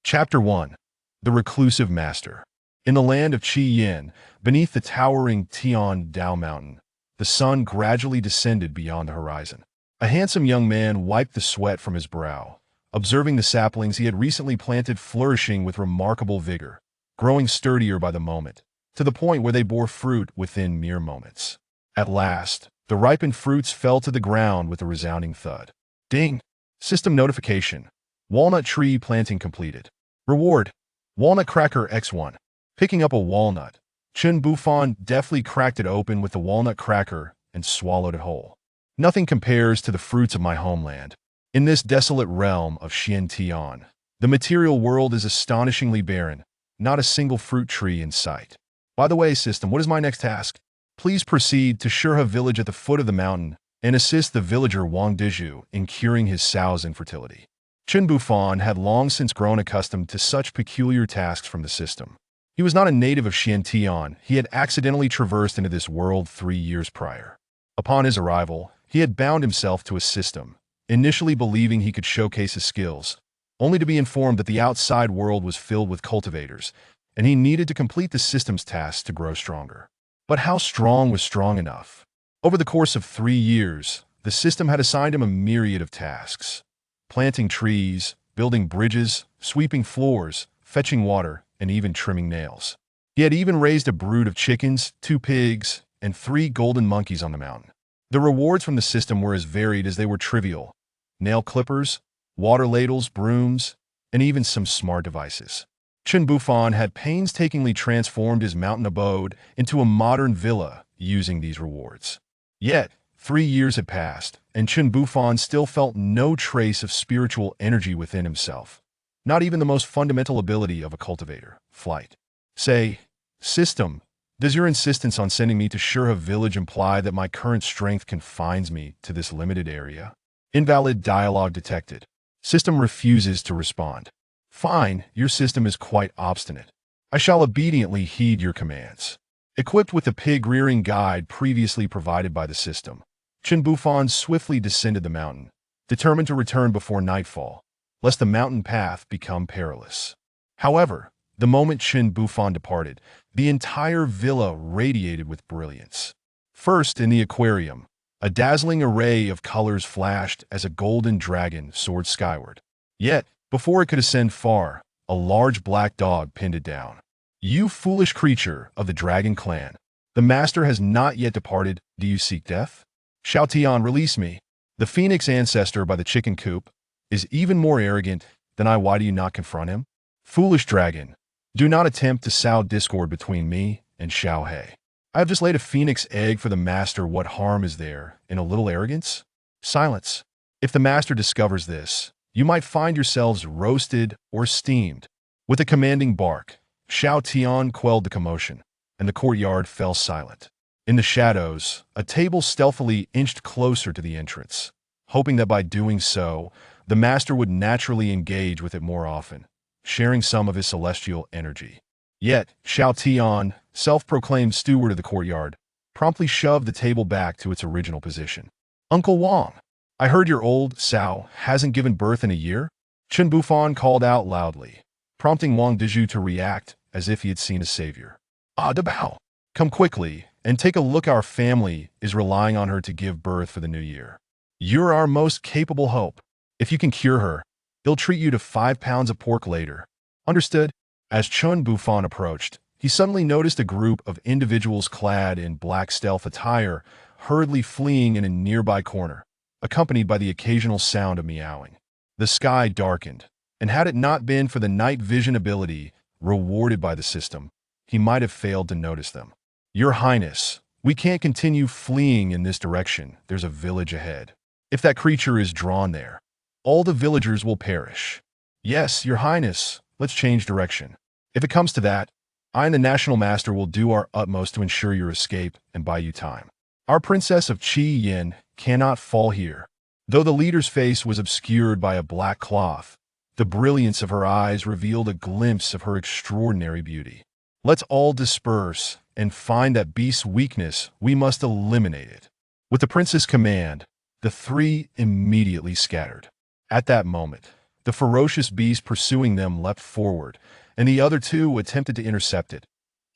Chapter 1. The Reclusive Master. In the land of Qi Yin, beneath the towering Tian Dao Mountain, the sun gradually descended beyond the horizon. A handsome young man wiped the sweat from his brow, observing the saplings he had recently planted flourishing with remarkable vigor, growing sturdier by the moment, to the point where they bore fruit within mere moments. At last, the ripened fruits fell to the ground with a resounding thud. Ding! System notification. Walnut tree planting completed. Reward: Walnut Cracker X1. Picking up a walnut, Chen Bufan deftly cracked it open with the walnut cracker and swallowed it whole. Nothing compares to the fruits of my homeland. In this desolate realm of Xiantian, the material world is astonishingly barren, not a single fruit tree in sight. By the way, system, what is my next task? Please proceed to Shurha village at the foot of the mountain and assist the villager Wang Diju in curing his sow's infertility. Chen Bufan had long since grown accustomed to such peculiar tasks from the system. He was not a native of Xiantian. He had accidentally traversed into this world 3 years prior. Upon his arrival, he had bound himself to a system, initially believing he could showcase his skills, only to be informed that the outside world was filled with cultivators, and he needed to complete the system's tasks to grow stronger. But how strong was strong enough? Over the course of 3 years, the system had assigned him a myriad of tasks: planting trees, building bridges, sweeping floors, fetching water, and even trimming nails. He had even raised a brood of chickens, 2 pigs, and 3 golden monkeys on the mountain. The rewards from the system were as varied as they were trivial: nail clippers, water ladles, brooms, and even some smart devices. Chen Bufan had painstakingly transformed his mountain abode into a modern villa using these rewards. Yet, 3 years had passed, and Chen Bufan still felt no trace of spiritual energy within himself. Not even the most fundamental ability of a cultivator, flight. Say, system, does your insistence on sending me to Shurha village imply that my current strength confines me to this limited area? Invalid dialogue detected. System refuses to respond. Fine, your system is quite obstinate. I shall obediently heed your commands. Equipped with the pig-rearing guide previously provided by the system, Chen Bufan swiftly descended the mountain, determined to return before nightfall, lest the mountain path become perilous. However, the moment Chen Bufan departed, the entire villa radiated with brilliance. First, in the aquarium, a dazzling array of colors flashed as a golden dragon soared skyward. Yet, before it could ascend far, a large black dog pinned it down. You foolish creature of the dragon clan, the master has not yet departed. Do you seek death? Xiao Tian, release me. The phoenix ancestor by the chicken coop is even more arrogant than I. Why do you not confront him? Foolish dragon, do not attempt to sow discord between me and Xiao He. I have just laid a phoenix egg for the master. What harm is there in a little arrogance? Silence. If the master discovers this, you might find yourselves roasted or steamed. With a commanding bark, Xiao Tian quelled the commotion, and the courtyard fell silent. In the shadows, a table stealthily inched closer to the entrance, hoping that by doing so, the master would naturally engage with it more often, sharing some of his celestial energy. Yet, Xiao Tian, self-proclaimed steward of the courtyard, promptly shoved the table back to its original position. Uncle Wang, I heard your old sow hasn't given birth in a year? Chen Bufan called out loudly, prompting Wang Diju to react as if he had seen a savior. Ah, Dabao, come quickly and take a look. Our family is relying on her to give birth for the new year. You're our most capable hope. If you can cure her, they'll treat you to 5 pounds of pork later. Understood? As Chen Bufan approached, he suddenly noticed a group of individuals clad in black stealth attire hurriedly fleeing in a nearby corner, accompanied by the occasional sound of meowing. The sky darkened, and had it not been for the night vision ability rewarded by the system, he might have failed to notice them. Your Highness, we can't continue fleeing in this direction. There's a village ahead. If that creature is drawn there, all the villagers will perish. Yes, Your Highness, let's change direction. If it comes to that, I and the National Master will do our utmost to ensure your escape and buy you time. Our Princess of Qi Yin cannot fall here. Though the leader's face was obscured by a black cloth, the brilliance of her eyes revealed a glimpse of her extraordinary beauty. Let's all disperse and find that beast's weakness. We must eliminate it. With the prince's command, the 3 immediately scattered. At that moment, the The ferocious beast pursuing them leapt forward, and the other two attempted to intercept it,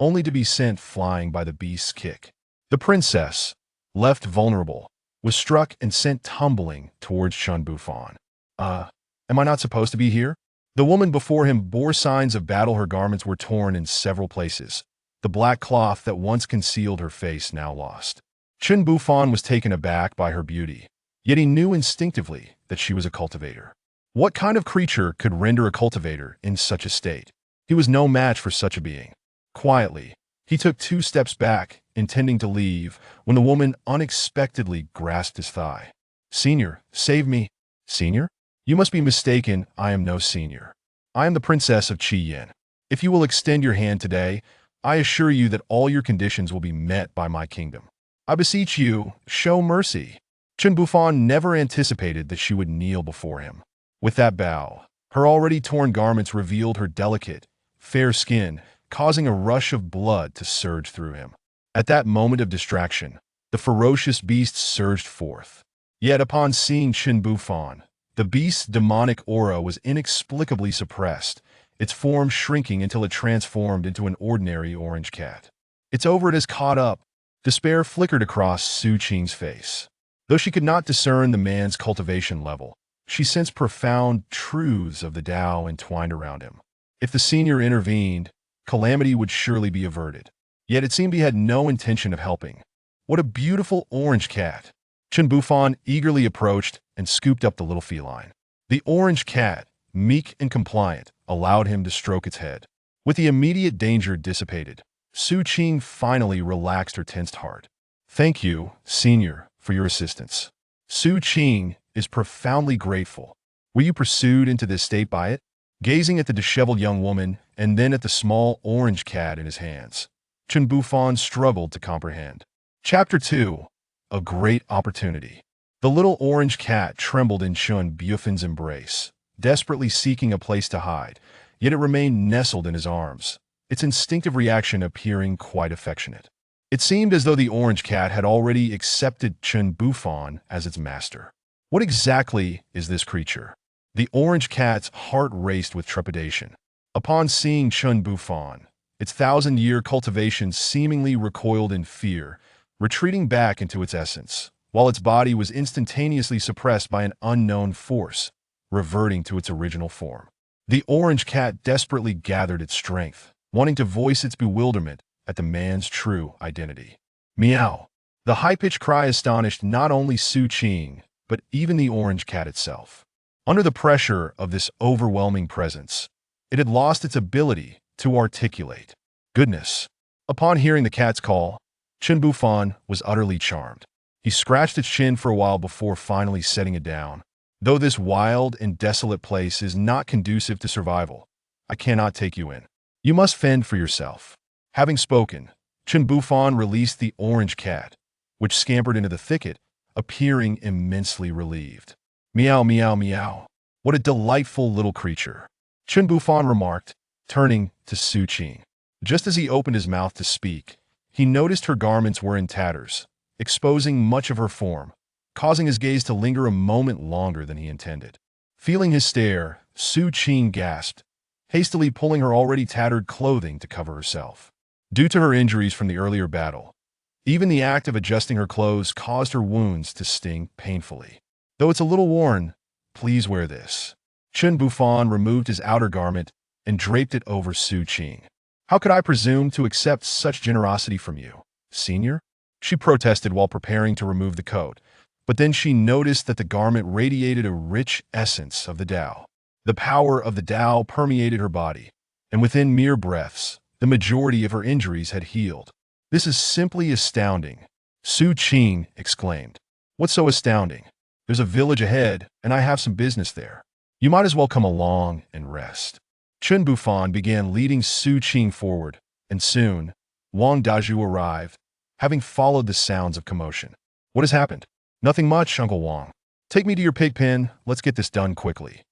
only to be sent flying by the beast's kick. The princess, left vulnerable, was struck and sent tumbling towards Chun Bufan. Am I not supposed to be here? The woman before him bore signs of battle. Her garments were torn in several places, the black cloth that once concealed her face now lost. Chun Bufan was taken aback by her beauty, yet he knew instinctively that she was a cultivator. What kind of creature could render a cultivator in such a state? He was no match for such a being. Quietly, he took 2 steps back, intending to leave, when the woman unexpectedly grasped his thigh. "Senior, save me." "Senior? You must be mistaken. I am no senior. I am the princess of Qi Yin. If you will extend your hand today, I assure you that all your conditions will be met by my kingdom. I beseech you, show mercy." Chun Bufan never anticipated that she would kneel before him. With that bow, her already torn garments revealed her delicate, fair skin, causing a rush of blood to surge through him. At that moment of distraction, the ferocious beast surged forth. Yet upon seeing Chun Bufan, the beast's demonic aura was inexplicably suppressed, its form shrinking until it transformed into an ordinary orange cat. Its overt is caught up. Despair flickered across Su Qing's face. Though she could not discern the man's cultivation level, she sensed profound truths of the Tao entwined around him. If the senior intervened, calamity would surely be averted. Yet it seemed he had no intention of helping. What a beautiful orange cat! Chun Bufan eagerly approached and scooped up the little feline. The orange cat, meek and compliant, allowed him to stroke its head. With the immediate danger dissipated, Su Qing finally relaxed her tensed heart. "Thank you, senior, for your assistance." Su Qing is profoundly grateful. Were you pursued into this state by it? Gazing at the disheveled young woman and then at the small orange cat in his hands, Chun Bufan struggled to comprehend. Chapter 2. A Great Opportunity. The little orange cat trembled in Chun Bufan's embrace, desperately seeking a place to hide, yet it remained nestled in his arms, its instinctive reaction appearing quite affectionate. It seemed as though the orange cat had already accepted Chun Bufan as its master. What exactly is this creature? The orange cat's heart raced with trepidation. Upon seeing Chun Bufan, its 1,000-year cultivation seemingly recoiled in fear, retreating back into its essence, while its body was instantaneously suppressed by an unknown force, reverting to its original form. The orange cat desperately gathered its strength, wanting to voice its bewilderment at the man's true identity. Meow! The high-pitched cry astonished not only Su Qing, but even the orange cat itself. Under the pressure of this overwhelming presence, it had lost its ability to articulate. Goodness! Upon hearing the cat's call, Chun Bufan was utterly charmed. He scratched its chin for a while before finally setting it down. "Though this wild and desolate place is not conducive to survival, I cannot take you in. You must fend for yourself." Having spoken, Chun Bufan released the orange cat, which scampered into the thicket, appearing immensely relieved. "Meow, meow, meow. What a delightful little creature," Chun Bufan remarked, turning to Su Qing. Just as he opened his mouth to speak, he noticed her garments were in tatters, exposing much of her form, causing his gaze to linger a moment longer than he intended. Feeling his stare, Su Qing gasped, hastily pulling her already tattered clothing to cover herself. Due to her injuries from the earlier battle, even the act of adjusting her clothes caused her wounds to sting painfully. "Though it's a little worn, please wear this." Chun Bufan removed his outer garment and draped it over Su Qing. "How could I presume to accept such generosity from you, senior?" she protested while preparing to remove the coat, but then she noticed that the garment radiated a rich essence of the Tao. The power of the Tao permeated her body, and within mere breaths, the majority of her injuries had healed. "This is simply astounding," Su Qing exclaimed. "What's so astounding? There's a village ahead, and I have some business there. You might as well come along and rest." Chun Bufan began leading Su Qing forward, and soon, Wang Dazhu arrived, having followed the sounds of commotion. "What has happened?" "Nothing much, Uncle Wang. Take me to your pig pen. Let's get this done quickly."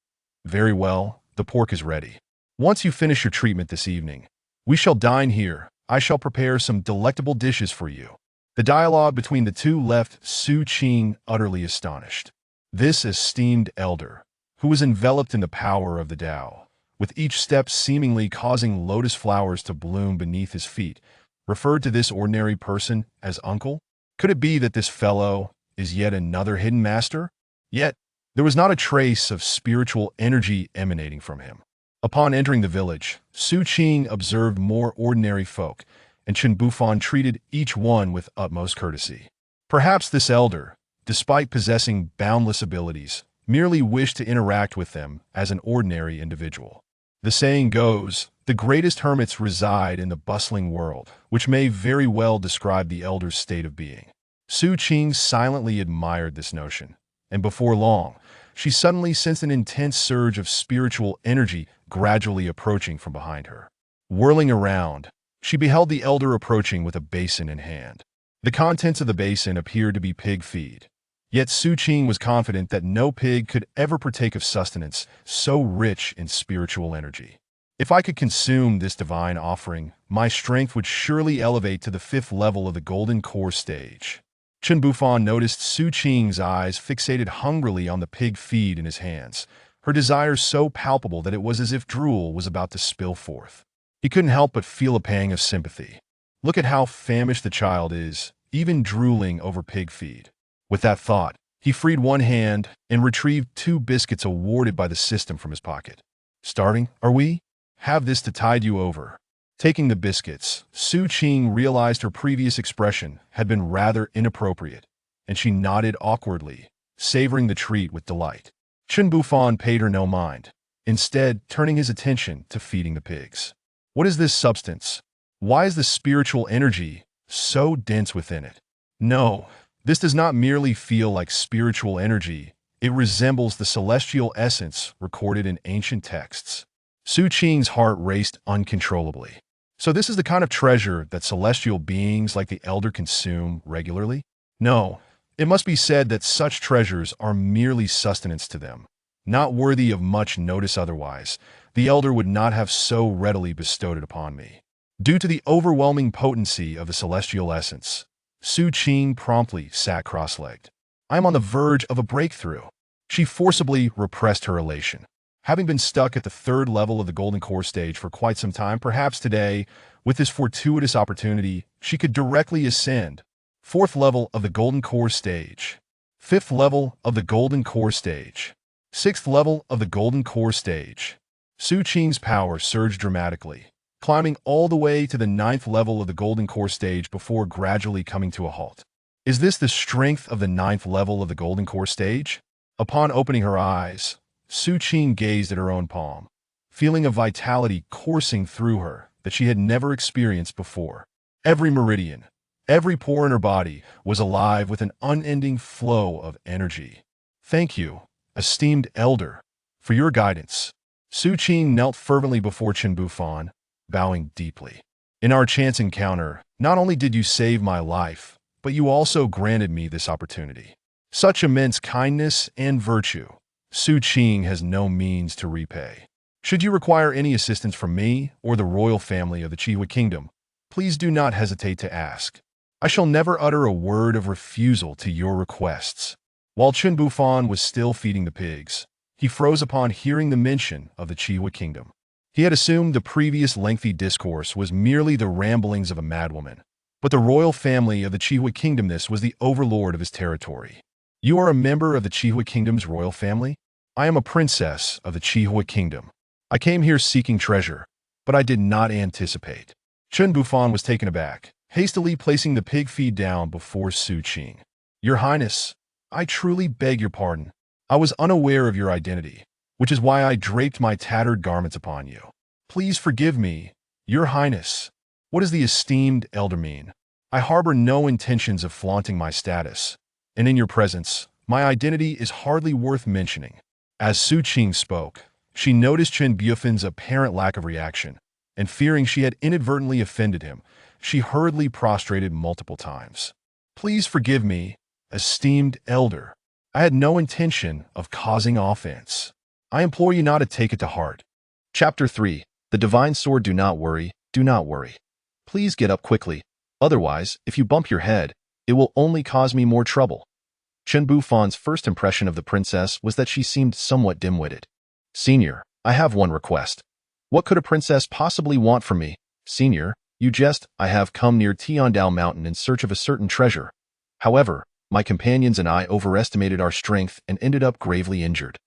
"Very well, the pork is ready. Once you finish your treatment this evening, we shall dine here. I shall prepare some delectable dishes for you." The dialogue between the two left Su Qing utterly astonished. This esteemed elder, who was enveloped in the power of the Tao, with each step seemingly causing lotus flowers to bloom beneath his feet, referred to this ordinary person as uncle? Could it be that this fellow is yet another hidden master? Yet, there was not a trace of spiritual energy emanating from him. Upon entering the village, Su Qing observed more ordinary folk, and Chen Bufan treated each one with utmost courtesy. Perhaps this elder, despite possessing boundless abilities, merely wished to interact with them as an ordinary individual. The saying goes, the greatest hermits reside in the bustling world, which may very well describe the elder's state of being. Su Qing silently admired this notion, and before long, she suddenly sensed an intense surge of spiritual energy gradually approaching from behind her. Whirling around, she beheld the elder approaching with a basin in hand. The contents of the basin appeared to be pig feed. Yet Su Qing was confident that no pig could ever partake of sustenance so rich in spiritual energy. If I could consume this divine offering, my strength would surely elevate to the 5th level of the golden core stage. Chen Bufan noticed Su Qing's eyes fixated hungrily on the pig feed in his hands, her desire so palpable that it was as if drool was about to spill forth. He couldn't help but feel a pang of sympathy. Look at how famished the child is, even drooling over pig feed. With that thought, he freed one hand and retrieved 2 biscuits awarded by the system from his pocket. Starving, are we? Have this to tide you over. Taking the biscuits, Su Qing realized her previous expression had been rather inappropriate, and she nodded awkwardly, savoring the treat with delight. Chen Bufan paid her no mind, instead turning his attention to feeding the pigs. What is this substance? Why is the spiritual energy so dense within it? No, this does not merely feel like spiritual energy, it resembles the celestial essence recorded in ancient texts. Su Qing's heart raced uncontrollably. So this is the kind of treasure that celestial beings like the elder consume regularly? No, it must be said that such treasures are merely sustenance to them, not worthy of much notice otherwise. The elder would not have so readily bestowed it upon me. Due to the overwhelming potency of the celestial essence, Su Qing promptly sat cross-legged. I am on the verge of a breakthrough. She forcibly repressed her elation. Having been stuck at the 3rd level of the Golden Core stage for quite some time, perhaps today, with this fortuitous opportunity, she could directly ascend. 4th level of the Golden Core stage. 5th level of the Golden Core stage. 6th level of the Golden Core stage. Su Qing's power surged dramatically, climbing all the way to the 9th level of the Golden Core stage before gradually coming to a halt. Is this the strength of the 9th level of the Golden Core stage? Upon opening her eyes, Su Qing gazed at her own palm, feeling a vitality coursing through her that she had never experienced before. Every meridian, every pore in her body was alive with an unending flow of energy. Thank you, esteemed elder, for your guidance. Su Qing knelt fervently before Chen Bufan, bowing deeply. In our chance encounter, not only did you save my life, but you also granted me this opportunity. Such immense kindness and virtue, Su Qing has no means to repay. Should you require any assistance from me or the royal family of the Qihua Kingdom, please do not hesitate to ask. I shall never utter a word of refusal to your requests. While Chen Bufan was still feeding the pigs, he froze upon hearing the mention of the Qihua Kingdom. He had assumed the previous lengthy discourse was merely the ramblings of a madwoman, but the royal family of the Qihua Kingdom was the overlord of his territory. You are a member of the Qihua Kingdom's royal family? I am a princess of the Qihua Kingdom. I came here seeking treasure, but I did not anticipate. Chen Bufan was taken aback, hastily placing the pig feed down before Su Qing. Your Highness, I truly beg your pardon. I was unaware of your identity, which is why I draped my tattered garments upon you. Please forgive me, Your Highness. What does the esteemed elder mean? I harbor no intentions of flaunting my status, and in your presence, my identity is hardly worth mentioning. As Su Qing spoke, she noticed Chen Bufan's apparent lack of reaction, and fearing she had inadvertently offended him, she hurriedly prostrated multiple times. Please forgive me, esteemed elder. I had no intention of causing offense. I implore you not to take it to heart. Chapter 3. The Divine Sword. Do not worry, do not worry. Please get up quickly. Otherwise, if you bump your head, it will only cause me more trouble. Chen Bufan's first impression of the princess was that she seemed somewhat dim-witted. Senior, I have one request. What could a princess possibly want from me? Senior, you jest, I have come near Tiandao Mountain in search of a certain treasure. However, my companions and I overestimated our strength and ended up gravely injured.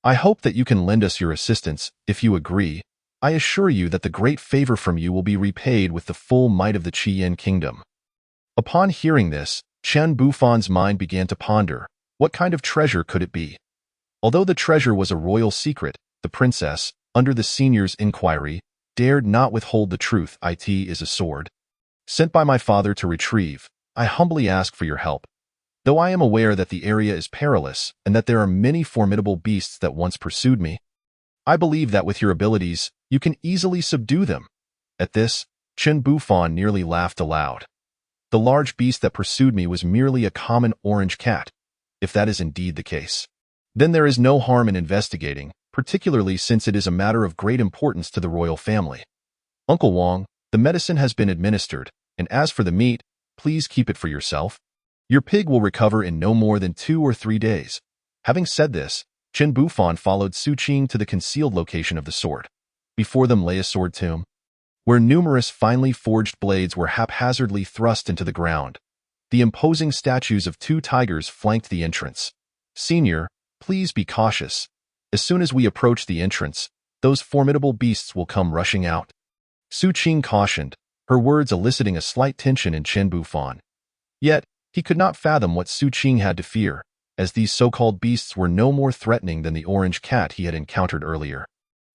I hope that you can lend us your assistance. If you agree, I assure you that the great favor from you will be repaid with the full might of the Qiyin kingdom. Upon hearing this, Chen Bufan's mind began to ponder. What kind of treasure could it be? Although the treasure was a royal secret, the princess, under the senior's inquiry, dared not withhold the truth. It is a sword. Sent by my father to retrieve, I humbly ask for your help. Though I am aware that the area is perilous and that there are many formidable beasts that once pursued me, I believe that with your abilities, you can easily subdue them. At this, Chen Bufan nearly laughed aloud. The large beast that pursued me was merely a common orange cat. If that is indeed the case, then there is no harm in investigating, particularly since it is a matter of great importance to the royal family. Uncle Wang, the medicine has been administered, and as for the meat, please keep it for yourself. Your pig will recover in no more than 2 or 3 days. Having said this, Chen Bufan followed Su Qing to the concealed location of the sword. Before them lay a sword tomb, where numerous finely forged blades were haphazardly thrust into the ground. The imposing statues of 2 tigers flanked the entrance. Senior, please be cautious. As soon as we approach the entrance, those formidable beasts will come rushing out. Su Qing cautioned, her words eliciting a slight tension in Chen Bufan. Yet, he could not fathom what Su Qing had to fear, as these so-called beasts were no more threatening than the orange cat he had encountered earlier.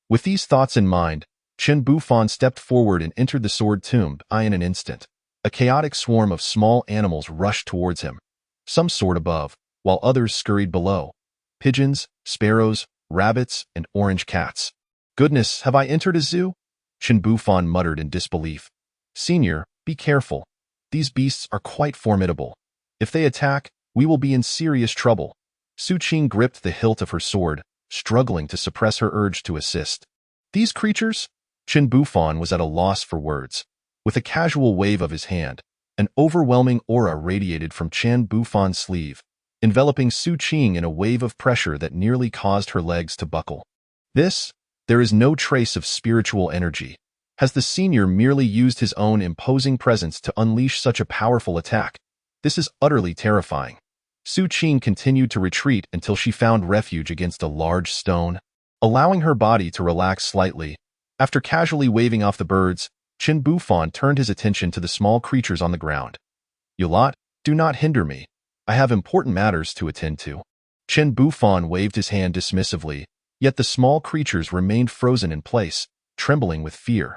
With these thoughts in mind, Chen Bufan stepped forward and entered the sword tomb. In an instant, a chaotic swarm of small animals rushed towards him. Some soared above, while others scurried below. Pigeons, sparrows, rabbits, and orange cats. Goodness, have I entered a zoo? Chen Bufan muttered in disbelief. Senior, be careful. These beasts are quite formidable. If they attack, we will be in serious trouble. Su Qing gripped the hilt of her sword, struggling to suppress her urge to assist. These creatures? Chen Bufan was at a loss for words. With a casual wave of his hand, an overwhelming aura radiated from Chen Bufan's sleeve, enveloping Su Qing in a wave of pressure that nearly caused her legs to buckle. There is no trace of spiritual energy. Has the senior merely used his own imposing presence to unleash such a powerful attack? This is utterly terrifying. Su Qing continued to retreat until she found refuge against a large stone, allowing her body to relax slightly. After casually waving off the birds, Chen Bufan turned his attention to the small creatures on the ground. You lot, do not hinder me. I have important matters to attend to. Chen Bufan waved his hand dismissively, yet the small creatures remained frozen in place, trembling with fear.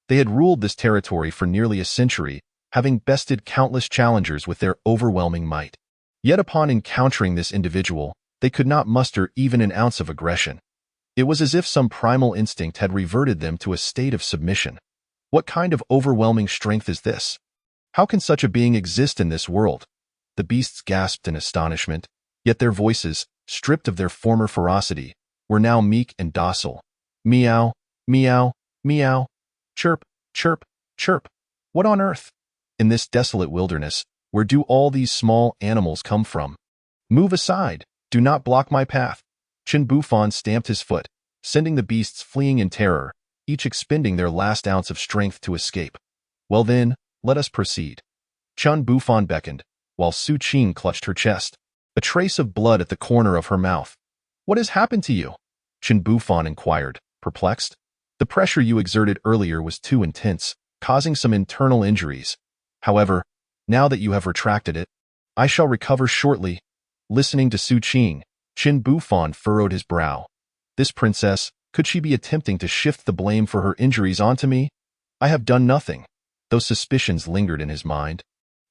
They had ruled this territory for nearly a century, having bested countless challengers with their overwhelming might. Yet upon encountering this individual, they could not muster even an ounce of aggression. It was as if some primal instinct had reverted them to a state of submission. What kind of overwhelming strength is this? How can such a being exist in this world? The beasts gasped in astonishment, yet their voices, stripped of their former ferocity, were now meek and docile. Meow, meow, meow. Chirp, chirp, chirp. What on earth? In this desolate wilderness, where do all these small animals come from? Move aside. Do not block my path. Chen Bufan stamped his foot, sending the beasts fleeing in terror, each expending their last ounce of strength to escape. Well then, let us proceed. Chen Bufan beckoned, while Su Qing clutched her chest, a trace of blood at the corner of her mouth. What has happened to you? Chen Bufan inquired, perplexed. The pressure you exerted earlier was too intense, causing some internal injuries. However, now that you have retracted it, I shall recover shortly. Listening to Su Qing, Chen Bufan furrowed his brow. This princess, could she be attempting to shift the blame for her injuries onto me? I have done nothing. Those suspicions lingered in his mind.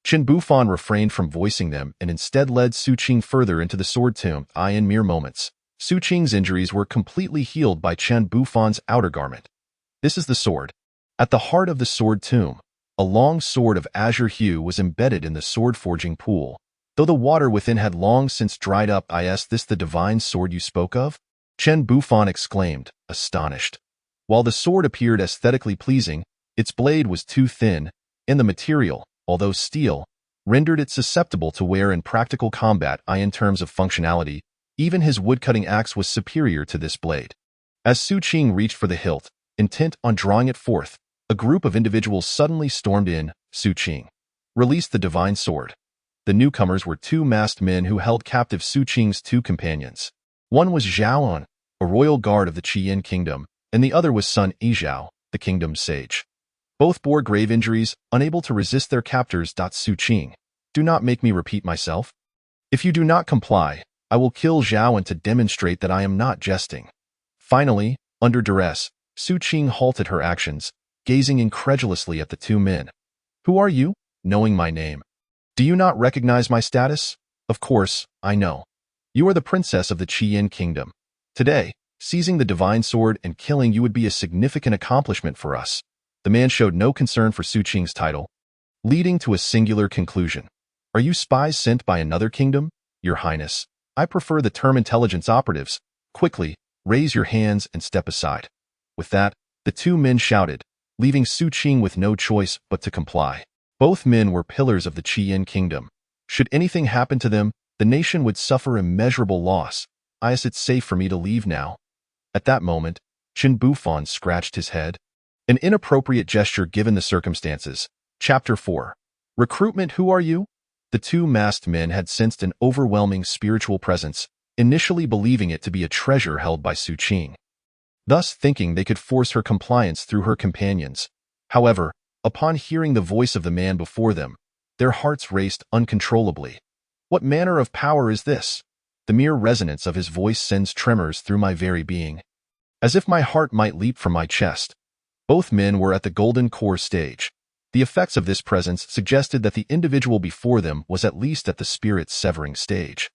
Chen Bufan refrained from voicing them and instead led Su Qing further into the sword tomb. In mere moments, Su Qing's injuries were completely healed by Chen Bufan's outer garment. This is the sword. At the heart of the sword tomb, a long sword of azure hue was embedded in the sword-forging pool, though the water within had long since dried up. Is this the divine sword you spoke of? Chen Bufan exclaimed, astonished. While the sword appeared aesthetically pleasing, its blade was too thin, and the material, although steel, rendered it susceptible to wear in practical combat. In terms of functionality, even his woodcutting axe was superior to this blade. As Su Qing reached for the hilt, intent on drawing it forth, a group of individuals suddenly stormed in. Su Qing released the divine sword. The newcomers were two masked men who held captive Su Qing's two companions. One was Zhao An, a royal guard of the Qiyin kingdom, and the other was Sun Yizhao, the kingdom's sage. Both bore grave injuries, unable to resist their captors. Su Qing, do not make me repeat myself. If you do not comply, I will kill Zhao An to demonstrate that I am not jesting. Finally, under duress, Su Qing halted her actions, gazing incredulously at the two men. Who are you? Knowing my name. Do you not recognize my status? Of course, I know. You are the princess of the Qiyin kingdom. Today, seizing the divine sword and killing you would be a significant accomplishment for us. The man showed no concern for Su Qing's title, leading to a singular conclusion. Are you spies sent by another kingdom? Your Highness, I prefer the term intelligence operatives. Quickly, raise your hands and step aside. With that, the two men shouted, leaving Su Qing with no choice but to comply. Both men were pillars of the Qiyin kingdom. Should anything happen to them, the nation would suffer immeasurable loss. It's safe for me to leave now. At that moment, Chen Bufan scratched his head. An inappropriate gesture given the circumstances. Chapter 4. Recruitment. Who are you? The two masked men had sensed an overwhelming spiritual presence, initially believing it to be a treasure held by Su Qing, thus thinking they could force her compliance through her companions. However, upon hearing the voice of the man before them, their hearts raced uncontrollably. What manner of power is this? The mere resonance of his voice sends tremors through my very being, as if my heart might leap from my chest. Both men were at the golden core stage. The effects of this presence suggested that the individual before them was at least at the spirit severing stage,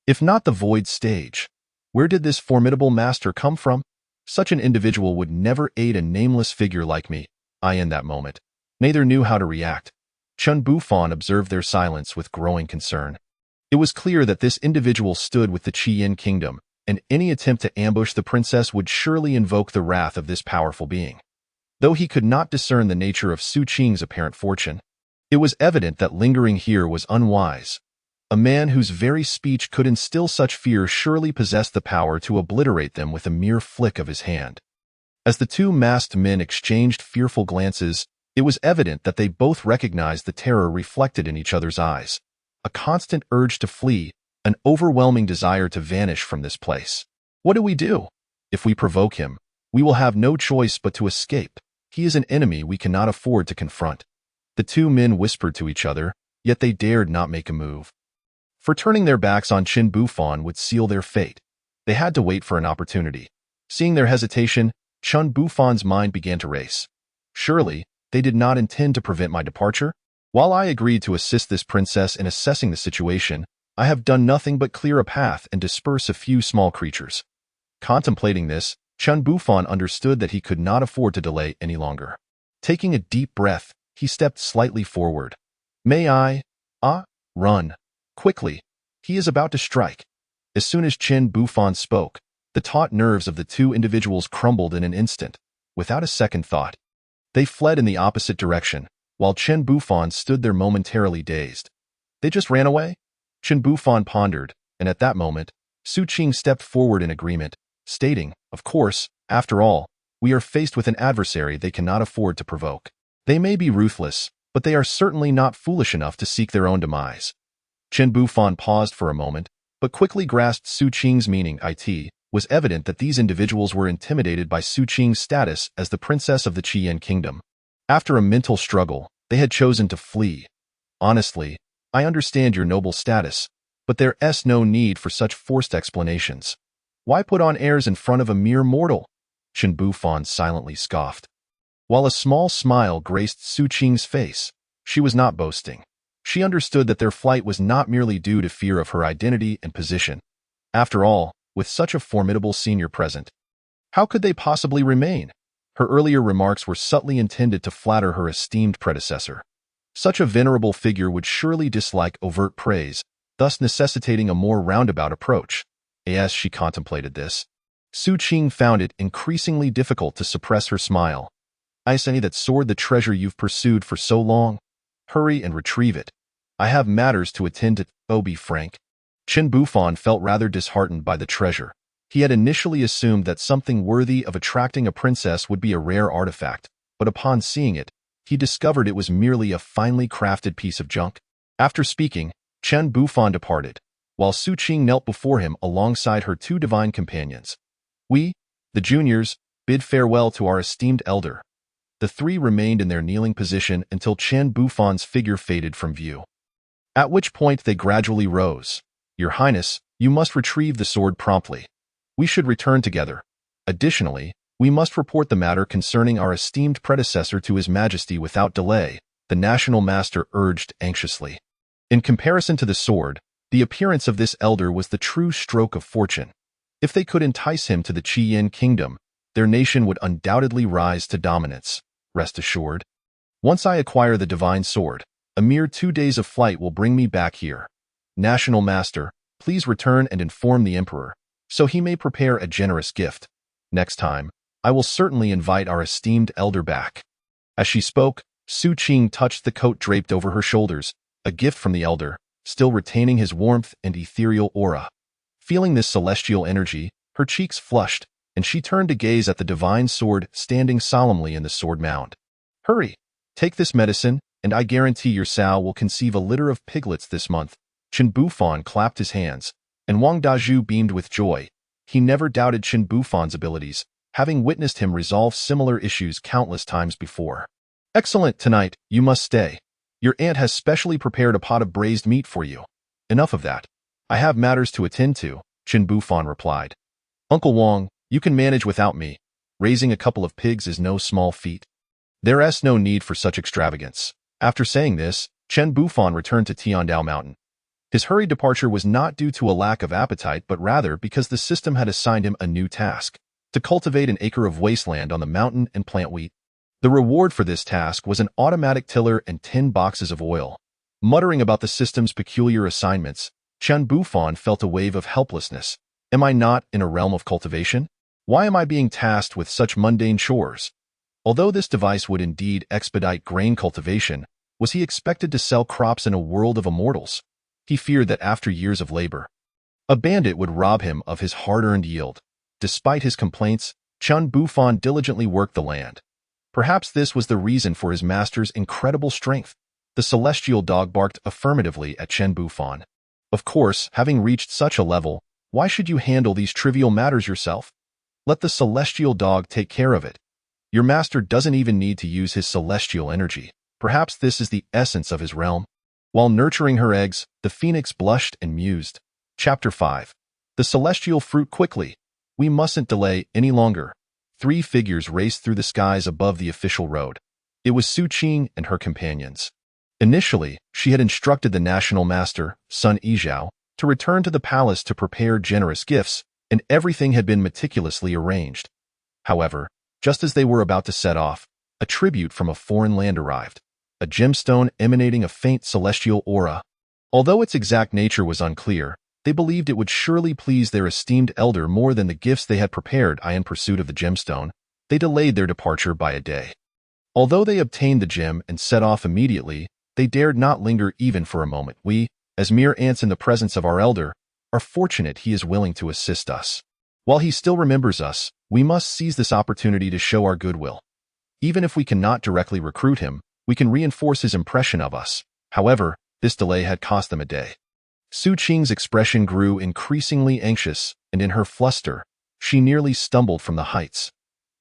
if not the void stage. Where did this formidable master come from? Such an individual would never aid a nameless figure like me. In that moment, neither knew how to react. Chen Bufan observed their silence with growing concern. It was clear that this individual stood with the Qiyin kingdom, and any attempt to ambush the princess would surely invoke the wrath of this powerful being. Though he could not discern the nature of Su Qing's apparent fortune, it was evident that lingering here was unwise. A man whose very speech could instill such fear surely possessed the power to obliterate them with a mere flick of his hand. As the two masked men exchanged fearful glances, it was evident that they both recognized the terror reflected in each other's eyes. A constant urge to flee, an overwhelming desire to vanish from this place. What do we do? If we provoke him, we will have no choice but to escape. He is an enemy we cannot afford to confront. The two men whispered to each other, yet they dared not make a move. For turning their backs on Chen Bufan would seal their fate. They had to wait for an opportunity. Seeing their hesitation, Chen Bufan's mind began to race. Surely, they did not intend to prevent my departure? While I agreed to assist this princess in assessing the situation, I have done nothing but clear a path and disperse a few small creatures. Contemplating this, Chen Bufan understood that he could not afford to delay any longer. Taking a deep breath, he stepped slightly forward. May I? Run. Quickly. He is about to strike. As soon as Chen Bufan spoke, the taut nerves of the two individuals crumbled in an instant. Without a second thought, they fled in the opposite direction, while Chen Bufan stood there momentarily dazed. They just ran away? Chen Bufan pondered, and at that moment, Su Qing stepped forward in agreement, stating, of course, after all, we are faced with an adversary they cannot afford to provoke. They may be ruthless, but they are certainly not foolish enough to seek their own demise. Chen Bufan paused for a moment, but quickly grasped Su Qing's meaning. It was evident that these individuals were intimidated by Su Qing's status as the princess of the Qiyin kingdom. After a mental struggle, they had chosen to flee. Honestly, I understand your noble status, but there's no need for such forced explanations. Why put on airs in front of a mere mortal? Chen Bufan silently scoffed. While a small smile graced Su Qing's face, she was not boasting. She understood that their flight was not merely due to fear of her identity and position. After all, with such a formidable senior present, how could they possibly remain? Her earlier remarks were subtly intended to flatter her esteemed predecessor. Such a venerable figure would surely dislike overt praise, thus necessitating a more roundabout approach. As she contemplated this, Su Qing found it increasingly difficult to suppress her smile. I say that sword, the treasure you've pursued for so long. Hurry and retrieve it. I have matters to attend to. Oh, be frank. Chen Bufan felt rather disheartened by the treasure. He had initially assumed that something worthy of attracting a princess would be a rare artifact, but upon seeing it, he discovered it was merely a finely crafted piece of junk. After speaking, Chen Bufan departed, while Su Qing knelt before him alongside her two divine companions. We, the juniors, bid farewell to our esteemed elder. The three remained in their kneeling position until Chen Bufan's figure faded from view, at which point they gradually rose. Your Highness, you must retrieve the sword promptly. We should return together. Additionally, we must report the matter concerning our esteemed predecessor to His Majesty without delay, the National Master urged anxiously. In comparison to the sword, the appearance of this elder was the true stroke of fortune. If they could entice him to the Qiyin kingdom, their nation would undoubtedly rise to dominance. Rest assured. Once I acquire the divine sword, a mere 2 days of flight will bring me back here. National Master, please return and inform the Emperor, so he may prepare a generous gift. Next time, I will certainly invite our esteemed elder back. As she spoke, Su Qing touched the coat draped over her shoulders, a gift from the elder, still retaining his warmth and ethereal aura. Feeling this celestial energy, her cheeks flushed, and she turned to gaze at the divine sword standing solemnly in the sword mound. Hurry! Take this medicine, and I guarantee your sow will conceive a litter of piglets this month. Chen Bufan clapped his hands, and Wang Dazhu beamed with joy. He never doubted Chen Bufan's abilities, having witnessed him resolve similar issues countless times before. Excellent, tonight, you must stay. Your aunt has specially prepared a pot of braised meat for you. Enough of that. I have matters to attend to, Chen Bufan replied. Uncle Wang, you can manage without me. Raising a couple of pigs is no small feat. There's no need for such extravagance. After saying this, Chen Bufan returned to Tiandao Mountain. His hurried departure was not due to a lack of appetite, but rather because the system had assigned him a new task, to cultivate an acre of wasteland on the mountain and plant wheat. The reward for this task was an automatic tiller and 10 boxes of oil. Muttering about the system's peculiar assignments, Chen Bufan felt a wave of helplessness. Am I not in a realm of cultivation? Why am I being tasked with such mundane chores? Although this device would indeed expedite grain cultivation, was he expected to sell crops in a world of immortals? He feared that after years of labor, a bandit would rob him of his hard-earned yield. Despite his complaints, Chen Bufan diligently worked the land. Perhaps this was the reason for his master's incredible strength. The celestial dog barked affirmatively at Chen Bufan. Of course, having reached such a level, why should you handle these trivial matters yourself? Let the celestial dog take care of it. Your master doesn't even need to use his celestial energy. Perhaps this is the essence of his realm. While nurturing her eggs, the phoenix blushed and mused. Chapter 5. The celestial fruit quickly. We mustn't delay any longer. 3 figures raced through the skies above the official road. It was Su Qing and her companions. Initially, she had instructed the national master, Sun Yizhao, to return to the palace to prepare generous gifts, and everything had been meticulously arranged. However, just as they were about to set off, a tribute from a foreign land arrived, a gemstone emanating a faint celestial aura. Although its exact nature was unclear, they believed it would surely please their esteemed elder more than the gifts they had prepared. In pursuit of the gemstone, they delayed their departure by a day. Although they obtained the gem and set off immediately, they dared not linger even for a moment. We, as mere ants in the presence of our elder, are fortunate he is willing to assist us. While he still remembers us, we must seize this opportunity to show our goodwill. Even if we cannot directly recruit him, we can reinforce his impression of us. However, this delay had cost them a day. Su Qing's expression grew increasingly anxious, and in her fluster, she nearly stumbled from the heights.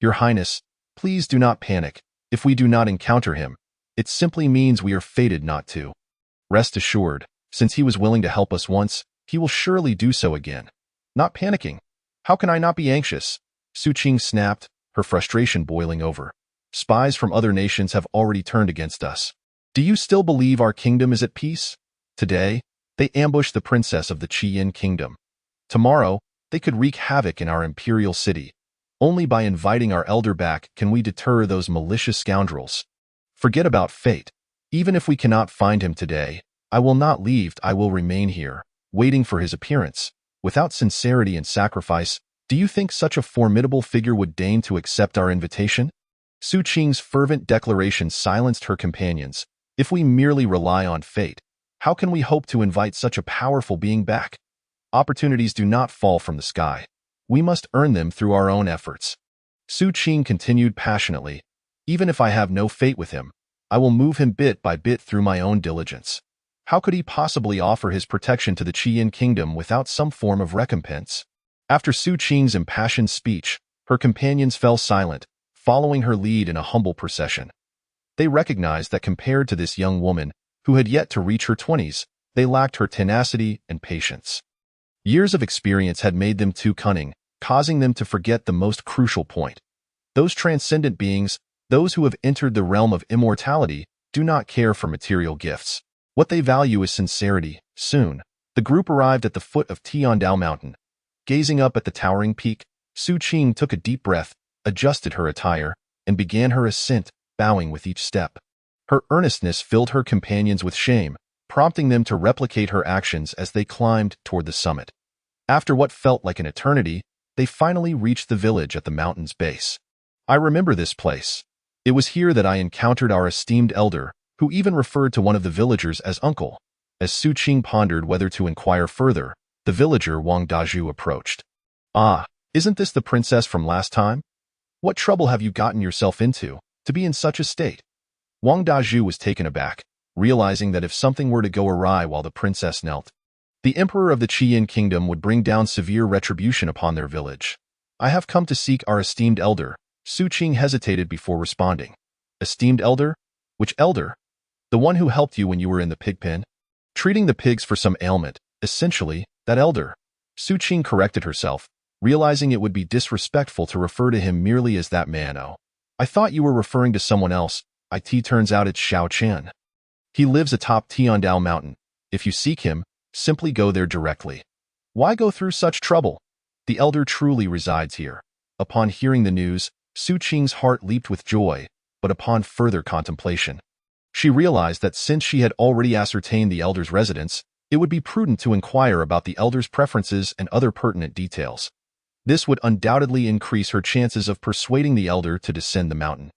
Your Highness, please do not panic. If we do not encounter him, it simply means we are fated not to. Rest assured, since he was willing to help us once, he will surely do so again. Not panicking. How can I not be anxious? Su Qing snapped, her frustration boiling over. Spies from other nations have already turned against us. Do you still believe our kingdom is at peace? Today, they ambushed the princess of the Qiyin kingdom. Tomorrow, they could wreak havoc in our imperial city. Only by inviting our elder back can we deter those malicious scoundrels. Forget about fate. Even if we cannot find him today, I will not leave. I will remain here, waiting for his appearance. Without sincerity and sacrifice, do you think such a formidable figure would deign to accept our invitation? Su Qing's fervent declaration silenced her companions. If we merely rely on fate, How can we hope to invite such a powerful being back? Opportunities do not fall from the sky. We must earn them through our own efforts. Su Qing continued passionately. Even if I have no fate with him, I will move him bit by bit through my own diligence. How could he possibly offer his protection to the Qiyin kingdom without some form of recompense? After Su Qing's impassioned speech, her companions fell silent, following her lead in a humble procession. They recognized that compared to this young woman, who had yet to reach her 20s, they lacked her tenacity and patience. Years of experience had made them too cunning, causing them to forget the most crucial point. Those transcendent beings, those who have entered the realm of immortality, do not care for material gifts. What they value is sincerity. Soon, the group arrived at the foot of Tiandao Mountain. Gazing up at the towering peak, Su Qing took a deep breath, adjusted her attire, and began her ascent, bowing with each step. Her earnestness filled her companions with shame, prompting them to replicate her actions as they climbed toward the summit. After what felt like an eternity, they finally reached the village at the mountain's base. I remember this place. It was here that I encountered our esteemed elder, who even referred to one of the villagers as uncle. As Su Qing pondered whether to inquire further, the villager Wang Dazhu approached. Ah, isn't this the princess from last time? What trouble have you gotten yourself into, to be in such a state? Wang Dazhu was taken aback, realizing that if something were to go awry while the princess knelt, the emperor of the Qiyin kingdom would bring down severe retribution upon their village. I have come to seek our esteemed elder. Su Qing hesitated before responding. Esteemed elder? Which elder? The one who helped you when you were in the pig pen? Treating the pigs for some ailment, essentially, that elder. Su Qing corrected herself, realizing it would be disrespectful to refer to him merely as that man. Oh, I thought you were referring to someone else. It turns out it's Xiao Chen. He lives atop Tiandao Mountain. If you seek him, simply go there directly. Why go through such trouble? The elder truly resides here. Upon hearing the news, Su Qing's heart leaped with joy, but upon further contemplation, she realized that since she had already ascertained the elder's residence, it would be prudent to inquire about the elder's preferences and other pertinent details. This would undoubtedly increase her chances of persuading the elder to descend the mountain.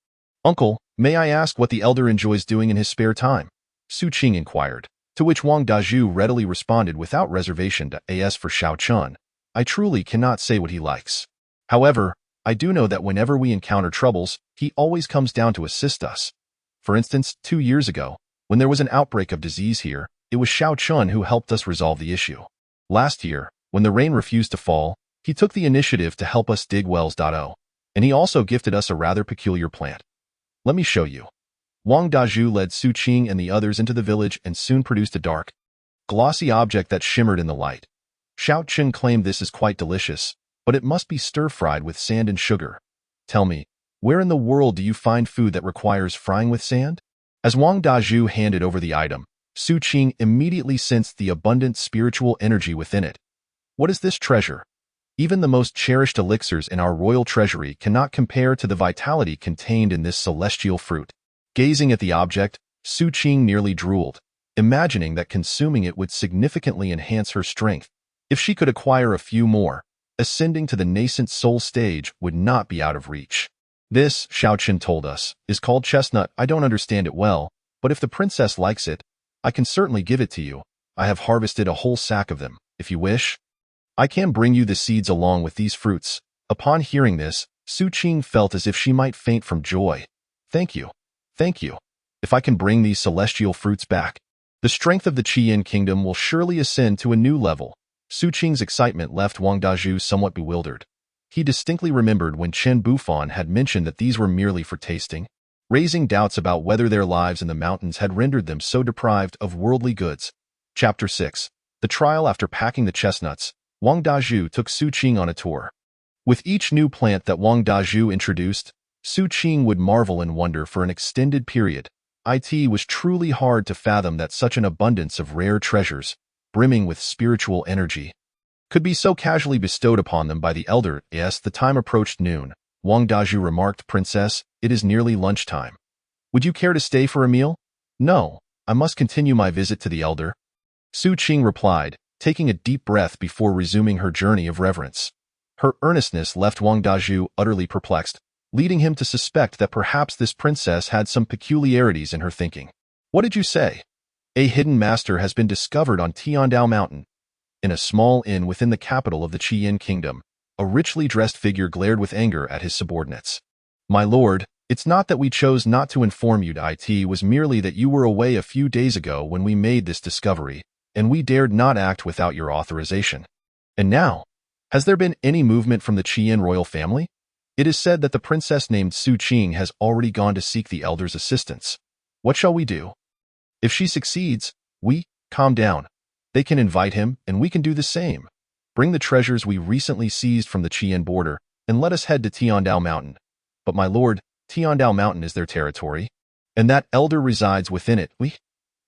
Uncle, may I ask what the elder enjoys doing in his spare time? Su Qing inquired, to which Wang Dazhu readily responded without reservation to As for Xiao Chun. I truly cannot say what he likes. However, I do know that whenever we encounter troubles, he always comes down to assist us. For instance, 2 years ago, when there was an outbreak of disease here, it was Xiao Chun who helped us resolve the issue. Last year, when the rain refused to fall, he took the initiative to help us dig wells. And he also gifted us a rather peculiar plant. Let me show you. Wang Dazhu led Su Qing and the others into the village and soon produced a dark, glossy object that shimmered in the light. Xiao Chen claimed this is quite delicious, but it must be stir-fried with sand and sugar. Tell me, where in the world do you find food that requires frying with sand? As Wang Dazhu handed over the item, Su Qing immediately sensed the abundant spiritual energy within it. What is this treasure? Even the most cherished elixirs in our royal treasury cannot compare to the vitality contained in this celestial fruit. Gazing at the object, Su Qing nearly drooled, imagining that consuming it would significantly enhance her strength. If she could acquire a few more, ascending to the nascent soul stage would not be out of reach. This, Xiao Chen told us, is called chestnut. I don't understand it well, but if the princess likes it, I can certainly give it to you. I have harvested a whole sack of them, if you wish. I can bring you the seeds along with these fruits. Upon hearing this, Su Qing felt as if she might faint from joy. Thank you. Thank you. If I can bring these celestial fruits back, the strength of the Qiyin kingdom will surely ascend to a new level. Su Qing's excitement left Wang Dazhu somewhat bewildered. He distinctly remembered when Chen Bufan had mentioned that these were merely for tasting, raising doubts about whether their lives in the mountains had rendered them so deprived of worldly goods. Chapter 6. The Trial. After packing the chestnuts, Wang Dazhu took Su Qing on a tour. With each new plant that Wang Dazhu introduced, Su Qing would marvel and wonder for an extended period. It was truly hard to fathom that such an abundance of rare treasures, brimming with spiritual energy, could be so casually bestowed upon them by the elder. Yes, the time approached noon. Wang Dazhu remarked, Princess, it is nearly lunchtime. Would you care to stay for a meal? No, I must continue my visit to the elder. Su Qing replied, taking a deep breath before resuming her journey of reverence. Her earnestness left Wang Dazhu utterly perplexed, leading him to suspect that perhaps this princess had some peculiarities in her thinking. What did you say? A hidden master has been discovered on Tiandao Mountain. In a small inn within the capital of the Qiyin Kingdom, a richly dressed figure glared with anger at his subordinates. My lord, it's not that we chose not to inform you. It was merely that you were away a few days ago when we made this discovery, and we dared not act without your authorization. And now, has there been any movement from the Qiyin royal family? It is said that the princess named Su Qing has already gone to seek the elder's assistance. What shall we do? If she succeeds, calm down. They can invite him, and we can do the same. Bring the treasures we recently seized from the Qiyin border, and let us head to Tiandao Mountain. But my lord, Tiandao Mountain is their territory, and that elder resides within it.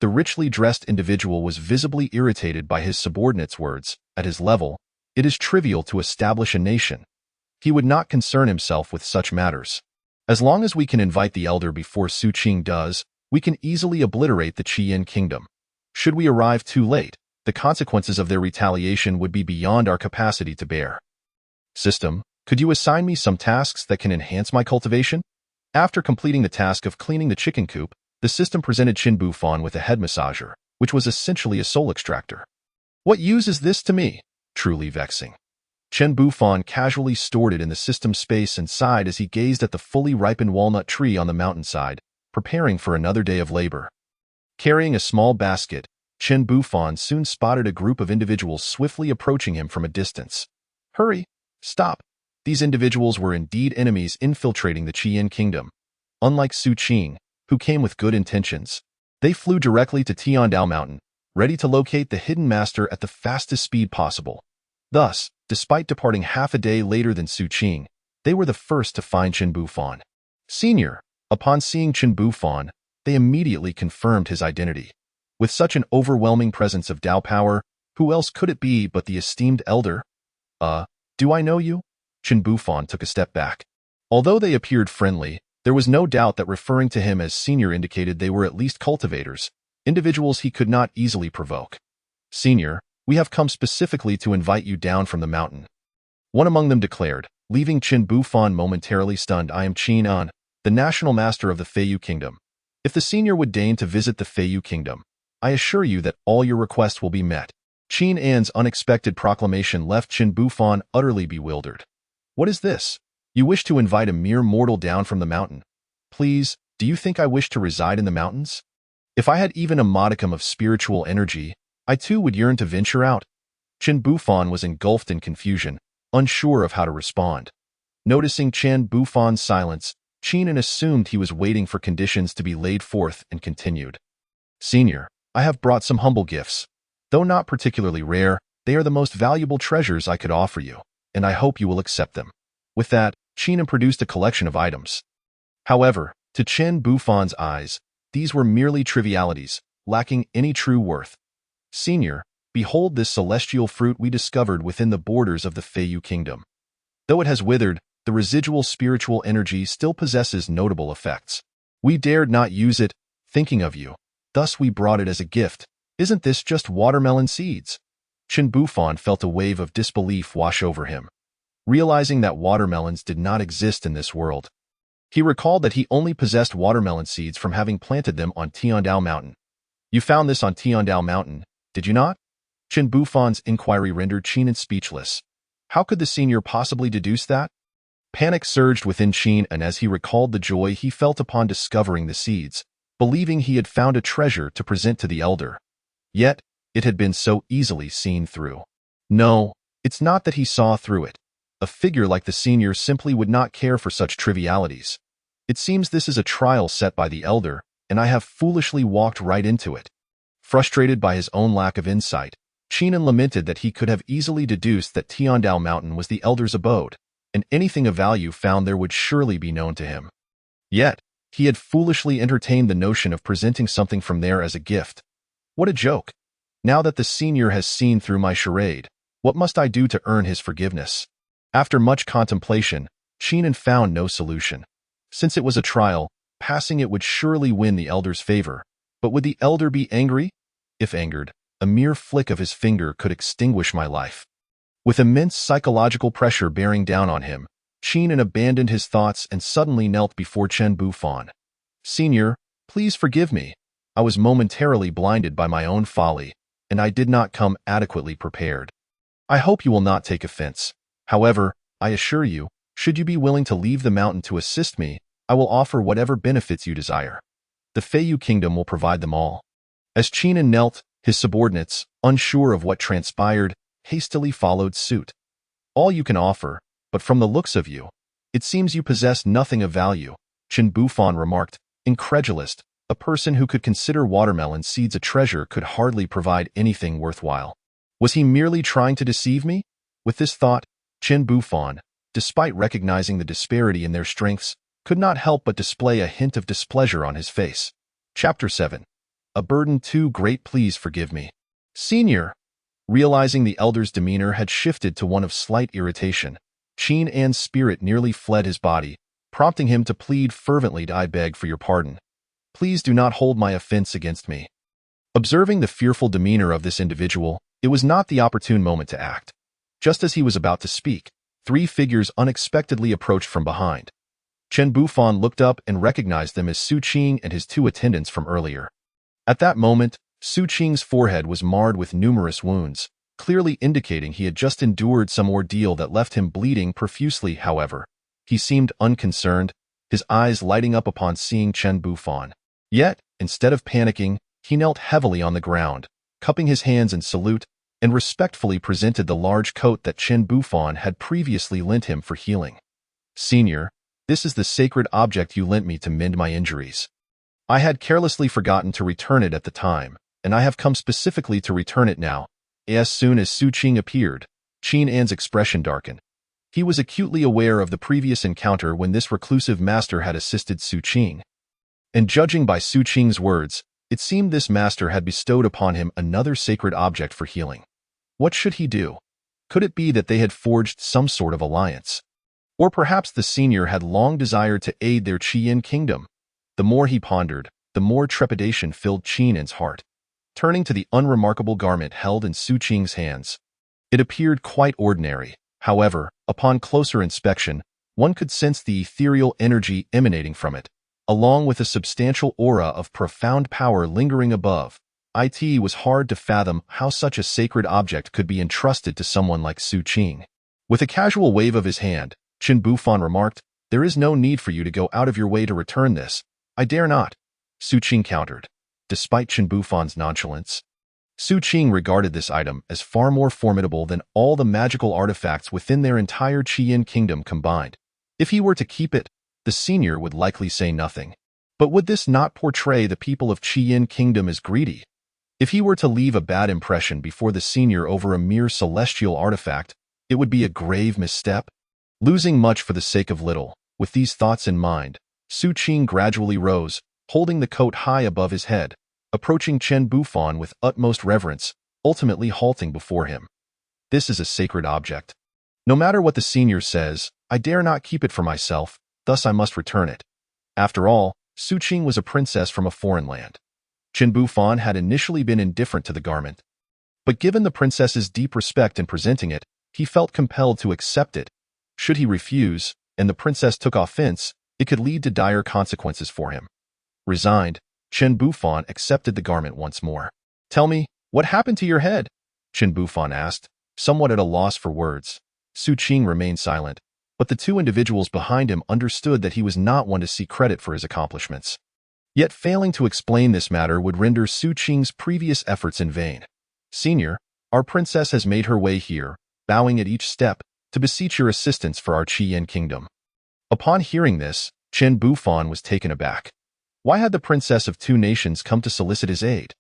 The richly dressed individual was visibly irritated by his subordinate's words. At his level, it is trivial to establish a nation. He would not concern himself with such matters. As long as we can invite the elder before Su Qing does, we can easily obliterate the Qiyin kingdom. Should we arrive too late, the consequences of their retaliation would be beyond our capacity to bear. System, could you assign me some tasks that can enhance my cultivation? After completing the task of cleaning the chicken coop, the system presented Qin Bufan with a head massager, which was essentially a soul extractor. What use is this to me? Truly vexing. Chen Bufan casually stored it in the system space and sighed as he gazed at the fully ripened walnut tree on the mountainside, preparing for another day of labor. Carrying a small basket, Chen Bufan soon spotted a group of individuals swiftly approaching him from a distance. Hurry! Stop! These individuals were indeed enemies infiltrating the Qiyin kingdom. Unlike Su Qing, who came with good intentions, they flew directly to Tiandao Mountain, ready to locate the hidden master at the fastest speed possible. Thus, despite departing half a day later than Su Qing, they were the first to find Qin Bufan. Senior, upon seeing Qin Bufan, they immediately confirmed his identity. With such an overwhelming presence of Dao power, who else could it be but the esteemed elder? Do I know you? Qin Bufan took a step back. Although they appeared friendly, there was no doubt that referring to him as senior indicated they were at least cultivators, individuals he could not easily provoke. Senior, we have come specifically to invite you down from the mountain. One among them declared, leaving Qin Bufan momentarily stunned. I am Qin An, the national master of the Feiyu Kingdom. If the senior would deign to visit the Feiyu Kingdom, I assure you that all your requests will be met. Qin An's unexpected proclamation left Qin Bufan utterly bewildered. What is this? You wish to invite a mere mortal down from the mountain? Please, do you think I wish to reside in the mountains? If I had even a modicum of spiritual energy, I too would yearn to venture out. Qin Bufan was engulfed in confusion, unsure of how to respond. Noticing Qin Bufan's silence, Qin An assumed he was waiting for conditions to be laid forth and continued. Senior, I have brought some humble gifts. Though not particularly rare, they are the most valuable treasures I could offer you, and I hope you will accept them. With that, Qin An produced a collection of items. However, to Qin Bufan's eyes, these were merely trivialities, lacking any true worth. Senior, behold this celestial fruit we discovered within the borders of the Feiyu Kingdom. Though it has withered, the residual spiritual energy still possesses notable effects. We dared not use it, thinking of you. Thus we brought it as a gift. Isn't this just watermelon seeds? Qin Bufan felt a wave of disbelief wash over him. Realizing that watermelons did not exist in this world, he recalled that he only possessed watermelon seeds from having planted them on Tiandao Mountain. You found this on Tiandao Mountain, did you not? Qin Bufan's inquiry rendered Qin An speechless. How could the senior possibly deduce that? Panic surged within Qin An as he recalled the joy he felt upon discovering the seeds, believing he had found a treasure to present to the elder. Yet, it had been so easily seen through. No, it's not that he saw through it. A figure like the senior simply would not care for such trivialities. It seems this is a trial set by the elder, and I have foolishly walked right into it. Frustrated by his own lack of insight, Qin An lamented that he could have easily deduced that Tiandao Mountain was the elder's abode, and anything of value found there would surely be known to him. Yet, he had foolishly entertained the notion of presenting something from there as a gift. What a joke! Now that the senior has seen through my charade, what must I do to earn his forgiveness? After much contemplation, Qin An found no solution. Since it was a trial, passing it would surely win the elder's favor. But would the elder be angry? If angered, a mere flick of his finger could extinguish my life. With immense psychological pressure bearing down on him, Qin An abandoned his thoughts and suddenly knelt before Qin Bufan. Senior, please forgive me. I was momentarily blinded by my own folly, and I did not come adequately prepared. I hope you will not take offense. However, I assure you, should you be willing to leave the mountain to assist me, I will offer whatever benefits you desire. The Feiyu Kingdom will provide them all. As Qin knelt, his subordinates, unsure of what transpired, hastily followed suit. All you can offer, but from the looks of you, it seems you possess nothing of value, Qin Bufan remarked, incredulous. A person who could consider watermelon seeds a treasure could hardly provide anything worthwhile. Was he merely trying to deceive me? With this thought, Qin Bufan, despite recognizing the disparity in their strengths, could not help but display a hint of displeasure on his face. Chapter 7. A burden too great, please forgive me. Senior. Realizing the elder's demeanor had shifted to one of slight irritation, Qin An's spirit nearly fled his body, prompting him to plead fervently, I beg for your pardon. Please do not hold my offense against me. Observing the fearful demeanor of this individual, it was not the opportune moment to act. Just as he was about to speak, three figures unexpectedly approached from behind. Qin Bufan looked up and recognized them as Su Qing and his two attendants from earlier. At that moment, Su Qing's forehead was marred with numerous wounds, clearly indicating he had just endured some ordeal that left him bleeding profusely. However, he seemed unconcerned, his eyes lighting up upon seeing Qin Bufan. Yet, instead of panicking, he knelt heavily on the ground, cupping his hands in salute, and respectfully presented the large coat that Qin Bufan had previously lent him for healing. Senior, this is the sacred object you lent me to mend my injuries. I had carelessly forgotten to return it at the time, and I have come specifically to return it now. As soon as Su Qing appeared, Qin An's expression darkened. He was acutely aware of the previous encounter when this reclusive master had assisted Su Qing. And judging by Su Qing's words, it seemed this master had bestowed upon him another sacred object for healing. What should he do? Could it be that they had forged some sort of alliance? Or perhaps the senior had long desired to aid their Qiyin kingdom? The more he pondered, the more trepidation filled Qin An's heart. Turning to the unremarkable garment held in Su Qing's hands, it appeared quite ordinary. However, upon closer inspection, one could sense the ethereal energy emanating from it, along with a substantial aura of profound power lingering above. It was hard to fathom how such a sacred object could be entrusted to someone like Su Qing. With a casual wave of his hand, Qin Bufan remarked, "There is no need for you to go out of your way to return this." "I dare not," Su Qing countered. Despite Qin Bufan's nonchalance, Su Qing regarded this item as far more formidable than all the magical artifacts within their entire Qiyin kingdom combined. If he were to keep it, the senior would likely say nothing. But would this not portray the people of Qiyin kingdom as greedy? If he were to leave a bad impression before the senior over a mere celestial artifact, it would be a grave misstep. Losing much for the sake of little, with these thoughts in mind, Su Qing gradually rose, holding the coat high above his head, approaching Qin Bufan with utmost reverence, ultimately halting before him. This is a sacred object. No matter what the senior says, I dare not keep it for myself, thus I must return it. After all, Su Qing was a princess from a foreign land. Qin Bufan had initially been indifferent to the garment. But given the princess's deep respect in presenting it, he felt compelled to accept it. Should he refuse, and the princess took offense, it could lead to dire consequences for him. Resigned, Qin Bufan accepted the garment once more. "Tell me, what happened to your head?" Qin Bufan asked, somewhat at a loss for words. Su Qing remained silent, but the two individuals behind him understood that he was not one to seek credit for his accomplishments. Yet failing to explain this matter would render Su Qing's previous efforts in vain. "Senior, our princess has made her way here, bowing at each step, to beseech your assistance for our Qiyin kingdom." Upon hearing this, Qin Bufan was taken aback. Why had the princess of two nations come to solicit his aid?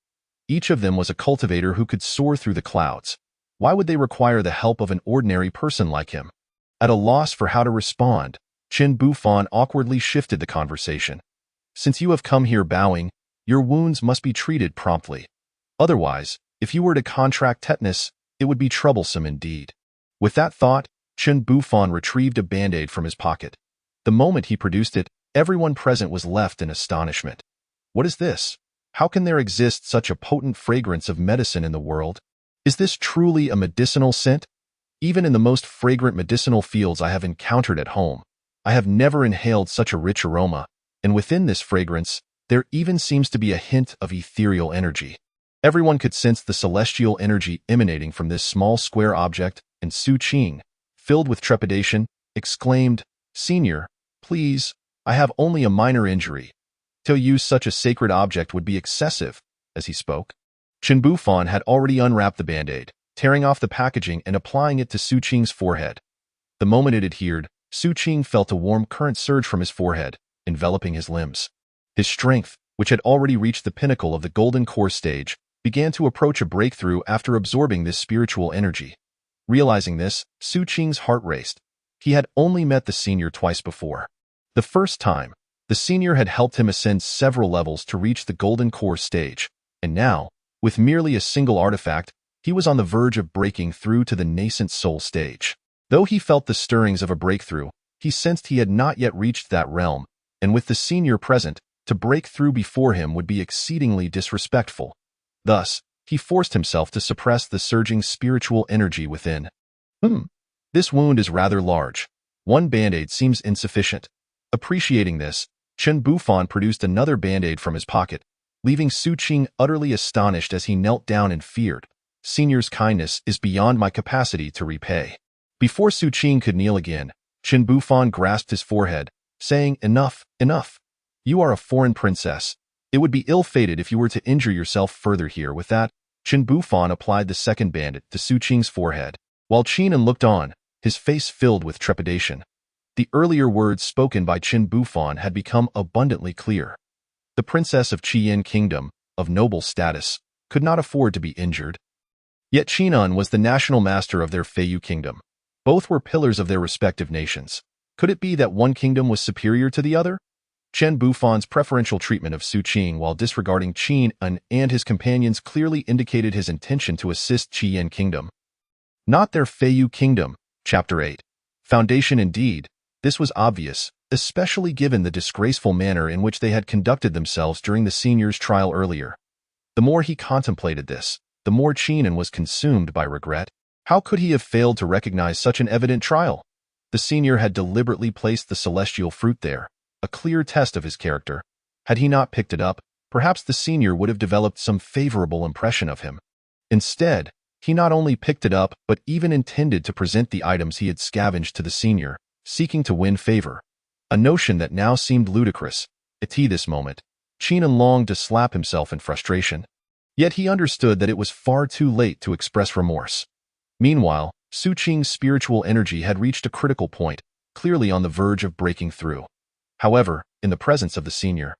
Each of them was a cultivator who could soar through the clouds. Why would they require the help of an ordinary person like him? At a loss for how to respond, Qin Bufan awkwardly shifted the conversation. "Since you have come here bowing, your wounds must be treated promptly. Otherwise, if you were to contract tetanus, it would be troublesome indeed." With that thought, Qin Bufan retrieved a band-aid from his pocket. The moment he produced it, everyone present was left in astonishment. What is this? How can there exist such a potent fragrance of medicine in the world? Is this truly a medicinal scent? Even in the most fragrant medicinal fields I have encountered at home, I have never inhaled such a rich aroma, and within this fragrance, There even seems to be a hint of ethereal energy. Everyone could sense the celestial energy emanating from this small square object, and Su Qing, filled with trepidation, exclaimed, "Senior, please, I have only a minor injury. To use such a sacred object would be excessive." As he spoke, Chen Bufan had already unwrapped the band-aid, tearing off the packaging and applying it to Su Qing's forehead. The moment it adhered, Su Qing felt a warm current surge from his forehead, enveloping his limbs. His strength, which had already reached the pinnacle of the golden core stage, began to approach a breakthrough after absorbing this spiritual energy. Realizing this, Su Qing's heart raced. He had only met the senior twice before. The first time, the senior had helped him ascend several levels to reach the golden core stage, and now, with merely a single artifact, he was on the verge of breaking through to the nascent soul stage. Though he felt the stirrings of a breakthrough, he sensed he had not yet reached that realm, and with the senior present, to break through before him would be exceedingly disrespectful. Thus, he forced himself to suppress the surging spiritual energy within. This wound is rather large. One band-aid seems insufficient. Appreciating this, Chen Bufan produced another band-aid from his pocket, leaving Su Qing utterly astonished as he knelt down and feared. "Senior's kindness is beyond my capacity to repay." Before Su Qing could kneel again, Chen Bufan grasped his forehead, saying, "Enough, enough. You are a foreign princess. It would be ill-fated if you were to injure yourself further here." With that, Chen Bufan applied the second bandage to Su Qing's forehead. While Qinan looked on, his face filled with trepidation. The earlier words spoken by Chen Bufan had become abundantly clear. The princess of Qiyan Kingdom, of noble status, could not afford to be injured. Yet Qinan was the national master of their Feiyu kingdom. Both were pillars of their respective nations. Could it be that one kingdom was superior to the other? Chen Bufan's preferential treatment of Su Qing while disregarding Qinan and his companions clearly indicated his intention to assist Qiyan Kingdom, not their Feiyu Kingdom. Chapter 8. Foundation. Indeed, this was obvious, especially given the disgraceful manner in which they had conducted themselves during the senior's trial earlier. The more he contemplated this, the more Qinan was consumed by regret. How could he have failed to recognize such an evident trial? The senior had deliberately placed the celestial fruit there, a clear test of his character. Had he not picked it up, perhaps the senior would have developed some favorable impression of him. Instead, he not only picked it up but even intended to present the items he had scavenged to the senior, seeking to win favor. A notion that now seemed ludicrous. At this moment, Qinan longed to slap himself in frustration. Yet he understood that it was far too late to express remorse. Meanwhile, Su Qing's spiritual energy had reached a critical point, clearly on the verge of breaking through. However, in the presence of the senior,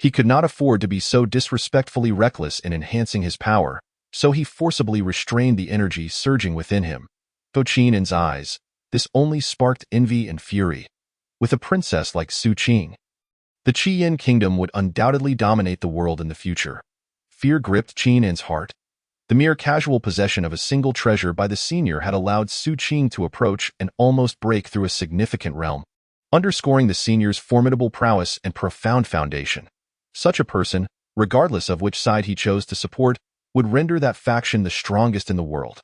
he could not afford to be so disrespectfully reckless in enhancing his power, so he forcibly restrained the energy surging within him. To Qinan's eyes, this only sparked envy and fury. With a princess like Su Qing, the Qiyan kingdom would undoubtedly dominate the world in the future. Fear gripped Qinan's heart. The mere casual possession of a single treasure by the senior had allowed Su Qing to approach and almost break through a significant realm, underscoring the senior's formidable prowess and profound foundation. Such a person, regardless of which side he chose to support, would render that faction the strongest in the world.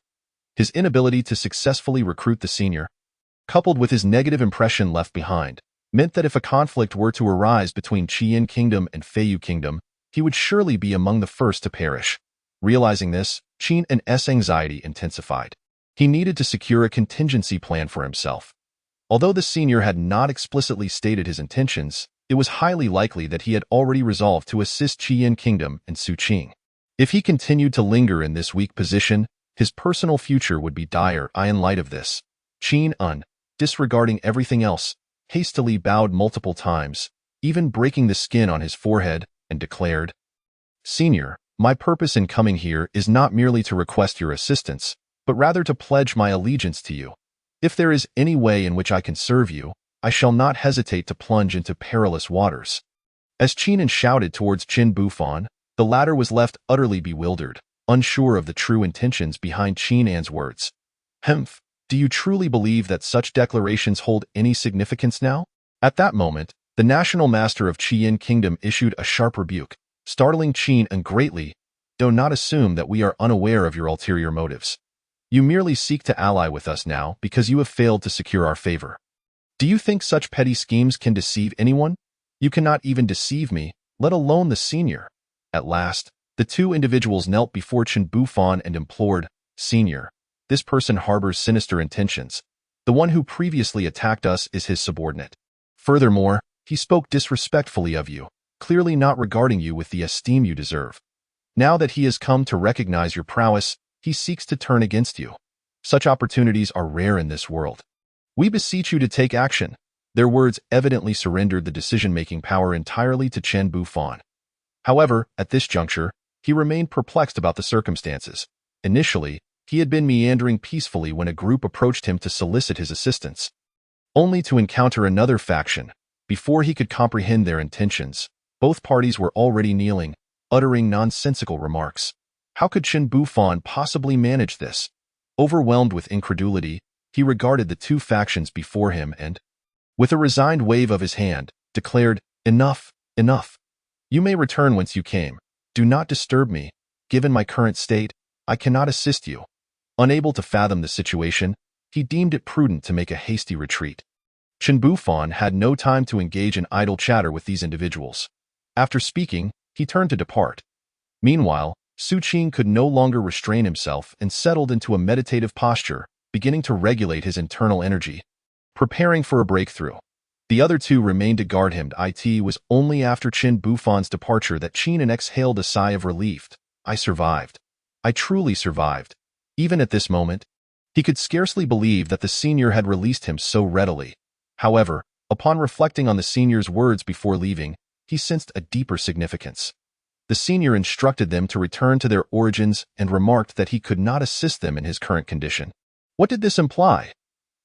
His inability to successfully recruit the senior, coupled with his negative impression left behind, meant that if a conflict were to arise between Qiyan Kingdom and Feiyu Kingdom, he would surely be among the first to perish. Realizing this, Qinan's anxiety intensified. He needed to secure a contingency plan for himself. Although the senior had not explicitly stated his intentions, it was highly likely that he had already resolved to assist Qiyan Kingdom and Su Qing. If he continued to linger in this weak position, his personal future would be dire. In light of this, Qinan, disregarding everything else, hastily bowed multiple times, even breaking the skin on his forehead, and declared, "Senior, my purpose in coming here is not merely to request your assistance, but rather to pledge my allegiance to you. If there is any way in which I can serve you, I shall not hesitate to plunge into perilous waters." As Qinan shouted towards Chen Bufan, the latter was left utterly bewildered, unsure of the true intentions behind Qinan's words. "Humph, do you truly believe that such declarations hold any significance now?" At that moment, the national master of Qiyan Kingdom issued a sharp rebuke, startling Qinan greatly. "Do not assume that we are unaware of your ulterior motives. You merely seek to ally with us now because you have failed to secure our favor. Do you think such petty schemes can deceive anyone? You cannot even deceive me, let alone the senior. At last, the two individuals knelt before Chen Bufan and implored, "Senior, this person harbors sinister intentions. The one who previously attacked us is his subordinate. Furthermore, he spoke disrespectfully of you, clearly not regarding you with the esteem you deserve. Now that he has come to recognize your prowess, he seeks to turn against you. Such opportunities are rare in this world. We beseech you to take action." Their words evidently surrendered the decision-making power entirely to Chen Bufan. However, at this juncture, he remained perplexed about the circumstances. Initially, he had been meandering peacefully when a group approached him to solicit his assistance, only to encounter another faction. Before he could comprehend their intentions, both parties were already kneeling, uttering nonsensical remarks. How could Chen Bufan possibly manage this? Overwhelmed with incredulity, he regarded the two factions before him and, with a resigned wave of his hand, declared, "Enough, enough. You may return whence you came. Do not disturb me. Given my current state, I cannot assist you." Unable to fathom the situation, he deemed it prudent to make a hasty retreat. Chen Bufan had no time to engage in idle chatter with these individuals. After speaking, he turned to depart. Meanwhile, Su Qing could no longer restrain himself and settled into a meditative posture, beginning to regulate his internal energy, preparing for a breakthrough. The other two remained to guard him. It was only after Chen Bufan's departure that Qin exhaled a sigh of relief. "I survived. I truly survived." Even at this moment, he could scarcely believe that the senior had released him so readily. However, upon reflecting on the senior's words before leaving, he sensed a deeper significance. The senior instructed them to return to their origins and remarked that he could not assist them in his current condition. What did this imply?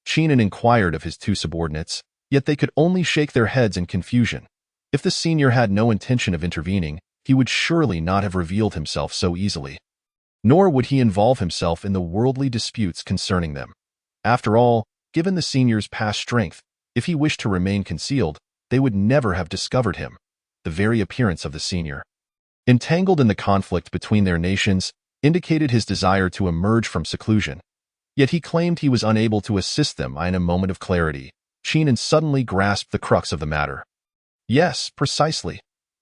Qin inquired of his two subordinates, yet they could only shake their heads in confusion. If the senior had no intention of intervening, he would surely not have revealed himself so easily. Nor would he involve himself in the worldly disputes concerning them. After all, given the senior's past strength, if he wished to remain concealed, they would never have discovered him. The very appearance of the senior, entangled in the conflict between their nations, indicated his desire to emerge from seclusion. Yet he claimed he was unable to assist them. In a moment of clarity, Qin suddenly grasped the crux of the matter. Yes, precisely.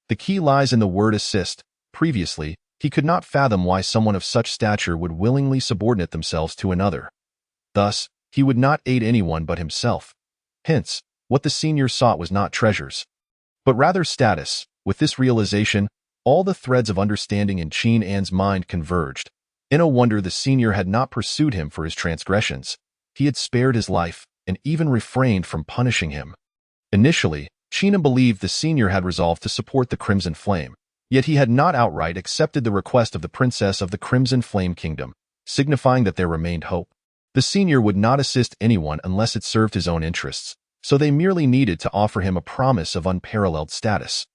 The key lies in the word assist. Previously, he could not fathom why someone of such stature would willingly subordinate themselves to another. Thus, he would not aid anyone but himself. Hence, what the senior sought was not treasures, but rather status. With this realization, all the threads of understanding in Qin mind converged. No wonder the senior had not pursued him for his transgressions. He had spared his life, and even refrained from punishing him. Initially, Qin believed the senior had resolved to support the Crimson Flame, yet he had not outright accepted the request of the princess of the Crimson Flame Kingdom, signifying that there remained hope. The senior would not assist anyone unless it served his own interests, so they merely needed to offer him a promise of unparalleled status.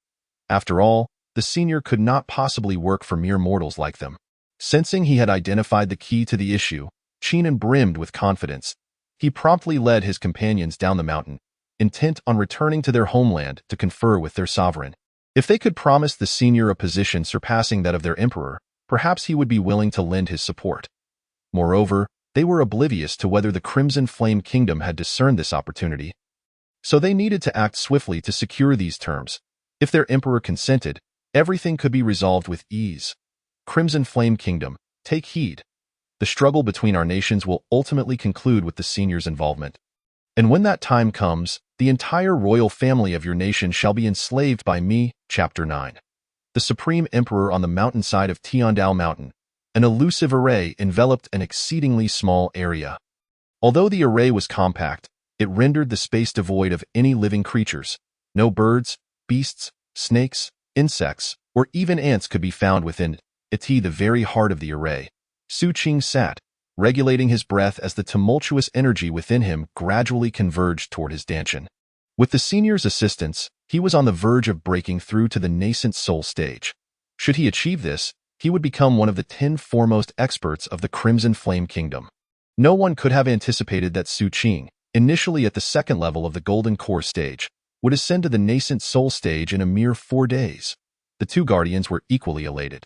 After all, the senior could not possibly work for mere mortals like them. Sensing he had identified the key to the issue, Qin brimmed with confidence. He promptly led his companions down the mountain, intent on returning to their homeland to confer with their sovereign. If they could promise the senior a position surpassing that of their emperor, perhaps he would be willing to lend his support. Moreover, they were oblivious to whether the Crimson Flame Kingdom had discerned this opportunity. So they needed to act swiftly to secure these terms. If their emperor consented, everything could be resolved with ease. Crimson Flame Kingdom, take heed. The struggle between our nations will ultimately conclude with the senior's involvement. And when that time comes, the entire royal family of your nation shall be enslaved by me. Chapter 9. The Supreme Emperor on the mountainside of Tiandao Mountain. An elusive array enveloped an exceedingly small area. Although the array was compact, it rendered the space devoid of any living creatures. No birds, beasts, snakes, insects, or even ants could be found within it. The very heart of the array. Su Qing sat, regulating his breath as the tumultuous energy within him gradually converged toward his dantian. With the senior's assistance, he was on the verge of breaking through to the nascent soul stage. Should he achieve this, he would become one of the 10 foremost experts of the Crimson Flame Kingdom. No one could have anticipated that Su Qing, initially at the second level of the Golden Core stage, would ascend to the nascent soul stage in a mere 4 days. The two guardians were equally elated.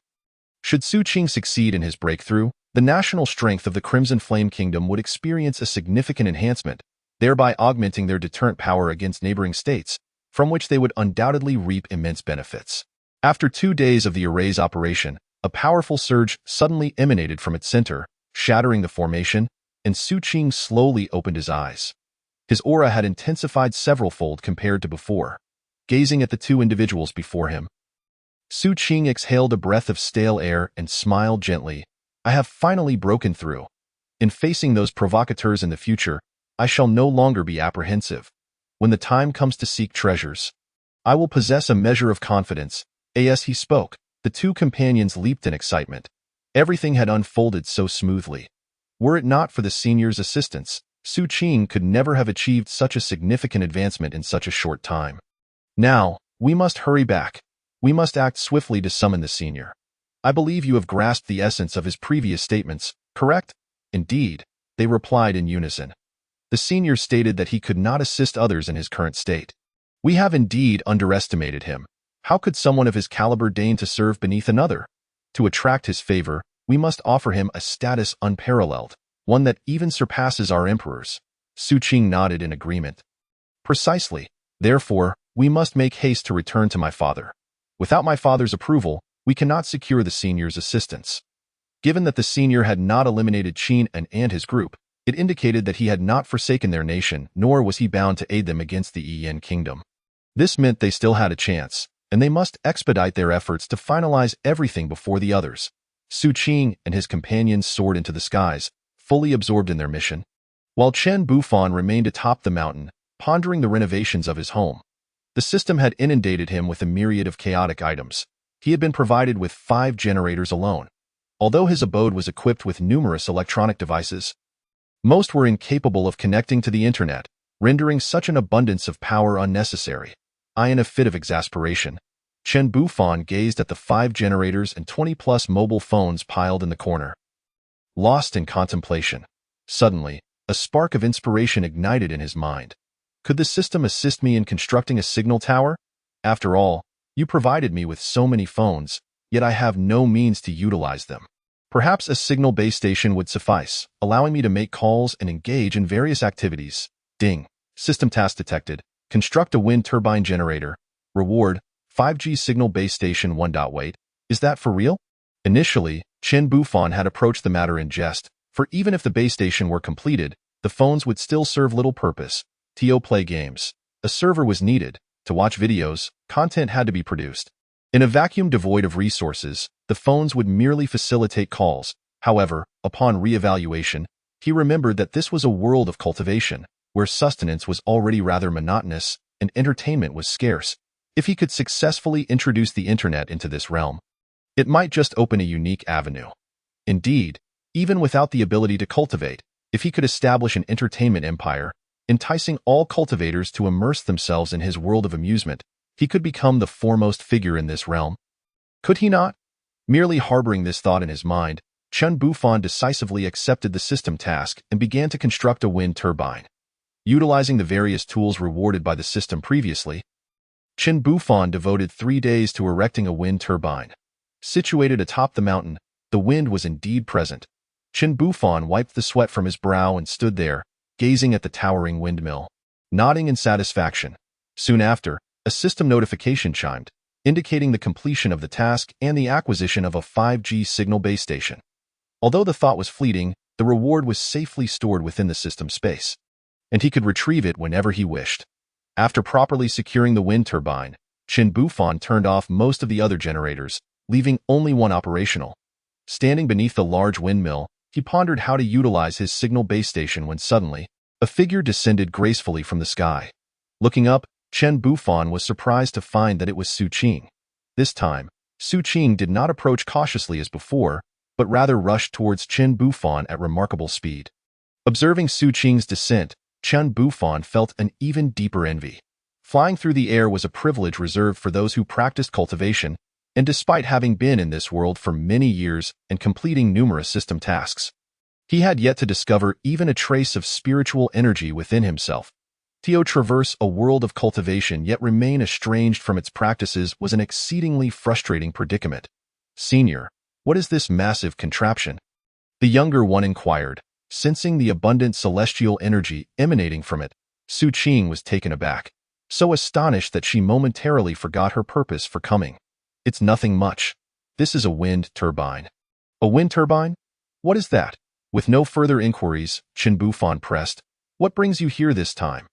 Should Su Qing succeed in his breakthrough, the national strength of the Crimson Flame Kingdom would experience a significant enhancement, thereby augmenting their deterrent power against neighboring states, from which they would undoubtedly reap immense benefits. After 2 days of the erase operation, a powerful surge suddenly emanated from its center, shattering the formation, and Su Qing slowly opened his eyes. His aura had intensified several-fold compared to before. Gazing at the two individuals before him, Su Qing exhaled a breath of stale air and smiled gently. I have finally broken through. In facing those provocateurs in the future, I shall no longer be apprehensive. When the time comes to seek treasures, I will possess a measure of confidence. As he spoke, the two companions leaped in excitement. Everything had unfolded so smoothly. Were it not for the senior's assistance, Su Qing could never have achieved such a significant advancement in such a short time. Now, we must hurry back. We must act swiftly to summon the senior. I believe you have grasped the essence of his previous statements, correct? Indeed, they replied in unison. The senior stated that he could not assist others in his current state. We have indeed underestimated him. How could someone of his caliber deign to serve beneath another? To attract his favor, we must offer him a status unparalleled, one that even surpasses our emperor's. Su Qing nodded in agreement. Precisely. Therefore, we must make haste to return to my father. Without my father's approval, we cannot secure the senior's assistance. Given that the senior had not eliminated Qin and his group, it indicated that he had not forsaken their nation, nor was he bound to aid them against the Yin kingdom. This meant they still had a chance, and they must expedite their efforts to finalize everything before the others. Su Qing and his companions soared into the skies, fully absorbed in their mission, while Chen Bufan remained atop the mountain, pondering the renovations of his home. The system had inundated him with a myriad of chaotic items. He had been provided with 5 generators alone. Although his abode was equipped with numerous electronic devices, most were incapable of connecting to the internet, rendering such an abundance of power unnecessary. In a fit of exasperation, Chen Bufan gazed at the 5 generators and 20-plus mobile phones piled in the corner. Lost in contemplation, suddenly, a spark of inspiration ignited in his mind. Could the system assist me in constructing a signal tower? After all, you provided me with so many phones, yet I have no means to utilize them. Perhaps a signal base station would suffice, allowing me to make calls and engage in various activities. Ding. System task detected. Construct a wind turbine generator. Reward, 5G signal base station 1. Wait, is that for real? Initially, Chen Bufan had approached the matter in jest, for even if the base station were completed, the phones would still serve little purpose. To play games. A server was needed. To watch videos, content had to be produced. In a vacuum devoid of resources, the phones would merely facilitate calls. However, upon re-evaluation, he remembered that this was a world of cultivation, where sustenance was already rather monotonous and entertainment was scarce. If he could successfully introduce the internet into this realm, it might just open a unique avenue. Indeed, even without the ability to cultivate, if he could establish an entertainment empire, enticing all cultivators to immerse themselves in his world of amusement, he could become the foremost figure in this realm. Could he not? Merely harboring this thought in his mind, Chen Bufan decisively accepted the system task and began to construct a wind turbine. Utilizing the various tools rewarded by the system previously, Chen Bufan devoted 3 days to erecting a wind turbine. Situated atop the mountain, the wind was indeed present. Chen Bufan wiped the sweat from his brow and stood there, gazing at the towering windmill, nodding in satisfaction. Soon after, a system notification chimed, indicating the completion of the task and the acquisition of a 5G signal base station. Although the thought was fleeting, the reward was safely stored within the system space, and he could retrieve it whenever he wished. After properly securing the wind turbine, Chen Bufan turned off most of the other generators, leaving only one operational. Standing beneath the large windmill, he pondered how to utilize his signal base station when suddenly, a figure descended gracefully from the sky. Looking up, Chen Bufan was surprised to find that it was Su Qing. This time, Su Qing did not approach cautiously as before, but rather rushed towards Chen Bufan at remarkable speed. Observing Su Qing's descent, Chen Bufan felt an even deeper envy. Flying through the air was a privilege reserved for those who practiced cultivation, and despite having been in this world for many years and completing numerous system tasks, he had yet to discover even a trace of spiritual energy within himself. To traverse a world of cultivation yet remain estranged from its practices was an exceedingly frustrating predicament. Senior, what is this massive contraption? The younger one inquired. Sensing the abundant celestial energy emanating from it, Su Qing was taken aback, so astonished that she momentarily forgot her purpose for coming. It's nothing much. This is a wind turbine. A wind turbine? What is that? With no further inquiries, Chen Bufan pressed. What brings you here this time?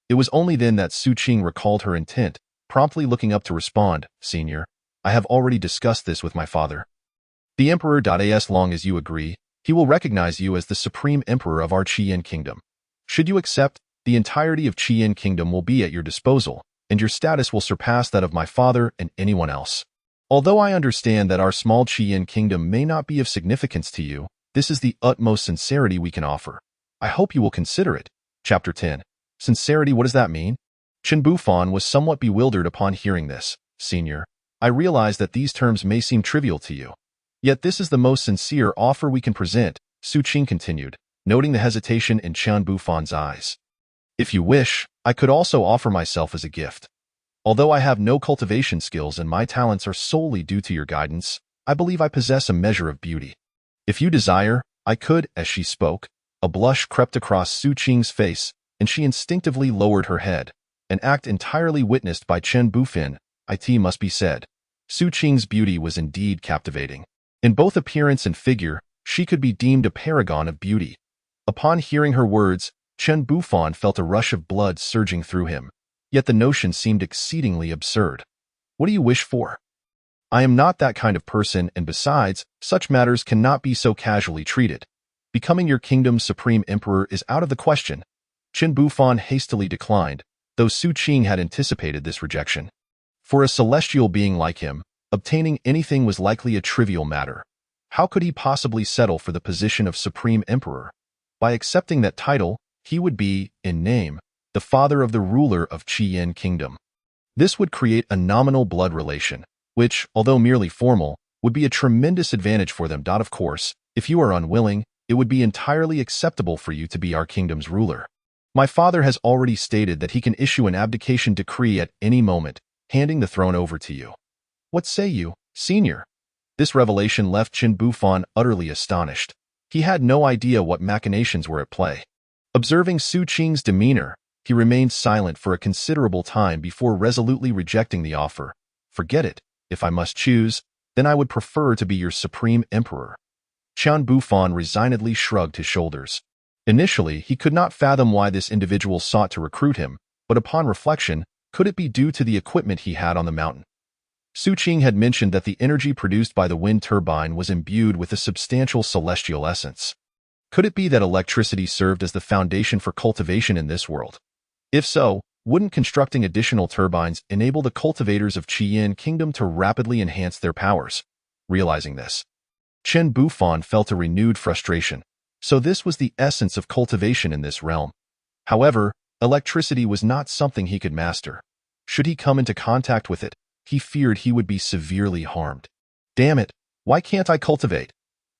It was only then that Su Qing recalled her intent, promptly looking up to respond, Senior, I have already discussed this with my father. The Emperor. As long as you agree, he will recognize you as the Supreme Emperor of our Qian Kingdom. Should you accept, the entirety of Qian Kingdom will be at your disposal, and your status will surpass that of my father and anyone else. Although I understand that our small Qian Kingdom may not be of significance to you, this is the utmost sincerity we can offer. I hope you will consider it. Chapter 10. Sincerity, what does that mean? Chen Bufan was somewhat bewildered upon hearing this. Senior, I realize that these terms may seem trivial to you. Yet this is the most sincere offer we can present, Su Qing continued, noting the hesitation in Chen Bufan's eyes. If you wish, I could also offer myself as a gift. Although I have no cultivation skills and my talents are solely due to your guidance, I believe I possess a measure of beauty. If you desire, I could. As she spoke, a blush crept across Su Qing's face, and she instinctively lowered her head, an act entirely witnessed by Chen Bufan. It must be said, Su Qing's beauty was indeed captivating. In both appearance and figure, she could be deemed a paragon of beauty. Upon hearing her words, Chen Bufan felt a rush of blood surging through him, yet the notion seemed exceedingly absurd. What do you wish for? I am not that kind of person, and besides, such matters cannot be so casually treated. Becoming your kingdom's supreme emperor is out of the question. Chen Bufan hastily declined, though Su Qing had anticipated this rejection. For a celestial being like him, obtaining anything was likely a trivial matter. How could he possibly settle for the position of supreme emperor? By accepting that title, he would be, in name, the father of the ruler of Qian Kingdom. This would create a nominal blood relation, which, although merely formal, would be a tremendous advantage for them. Of course, if you are unwilling, it would be entirely acceptable for you to be our kingdom's ruler. My father has already stated that he can issue an abdication decree at any moment, handing the throne over to you. What say you, Senior? This revelation left Chen Bufan utterly astonished. He had no idea what machinations were at play. Observing Su Qing's demeanor, he remained silent for a considerable time before resolutely rejecting the offer. Forget it. If I must choose, then I would prefer to be your supreme emperor. Chen Bufan resignedly shrugged his shoulders. Initially, he could not fathom why this individual sought to recruit him, but upon reflection, could it be due to the equipment he had on the mountain? Su Qing had mentioned that the energy produced by the wind turbine was imbued with a substantial celestial essence. Could it be that electricity served as the foundation for cultivation in this world? If so, wouldn't constructing additional turbines enable the cultivators of Qian Kingdom to rapidly enhance their powers? Realizing this, Chen Bufan felt a renewed frustration. So this was the essence of cultivation in this realm. However, electricity was not something he could master. Should he come into contact with it, he feared he would be severely harmed. Damn it, why can't I cultivate?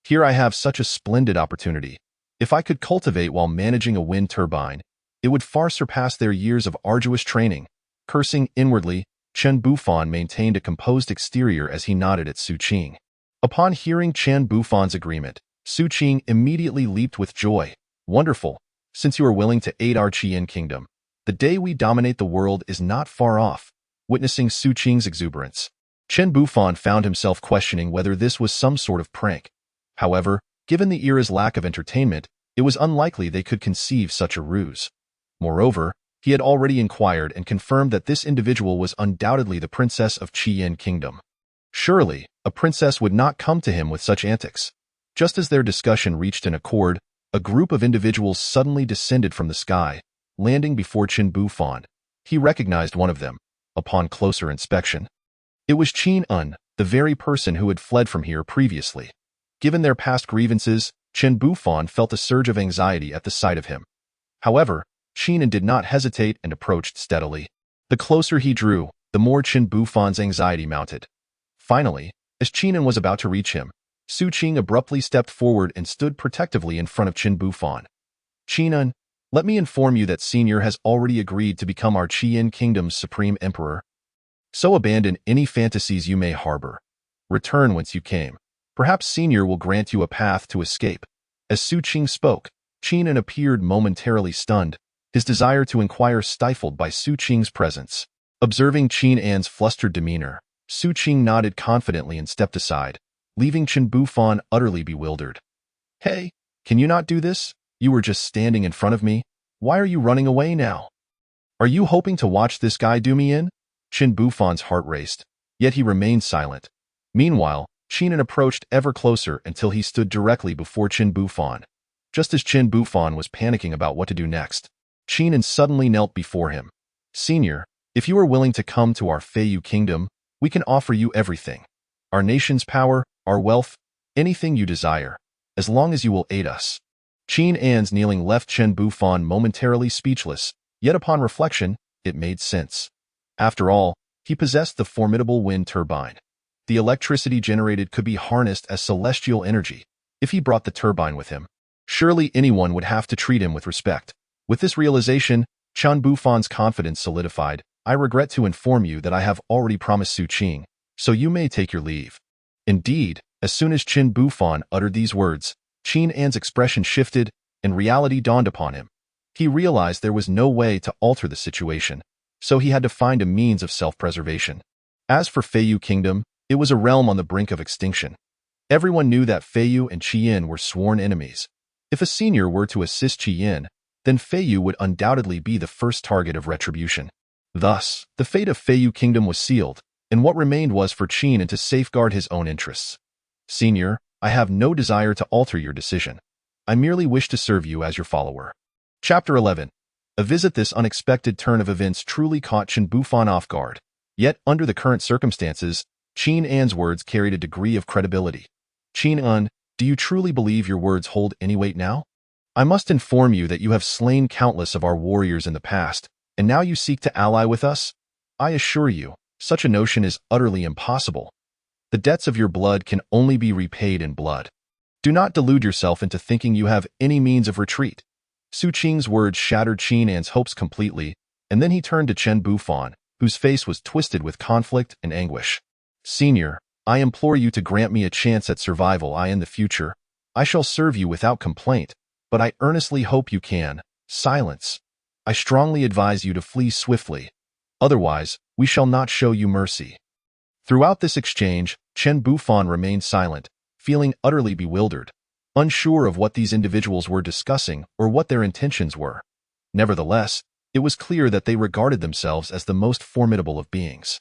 Here I have such a splendid opportunity. If I could cultivate while managing a wind turbine, it would far surpass their years of arduous training. Cursing inwardly, Chen Bufan maintained a composed exterior as he nodded at Su Qing. Upon hearing Chen Bufan's agreement, Su Qing immediately leaped with joy. Wonderful, since you are willing to aid our Qian Kingdom. The day we dominate the world is not far off. Witnessing Su Qing's exuberance, Chen Bufan found himself questioning whether this was some sort of prank. However, given the era's lack of entertainment, it was unlikely they could conceive such a ruse. Moreover, he had already inquired and confirmed that this individual was undoubtedly the princess of Qian Kingdom. Surely, a princess would not come to him with such antics. Just as their discussion reached an accord, a group of individuals suddenly descended from the sky, landing before Chen Bufan. He recognized one of them. Upon closer inspection, it was Qin Un, the very person who had fled from here previously. Given their past grievances, Chen Bufan felt a surge of anxiety at the sight of him. However, Qin Un did not hesitate and approached steadily. The closer he drew, the more Chen Bufan's anxiety mounted. Finally, as Qin Un was about to reach him, Su Qing abruptly stepped forward and stood protectively in front of Chen Bufan. Qin Un, let me inform you that Senior has already agreed to become our Qian Kingdom's supreme emperor. So abandon any fantasies you may harbor. Return whence you came. Perhaps Senior will grant you a path to escape. As Su Qing spoke, Qin Un appeared momentarily stunned, his desire to inquire stifled by Su Qing's presence. Observing Qin An's flustered demeanor, Su Qing nodded confidently and stepped aside, leaving Chen Bufan utterly bewildered. Hey, can you not do this? You were just standing in front of me. Why are you running away now? Are you hoping to watch this guy do me in? Chen Bufan's heart raced, yet he remained silent. Meanwhile, Qinan approached ever closer until he stood directly before Chen Bufan. Just as Chen Bufan was panicking about what to do next, Qinan suddenly knelt before him. Senior, if you are willing to come to our Feiyu kingdom, we can offer you everything. Our nation's power, our wealth, anything you desire, as long as you will aid us. Qin An's kneeling left Chen Bufan momentarily speechless, yet upon reflection, it made sense. After all, he possessed the formidable wind turbine. The electricity generated could be harnessed as celestial energy. If he brought the turbine with him, surely anyone would have to treat him with respect. With this realization, Chen Bufan's confidence solidified. I regret to inform you that I have already promised Su Qing, so you may take your leave. Indeed, as soon as Chen Bufan uttered these words, Qin An's expression shifted, and reality dawned upon him. He realized there was no way to alter the situation, so he had to find a means of self-preservation. As for Feiyu Kingdom, it was a realm on the brink of extinction. Everyone knew that Feiyu and Qiyin were sworn enemies. If a senior were to assist Qiyin, then Feiyu would undoubtedly be the first target of retribution. Thus, the fate of Feiyu Kingdom was sealed, and what remained was for Qinan to safeguard his own interests. Senior, I have no desire to alter your decision. I merely wish to serve you as your follower. Chapter 11. A visit. This unexpected turn of events truly caught Chen Bufan off guard. Yet, under the current circumstances, Qin An's words carried a degree of credibility. Qin An, do you truly believe your words hold any weight now? I must inform you that you have slain countless of our warriors in the past, and now you seek to ally with us? I assure you, such a notion is utterly impossible. The debts of your blood can only be repaid in blood. Do not delude yourself into thinking you have any means of retreat. Su Qing's words shattered Qin An's hopes completely, and then he turned to Chen Bufan, whose face was twisted with conflict and anguish. Senior, I implore you to grant me a chance at survival in the future. I shall serve you without complaint, but I earnestly hope you can. Silence. I strongly advise you to flee swiftly. Otherwise, we shall not show you mercy. Throughout this exchange, Chen Bufan remained silent, feeling utterly bewildered, unsure of what these individuals were discussing or what their intentions were. Nevertheless, it was clear that they regarded themselves as the most formidable of beings.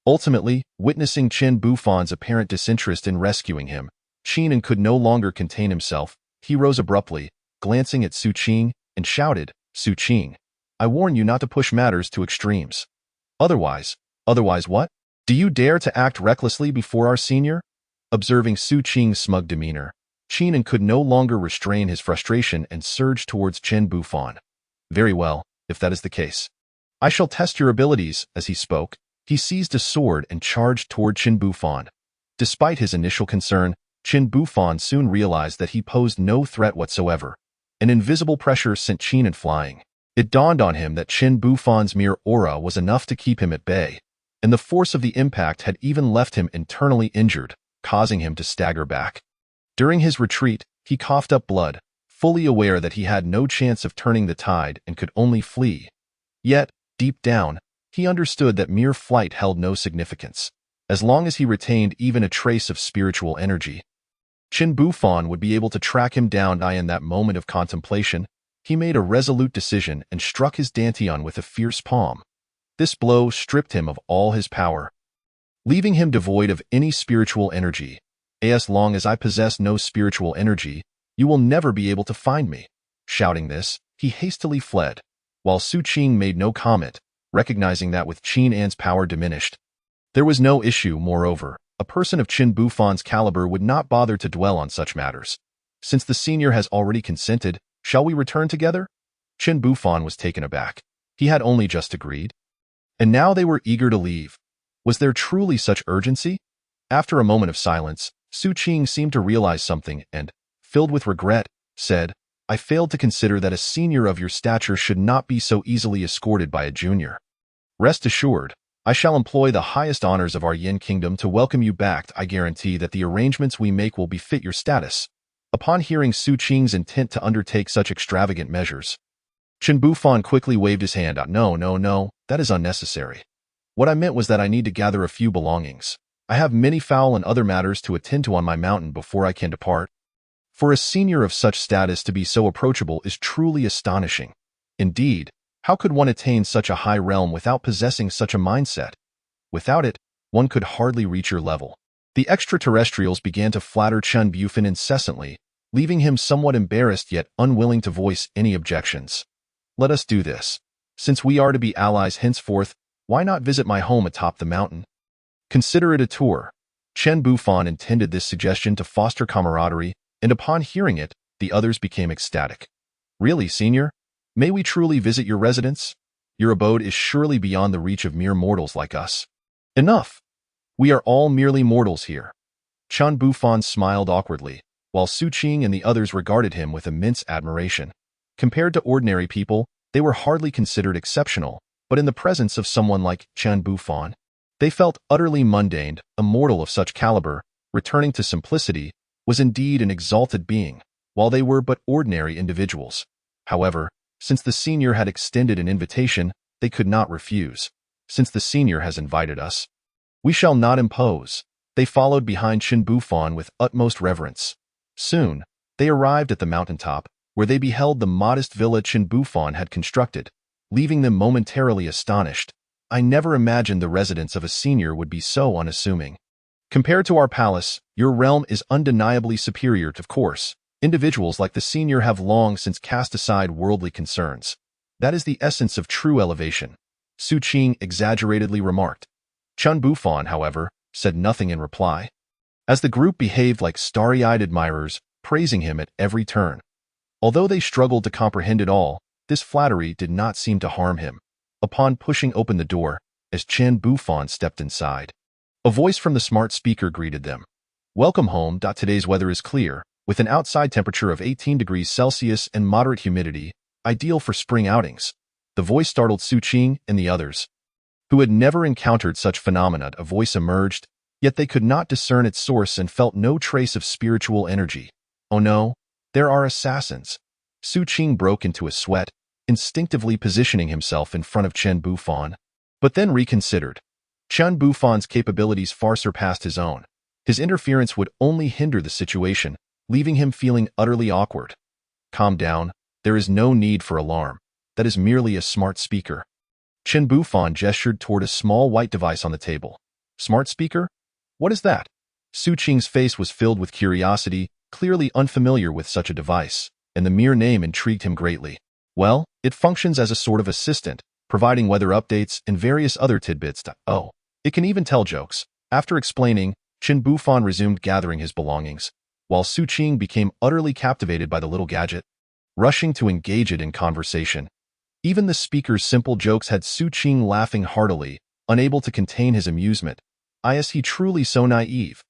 Ultimately, witnessing Chen Bufan's apparent disinterest in rescuing him, Qinan could no longer contain himself. He rose abruptly, glancing at Su Qing, and shouted, Su Qing, I warn you not to push matters to extremes. Otherwise what? Do you dare to act recklessly before our senior? Observing Su Qing's smug demeanor, Qinan could no longer restrain his frustration and surged towards Chen Bufan. Very well, if that is the case. I shall test your abilities. As he spoke, he seized a sword and charged toward Chen Bufan. Despite his initial concern, Chen Bufan soon realized that he posed no threat whatsoever. An invisible pressure sent Qinan flying. It dawned on him that Chen Bufan's mere aura was enough to keep him at bay, and the force of the impact had even left him internally injured, causing him to stagger back. During his retreat, he coughed up blood, fully aware that he had no chance of turning the tide and could only flee. Yet, deep down, he understood that mere flight held no significance, as long as he retained even a trace of spiritual energy. Chen Bufan would be able to track him down. In that moment of contemplation, he made a resolute decision and struck his dantian with a fierce palm. This blow stripped him of all his power, leaving him devoid of any spiritual energy. As long as I possess no spiritual energy, you will never be able to find me. Shouting this, he hastily fled, while Su Qing made no comment, recognizing that with Qin An's power diminished, there was no issue. Moreover, a person of Chen Bufan's caliber would not bother to dwell on such matters. Since the senior has already consented, shall we return together? Chen Bufan was taken aback. He had only just agreed. And now they were eager to leave. Was there truly such urgency? After a moment of silence, Su Qing seemed to realize something and, filled with regret, said, I failed to consider that a senior of your stature should not be so easily escorted by a junior. Rest assured, I shall employ the highest honors of our Yin kingdom to welcome you back. I guarantee that the arrangements we make will befit your status. Upon hearing Su Qing's intent to undertake such extravagant measures, Chen Bufan quickly waved his hand out. No, that is unnecessary. What I meant was that I need to gather a few belongings. I have many fowl and other matters to attend to on my mountain before I can depart. For a senior of such status to be so approachable is truly astonishing. Indeed, how could one attain such a high realm without possessing such a mindset? Without it, one could hardly reach your level. The extraterrestrials began to flatter Chen Bufin incessantly, leaving him somewhat embarrassed yet unwilling to voice any objections. Let us do this. Since we are to be allies henceforth, why not visit my home atop the mountain? Consider it a tour. Chen Bufan intended this suggestion to foster camaraderie, and upon hearing it, the others became ecstatic. Really, senior? May we truly visit your residence? Your abode is surely beyond the reach of mere mortals like us. Enough! We are all merely mortals here. Chen Bufan smiled awkwardly, while Su Qing and the others regarded him with immense admiration. Compared to ordinary people, they were hardly considered exceptional, but in the presence of someone like Chen Bufan, they felt utterly mundane. A mortal of such caliber, returning to simplicity, was indeed an exalted being, while they were but ordinary individuals. However, since the senior had extended an invitation, they could not refuse. Since the senior has invited us, we shall not impose. They followed behind Chen Bufan with utmost reverence. Soon, they arrived at the mountaintop, where they beheld the modest villa Chen Bufan had constructed, leaving them momentarily astonished. I never imagined the residence of a senior would be so unassuming. Compared to our palace, your realm is undeniably superior. Of course, individuals like the senior have long since cast aside worldly concerns. That is the essence of true elevation, Su Qing exaggeratedly remarked. Chen Bufan, however, said nothing in reply, as the group behaved like starry-eyed admirers, praising him at every turn. Although they struggled to comprehend it all, this flattery did not seem to harm him. Upon pushing open the door, as Chen Bufan stepped inside, a voice from the smart speaker greeted them. Welcome home. Today's weather is clear, with an outside temperature of 18 degrees Celsius and moderate humidity, ideal for spring outings. The voice startled Su Qing and the others, who had never encountered such phenomena. A voice emerged, yet they could not discern its source and felt no trace of spiritual energy. Oh no, there are assassins. Su Qing broke into a sweat, instinctively positioning himself in front of Chen Bufan, but then reconsidered. Chen Bufan's capabilities far surpassed his own. His interference would only hinder the situation, leaving him feeling utterly awkward. Calm down, there is no need for alarm. That is merely a smart speaker. Chen Bufan gestured toward a small white device on the table. Smart speaker? What is that? Su Qing's face was filled with curiosity, clearly unfamiliar with such a device, and the mere name intrigued him greatly. Well, it functions as a sort of assistant, providing weather updates and various other tidbits. Oh, it can even tell jokes. After explaining, Chen Bufan resumed gathering his belongings, while Su Qing became utterly captivated by the little gadget, rushing to engage it in conversation. Even the speaker's simple jokes had Su Qing laughing heartily, unable to contain his amusement. Is he truly so naive?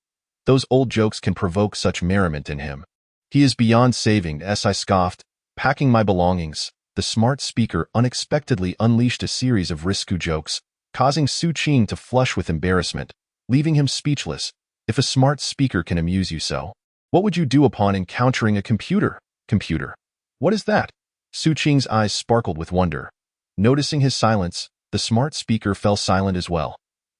Those old jokes can provoke such merriment in him. He is beyond saving, I scoffed, packing my belongings. The smart speaker unexpectedly unleashed a series of risque jokes, causing Su Qing to flush with embarrassment, leaving him speechless. If a smart speaker can amuse you so, what would you do upon encountering a computer? Computer. What is that? Su Qing's eyes sparkled with wonder. Noticing his silence, the smart speaker fell silent as well.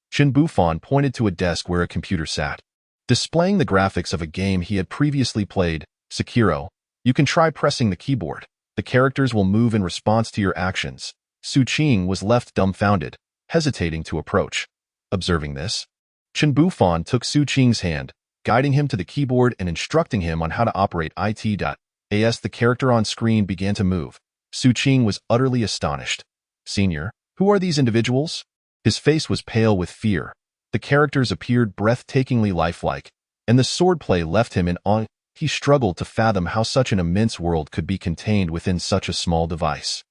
Chen Bufan pointed to a desk where a computer sat, displaying the graphics of a game he had previously played, Sekiro. You can try pressing the keyboard. The characters will move in response to your actions. Su Qing was left dumbfounded, hesitating to approach. Observing this, Chen Bufan took Su Qing's hand, guiding him to the keyboard and instructing him on how to operate it. As the character on screen began to move, Su Qing was utterly astonished. Senior, who are these individuals? His face was pale with fear. The characters appeared breathtakingly lifelike, and the swordplay left him in awe. He struggled to fathom how such an immense world could be contained within such a small device.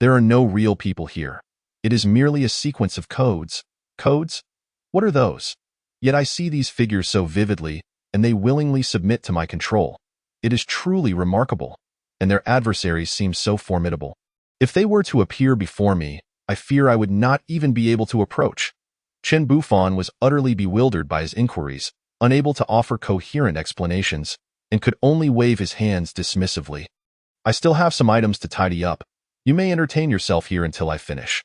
There are no real people here. It is merely a sequence of codes. Codes? What are those? Yet I see these figures so vividly, and they willingly submit to my control. It is truly remarkable, and their adversaries seem so formidable. If they were to appear before me, I fear I would not even be able to approach. Chen Bufan was utterly bewildered by his inquiries, unable to offer coherent explanations, and could only wave his hands dismissively. I still have some items to tidy up. You may entertain yourself here until I finish.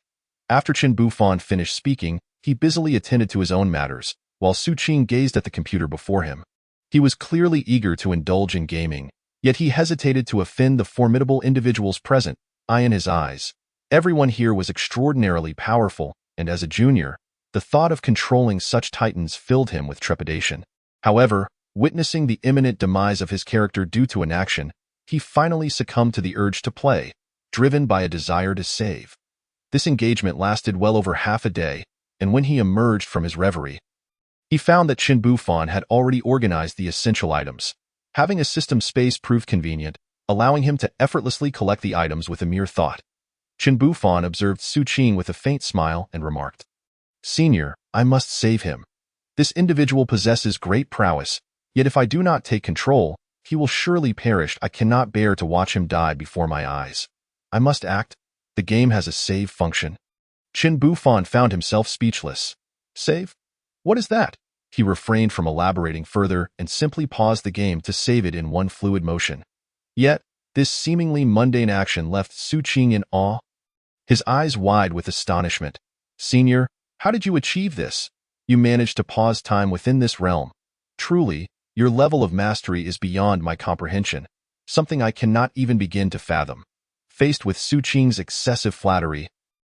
After Chen Bufan finished speaking, He busily attended to his own matters, while Su Qing gazed at the computer before him. He was clearly eager to indulge in gaming, yet he hesitated to offend the formidable individuals present, eye in his eyes. Everyone here was extraordinarily powerful, and as a junior, the thought of controlling such titans filled him with trepidation. However, witnessing the imminent demise of his character due to inaction, he finally succumbed to the urge to play, driven by a desire to save. This engagement lasted well over half a day, and when he emerged from his reverie, he found that Qin Bufan had already organized the essential items. Having a system space proved convenient, allowing him to effortlessly collect the items with a mere thought. Qin Bufan observed Su Qing with a faint smile and remarked, "Senior, I must save him. This individual possesses great prowess, yet if I do not take control, he will surely perish. I cannot bear to watch him die before my eyes. I must act. The game has a save function." Qin Bufan found himself speechless. Save? What is that? He refrained from elaborating further and simply paused the game to save it in one fluid motion. Yet, this seemingly mundane action left Su Qing in awe. His eyes wide with astonishment. "Senior, how did you achieve this? You managed to pause time within this realm. Truly, your level of mastery is beyond my comprehension, something I cannot even begin to fathom." Faced with Su Qing's excessive flattery,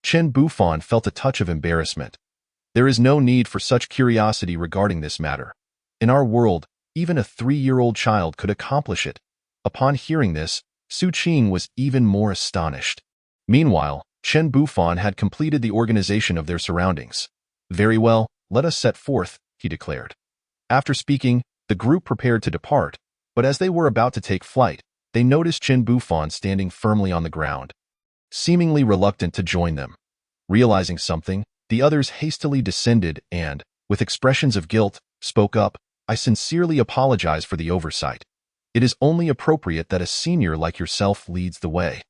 Qin Bufan felt a touch of embarrassment. There is no need for such curiosity regarding this matter. In our world, even a 3-year-old child could accomplish it. Upon hearing this, Su Qing was even more astonished. Meanwhile, Qin Bufan had completed the organization of their surroundings. "Very well, let us set forth," he declared. After speaking, the group prepared to depart, but as they were about to take flight, they noticed Qin Bufan standing firmly on the ground, seemingly reluctant to join them. Realizing something, the others hastily descended and, with expressions of guilt, spoke up, "I sincerely apologize for the oversight. It is only appropriate that a senior like yourself leads the way."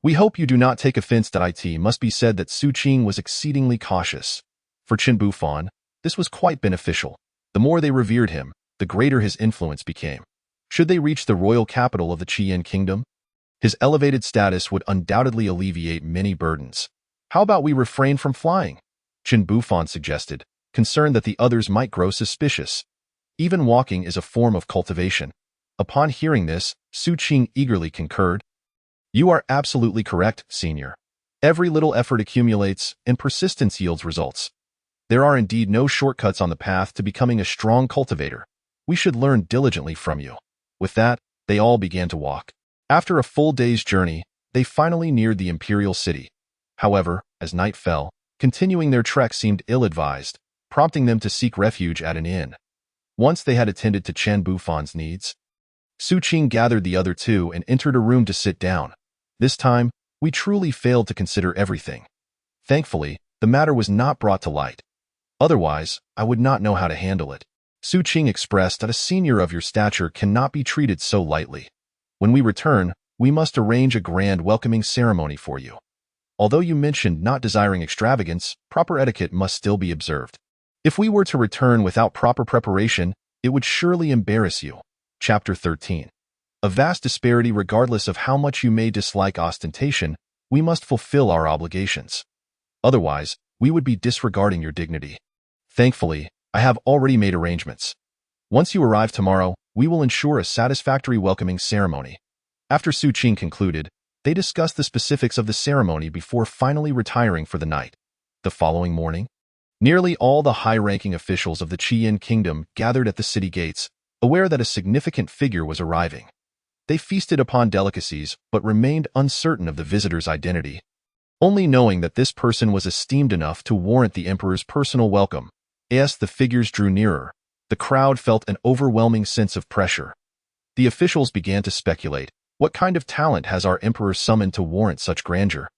"We hope you do not take offense that it must be said that Su Qing was exceedingly cautious. For Qin Bufan, this was quite beneficial. The more they revered him, the greater his influence became. Should they reach the royal capital of the Qian kingdom, his elevated status would undoubtedly alleviate many burdens. How about we refrain from flying?" Qin Bufan suggested, concerned that the others might grow suspicious. Even walking is a form of cultivation. Upon hearing this, Su Qing eagerly concurred. "You are absolutely correct, senior. Every little effort accumulates, and persistence yields results. There are indeed no shortcuts on the path to becoming a strong cultivator. We should learn diligently from you." With that, they all began to walk. After a full day's journey, they finally neared the imperial city. However, as night fell, continuing their trek seemed ill-advised, prompting them to seek refuge at an inn. Once they had attended to Qin Bufan's needs, Su Qing gathered the other two and entered a room to sit down. This time, we truly failed to consider everything. Thankfully, the matter was not brought to light. Otherwise, I would not know how to handle it. Su Qing expressed that a senior of your stature cannot be treated so lightly. When we return, we must arrange a grand welcoming ceremony for you. Although you mentioned not desiring extravagance, proper etiquette must still be observed. If we were to return without proper preparation, it would surely embarrass you. Chapter 13. A vast disparity. Regardless of how much you may dislike ostentation, we must fulfill our obligations. Otherwise, we would be disregarding your dignity. Thankfully, I have already made arrangements. Once you arrive tomorrow, we will ensure a satisfactory welcoming ceremony." After Su Qing concluded, they discussed the specifics of the ceremony before finally retiring for the night. The following morning, nearly all the high-ranking officials of the Qian kingdom gathered at the city gates, aware that a significant figure was arriving. They feasted upon delicacies but remained uncertain of the visitor's identity. Only knowing that this person was esteemed enough to warrant the emperor's personal welcome, as the figures drew nearer, the crowd felt an overwhelming sense of pressure. The officials began to speculate, what kind of talent has our emperor summoned to warrant such grandeur?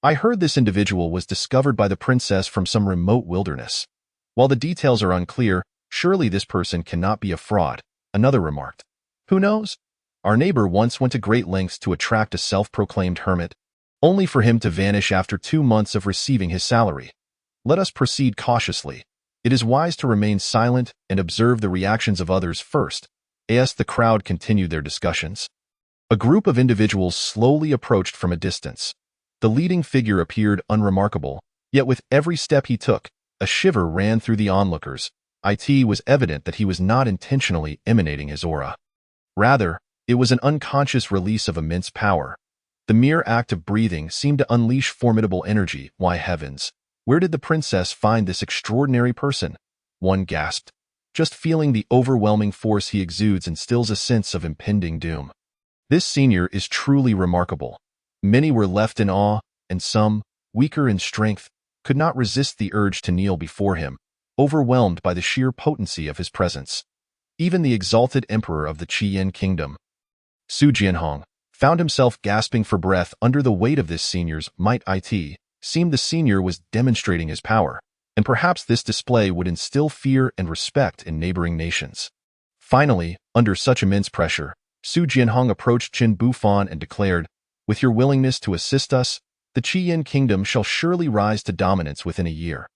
"I heard this individual was discovered by the princess from some remote wilderness. While the details are unclear, surely this person cannot be a fraud," another remarked. "Who knows? Our neighbor once went to great lengths to attract a self-proclaimed hermit, only for him to vanish after 2 months of receiving his salary. Let us proceed cautiously. It is wise to remain silent and observe the reactions of others first." As the crowd continued their discussions, a group of individuals slowly approached from a distance. The leading figure appeared unremarkable, yet with every step he took, A shiver ran through the onlookers. It was evident that he was not intentionally emanating his aura. Rather, it was an unconscious release of immense power. The mere act of breathing seemed to unleash formidable energy. Why heavens, where did the princess find this extraordinary person? One gasped. Just feeling the overwhelming force he exudes instills a sense of impending doom. This senior is truly remarkable. Many were left in awe, and some, weaker in strength, could not resist the urge to kneel before him, overwhelmed by the sheer potency of his presence. Even the exalted emperor of the Qian kingdom, Su Jianhong, found himself gasping for breath under the weight of this senior's might. It seemed the senior was demonstrating his power, and perhaps this display would instill fear and respect in neighboring nations. Finally, under such immense pressure, Su Jianhong approached Qin Bufan and declared, "With your willingness to assist us, the Qian kingdom shall surely rise to dominance within a year."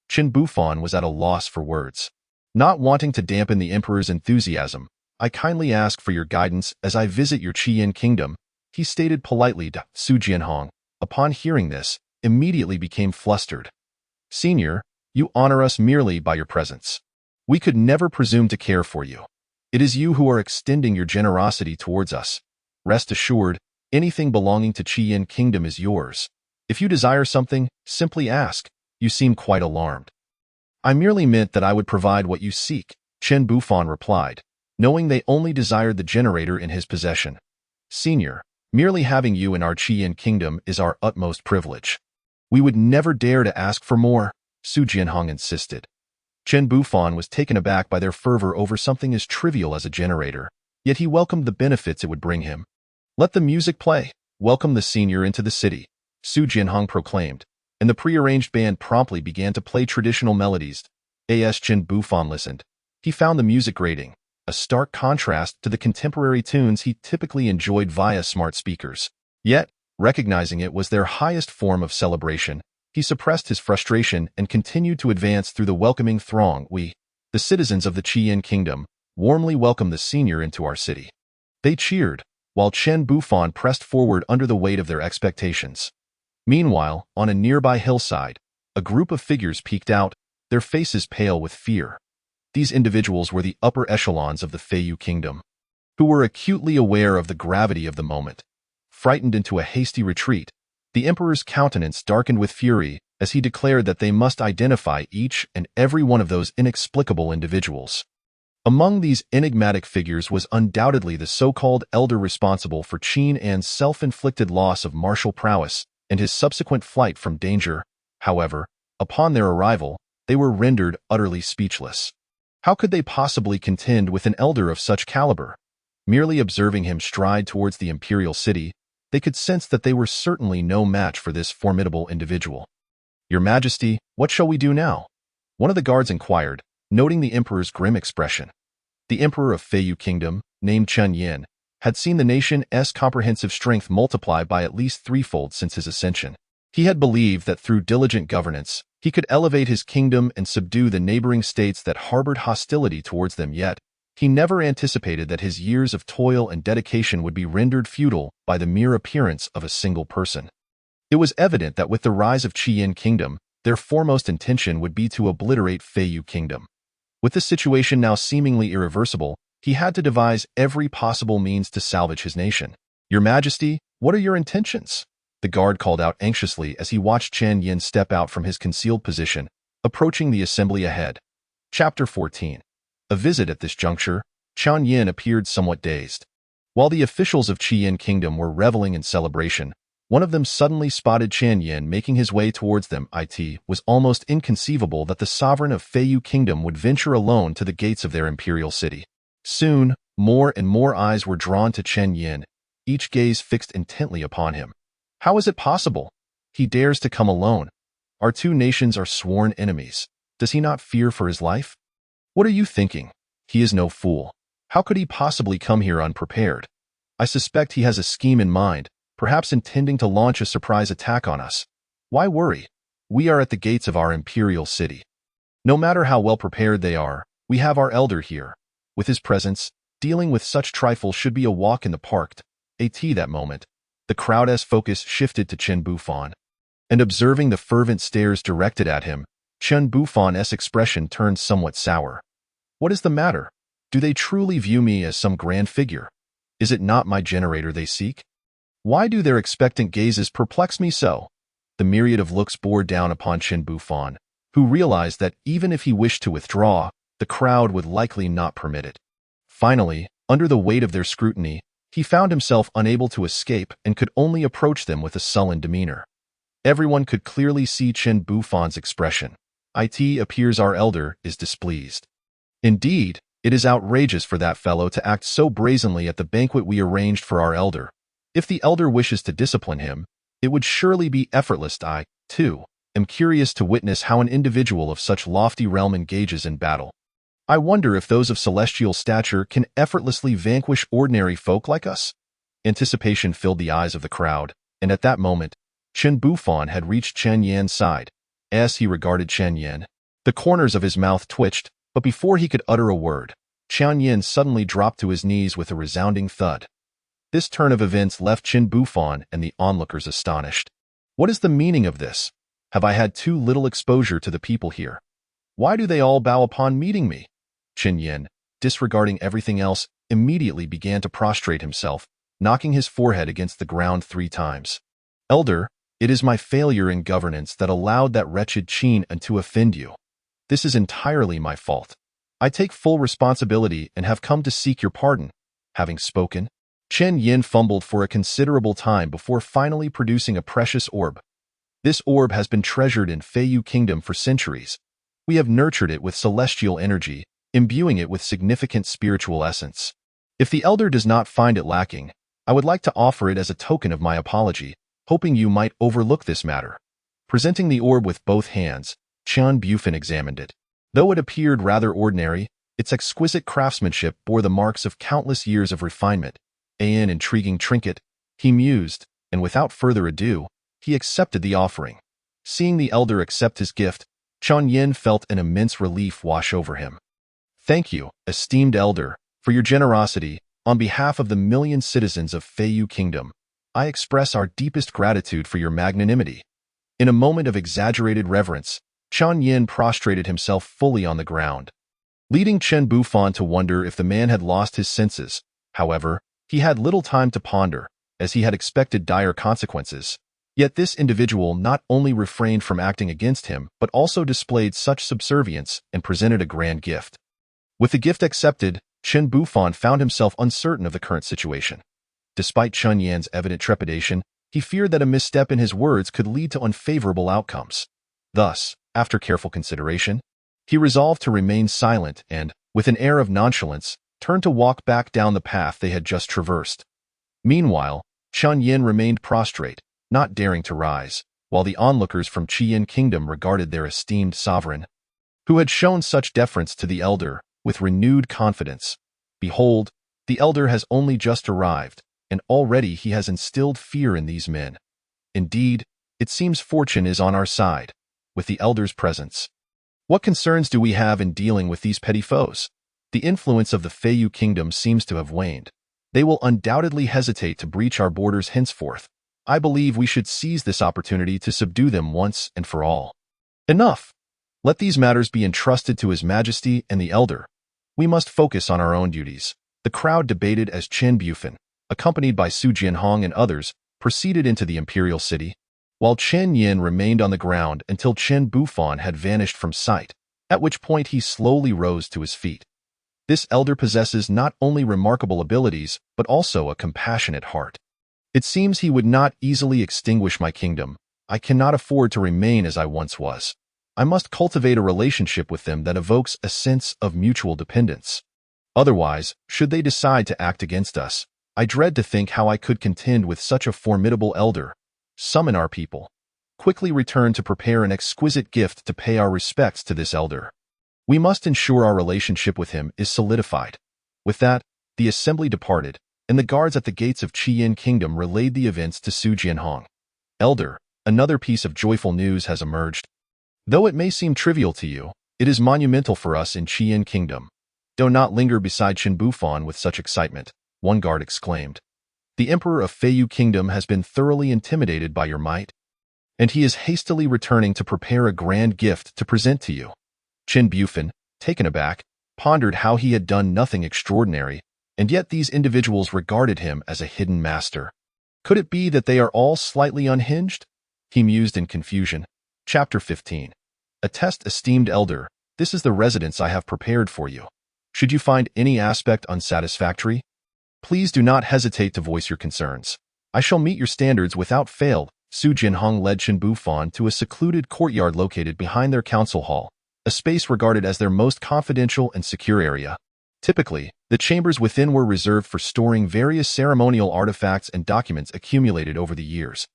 Qin Bufan was at a loss for words. Not wanting to dampen the emperor's enthusiasm, "I kindly ask for your guidance as I visit your Qian kingdom," he stated politely to Su Jianhong. Upon hearing this, immediately became flustered. "Senior, you honor us merely by your presence. We could never presume to care for you. It is you who are extending your generosity towards us. Rest assured, anything belonging to Qian kingdom is yours. If you desire something, simply ask." "You seem quite alarmed." "I merely meant that I would provide what you seek," Qin Bufan replied, knowing they only desired the generator in his possession. "Senior, merely having you in our Qian kingdom is our utmost privilege. We would never dare to ask for more," Su Jianhong insisted. Qin Bufan was taken aback by their fervor over something as trivial as a generator, yet he welcomed the benefits it would bring him. "Let the music play. Welcome the senior into the city," Su Jianhong proclaimed, and the prearranged band promptly began to play traditional melodies. As Qin Bufan listened, he found the music grating, a stark contrast to the contemporary tunes he typically enjoyed via smart speakers. Yet, recognizing it was their highest form of celebration, he suppressed his frustration and continued to advance through the welcoming throng. "We, the citizens of the Qian kingdom, warmly welcome the senior into our city." They cheered, while Qin Bufan pressed forward under the weight of their expectations. Meanwhile, on a nearby hillside, a group of figures peeked out, their faces pale with fear. These individuals were the upper echelons of the Feiyu kingdom, who were acutely aware of the gravity of the moment. Frightened into a hasty retreat, the emperor's countenance darkened with fury as he declared that they must identify each and every one of those inexplicable individuals. Among these enigmatic figures was undoubtedly the so-called elder responsible for Qin An's self-inflicted loss of martial prowess and his subsequent flight from danger. However, upon their arrival, they were rendered utterly speechless. How could they possibly contend with an elder of such caliber? Merely observing him stride towards the imperial city, they could sense that they were certainly no match for this formidable individual. "Your Majesty, what shall we do now?" one of the guards inquired, noting the emperor's grim expression. The emperor of Feiyu Kingdom, named Chen Yin, had seen the nation's comprehensive strength multiply by at least threefold since his ascension. He had believed that through diligent governance, he could elevate his kingdom and subdue the neighboring states that harbored hostility towards them. Yet, he never anticipated that his years of toil and dedication would be rendered futile by the mere appearance of a single person. It was evident that with the rise of Qian Kingdom, their foremost intention would be to obliterate Feiyu Kingdom. With the situation now seemingly irreversible, he had to devise every possible means to salvage his nation. "Your Majesty, what are your intentions?" the guard called out anxiously as he watched Chen Yin step out from his concealed position, approaching the assembly ahead. Chapter 14. A visit. At this juncture, Chen Yin appeared somewhat dazed. While the officials of Qian Kingdom were reveling in celebration, one of them suddenly spotted Chen Yin making his way towards them. It was almost inconceivable that the sovereign of Feiyu Kingdom would venture alone to the gates of their imperial city. Soon, more and more eyes were drawn to Chen Yin, each gaze fixed intently upon him. How is it possible? He dares to come alone. Our two nations are sworn enemies. Does he not fear for his life? What are you thinking? He is no fool. How could he possibly come here unprepared? I suspect he has a scheme in mind, perhaps intending to launch a surprise attack on us. Why worry? We are at the gates of our imperial city. No matter how well prepared they are, we have our elder here. With his presence, dealing with such trifles should be a walk in the park. That moment, the crowd's focus shifted to Qin Bufan. And observing the fervent stares directed at him, Chen Bufon's expression turned somewhat sour. What is the matter? Do they truly view me as some grand figure? Is it not my generator they seek? Why do their expectant gazes perplex me so? The myriad of looks bore down upon Chen Bufon, who realized that even if he wished to withdraw, the crowd would likely not permit it. Finally, under the weight of their scrutiny, he found himself unable to escape and could only approach them with a sullen demeanor. Everyone could clearly see Chen Bufon's expression. It appears our elder is displeased. Indeed, it is outrageous for that fellow to act so brazenly at the banquet we arranged for our elder. If the elder wishes to discipline him, it would surely be effortless. I, too, am curious to witness how an individual of such lofty realm engages in battle. I wonder if those of celestial stature can effortlessly vanquish ordinary folk like us. Anticipation filled the eyes of the crowd, and at that moment, Chen Bufon had reached Chen Yan's side. As he regarded Chen Yan, the corners of his mouth twitched, but before he could utter a word, Chen Yan suddenly dropped to his knees with a resounding thud. This turn of events left Chen Bufon and the onlookers astonished. What is the meaning of this? Have I had too little exposure to the people here? Why do they all bow upon meeting me? Chen Yan, disregarding everything else, immediately began to prostrate himself, knocking his forehead against the ground 3 times. Elder, it is my failure in governance that allowed that wretched Qin to offend you. This is entirely my fault. I take full responsibility and have come to seek your pardon. Having spoken, Chen Yin fumbled for a considerable time before finally producing a precious orb. This orb has been treasured in Feiyu Kingdom for centuries. We have nurtured it with celestial energy, imbuing it with significant spiritual essence. If the elder does not find it lacking, I would like to offer it as a token of my apology, hoping you might overlook this matter. Presenting the orb with both hands, Chen Bufon examined it. Though it appeared rather ordinary, its exquisite craftsmanship bore the marks of countless years of refinement. An intriguing trinket, he mused, and without further ado, he accepted the offering. Seeing the elder accept his gift, Chen Yin felt an immense relief wash over him. Thank you, esteemed elder, for your generosity. On behalf of the million citizens of Feiyu Kingdom, I express our deepest gratitude for your magnanimity. In a moment of exaggerated reverence, Chen Yin prostrated himself fully on the ground, leading Chen Bufon to wonder if the man had lost his senses. However, he had little time to ponder, as he had expected dire consequences. Yet this individual not only refrained from acting against him, but also displayed such subservience and presented a grand gift. With the gift accepted, Chen Bufon found himself uncertain of the current situation. Despite Chen Yan's evident trepidation, he feared that a misstep in his words could lead to unfavorable outcomes. Thus, after careful consideration, he resolved to remain silent and, with an air of nonchalance, turned to walk back down the path they had just traversed. Meanwhile, Chen Yin remained prostrate, not daring to rise, while the onlookers from Qiyin Kingdom regarded their esteemed sovereign, who had shown such deference to the elder, with renewed confidence. Behold, the elder has only just arrived, and already he has instilled fear in these men. Indeed, it seems fortune is on our side, with the elder's presence. What concerns do we have in dealing with these petty foes? The influence of the Feiyu Kingdom seems to have waned. They will undoubtedly hesitate to breach our borders henceforth. I believe we should seize this opportunity to subdue them once and for all. Enough! Let these matters be entrusted to His Majesty and the elder. We must focus on our own duties. The crowd debated as Chen Bufon, accompanied by Su Jianhong and others, proceeded into the imperial city, while Chen Yin remained on the ground until Chen Bufon had vanished from sight, at which point he slowly rose to his feet. This elder possesses not only remarkable abilities, but also a compassionate heart. It seems he would not easily extinguish my kingdom. I cannot afford to remain as I once was. I must cultivate a relationship with them that evokes a sense of mutual dependence. Otherwise, should they decide to act against us, I dread to think how I could contend with such a formidable elder. Summon our people. Quickly return to prepare an exquisite gift to pay our respects to this elder. We must ensure our relationship with him is solidified. With that, the assembly departed, and the guards at the gates of Qiyin Kingdom relayed the events to Su Jianhong. Elder, another piece of joyful news has emerged. Though it may seem trivial to you, it is monumental for us in Qiyin Kingdom. Do not linger beside Chen Bufon with such excitement, one guard exclaimed. The Emperor of Feiyu Kingdom has been thoroughly intimidated by your might. and he is hastily returning to prepare a grand gift to present to you. Chen Bufan, taken aback, pondered how he had done nothing extraordinary, and yet these individuals regarded him as a hidden master. Could it be that they are all slightly unhinged? He mused in confusion. Chapter 15. Attest, esteemed elder, this is the residence I have prepared for you. Should you find any aspect unsatisfactory, please do not hesitate to voice your concerns. I shall meet your standards without fail. Su Jinhong led Chen Bufan to a secluded courtyard located behind their council hall, a space regarded as their most confidential and secure area. Typically, the chambers within were reserved for storing various ceremonial artifacts and documents accumulated over the years.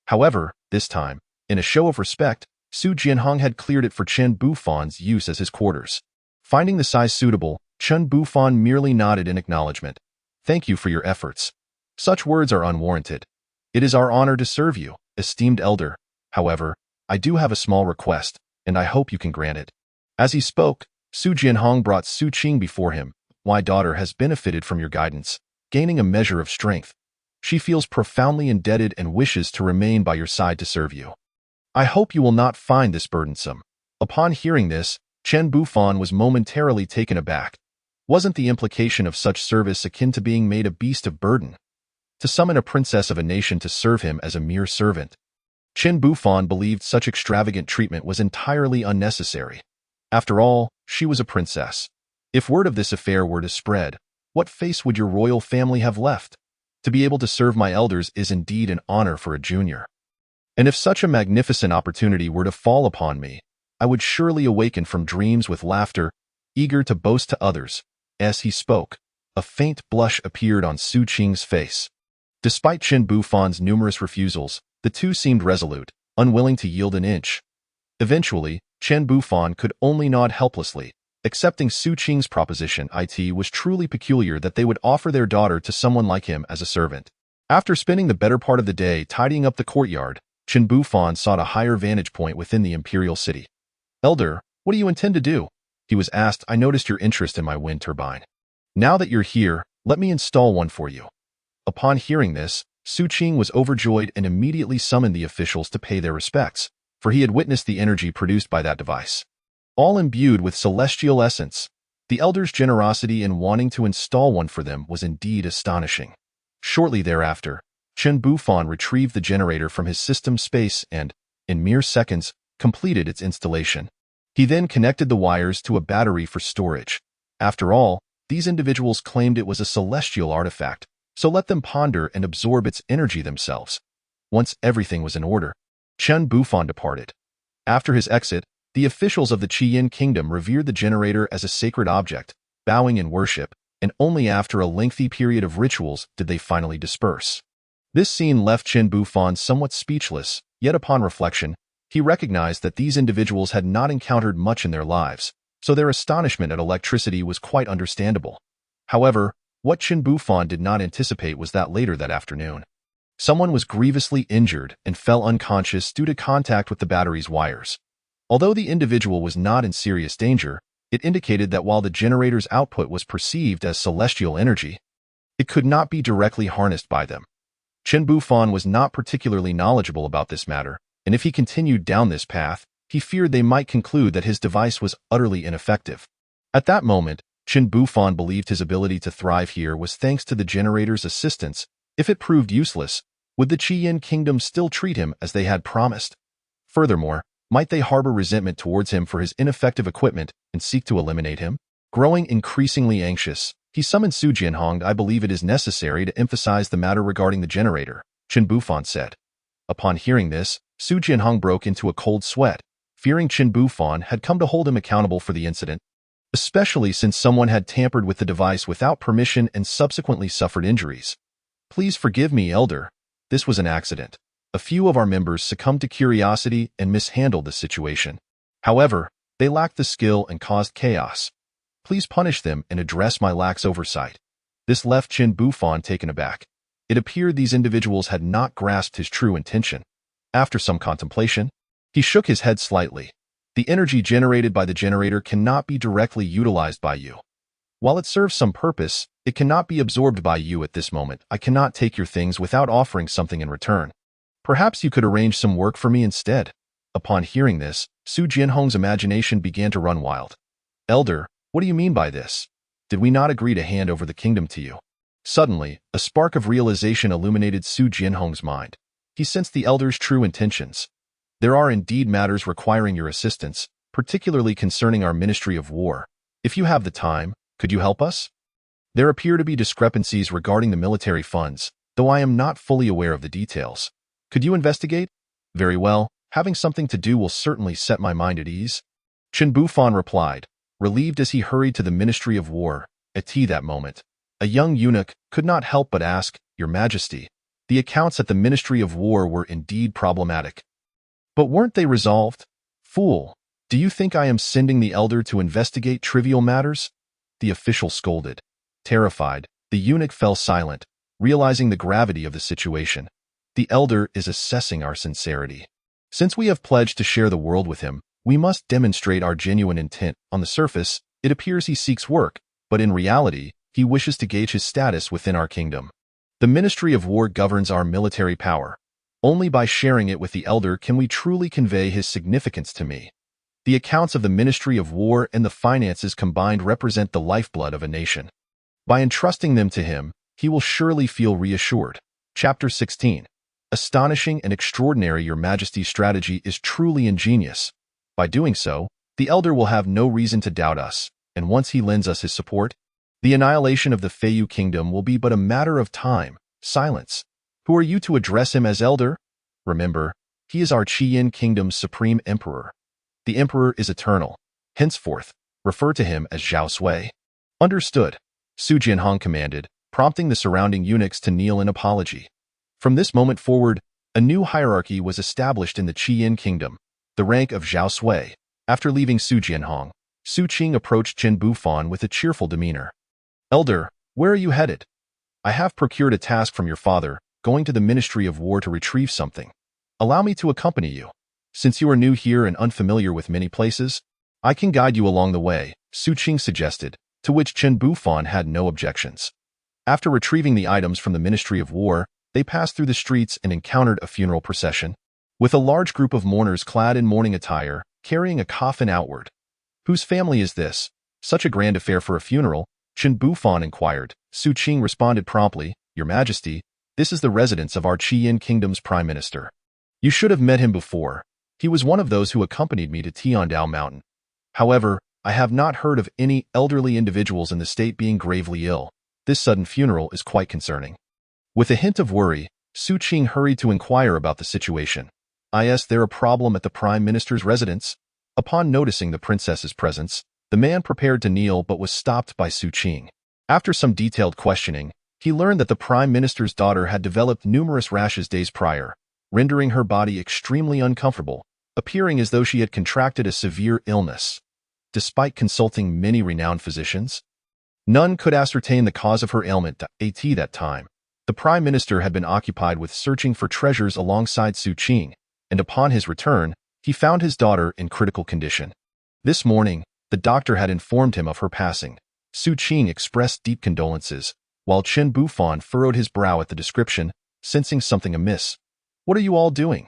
However, this time, in a show of respect, Su Jinhong had cleared it for Chen Bufan's use as his quarters. Finding the size suitable, Chen Bufan merely nodded in acknowledgement. Thank you for your efforts. Such words are unwarranted. It is our honor to serve you, esteemed elder. However, I do have a small request, and I hope you can grant it. As he spoke, Su Jinhong brought Su Qing before him. My daughter has benefited from your guidance, gaining a measure of strength. She feels profoundly indebted and wishes to remain by your side to serve you. I hope you will not find this burdensome. Upon hearing this, Chen Bufan was momentarily taken aback. Wasn't the implication of such service akin to being made a beast of burden? To summon a princess of a nation to serve him as a mere servant? Chen Bufan believed such extravagant treatment was entirely unnecessary. After all, she was a princess. If word of this affair were to spread, what face would your royal family have left? To be able to serve my elders is indeed an honor for a junior. And if such a magnificent opportunity were to fall upon me, I would surely awaken from dreams with laughter, eager to boast to others. As he spoke, a faint blush appeared on Su Qing's face. Despite Chen Bufan's numerous refusals, the two seemed resolute, unwilling to yield an inch. Eventually, Chen Bufan could only nod helplessly, accepting Su Qing's proposition. It was truly peculiar that they would offer their daughter to someone like him as a servant. After spending the better part of the day tidying up the courtyard, Chen Bufan sought a higher vantage point within the imperial city. Elder, what do you intend to do? He was asked. I noticed your interest in my wind turbine. Now that you're here, let me install one for you. Upon hearing this, Su Qing was overjoyed and immediately summoned the officials to pay their respects, for he had witnessed the energy produced by that device. All imbued with celestial essence, the elders' generosity in wanting to install one for them was indeed astonishing. Shortly thereafter, Chen Bufan retrieved the generator from his system space and, in mere seconds, completed its installation. He then connected the wires to a battery for storage. After all, these individuals claimed it was a celestial artifact, so let them ponder and absorb its energy themselves. Once everything was in order, Chen Bufan departed. After his exit, the officials of the Qiyin kingdom revered the generator as a sacred object, bowing in worship, and only after a lengthy period of rituals did they finally disperse. This scene left Chen Bufan somewhat speechless, yet upon reflection, he recognized that these individuals had not encountered much in their lives, so their astonishment at electricity was quite understandable. However, what Chen Bufan did not anticipate was that later that afternoon, someone was grievously injured and fell unconscious due to contact with the battery's wires. Although the individual was not in serious danger, it indicated that while the generator's output was perceived as celestial energy, it could not be directly harnessed by them. Chen Bufan was not particularly knowledgeable about this matter, and if he continued down this path, he feared they might conclude that his device was utterly ineffective. At that moment, Chen Bufan believed his ability to thrive here was thanks to the generator's assistance. If it proved useless, would the Qiyin kingdom still treat him as they had promised? Furthermore, might they harbor resentment towards him for his ineffective equipment and seek to eliminate him? Growing increasingly anxious, he summoned Su Jinhong. I believe it is necessary to emphasize the matter regarding the generator, Chen Bufan said. Upon hearing this, Su Jinhong broke into a cold sweat, fearing Chen Bufan had come to hold him accountable for the incident, especially since someone had tampered with the device without permission and subsequently suffered injuries. Please forgive me, Elder. This was an accident. A few of our members succumbed to curiosity and mishandled the situation. However, they lacked the skill and caused chaos. Please punish them and address my lax oversight. This left Chen Bufan taken aback. It appeared these individuals had not grasped his true intention. After some contemplation, he shook his head slightly. The energy generated by the generator cannot be directly utilized by you. While it serves some purpose, it cannot be absorbed by you at this moment. I cannot take your things without offering something in return. Perhaps you could arrange some work for me instead. Upon hearing this, Su Jianhong's imagination began to run wild. Elder, what do you mean by this? Did we not agree to hand over the kingdom to you? Suddenly, a spark of realization illuminated Su Jianhong's mind. He sensed the elder's true intentions. There are indeed matters requiring your assistance, particularly concerning our Ministry of War. If you have the time, could you help us? There appear to be discrepancies regarding the military funds, though I am not fully aware of the details. Could you investigate? Very well, having something to do will certainly set my mind at ease. Chen Bufan replied, relieved as he hurried to the Ministry of War. At tea that moment, a young eunuch could not help but ask, Your Majesty, the accounts at the Ministry of War were indeed problematic. But weren't they resolved? Fool, do you think I am sending the elder to investigate trivial matters? The official scolded. Terrified, the eunuch fell silent, realizing the gravity of the situation. The elder is assessing our sincerity. Since we have pledged to share the world with him, we must demonstrate our genuine intent. On the surface, it appears he seeks work, but in reality, he wishes to gauge his status within our kingdom. The Ministry of War governs our military power. Only by sharing it with the elder can we truly convey his significance to me. The accounts of the Ministry of War and the finances combined represent the lifeblood of a nation. By entrusting them to him, he will surely feel reassured. Chapter 16. Astonishing and extraordinary, Your Majesty's strategy is truly ingenious. By doing so, the elder will have no reason to doubt us, and once he lends us his support, the annihilation of the Feiyu kingdom will be but a matter of time. Silence. Who are you to address him as elder? Remember, he is our Qiyin kingdom's supreme emperor. The emperor is eternal. Henceforth, refer to him as Zhao Sui. Understood, Su Jianhong commanded, prompting the surrounding eunuchs to kneel in apology. From this moment forward, a new hierarchy was established in the Qiyin kingdom, the rank of Zhao Sui. After leaving Su Jianhong, Su Qing approached Chen Bufan with a cheerful demeanor. Elder, where are you headed? I have procured a task from your father, going to the Ministry of War to retrieve something. Allow me to accompany you. Since you are new here and unfamiliar with many places, I can guide you along the way, Su Qing suggested, to which Chen Bufan had no objections. After retrieving the items from the Ministry of War, they passed through the streets and encountered a funeral procession, with a large group of mourners clad in mourning attire, carrying a coffin outward. Whose family is this? Such a grand affair for a funeral, Chen Bufan inquired. Su Qing responded promptly, Your Majesty, this is the residence of our Qiyin kingdom's prime minister. You should have met him before. He was one of those who accompanied me to Tiandao Mountain. However, I have not heard of any elderly individuals in the state being gravely ill. This sudden funeral is quite concerning. With a hint of worry, Su Qing hurried to inquire about the situation. Is there a problem at the prime minister's residence? Upon noticing the princess's presence, the man prepared to kneel but was stopped by Su Qing. After some detailed questioning, he learned that the prime minister's daughter had developed numerous rashes days prior, rendering her body extremely uncomfortable, appearing as though she had contracted a severe illness. Despite consulting many renowned physicians, none could ascertain the cause of her ailment. At that time, the prime minister had been occupied with searching for treasures alongside Su Qing, and upon his return, he found his daughter in critical condition. This morning, the doctor had informed him of her passing. Su Qing expressed deep condolences, while Chen Bufan furrowed his brow at the description, sensing something amiss. What are you all doing?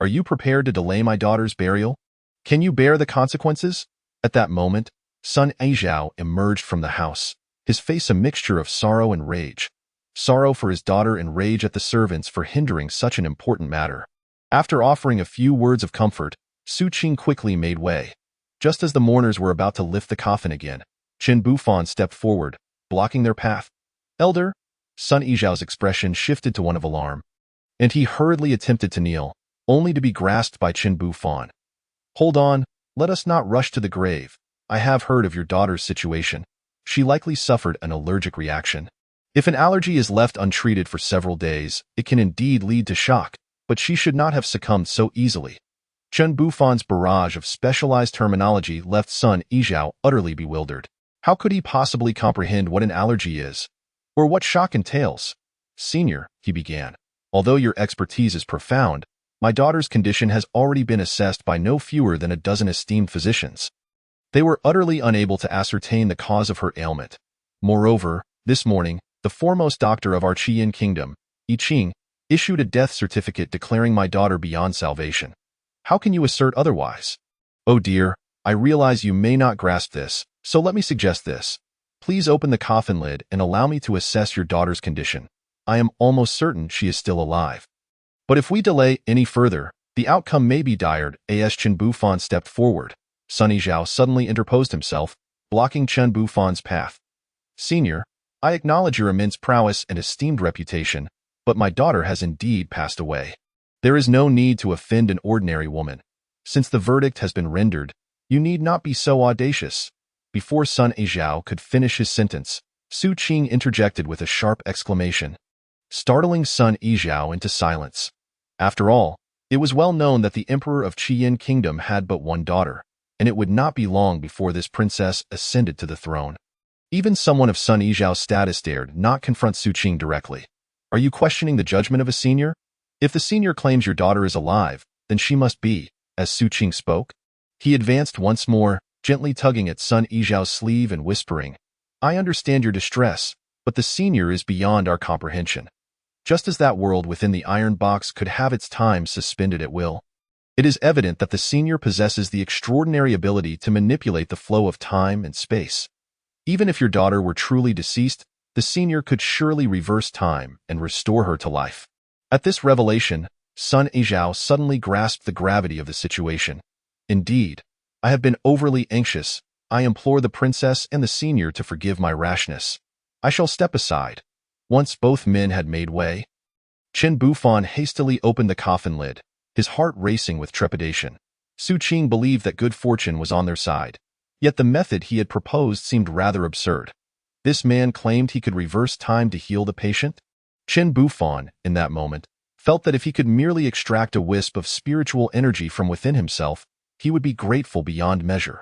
Are you prepared to delay my daughter's burial? Can you bear the consequences? At that moment, Sun Aizhao emerged from the house, his face a mixture of sorrow and rage. Sorrow for his daughter and rage at the servants for hindering such an important matter. After offering a few words of comfort, Su Qing quickly made way. Just as the mourners were about to lift the coffin again, Chen Bufan stepped forward, blocking their path. Elder? Sun Yizhao's expression shifted to one of alarm, and he hurriedly attempted to kneel, only to be grasped by Chen Bufan. Hold on, let us not rush to the grave. I have heard of your daughter's situation. She likely suffered an allergic reaction. If an allergy is left untreated for several days, it can indeed lead to shock, but she should not have succumbed so easily. Chen Bufan's barrage of specialized terminology left Sun Yizhao utterly bewildered. How could he possibly comprehend what an allergy is? Or what shock entails? Senior, he began, although your expertise is profound, my daughter's condition has already been assessed by no fewer than a dozen esteemed physicians. They were utterly unable to ascertain the cause of her ailment. Moreover, this morning, the foremost doctor of our Qiyin kingdom, I Ching, issued a death certificate declaring my daughter beyond salvation. How can you assert otherwise? Oh dear, I realize you may not grasp this, so let me suggest this. Please open the coffin lid and allow me to assess your daughter's condition. I am almost certain she is still alive. But if we delay any further, the outcome may be dire. As Chen Bufan stepped forward, Sun Yizhao suddenly interposed himself, blocking Chen Bufan's path. Senior, I acknowledge your immense prowess and esteemed reputation, but my daughter has indeed passed away. There is no need to offend an ordinary woman. Since the verdict has been rendered, you need not be so audacious. Before Sun Yizhao could finish his sentence, Su Qing interjected with a sharp exclamation, startling Sun Yizhao into silence. After all, it was well known that the emperor of Qiyin Kingdom had but one daughter, and it would not be long before this princess ascended to the throne. Even someone of Sun Yizhao's status dared not confront Su Qing directly. Are you questioning the judgment of a senior? If the senior claims your daughter is alive, then she must be, as Su Qing spoke. He advanced once more, gently tugging at Sun Yizhao's sleeve and whispering, I understand your distress, but the senior is beyond our comprehension. Just as that world within the iron box could have its time suspended at will, it is evident that the senior possesses the extraordinary ability to manipulate the flow of time and space. Even if your daughter were truly deceased, the senior could surely reverse time and restore her to life. At this revelation, Sun Yizhao suddenly grasped the gravity of the situation. Indeed, I have been overly anxious. I implore the princess and the senior to forgive my rashness. I shall step aside. Once both men had made way, Chen Bufan hastily opened the coffin lid, his heart racing with trepidation. Su Qing believed that good fortune was on their side, yet the method he had proposed seemed rather absurd. This man claimed he could reverse time to heal the patient? Chen Bufan, in that moment, felt that if he could merely extract a wisp of spiritual energy from within himself, he would be grateful beyond measure.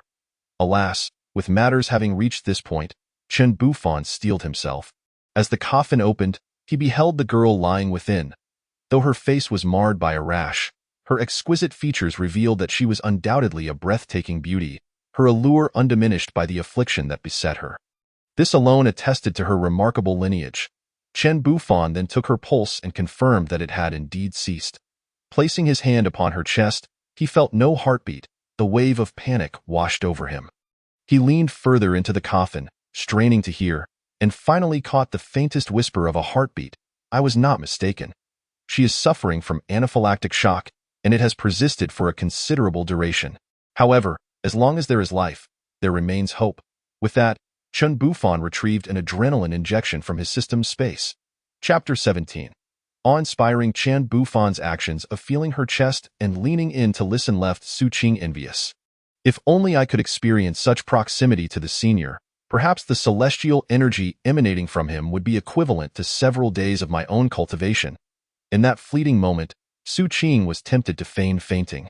Alas, with matters having reached this point, Chen Bufan steeled himself. As the coffin opened, he beheld the girl lying within. Though her face was marred by a rash, her exquisite features revealed that she was undoubtedly a breathtaking beauty, her allure undiminished by the affliction that beset her. This alone attested to her remarkable lineage. Chen Bufan then took her pulse and confirmed that it had indeed ceased. Placing his hand upon her chest, he felt no heartbeat. The wave of panic washed over him. He leaned further into the coffin, straining to hear, and finally caught the faintest whisper of a heartbeat. I was not mistaken. She is suffering from anaphylactic shock, and it has persisted for a considerable duration. However, as long as there is life, there remains hope. With that, Chen Bufan retrieved an adrenaline injection from his system's space. Chapter 17. Awe-inspiring Chen Bufan's actions of feeling her chest and leaning in to listen left Su Qing envious. If only I could experience such proximity to the senior, perhaps the celestial energy emanating from him would be equivalent to several days of my own cultivation. In that fleeting moment, Su Qing was tempted to feign fainting,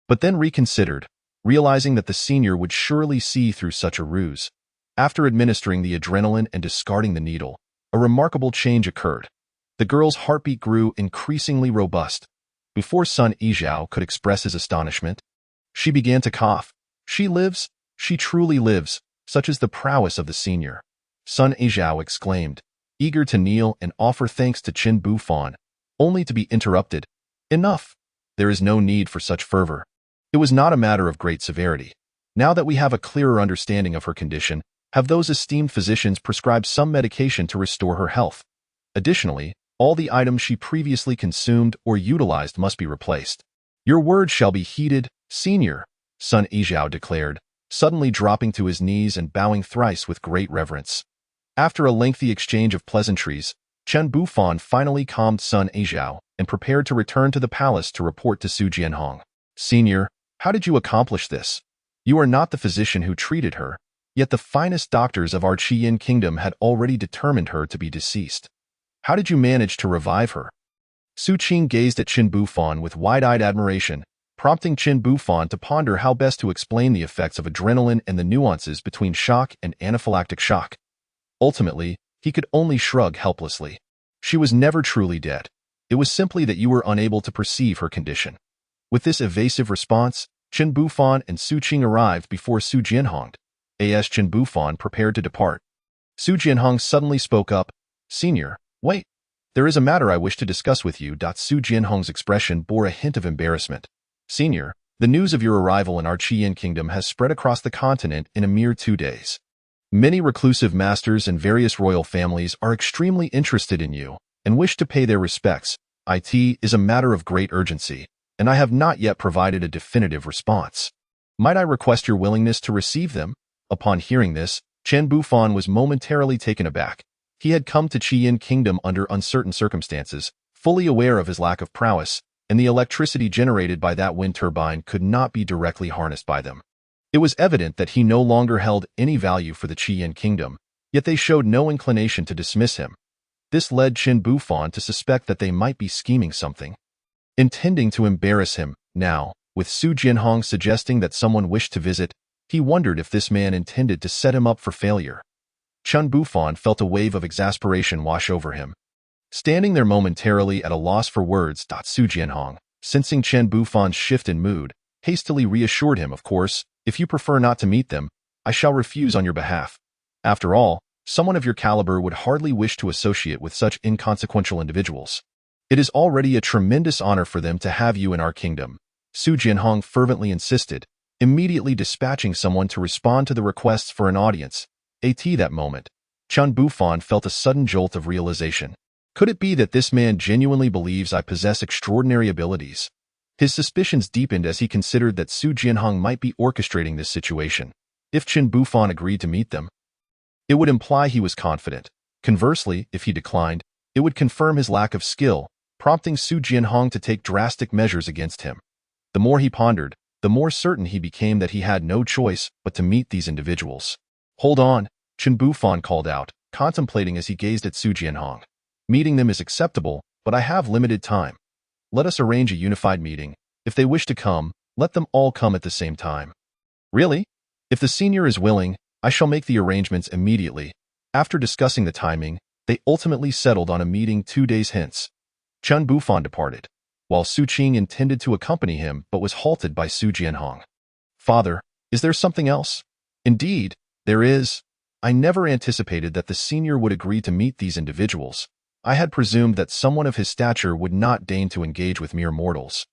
but then reconsidered, realizing that the senior would surely see through such a ruse. After administering the adrenaline and discarding the needle, a remarkable change occurred. The girl's heartbeat grew increasingly robust. Before Sun Yizhao could express his astonishment, she began to cough. She lives, she truly lives, such is the prowess of the senior. Sun Yizhao exclaimed, eager to kneel and offer thanks to Chen Bufan, only to be interrupted. Enough! There is no need for such fervor. It was not a matter of great severity. Now that we have a clearer understanding of her condition, have those esteemed physicians prescribed some medication to restore her health. Additionally, all the items she previously consumed or utilized must be replaced. Your words shall be heeded, senior, Sun Yizhao declared, suddenly dropping to his knees and bowing thrice with great reverence. After a lengthy exchange of pleasantries, Chen Bufan finally calmed Sun Yizhao and prepared to return to the palace to report to Su Jianhong. Senior, how did you accomplish this? You are not the physician who treated her, yet the finest doctors of our Qiyin kingdom had already determined her to be deceased. How did you manage to revive her? Su Qing gazed at Chen Bufan with wide-eyed admiration, prompting Chen Bufan to ponder how best to explain the effects of adrenaline and the nuances between shock and anaphylactic shock. Ultimately, he could only shrug helplessly. She was never truly dead. It was simply that you were unable to perceive her condition. With this evasive response, Chen Bufan and Su Qing arrived before Su Jianhong. As Chen Bufan prepared to depart, Su Jianhong suddenly spoke up, Senior, wait. There is a matter I wish to discuss with you. Su Jianhong's expression bore a hint of embarrassment. Senior, the news of your arrival in our Qiyin kingdom has spread across the continent in a mere 2 days. Many reclusive masters and various royal families are extremely interested in you and wish to pay their respects. It is a matter of great urgency, and I have not yet provided a definitive response. Might I request your willingness to receive them? Upon hearing this, Chen Bufan was momentarily taken aback. He had come to Qiyin Kingdom under uncertain circumstances, fully aware of his lack of prowess, and the electricity generated by that wind turbine could not be directly harnessed by them. It was evident that he no longer held any value for the Qiyin Kingdom, yet they showed no inclination to dismiss him. This led Chen Bufan to suspect that they might be scheming something. Intending to embarrass him, now, with Su Jianhong suggesting that someone wished to visit, he wondered if this man intended to set him up for failure. Chen Bufan felt a wave of exasperation wash over him. Standing there momentarily at a loss for words, Su Jianhong, sensing Chen Bufan's shift in mood, hastily reassured him, of course, if you prefer not to meet them, I shall refuse on your behalf. After all, someone of your caliber would hardly wish to associate with such inconsequential individuals. It is already a tremendous honor for them to have you in our kingdom, Su Jianhong fervently insisted, immediately dispatching someone to respond to the requests for an audience. At that moment, Chen Bufan felt a sudden jolt of realization. Could it be that this man genuinely believes I possess extraordinary abilities? His suspicions deepened as he considered that Su Jianhong might be orchestrating this situation. If Chen Bufan agreed to meet them, it would imply he was confident. Conversely, if he declined, it would confirm his lack of skill, prompting Su Jianhong to take drastic measures against him. The more he pondered, the more certain he became that he had no choice but to meet these individuals. Hold on, Chen Bufan called out, contemplating as he gazed at Su Jianhong. Meeting them is acceptable, but I have limited time. Let us arrange a unified meeting. If they wish to come, let them all come at the same time. Really? If the senior is willing, I shall make the arrangements immediately. After discussing the timing, they ultimately settled on a meeting 2 days hence. Chen Bufan departed, while Su Qing intended to accompany him but was halted by Su Jianhong. Father, is there something else? Indeed, there is. I never anticipated that the senior would agree to meet these individuals. I had presumed that someone of his stature would not deign to engage with mere mortals.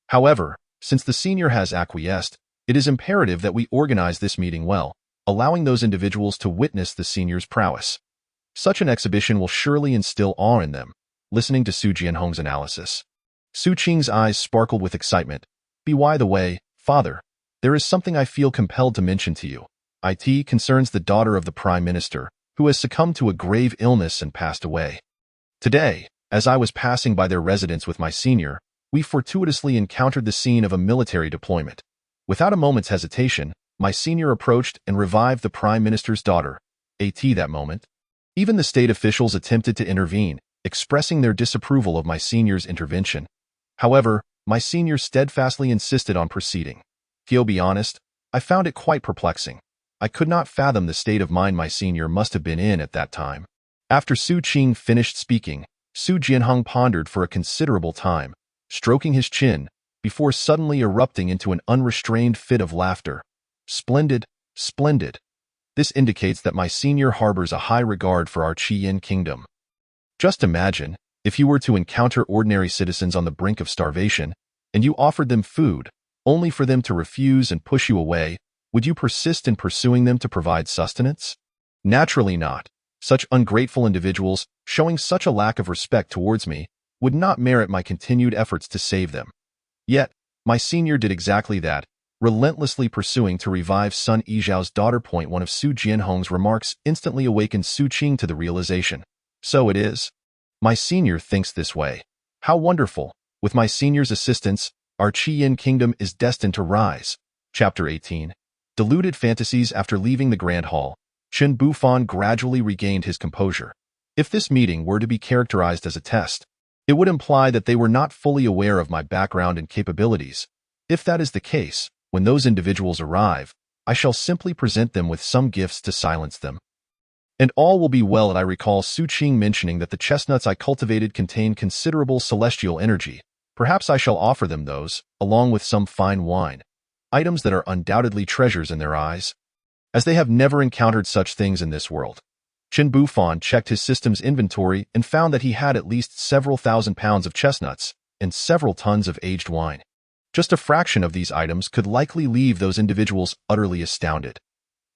However, since the senior has acquiesced, it is imperative that we organize this meeting well, allowing those individuals to witness the senior's prowess. Such an exhibition will surely instill awe in them. Listening to Su Jianhong's analysis, Su Qing's eyes sparkled with excitement. By the way, father, there is something I feel compelled to mention to you. It concerns the daughter of the Prime Minister, who has succumbed to a grave illness and passed away. Today, as I was passing by their residence with my senior, we fortuitously encountered the scene of a military deployment. Without a moment's hesitation, my senior approached and revived the Prime Minister's daughter. At that moment, even the state officials attempted to intervene, expressing their disapproval of my senior's intervention. However, my senior steadfastly insisted on proceeding. To be honest, I found it quite perplexing. I could not fathom the state of mind my senior must have been in at that time. After Su Qing finished speaking, Su Jianhong pondered for a considerable time, stroking his chin, before suddenly erupting into an unrestrained fit of laughter. Splendid, splendid. This indicates that my senior harbors a high regard for our Qiyin kingdom. Just imagine, if you were to encounter ordinary citizens on the brink of starvation, and you offered them food, only for them to refuse and push you away, would you persist in pursuing them to provide sustenance? Naturally not. Such ungrateful individuals, showing such a lack of respect towards me, would not merit my continued efforts to save them. Yet, my senior did exactly that, relentlessly pursuing to revive Sun Yizhao's daughter. One of Su Jianhong's remarks instantly awakened Su Qing to the realization. So it is. My senior thinks this way. How wonderful! With my senior's assistance, our Qiyin kingdom is destined to rise. Chapter 18. Deluded fantasies. After leaving the Grand Hall, Chen Bufan gradually regained his composure. If this meeting were to be characterized as a test, it would imply that they were not fully aware of my background and capabilities. If that is the case, when those individuals arrive, I shall simply present them with some gifts to silence them. And all will be well. And I recall Su Qing mentioning that the chestnuts I cultivated contain considerable celestial energy. Perhaps I shall offer them those, along with some fine wine, items that are undoubtedly treasures in their eyes, as they have never encountered such things in this world. Qin Bufan checked his system's inventory and found that he had at least several thousand pounds of chestnuts and several tons of aged wine. Just a fraction of these items could likely leave those individuals utterly astounded.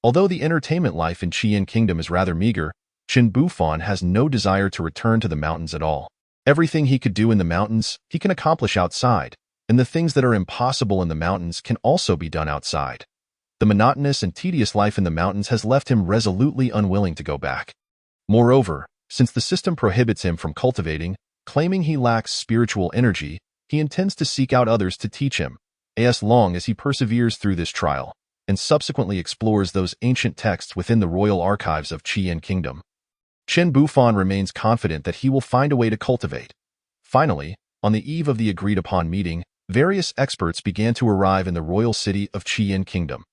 Although the entertainment life in Qian Kingdom is rather meager, Qin Bufan has no desire to return to the mountains at all. Everything he could do in the mountains, he can accomplish outside, and the things that are impossible in the mountains can also be done outside. The monotonous and tedious life in the mountains has left him resolutely unwilling to go back. Moreover, since the system prohibits him from cultivating, claiming he lacks spiritual energy, he intends to seek out others to teach him, as long as he perseveres through this trial, and subsequently explores those ancient texts within the royal archives of Qian Kingdom. Qin Bufan remains confident that he will find a way to cultivate. Finally, on the eve of the agreed-upon meeting, various experts began to arrive in the royal city of Qian Kingdom.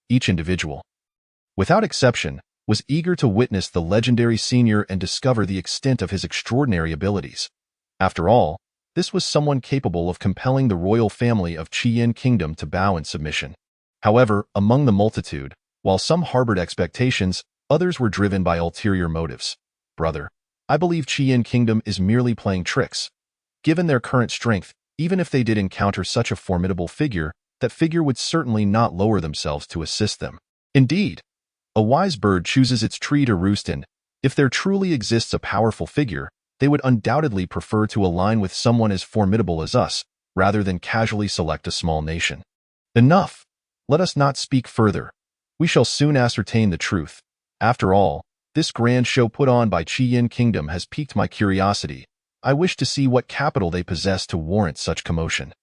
Each individual, without exception, was eager to witness the legendary senior and discover the extent of his extraordinary abilities. After all, this was someone capable of compelling the royal family of Qian Kingdom to bow in submission. However, among the multitude, while some harbored expectations, others were driven by ulterior motives. Brother, I believe Qian Kingdom is merely playing tricks. Given their current strength, even if they did encounter such a formidable figure, that figure would certainly not lower themselves to assist them. Indeed, a wise bird chooses its tree to roost in. If there truly exists a powerful figure, they would undoubtedly prefer to align with someone as formidable as us, rather than casually select a small nation. Enough! Let us not speak further. We shall soon ascertain the truth. After all, this grand show put on by Qian Kingdom has piqued my curiosity. I wish to see what capital they possess to warrant such commotion.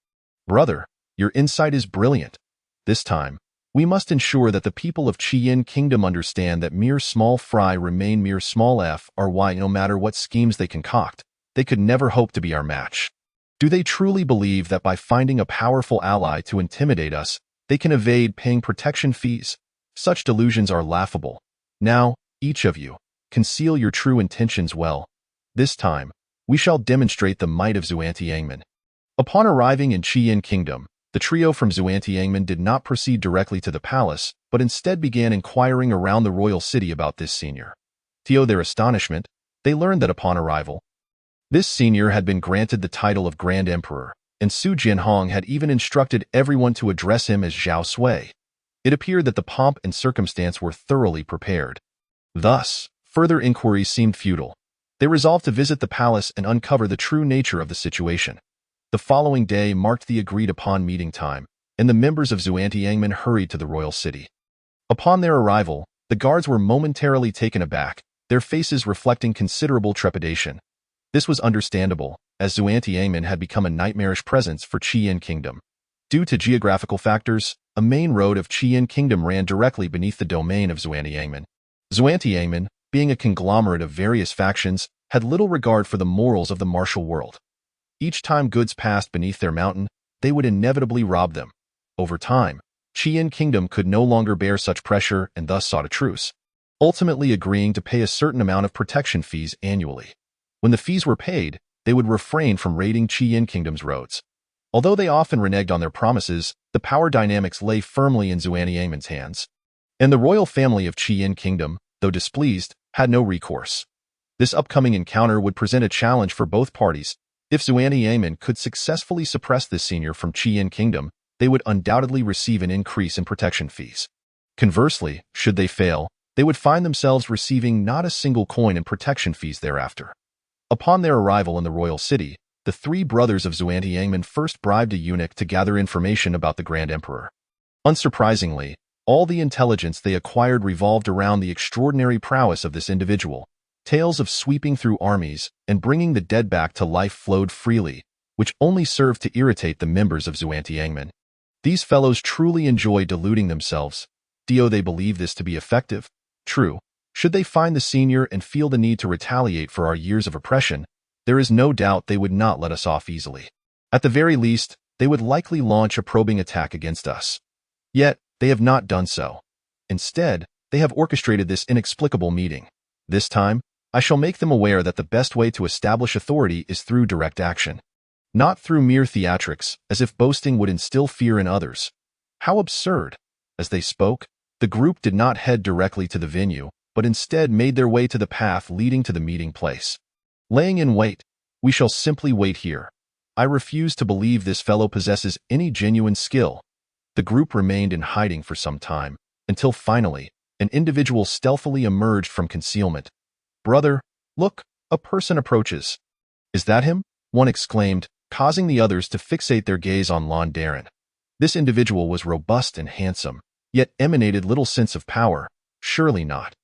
Brother, your insight is brilliant. This time, we must ensure that the people of Qian Kingdom understand that mere small fry remain mere small fry no matter what schemes they concoct. They could never hope to be our match. Do they truly believe that by finding a powerful ally to intimidate us, they can evade paying protection fees? Such delusions are laughable. Now, each of you, conceal your true intentions well. This time, we shall demonstrate the might of Xuantiangmen. Upon arriving in Qian Kingdom, the trio from Xuantiangmen did not proceed directly to the palace, but instead began inquiring around the royal city about this senior. To their astonishment, they learned that upon arrival, this senior had been granted the title of Grand Emperor, and Su Jianhong had even instructed everyone to address him as Zhao Sui. It appeared that the pomp and circumstance were thoroughly prepared. Thus, further inquiries seemed futile. They resolved to visit the palace and uncover the true nature of the situation. The following day marked the agreed-upon meeting time, and the members of Xuantiangmen hurried to the royal city. Upon their arrival, the guards were momentarily taken aback, their faces reflecting considerable trepidation. This was understandable, as Xuantiangmen had become a nightmarish presence for Qian Kingdom. Due to geographical factors, a main road of Qian Kingdom ran directly beneath the domain of Xuantiangmen. Xuantiangmen, being a conglomerate of various factions, had little regard for the morals of the martial world. Each time goods passed beneath their mountain, they would inevitably rob them. Over time, Qian Kingdom could no longer bear such pressure and thus sought a truce, ultimately agreeing to pay a certain amount of protection fees annually. When the fees were paid, they would refrain from raiding Qian Kingdom's roads. Although they often reneged on their promises, the power dynamics lay firmly in Xuantiangmen's hands. And the royal family of Qian Kingdom, though displeased, had no recourse. This upcoming encounter would present a challenge for both parties. If Xuantiangmen could successfully suppress this senior from Qian Kingdom, they would undoubtedly receive an increase in protection fees. Conversely, should they fail, they would find themselves receiving not a single coin in protection fees thereafter. Upon their arrival in the royal city, the three brothers of Xuantiangmen first bribed a eunuch to gather information about the Grand Emperor. Unsurprisingly, all the intelligence they acquired revolved around the extraordinary prowess of this individual. Tales of sweeping through armies and bringing the dead back to life flowed freely, which only served to irritate the members of Xuantiangmen. These fellows truly enjoy deluding themselves. Do they believe this to be effective? True. Should they find the senior and feel the need to retaliate for our years of oppression, there is no doubt they would not let us off easily. At the very least, they would likely launch a probing attack against us. Yet, they have not done so. Instead, they have orchestrated this inexplicable meeting. This time, I shall make them aware that the best way to establish authority is through direct action, not through mere theatrics, as if boasting would instill fear in others. How absurd! As they spoke, the group did not head directly to the venue, but instead made their way to the path leading to the meeting place. Laying in wait, we shall simply wait here. I refuse to believe this fellow possesses any genuine skill. The group remained in hiding for some time, until finally, an individual stealthily emerged from concealment. Brother, look, a person approaches. Is that him? One exclaimed, causing the others to fixate their gaze on Lon Darren. This individual was robust and handsome, yet emanated little sense of power. Surely not.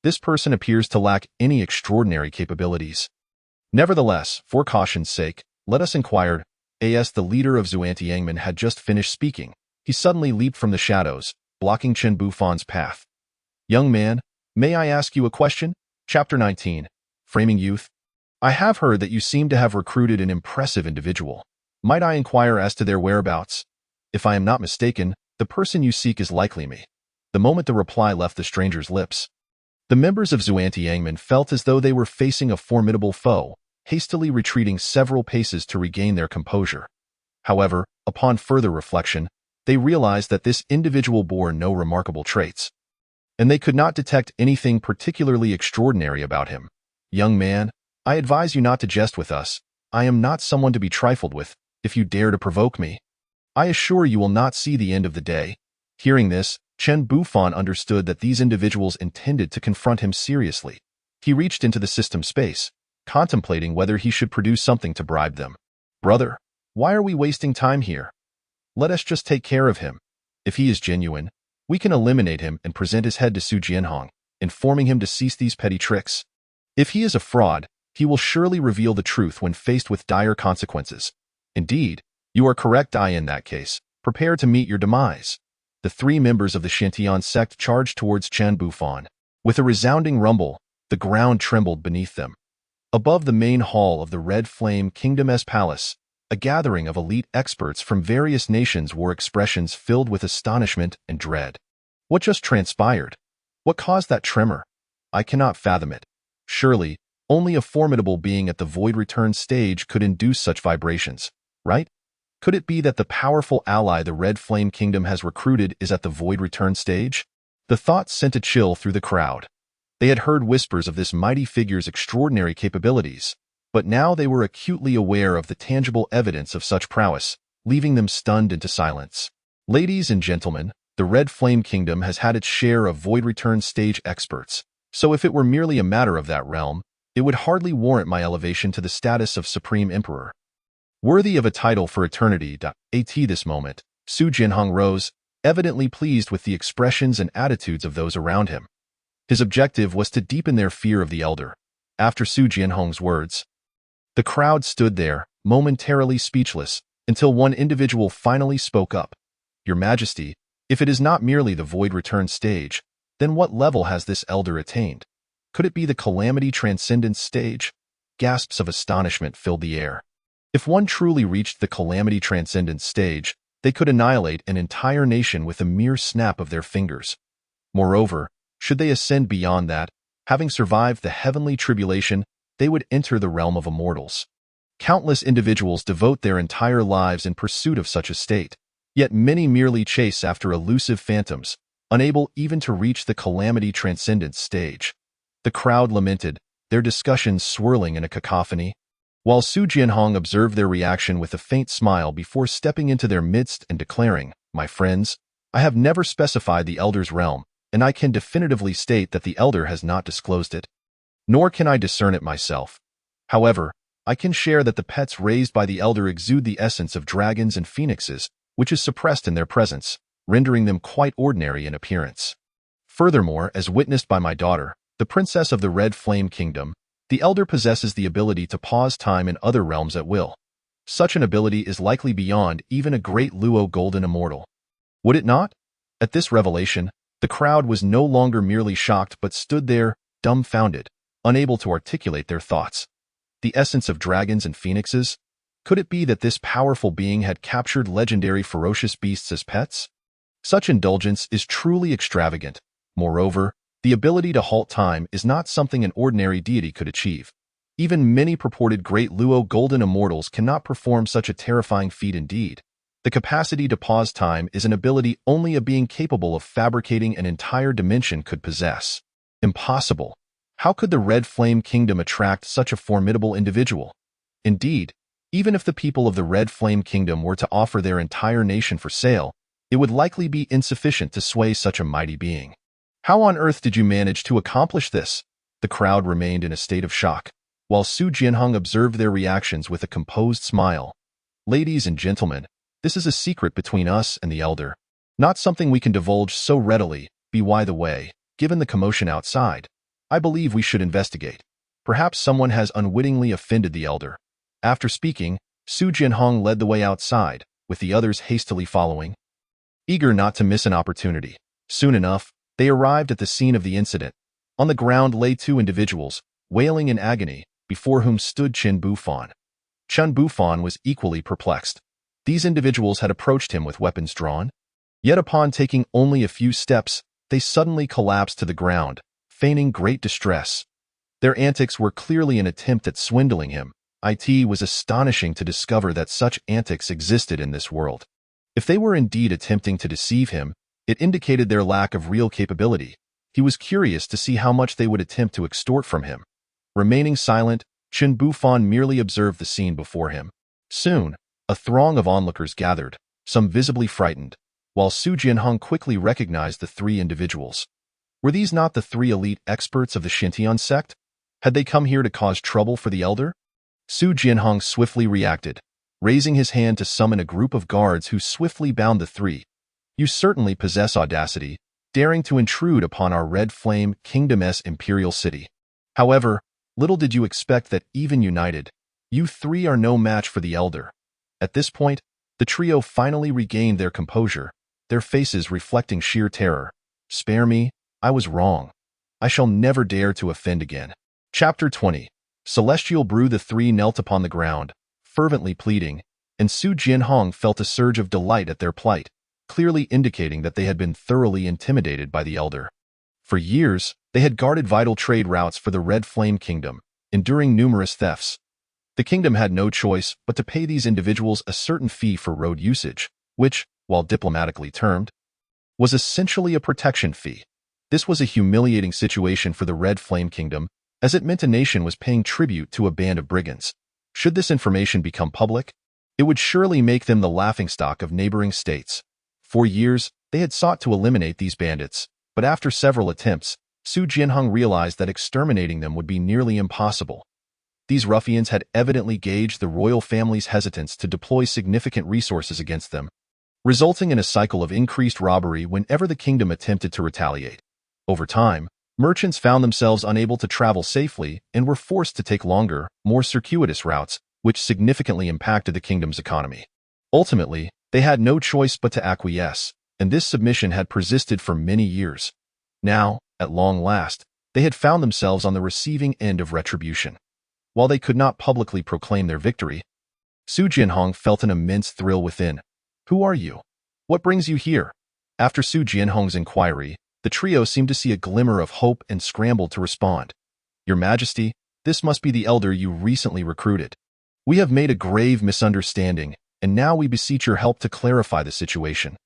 This person appears to lack any extraordinary capabilities. Nevertheless, for caution's sake, let us inquire. As the leader of Xuantiangmen had just finished speaking, he suddenly leaped from the shadows, blocking Chen Bufan's path. Young man, may I ask you a question? Chapter 19. Framing Youth. I have heard that you seem to have recruited an impressive individual. Might I inquire as to their whereabouts? If I am not mistaken, the person you seek is likely me. The moment the reply left the stranger's lips, the members of Xuantiangmen felt as though they were facing a formidable foe, hastily retreating several paces to regain their composure. However, upon further reflection, they realized that this individual bore no remarkable traits, and they could not detect anything particularly extraordinary about him. Young man, I advise you not to jest with us. I am not someone to be trifled with. If you dare to provoke me, I assure you will not see the end of the day. Hearing this, Chen Bufan understood that these individuals intended to confront him seriously. He reached into the system space, contemplating whether he should produce something to bribe them. Brother, why are we wasting time here? Let us just take care of him. If he is genuine, we can eliminate him and present his head to Su Jianhong, informing him to cease these petty tricks. If he is a fraud, he will surely reveal the truth when faced with dire consequences. Indeed, you are correct. In that case, prepare to meet your demise. The three members of the Shantian sect charged towards Chen Bufan. With a resounding rumble, the ground trembled beneath them. Above the main hall of the Red Flame Kingdom's palace, a gathering of elite experts from various nations wore expressions filled with astonishment and dread. What just transpired? What caused that tremor? I cannot fathom it. Surely, only a formidable being at the Void Return stage could induce such vibrations, right? Could it be that the powerful ally the Red Flame Kingdom has recruited is at the Void Return stage? The thought sent a chill through the crowd. They had heard whispers of this mighty figure's extraordinary capabilities, but now they were acutely aware of the tangible evidence of such prowess, leaving them stunned into silence. Ladies and gentlemen, the Red Flame Kingdom has had its share of Void Return stage experts, so if it were merely a matter of that realm, it would hardly warrant my elevation to the status of Supreme Emperor. Worthy of a title for eternity. At this moment, Su Jianhong rose, evidently pleased with the expressions and attitudes of those around him. His objective was to deepen their fear of the elder. After Su Jianhong's words, the crowd stood there, momentarily speechless, until one individual finally spoke up. Your Majesty, if it is not merely the Void Return stage, then what level has this elder attained? Could it be the Calamity Transcendence stage? Gasps of astonishment filled the air. If one truly reached the Calamity Transcendence stage, they could annihilate an entire nation with a mere snap of their fingers. Moreover, should they ascend beyond that, having survived the heavenly tribulation, they would enter the realm of immortals. Countless individuals devote their entire lives in pursuit of such a state, yet many merely chase after elusive phantoms, unable even to reach the Calamity Transcendence stage. The crowd lamented, their discussions swirling in a cacophony, while Su Jianhong observed their reaction with a faint smile before stepping into their midst and declaring, My friends, I have never specified the Elder's realm, and I can definitively state that the Elder has not disclosed it. Nor can I discern it myself. However, I can share that the pets raised by the Elder exude the essence of dragons and phoenixes, which is suppressed in their presence, rendering them quite ordinary in appearance. Furthermore, as witnessed by my daughter, the Princess of the Red Flame Kingdom, the Elder possesses the ability to pause time in other realms at will. Such an ability is likely beyond even a great Luo Golden Immortal. Would it not? At this revelation, the crowd was no longer merely shocked but stood there, dumbfounded, unable to articulate their thoughts. The essence of dragons and phoenixes? Could it be that this powerful being had captured legendary ferocious beasts as pets? Such indulgence is truly extravagant. Moreover, the ability to halt time is not something an ordinary deity could achieve. Even many purported great Luo Golden Immortals cannot perform such a terrifying feat indeed. The capacity to pause time is an ability only a being capable of fabricating an entire dimension could possess. Impossible. How could the Red Flame Kingdom attract such a formidable individual? Indeed, even if the people of the Red Flame Kingdom were to offer their entire nation for sale, it would likely be insufficient to sway such a mighty being. How on earth did you manage to accomplish this? The crowd remained in a state of shock, while Su Jianhong observed their reactions with a composed smile. Ladies and gentlemen, this is a secret between us and the elder. Not something we can divulge so readily. By the way, given the commotion outside, I believe we should investigate. Perhaps someone has unwittingly offended the elder. After speaking, Su Jianhong led the way outside, with the others hastily following, eager not to miss an opportunity. Soon enough, they arrived at the scene of the incident. On the ground lay two individuals, wailing in agony, before whom stood Chen Bufan. Chen Bufan was equally perplexed. These individuals had approached him with weapons drawn. Yet upon taking only a few steps, they suddenly collapsed to the ground, feigning great distress. Their antics were clearly an attempt at swindling him. It was astonishing to discover that such antics existed in this world. If they were indeed attempting to deceive him, it indicated their lack of real capability. He was curious to see how much they would attempt to extort from him. Remaining silent, Chen Bufan merely observed the scene before him. Soon, a throng of onlookers gathered, some visibly frightened, while Su Jianhong quickly recognized the three individuals. Were these not the three elite experts of the Xintian sect? Had they come here to cause trouble for the elder? Su Jianhong swiftly reacted, raising his hand to summon a group of guards who swiftly bound the three. You certainly possess audacity, daring to intrude upon our Red Flame Kingdom's imperial city. However, little did you expect that even united, you three are no match for the elder. At this point, the trio finally regained their composure, their faces reflecting sheer terror. Spare me, I was wrong. I shall never dare to offend again. Chapter 20. Celestial Brew. The three knelt upon the ground, fervently pleading, and Su Jianhong felt a surge of delight at their plight, clearly indicating that they had been thoroughly intimidated by the elder. For years, they had guarded vital trade routes for the Red Flame Kingdom, enduring numerous thefts. The kingdom had no choice but to pay these individuals a certain fee for road usage, which, while diplomatically termed, was essentially a protection fee. This was a humiliating situation for the Red Flame Kingdom, as it meant a nation was paying tribute to a band of brigands. Should this information become public, it would surely make them the laughingstock of neighboring states. For years, they had sought to eliminate these bandits, but after several attempts, Su Jianhong realized that exterminating them would be nearly impossible. These ruffians had evidently gauged the royal family's hesitance to deploy significant resources against them, resulting in a cycle of increased robbery whenever the kingdom attempted to retaliate. Over time, merchants found themselves unable to travel safely and were forced to take longer, more circuitous routes, which significantly impacted the kingdom's economy. Ultimately, they had no choice but to acquiesce, and this submission had persisted for many years. Now, at long last, they had found themselves on the receiving end of retribution. While they could not publicly proclaim their victory, Su Jianhong felt an immense thrill within. Who are you? What brings you here? After Su Jianhong's inquiry, the trio seemed to see a glimmer of hope and scrambled to respond. Your Majesty, this must be the elder you recently recruited. We have made a grave misunderstanding, and now we beseech your help to clarify the situation.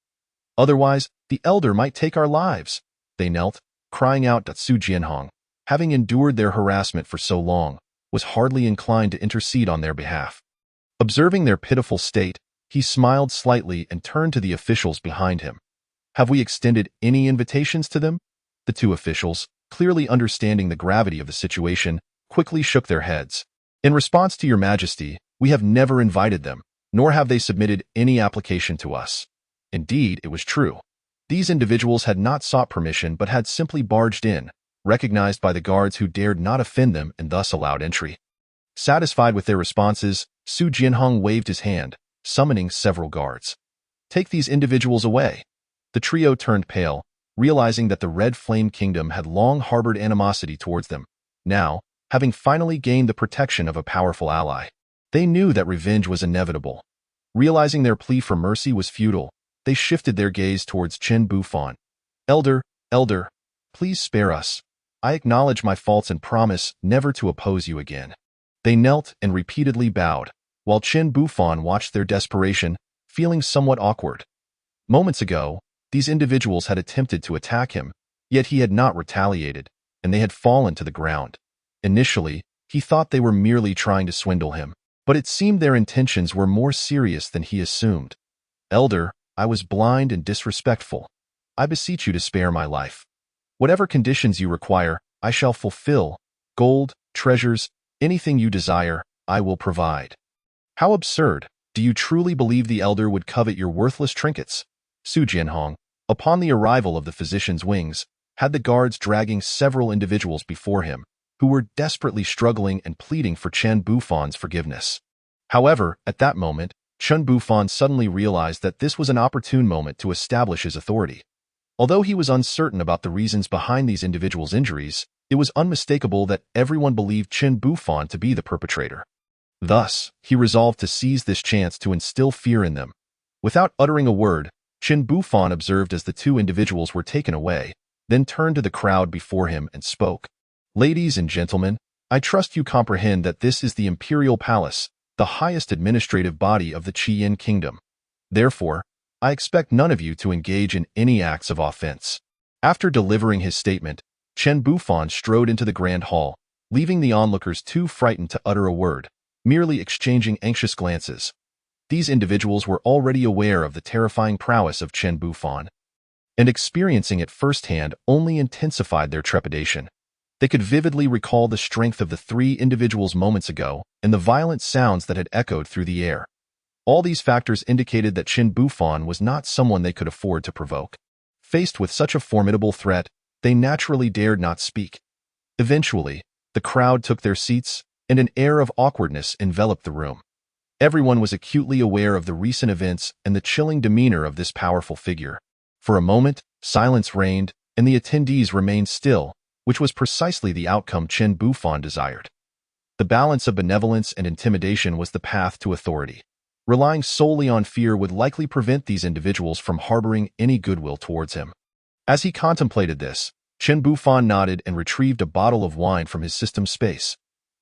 Otherwise, the elder might take our lives. They knelt, crying out that Su Jianhong, having endured their harassment for so long, was hardly inclined to intercede on their behalf. Observing their pitiful state, he smiled slightly and turned to the officials behind him. Have we extended any invitations to them? The two officials, clearly understanding the gravity of the situation, quickly shook their heads. In response to your Majesty, we have never invited them, nor have they submitted any application to us. Indeed, it was true. These individuals had not sought permission but had simply barged in, recognized by the guards who dared not offend them and thus allowed entry. Satisfied with their responses, Su Jianhong waved his hand, summoning several guards. Take these individuals away. The trio turned pale, realizing that the Red Flame Kingdom had long harbored animosity towards them. Now, having finally gained the protection of a powerful ally, they knew that revenge was inevitable. Realizing their plea for mercy was futile, they shifted their gaze towards Chen Bufan. Elder, please spare us. I acknowledge my faults and promise never to oppose you again. They knelt and repeatedly bowed, while Chen Bufan watched their desperation, feeling somewhat awkward. Moments ago, these individuals had attempted to attack him, yet he had not retaliated, and they had fallen to the ground. Initially, he thought they were merely trying to swindle him, but it seemed their intentions were more serious than he assumed. "Elder, I was blind and disrespectful. I beseech you to spare my life. Whatever conditions you require, I shall fulfill. Gold, treasures, anything you desire, I will provide." "How absurd! Do you truly believe the elder would covet your worthless trinkets?" Su Jianhong, upon the arrival of the physician's wings, had the guards dragging several individuals before him, who were desperately struggling and pleading for Chen Bufan's forgiveness. However, at that moment, Chen Bufan suddenly realized that this was an opportune moment to establish his authority. Although he was uncertain about the reasons behind these individuals' injuries, it was unmistakable that everyone believed Chen Bufan to be the perpetrator. Thus, he resolved to seize this chance to instill fear in them. Without uttering a word, Chen Bufan observed as the two individuals were taken away, then turned to the crowd before him and spoke. "Ladies and gentlemen, I trust you comprehend that this is the Imperial Palace, the highest administrative body of the Qiyin Kingdom. Therefore, I expect none of you to engage in any acts of offense." After delivering his statement, Chen Bufan strode into the grand hall, leaving the onlookers too frightened to utter a word, merely exchanging anxious glances. These individuals were already aware of the terrifying prowess of Chen Bufan, and experiencing it firsthand only intensified their trepidation. They could vividly recall the strength of the three individuals moments ago and the violent sounds that had echoed through the air. All these factors indicated that Chen Bufan was not someone they could afford to provoke. Faced with such a formidable threat, they naturally dared not speak. Eventually, the crowd took their seats, and an air of awkwardness enveloped the room. Everyone was acutely aware of the recent events and the chilling demeanor of this powerful figure. For a moment, silence reigned, and the attendees remained still, which was precisely the outcome Chen Bufan desired. The balance of benevolence and intimidation was the path to authority. Relying solely on fear would likely prevent these individuals from harboring any goodwill towards him. As he contemplated this, Chen Bufan nodded and retrieved a bottle of wine from his system space.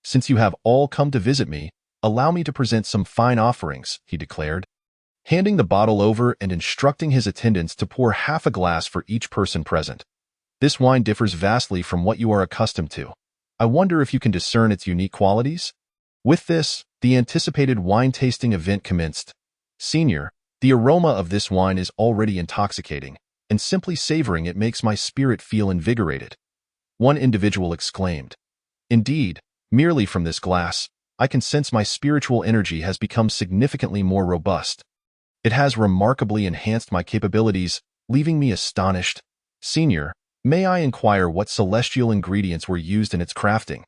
"Since you have all come to visit me, allow me to present some fine offerings," he declared, handing the bottle over and instructing his attendants to pour half a glass for each person present. "This wine differs vastly from what you are accustomed to. I wonder if you can discern its unique qualities?" With this, the anticipated wine-tasting event commenced. "Senior, the aroma of this wine is already intoxicating, and simply savoring it makes my spirit feel invigorated," one individual exclaimed. "Indeed, merely from this glass, I can sense my spiritual energy has become significantly more robust. It has remarkably enhanced my capabilities, leaving me astonished. Senior, may I inquire what celestial ingredients were used in its crafting?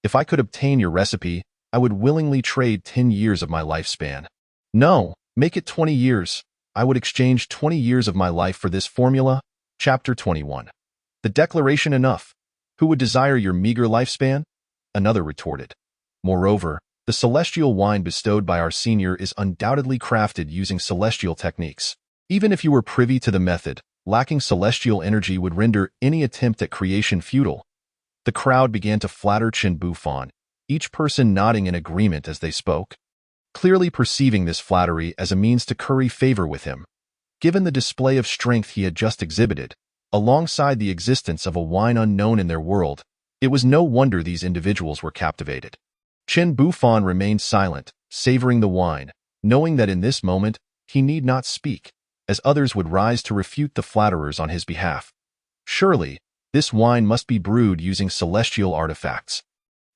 If I could obtain your recipe, I would willingly trade 10 years of my lifespan." "No, make it 20 years. I would exchange 20 years of my life for this formula." Chapter 21. "The declaration enough. Who would desire your meager lifespan?" Another retorted. "Moreover, the celestial wine bestowed by our senior is undoubtedly crafted using celestial techniques. Even if you were privy to the method, lacking celestial energy would render any attempt at creation futile." The crowd began to flatter Chen Bufan, each person nodding in agreement as they spoke, clearly perceiving this flattery as a means to curry favor with him. Given the display of strength he had just exhibited, alongside the existence of a wine unknown in their world, it was no wonder these individuals were captivated. Chen Bufan remained silent, savoring the wine, knowing that in this moment he need not speak, as others would rise to refute the flatterers on his behalf. Surely, this wine must be brewed using celestial artifacts.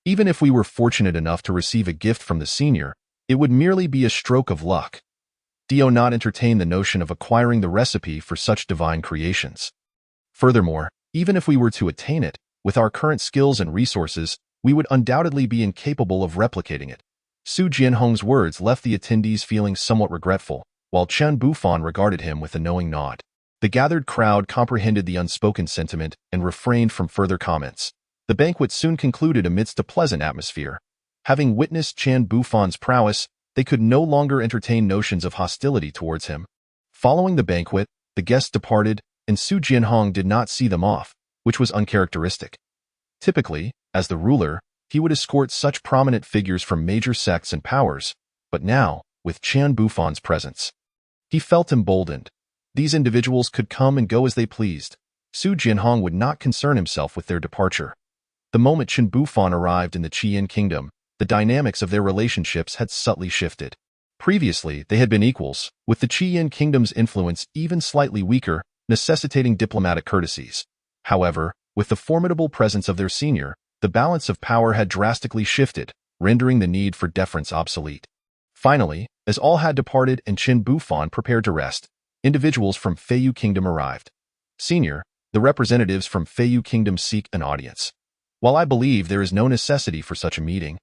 Even if we were fortunate enough to receive a gift from the senior, it would merely be a stroke of luck. Do not entertain the notion of acquiring the recipe for such divine creations. Furthermore, even if we were to attain it, with our current skills and resources, we would undoubtedly be incapable of replicating it." Su Jianhong's words left the attendees feeling somewhat regretful, while Chen Bufan regarded him with a knowing nod. The gathered crowd comprehended the unspoken sentiment and refrained from further comments. The banquet soon concluded amidst a pleasant atmosphere. Having witnessed Chen Bufan's prowess, they could no longer entertain notions of hostility towards him. Following the banquet, the guests departed, and Su Jianhong did not see them off, which was uncharacteristic. Typically, as the ruler, he would escort such prominent figures from major sects and powers, but now, with Chen Bufan's presence, he felt emboldened. These individuals could come and go as they pleased. Su Jianhong would not concern himself with their departure. The moment Qin Bufan arrived in the Qiyin kingdom, the dynamics of their relationships had subtly shifted. Previously, they had been equals, with the Qiyin kingdom's influence even slightly weaker, necessitating diplomatic courtesies. However, with the formidable presence of their senior, the balance of power had drastically shifted, rendering the need for deference obsolete. Finally, as all had departed and Qin Bufan prepared to rest, individuals from Feiyu Kingdom arrived. Senior, the representatives from Feiyu Kingdom seek an audience. While I believe there is no necessity for such a meeting,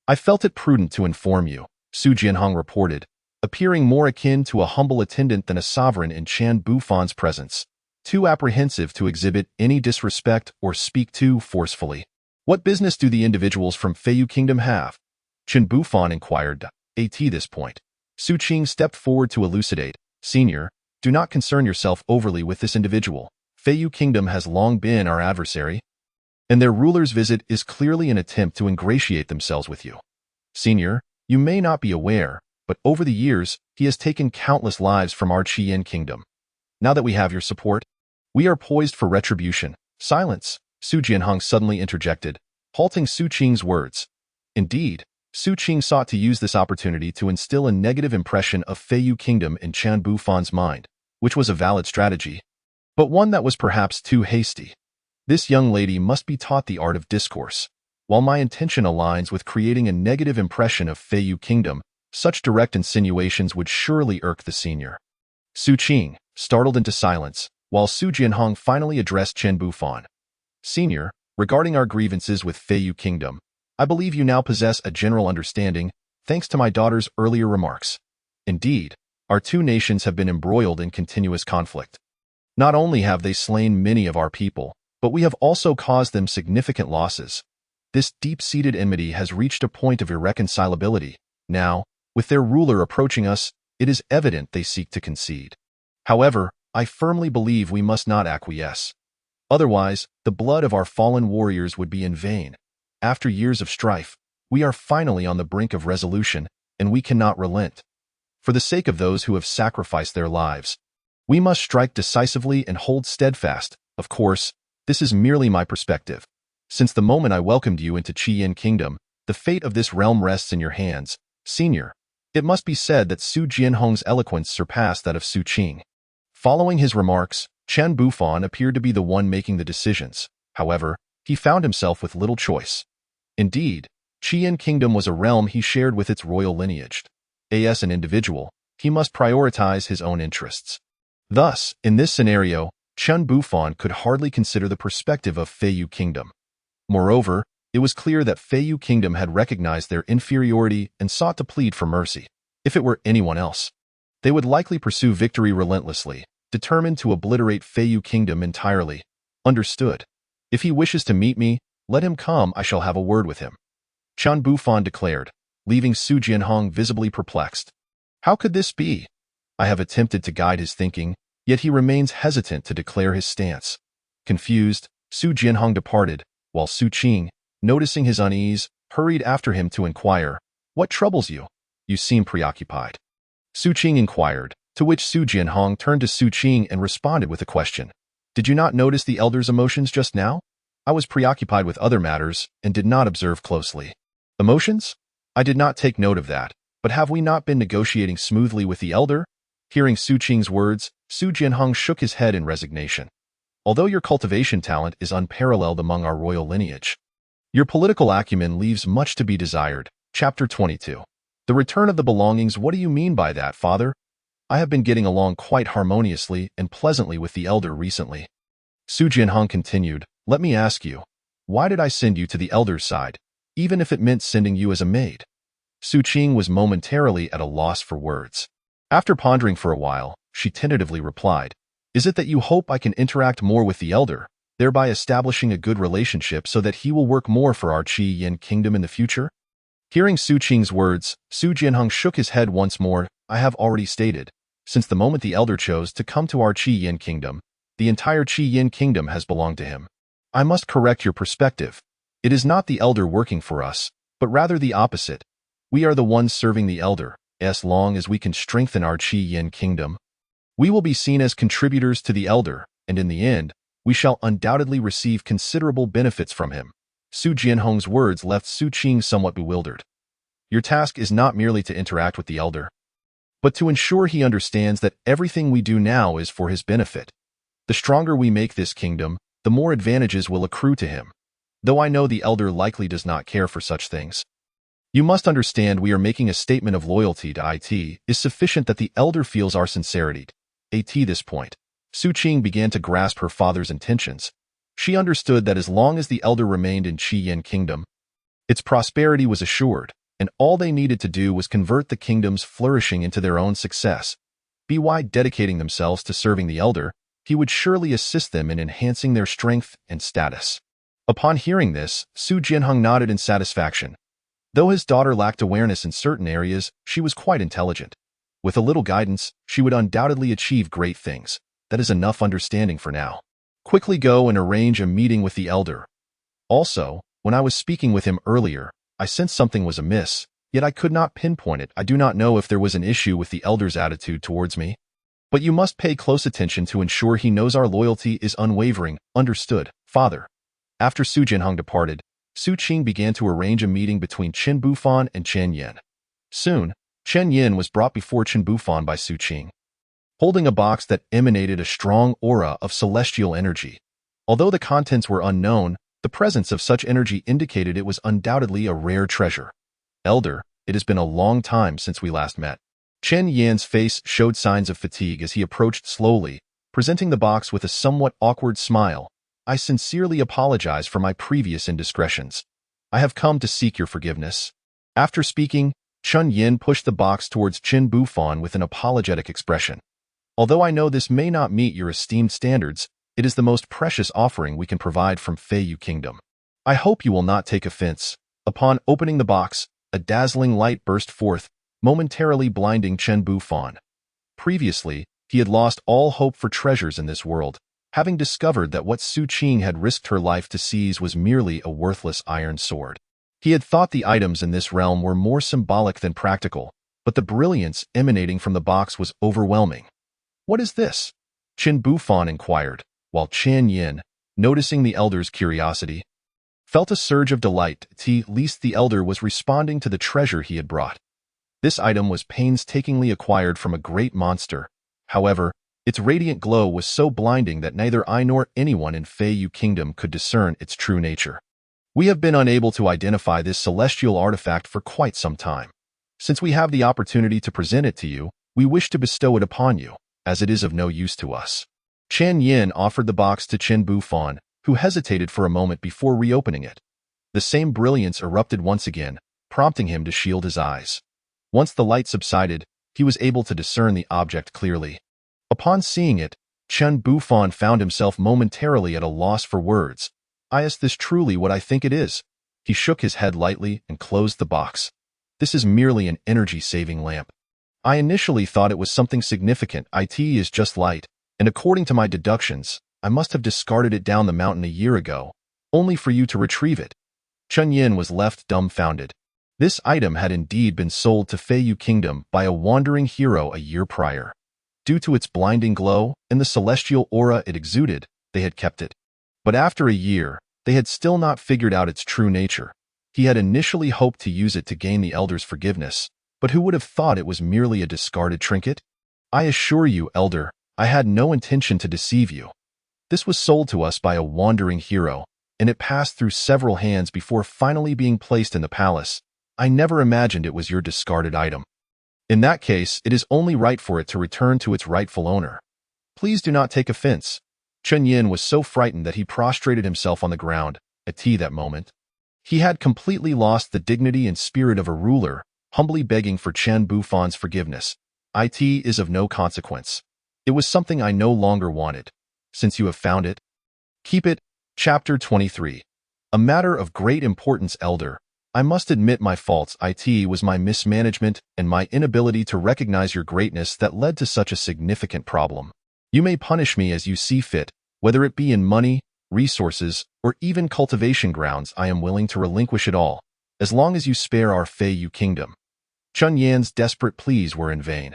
I felt it prudent to inform you, Su Jianhong reported, appearing more akin to a humble attendant than a sovereign in Qin Bufan's presence, too apprehensive to exhibit any disrespect or speak too forcefully. What business do the individuals from Feiyu Kingdom have? Qin Bufan inquired. At this point, Su Qing stepped forward to elucidate. Senior, do not concern yourself overly with this individual. Feiyu Kingdom has long been our adversary, and their ruler's visit is clearly an attempt to ingratiate themselves with you. Senior, you may not be aware, but over the years, he has taken countless lives from our Qiyin kingdom. Now that we have your support, we are poised for retribution. Silence, Su Jianhong suddenly interjected, halting Su Qing's words. Indeed, Su Qing sought to use this opportunity to instill a negative impression of Feiyu Kingdom in Qin Bufan's mind, which was a valid strategy, but one that was perhaps too hasty. This young lady must be taught the art of discourse. While my intention aligns with creating a negative impression of Feiyu Kingdom, such direct insinuations would surely irk the senior. Su Qing, startled into silence, while Su Jianhong finally addressed Qin Bufan. Senior, regarding our grievances with Feiyu Kingdom, I believe you now possess a general understanding, thanks to my daughter's earlier remarks. Indeed, our two nations have been embroiled in continuous conflict. Not only have they slain many of our people, but we have also caused them significant losses. This deep-seated enmity has reached a point of irreconcilability. Now, with their ruler approaching us, it is evident they seek to concede. However, I firmly believe we must not acquiesce. Otherwise, the blood of our fallen warriors would be in vain. After years of strife, we are finally on the brink of resolution, and we cannot relent. For the sake of those who have sacrificed their lives, we must strike decisively and hold steadfast. Of course, this is merely my perspective. Since the moment I welcomed you into Qiyin Kingdom, the fate of this realm rests in your hands, Senior. It must be said that Su Jianhong's eloquence surpassed that of Su Qing. Following his remarks, Qin Bufan appeared to be the one making the decisions. However, he found himself with little choice. Indeed, Qiyin Kingdom was a realm he shared with its royal lineage. As an individual, he must prioritize his own interests. Thus, in this scenario, Qin Bufan could hardly consider the perspective of Feiyu Kingdom. Moreover, it was clear that Feiyu Kingdom had recognized their inferiority and sought to plead for mercy. If it were anyone else, they would likely pursue victory relentlessly, determined to obliterate Feiyu Kingdom entirely. Understood. If he wishes to meet me, let him come, I shall have a word with him, Qin Bufan declared, leaving Su Jianhong visibly perplexed. How could this be? I have attempted to guide his thinking, yet he remains hesitant to declare his stance. Confused, Su Jianhong departed, while Su Qing, noticing his unease, hurried after him to inquire, "What troubles you? You seem preoccupied." Su Qing inquired, to which Su Jianhong turned to Su Qing and responded with a question. "Did you not notice the elder's emotions just now? I was preoccupied with other matters and did not observe closely." "Emotions? I did not take note of that, but have we not been negotiating smoothly with the elder?" Hearing Su Qing's words, Su Jianhong shook his head in resignation. "Although your cultivation talent is unparalleled among our royal lineage, your political acumen leaves much to be desired." Chapter 22. The return of the belongings. What do you mean by that, father? I have been getting along quite harmoniously and pleasantly with the elder recently. Su Jianhong continued, "Let me ask you, why did I send you to the elder's side, even if it meant sending you as a maid?" Su Qing was momentarily at a loss for words. After pondering for a while, she tentatively replied, "Is it that you hope I can interact more with the elder, thereby establishing a good relationship so that he will work more for our Qiyin Kingdom in the future?" Hearing Su Qing's words, Su Jianhong shook his head once more. "I have already stated, since the moment the elder chose to come to our Qiyin Kingdom, the entire Qiyin Kingdom has belonged to him. I must correct your perspective. It is not the elder working for us, but rather the opposite. We are the ones serving the elder. As long as we can strengthen our Qiyin Kingdom, we will be seen as contributors to the elder, and in the end, we shall undoubtedly receive considerable benefits from him." Su Jianhong's words left Su Qing somewhat bewildered. Your task is not merely to interact with the elder, but to ensure he understands that everything we do now is for his benefit. The stronger we make this kingdom, the more advantages will accrue to him, though I know the elder likely does not care for such things. You must understand we are making a statement of loyalty to it is sufficient that the elder feels our sincerity. At this point, Su Qing began to grasp her father's intentions. She understood that as long as the elder remained in Qi Yin Kingdom, its prosperity was assured, and all they needed to do was convert the kingdom's flourishing into their own success. By dedicating themselves to serving the elder, he would surely assist them in enhancing their strength and status. Upon hearing this, Su Jianhong nodded in satisfaction. Though his daughter lacked awareness in certain areas, she was quite intelligent. With a little guidance, she would undoubtedly achieve great things. That is enough understanding for now. Quickly go and arrange a meeting with the elder. Also, when I was speaking with him earlier, I sensed something was amiss, yet I could not pinpoint it. I do not know if there was an issue with the elder's attitude towards me. But you must pay close attention to ensure he knows our loyalty is unwavering. Understood, father. After Su Jianhong departed, Su Qing began to arrange a meeting between Qin Bufan and Chen Yin. Soon, Chen Yin was brought before Qin Bufan by Su Qing, holding a box that emanated a strong aura of celestial energy. Although the contents were unknown, the presence of such energy indicated it was undoubtedly a rare treasure. Elder, it has been a long time since we last met. Chen Yin's face showed signs of fatigue as he approached slowly, presenting the box with a somewhat awkward smile. I sincerely apologize for my previous indiscretions. I have come to seek your forgiveness. After speaking, Chen Yin pushed the box towards Qin Bufan with an apologetic expression. Although I know this may not meet your esteemed standards, it is the most precious offering we can provide from Feiyu Kingdom. I hope you will not take offense. Upon opening the box, a dazzling light burst forth, momentarily blinding Qin Bufan. Previously, he had lost all hope for treasures in this world, having discovered that what Su Qing had risked her life to seize was merely a worthless iron sword. He had thought the items in this realm were more symbolic than practical, but the brilliance emanating from the box was overwhelming. What is this? Qin Bufan inquired, while Chen Yin, noticing the elder's curiosity, felt a surge of delight at least the elder was responding to the treasure he had brought. This item was painstakingly acquired from a great monster. However, its radiant glow was so blinding that neither I nor anyone in Feiyu Kingdom could discern its true nature. We have been unable to identify this celestial artifact for quite some time. Since we have the opportunity to present it to you, we wish to bestow it upon you, as it is of no use to us. Chen Yin offered the box to Qin Bufan, who hesitated for a moment before reopening it. The same brilliance erupted once again, prompting him to shield his eyes. Once the light subsided, he was able to discern the object clearly. Upon seeing it, Qin Bufan found himself momentarily at a loss for words. Is this truly what I think it is? He shook his head lightly and closed the box. This is merely an energy-saving lamp. I initially thought it was something significant. It is just light, and according to my deductions, I must have discarded it down the mountain a year ago, only for you to retrieve it. Chen Yin was left dumbfounded. This item had indeed been sold to Feiyu Kingdom by a wandering hero a year prior. Due to its blinding glow and the celestial aura it exuded, they had kept it. But after a year, they had still not figured out its true nature. He had initially hoped to use it to gain the elder's forgiveness, but who would have thought it was merely a discarded trinket? I assure you, elder, I had no intention to deceive you. This was sold to us by a wandering hero, and it passed through several hands before finally being placed in the palace. I never imagined it was your discarded item. In that case, it is only right for it to return to its rightful owner. Please do not take offense. Chen Yin was so frightened that he prostrated himself on the ground. At that moment, he had completely lost the dignity and spirit of a ruler, humbly begging for Qin Bufan's forgiveness. It is of no consequence. It was something I no longer wanted. Since you have found it, keep it. Chapter 23. A matter of great importance, elder. I must admit my faults. It was my mismanagement and my inability to recognize your greatness that led to such a significant problem. You may punish me as you see fit, whether it be in money, resources, or even cultivation grounds. I am willing to relinquish it all, as long as you spare our Feiyu Kingdom. Chen Yan's desperate pleas were in vain.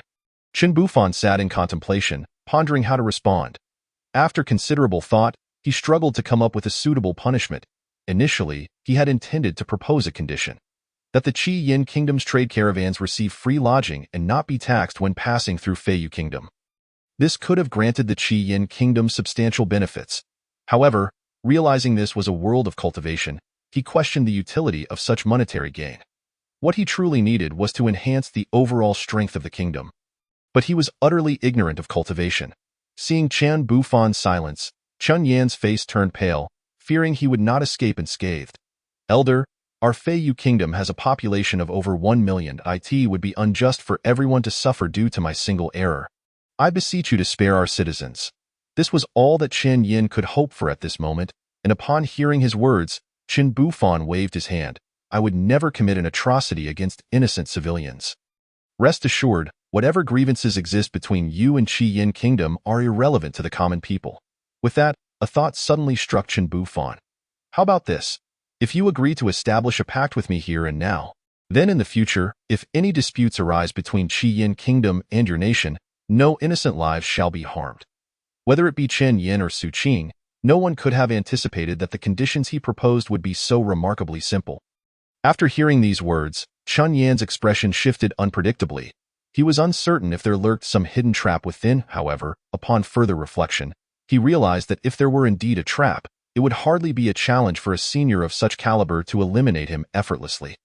Qin Bufan sat in contemplation, pondering how to respond. After considerable thought, he struggled to come up with a suitable punishment. Initially, he had intended to propose a condition that the Qi Yin Kingdom's trade caravans receive free lodging and not be taxed when passing through Feiyu Kingdom. This could have granted the Qi Yin Kingdom substantial benefits. However, realizing this was a world of cultivation, he questioned the utility of such monetary gain. What he truly needed was to enhance the overall strength of the kingdom. But he was utterly ignorant of cultivation. Seeing Qian Bufan's silence, Chun Yan's face turned pale, fearing he would not escape unscathed. Elder, our Feiyu Kingdom has a population of over 1 million. It would be unjust for everyone to suffer due to my single error. I beseech you to spare our citizens. This was all that Chen Yin could hope for at this moment, and upon hearing his words, Qin Bufan waved his hand. I would never commit an atrocity against innocent civilians. Rest assured, whatever grievances exist between you and Qi Yin Kingdom are irrelevant to the common people. With that, a thought suddenly struck Qin Bufan. How about this? If you agree to establish a pact with me here and now, then in the future, if any disputes arise between Qi Yin Kingdom and your nation, no innocent lives shall be harmed. Whether it be Chen Yin or Su Qing, no one could have anticipated that the conditions he proposed would be so remarkably simple. After hearing these words, Chun Yan's expression shifted unpredictably. He was uncertain if there lurked some hidden trap within. However, upon further reflection, he realized that if there were indeed a trap, it would hardly be a challenge for a senior of such caliber to eliminate him effortlessly.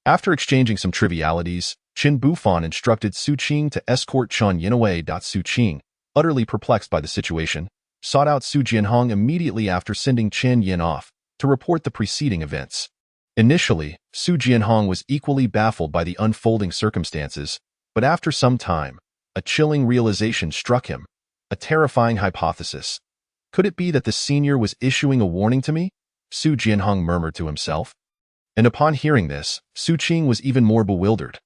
After exchanging some trivialities, Qin Bufan instructed Su Qing to escort Chun Yin away. Su Qing, utterly perplexed by the situation, sought out Su Jianhong immediately after sending Chen Yin off to report the preceding events. Initially, Su Jianhong was equally baffled by the unfolding circumstances, but after some time, a chilling realization struck him, a terrifying hypothesis. Could it be that the senior was issuing a warning to me? Su Jianhong murmured to himself. And upon hearing this, Su Qing was even more bewildered.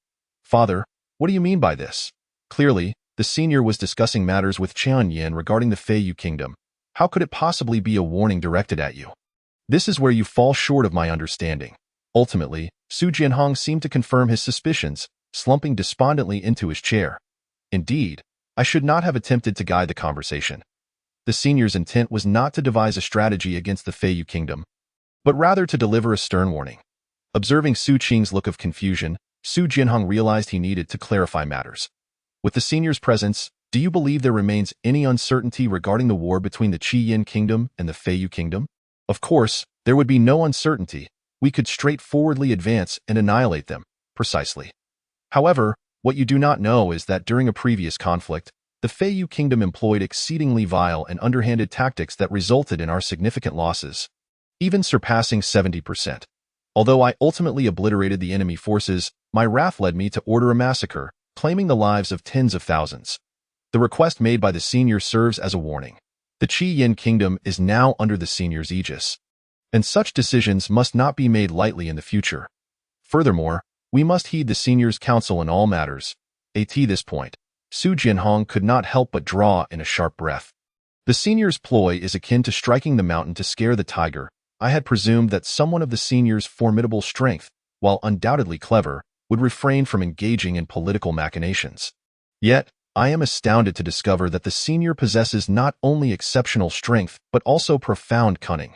Father, what do you mean by this? Clearly, the senior was discussing matters with Qian Yin regarding the Feiyu Kingdom. How could it possibly be a warning directed at you? This is where you fall short of my understanding. Ultimately, Su Jianhong seemed to confirm his suspicions, slumping despondently into his chair. Indeed, I should not have attempted to guide the conversation. The senior's intent was not to devise a strategy against the Feiyu Kingdom, but rather to deliver a stern warning. Observing Su Qing's look of confusion, Su Jianhong realized he needed to clarify matters. With the senior's presence, do you believe there remains any uncertainty regarding the war between the Qi Yin Kingdom and the Feiyu Kingdom? Of course, there would be no uncertainty. We could straightforwardly advance and annihilate them, precisely. However, what you do not know is that during a previous conflict, the Feiyu Kingdom employed exceedingly vile and underhanded tactics that resulted in our significant losses, even surpassing 70%. Although I ultimately obliterated the enemy forces, my wrath led me to order a massacre, claiming the lives of tens of thousands. The request made by the senior serves as a warning. The Qi Yin Kingdom is now under the senior's aegis, and such decisions must not be made lightly in the future. Furthermore, we must heed the senior's counsel in all matters. At this point, Su Jianhong could not help but draw in a sharp breath. The senior's ploy is akin to striking the mountain to scare the tiger. I had presumed that someone of the senior's formidable strength, while undoubtedly clever, would refrain from engaging in political machinations. Yet, I am astounded to discover that the senior possesses not only exceptional strength but also profound cunning.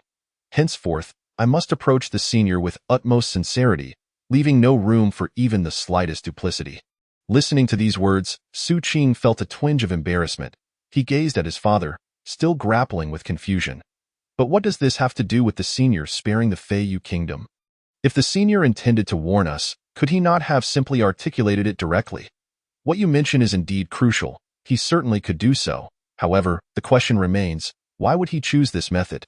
Henceforth, I must approach the senior with utmost sincerity, leaving no room for even the slightest duplicity. Listening to these words, Su Qing felt a twinge of embarrassment. He gazed at his father, still grappling with confusion. But what does this have to do with the senior sparing the Feiyu Kingdom? If the senior intended to warn us, could he not have simply articulated it directly? What you mention is indeed crucial. He certainly could do so. However, the question remains, why would he choose this method?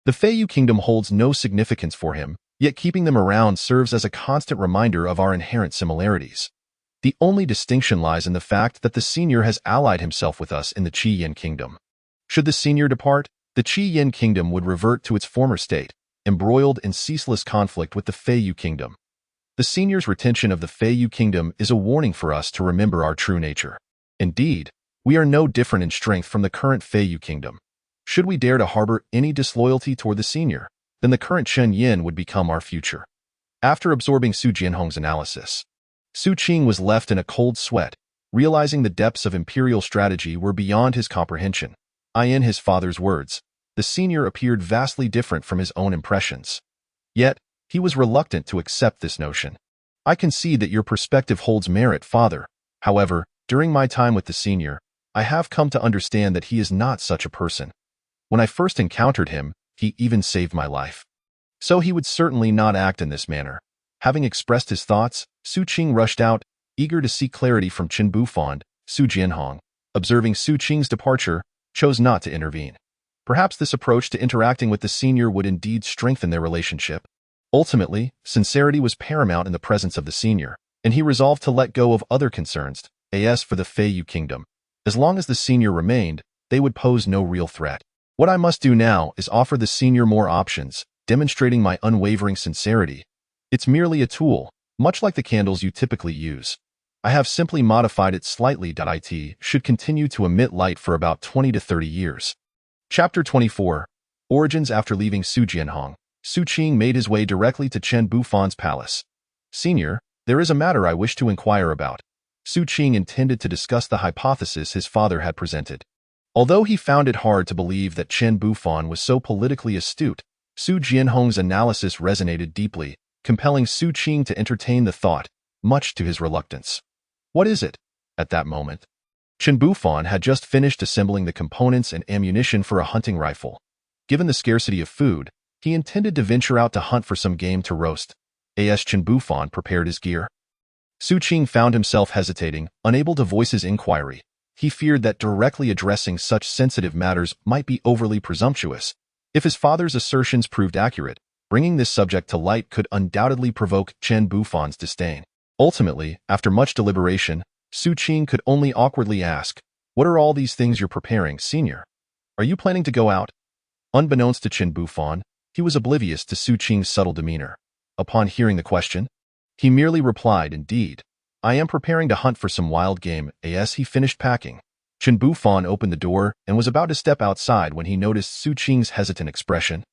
The Feiyu Kingdom holds no significance for him, yet keeping them around serves as a constant reminder of our inherent similarities. The only distinction lies in the fact that the senior has allied himself with us in the Qi Yin Kingdom. Should the senior depart, the Qi Yin Kingdom would revert to its former state, embroiled in ceaseless conflict with the Feiyu Kingdom. The senior's retention of the Feiyu Kingdom is a warning for us to remember our true nature. Indeed, we are no different in strength from the current Feiyu Kingdom. Should we dare to harbor any disloyalty toward the senior, then the current Chen Yin would become our future. After absorbing Su Jianhong's analysis, Su Qing was left in a cold sweat, realizing the depths of imperial strategy were beyond his comprehension. In his father's words, the senior appeared vastly different from his own impressions. Yet, he was reluctant to accept this notion. I can see that your perspective holds merit, father. However, during my time with the senior, I have come to understand that he is not such a person. When I first encountered him, he even saved my life. So he would certainly not act in this manner. Having expressed his thoughts, Su Qing rushed out, eager to seek clarity from Chen Bufan. Su Jianhong, observing Su Qing's departure, chose not to intervene. Perhaps this approach to interacting with the senior would indeed strengthen their relationship. Ultimately, sincerity was paramount in the presence of the senior, and he resolved to let go of other concerns, as for the Feiyu kingdom. As long as the senior remained, they would pose no real threat. What I must do now is offer the senior more options, demonstrating my unwavering sincerity. It's merely a tool, much like the candles you typically use. I have simply modified it slightly. It should continue to emit light for about 20 to 30 years. Chapter 24. Origins. After leaving Su Jianhong, Su Qing made his way directly to Chen Bufan's palace. Senior, there is a matter I wish to inquire about. Su Qing intended to discuss the hypothesis his father had presented. Although he found it hard to believe that Chen Bufan was so politically astute, Su Jianhong's analysis resonated deeply, compelling Su Qing to entertain the thought, much to his reluctance. What is it? At that moment, Chen Bufan had just finished assembling the components and ammunition for a hunting rifle. Given the scarcity of food, he intended to venture out to hunt for some game to roast. As Chen Bufan prepared his gear, Su Qing found himself hesitating, unable to voice his inquiry. He feared that directly addressing such sensitive matters might be overly presumptuous. If his father's assertions proved accurate, bringing this subject to light could undoubtedly provoke Chen Bufan's disdain. Ultimately, after much deliberation, Su Qing could only awkwardly ask, "What are all these things you're preparing, senior? Are you planning to go out?" Unbeknownst to Chen Bufan, he was oblivious to Su Qing's subtle demeanor. Upon hearing the question, he merely replied, "Indeed, I am preparing to hunt for some wild game." As he finished packing, Chen Bufan opened the door and was about to step outside when he noticed Su Qing's hesitant expression.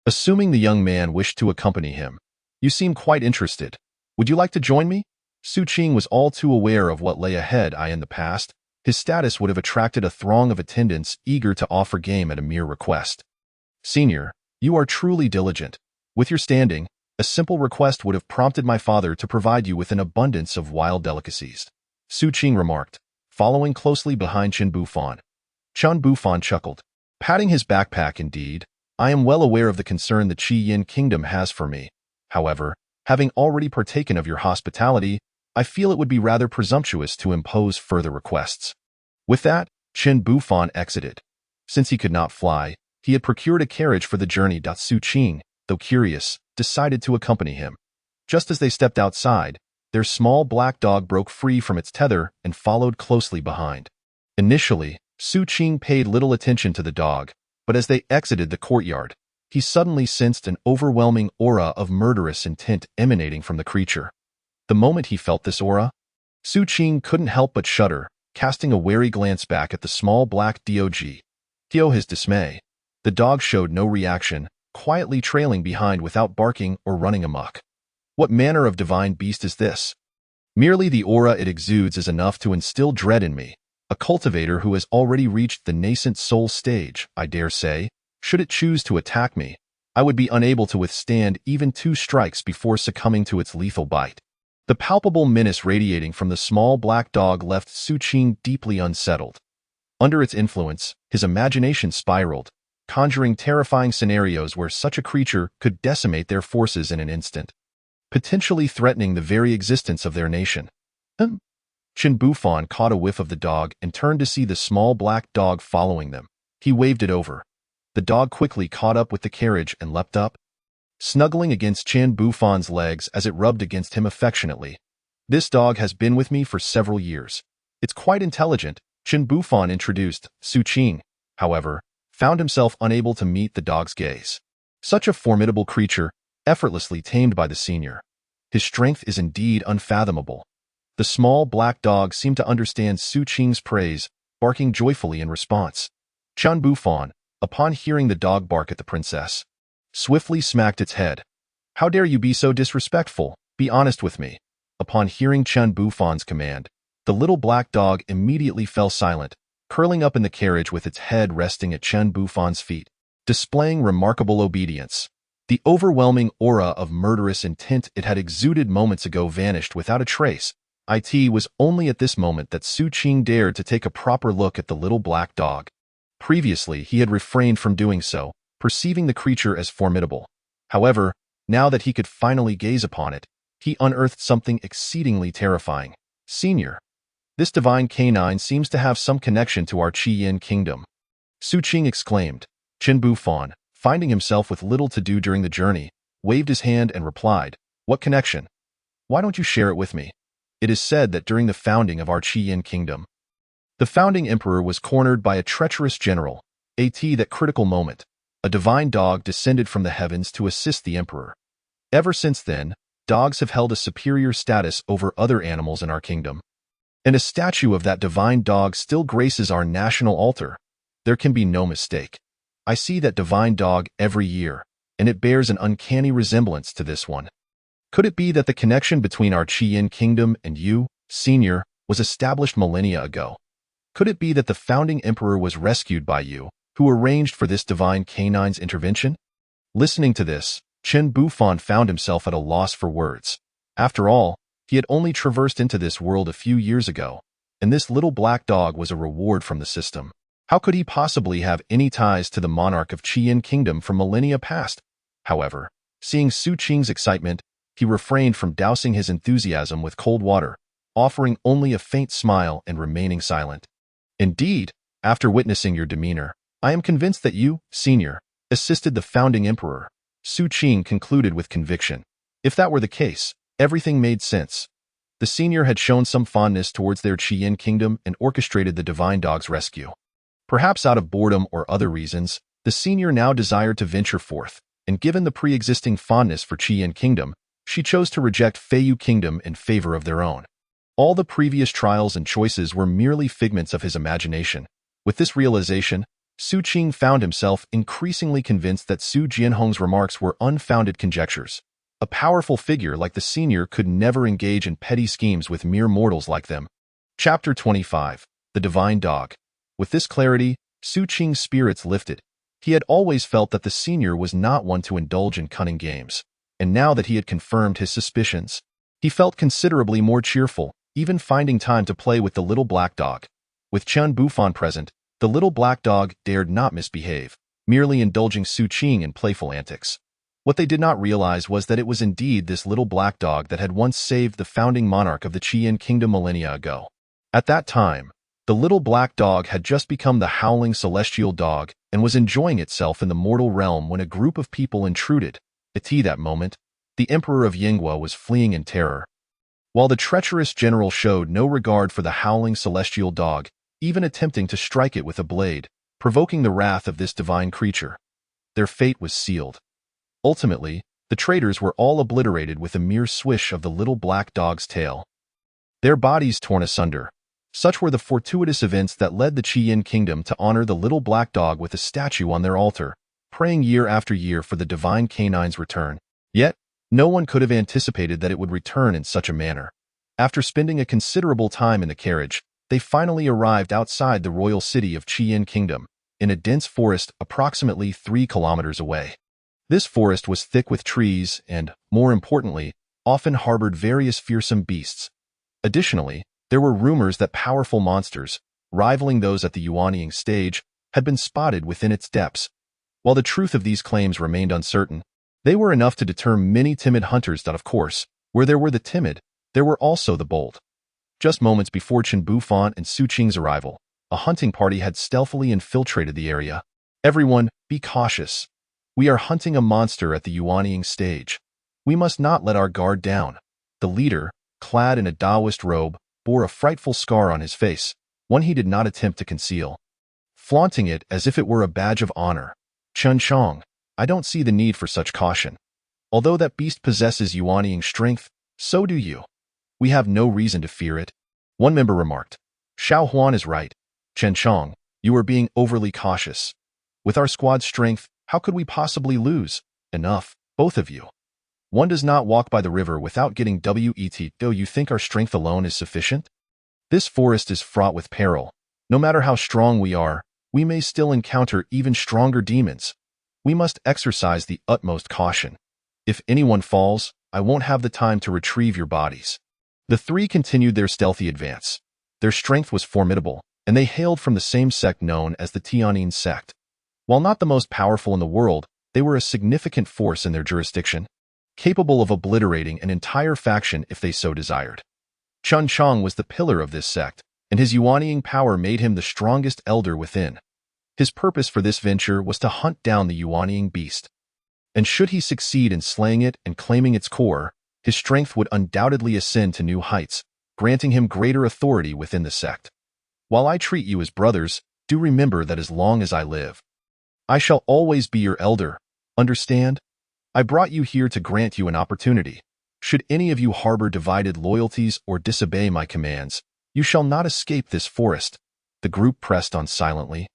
Assuming the young man wished to accompany him, "You seem quite interested. Would you like to join me?" Su Qing was all too aware of what lay ahead. In the past, his status would have attracted a throng of attendants eager to offer game at a mere request. "Senior, you are truly diligent. With your standing, a simple request would have prompted my father to provide you with an abundance of wild delicacies," Su Qing remarked, following closely behind Chen Bufan. Chen Bufan chuckled. Patting his backpack, "Indeed, I am well aware of the concern the Qi Yin kingdom has for me. However, having already partaken of your hospitality, I feel it would be rather presumptuous to impose further requests." With that, Chen Bufan exited. Since he could not fly, he had procured a carriage for the journey. Su Qing, though curious, decided to accompany him. Just as they stepped outside, their small black dog broke free from its tether and followed closely behind. Initially, Su Qing paid little attention to the dog, but as they exited the courtyard, he suddenly sensed an overwhelming aura of murderous intent emanating from the creature. The moment he felt this aura, Su Qing couldn't help but shudder, casting a wary glance back at the small black dog. To his dismay, the dog showed no reaction, quietly trailing behind without barking or running amok. What manner of divine beast is this? Merely the aura it exudes is enough to instill dread in me, a cultivator who has already reached the nascent soul stage. I dare say, should it choose to attack me, I would be unable to withstand even 2 strikes before succumbing to its lethal bite. The palpable menace radiating from the small black dog left Su Qing deeply unsettled. Under its influence, his imagination spiraled, conjuring terrifying scenarios where such a creature could decimate their forces in an instant, potentially threatening the very existence of their nation. Chen Bufan caught a whiff of the dog and turned to see the small black dog following them. He waved it over. The dog quickly caught up with the carriage and leapt up, snuggling against Chen Bufan's legs as it rubbed against him affectionately. "This dog has been with me for several years. It's quite intelligent," Chen Bufan introduced. Su Qing, however, found himself unable to meet the dog's gaze. Such a formidable creature, effortlessly tamed by the senior. His strength is indeed unfathomable. The small black dog seemed to understand Su Qing's praise, barking joyfully in response. Chen Bufan, upon hearing the dog bark at the princess, swiftly smacked its head. "How dare you be so disrespectful? Be honest with me." Upon hearing Chen Bufan's command, the little black dog immediately fell silent, curling up in the carriage with its head resting at Chen Bufan's feet, displaying remarkable obedience. The overwhelming aura of murderous intent it had exuded moments ago vanished without a trace. It was only at this moment that Su Qing dared to take a proper look at the little black dog. Previously, he had refrained from doing so, perceiving the creature as formidable. However, now that he could finally gaze upon it, he unearthed something exceedingly terrifying. Senior, this divine canine seems to have some connection to our Qi Yin kingdom. Su Qing exclaimed. Chen Bufan, finding himself with little to do during the journey, waved his hand and replied, "What connection? Why don't you share it with me?" It is said that during the founding of our Qi Yin kingdom, the founding emperor was cornered by a treacherous general. At that critical moment, a divine dog descended from the heavens to assist the emperor. Ever since then, dogs have held a superior status over other animals in our kingdom. And a statue of that divine dog still graces our national altar. There can be no mistake. I see that divine dog every year, and it bears an uncanny resemblance to this one. Could it be that the connection between our Qi Yin kingdom and you, Senior, was established millennia ago? Could it be that the founding emperor was rescued by you, who arranged for this divine canine's intervention? Listening to this, Chen Bufan found himself at a loss for words. After all, he had only traversed into this world a few years ago, and this little black dog was a reward from the system. How could he possibly have any ties to the monarch of Qi Yin kingdom from millennia past? However, seeing Su Qing's excitement, he refrained from dousing his enthusiasm with cold water, offering only a faint smile and remaining silent. Indeed, after witnessing your demeanor, I am convinced that you, Senior, assisted the founding emperor. Su Qing concluded with conviction. If that were the case, everything made sense. The Senior had shown some fondness towards their Qi Yin kingdom and orchestrated the divine dog's rescue. Perhaps out of boredom or other reasons, the Senior now desired to venture forth, and given the pre-existing fondness for Qi Yin kingdom, she chose to reject Feiyu kingdom in favor of their own. All the previous trials and choices were merely figments of his imagination. With this realization, Su Qing found himself increasingly convinced that Su Jianhong's remarks were unfounded conjectures. A powerful figure like the Senior could never engage in petty schemes with mere mortals like them. Chapter 25. The Divine Dog. With this clarity, Su Qing's spirits lifted. He had always felt that the Senior was not one to indulge in cunning games, and now that he had confirmed his suspicions, he felt considerably more cheerful, even finding time to play with the little black dog. With Chen Bufan present, the little black dog dared not misbehave, merely indulging Su Qing in playful antics. What they did not realize was that it was indeed this little black dog that had once saved the founding monarch of the Qi Yin kingdom millennia ago. At that time, the little black dog had just become the howling celestial dog and was enjoying itself in the mortal realm when a group of people intruded. At that moment, the emperor of Yinghua was fleeing in terror. While the treacherous general showed no regard for the howling celestial dog, even attempting to strike it with a blade, provoking the wrath of this divine creature, their fate was sealed. Ultimately, the traitors were all obliterated with a mere swish of the little black dog's tail. Their bodies torn asunder. Such were the fortuitous events that led the Qi Yin kingdom to honor the little black dog with a statue on their altar, praying year after year for the divine canine's return. Yet, no one could have anticipated that it would return in such a manner. After spending a considerable time in the carriage, they finally arrived outside the royal city of Qi Yin kingdom, in a dense forest approximately 3 kilometers away. This forest was thick with trees and, more importantly, often harbored various fearsome beasts. Additionally, there were rumors that powerful monsters, rivaling those at the Yuanying stage, had been spotted within its depths. While the truth of these claims remained uncertain, they were enough to deter many timid hunters that, of course, where there were the timid, there were also the bold. Just moments before Chen Bufan and Su Qing's arrival, a hunting party had stealthily infiltrated the area. Everyone, be cautious. We are hunting a monster at the Yuanying stage. We must not let our guard down. The leader, clad in a Taoist robe, bore a frightful scar on his face, one he did not attempt to conceal, flaunting it as if it were a badge of honor. Chen Chong, I don't see the need for such caution. Although that beast possesses Yuanying strength, so do you. We have no reason to fear it. One member remarked. Xiao Huan is right. Chen Chong, you are being overly cautious. With our squad's strength, how could we possibly lose? Enough, both of you. One does not walk by the river without getting wet. Do you think our strength alone is sufficient? This forest is fraught with peril. No matter how strong we are, we may still encounter even stronger demons. We must exercise the utmost caution. If anyone falls, I won't have the time to retrieve your bodies." The three continued their stealthy advance. Their strength was formidable, and they hailed from the same sect known as the Tianyin sect. While not the most powerful in the world, they were a significant force in their jurisdiction, capable of obliterating an entire faction if they so desired. Chun Chang was the pillar of this sect, and his Yuanying power made him the strongest elder within. His purpose for this venture was to hunt down the Yuanying beast. And should he succeed in slaying it and claiming its core, his strength would undoubtedly ascend to new heights, granting him greater authority within the sect. While I treat you as brothers, do remember that as long as I live, I shall always be your elder, understand? I brought you here to grant you an opportunity. Should any of you harbor divided loyalties or disobey my commands, you shall not escape this forest. The group pressed on silently,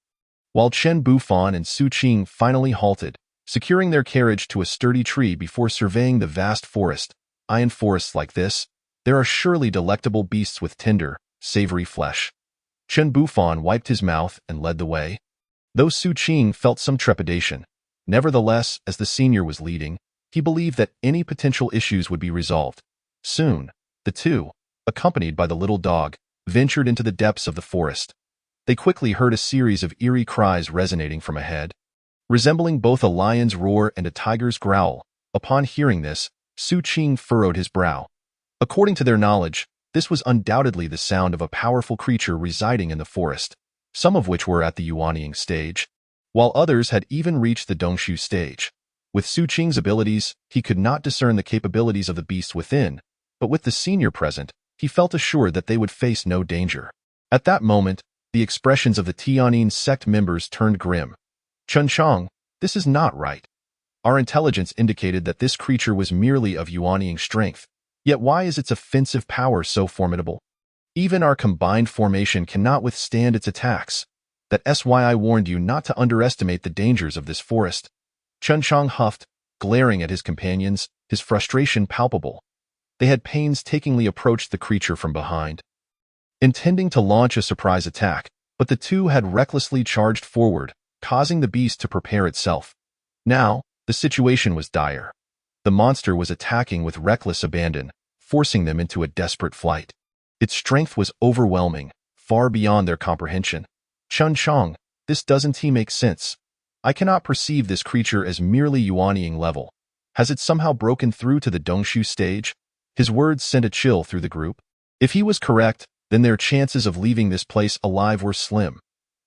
while Chen Bufan and Su Qing finally halted, securing their carriage to a sturdy tree before surveying the vast forest. In forests like this, there are surely delectable beasts with tender, savory flesh. Chen Bufan wiped his mouth and led the way, though Su Qing felt some trepidation. Nevertheless, as the senior was leading, he believed that any potential issues would be resolved. Soon, the two, accompanied by the little dog, ventured into the depths of the forest. They quickly heard a series of eerie cries resonating from ahead, resembling both a lion's roar and a tiger's growl. Upon hearing this, Su Qing furrowed his brow. According to their knowledge, this was undoubtedly the sound of a powerful creature residing in the forest, some of which were at the Yuanying stage, while others had even reached the Dongshu stage. With Su Qing's abilities, he could not discern the capabilities of the beasts within, but with the senior present, he felt assured that they would face no danger. At that moment, the expressions of the Tianyin sect members turned grim. "Chun Chang, this is not right. Our intelligence indicated that this creature was merely of Yuanying strength, yet why is its offensive power so formidable? Even our combined formation cannot withstand its attacks. That's why I warned you not to underestimate the dangers of this forest." Chun Chang huffed, glaring at his companions, his frustration palpable. They had painstakingly approached the creature from behind, intending to launch a surprise attack, but the two had recklessly charged forward, causing the beast to prepare itself. Now, the situation was dire. The monster was attacking with reckless abandon, forcing them into a desperate flight. Its strength was overwhelming, far beyond their comprehension. "Chun Chang, this doesn't make sense. I cannot perceive this creature as merely Yuanying level. Has it somehow broken through to the Dongshu stage?" His words sent a chill through the group. If he was correct, then their chances of leaving this place alive were slim.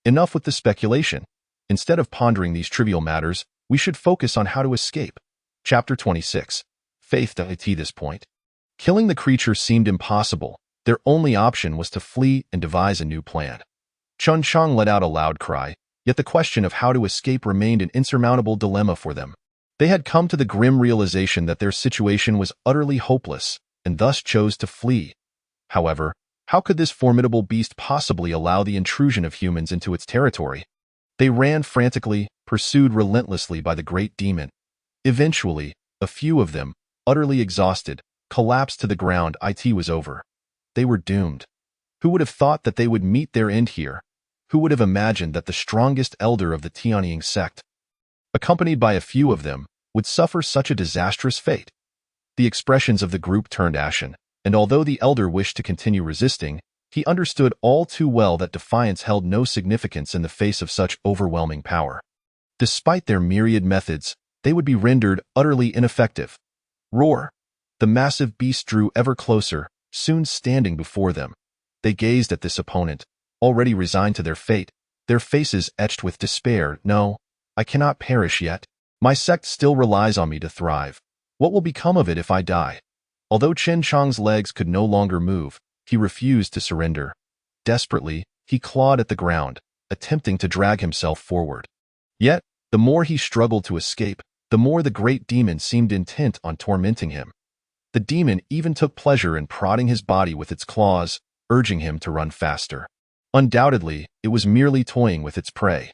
Enough with the speculation. Instead of pondering these trivial matters, we should focus on how to escape. Chapter 26. Faith at this point. Killing the creature seemed impossible. Their only option was to flee and devise a new plan. Chun Chang let out a loud cry, yet the question of how to escape remained an insurmountable dilemma for them. They had come to the grim realization that their situation was utterly hopeless, and thus chose to flee. However, how could this formidable beast possibly allow the intrusion of humans into its territory? They ran frantically, pursued relentlessly by the great demon. Eventually, a few of them, utterly exhausted, collapsed to the ground. It was over. They were doomed. Who would have thought that they would meet their end here? Who would have imagined that the strongest elder of the Tianying sect, accompanied by a few of them, would suffer such a disastrous fate? The expressions of the group turned ashen, and although the elder wished to continue resisting, he understood all too well that defiance held no significance in the face of such overwhelming power. Despite their myriad methods, they would be rendered utterly ineffective. Roar! The massive beast drew ever closer, soon standing before them. They gazed at this opponent, already resigned to their fate, their faces etched with despair. "No, I cannot perish yet. My sect still relies on me to thrive. What will become of it if I die?" Although Chen Chang's legs could no longer move, he refused to surrender. Desperately, he clawed at the ground, attempting to drag himself forward. Yet, the more he struggled to escape, the more the great demon seemed intent on tormenting him. The demon even took pleasure in prodding his body with its claws, urging him to run faster. Undoubtedly, it was merely toying with its prey.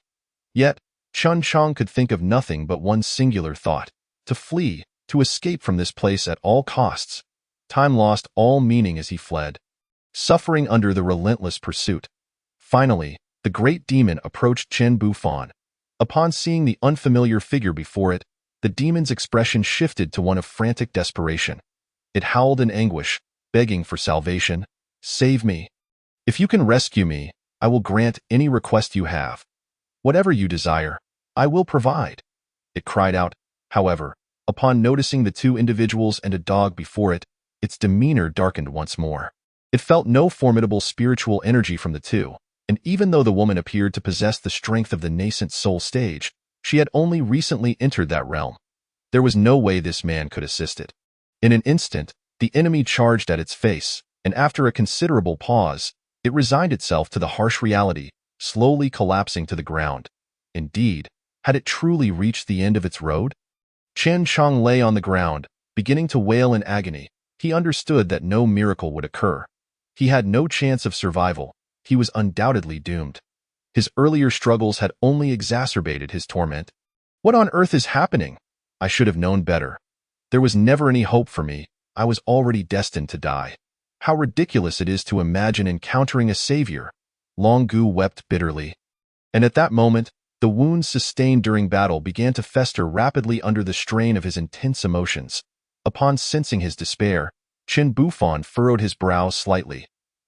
Yet, Chun Chang could think of nothing but one singular thought: to flee, to escape from this place at all costs. Time lost all meaning as he fled, suffering under the relentless pursuit. Finally, the great demon approached Chen Bufan. Upon seeing the unfamiliar figure before it, the demon's expression shifted to one of frantic desperation. It howled in anguish, begging for salvation. "Save me. If you can rescue me, I will grant any request you have. Whatever you desire, I will provide," it cried out. However, upon noticing the two individuals and a dog before it, its demeanor darkened once more. It felt no formidable spiritual energy from the two, and even though the woman appeared to possess the strength of the nascent soul stage, she had only recently entered that realm. There was no way this man could assist it. In an instant, the enemy charged at its face, and after a considerable pause, it resigned itself to the harsh reality, slowly collapsing to the ground. Indeed, had it truly reached the end of its road? Chen Chong lay on the ground, beginning to wail in agony. He understood that no miracle would occur. He had no chance of survival. He was undoubtedly doomed. His earlier struggles had only exacerbated his torment. What on earth is happening? I should have known better. There was never any hope for me. I was already destined to die. How ridiculous it is to imagine encountering a savior. Long Gu wept bitterly. And at that moment, the wounds sustained during battle began to fester rapidly under the strain of his intense emotions. Upon sensing his despair, Chen Bufan furrowed his brow slightly.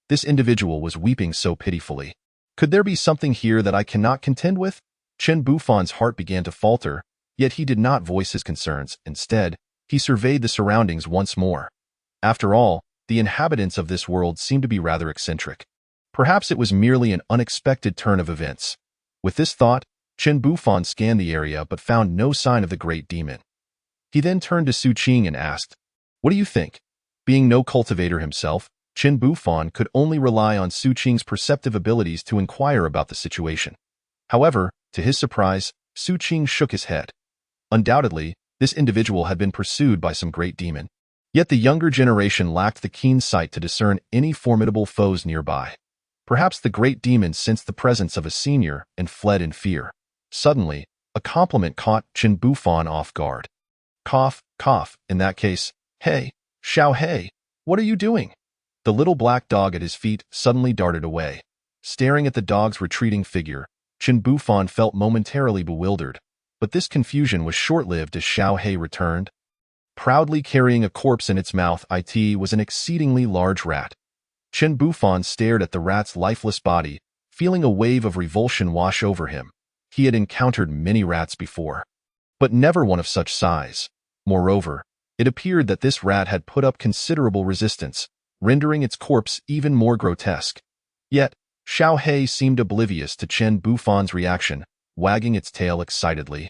This individual was weeping so pitifully. Could there be something here that I cannot contend with? Chen Bufan's heart began to falter, yet he did not voice his concerns. Instead, he surveyed the surroundings once more. After all, the inhabitants of this world seemed to be rather eccentric. Perhaps it was merely an unexpected turn of events. With this thought, Chen Bufan scanned the area but found no sign of the great demon. He then turned to Su Qing and asked, "What do you think?" Being no cultivator himself, Chen Bufan could only rely on Su Qing's perceptive abilities to inquire about the situation. However, to his surprise, Su Qing shook his head. Undoubtedly, this individual had been pursued by some great demon. Yet the younger generation lacked the keen sight to discern any formidable foes nearby. Perhaps the great demon sensed the presence of a senior and fled in fear. Suddenly, a compliment caught Chen Bufan off guard. Cough, cough, in that case, "Hey, Xiao He, what are you doing?" The little black dog at his feet suddenly darted away. Staring at the dog's retreating figure, Chen Bufan felt momentarily bewildered, but this confusion was short-lived as Xiao He returned. Proudly carrying a corpse in its mouth, it was an exceedingly large rat. Chen Bufan stared at the rat's lifeless body, feeling a wave of revulsion wash over him. He had encountered many rats before, but never one of such size. Moreover, it appeared that this rat had put up considerable resistance, rendering its corpse even more grotesque. Yet, Xiao He seemed oblivious to Chen Bufan's reaction, wagging its tail excitedly.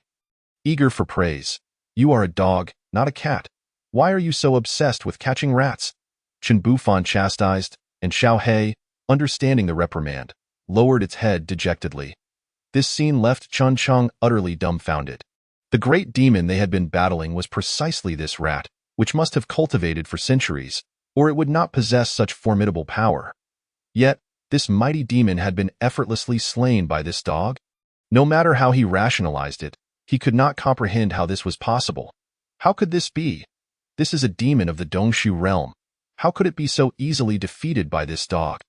Eager for praise. "You are a dog, not a cat. Why are you so obsessed with catching rats?" Chen Bufan chastised, and Xiao He, understanding the reprimand, lowered its head dejectedly. This scene left Chun Chung utterly dumbfounded. The great demon they had been battling was precisely this rat, which must have cultivated for centuries, or it would not possess such formidable power. Yet, this mighty demon had been effortlessly slain by this dog? No matter how he rationalized it, he could not comprehend how this was possible. How could this be? This is a demon of the Dongshu realm. How could it be so easily defeated by this dog?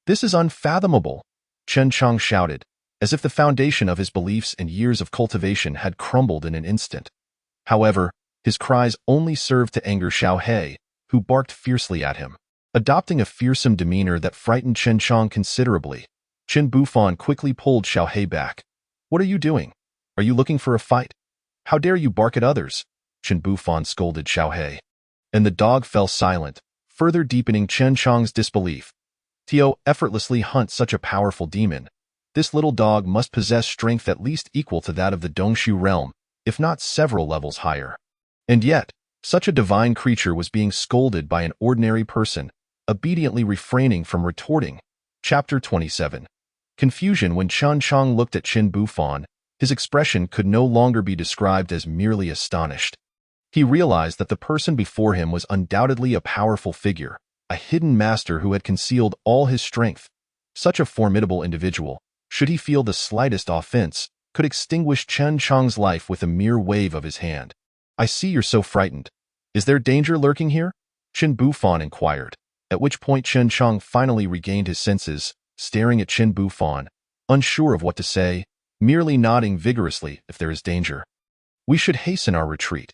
This is unfathomable, Chen Chong shouted, as if the foundation of his beliefs and years of cultivation had crumbled in an instant. However, his cries only served to anger Xiao He, who barked fiercely at him. Adopting a fearsome demeanor that frightened Chen Chong considerably, Chen Bufan quickly pulled Xiao He back. "What are you doing? Are you looking for a fight? How dare you bark at others?" Chen Bufan scolded Xiao He. And the dog fell silent, further deepening Chen Chong's disbelief. Tio effortlessly hunt such a powerful demon. This little dog must possess strength at least equal to that of the Dongshu realm, if not several levels higher. And yet, such a divine creature was being scolded by an ordinary person, obediently refraining from retorting. Chapter 27. Confusion. When Chen Chong looked at Chen Bufan, his expression could no longer be described as merely astonished. He realized that the person before him was undoubtedly a powerful figure, a hidden master who had concealed all his strength. Such a formidable individual, should he feel the slightest offense, could extinguish Chen Chong's life with a mere wave of his hand. "I see you're so frightened. Is there danger lurking here?" Chen Bufan inquired, at which point Chen Chong finally regained his senses, staring at Chen Bufan, unsure of what to say. merely nodding vigorously if there is danger. We should hasten our retreat.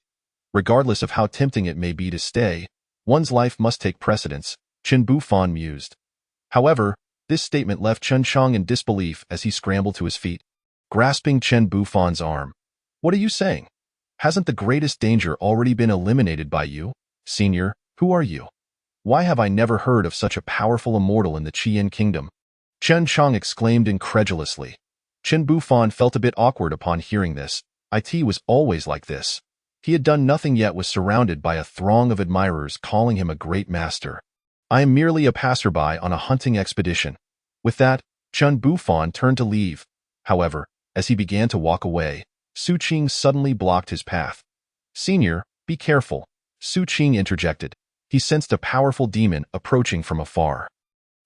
Regardless of how tempting it may be to stay, one's life must take precedence, Chen Bufan mused. However, this statement left Chen Chong in disbelief as he scrambled to his feet, grasping Chen Bufan's arm. What are you saying? Hasn't the greatest danger already been eliminated by you? Senior, who are you? Why have I never heard of such a powerful immortal in the Qian kingdom? Chen Chong exclaimed incredulously. Chen Bufan felt a bit awkward upon hearing this. It was always like this. He had done nothing yet was surrounded by a throng of admirers calling him a great master. I am merely a passerby on a hunting expedition. With that, Chen Bufan turned to leave. However, as he began to walk away, Su Qing suddenly blocked his path. Senior, be careful, Su Qing interjected. He sensed a powerful demon approaching from afar.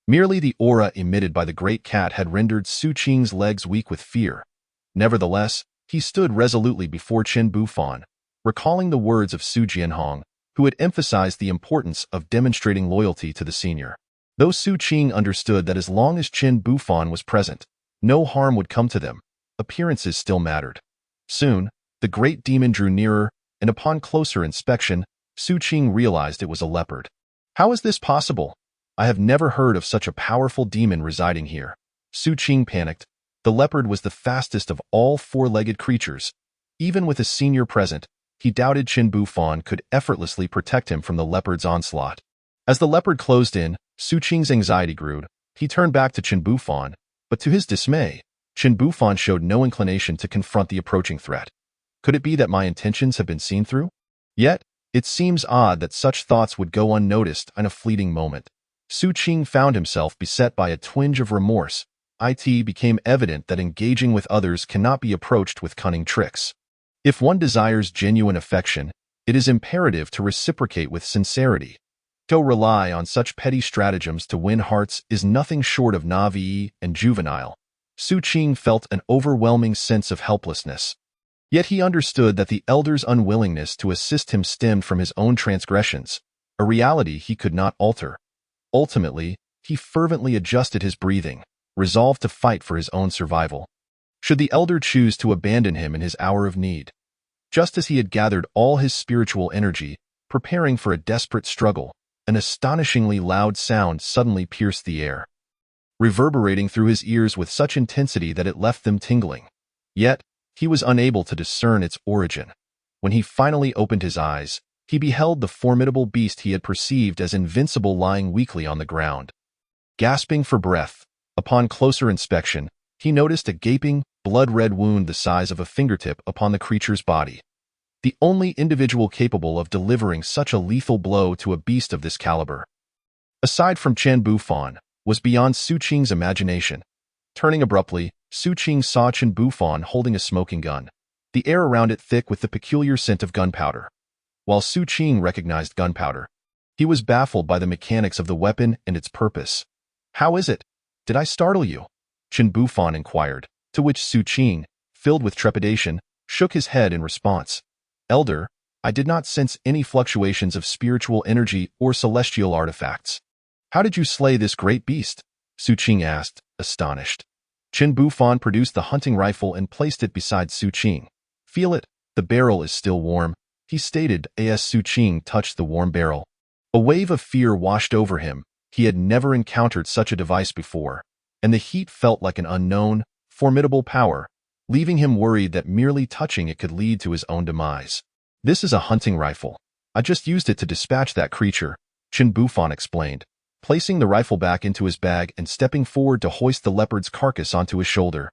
Merely the aura emitted by the great cat had rendered Su Qing's legs weak with fear. Nevertheless, he stood resolutely before Chen Bufan, recalling the words of Su Jianhong, who had emphasized the importance of demonstrating loyalty to the senior. Though Su Qing understood that as long as Chen Bufan was present, no harm would come to them, appearances still mattered. Soon, the great demon drew nearer, and upon closer inspection, Su Qing realized it was a leopard. How is this possible? I have never heard of such a powerful demon residing here. Su Qing panicked. The leopard was the fastest of all four-legged creatures. Even with a senior present, he doubted Chen Bufan could effortlessly protect him from the leopard's onslaught. As the leopard closed in, Su Qing's anxiety grew. He turned back to Chen Bufan, but to his dismay, Chen Bufan showed no inclination to confront the approaching threat. Could it be that my intentions have been seen through? Yet, it seems odd that such thoughts would go unnoticed in a fleeting moment. Su Qing found himself beset by a twinge of remorse. It became evident that engaging with others cannot be approached with cunning tricks. If one desires genuine affection, it is imperative to reciprocate with sincerity. To rely on such petty stratagems to win hearts is nothing short of naive and juvenile. Su Qing felt an overwhelming sense of helplessness. Yet he understood that the elder's unwillingness to assist him stemmed from his own transgressions, a reality he could not alter. Ultimately, he fervently adjusted his breathing, resolved to fight for his own survival. Should the elder choose to abandon him in his hour of need? Just as he had gathered all his spiritual energy, preparing for a desperate struggle, an astonishingly loud sound suddenly pierced the air, reverberating through his ears with such intensity that it left them tingling. Yet, he was unable to discern its origin. When he finally opened his eyes, he beheld the formidable beast he had perceived as invincible lying weakly on the ground. Gasping for breath, upon closer inspection, he noticed a gaping, blood-red wound the size of a fingertip upon the creature's body. The only individual capable of delivering such a lethal blow to a beast of this caliber, aside from Chen Bufan, was beyond Su Qing's imagination. Turning abruptly, Su Qing saw Chen Bufan holding a smoking gun, the air around it thick with the peculiar scent of gunpowder. While Su Qing recognized gunpowder, he was baffled by the mechanics of the weapon and its purpose. How is it? Did I startle you? Chen Bufan inquired, to which Su Qing, filled with trepidation, shook his head in response. Elder, I did not sense any fluctuations of spiritual energy or celestial artifacts. How did you slay this great beast? Su Qing asked, astonished. Chen Bufan produced the hunting rifle and placed it beside Su Qing. Feel it, the barrel is still warm, he stated as Su Qing touched the warm barrel. A wave of fear washed over him. He had never encountered such a device before, and the heat felt like an unknown, formidable power, leaving him worried that merely touching it could lead to his own demise. This is a hunting rifle. I just used it to dispatch that creature, Chen Bufan explained, placing the rifle back into his bag and stepping forward to hoist the leopard's carcass onto his shoulder.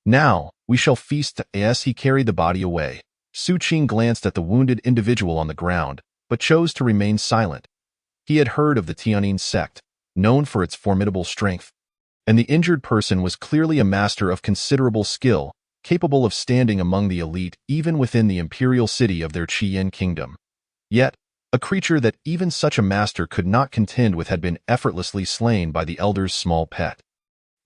Now, we shall feast as he carried the body away. Su Qing glanced at the wounded individual on the ground, but chose to remain silent. He had heard of the Tianyin sect, known for its formidable strength, and the injured person was clearly a master of considerable skill, capable of standing among the elite even within the imperial city of their Qian kingdom. Yet, a creature that even such a master could not contend with had been effortlessly slain by the elder's small pet.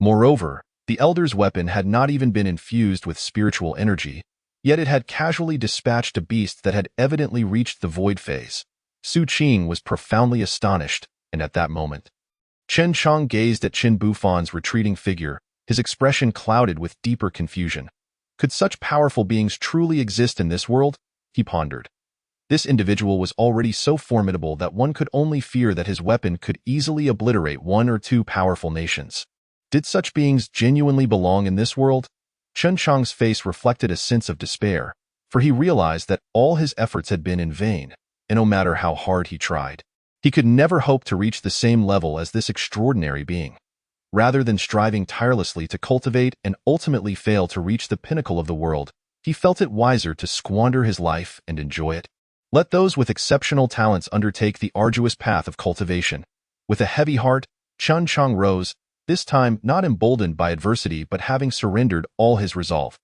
Moreover, the elder's weapon had not even been infused with spiritual energy, yet it had casually dispatched a beast that had evidently reached the void phase. Su Qing was profoundly astonished, and at that moment, Chen Chong gazed at Chen Bufan's retreating figure, his expression clouded with deeper confusion. Could such powerful beings truly exist in this world? He pondered. This individual was already so formidable that one could only fear that his weapon could easily obliterate one or two powerful nations. Did such beings genuinely belong in this world? Chen Chang's face reflected a sense of despair, for he realized that all his efforts had been in vain, and no matter how hard he tried, he could never hope to reach the same level as this extraordinary being. Rather than striving tirelessly to cultivate and ultimately fail to reach the pinnacle of the world, he felt it wiser to squander his life and enjoy it. Let those with exceptional talents undertake the arduous path of cultivation. With a heavy heart, Chen Chang rose, this time not emboldened by adversity but having surrendered all his resolve.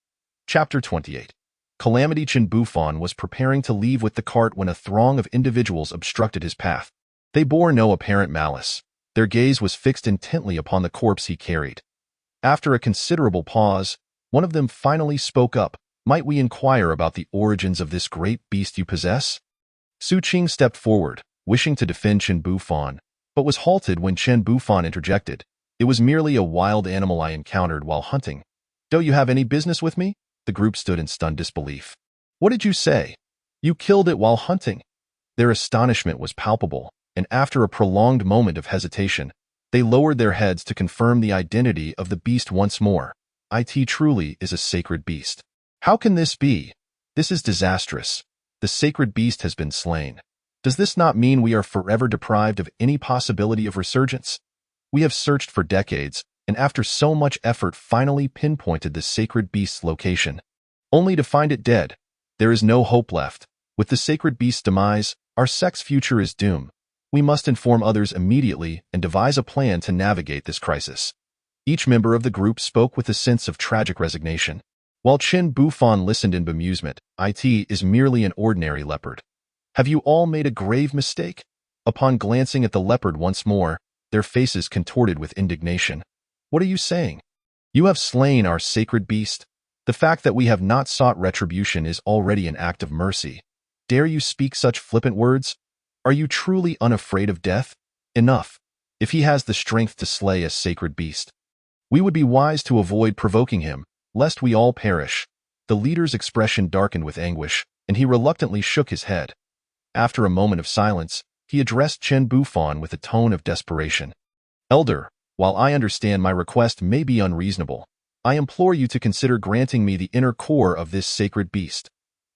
Chapter 28. Calamity. Chen Bufan was preparing to leave with the cart when a throng of individuals obstructed his path. They bore no apparent malice. Their gaze was fixed intently upon the corpse he carried. After a considerable pause, one of them finally spoke up. Might we inquire about the origins of this great beast you possess? Su Qing stepped forward, wishing to defend Chen Bufan, but was halted when Chen Bufan interjected. It was merely a wild animal I encountered while hunting. Don't you have any business with me? The group stood in stunned disbelief. What did you say? You killed it while hunting? Their astonishment was palpable, and after a prolonged moment of hesitation, they lowered their heads to confirm the identity of the beast once more. It truly is a sacred beast. How can this be? This is disastrous. The sacred beast has been slain. Does this not mean we are forever deprived of any possibility of resurgence? We have searched for decades, and after so much effort finally pinpointed the sacred beast's location, only to find it dead. There is no hope left. With the sacred beast's demise, our sect's future is doomed. We must inform others immediately and devise a plan to navigate this crisis. Each member of the group spoke with a sense of tragic resignation. While Chen Bufan listened in bemusement, it is merely an ordinary leopard. Have you all made a grave mistake? Upon glancing at the leopard once more, their faces contorted with indignation. What are you saying? You have slain our sacred beast. The fact that we have not sought retribution is already an act of mercy. Dare you speak such flippant words? Are you truly unafraid of death? Enough. If he has the strength to slay a sacred beast, we would be wise to avoid provoking him, lest we all perish. The leader's expression darkened with anguish, and he reluctantly shook his head. After a moment of silence, he addressed Chen Bufan with a tone of desperation. Elder, while I understand my request may be unreasonable, I implore you to consider granting me the inner core of this sacred beast.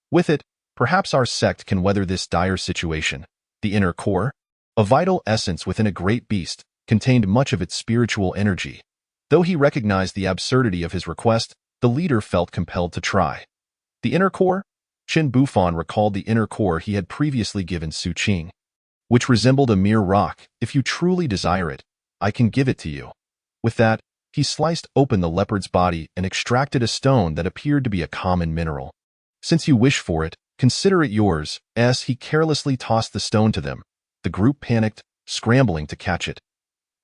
With it, perhaps our sect can weather this dire situation. The inner core, a vital essence within a great beast, contained much of its spiritual energy. Though he recognized the absurdity of his request, the leader felt compelled to try. The inner core? Chen Bufan recalled the inner core he had previously given Su Qing, which resembled a mere rock. If you truly desire it, I can give it to you. With that, he sliced open the leopard's body and extracted a stone that appeared to be a common mineral. Since you wish for it, consider it yours. As he carelessly tossed the stone to them, the group panicked, scrambling to catch it.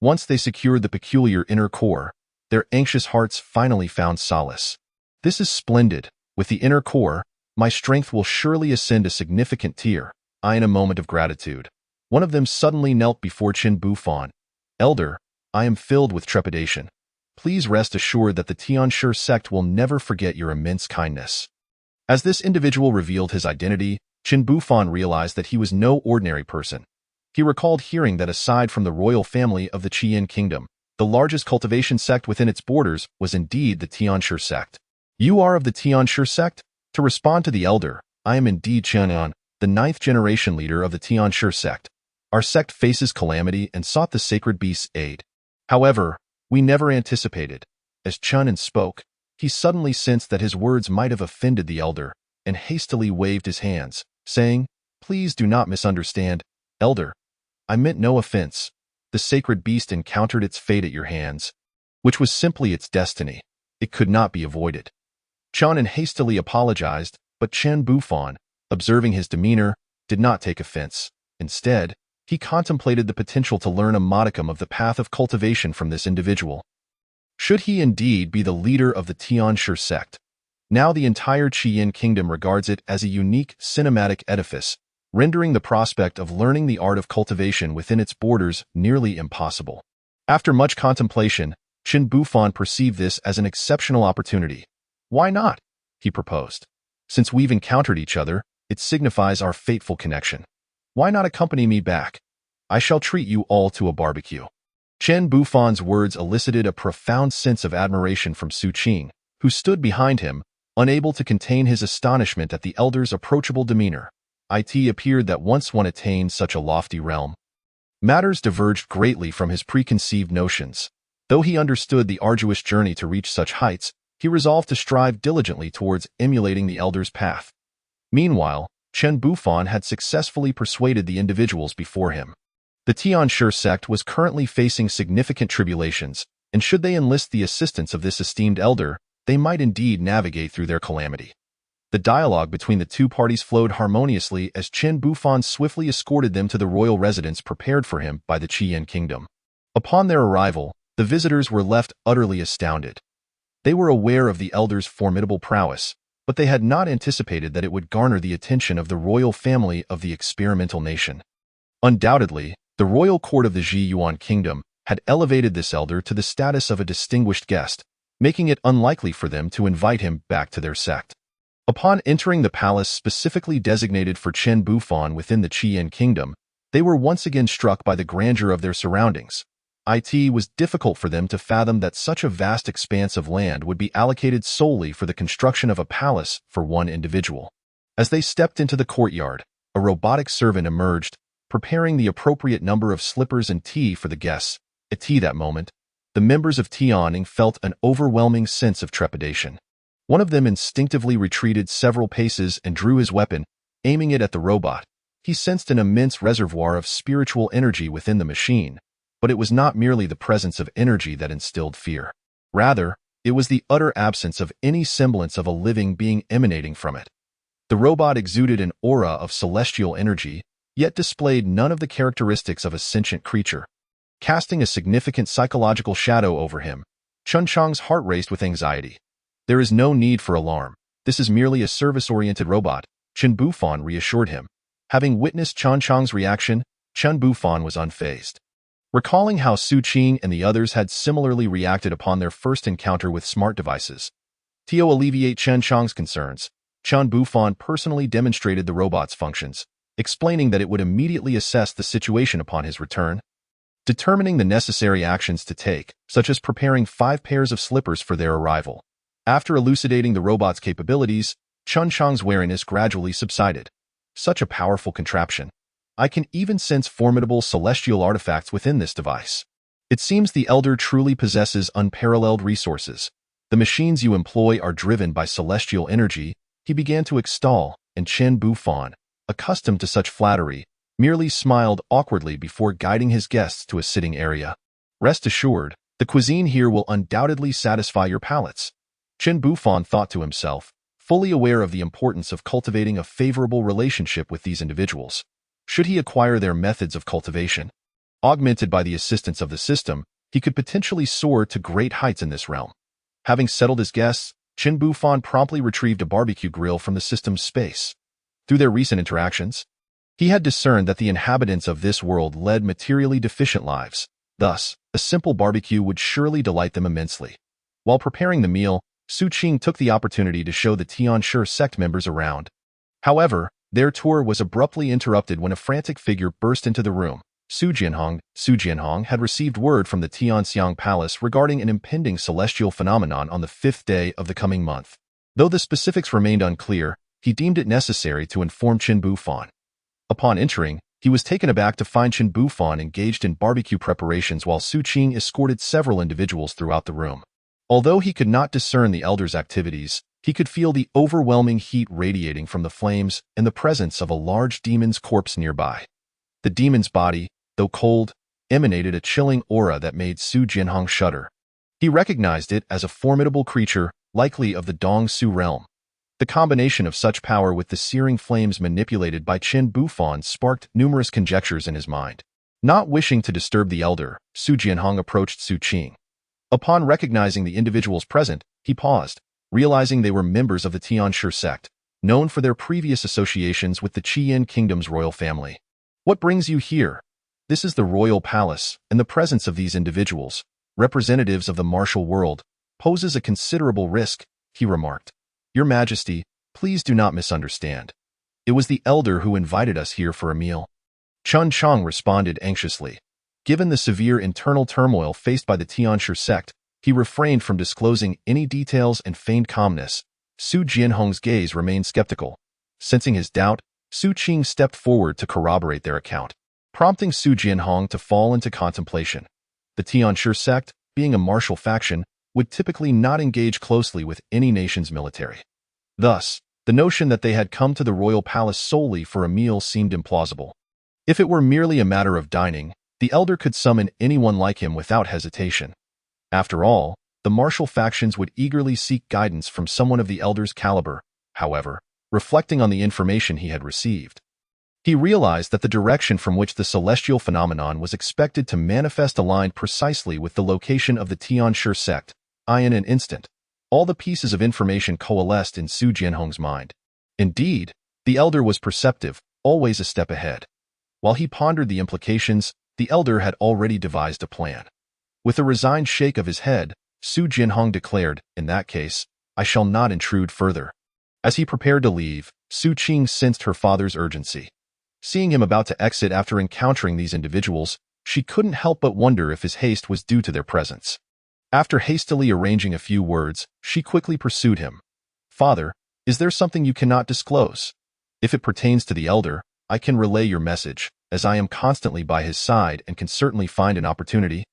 Once they secured the peculiar inner core, their anxious hearts finally found solace. This is splendid. With the inner core, my strength will surely ascend a significant tier. In a moment of gratitude, one of them suddenly knelt before Chen Bufan. Elder, I am filled with trepidation. Please rest assured that the Tianshi sect will never forget your immense kindness. As this individual revealed his identity, Chen Bufan realized that he was no ordinary person. He recalled hearing that aside from the royal family of the Qian kingdom, the largest cultivation sect within its borders was indeed the Tianshi sect. You are of the Tianshi sect? To respond to the elder, I am indeed Qianan, the 9th generation leader of the Tianshi sect. Our sect faces calamity and sought the sacred beast's aid. However, we never anticipated. As Qianan spoke, he suddenly sensed that his words might have offended the elder, and hastily waved his hands, saying, Please do not misunderstand, elder. I meant no offense. The sacred beast encountered its fate at your hands, which was simply its destiny. It could not be avoided. Qianan hastily apologized, but Chen Bufan, observing his demeanor, did not take offense. Instead, he contemplated the potential to learn a modicum of the path of cultivation from this individual. Should he indeed be the leader of the Tianshi sect? Now the entire Qian kingdom regards it as a unique cinematic edifice, rendering the prospect of learning the art of cultivation within its borders nearly impossible. After much contemplation, Chen Bufan perceived this as an exceptional opportunity. Why not? he proposed. Since we've encountered each other, it signifies our fateful connection. Why not accompany me back? I shall treat you all to a barbecue. Chen Bufan's words elicited a profound sense of admiration from Su Qing, who stood behind him, unable to contain his astonishment at the elder's approachable demeanor. It appeared that once one attained such a lofty realm, matters diverged greatly from his preconceived notions. Though he understood the arduous journey to reach such heights, he resolved to strive diligently towards emulating the elder's path. Meanwhile, Chen Bufan had successfully persuaded the individuals before him. The Tianshi sect was currently facing significant tribulations, and should they enlist the assistance of this esteemed elder, they might indeed navigate through their calamity. The dialogue between the two parties flowed harmoniously as Chen Bufan swiftly escorted them to the royal residence prepared for him by the Qian kingdom. Upon their arrival, the visitors were left utterly astounded. They were aware of the elder's formidable prowess, but they had not anticipated that it would garner the attention of the royal family of the experimental nation. Undoubtedly, the royal court of the Ji Yuan kingdom had elevated this elder to the status of a distinguished guest, making it unlikely for them to invite him back to their sect. Upon entering the palace specifically designated for Chen Bufan within the Qian kingdom, they were once again struck by the grandeur of their surroundings. It was difficult for them to fathom that such a vast expanse of land would be allocated solely for the construction of a palace for one individual. As they stepped into the courtyard, a robotic servant emerged, preparing the appropriate number of slippers and tea for the guests. At that moment, the members of Tianning felt an overwhelming sense of trepidation. One of them instinctively retreated several paces and drew his weapon, aiming it at the robot. He sensed an immense reservoir of spiritual energy within the machine, but it was not merely the presence of energy that instilled fear. Rather, it was the utter absence of any semblance of a living being emanating from it. The robot exuded an aura of celestial energy, yet displayed none of the characteristics of a sentient creature. Casting a significant psychological shadow over him, Chun Chang's heart raced with anxiety. There is no need for alarm. This is merely a service-oriented robot, Chen Bufan reassured him. Having witnessed Chun Chang's reaction, Chen Bufan was unfazed. Recalling how Su Qing and the others had similarly reacted upon their first encounter with smart devices, to alleviate Chen Chang's concerns, Chen Bufan personally demonstrated the robot's functions, explaining that it would immediately assess the situation upon his return, determining the necessary actions to take, such as preparing 5 pairs of slippers for their arrival. After elucidating the robot's capabilities, Chun Chang's wariness gradually subsided. Such a powerful contraption. I can even sense formidable celestial artifacts within this device. It seems the elder truly possesses unparalleled resources. The machines you employ are driven by celestial energy, he began to extol, and Chen Bufan, accustomed to such flattery, merely smiled awkwardly before guiding his guests to a sitting area. Rest assured, the cuisine here will undoubtedly satisfy your palates. Chen Bufan thought to himself, fully aware of the importance of cultivating a favorable relationship with these individuals. Should he acquire their methods of cultivation, augmented by the assistance of the system, he could potentially soar to great heights in this realm. Having settled his guests, Chen Bufan promptly retrieved a barbecue grill from the system's space. Through their recent interactions, he had discerned that the inhabitants of this world led materially deficient lives. Thus, a simple barbecue would surely delight them immensely. While preparing the meal, Su Qing took the opportunity to show the Tianshi sect members around. However, their tour was abruptly interrupted when a frantic figure burst into the room. Su Jianhong had received word from the Tianxiang Palace regarding an impending celestial phenomenon on the 5th day of the coming month. Though the specifics remained unclear, he deemed it necessary to inform Chen Bufan. Upon entering, he was taken aback to find Chen Bufan engaged in barbecue preparations while Su Qing escorted several individuals throughout the room. Although he could not discern the elder's activities, he could feel the overwhelming heat radiating from the flames and the presence of a large demon's corpse nearby. The demon's body, though cold, emanated a chilling aura that made Su Jianhong shudder. He recognized it as a formidable creature, likely of the Dong Su realm. The combination of such power with the searing flames manipulated by Chen Bufan sparked numerous conjectures in his mind. Not wishing to disturb the elder, Su Jianhong approached Su Qing. Upon recognizing the individuals present, he paused, realizing they were members of the Tianshi sect, known for their previous associations with the Qian kingdom's royal family. What brings you here? This is the royal palace, and the presence of these individuals, representatives of the martial world, poses a considerable risk, he remarked. Your Majesty, please do not misunderstand. It was the elder who invited us here for a meal. Chun Chang responded anxiously. Given the severe internal turmoil faced by the Tianshi sect, he refrained from disclosing any details and feigned calmness. Su Jianhong's gaze remained skeptical. Sensing his doubt, Su Qing stepped forward to corroborate their account, prompting Su Jianhong to fall into contemplation. The Tianshi sect, being a martial faction, would typically not engage closely with any nation's military. Thus, the notion that they had come to the royal palace solely for a meal seemed implausible. If it were merely a matter of dining, the elder could summon anyone like him without hesitation. After all, the martial factions would eagerly seek guidance from someone of the elder's caliber. However, reflecting on the information he had received, he realized that the direction from which the celestial phenomenon was expected to manifest aligned precisely with the location of the Tianshi sect. In an instant, all the pieces of information coalesced in Su Jianhong's mind. Indeed, the elder was perceptive, always a step ahead. While he pondered the implications, the elder had already devised a plan. With a resigned shake of his head, Su Jianhong declared, "In that case, I shall not intrude further." As he prepared to leave, Su Qing sensed her father's urgency. Seeing him about to exit after encountering these individuals, she couldn't help but wonder if his haste was due to their presence. After hastily arranging a few words, she quickly pursued him. "Father, is there something you cannot disclose? If it pertains to the elder, I can relay your message, as I am constantly by his side and can certainly find an opportunity,"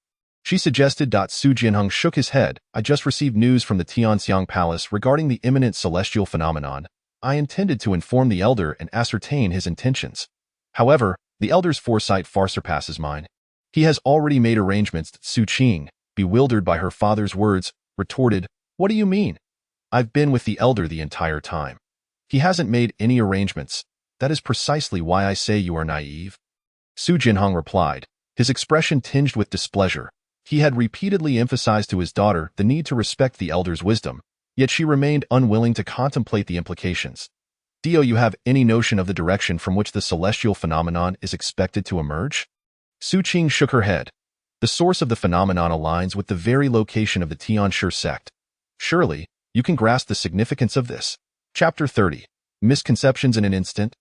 she suggested. Su Jianhong shook his head. "I just received news from the Tianxiang Palace regarding the imminent celestial phenomenon. I intended to inform the elder and ascertain his intentions. However, the elder's foresight far surpasses mine. He has already made arrangements." Su Qing, bewildered by her father's words, retorted, "What do you mean? I've been with the elder the entire time. He hasn't made any arrangements. That is precisely why I say you are naive." Su Jianhong replied, his expression tinged with displeasure. He had repeatedly emphasized to his daughter the need to respect the elder's wisdom, yet she remained unwilling to contemplate the implications. "Do you have any notion of the direction from which the celestial phenomenon is expected to emerge?" Su Qing shook her head. "The source of the phenomenon aligns with the very location of the Tianshi sect. Surely, you can grasp the significance of this." Chapter 30. Misconceptions in an instant.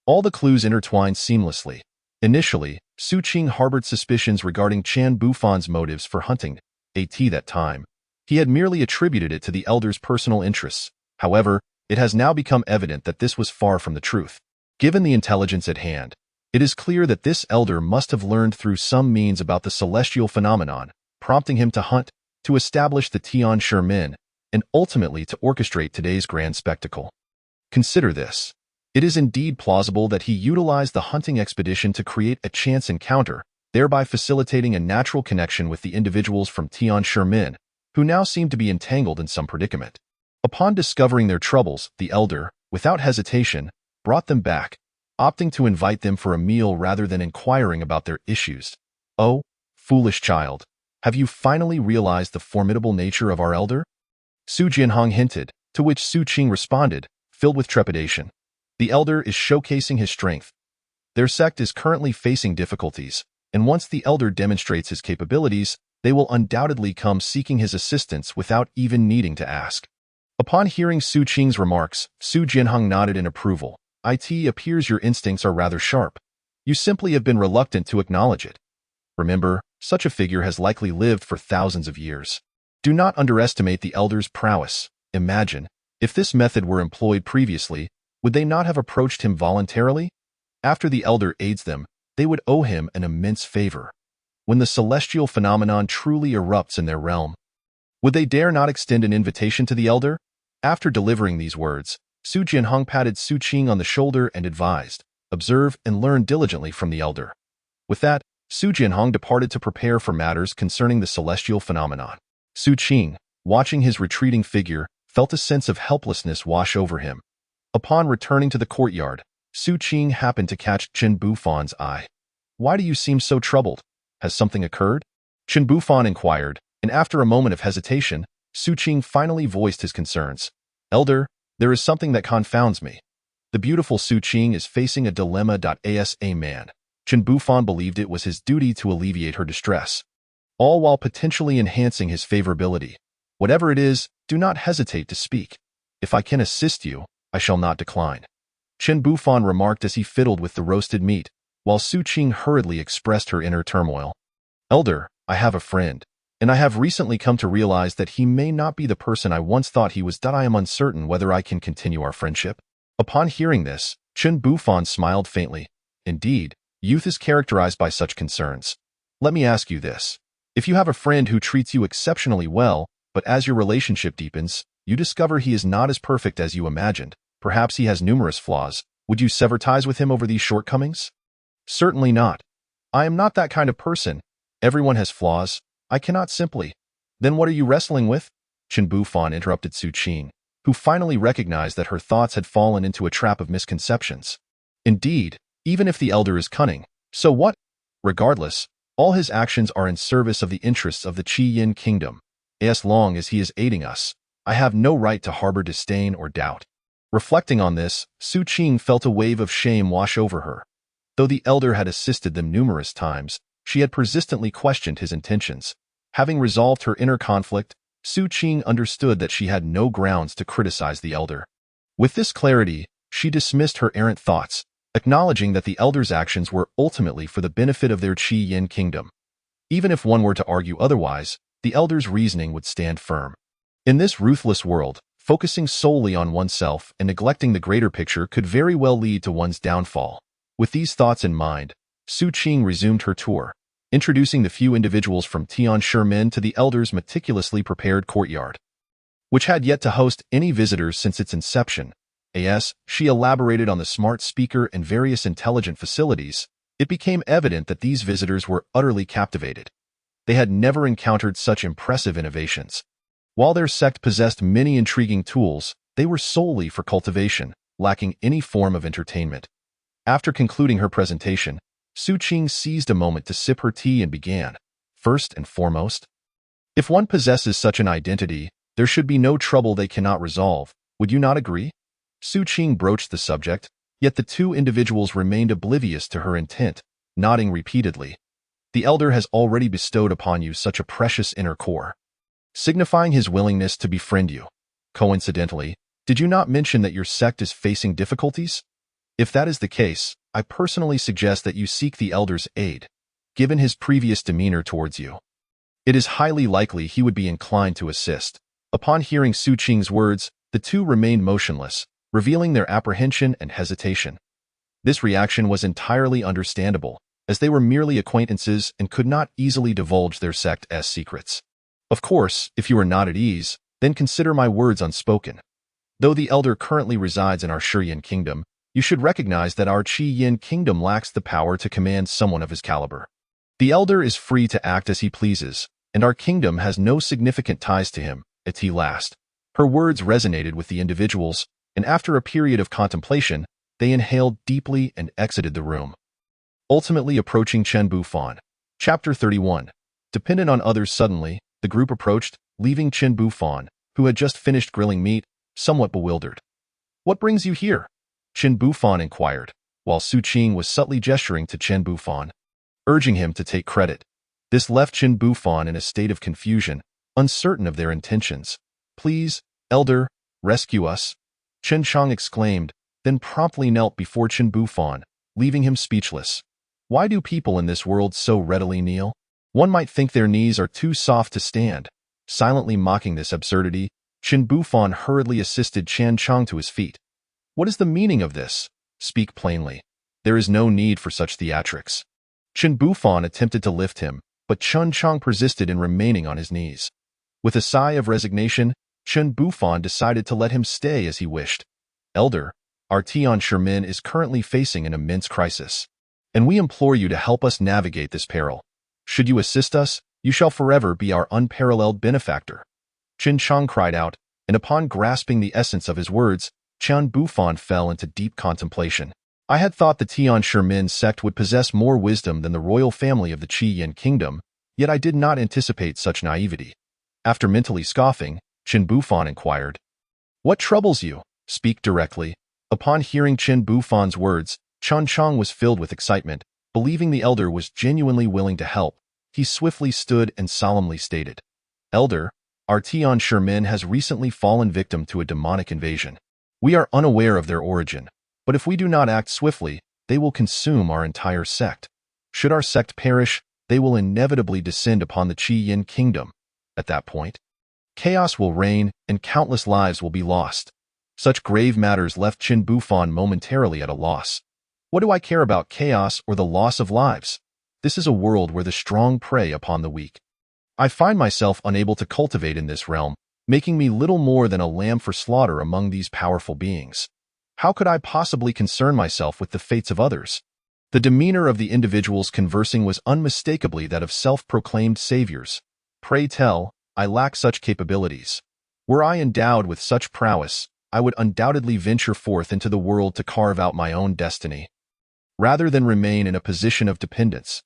All the clues intertwined seamlessly. Initially, Su Qing harbored suspicions regarding Chan Bufan's motives for hunting. At that time, he had merely attributed it to the elder's personal interests. However, it has now become evident that this was far from the truth. Given the intelligence at hand, it is clear that this elder must have learned through some means about the celestial phenomenon, prompting him to hunt, to establish the Tianshi Min, and ultimately to orchestrate today's grand spectacle. Consider this. It is indeed plausible that he utilized the hunting expedition to create a chance encounter, thereby facilitating a natural connection with the individuals from Tianshi Min, who now seem to be entangled in some predicament. Upon discovering their troubles, the elder, without hesitation, brought them back, opting to invite them for a meal rather than inquiring about their issues. "Oh, foolish child, have you finally realized the formidable nature of our elder?" Su Jianhong hinted, to which Su Qing responded, filled with trepidation. "The elder is showcasing his strength. Their sect is currently facing difficulties, and once the elder demonstrates his capabilities, they will undoubtedly come seeking his assistance without even needing to ask." Upon hearing Su Qing's remarks, Su Jianhong nodded in approval. "It appears your instincts are rather sharp. You simply have been reluctant to acknowledge it. Remember, such a figure has likely lived for thousands of years. Do not underestimate the elder's prowess. Imagine, if this method were employed previously, would they not have approached him voluntarily? After the elder aids them, they would owe him an immense favor. When the celestial phenomenon truly erupts in their realm, would they dare not extend an invitation to the elder?" After delivering these words, Su Jianhong patted Su Qing on the shoulder and advised, "Observe and learn diligently from the elder." With that, Su Jianhong departed to prepare for matters concerning the celestial phenomenon. Su Qing, watching his retreating figure, felt a sense of helplessness wash over him. Upon returning to the courtyard, Su Qing happened to catch Chen Bufan's eye. "Why do you seem so troubled? Has something occurred?" Chen Bufan inquired, and after a moment of hesitation, Su Qing finally voiced his concerns. "Elder, there is something that confounds me. The beautiful Su Qing is facing a dilemma. As a man, Chen Bufan believed it was his duty to alleviate her distress, all while potentially enhancing his favorability. Whatever it is, do not hesitate to speak. If I can assist you, I shall not decline. Chen Bufan remarked as he fiddled with the roasted meat, while Su Qing hurriedly expressed her inner turmoil. Elder, I have a friend, and I have recently come to realize that he may not be the person I once thought he was. I am uncertain whether I can continue our friendship. Upon hearing this, Chen Bufan smiled faintly. Indeed, youth is characterized by such concerns. Let me ask you this. If you have a friend who treats you exceptionally well, but as your relationship deepens, you discover he is not as perfect as you imagined, perhaps he has numerous flaws, would you sever ties with him over these shortcomings? Certainly not. I am not that kind of person. Everyone has flaws. I cannot simply. Then what are you wrestling with? Chen Bufan interrupted Su Qing, who finally recognized that her thoughts had fallen into a trap of misconceptions. Indeed, even if the elder is cunning, so what? Regardless, all his actions are in service of the interests of the Qi Yin kingdom. As long as he is aiding us, I have no right to harbor disdain or doubt. Reflecting on this, Su Qing felt a wave of shame wash over her. Though the elder had assisted them numerous times, she had persistently questioned his intentions. Having resolved her inner conflict, Su Qing understood that she had no grounds to criticize the elder. With this clarity, she dismissed her errant thoughts, acknowledging that the elder's actions were ultimately for the benefit of their Qi Yin kingdom. Even if one were to argue otherwise, the elder's reasoning would stand firm. In this ruthless world, focusing solely on oneself and neglecting the greater picture could very well lead to one's downfall. With these thoughts in mind, Su Qing resumed her tour, introducing the few individuals from Tianshi to the elder's meticulously prepared courtyard, which had yet to host any visitors since its inception. As she elaborated on the smart speaker and various intelligent facilities, it became evident that these visitors were utterly captivated. They had never encountered such impressive innovations. While their sect possessed many intriguing tools, they were solely for cultivation, lacking any form of entertainment. After concluding her presentation, Su Qing seized a moment to sip her tea and began. First and foremost, if one possesses such an identity, there should be no trouble they cannot resolve. Would you not agree? Su Qing broached the subject, yet the two individuals remained oblivious to her intent, nodding repeatedly. The elder has already bestowed upon you such a precious inner core, signifying his willingness to befriend you. Coincidentally, did you not mention that your sect is facing difficulties? If that is the case, I personally suggest that you seek the elder's aid. Given his previous demeanor towards you, it is highly likely he would be inclined to assist. Upon hearing Su Qing's words, the two remained motionless, revealing their apprehension and hesitation. This reaction was entirely understandable, as they were merely acquaintances and could not easily divulge their sect's secrets. Of course, if you are not at ease, then consider my words unspoken. Though the elder currently resides in our Shiyin kingdom, you should recognize that our Qi Yin kingdom lacks the power to command someone of his caliber. The elder is free to act as he pleases, and our kingdom has no significant ties to him, at last. Her words resonated with the individuals, and after a period of contemplation, they inhaled deeply and exited the room. Ultimately approaching Chen Bufan. Chapter 31. Dependent on others suddenly, the group approached, leaving Chen Bufan, who had just finished grilling meat, somewhat bewildered. What brings you here? Chen Bufan inquired, while Su Qing was subtly gesturing to Chen Bufan, urging him to take credit. This left Chen Bufan in a state of confusion, uncertain of their intentions. Please, elder, rescue us, Chen Chang exclaimed, then promptly knelt before Chen Bufan, leaving him speechless. Why do people in this world so readily kneel? One might think their knees are too soft to stand. Silently mocking this absurdity, Chen Bufan hurriedly assisted Chen Chang to his feet. What is the meaning of this? Speak plainly. There is no need for such theatrics. Chen Bufan attempted to lift him, but Chen Chang persisted in remaining on his knees. With a sigh of resignation, Chen Bufan decided to let him stay as he wished. Elder, our Tianshi is currently facing an immense crisis, and we implore you to help us navigate this peril. Should you assist us, you shall forever be our unparalleled benefactor. Chen Chang cried out, and upon grasping the essence of his words, Chen Bufan fell into deep contemplation. I had thought the Tianshi sect would possess more wisdom than the royal family of the Qi Yin kingdom, yet I did not anticipate such naivety. After mentally scoffing, Chen Bufan inquired, What troubles you? Speak directly. Upon hearing Chen Bufan's words, Chen Chang was filled with excitement. Believing the elder was genuinely willing to help, he swiftly stood and solemnly stated, Elder, Our Tian Sherman has recently fallen victim to a demonic invasion. We are unaware of their origin, but if we do not act swiftly, they will consume our entire sect. Should our sect perish, they will inevitably descend upon the Qi Yin kingdom. At that point, chaos will reign and countless lives will be lost. Such grave matters left Qin Bufan momentarily at a loss. What do I care about chaos or the loss of lives? This is a world where the strong prey upon the weak. I find myself unable to cultivate in this realm, making me little more than a lamb for slaughter among these powerful beings. How could I possibly concern myself with the fates of others? The demeanor of the individuals conversing was unmistakably that of self-proclaimed saviors. Pray tell, I lack such capabilities. Were I endowed with such prowess, I would undoubtedly venture forth into the world to carve out my own destiny, rather than remain in a position of dependence.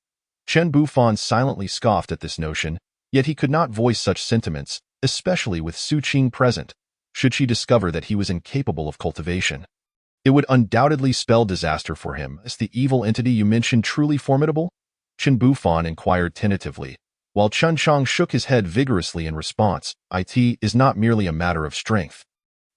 Chen Bufan silently scoffed at this notion, yet he could not voice such sentiments, especially with Su Qing present, should she discover that he was incapable of cultivation. It would undoubtedly spell disaster for him. Is the evil entity you mentioned truly formidable? Chen Bufan inquired tentatively, while Chen Chang shook his head vigorously in response. It is not merely a matter of strength.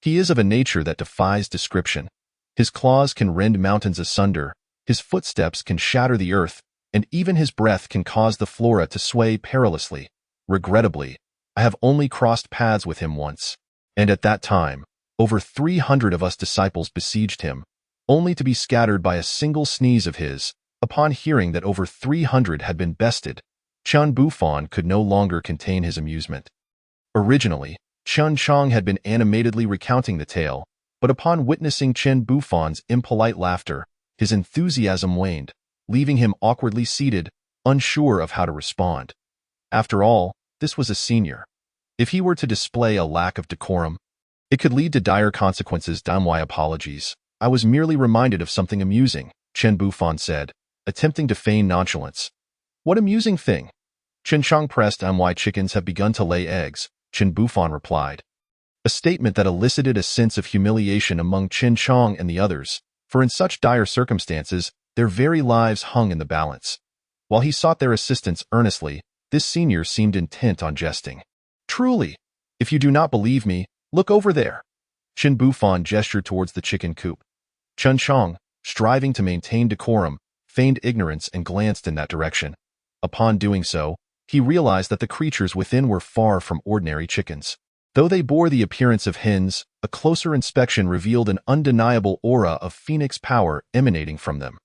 He is of a nature that defies description. His claws can rend mountains asunder, his footsteps can shatter the earth, and even his breath can cause the flora to sway perilously. Regrettably, I have only crossed paths with him once, and at that time, over 300 of us disciples besieged him, only to be scattered by a single sneeze of his. Upon hearing that over 300 had been bested, Chen Bufan could no longer contain his amusement. Originally, Chen Chang had been animatedly recounting the tale, but upon witnessing Chen Bufan's impolite laughter, his enthusiasm waned, leaving him awkwardly seated, unsure of how to respond. After all, this was a senior. If he were to display a lack of decorum, it could lead to dire consequences. My apologies. I was merely reminded of something amusing, Chen Bufan said, attempting to feign nonchalance. What amusing thing? Chen Chang pressed. My chickens have begun to lay eggs, Chen Bufan replied. A statement that elicited a sense of humiliation among Chen Chang and the others, for in such dire circumstances, their very lives hung in the balance. While he sought their assistance earnestly, this senior seemed intent on jesting. Truly, if you do not believe me, look over there. Chen Bufan gestured towards the chicken coop. Chen Chang, striving to maintain decorum, feigned ignorance and glanced in that direction. Upon doing so, he realized that the creatures within were far from ordinary chickens. Though they bore the appearance of hens, a closer inspection revealed an undeniable aura of phoenix power emanating from them.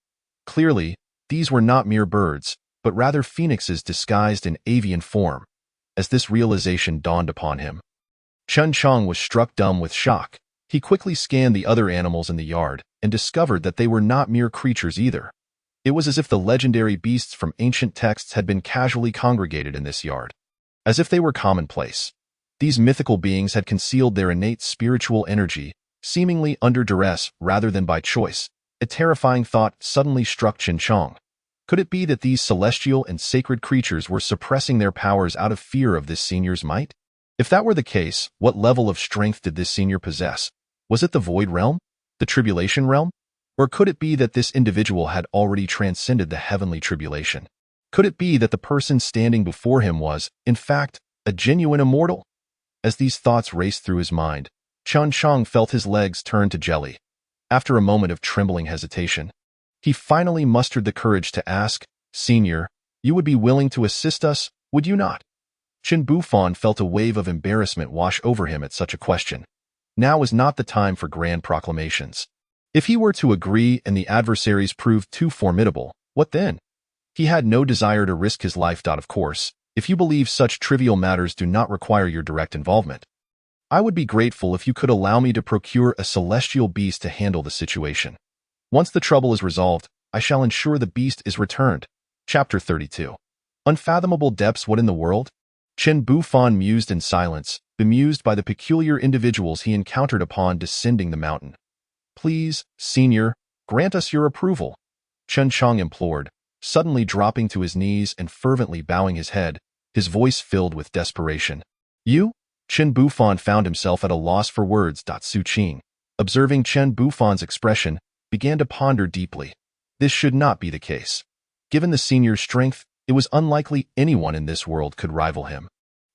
Clearly, these were not mere birds, but rather phoenixes disguised in avian form. As this realization dawned upon him, Chen Chang was struck dumb with shock. He quickly scanned the other animals in the yard and discovered that they were not mere creatures either. It was as if the legendary beasts from ancient texts had been casually congregated in this yard. As if they were commonplace. These mythical beings had concealed their innate spiritual energy, seemingly under duress rather than by choice. A terrifying thought suddenly struck Chen Chang. Could it be that these celestial and sacred creatures were suppressing their powers out of fear of this senior's might? If that were the case, what level of strength did this senior possess? Was it the void realm? The tribulation realm? Or could it be that this individual had already transcended the heavenly tribulation? Could it be that the person standing before him was, in fact, a genuine immortal? As these thoughts raced through his mind, Chen Chang felt his legs turn to jelly. After a moment of trembling hesitation, he finally mustered the courage to ask, Senior, you would be willing to assist us, would you not? Chen Bufan felt a wave of embarrassment wash over him at such a question. Now was not the time for grand proclamations. If he were to agree and the adversaries proved too formidable, what then? He had no desire to risk his life. Of course, if you believe such trivial matters do not require your direct involvement, I would be grateful if you could allow me to procure a celestial beast to handle the situation. Once the trouble is resolved, I shall ensure the beast is returned. Chapter 32. Unfathomable depths. What in the world? Chen Bufan mused in silence, bemused by the peculiar individuals he encountered upon descending the mountain. Please, Senior, grant us your approval, Chen Chang implored, suddenly dropping to his knees and fervently bowing his head, his voice filled with desperation. You? Chen Bufan found himself at a loss for words. Su Qing, observing Chen Bufan's expression, began to ponder deeply. This should not be the case. Given the senior's strength, it was unlikely anyone in this world could rival him.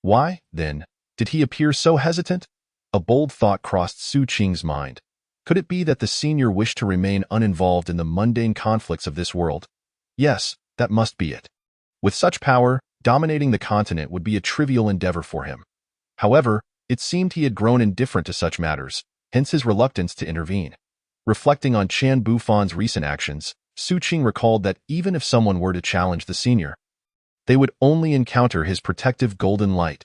Why, then, Did he appear so hesitant? A bold thought crossed Su Qing's mind. Could it be that the senior wished to remain uninvolved in the mundane conflicts of this world? Yes, that must be it. With such power, dominating the continent would be a trivial endeavor for him. However, it seemed he had grown indifferent to such matters, hence his reluctance to intervene. Reflecting on Qian Bufan's recent actions, Su Qing recalled that even if someone were to challenge the senior, they would only encounter his protective golden light.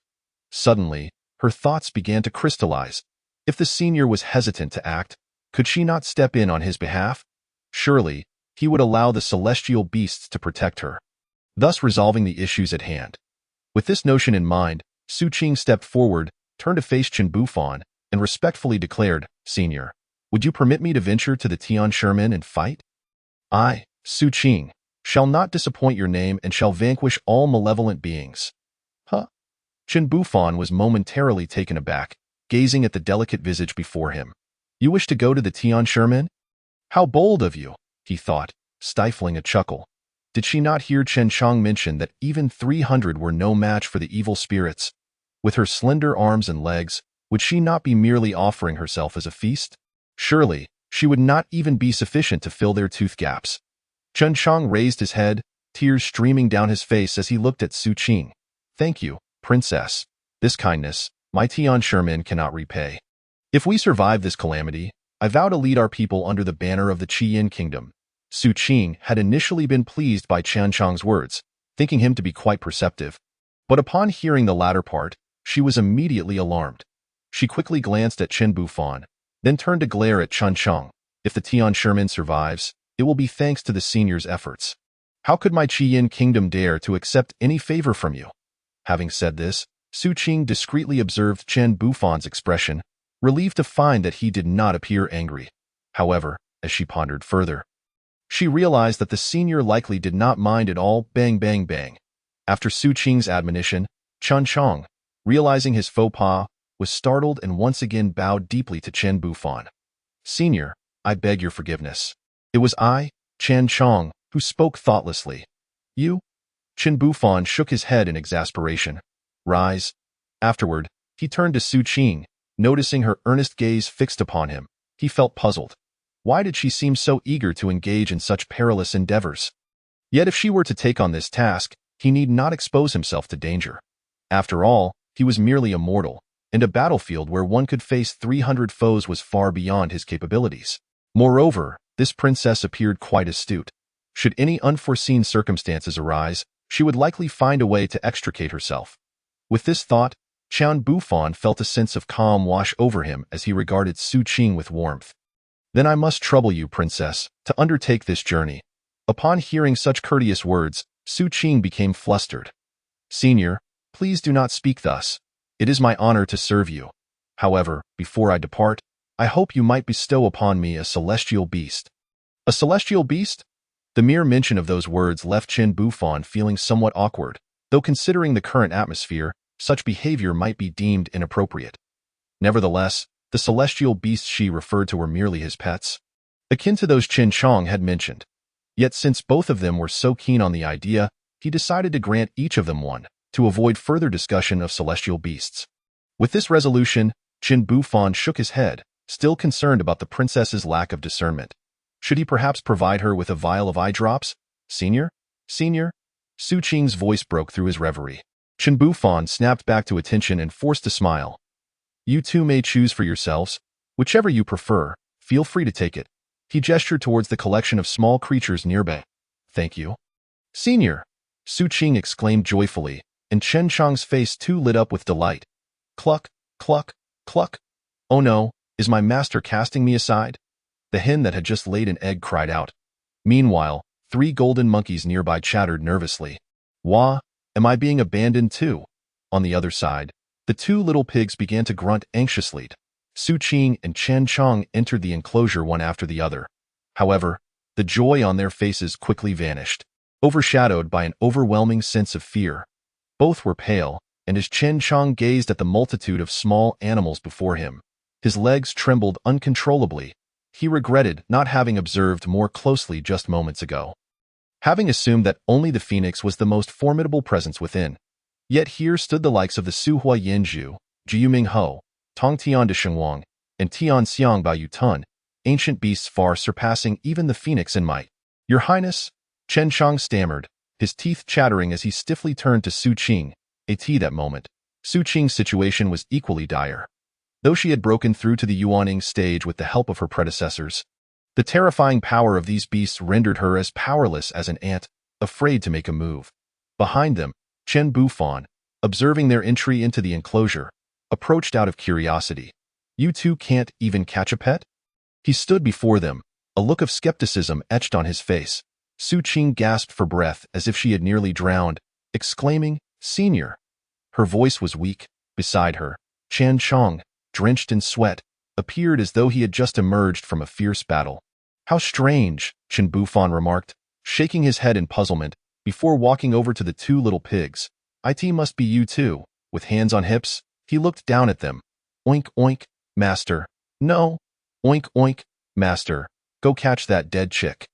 Suddenly, her thoughts began to crystallize. If the senior was hesitant to act, could she not step in on his behalf? Surely, he would allow the celestial beasts to protect her, thus resolving the issues at hand. With this notion in mind, Su Qing stepped forward, turned to face Qian Bufan, and respectfully declared, "Senior, would you permit me to venture to the Tian Sherman and fight? I, Su Qing, shall not disappoint your name and shall vanquish all malevolent beings." Huh? Qian Bufan was momentarily taken aback, gazing at the delicate visage before him. "You wish to go to the Tian Sherman? How bold of you," he thought, stifling a chuckle. Did she not hear Chen Chang mention that even 300 were no match for the evil spirits? With her slender arms and legs, would she not be merely offering herself as a feast? Surely, she would not even be sufficient to fill their tooth gaps. Chen Chang raised his head, tears streaming down his face as he looked at Su Qing. "Thank you, Princess. This kindness, my Tian Sherman cannot repay. If we survive this calamity, I vow to lead our people under the banner of the Qiyin Kingdom." Su Qing had initially been pleased by Chen Chang's words, thinking him to be quite perceptive. But upon hearing the latter part, she was immediately alarmed. She quickly glanced at Qian Bufan, then turned to glare at Chen Chang. "If the Tian Sherman survives, it will be thanks to the senior's efforts. How could my Qiyin Kingdom dare to accept any favor from you?" Having said this, Su Qing discreetly observed Qian Bufan's expression, relieved to find that he did not appear angry. However, as she pondered further, she realized that the senior likely did not mind at all. Bang, bang, bang. After Su Qing's admonition, Chen Chang, realizing his faux pas, was startled and once again bowed deeply to Qian Bufan. "Senior, I beg your forgiveness. It was I, Chen Chang, who spoke thoughtlessly." "You?" Qian Bufan shook his head in exasperation. "Rise." Afterward, he turned to Su Qing, noticing her earnest gaze fixed upon him. He felt puzzled. Why did she seem so eager to engage in such perilous endeavors? Yet if she were to take on this task, he need not expose himself to danger. After all, he was merely a mortal, and a battlefield where one could face 300 foes was far beyond his capabilities. Moreover, this princess appeared quite astute. Should any unforeseen circumstances arise, she would likely find a way to extricate herself. With this thought, Qian Bufan felt a sense of calm wash over him as he regarded Su Qing with warmth. "Then I must trouble you, Princess, to undertake this journey." Upon hearing such courteous words, Su Qing became flustered. "Senior, please do not speak thus. It is my honor to serve you. However, before I depart, I hope you might bestow upon me a celestial beast." "A celestial beast?" The mere mention of those words left Qian Bufan feeling somewhat awkward, though considering the current atmosphere, such behavior might be deemed inappropriate. Nevertheless, the celestial beasts she referred to were merely his pets, akin to those Chen Chang had mentioned. Yet since both of them were so keen on the idea, he decided to grant each of them one, to avoid further discussion of celestial beasts. With this resolution, Qian Bufan shook his head, still concerned about the princess's lack of discernment. Should he perhaps provide her with a vial of eye drops? "Senior? Senior?" Su Qing's voice broke through his reverie. Qian Bufan snapped back to attention and forced a smile. "You two may choose for yourselves. Whichever you prefer, feel free to take it." He gestured towards the collection of small creatures nearby. "Thank you." "Senior!" Su Qing exclaimed joyfully, and Chen Chang's face too lit up with delight. "Cluck, cluck, cluck. Oh no, is my master casting me aside?" The hen that had just laid an egg cried out. Meanwhile, 3 golden monkeys nearby chattered nervously. "Wah, am I being abandoned too?" On the other side, the 2 little pigs began to grunt anxiously. Su Qing and Chen Chang entered the enclosure one after the other. However, the joy on their faces quickly vanished, overshadowed by an overwhelming sense of fear. Both were pale, and as Chen Chang gazed at the multitude of small animals before him, his legs trembled uncontrollably. He regretted not having observed more closely just moments ago, having assumed that only the phoenix was the most formidable presence within. Yet here stood the likes of the Suhua Yanzhu, Jiuming Ho, Tong Tian de Shengwang, and Tian Xiang Bao Yutun, ancient beasts far surpassing even the phoenix in might. Your Highness, Chen Shang stammered, his teeth chattering as he stiffly turned to Su Qing, at that moment. Su Qing's situation was equally dire. Though she had broken through to the Yuaning stage with the help of her predecessors, the terrifying power of these beasts rendered her as powerless as an ant, afraid to make a move. Behind them, Chen Bufan, observing their entry into the enclosure, approached out of curiosity. You two can't even catch a pet? He stood before them, a look of skepticism etched on his face. Su Qing gasped for breath as if she had nearly drowned, exclaiming, "Senior!" Her voice was weak. Beside her, Chan Chong, drenched in sweat, appeared as though he had just emerged from a fierce battle. How strange, Chen Bufan remarked, shaking his head in puzzlement, before walking over to the two little pigs. "It must be you too." With hands on hips, he looked down at them. "Oink oink, master." "No." "Oink oink, master. Go catch that dead chick."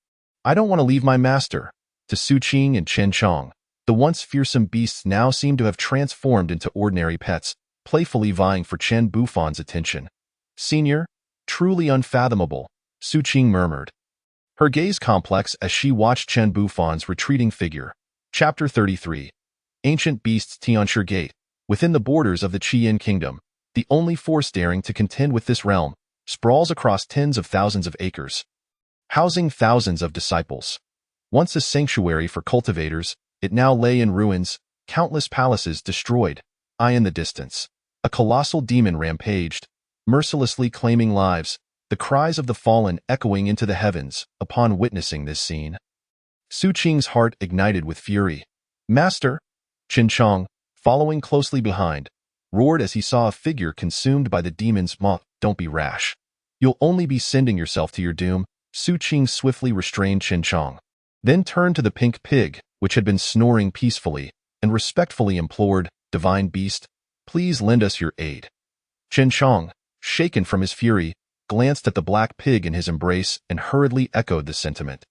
"I don't want to leave my master." To Su Qing and Chen Chong, the once fearsome beasts now seemed to have transformed into ordinary pets, playfully vying for Chen Bufan's attention. "Senior? Truly unfathomable," Su Qing murmured, her gaze complex as she watched Chen Bufan's retreating figure. Chapter 33. Ancient Beasts. Tianshi Gate. Within the borders of the Qiyin Kingdom, the only force daring to contend with this realm, sprawls across tens of thousands of acres, housing thousands of disciples. Once a sanctuary for cultivators, it now lay in ruins, countless palaces destroyed. In the distance, a colossal demon rampaged, mercilessly claiming lives, the cries of the fallen echoing into the heavens. Upon witnessing this scene, Su Qing's heart ignited with fury. "Master!" Chen Chong, following closely behind, roared as he saw a figure consumed by the demon's maw. "Don't be rash. You'll only be sending yourself to your doom." Su Qing swiftly restrained Chen Chong, then turned to the pink pig, which had been snoring peacefully, and respectfully implored, "Divine beast, please lend us your aid." Chen Chong, shaken from his fury, glanced at the black pig in his embrace and hurriedly echoed the sentiment.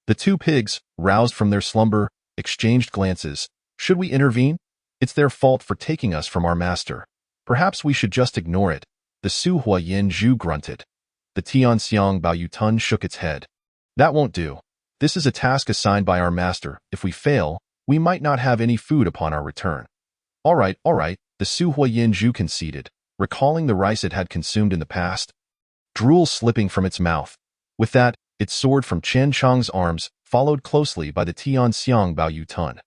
The two pigs, roused from their slumber, exchanged glances. "Should we intervene? It's their fault for taking us from our master. Perhaps we should just ignore it." The Su Hua Yin Zhu grunted. The Tian Xiang Bao Yutun shook its head. "That won't do. This is a task assigned by our master. If we fail, we might not have any food upon our return." All right, the Su Hua Yin Zhu conceded, recalling the rice it had consumed in the past, drool slipping from its mouth. With that, it soared from Chen Chong's arms, followed closely by the Tian Xiang Bao Yutun.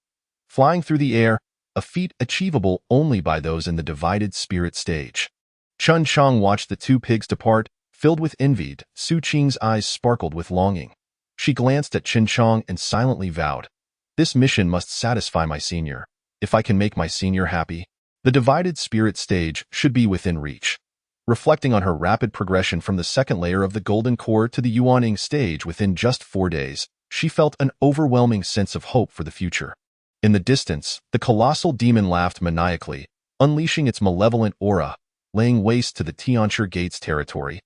Flying through the air, a feat achievable only by those in the divided spirit stage. Chen Chong watched the two pigs depart, filled with envy. Su Qing's eyes sparkled with longing. She glanced at Chen Chong and silently vowed, "This mission must satisfy my senior. If I can make my senior happy, the divided spirit stage should be within reach." Reflecting on her rapid progression from the second layer of the golden core to the Yuaning stage within just 4 days, she felt an overwhelming sense of hope for the future. In the distance, the colossal demon laughed maniacally, unleashing its malevolent aura, laying waste to the Tianshi Gate's territory.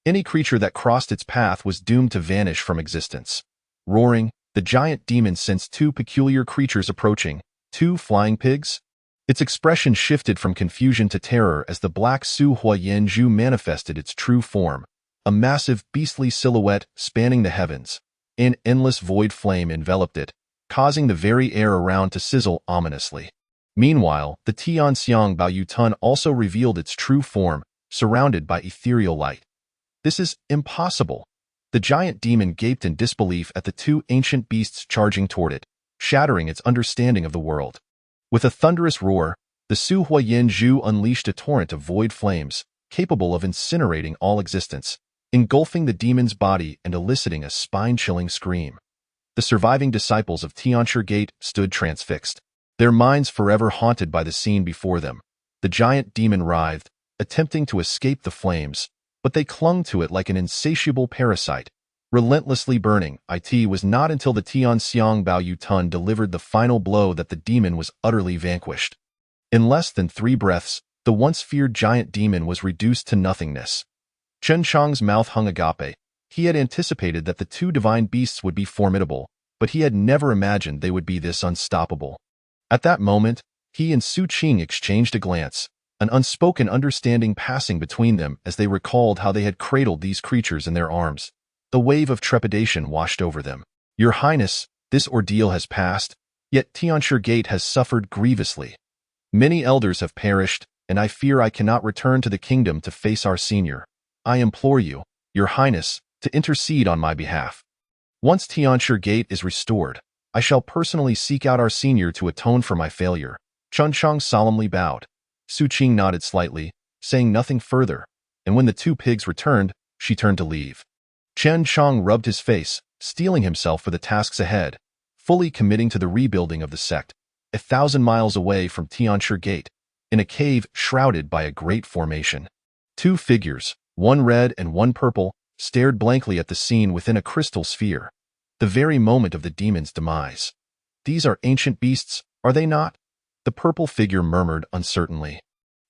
Any creature that crossed its path was doomed to vanish from existence. Roaring, the giant demon sensed two peculiar creatures approaching, two flying pigs. Its expression shifted from confusion to terror as the black Su Hua Yin Zhu manifested its true form, a massive beastly silhouette spanning the heavens. An endless void flame enveloped it, causing the very air around to sizzle ominously. Meanwhile, the Tian Xiang Bao Yutun also revealed its true form, surrounded by ethereal light. "This is impossible." The giant demon gaped in disbelief at the two ancient beasts charging toward it, shattering its understanding of the world. With a thunderous roar, the Su Hua Yin Zhu unleashed a torrent of void flames, capable of incinerating all existence, engulfing the demon's body and eliciting a spine-chilling scream. The surviving disciples of Tianshi Gate stood transfixed, their minds forever haunted by the scene before them. The giant demon writhed, attempting to escape the flames, but they clung to it like an insatiable parasite, relentlessly burning. It was not until the Tian Xiang Bao Yutun delivered the final blow that the demon was utterly vanquished. In less than 3 breaths, the once feared giant demon was reduced to nothingness. Chen Chong's mouth hung agape. He had anticipated that the two divine beasts would be formidable, but he had never imagined they would be this unstoppable. At that moment, he and Su Qing exchanged a glance. an unspoken understanding passing between them as they recalled how they had cradled these creatures in their arms. A wave of trepidation washed over them. "Your Highness, this ordeal has passed, yet Tianshur Gate has suffered grievously. Many elders have perished, and I fear I cannot return to the kingdom to face our senior. I implore you, Your Highness, to intercede on my behalf. Once Tianshur Gate is restored, I shall personally seek out our senior to atone for my failure." Chen Chang solemnly bowed. Su Qing nodded slightly, saying nothing further, and when the two pigs returned, she turned to leave. Chen Chang rubbed his face, steeling himself for the tasks ahead, fully committing to the rebuilding of the sect, 1,000 miles away from Tianshur Gate, in a cave shrouded by a great formation. Two figures, one red and one purple, stared blankly at the scene within a crystal sphere, the very moment of the demon's demise. "These are ancient beasts, are they not?" the purple figure murmured uncertainly.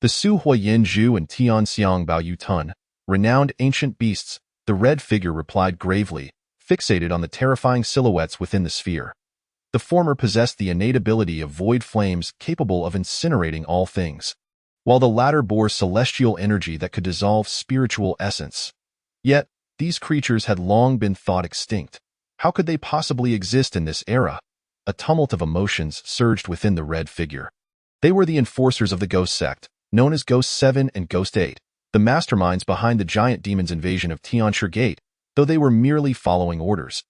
"The Su Huayin Zhu and Tian Xiang Bao Yu Tun, renowned ancient beasts," the red figure replied gravely, fixated on the terrifying silhouettes within the sphere. The former possessed the innate ability of void flames capable of incinerating all things, while the latter bore celestial energy that could dissolve spiritual essence. Yet, these creatures had long been thought extinct. How could they possibly exist in this era? A tumult of emotions surged within the red figure. They were the enforcers of the Ghost Sect, known as Ghost 7 and Ghost 8, the masterminds behind the giant demon's invasion of Tianshur Gate, though they were merely following orders.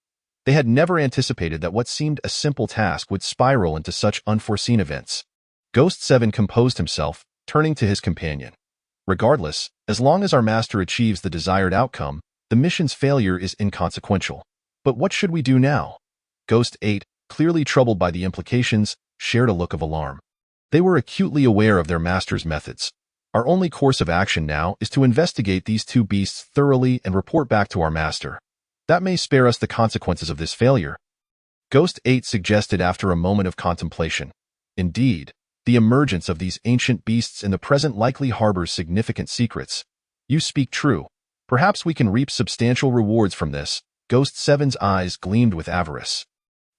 They had never anticipated that what seemed a simple task would spiral into such unforeseen events. Ghost 7 composed himself, turning to his companion. "Regardless, as long as our master achieves the desired outcome, the mission's failure is inconsequential. But what should we do now?" Ghost 8, clearly troubled by the implications, shared a look of alarm. They were acutely aware of their master's methods. "Our only course of action now is to investigate these two beasts thoroughly and report back to our master. That may spare us the consequences of this failure," Ghost 8 suggested after a moment of contemplation. "Indeed, the emergence of these ancient beasts in the present likely harbors significant secrets. You speak true. Perhaps we can reap substantial rewards from this." Ghost 7's eyes gleamed with avarice.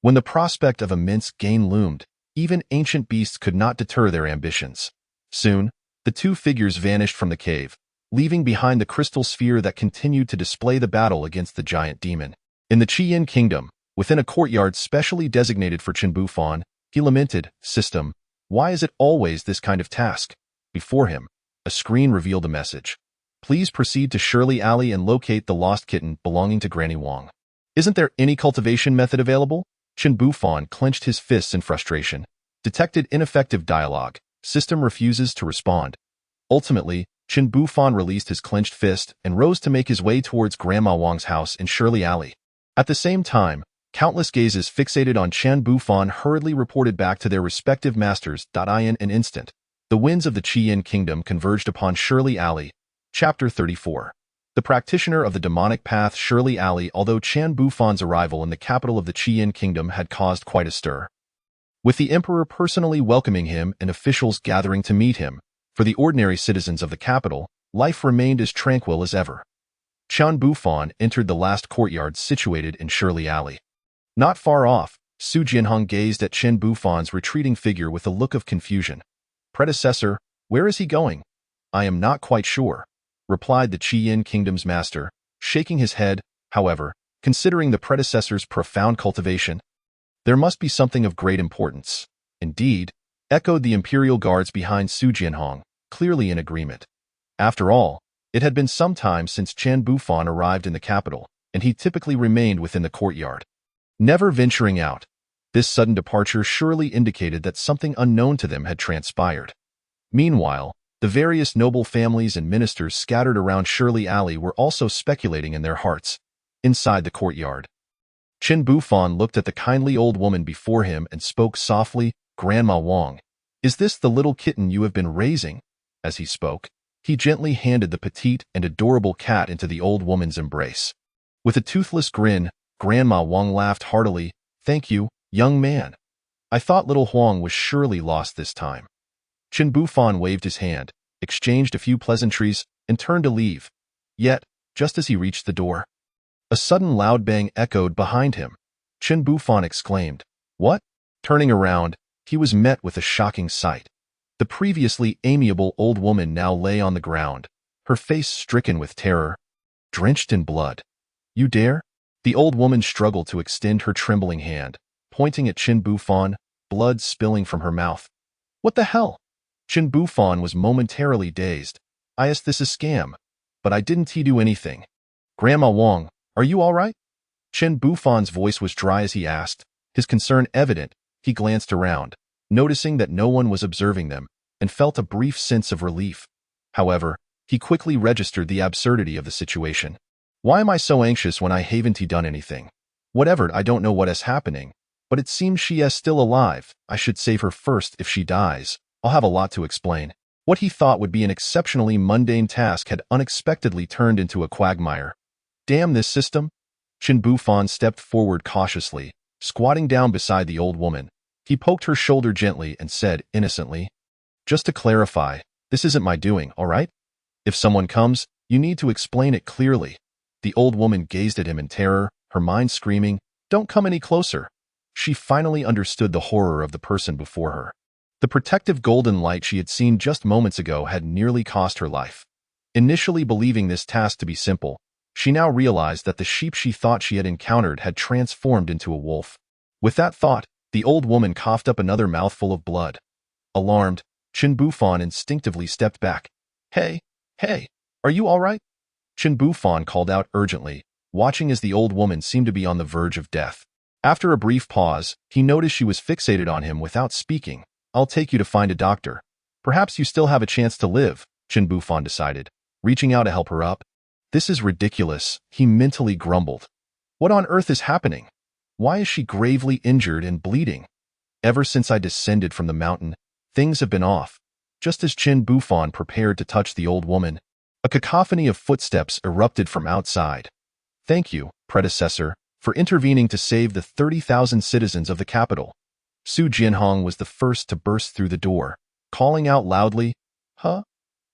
When the prospect of immense gain loomed, even ancient beasts could not deter their ambitions. Soon, the two figures vanished from the cave, leaving behind the crystal sphere that continued to display the battle against the giant demon. In the Qiyin Kingdom, within a courtyard specially designated for Chen Bufan, he lamented, "System, why is it always this kind of task?" Before him, a screen revealed a message. "Please proceed to Shirley Alley and locate the lost kitten belonging to Granny Wang." "Isn't there any cultivation method available?" Chen Bufan clenched his fists in frustration. Detected ineffective dialogue. System refuses to respond. Ultimately, Chen Bufan released his clenched fist and rose to make his way towards Grandma Wang's house in Shirley Alley. At the same time, countless gazes fixated on Chen Bufan hurriedly reported back to their respective masters. In an instant, the winds of the Qiyin Kingdom converged upon Shirley Alley. Chapter 34. The practitioner of the demonic path Shirley Alley. Although Chen Bufan's arrival in the capital of the Qiyin Kingdom had caused quite a stir, with the emperor personally welcoming him and officials gathering to meet him, for the ordinary citizens of the capital, life remained as tranquil as ever. Chen Bufan entered the last courtyard situated in Shirley Alley. Not far off, Su Jianhong gazed at Chen Bufan's retreating figure with a look of confusion. "Predecessor, where is he going?" "I am not quite sure," replied the Qiyin Kingdom's master, shaking his head. However, considering the predecessor's profound cultivation, there must be something of great importance. "Indeed," echoed the imperial guards behind Su Jianhong, clearly in agreement. After all, it had been some time since Chen Bufan arrived in the capital, and he typically remained within the courtyard, never venturing out. This sudden departure surely indicated that something unknown to them had transpired. Meanwhile, the various noble families and ministers scattered around Shirley Alley were also speculating in their hearts. Inside the courtyard, Chen Bufan looked at the kindly old woman before him and spoke softly, "Grandma Wang, is this the little kitten you have been raising?" As he spoke, he gently handed the petite and adorable cat into the old woman's embrace. With a toothless grin, Grandma Wang laughed heartily. "Thank you, young man. I thought little Huang was surely lost this time." Chen Bufan waved his hand, exchanged a few pleasantries, and turned to leave. Yet, just as he reached the door, a sudden loud bang echoed behind him. Chen Bufan exclaimed, "What?" Turning around, he was met with a shocking sight. The previously amiable old woman now lay on the ground, her face stricken with terror, drenched in blood. You dare? The old woman struggled to extend her trembling hand, pointing at Qin Bufan, blood spilling from her mouth. What the hell? Qin Bufan was momentarily dazed. I asked this a scam, but I didn't do anything. Grandma Wang, are you all right? Qin Bufan's voice was dry as he asked, his concern evident. He glanced around, noticing that no one was observing them, and felt a brief sense of relief. However, he quickly registered the absurdity of the situation. Why am I so anxious when I haven't done anything? Whatever, I don't know what is happening, but it seems she is still alive. I should save her first. If she dies, I'll have a lot to explain. What he thought would be an exceptionally mundane task had unexpectedly turned into a quagmire. Damn this system! Qin Bufan stepped forward cautiously, squatting down beside the old woman. He poked her shoulder gently and said innocently, "Just to clarify, this isn't my doing, all right? If someone comes, you need to explain it clearly." The old woman gazed at him in terror, her mind screaming, "Don't come any closer." She finally understood the horror of the person before her. The protective golden light she had seen just moments ago had nearly cost her life. Initially believing this task to be simple, she now realized that the sheep she thought she had encountered had transformed into a wolf. With that thought, the old woman coughed up another mouthful of blood. Alarmed, Qin Bufan instinctively stepped back. Hey, are you all right? Qin Bufan called out urgently, watching as the old woman seemed to be on the verge of death. After a brief pause, he noticed she was fixated on him without speaking. I'll take you to find a doctor. Perhaps you still have a chance to live, Qin Bufan decided, reaching out to help her up. This is ridiculous, he mentally grumbled. What on earth is happening? Why is she gravely injured and bleeding? Ever since I descended from the mountain, things have been off. Just as Qin Bufan prepared to touch the old woman, a cacophony of footsteps erupted from outside. Thank you, predecessor, for intervening to save the 30,000 citizens of the capital. Su Jianhong was the first to burst through the door, calling out loudly, Huh?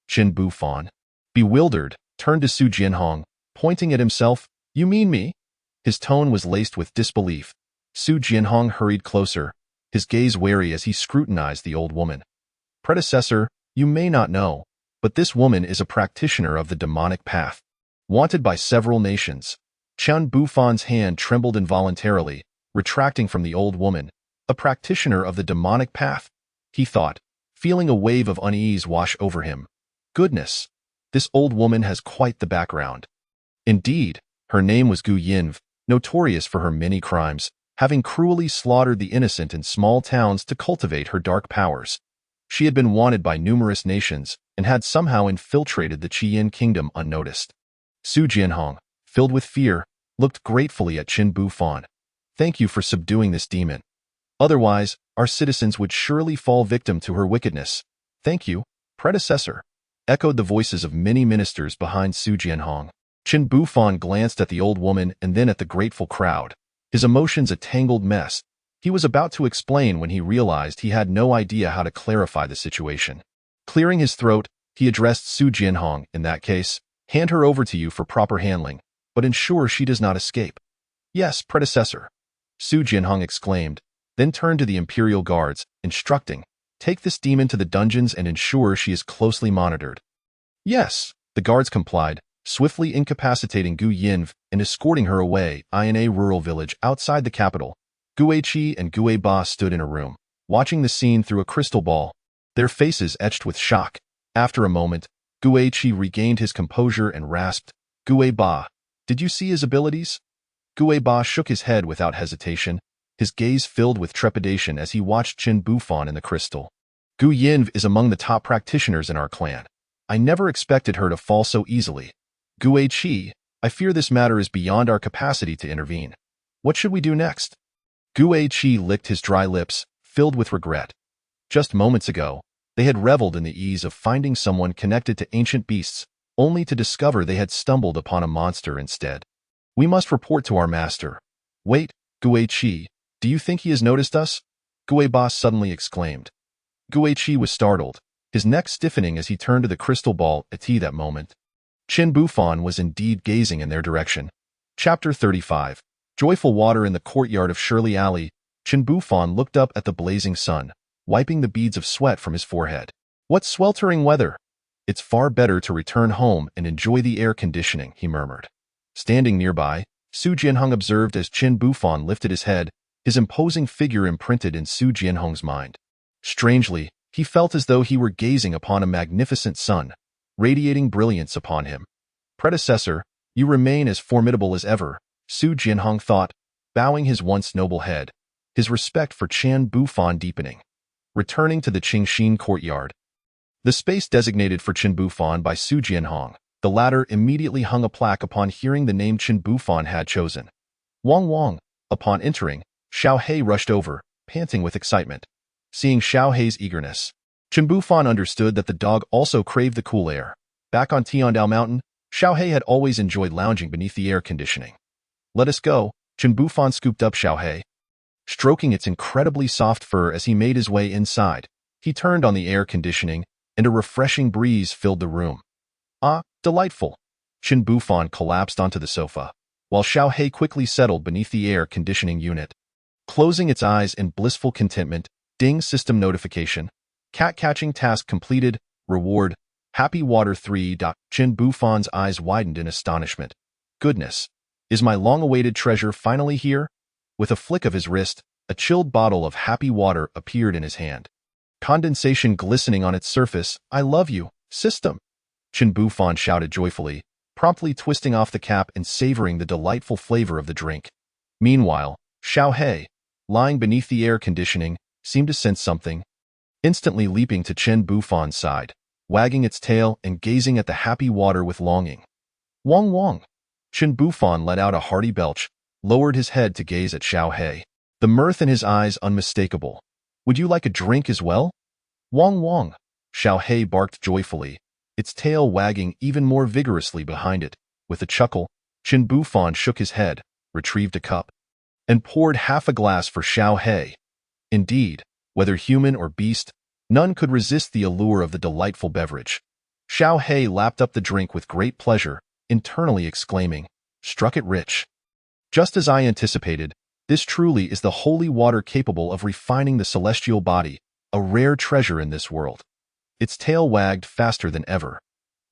Qin Bufan, bewildered, turned to Su Jianhong, pointing at himself. You mean me? His tone was laced with disbelief. Su Jianhong hurried closer, his gaze wary as he scrutinized the old woman. Predecessor, you may not know, but this woman is a practitioner of the demonic path, wanted by several nations. Qin Bufan's hand trembled involuntarily, retracting from the old woman. A practitioner of the demonic path, he thought, feeling a wave of unease wash over him. Goodness, this old woman has quite the background. Indeed, her name was Gu Yinv, notorious for her many crimes, having cruelly slaughtered the innocent in small towns to cultivate her dark powers. She had been wanted by numerous nations and had somehow infiltrated the Qiyin kingdom unnoticed. Su Jianhong, filled with fear, looked gratefully at Qin Bufan. Thank you for subduing this demon. Otherwise, our citizens would surely fall victim to her wickedness. Thank you, predecessor, echoed the voices of many ministers behind Su Jianhong. Qin Bufan glanced at the old woman and then at the grateful crowd, his emotions a tangled mess. He was about to explain when he realized he had no idea how to clarify the situation. Clearing his throat, he addressed Su Jianhong. In that case, hand her over to you for proper handling, but ensure she does not escape. Yes, predecessor, Su Jianhong exclaimed, then turned to the imperial guards, instructing, take this demon to the dungeons and ensure she is closely monitored. Yes, the guards complied, swiftly incapacitating Gu Yinv and escorting her away. In a rural village outside the capital, Gu Qi and Gu Ba stood in a room, watching the scene through a crystal ball, their faces etched with shock. After a moment, Gu Qi regained his composure and rasped, Gu Ba, did you see his abilities? Gu Ba shook his head without hesitation, his gaze filled with trepidation as he watched Qin Bufan in the crystal. Gu Yinv is among the top practitioners in our clan. I never expected her to fall so easily. Gu Qi, I fear this matter is beyond our capacity to intervene. What should we do next? Gu Qi licked his dry lips, filled with regret. Just moments ago, they had reveled in the ease of finding someone connected to ancient beasts, only to discover they had stumbled upon a monster instead. We must report to our master. Wait, Gu Qi, do you think he has noticed us? Gu Ba suddenly exclaimed. Gu Qi was startled, his neck stiffening as he turned to the crystal ball at that moment. Qin Bufan was indeed gazing in their direction. Chapter 35. Joyful water in the courtyard of Shirley Alley. Qin Bufan looked up at the blazing sun, wiping the beads of sweat from his forehead. "What sweltering weather! It's far better to return home and enjoy the air conditioning," he murmured. Standing nearby, Su Jianhong observed as Qin Bufan lifted his head, his imposing figure imprinted in Su Jianhong's mind. Strangely, he felt as though he were gazing upon a magnificent sun, radiating brilliance upon him. "Predecessor, you remain as formidable as ever," Su Jianhong thought, bowing his once noble head, his respect for Qin Bufan deepening. Returning to the Qingxin courtyard, the space designated for Qin Bufan by Su Jianhong, the latter immediately hung a plaque upon hearing the name Qin Bufan had chosen. Wang Wang. Upon entering, Xiao He rushed over, panting with excitement. Seeing Xiao He's eagerness, Qin Bufan understood that the dog also craved the cool air. Back on Tiandao Mountain, Xiao He had always enjoyed lounging beneath the air conditioning. "Let us go." Qin Bufan scooped up Xiao He, stroking its incredibly soft fur as he made his way inside. He turned on the air conditioning, and a refreshing breeze filled the room. "Ah, delightful." Qin Bufan collapsed onto the sofa, while Xiao He quickly settled beneath the air conditioning unit. Closing its eyes in blissful contentment, ding system notification. Cat catching task completed, reward, happy water 3. Qin Bufan's eyes widened in astonishment. Goodness, is my long-awaited treasure finally here? With a flick of his wrist, a chilled bottle of happy water appeared in his hand. Condensation glistening on its surface. "I love you, system!" Qin Bufan shouted joyfully, promptly twisting off the cap and savoring the delightful flavor of the drink. Meanwhile, Xiao He, lying beneath the air conditioning, seemed to sense something, instantly leaping to Qin Bufan's side, wagging its tail and gazing at the happy water with longing. "Wang Wang!" Qin Bufan let out a hearty belch, lowered his head to gaze at Xiao He, the mirth in his eyes unmistakable. "Would you like a drink as well?" "Wang Wang!" Xiao He barked joyfully, its tail wagging even more vigorously behind it. With a chuckle, Qin Bufan shook his head, retrieved a cup, and poured half a glass for Xiao He. Indeed, whether human or beast, none could resist the allure of the delightful beverage. Xiao He lapped up the drink with great pleasure, internally exclaiming, "Struck it rich." Just as I anticipated, this truly is the holy water capable of refining the celestial body, a rare treasure in this world. Its tail wagged faster than ever.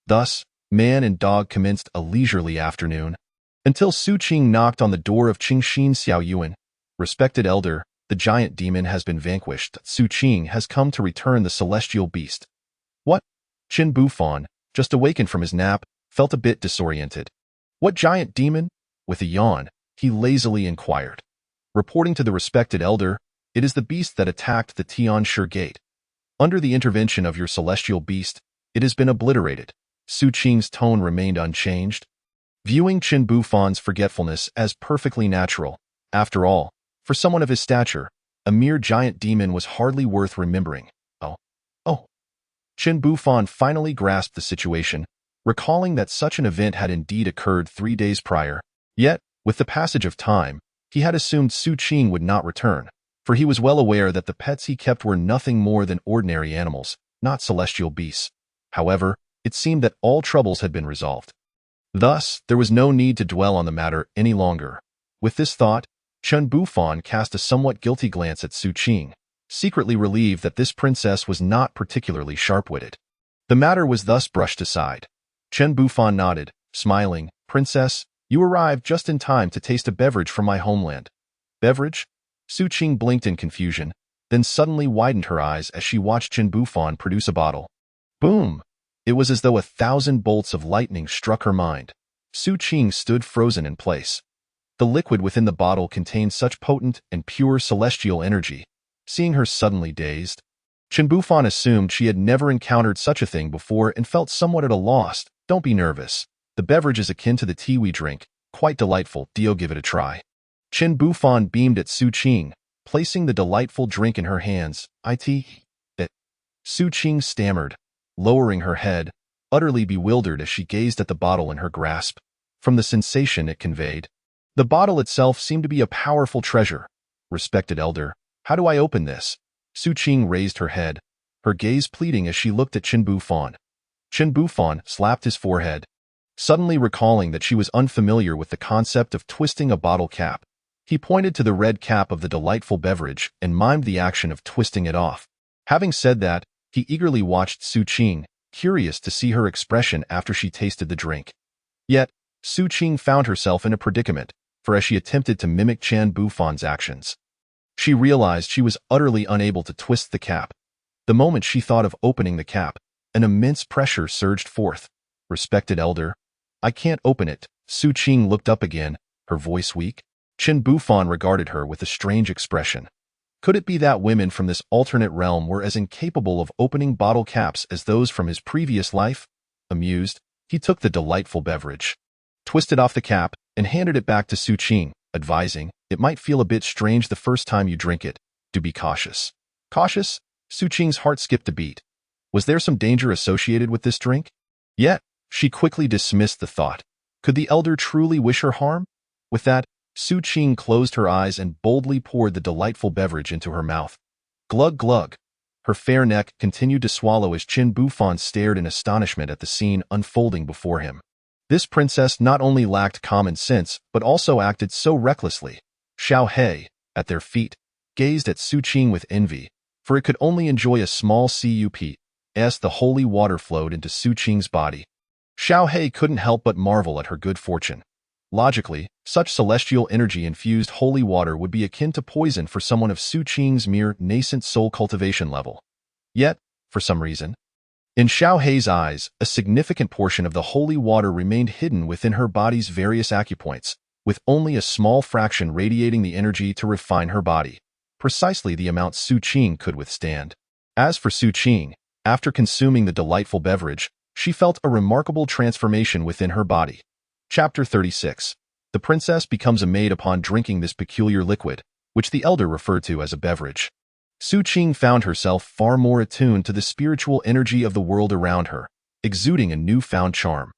Thus, man and dog commenced a leisurely afternoon, until Su Qing knocked on the door of Qingxin Xiaoyuan. "Respected elder, the giant demon has been vanquished. Su Qing has come to return the celestial beast." "What?" Qin Bufan, just awakened from his nap, felt a bit disoriented. "What giant demon?" With a yawn, he lazily inquired. Reporting to the respected elder, "It is the beast that attacked the Tianshi Gate. Under the intervention of your celestial beast, it has been obliterated." Su Qing's tone remained unchanged, viewing Qin Bufan's forgetfulness as perfectly natural. After all, for someone of his stature, a mere giant demon was hardly worth remembering. Oh. Qin Bufan finally grasped the situation, recalling that such an event had indeed occurred 3 days prior. Yet, with the passage of time, he had assumed Su Qing would not return, for he was well aware that the pets he kept were nothing more than ordinary animals, not celestial beasts. However, it seemed that all troubles had been resolved. Thus, there was no need to dwell on the matter any longer. With this thought, Qin Bufan cast a somewhat guilty glance at Su Qing, secretly relieved that this princess was not particularly sharp-witted. The matter was thus brushed aside. Qin Bufan nodded, smiling. "Princess, you arrived just in time to taste a beverage from my homeland." "Beverage?" Su Qing blinked in confusion, then suddenly widened her eyes as she watched Qin Bufan produce a bottle. Boom! It was as though 1,000 bolts of lightning struck her mind. Su Qing stood frozen in place. The liquid within the bottle contained such potent and pure celestial energy. Seeing her suddenly dazed, Qin Bufan assumed she had never encountered such a thing before and felt somewhat at a loss. "Don't be nervous. The beverage is akin to the tea we drink. Quite delightful. Do give it a try." Qin Bufan beamed at Su Qing, placing the delightful drink in her hands. That Su Qing stammered, lowering her head, utterly bewildered as she gazed at the bottle in her grasp. From the sensation it conveyed, the bottle itself seemed to be a powerful treasure. "Respected elder, how do I open this?" Su Qing raised her head, her gaze pleading as she looked at Qin Bufan. Qin Bufan slapped his forehead, suddenly recalling that she was unfamiliar with the concept of twisting a bottle cap. He pointed to the red cap of the delightful beverage and mimed the action of twisting it off. Having said that, he eagerly watched Su Qing, curious to see her expression after she tasted the drink. Yet, Su Qing found herself in a predicament, for as she attempted to mimic Chen Bufan's actions, she realized she was utterly unable to twist the cap. The moment she thought of opening the cap, an immense pressure surged forth. "Respected elder, I can't open it." Su Qing looked up again, her voice weak. Chen Bufan regarded her with a strange expression. Could it be that women from this alternate realm were as incapable of opening bottle caps as those from his previous life? Amused, he took the delightful beverage, twisted off the cap, and handed it back to Su Qing, advising, "It might feel a bit strange the first time you drink it. Do be cautious." Cautious? Su Qing's heart skipped a beat. Was there some danger associated with this drink? Yet, she quickly dismissed the thought. Could the elder truly wish her harm? With that, Su Qing closed her eyes and boldly poured the delightful beverage into her mouth. Glug glug. Her fair neck continued to swallow as Chen Bufan stared in astonishment at the scene unfolding before him. This princess not only lacked common sense, but also acted so recklessly. Xiao He, at their feet, gazed at Su Qing with envy, for it could only enjoy a small cup as the holy water flowed into Su Qing's body. Xiao He couldn't help but marvel at her good fortune. Logically, such celestial energy-infused holy water would be akin to poison for someone of Su Qing's mere nascent soul cultivation level. Yet, for some reason, in Xiao He's eyes, a significant portion of the holy water remained hidden within her body's various acupoints, with only a small fraction radiating the energy to refine her body, precisely the amount Su Qing could withstand. As for Su Qing, after consuming the delightful beverage, she felt a remarkable transformation within her body. Chapter 36. The princess becomes a maid upon drinking this peculiar liquid, which the elder referred to as a beverage. Su Qing found herself far more attuned to the spiritual energy of the world around her, exuding a newfound charm.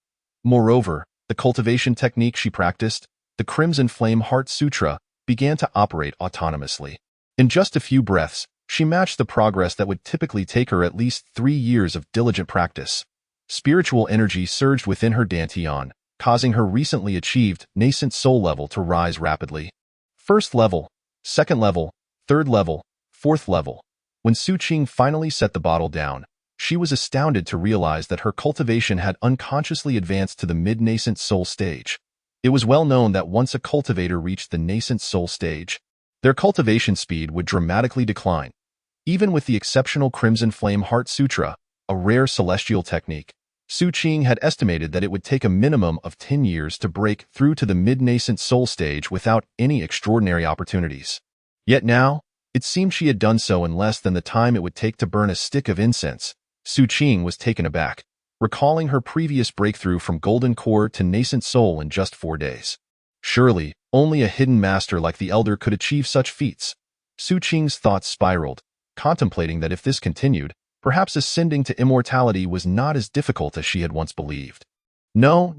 Moreover, the cultivation technique she practiced, the Crimson Flame Heart Sutra, began to operate autonomously. In just a few breaths, she matched the progress that would typically take her at least 3 years of diligent practice. Spiritual energy surged within her dantian, causing her recently achieved nascent soul level to rise rapidly. First level, second level, third level, fourth level. When Su Qing finally set the bottle down, she was astounded to realize that her cultivation had unconsciously advanced to the mid-nascent soul stage. It was well known that once a cultivator reached the nascent soul stage, their cultivation speed would dramatically decline. Even with the exceptional Crimson Flame Heart Sutra, a rare celestial technique, Su Qing had estimated that it would take a minimum of 10 years to break through to the mid-nascent soul stage without any extraordinary opportunities. Yet now, it seemed she had done so in less than the time it would take to burn a stick of incense. Su Qing was taken aback, recalling her previous breakthrough from golden core to nascent soul in just 4 days. Surely, only a hidden master like the elder could achieve such feats. Su Qing's thoughts spiraled, contemplating that if this continued, perhaps ascending to immortality was not as difficult as she had once believed. No.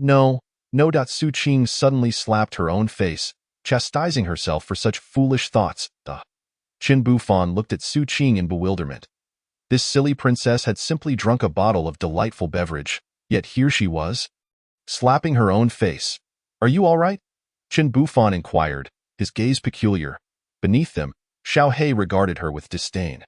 Su Qing suddenly slapped her own face, chastising herself for such foolish thoughts. Chen Bufan looked at Su Qing in bewilderment. This silly princess had simply drunk a bottle of delightful beverage, yet here she was, slapping her own face. "Are you all right?" Chen Bufan inquired, his gaze peculiar. Beneath them, Xiao He regarded her with disdain.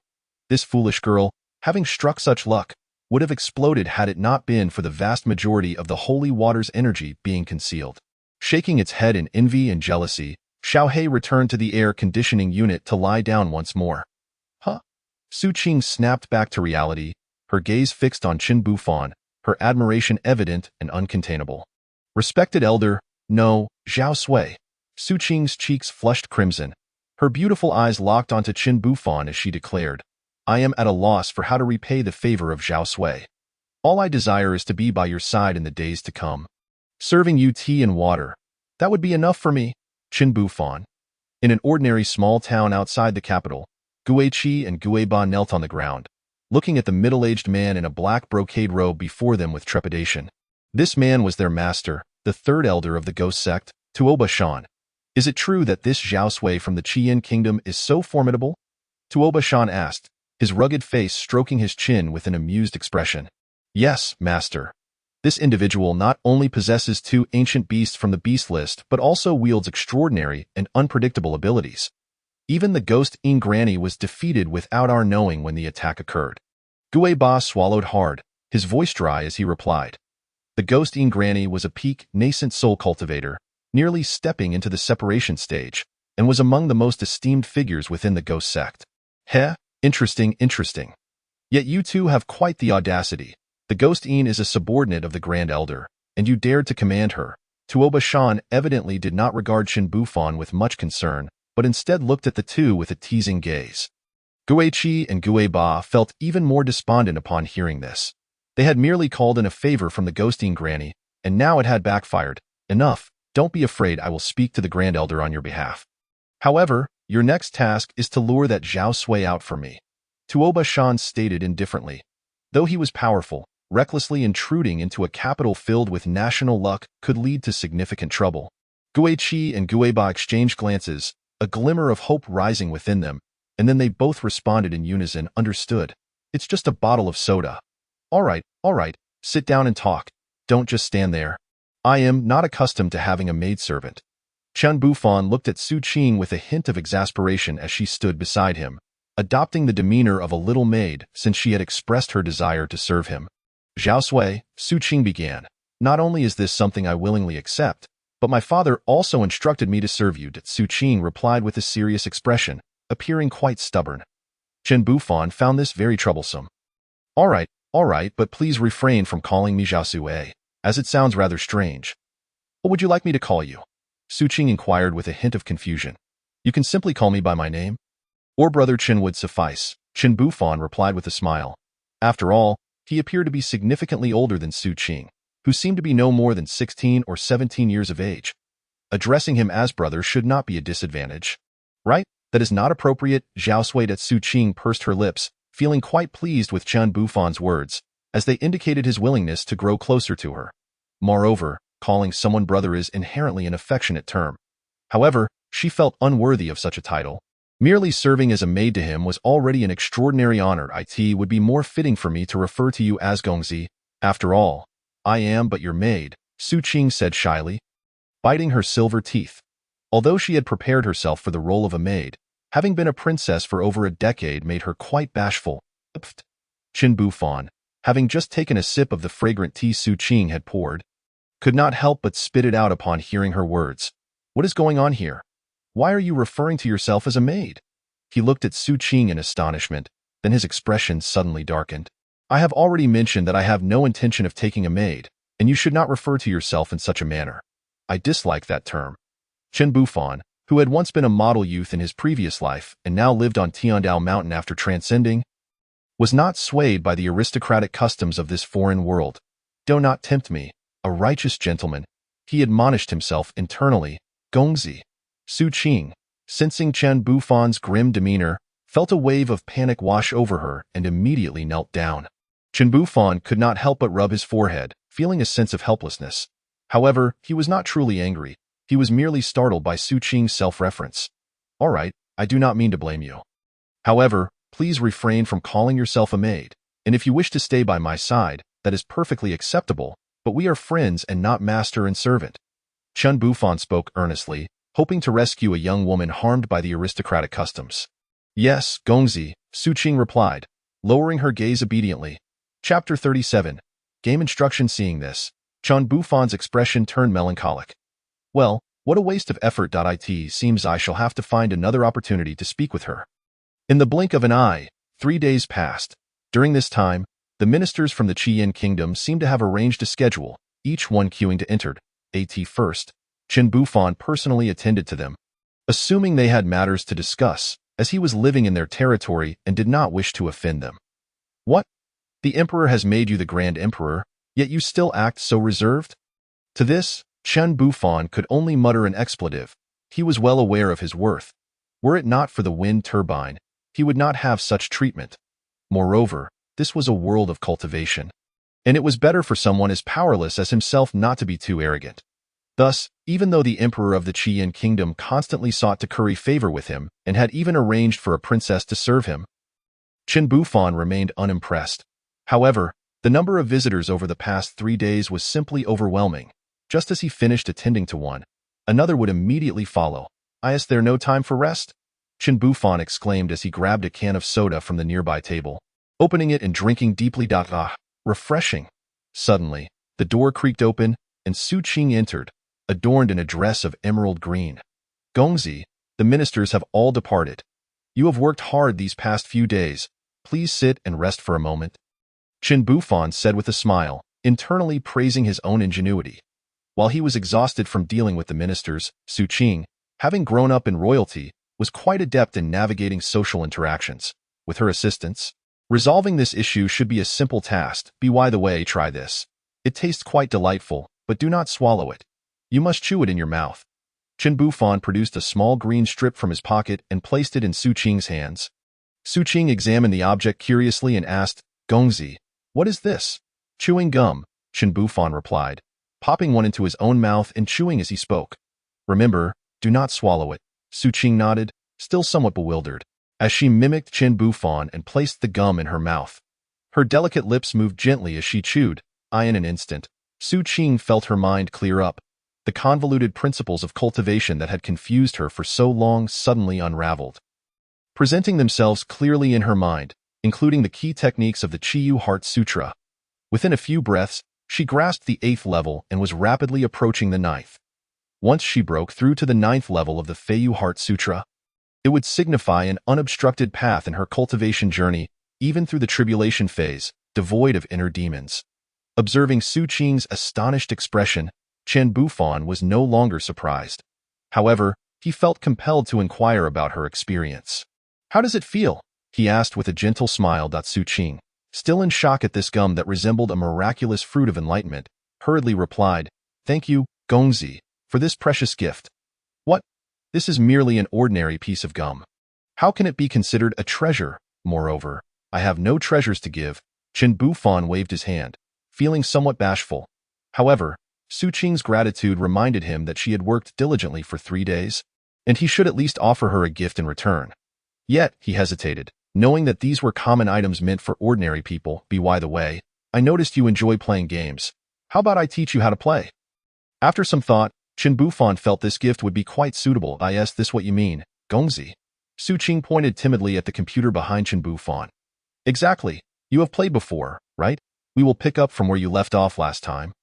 This foolish girl, having struck such luck, would have exploded had it not been for the vast majority of the holy water's energy being concealed. Shaking its head in envy and jealousy, Xiao He returned to the air conditioning unit to lie down once more. Huh? Su Qing snapped back to reality, her gaze fixed on Chen Bufan, her admiration evident and uncontainable. "Respected elder, no, Zhao Sui." Su Qing's cheeks flushed crimson. Her beautiful eyes locked onto Chen Bufan as she declared, "I am at a loss for how to repay the favor of Zhao Sui. All I desire is to be by your side in the days to come. Serving you tea and water. That would be enough for me." Chen Bufan. In an ordinary small town outside the capital, Gui Qi and Gui Ba knelt on the ground, looking at the middle-aged man in a black brocade robe before them with trepidation. This man was their master, the third elder of the ghost sect, Tuoba Shan. "Is it true that this Zhao Sui from the Qian kingdom is so formidable?" Tuoba Shan asked, his rugged face stroking his chin with an amused expression. "Yes, master. This individual not only possesses 2 ancient beasts from the beast list, but also wields extraordinary and unpredictable abilities." Even the ghost Granny was defeated without our knowing when the attack occurred. Gue Ba swallowed hard, his voice dry as he replied. The ghost Granny was a peak, nascent soul cultivator, nearly stepping into the separation stage, and was among the most esteemed figures within the ghost sect. Heh, interesting. Yet you two have quite the audacity. The ghost is a subordinate of the Grand Elder, and you dared to command her. Tuoba Shan evidently did not regard Qin Bufan with much concern, but instead looked at the two with a teasing gaze. Gue Qi and Gue Ba felt even more despondent upon hearing this. They had merely called in a favor from the ghosting granny, and now it had backfired. Enough, don't be afraid, I will speak to the Grand Elder on your behalf. However, your next task is to lure that Zhao Sui out for me. Tuoba Shan stated indifferently. Though he was powerful, recklessly intruding into a capital filled with national luck could lead to significant trouble. Gue Qi and Gue Ba exchanged glances, a glimmer of hope rising within them, and then they both responded in unison, understood. It's just a bottle of soda. All right, sit down and talk. Don't just stand there. I am not accustomed to having a maidservant. Qin Bufan looked at Su Qing with a hint of exasperation as she stood beside him, adopting the demeanor of a little maid since she had expressed her desire to serve him. Zhao Sui, Su Qing began. Not only is this something I willingly accept, but my father also instructed me to serve you. Su Qing replied with a serious expression, appearing quite stubborn. Qin Bufan found this very troublesome. All right, but please refrain from calling me Zhao Sui, as it sounds rather strange. What would you like me to call you? Su Qing inquired with a hint of confusion. You can simply call me by my name. Or Brother Qin would suffice, Qin Bufan replied with a smile. After all, he appeared to be significantly older than Su Qing, who seemed to be no more than 16 or 17 years of age. Addressing him as brother should not be a disadvantage. Right? That is not appropriate. Zhao Sui at Su Qing pursed her lips, feeling quite pleased with Qin Bufan's words, as they indicated his willingness to grow closer to her. Moreover, calling someone brother is inherently an affectionate term. However, she felt unworthy of such a title. Merely serving as a maid to him was already an extraordinary honor. It would be more fitting for me to refer to you as Gongzi. After all, I am but your maid, Su Qing said shyly, biting her silver teeth. Although she had prepared herself for the role of a maid, having been a princess for over a decade made her quite bashful. Qin Bufan, having just taken a sip of the fragrant tea Su Qing had poured, could not help but spit it out upon hearing her words. What is going on here? Why are you referring to yourself as a maid? He looked at Su Qing in astonishment, then his expression suddenly darkened. I have already mentioned that I have no intention of taking a maid, and you should not refer to yourself in such a manner. I dislike that term. Qin Bufan, who had once been a model youth in his previous life and now lived on Tiandao Mountain after transcending, was not swayed by the aristocratic customs of this foreign world. Do not tempt me, a righteous gentleman, he admonished himself internally. Gongzi. Su Qing, sensing Qin Bufan's grim demeanor, felt a wave of panic wash over her and immediately knelt down. Qin Bufan could not help but rub his forehead, feeling a sense of helplessness. However, he was not truly angry. He was merely startled by Su Qing's self-reference. All right, I do not mean to blame you. However, please refrain from calling yourself a maid, and if you wish to stay by my side, that is perfectly acceptable, but we are friends and not master and servant. Qin Bufan spoke earnestly, hoping to rescue a young woman harmed by the aristocratic customs. Yes, Gongzi, Su Qing replied, lowering her gaze obediently. Chapter 37. Game instruction. Seeing this, Qin Bufan's expression turned melancholic. Well, what a waste of effort. It seems I shall have to find another opportunity to speak with her. In the blink of an eye, 3 days passed. During this time, the ministers from the Qiyin kingdom seemed to have arranged a schedule, each one queuing to enter. First, Qin Bufan personally attended to them, assuming they had matters to discuss, as he was living in their territory and did not wish to offend them. What? The emperor has made you the Grand Emperor, yet you still act so reserved? To this, Qin Bufan could only mutter an expletive. He was well aware of his worth. Were it not for the wind turbine, he would not have such treatment. Moreover, this was a world of cultivation, and it was better for someone as powerless as himself not to be too arrogant. Thus, even though the emperor of the Qiyin kingdom constantly sought to curry favor with him and had even arranged for a princess to serve him, Qin Bufan remained unimpressed. However, the number of visitors over the past 3 days was simply overwhelming. Just as he finished attending to one, another would immediately follow. Is there no time for rest? Chen Bufan exclaimed as he grabbed a can of soda from the nearby table, opening it and drinking deeply. Ah, refreshing. Suddenly, the door creaked open, and Su Qing entered, adorned in a dress of emerald green. Gongzi, the ministers have all departed. You have worked hard these past few days. Please sit and rest for a moment. Chen Bufan said with a smile, internally praising his own ingenuity. While he was exhausted from dealing with the ministers, Su Qing, having grown up in royalty, was quite adept in navigating social interactions. With her assistance, resolving this issue should be a simple task. By the way, try this. It tastes quite delightful, but do not swallow it. You must chew it in your mouth. Chen Bufan produced a small green strip from his pocket and placed it in Su Qing's hands. Su Qing examined the object curiously and asked, Gongzi, what is this? Chewing gum, Chen Bufan replied, popping one into his own mouth and chewing as he spoke. Remember, do not swallow it. Su Qing nodded, still somewhat bewildered, as she mimicked Chen Bufan and placed the gum in her mouth. Her delicate lips moved gently as she chewed. In an instant, Su Qing felt her mind clear up. The convoluted principles of cultivation that had confused her for so long suddenly unraveled, presenting themselves clearly in her mind, including the key techniques of the Chiyu Heart Sutra. Within a few breaths, she grasped the 8th level and was rapidly approaching the 9th. Once she broke through to the 9th level of the Feiyu Heart Sutra, it would signify an unobstructed path in her cultivation journey, even through the tribulation phase, devoid of inner demons. Observing Su Qing's astonished expression, Chen Bufan was no longer surprised. However, he felt compelled to inquire about her experience. How does it feel? He asked with a gentle smile. Su Qing, still in shock at this gum that resembled a miraculous fruit of enlightenment, hurriedly replied, Thank you, Gongzi, for this precious gift. What? This is merely an ordinary piece of gum. How can it be considered a treasure? Moreover, I have no treasures to give. Chen Bufan waved his hand, feeling somewhat bashful. However, Su Qing's gratitude reminded him that she had worked diligently for 3 days, and he should at least offer her a gift in return. Yet, he hesitated, knowing that these were common items meant for ordinary people. By the way, I noticed you enjoy playing games. How about I teach you how to play? After some thought, Chen Bufan felt this gift would be quite suitable. Is this what you mean, Gongzi? Su Qing pointed timidly at the computer behind Chen Bufan. Exactly. You have played before, right? We will pick up from where you left off last time.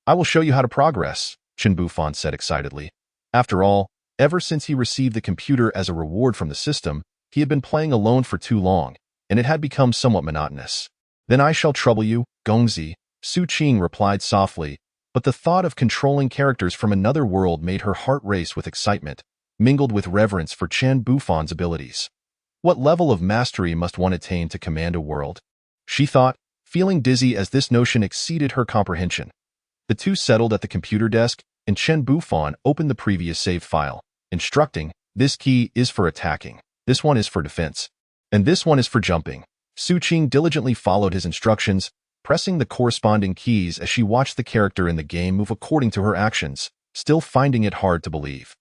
I will show you how to progress, Chen Bufan said excitedly. After all, ever since he received the computer as a reward from the system, he had been playing alone for too long, and it had become somewhat monotonous. Then I shall trouble you, Gongzi, Su Qing replied softly, but the thought of controlling characters from another world made her heart race with excitement, mingled with reverence for Chen Bufan's abilities. What level of mastery must one attain to command a world? She thought, feeling dizzy as this notion exceeded her comprehension. The two settled at the computer desk, and Chen Bufan opened the previous saved file, instructing, This key is for attacking, this one is for defense, and this one is for jumping. Su Qing diligently followed his instructions, pressing the corresponding keys as she watched the character in the game move according to her actions, still finding it hard to believe.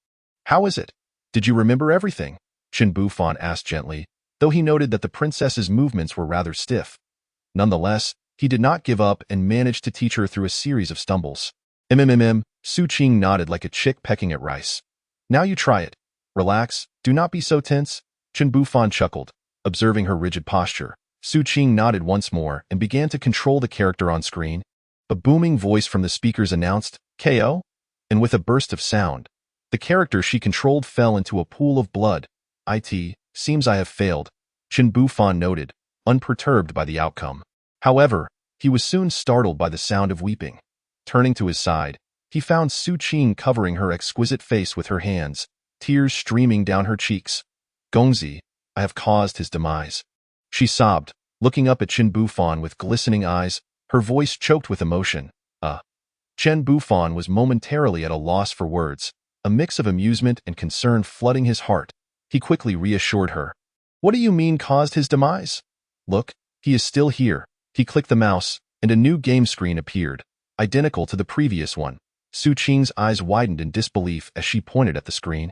How is it? Did you remember everything? Chen Bufan asked gently, though he noted that the princess's movements were rather stiff. Nonetheless, he did not give up and managed to teach her through a series of stumbles. Su Qing nodded like a chick pecking at rice. Now you try it. Relax, do not be so tense. Chen Bufan chuckled, observing her rigid posture. Su Qing nodded once more and began to control the character on screen. A booming voice from the speakers announced, KO? And with a burst of sound, the character she controlled fell into a pool of blood. Seems I have failed, Chen Bufan noted, unperturbed by the outcome. However, he was soon startled by the sound of weeping. Turning to his side, he found Su Qing covering her exquisite face with her hands, tears streaming down her cheeks. Gongzi, I have caused his demise. She sobbed, looking up at Chen Bufan with glistening eyes, her voice choked with emotion. Chen Bufan was momentarily at a loss for words, a mix of amusement and concern flooding his heart. He quickly reassured her. What do you mean caused his demise? Look, he is still here. He clicked the mouse, and a new game screen appeared, identical to the previous one. Su Qing's eyes widened in disbelief as she pointed at the screen,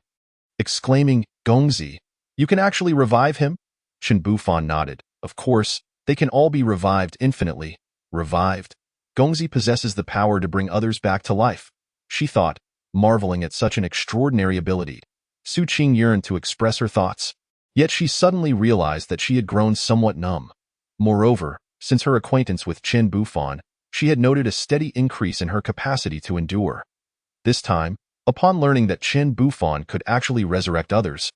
exclaiming, Gongzi, you can actually revive him? Chen Bufan nodded. Of course, they can all be revived infinitely. Revived? Gongzi possesses the power to bring others back to life, she thought, marveling at such an extraordinary ability. Su Qing yearned to express her thoughts. Yet she suddenly realized that she had grown somewhat numb. Moreover, since her acquaintance with Qin Bufan, she had noted a steady increase in her capacity to endure. This time, upon learning that Qin Bufan could actually resurrect others,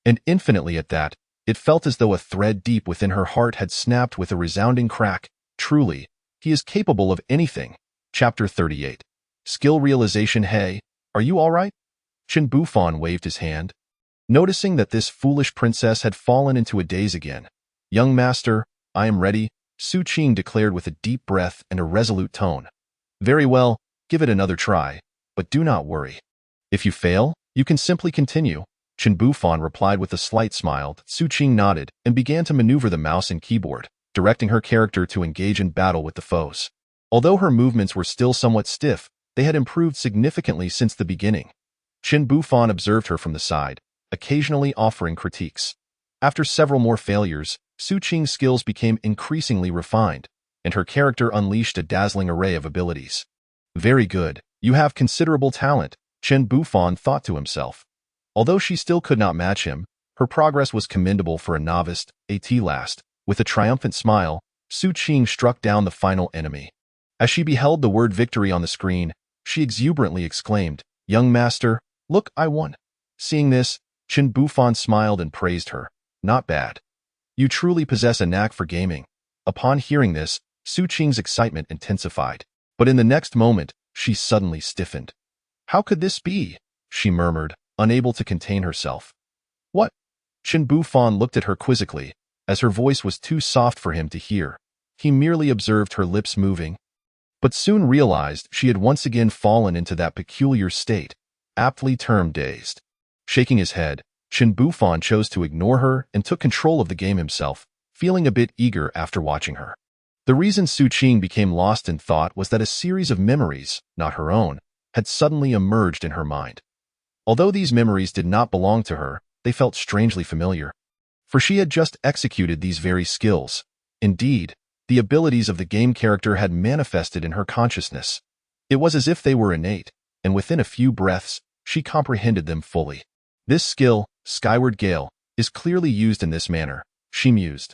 and infinitely at that, it felt as though a thread deep within her heart had snapped with a resounding crack. Truly, he is capable of anything. Chapter 38. Skill Realization. Hey, are you all right? Qin Bufan waved his hand, noticing that this foolish princess had fallen into a daze again. Young master, I am ready, Su Qing declared with a deep breath and a resolute tone. Very well, give it another try, but do not worry. If you fail, you can simply continue. Qin Bufan replied with a slight smile. Su Qing nodded and began to maneuver the mouse and keyboard, directing her character to engage in battle with the foes. Although her movements were still somewhat stiff, they had improved significantly since the beginning. Qin Bufan observed her from the side, occasionally offering critiques. After several more failures, Su Qing's skills became increasingly refined, and her character unleashed a dazzling array of abilities. Very good, you have considerable talent, Qin Bufan thought to himself. Although she still could not match him, her progress was commendable for a novice. At last, with a triumphant smile, Su Qing struck down the final enemy. As she beheld the word victory on the screen, she exuberantly exclaimed, Young master, look, I won. Seeing this, Qin Bufan smiled and praised her. Not bad. You truly possess a knack for gaming. Upon hearing this, Su Qing's excitement intensified. But in the next moment, she suddenly stiffened. How could this be? She murmured, unable to contain herself. What? Qin Bufan looked at her quizzically, as her voice was too soft for him to hear. He merely observed her lips moving, but soon realized she had once again fallen into that peculiar state, aptly termed dazed. Shaking his head, Qin Bufan chose to ignore her and took control of the game himself, feeling a bit eager after watching her. The reason Su Qing became lost in thought was that a series of memories, not her own, had suddenly emerged in her mind. Although these memories did not belong to her, they felt strangely familiar. For she had just executed these very skills. Indeed, the abilities of the game character had manifested in her consciousness. It was as if they were innate, and within a few breaths, she comprehended them fully. This skill, Skyward Gale, is clearly used in this manner, she mused.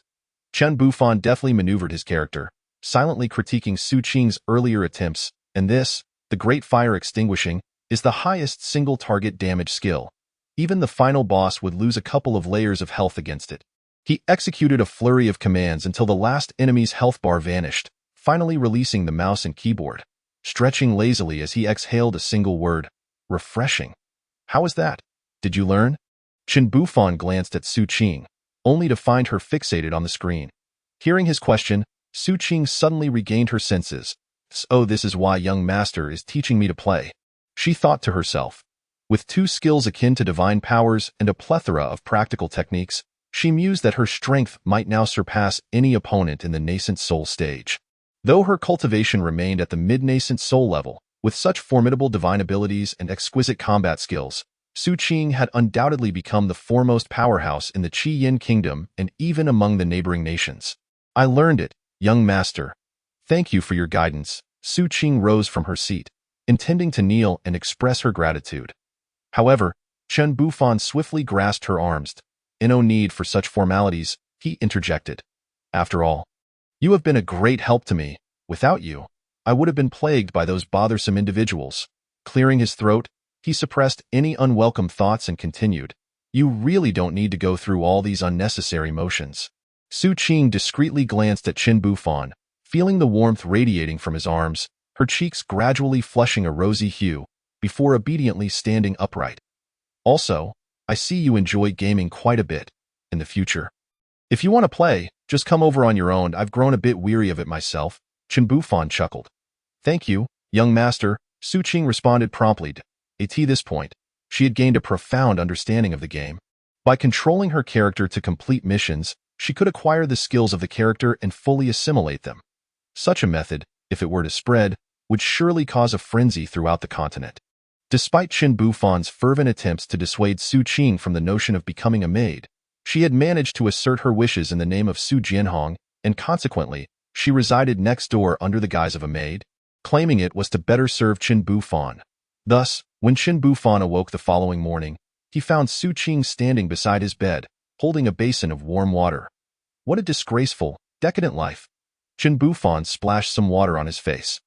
Qin Bufan deftly maneuvered his character, silently critiquing Su Qing's earlier attempts, and this, the Great Fire Extinguishing, is the highest single-target damage skill. Even the final boss would lose a couple of layers of health against it. He executed a flurry of commands until the last enemy's health bar vanished, finally releasing the mouse and keyboard, stretching lazily as he exhaled a single word. Refreshing. How is that? Did you learn? Qin Bufan glanced at Su Qing, only to find her fixated on the screen. Hearing his question, Su Qing suddenly regained her senses. So this is why young master is teaching me to play. She thought to herself. With two skills akin to divine powers and a plethora of practical techniques, she mused that her strength might now surpass any opponent in the nascent soul stage. Though her cultivation remained at the mid-nascent soul level, with such formidable divine abilities and exquisite combat skills, Su Qing had undoubtedly become the foremost powerhouse in the Qi Yin kingdom and even among the neighboring nations. I learned it, young master. Thank you for your guidance. Su Qing rose from her seat, intending to kneel and express her gratitude. However, Qin Bufan swiftly grasped her arms. No need for such formalities, he interjected. After all, you have been a great help to me. Without you, I would have been plagued by those bothersome individuals. Clearing his throat, he suppressed any unwelcome thoughts and continued. You really don't need to go through all these unnecessary motions. Su Qing discreetly glanced at Qin Bufan, feeling the warmth radiating from his arms, her cheeks gradually flushing a rosy hue, before obediently standing upright. Also, I see you enjoy gaming quite a bit. In the future, if you want to play, just come over on your own. I've grown a bit weary of it myself. Qin Bufan chuckled. Thank you, young master, Su Qing responded promptly. At this point, she had gained a profound understanding of the game. By controlling her character to complete missions, she could acquire the skills of the character and fully assimilate them. Such a method, if it were to spread, would surely cause a frenzy throughout the continent. Despite Qin Bufan's fervent attempts to dissuade Su Qing from the notion of becoming a maid, she had managed to assert her wishes in the name of Su Jianhong, and consequently, she resided next door under the guise of a maid, claiming it was to better serve Qin Bufan. Thus, when Qin Bufan awoke the following morning, he found Su Qing standing beside his bed, holding a basin of warm water. What a disgraceful, decadent life. Chen Bufan splashed some water on his face,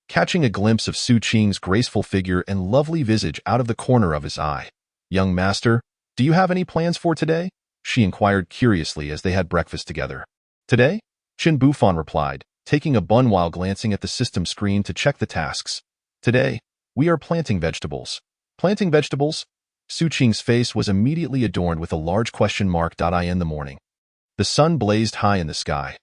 catching a glimpse of Su Qing's graceful figure and lovely visage out of the corner of his eye. "Young master, do you have any plans for today?" she inquired curiously as they had breakfast together. "Today?" Chen Bufan replied, taking a bun while glancing at the system screen to check the tasks. "Today, we are planting vegetables." "Planting vegetables?" Su Qing's face was immediately adorned with a large question mark. In the morning, the sun blazed high in the sky.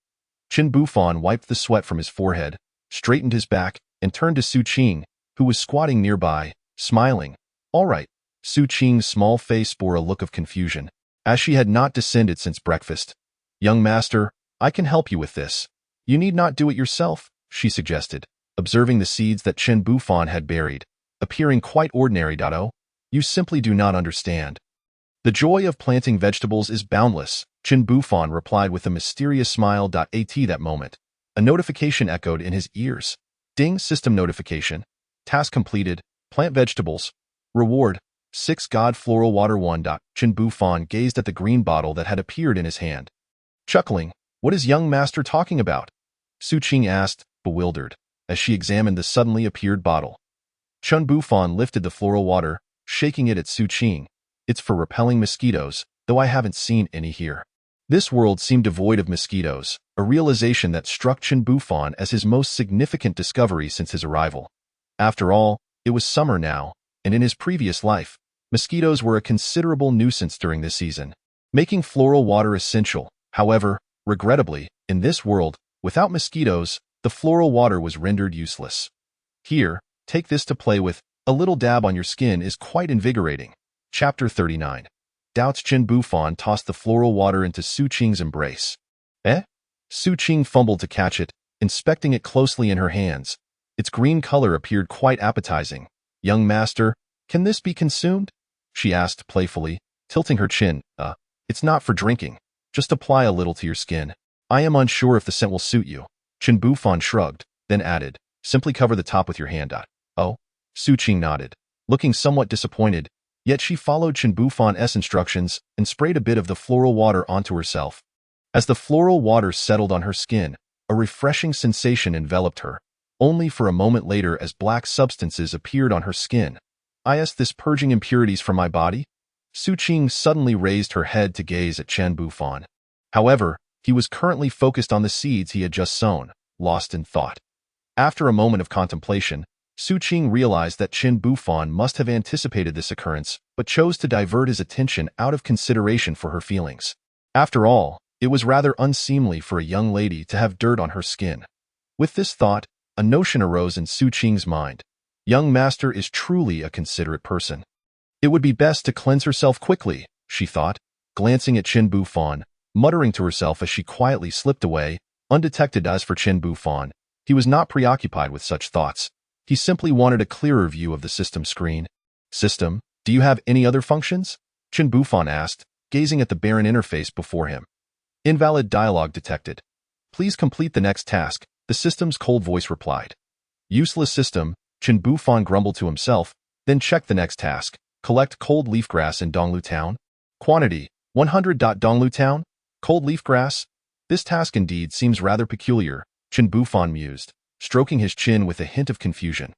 Chen Bufan wiped the sweat from his forehead, straightened his back, and turned to Su Qing, who was squatting nearby, smiling. "All right." Su Qing's small face bore a look of confusion, as she had not descended since breakfast. "Young master, I can help you with this. You need not do it yourself," she suggested, observing the seeds that Chen Bufan had buried, appearing quite ordinary. "Oh, you simply do not understand. The joy of planting vegetables is boundless," Chen Bufan replied with a mysterious smile. At that moment, a notification echoed in his ears. "Ding, system notification. Task completed. Plant vegetables. Reward, 6 God floral water 1. Chen Bufan gazed at the green bottle that had appeared in his hand. Chuckling, "What is young master talking about?" Su Qing asked, bewildered, as she examined the suddenly appeared bottle. Chen Bufan lifted the floral water, shaking it at Su Qing. "It's for repelling mosquitoes, though I haven't seen any here." This world seemed devoid of mosquitoes, a realization that struck Chen Bufan as his most significant discovery since his arrival. After all, it was summer now, and in his previous life, mosquitoes were a considerable nuisance during this season, making floral water essential. However, regrettably, in this world, without mosquitoes, the floral water was rendered useless. "Here, take this to play with. A little dab on your skin is quite invigorating." Chapter 39. Doubts. Chen Bufan tossed the floral water into Su Qing's embrace. "Eh?" Su Qing fumbled to catch it, inspecting it closely in her hands. Its green color appeared quite appetizing. "Young master, can this be consumed?" she asked playfully, tilting her chin. It's not for drinking. Just apply a little to your skin. I am unsure if the scent will suit you." Chen Bufan shrugged, then added, "Simply cover the top with your hand." "Oh?" Su Qing nodded, looking somewhat disappointed, yet she followed Chen Bufan's instructions and sprayed a bit of the floral water onto herself. As the floral water settled on her skin, a refreshing sensation enveloped her, only for a moment later as black substances appeared on her skin. "Is this purging impurities from my body?" Su Qing suddenly raised her head to gaze at Chen Bufan. However, he was currently focused on the seeds he had just sown, lost in thought. After a moment of contemplation, Su Qing realized that Chen Bufan must have anticipated this occurrence, but chose to divert his attention out of consideration for her feelings. After all, it was rather unseemly for a young lady to have dirt on her skin. With this thought, a notion arose in Su Qing's mind. Young master is truly a considerate person. It would be best to cleanse herself quickly, she thought, glancing at Chen Bufan, muttering to herself as she quietly slipped away, undetected. As for Chen Bufan, he was not preoccupied with such thoughts. He simply wanted a clearer view of the system screen. "System, do you have any other functions?" Chen Bufan asked, gazing at the barren interface before him. "Invalid dialogue detected. Please complete the next task," the system's cold voice replied. "Useless system," Chen Bufan grumbled to himself, then checked the next task. "Collect cold leaf grass in Donglu Town. Quantity, 100. Donglu Town? Cold leaf grass? This task indeed seems rather peculiar," Chen Bufan mused, stroking his chin with a hint of confusion.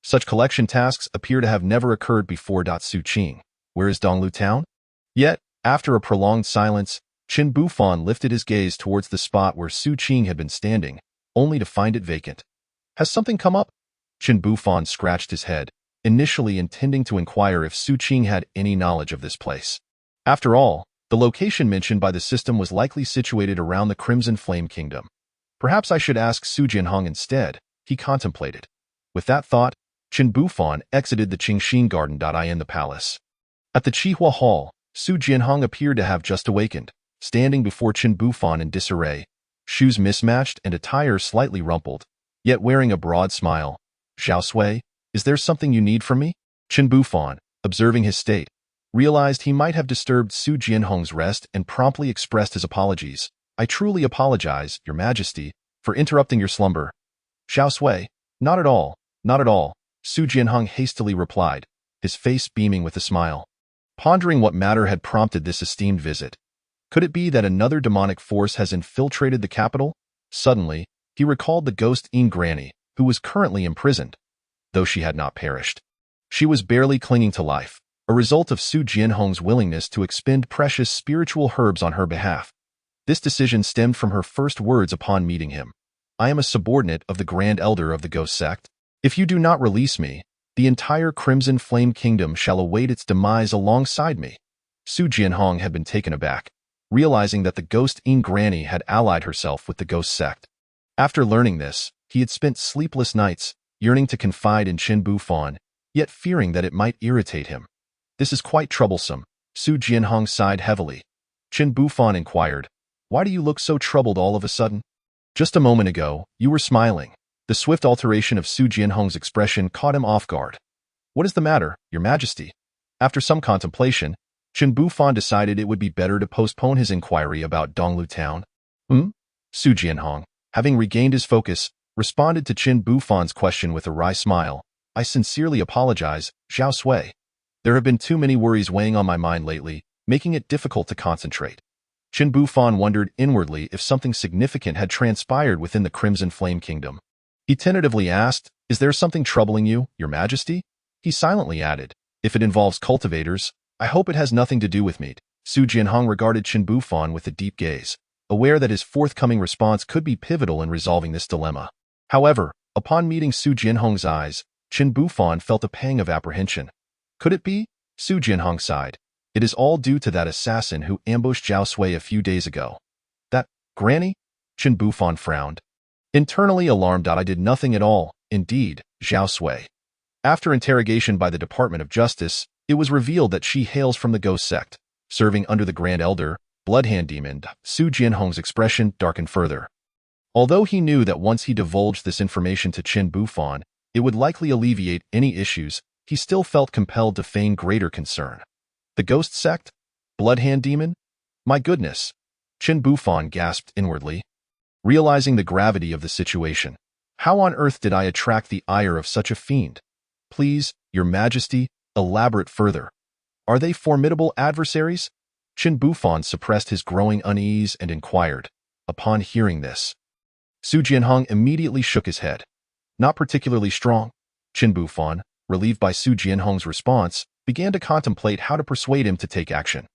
Such collection tasks appear to have never occurred before. Su Qing, where is Donglu Town? Yet, after a prolonged silence, Chen Bufan lifted his gaze towards the spot where Su Qing had been standing, only to find it vacant. "Has something come up?" Chen Bufan scratched his head, initially intending to inquire if Su Qing had any knowledge of this place. After all, the location mentioned by the system was likely situated around the Crimson Flame Kingdom. Perhaps I should ask Su Jianhong instead, he contemplated. With that thought, Chen Bufan exited the Qingxin Garden. In the palace. At the Qihua Hall, Su Jianhong appeared to have just awakened, standing before Chen Bufan in disarray, shoes mismatched and attire slightly rumpled, yet wearing a broad smile. "Xiao Sui, is there something you need from me?" Chen Bufan, observing his state, realized he might have disturbed Su Jianhong's rest and promptly expressed his apologies. "I truly apologize, Your Majesty, for interrupting your slumber." "Xiao Sui, not at all, not at all," Su Jianhong hastily replied, his face beaming with a smile. Pondering what matter had prompted this esteemed visit, Could it be that another demonic force has infiltrated the capital? Suddenly, he recalled the ghost Granny, who was currently imprisoned, though she had not perished. She was barely clinging to life, a result of Su Jianhong's willingness to expend precious spiritual herbs on her behalf. This decision stemmed from her first words upon meeting him. I am a subordinate of the Grand Elder of the Ghost Sect. If you do not release me, the entire Crimson Flame Kingdom shall await its demise alongside me. Su Jianhong had been taken aback, realizing that the ghost Granny had allied herself with the Ghost Sect. After learning this, he had spent sleepless nights, yearning to confide in Qin Bufan, yet fearing that it might irritate him. This is quite troublesome. Su Jianhong sighed heavily. Qin Bufan inquired, why do you look so troubled all of a sudden? Just a moment ago, you were smiling. The swift alteration of Su Jianhong's expression caught him off guard. What is the matter, Your Majesty? After some contemplation, Qin Bufan decided it would be better to postpone his inquiry about Donglu Town. Su Jianhong, having regained his focus, responded to Qin Bufan's question with a wry smile. I sincerely apologize, Zhao Sui. There have been too many worries weighing on my mind lately, making it difficult to concentrate. Qin Bufan wondered inwardly if something significant had transpired within the Crimson Flame Kingdom. He tentatively asked, is there something troubling you, Your Majesty? He silently added, if it involves cultivators, I hope it has nothing to do with me. Su Jianhong regarded Qin Bufan with a deep gaze, aware that his forthcoming response could be pivotal in resolving this dilemma. However, upon meeting Su Jianhong's eyes, Qin Bufan felt a pang of apprehension. Could it be? Su Jianhong sighed. It is all due to that assassin who ambushed Zhao Sui a few days ago. That Granny? Qin Bufan frowned. Internally alarmed, I did nothing at all, indeed, Zhao Sui. After interrogation by the Department of Justice, it was revealed that she hails from the Ghost Sect, serving under the Grand Elder, Bloodhand Demon. Su Jianhong's expression darkened further. Although he knew that once he divulged this information to Qin Bufan, it would likely alleviate any issues, he still felt compelled to feign greater concern. The Ghost Sect? Bloodhand Demon? My goodness! Qin Bufan gasped inwardly, realizing the gravity of the situation. How on earth did I attract the ire of such a fiend? Please, Your Majesty, elaborate further. Are they formidable adversaries? Qin Bufan suppressed his growing unease and inquired. Upon hearing this, Su Jianhong immediately shook his head. Not particularly strong. Qin Bufan, relieved by Su Jianhong's response, began to contemplate how to persuade him to take action.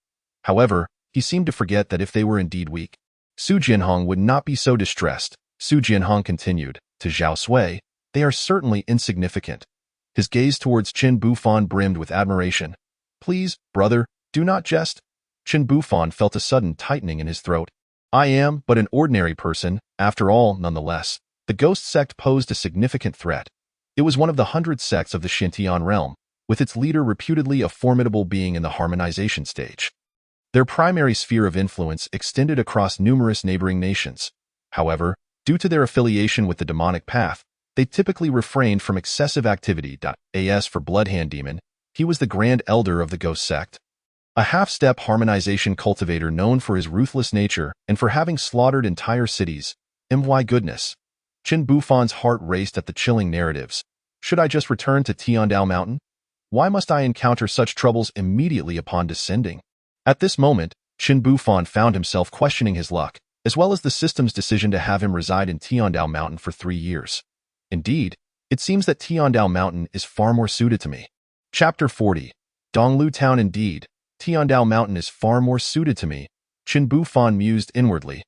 However, he seemed to forget that if they were indeed weak, Su Jianhong would not be so distressed. Su Jianhong continued, to Zhao Sui, they are certainly insignificant. His gaze towards Qin Bufan brimmed with admiration. Please, brother, do not jest. Qin Bufan felt a sudden tightening in his throat. I am but an ordinary person, after all, nonetheless. The Ghost Sect posed a significant threat. It was one of the 100 sects of the Xintian realm, with its leader reputedly a formidable being in the harmonization stage. Their primary sphere of influence extended across numerous neighboring nations. However, due to their affiliation with the demonic path, they typically refrained from excessive activity. As for Bloodhand Demon, he was the Grand Elder of the Ghost Sect, a half-step harmonization cultivator known for his ruthless nature and for having slaughtered entire cities. My goodness. Qin Bufan's heart raced at the chilling narratives. Should I just return to Tiandao Mountain? Why must I encounter such troubles immediately upon descending? At this moment, Qin Bufan found himself questioning his luck, as well as the system's decision to have him reside in Tiandao Mountain for 3 years. Indeed, it seems that Tiandao Mountain is far more suited to me. Chapter 40. Donglu Town. Indeed, Tiandao Mountain is far more suited to me, Qin Bufan mused inwardly.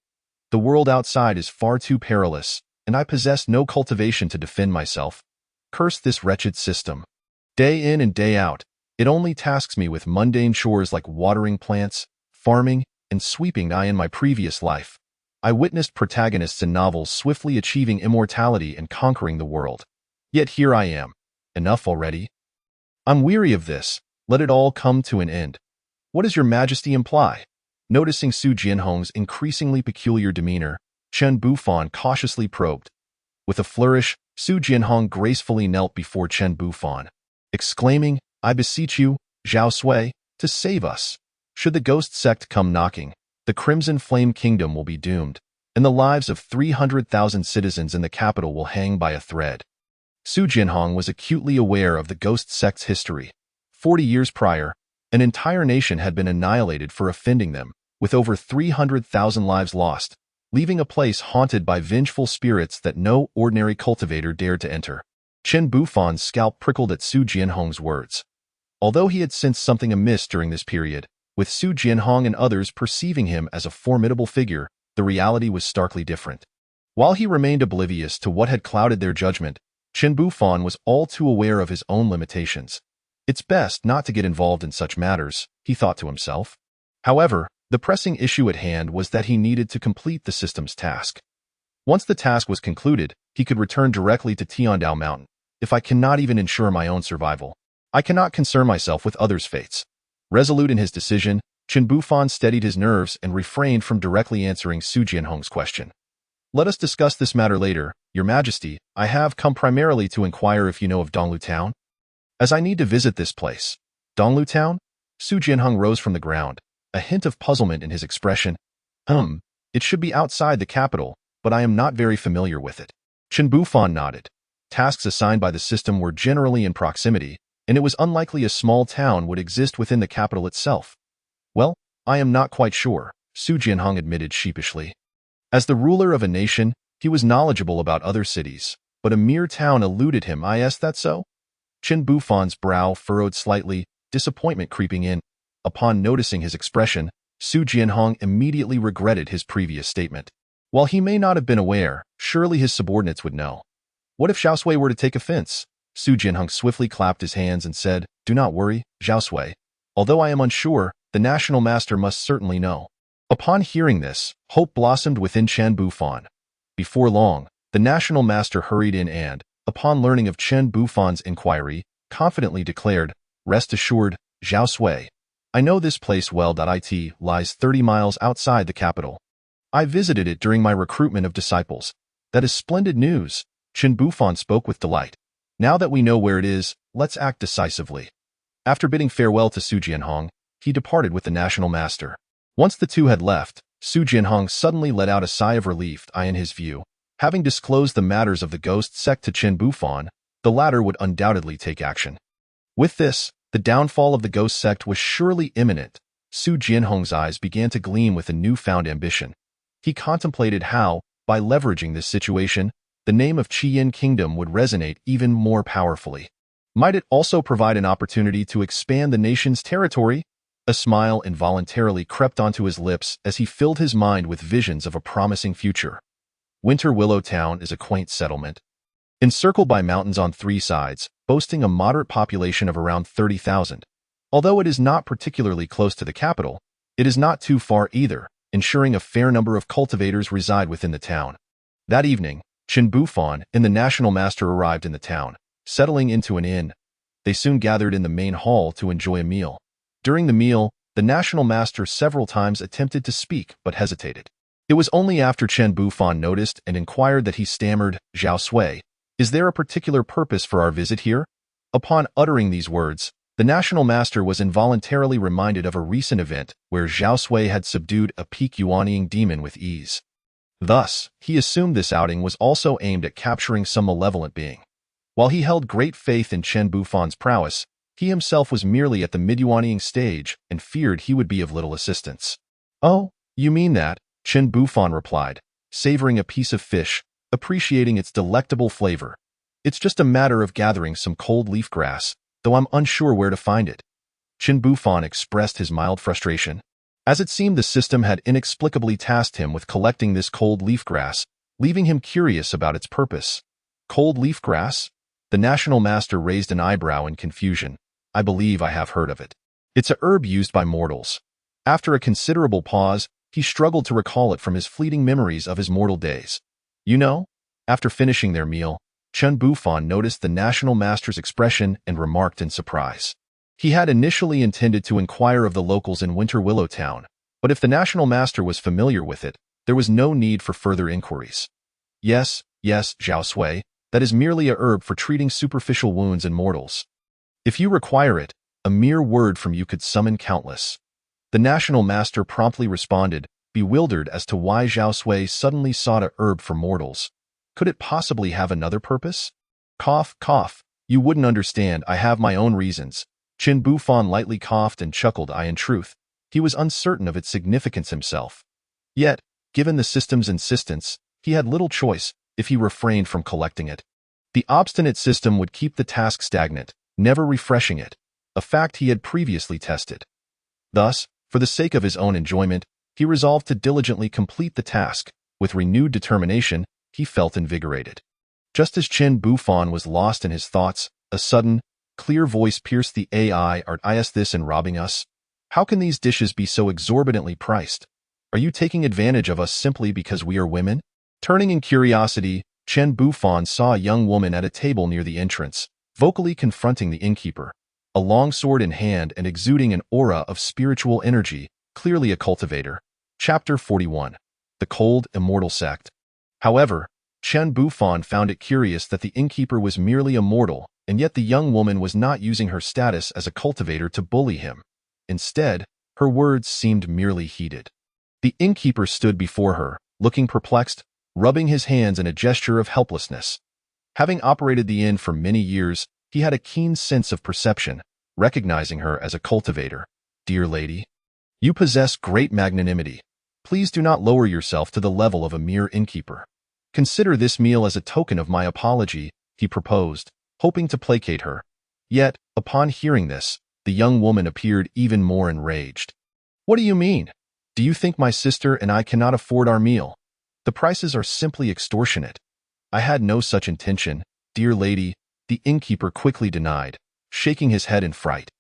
The world outside is far too perilous, and I possess no cultivation to defend myself. Curse this wretched system. Day in and day out, it only tasks me with mundane chores like watering plants, farming, and sweeping. In my previous life, I witnessed protagonists in novels swiftly achieving immortality and conquering the world. Yet here I am. Enough already. I'm weary of this. Let it all come to an end. What does Your Majesty imply? Noticing Su Jianhong's increasingly peculiar demeanor, Qin Bufan cautiously probed. With a flourish, Su Jianhong gracefully knelt before Qin Bufan, exclaiming, I beseech you, Zhao Sui, to save us. Should the Ghost Sect come knocking, the Crimson Flame Kingdom will be doomed, and the lives of 300,000 citizens in the capital will hang by a thread. Su Jianhong was acutely aware of the Ghost Sect's history. 40 years prior, an entire nation had been annihilated for offending them, with over 300,000 lives lost, leaving a place haunted by vengeful spirits that no ordinary cultivator dared to enter. Chen Bufan's scalp prickled at Su Jianhong's words. Although he had sensed something amiss during this period, with Su Jianhong and others perceiving him as a formidable figure, the reality was starkly different. While he remained oblivious to what had clouded their judgment, Chen Bufan was all too aware of his own limitations. It's best not to get involved in such matters, he thought to himself. However, the pressing issue at hand was that he needed to complete the system's task. Once the task was concluded, he could return directly to Tiandao Mountain. If I cannot even ensure my own survival, I cannot concern myself with others' fates. Resolute in his decision, Chen Bufan steadied his nerves and refrained from directly answering Su Jianhong's question. Let us discuss this matter later, Your Majesty. I have come primarily to inquire if you know of Donglu Town, as I need to visit this place. Donglu Town? Su Jianhong rose from the ground, a hint of puzzlement in his expression. It should be outside the capital, but I am not very familiar with it. Chen Bufan nodded. Tasks assigned by the system were generally in proximity, and it was unlikely a small town would exist within the capital itself. Well, I am not quite sure, Su Jianhong admitted sheepishly. As the ruler of a nation, he was knowledgeable about other cities, but a mere town eluded him. Is that so? Chen Bufan's brow furrowed slightly, disappointment creeping in. Upon noticing his expression, Su Jianhong immediately regretted his previous statement. While he may not have been aware, surely his subordinates would know. What if Zhao Sui were to take offense? Su Jianhong swiftly clapped his hands and said, Do not worry, Zhao Sui. Although I am unsure, the national master must certainly know. Upon hearing this, hope blossomed within Chen Bufan. Before long, the national master hurried in and, upon learning of Chen Bufan's inquiry, confidently declared, Rest assured, Zhao Sui. I know this place well. It lies 30 miles outside the capital. I visited it during my recruitment of disciples. That is splendid news, Chen Bufan spoke with delight. Now that we know where it is, let's act decisively. After bidding farewell to Su Jianhong, he departed with the national master. Once the two had left, Su Jianhong suddenly let out a sigh of relief. In his view, having disclosed the matters of the ghost sect to Chen Bufan, the latter would undoubtedly take action. With this, the downfall of the ghost sect was surely imminent. Su Jianhong's eyes began to gleam with a newfound ambition. He contemplated how, by leveraging this situation, the name of Qiyin Kingdom would resonate even more powerfully. Might it also provide an opportunity to expand the nation's territory? A smile involuntarily crept onto his lips as he filled his mind with visions of a promising future. Winter Willow Town is a quaint settlement. Encircled by mountains on three sides, boasting a moderate population of around 30,000. Although it is not particularly close to the capital, it is not too far either, ensuring a fair number of cultivators reside within the town. That evening, Chen Bufan and the national master arrived in the town, settling into an inn. They soon gathered in the main hall to enjoy a meal. During the meal, the national master several times attempted to speak but hesitated. It was only after Chen Bufan noticed and inquired that he stammered, Zhao Sui, is there a particular purpose for our visit here? Upon uttering these words, the national master was involuntarily reminded of a recent event where Zhao Sui had subdued a peak Yuanying demon with ease. Thus, he assumed this outing was also aimed at capturing some malevolent being. While he held great faith in Chen Bufan's prowess, he himself was merely at the mid-Yuanying stage and feared he would be of little assistance. Oh, you mean that, Chen Bufan replied, savoring a piece of fish, appreciating its delectable flavor. It's just a matter of gathering some cold leaf grass, though I'm unsure where to find it. Chen Bufan expressed his mild frustration. As it seemed the system had inexplicably tasked him with collecting this cold leaf grass, leaving him curious about its purpose. Cold leaf grass? The national master raised an eyebrow in confusion. I believe I have heard of it. It's a herb used by mortals. After a considerable pause, he struggled to recall it from his fleeting memories of his mortal days. You know? After finishing their meal, Chen Bufan noticed the national master's expression and remarked in surprise. He had initially intended to inquire of the locals in Winter Willow Town, but if the national master was familiar with it, there was no need for further inquiries. Yes, Zhao Sui, that is merely a herb for treating superficial wounds in mortals. If you require it, a mere word from you could summon countless. The national master promptly responded, bewildered as to why Zhao Sui suddenly sought a herb for mortals. Could it possibly have another purpose? Cough, cough. You wouldn't understand, I have my own reasons. Chen Bufan lightly coughed and chuckled. In truth, He was uncertain of its significance himself. Yet, given the system's insistence, he had little choice if he refrained from collecting it. The obstinate system would keep the task stagnant, never refreshing it, a fact he had previously tested. Thus, for the sake of his own enjoyment, he resolved to diligently complete the task. With renewed determination, he felt invigorated. Just as Chen Bufan was lost in his thoughts, a sudden, clear voice pierced the AI. "Art is this in robbing us? How can these dishes be so exorbitantly priced? Are you taking advantage of us simply because we are women?" Turning in curiosity, Chen Bufan saw a young woman at a table near the entrance, vocally confronting the innkeeper. A long sword in hand and exuding an aura of spiritual energy, clearly a cultivator. Chapter 41. The Cold, Immortal Sect. However, Chen Bufan found it curious that the innkeeper was merely a mortal, and yet the young woman was not using her status as a cultivator to bully him. Instead, her words seemed merely heated. The innkeeper stood before her, looking perplexed, rubbing his hands in a gesture of helplessness. Having operated the inn for many years, he had a keen sense of perception, recognizing her as a cultivator. "Dear lady, you possess great magnanimity. Please do not lower yourself to the level of a mere innkeeper. Consider this meal as a token of my apology," he proposed, hoping to placate her. Yet, upon hearing this, the young woman appeared even more enraged. "What do you mean? Do you think my sister and I cannot afford our meal? The prices are simply extortionate." "I had no such intention, dear lady," the innkeeper quickly denied, shaking his head in fright.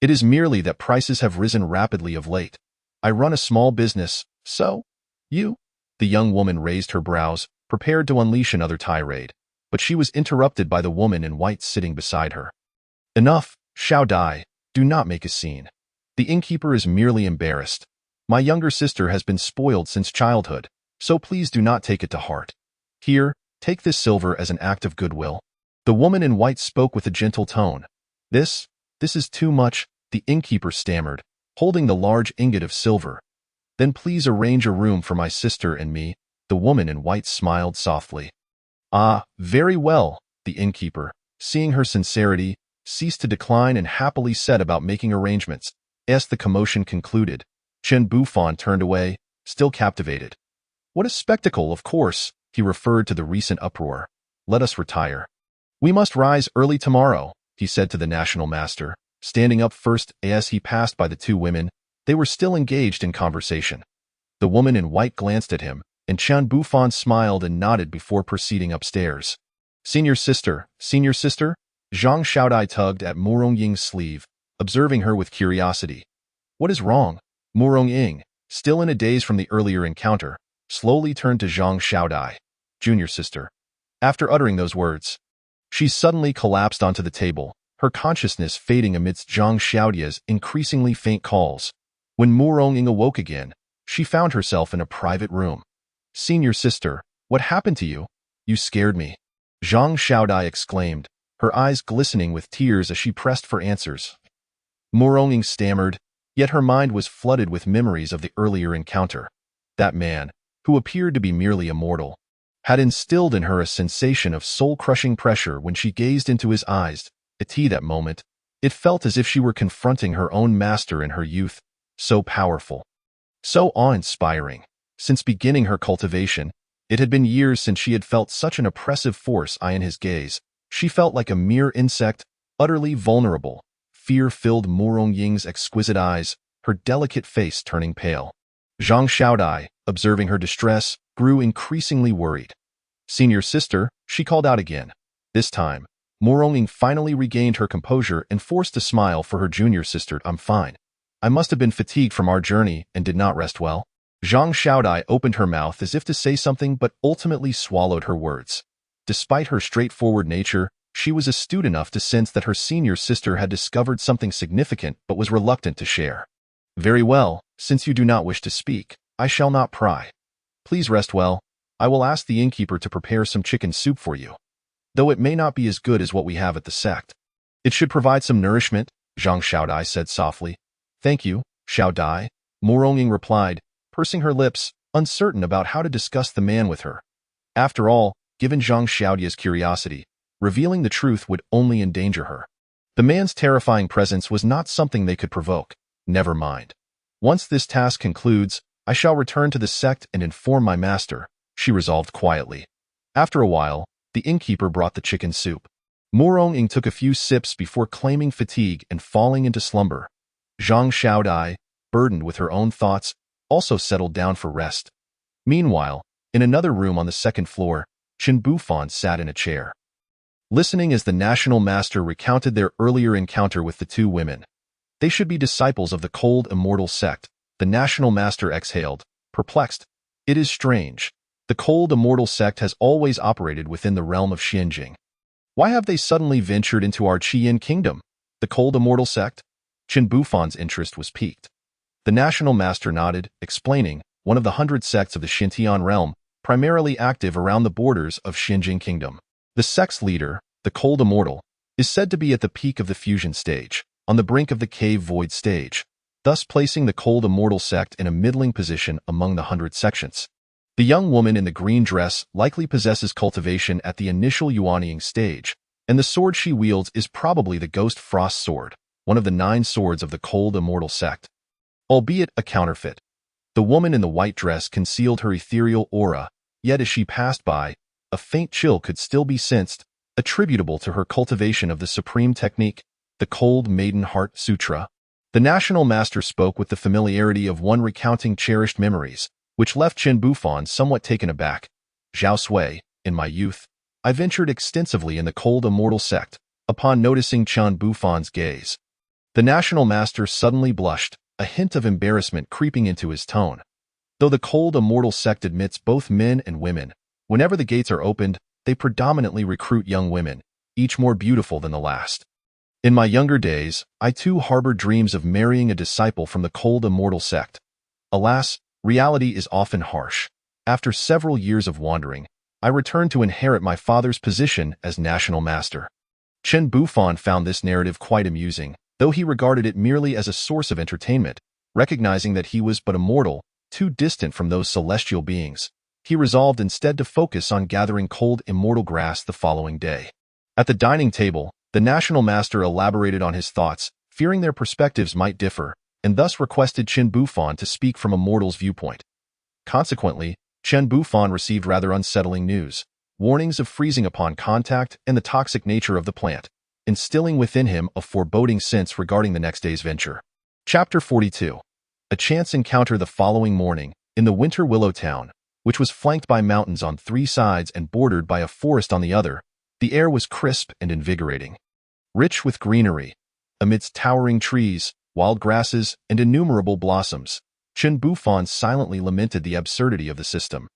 "It is merely that prices have risen rapidly of late. I run a small business, so—" "You?" The young woman raised her brows, prepared to unleash another tirade, but she was interrupted by the woman in white sitting beside her. "Enough, Xiao Dai, do not make a scene. The innkeeper is merely embarrassed. My younger sister has been spoiled since childhood, so please do not take it to heart. Here, take this silver as an act of goodwill." The woman in white spoke with a gentle tone. This is too much," the innkeeper stammered, holding the large ingot of silver. "Then please arrange a room for my sister and me," the woman in white smiled softly. "Ah, very well," the innkeeper, seeing her sincerity, ceased to decline and happily set about making arrangements. As the commotion concluded, Chen Bufan turned away, still captivated. "What a spectacle, of course," he referred to the recent uproar. "Let us retire. We must rise early tomorrow," he said to the national master, standing up first. As he passed by the two women, they were still engaged in conversation. The woman in white glanced at him, and Chen Bufan smiled and nodded before proceeding upstairs. Senior sister, Zhang Xiaodai tugged at Murong Ying's sleeve, observing her with curiosity. "What is wrong?" Murong Ying, still in a daze from the earlier encounter, slowly turned to Zhang Xiaodai. "Junior sister." After uttering those words, she suddenly collapsed onto the table, her consciousness fading amidst Zhang Xiaodai's increasingly faint calls. When Murong Ying awoke again, she found herself in a private room. "Senior sister, what happened to you? You scared me," Zhang Xiaodai exclaimed, her eyes glistening with tears as she pressed for answers. Murong Ying stammered, yet her mind was flooded with memories of the earlier encounter. That man, who appeared to be merely a mortal, had instilled in her a sensation of soul-crushing pressure when she gazed into his eyes. At that moment, it felt as if she were confronting her own master in her youth, so powerful, so awe-inspiring. Since beginning her cultivation, it had been years since she had felt such an oppressive force in his gaze. She felt like a mere insect, utterly vulnerable. Fear filled Murong Ying's exquisite eyes, her delicate face turning pale. Zhang Xiaodai, observing her distress, grew increasingly worried. "Senior sister," she called out again. This time, Murong Ying finally regained her composure and forced a smile for her junior sister. "I'm fine. I must have been fatigued from our journey and did not rest well." Zhang Xiaodai opened her mouth as if to say something but ultimately swallowed her words. Despite her straightforward nature, she was astute enough to sense that her senior sister had discovered something significant but was reluctant to share. "Very well, since you do not wish to speak, I shall not pry. Please rest well. I will ask the innkeeper to prepare some chicken soup for you. Though it may not be as good as what we have at the sect, it should provide some nourishment," Zhang Xiaodai said softly. "Thank you, Xiaodai," Murong Ying replied, pursing her lips, uncertain about how to discuss the man with her. After all, given Zhang Xiaodai's curiosity, revealing the truth would only endanger her. The man's terrifying presence was not something they could provoke. Never mind. Once this task concludes, I shall return to the sect and inform my master, she resolved quietly. After a while, the innkeeper brought the chicken soup. Morong took a few sips before claiming fatigue and falling into slumber. Zhang Xiaodai, burdened with her own thoughts, also settled down for rest. Meanwhile, in another room on the second floor, Qin Bufan sat in a chair, listening as the national master recounted their earlier encounter with the two women. They should be disciples of the cold immortal sect, the national master exhaled, perplexed. It is strange. The cold immortal sect has always operated within the realm of Xinjing. Why have they suddenly ventured into our Qiyin kingdom? The cold immortal sect? Qin Bufan's interest was piqued. The national master nodded, explaining, one of the 100 sects of the Xintian realm, primarily active around the borders of Xinjing kingdom. The sect's leader, the cold immortal, is said to be at the peak of the fusion stage, on the brink of the cave void stage, thus placing the cold immortal sect in a middling position among the 100 sections. The young woman in the green dress likely possesses cultivation at the initial Yuanying stage, and the sword she wields is probably the Ghost Frost Sword, one of the 9 swords of the cold immortal sect. Albeit a counterfeit. The woman in the white dress concealed her ethereal aura, yet as she passed by, a faint chill could still be sensed, attributable to her cultivation of the supreme technique, the Cold Maiden Heart Sutra. The national master spoke with the familiarity of one recounting cherished memories, which left Qin Bufan somewhat taken aback. Zhao Sui, in my youth, I ventured extensively in the cold immortal sect, upon noticing Qin Bufan's gaze. The national master suddenly blushed, a hint of embarrassment creeping into his tone. Though the cold immortal sect admits both men and women, whenever the gates are opened, they predominantly recruit young women, each more beautiful than the last. In my younger days, I too harbored dreams of marrying a disciple from the cold immortal sect. Alas, reality is often harsh. After several years of wandering, I returned to inherit my father's position as national master. Qin Bufan found this narrative quite amusing, though he regarded it merely as a source of entertainment, recognizing that he was but a mortal, too distant from those celestial beings. He resolved instead to focus on gathering cold immortal grass the following day. At the dining table, the national master elaborated on his thoughts, fearing their perspectives might differ, and thus requested Qin Bufan to speak from a mortal's viewpoint. Consequently, Qin Bufan received rather unsettling news, warnings of freezing upon contact and the toxic nature of the plant, instilling within him a foreboding sense regarding the next day's venture. Chapter 42. A chance encounter the following morning, in the winter willow town, which was flanked by mountains on 3 sides and bordered by a forest on the other. The air was crisp and invigorating, rich with greenery. Amidst towering trees, wild grasses, and innumerable blossoms, Qin Bufan silently lamented the absurdity of the system.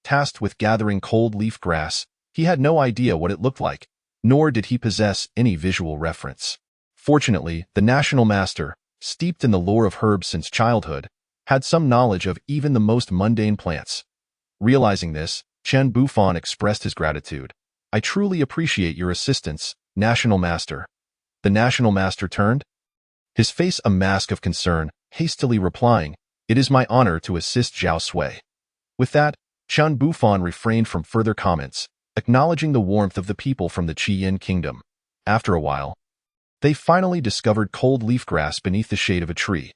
Tasked with gathering cold leaf grass, he had no idea what it looked like, nor did he possess any visual reference. Fortunately, the national master, steeped in the lore of herbs since childhood, had some knowledge of even the most mundane plants. Realizing this, Qin Bufan expressed his gratitude. I truly appreciate your assistance, national master. The national master turned, his face a mask of concern, hastily replying, it is my honor to assist Zhao Sui. With that, Qin Bufan refrained from further comments, acknowledging the warmth of the people from the Qiyin kingdom. After a while, they finally discovered cold leaf grass beneath the shade of a tree.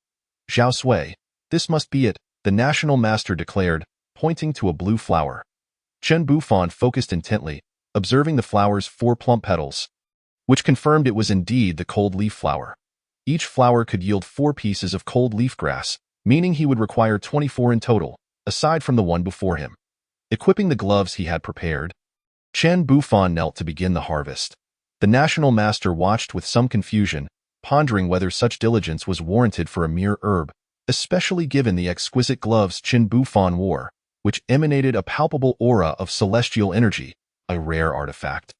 Zhao Sui, this must be it, the national master declared, pointing to a blue flower. Qin Bufan focused intently, observing the flower's 4 plump petals, which confirmed it was indeed the cold leaf flower. Each flower could yield 4 pieces of cold leaf grass, meaning he would require 24 in total, aside from the one before him. Equipping the gloves he had prepared, Qin Bufan knelt to begin the harvest. The national master watched with some confusion, pondering whether such diligence was warranted for a mere herb, especially given the exquisite gloves Qin Bufan wore, which emanated a palpable aura of celestial energy, a rare artifact.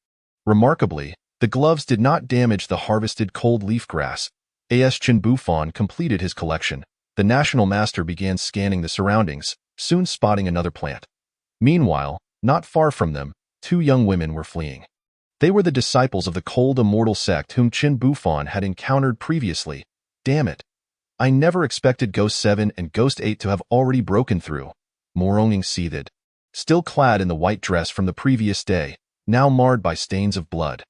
Remarkably, the gloves did not damage the harvested cold leaf grass. As Qin Bufan completed his collection, the national master began scanning the surroundings, soon spotting another plant. Meanwhile, not far from them, 2 young women were fleeing. They were the disciples of the cold immortal sect whom Qin Bufan had encountered previously. Damn it. I never expected Ghost 7 and Ghost 8 to have already broken through. Moronging seethed. Still clad in the white dress from the previous day, now marred by stains of blood.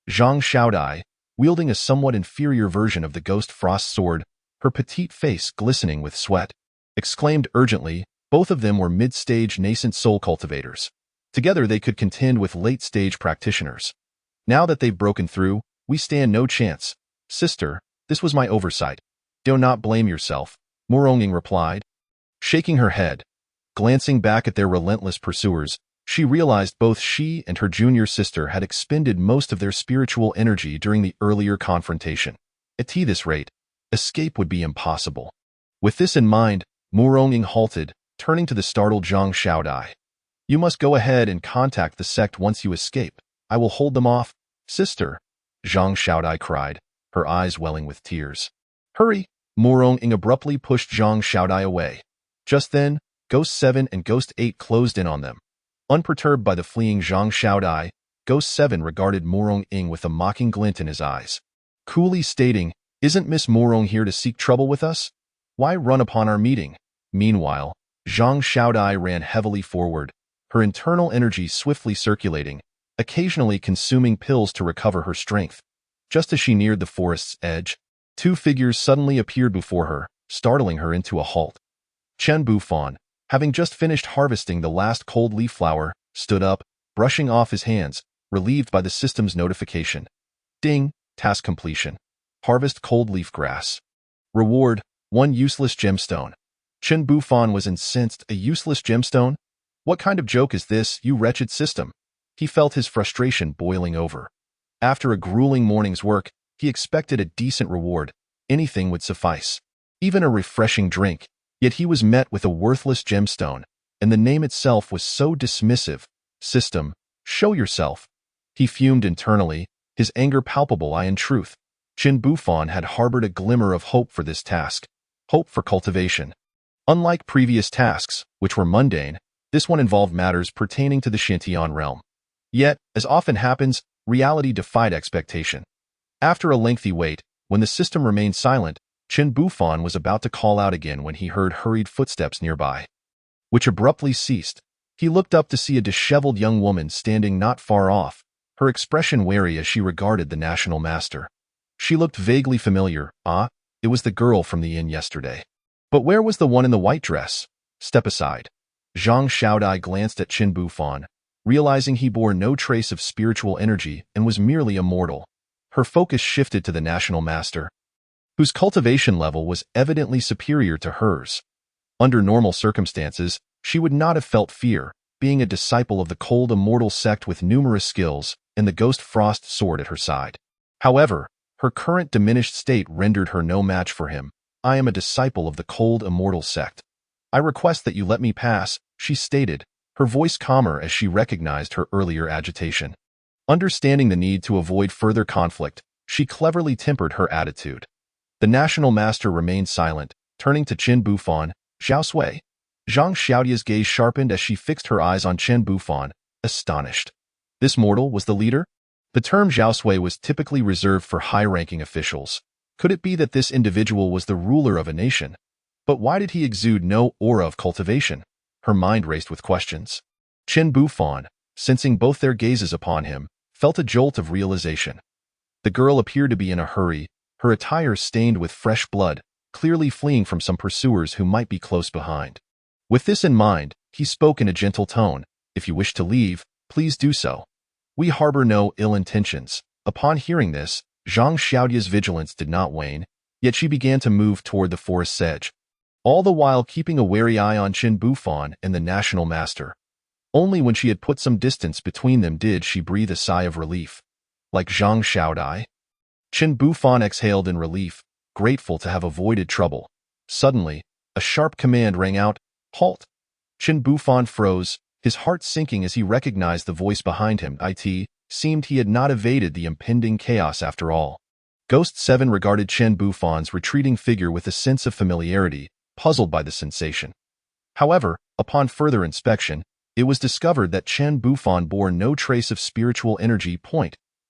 Zhang Xiaodai, wielding a somewhat inferior version of the Ghost Frost Sword, her petite face glistening with sweat. Exclaimed urgently, both of them were mid-stage nascent soul cultivators. Together they could contend with late-stage practitioners. Now that they've broken through, we stand no chance. Sister, this was my oversight. Do not blame yourself, Moronging replied, shaking her head. Glancing back at their relentless pursuers, she realized both she and her junior sister had expended most of their spiritual energy during the earlier confrontation. At this rate, escape would be impossible. With this in mind, Moronging halted, turning to the startled Zhang Xiaodai. You must go ahead and contact the sect once you escape. I will hold them off. Sister, Zhang Xiaodai cried, her eyes welling with tears. Hurry! Moronging abruptly pushed Zhang Xiaodai away. Just then, Ghost 7 and Ghost 8 closed in on them. Unperturbed by the fleeing Zhang Xiaodai, Ghost 7 regarded Moronging with a mocking glint in his eyes, coolly stating, Isn't Miss Morong here to seek trouble with us? Why run upon our meeting? Meanwhile, Zhang Xiaodai ran heavily forward, her internal energy swiftly circulating, occasionally consuming pills to recover her strength. Just as she neared the forest's edge, two figures suddenly appeared before her, startling her into a halt. Chen Bufan, having just finished harvesting the last cold leaf flower, stood up, brushing off his hands, relieved by the system's notification. Ding, task completion. Harvest cold leaf grass. Reward, 1 useless gemstone. Chen Bufan was incensed. A useless gemstone? What kind of joke is this, you wretched system? He felt his frustration boiling over. After a grueling morning's work, he expected a decent reward. Anything would suffice. Even a refreshing drink. Yet he was met with a worthless gemstone, and the name itself was so dismissive. System, show yourself. He fumed internally, his anger palpable. In truth, Chen Bufan had harbored a glimmer of hope for this task. Hope for cultivation. Unlike previous tasks, which were mundane, this one involved matters pertaining to the Shintian realm. Yet, as often happens, reality defied expectation. After a lengthy wait, when the system remained silent, Chen Bufan was about to call out again when he heard hurried footsteps nearby, which abruptly ceased. He looked up to see a disheveled young woman standing not far off, her expression wary as she regarded the national master. She looked vaguely familiar. It was the girl from the inn yesterday. But where was the one in the white dress? Step aside. Zhang Xiaodai glanced at Chen Bufan, realizing he bore no trace of spiritual energy and was merely a mortal. Her focus shifted to the national master, whose cultivation level was evidently superior to hers. Under normal circumstances, she would not have felt fear, being a disciple of the cold immortal sect with numerous skills and the ghost frost sword at her side. However, her current diminished state rendered her no match for him. I am a disciple of the cold immortal sect. I request that you let me pass, she stated, her voice calmer as she recognized her earlier agitation. Understanding the need to avoid further conflict, she cleverly tempered her attitude. The national master remained silent, turning to Chen Bufan. Zhao Sui. Zhang Xiaodia's gaze sharpened as she fixed her eyes on Chen Bufan, astonished. This mortal was the leader? The term Zhao Sui was typically reserved for high-ranking officials. Could it be that this individual was the ruler of a nation? But why did he exude no aura of cultivation? Her mind raced with questions. Chen Bufan, sensing both their gazes upon him, felt a jolt of realization. The girl appeared to be in a hurry, her attire stained with fresh blood, clearly fleeing from some pursuers who might be close behind. With this in mind, he spoke in a gentle tone. If you wish to leave, please do so. We harbor no ill intentions. Upon hearing this, Zhang Xiaodia's vigilance did not wane, yet she began to move toward the forest's edge, all the while keeping a wary eye on Chen Bufan and the national master. Only when she had put some distance between them did she breathe a sigh of relief. Like Zhang Xiaodai? Chen Bufan exhaled in relief, grateful to have avoided trouble. Suddenly, a sharp command rang out, Halt! Chen Bufan froze, his heart sinking as he recognized the voice behind him. It seemed he had not evaded the impending chaos after all. Ghost 7 regarded Chen Bufan's retreating figure with a sense of familiarity, puzzled by the sensation. However, upon further inspection, it was discovered that Chen Bufan bore no trace of spiritual energy.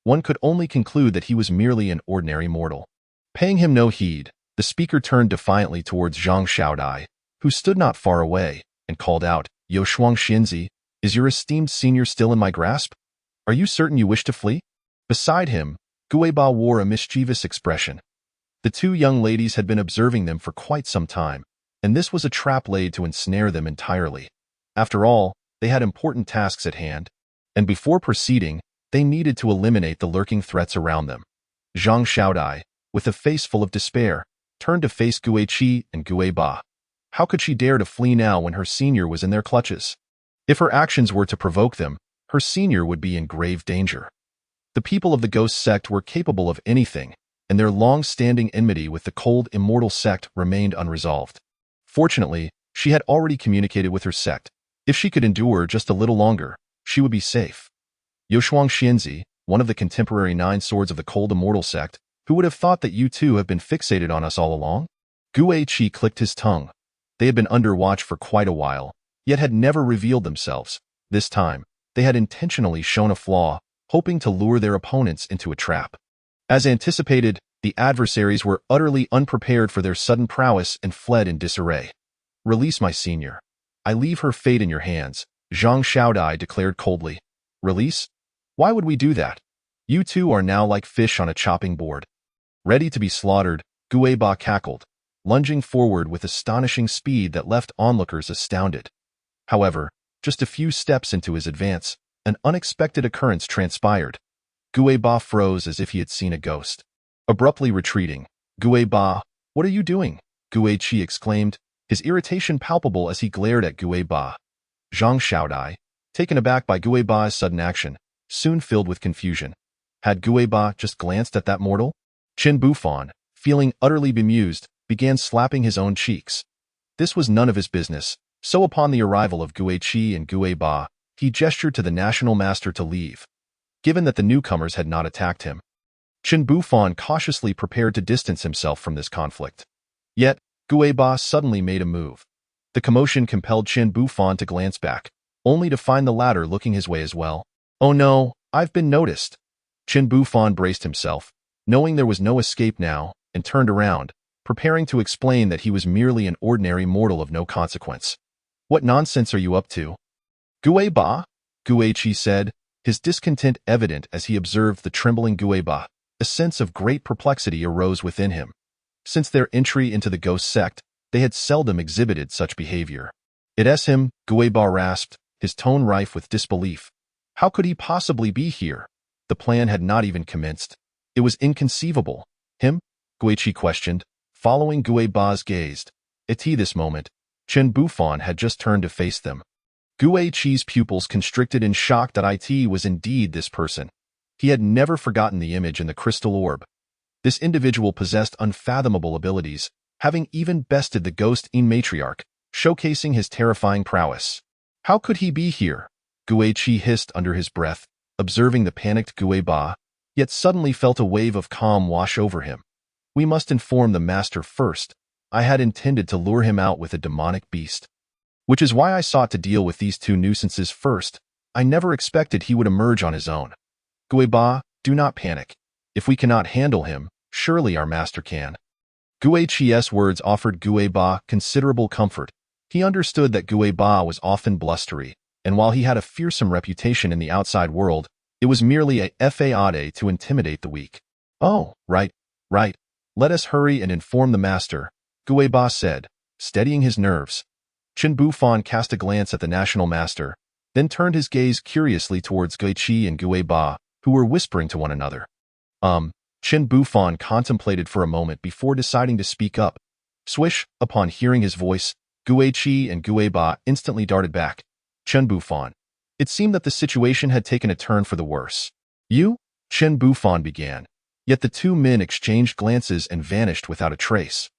One could only conclude that he was merely an ordinary mortal. Paying him no heed, the speaker turned defiantly towards Zhang Xiaodai, who stood not far away, and called out, Yo Shuang Xinzi, is your esteemed senior still in my grasp? Are you certain you wish to flee? Beside him, Gueba wore a mischievous expression. The two young ladies had been observing them for quite some time, and this was a trap laid to ensnare them entirely. After all, they had important tasks at hand, and before proceeding, they needed to eliminate the lurking threats around them. Zhang Xiaodai, with a face full of despair, turned to face Gui Qi and Gui Ba. How could she dare to flee now when her senior was in their clutches? If her actions were to provoke them, her senior would be in grave danger. The people of the Ghost sect were capable of anything, and their long-standing enmity with the cold immortal sect remained unresolved. Fortunately, she had already communicated with her sect. If she could endure just a little longer, she would be safe. Yoshuang Xianzi, one of the contemporary 9 swords of the cold immortal sect, who would have thought that you two have been fixated on us all along? Gui Qi clicked his tongue. They had been under watch for quite a while, yet had never revealed themselves. This time, they had intentionally shown a flaw, hoping to lure their opponents into a trap. As anticipated, the adversaries were utterly unprepared for their sudden prowess and fled in disarray. Release my senior. I leave her fate in your hands, Zhang Xiaodai declared coldly. Release? Why would we do that? You two are now like fish on a chopping board. Ready to be slaughtered, Gui Ba cackled, lunging forward with astonishing speed that left onlookers astounded. However, just a few steps into his advance, an unexpected occurrence transpired. Gui Ba froze as if he had seen a ghost. Abruptly retreating, Gui Ba, what are you doing? Gui Qi exclaimed, his irritation palpable as he glared at Gui Ba. Zhang Xiaodai, taken aback by Gui Ba's sudden action, soon filled with confusion. Had Gui Ba just glanced at that mortal? Qin Bufan, feeling utterly bemused, began slapping his own cheeks. This was none of his business, so upon the arrival of Gui Qi and Gui Ba, he gestured to the national master to leave. Given that the newcomers had not attacked him, Qin Bufan cautiously prepared to distance himself from this conflict. Yet, Gui Ba suddenly made a move. The commotion compelled Qin Bufan to glance back, only to find the latter looking his way as well. Oh no, I've been noticed. Qin Bufan braced himself, knowing there was no escape now, and turned around, preparing to explain that he was merely an ordinary mortal of no consequence. What nonsense are you up to? Gui Ba? Gui Qi said, his discontent evident as he observed the trembling Gui Ba. A sense of great perplexity arose within him. Since their entry into the ghost sect, they had seldom exhibited such behavior. It's him, Gui Ba rasped, his tone rife with disbelief. How could he possibly be here? The plan had not even commenced. It was inconceivable. Him? Gui Qi questioned, following Gui Ba's gaze. At this moment, Qin Bufan had just turned to face them. Gui Qi's pupils constricted in shock that it was indeed this person. He had never forgotten the image in the crystal orb. This individual possessed unfathomable abilities, having even bested the ghost-in matriarch, showcasing his terrifying prowess. How could he be here? Gui Qi hissed under his breath, observing the panicked Gui Ba, yet suddenly felt a wave of calm wash over him. We must inform the master first. I had intended to lure him out with a demonic beast. Which is why I sought to deal with these two nuisances first. I never expected he would emerge on his own. Gui Ba, do not panic. If we cannot handle him, surely our master can. Gui Qi's words offered Gui Ba considerable comfort. He understood that Gui Ba was often blustery, and while he had a fearsome reputation in the outside world, it was merely a fade to intimidate the weak. Oh, right. Let us hurry and inform the master, Gui Ba said, steadying his nerves. Qin Bufan cast a glance at the national master, then turned his gaze curiously towards Gui Qi and Gui Ba, who were whispering to one another. Qin Bufan contemplated for a moment before deciding to speak up. Swish, upon hearing his voice, Gui Qi and Gui Ba instantly darted back. Qin Bufan. It seemed that the situation had taken a turn for the worse. You? Qin Bufan began. Yet the two men exchanged glances and vanished without a trace.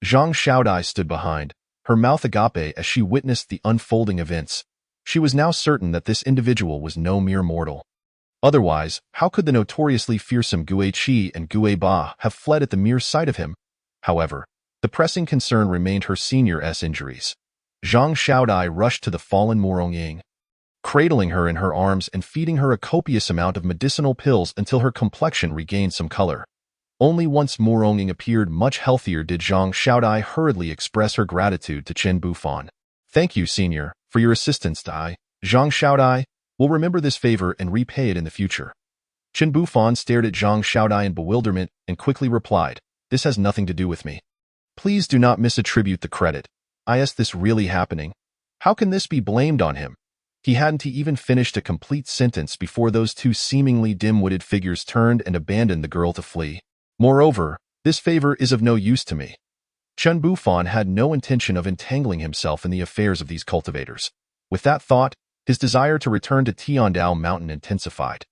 Zhang Xiaodai stood behind, her mouth agape as she witnessed the unfolding events. She was now certain that this individual was no mere mortal. Otherwise, how could the notoriously fearsome Gui Qi and Gui Ba have fled at the mere sight of him? However, the pressing concern remained her senior's injuries. Zhang Xiaodai rushed to the fallen Morongying, cradling her in her arms and feeding her a copious amount of medicinal pills until her complexion regained some color. Only once Morongying appeared much healthier did Zhang Xiaodai hurriedly express her gratitude to Qin Bufan. Thank you, senior, for your assistance, Zhang Xiaodai. We'll remember this favor and repay it in the future. Qin Bufan stared at Zhang Xiaodai in bewilderment and quickly replied, This has nothing to do with me. Please do not misattribute the credit. Is this really happening? How can this be blamed on him? He hadn't even finished a complete sentence before those two seemingly dim-witted figures turned and abandoned the girl to flee. Moreover, this favor is of no use to me. Chen Bufan had no intention of entangling himself in the affairs of these cultivators. With that thought, his desire to return to Tiandao Mountain intensified.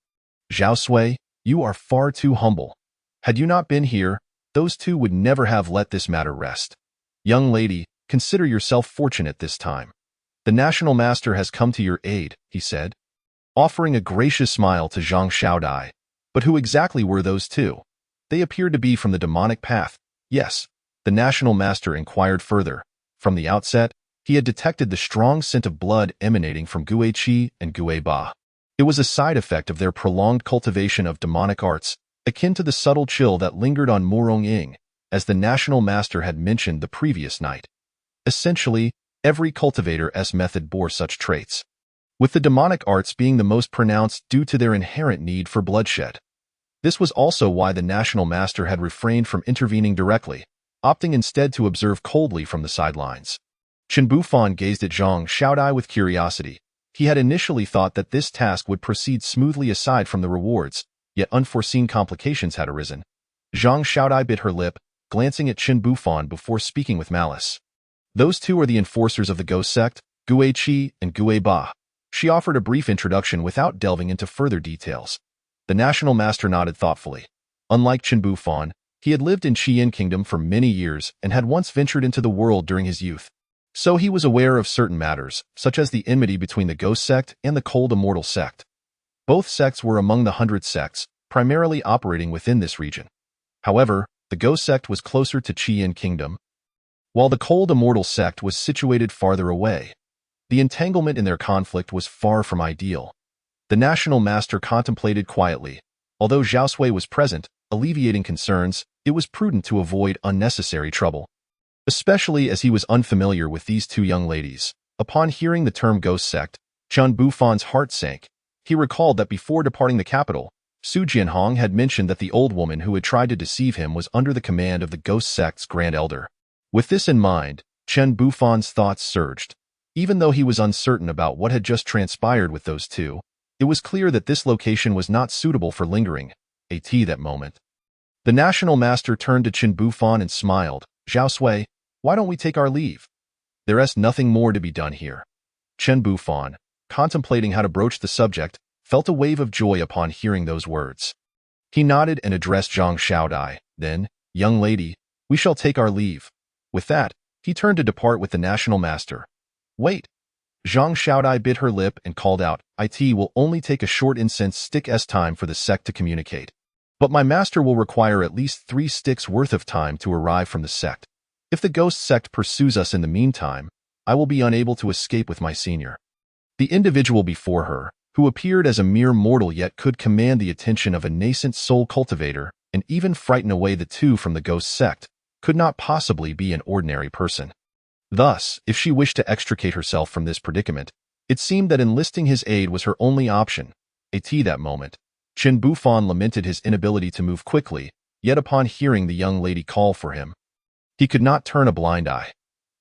Zhao Sui, you are far too humble. Had you not been here, those two would never have let this matter rest. Young lady, consider yourself fortunate this time. The National Master has come to your aid, he said, offering a gracious smile to Zhang Xiaodai. But who exactly were those two? They appeared to be from the demonic path. Yes, the National Master inquired further. From the outset, he had detected the strong scent of blood emanating from Gui Qi and Gui Ba. It was a side effect of their prolonged cultivation of demonic arts, akin to the subtle chill that lingered on Murong Ying, as the National Master had mentioned the previous night. Essentially, every cultivator's method bore such traits, with the demonic arts being the most pronounced due to their inherent need for bloodshed. This was also why the National Master had refrained from intervening directly, opting instead to observe coldly from the sidelines. Chen Bufan gazed at Zhang Xiaodai with curiosity. He had initially thought that this task would proceed smoothly aside from the rewards, yet unforeseen complications had arisen. Zhang Xiaodai bit her lip, glancing at Chen Bufan before speaking with malice. Those two are the enforcers of the ghost sect, Gui Qi and Gui Ba. She offered a brief introduction without delving into further details. The National Master nodded thoughtfully. Unlike Chen Bufan, he had lived in Qiyin Kingdom for many years and had once ventured into the world during his youth. So he was aware of certain matters, such as the enmity between the Ghost Sect and the Cold Immortal Sect. Both sects were among the 100 sects, primarily operating within this region. However, the Ghost Sect was closer to Qiyin Kingdom, while the Cold Immortal Sect was situated farther away. The entanglement in their conflict was far from ideal. The National Master contemplated quietly. Although Zhao Sui was present, alleviating concerns, it was prudent to avoid unnecessary trouble, especially as he was unfamiliar with these two young ladies. Upon hearing the term Ghost Sect, Chen Bufan's heart sank. He recalled that before departing the capital, Su Jianhong had mentioned that the old woman who had tried to deceive him was under the command of the Ghost Sect's Grand Elder. With this in mind, Chen Bufan's thoughts surged. Even though he was uncertain about what had just transpired with those two, it was clear that this location was not suitable for lingering. That moment. The National Master turned to Chen Bufan and smiled. Zhao Sui, why don't we take our leave? There's nothing more to be done here. Chen Bufan, contemplating how to broach the subject, felt a wave of joy upon hearing those words. He nodded and addressed Zhang Xiaodai. Then, young lady, we shall take our leave. With that, he turned to depart with the National Master. Wait. Zhang Xiaodai bit her lip and called out, It will only take a short incense stick's time for the sect to communicate. But my master will require at least 3 sticks worth of time to arrive from the sect. If the ghost sect pursues us in the meantime, I will be unable to escape with my senior. The individual before her, who appeared as a mere mortal yet could command the attention of a nascent soul cultivator and even frighten away the two from the ghost sect, could not possibly be an ordinary person. Thus, if she wished to extricate herself from this predicament, it seemed that enlisting his aid was her only option. That moment, Chen Bufan lamented his inability to move quickly, yet upon hearing the young lady call for him, he could not turn a blind eye.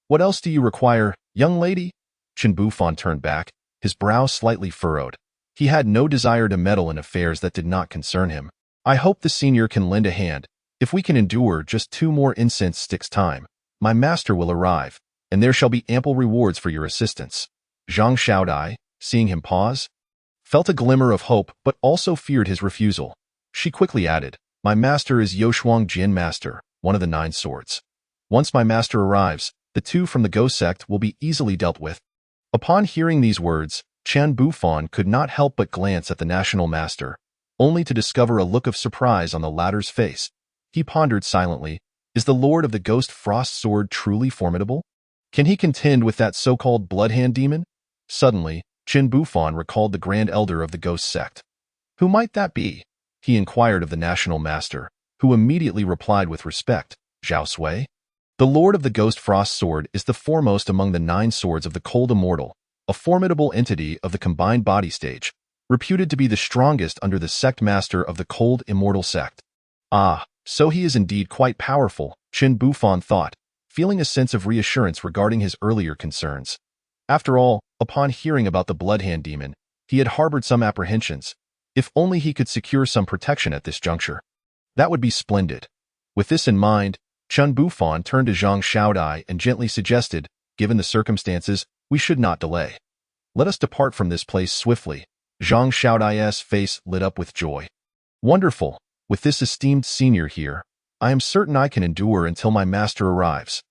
What else do you require, young lady? Chen Bufan turned back, his brow slightly furrowed. He had no desire to meddle in affairs that did not concern him. I hope the senior can lend a hand. If we can endure just 2 more incense sticks time, my master will arrive, and there shall be ample rewards for your assistance. Zhang Xiaodai, seeing him pause, felt a glimmer of hope but also feared his refusal. She quickly added, my master is Yoshuang Jin Master, one of the 9 swords. Once my master arrives, the two from the Ghost Sect will be easily dealt with. Upon hearing these words, Chen Bufan could not help but glance at the National Master, only to discover a look of surprise on the latter's face. He pondered silently, is the Lord of the Ghost Frost Sword truly formidable? Can he contend with that so-called Bloodhand demon? Suddenly, Chen Bufan recalled the Grand Elder of the Ghost Sect. Who might that be? He inquired of the National Master, who immediately replied with respect, Zhao Sui. The Lord of the Ghost Frost Sword is the foremost among the 9 swords of the Cold Immortal, a formidable entity of the combined body stage, reputed to be the strongest under the sect master of the Cold Immortal Sect. Ah, So he is indeed quite powerful, Qin Bufan thought, feeling a sense of reassurance regarding his earlier concerns. After all, upon hearing about the Bloodhand demon, he had harbored some apprehensions. If only he could secure some protection at this juncture. That would be splendid. With this in mind, Chun Bufan turned to Zhang Xiaodai and gently suggested, given the circumstances, we should not delay. Let us depart from this place swiftly. Zhang Xiaodai's face lit up with joy. Wonderful. With this esteemed senior here, I am certain I can endure until my master arrives.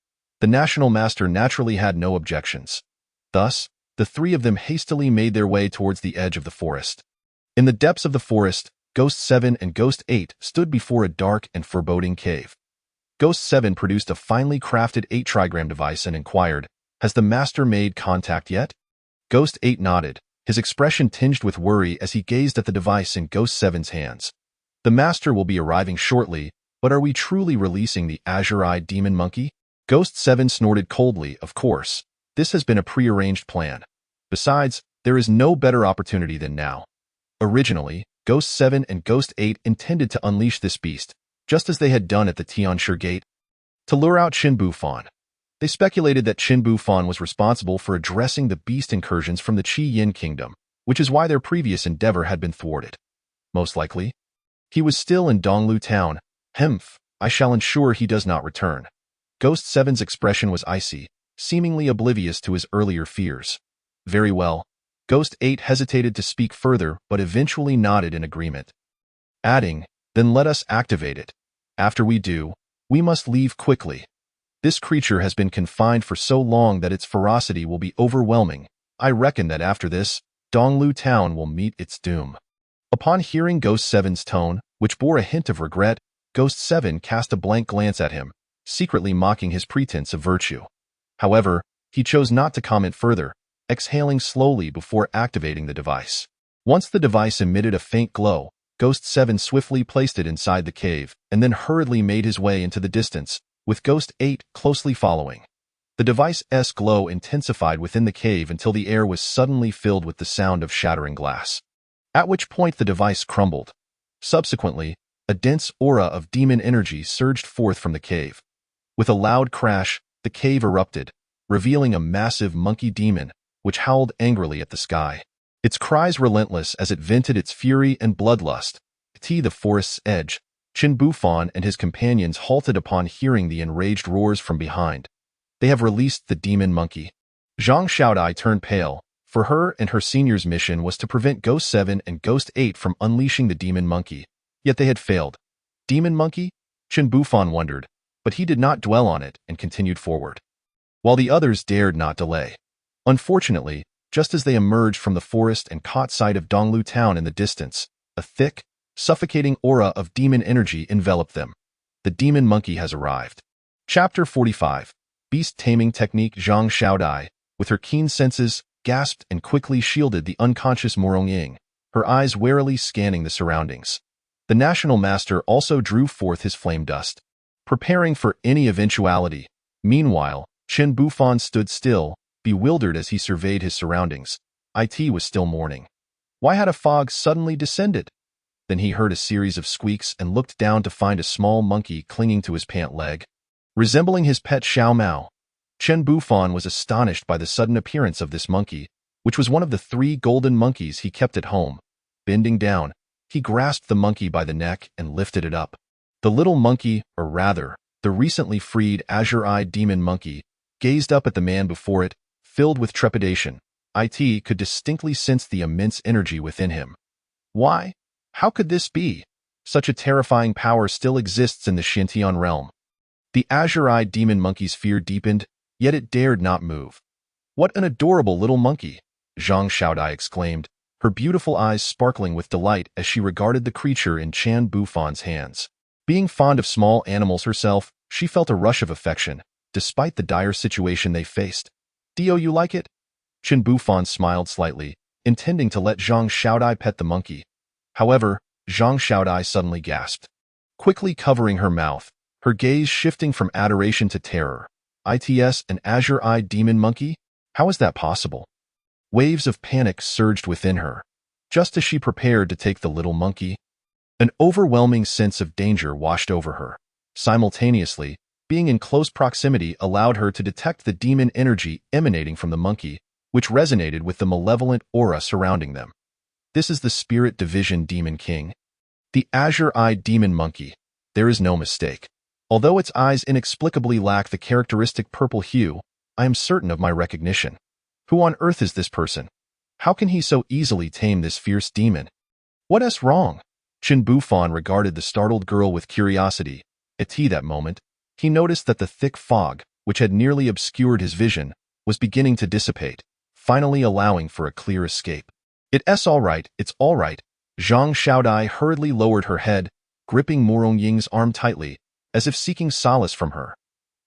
The national master naturally had no objections. Thus, the three of them hastily made their way towards the edge of the forest. In the depths of the forest, Ghost 7 and Ghost 8 stood before a dark and foreboding cave. Ghost 7 produced a finely crafted 8-trigram device and inquired, "Has the master made contact yet?" Ghost 8 nodded, his expression tinged with worry as he gazed at the device in Ghost 7's hands. "The master will be arriving shortly, but are we truly releasing the azure-eyed demon monkey?" Ghost 7 snorted coldly, "Of course. This has been a prearranged plan. Besides, there is no better opportunity than now." Originally, Ghost 7 and Ghost 8 intended to unleash this beast, just as they had done at the Tianshi Gate, to lure out Qin Bufan. They speculated that Qin Bufan was responsible for addressing the beast incursions from the Qi Yin kingdom, which is why their previous endeavor had been thwarted. Most likely, he was still in Donglu town. "Hemph, I shall ensure he does not return." Ghost 7's expression was icy, seemingly oblivious to his earlier fears. "Very well." Ghost 8 hesitated to speak further but eventually nodded in agreement, adding, "Then let us activate it. After we do, we must leave quickly. This creature has been confined for so long that its ferocity will be overwhelming. I reckon that after this, Donglu town will meet its doom." Upon hearing Ghost 7's tone, which bore a hint of regret, Ghost 7 cast a blank glance at him, secretly mocking his pretense of virtue. However, he chose not to comment further, exhaling slowly before activating the device. Once the device emitted a faint glow, Ghost 7 swiftly placed it inside the cave and then hurriedly made his way into the distance, with Ghost 8 closely following. The device's glow intensified within the cave until the air was suddenly filled with the sound of shattering glass, at which point the device crumbled. Subsequently, a dense aura of demon energy surged forth from the cave. With a loud crash, the cave erupted, revealing a massive monkey demon, which howled angrily at the sky. Its cries relentless as it vented its fury and bloodlust. At the forest's edge, Qin Bufan and his companions halted upon hearing the enraged roars from behind. "They have released the demon monkey." Zhang Xiaodai turned pale, for her and her senior's mission was to prevent Ghost 7 and Ghost 8 from unleashing the demon monkey. Yet they had failed. Demon monkey? Qin Bufan wondered, but he did not dwell on it and continued forward, while the others dared not delay. Unfortunately, just as they emerged from the forest and caught sight of Donglu town in the distance, a thick, suffocating aura of demon energy enveloped them. The demon monkey has arrived. Chapter 45. Beast Taming Technique. Zhang Xiaodai, with her keen senses, gasped and quickly shielded the unconscious Morong Ying, her eyes warily scanning the surroundings. The national master also drew forth his flame dust, preparing for any eventuality. Meanwhile, Qin Bufan stood still, bewildered as he surveyed his surroundings. It was still morning. Why had a fog suddenly descended? Then he heard a series of squeaks and looked down to find a small monkey clinging to his pant leg, resembling his pet Xiao Mao. Qin Bufan was astonished by the sudden appearance of this monkey, which was one of the 3 golden monkeys he kept at home. Bending down, he grasped the monkey by the neck and lifted it up. The little monkey, or rather, the recently freed azure-eyed demon monkey, gazed up at the man before it, filled with trepidation. It could distinctly sense the immense energy within him. Why? How could this be? Such a terrifying power still exists in the Xintian realm. The azure-eyed demon monkey's fear deepened, yet it dared not move. "What an adorable little monkey!" Zhang Xiaodai exclaimed, her beautiful eyes sparkling with delight as she regarded the creature in Qin Bufan's hands. Being fond of small animals herself, she felt a rush of affection, despite the dire situation they faced. "Do you like it?" Qin Bufan smiled slightly, intending to let Zhang Xiaodai pet the monkey. However, Zhang Xiaodai suddenly gasped, quickly covering her mouth, her gaze shifting from adoration to terror. "It's an azure-eyed demon monkey? How is that possible?" Waves of panic surged within her, just as she prepared to take the little monkey. An overwhelming sense of danger washed over her. Simultaneously, being in close proximity allowed her to detect the demon energy emanating from the monkey, which resonated with the malevolent aura surrounding them. This is the Spirit Division Demon King. The azure-eyed demon monkey. There is no mistake. Although its eyes inexplicably lack the characteristic purple hue, I am certain of my recognition. Who on earth is this person? How can he so easily tame this fierce demon? What is wrong? Chen Bufan regarded the startled girl with curiosity. At that moment, he noticed that the thick fog, which had nearly obscured his vision, was beginning to dissipate, finally allowing for a clear escape. It's all right, it's all right. Zhang Xiaodai hurriedly lowered her head, gripping Morong Ying's arm tightly, as if seeking solace from her.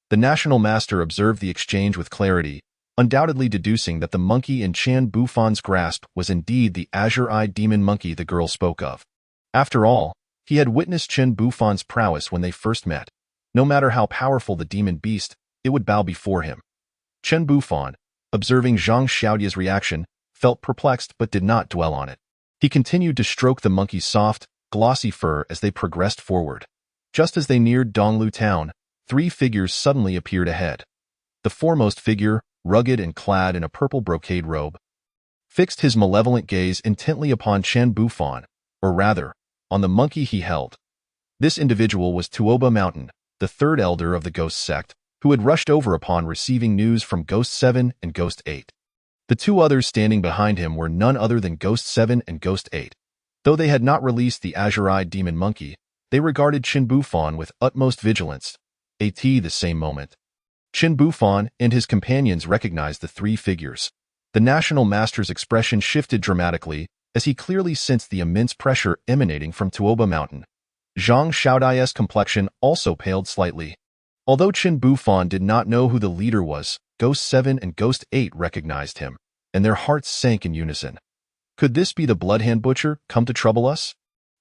The national master observed the exchange with clarity, undoubtedly deducing that the monkey in Chen Bufan's grasp was indeed the azure-eyed demon monkey the girl spoke of. After all, he had witnessed Chen Bufan's prowess when they first met. No matter how powerful the demon beast, it would bow before him. Chen Bufan, observing Zhang Xiaodia's reaction, felt perplexed but did not dwell on it. He continued to stroke the monkey's soft, glossy fur as they progressed forward. Just as they neared Donglu town, 3 figures suddenly appeared ahead. The foremost figure, rugged and clad in a purple brocade robe, fixed his malevolent gaze intently upon Chen Bufan, or rather, on the monkey he held. This individual was Tuoba Mountain, the 3rd elder of the Ghost sect, who had rushed over upon receiving news from Ghost 7 and Ghost 8. The 2 others standing behind him were none other than Ghost 7 and Ghost 8. Though they had not released the azure-eyed demon monkey, they regarded Chen Bufan with utmost vigilance. At the same moment, Chen Bufan and his companions recognized the 3 figures. The national master's expression shifted dramatically as he clearly sensed the immense pressure emanating from Tuoba Mountain. Zhang Xiaodai's complexion also paled slightly. Although Chen Bufan did not know who the leader was, Ghost 7 and Ghost 8 recognized him, and their hearts sank in unison. Could this be the Bloodhand Butcher come to trouble us?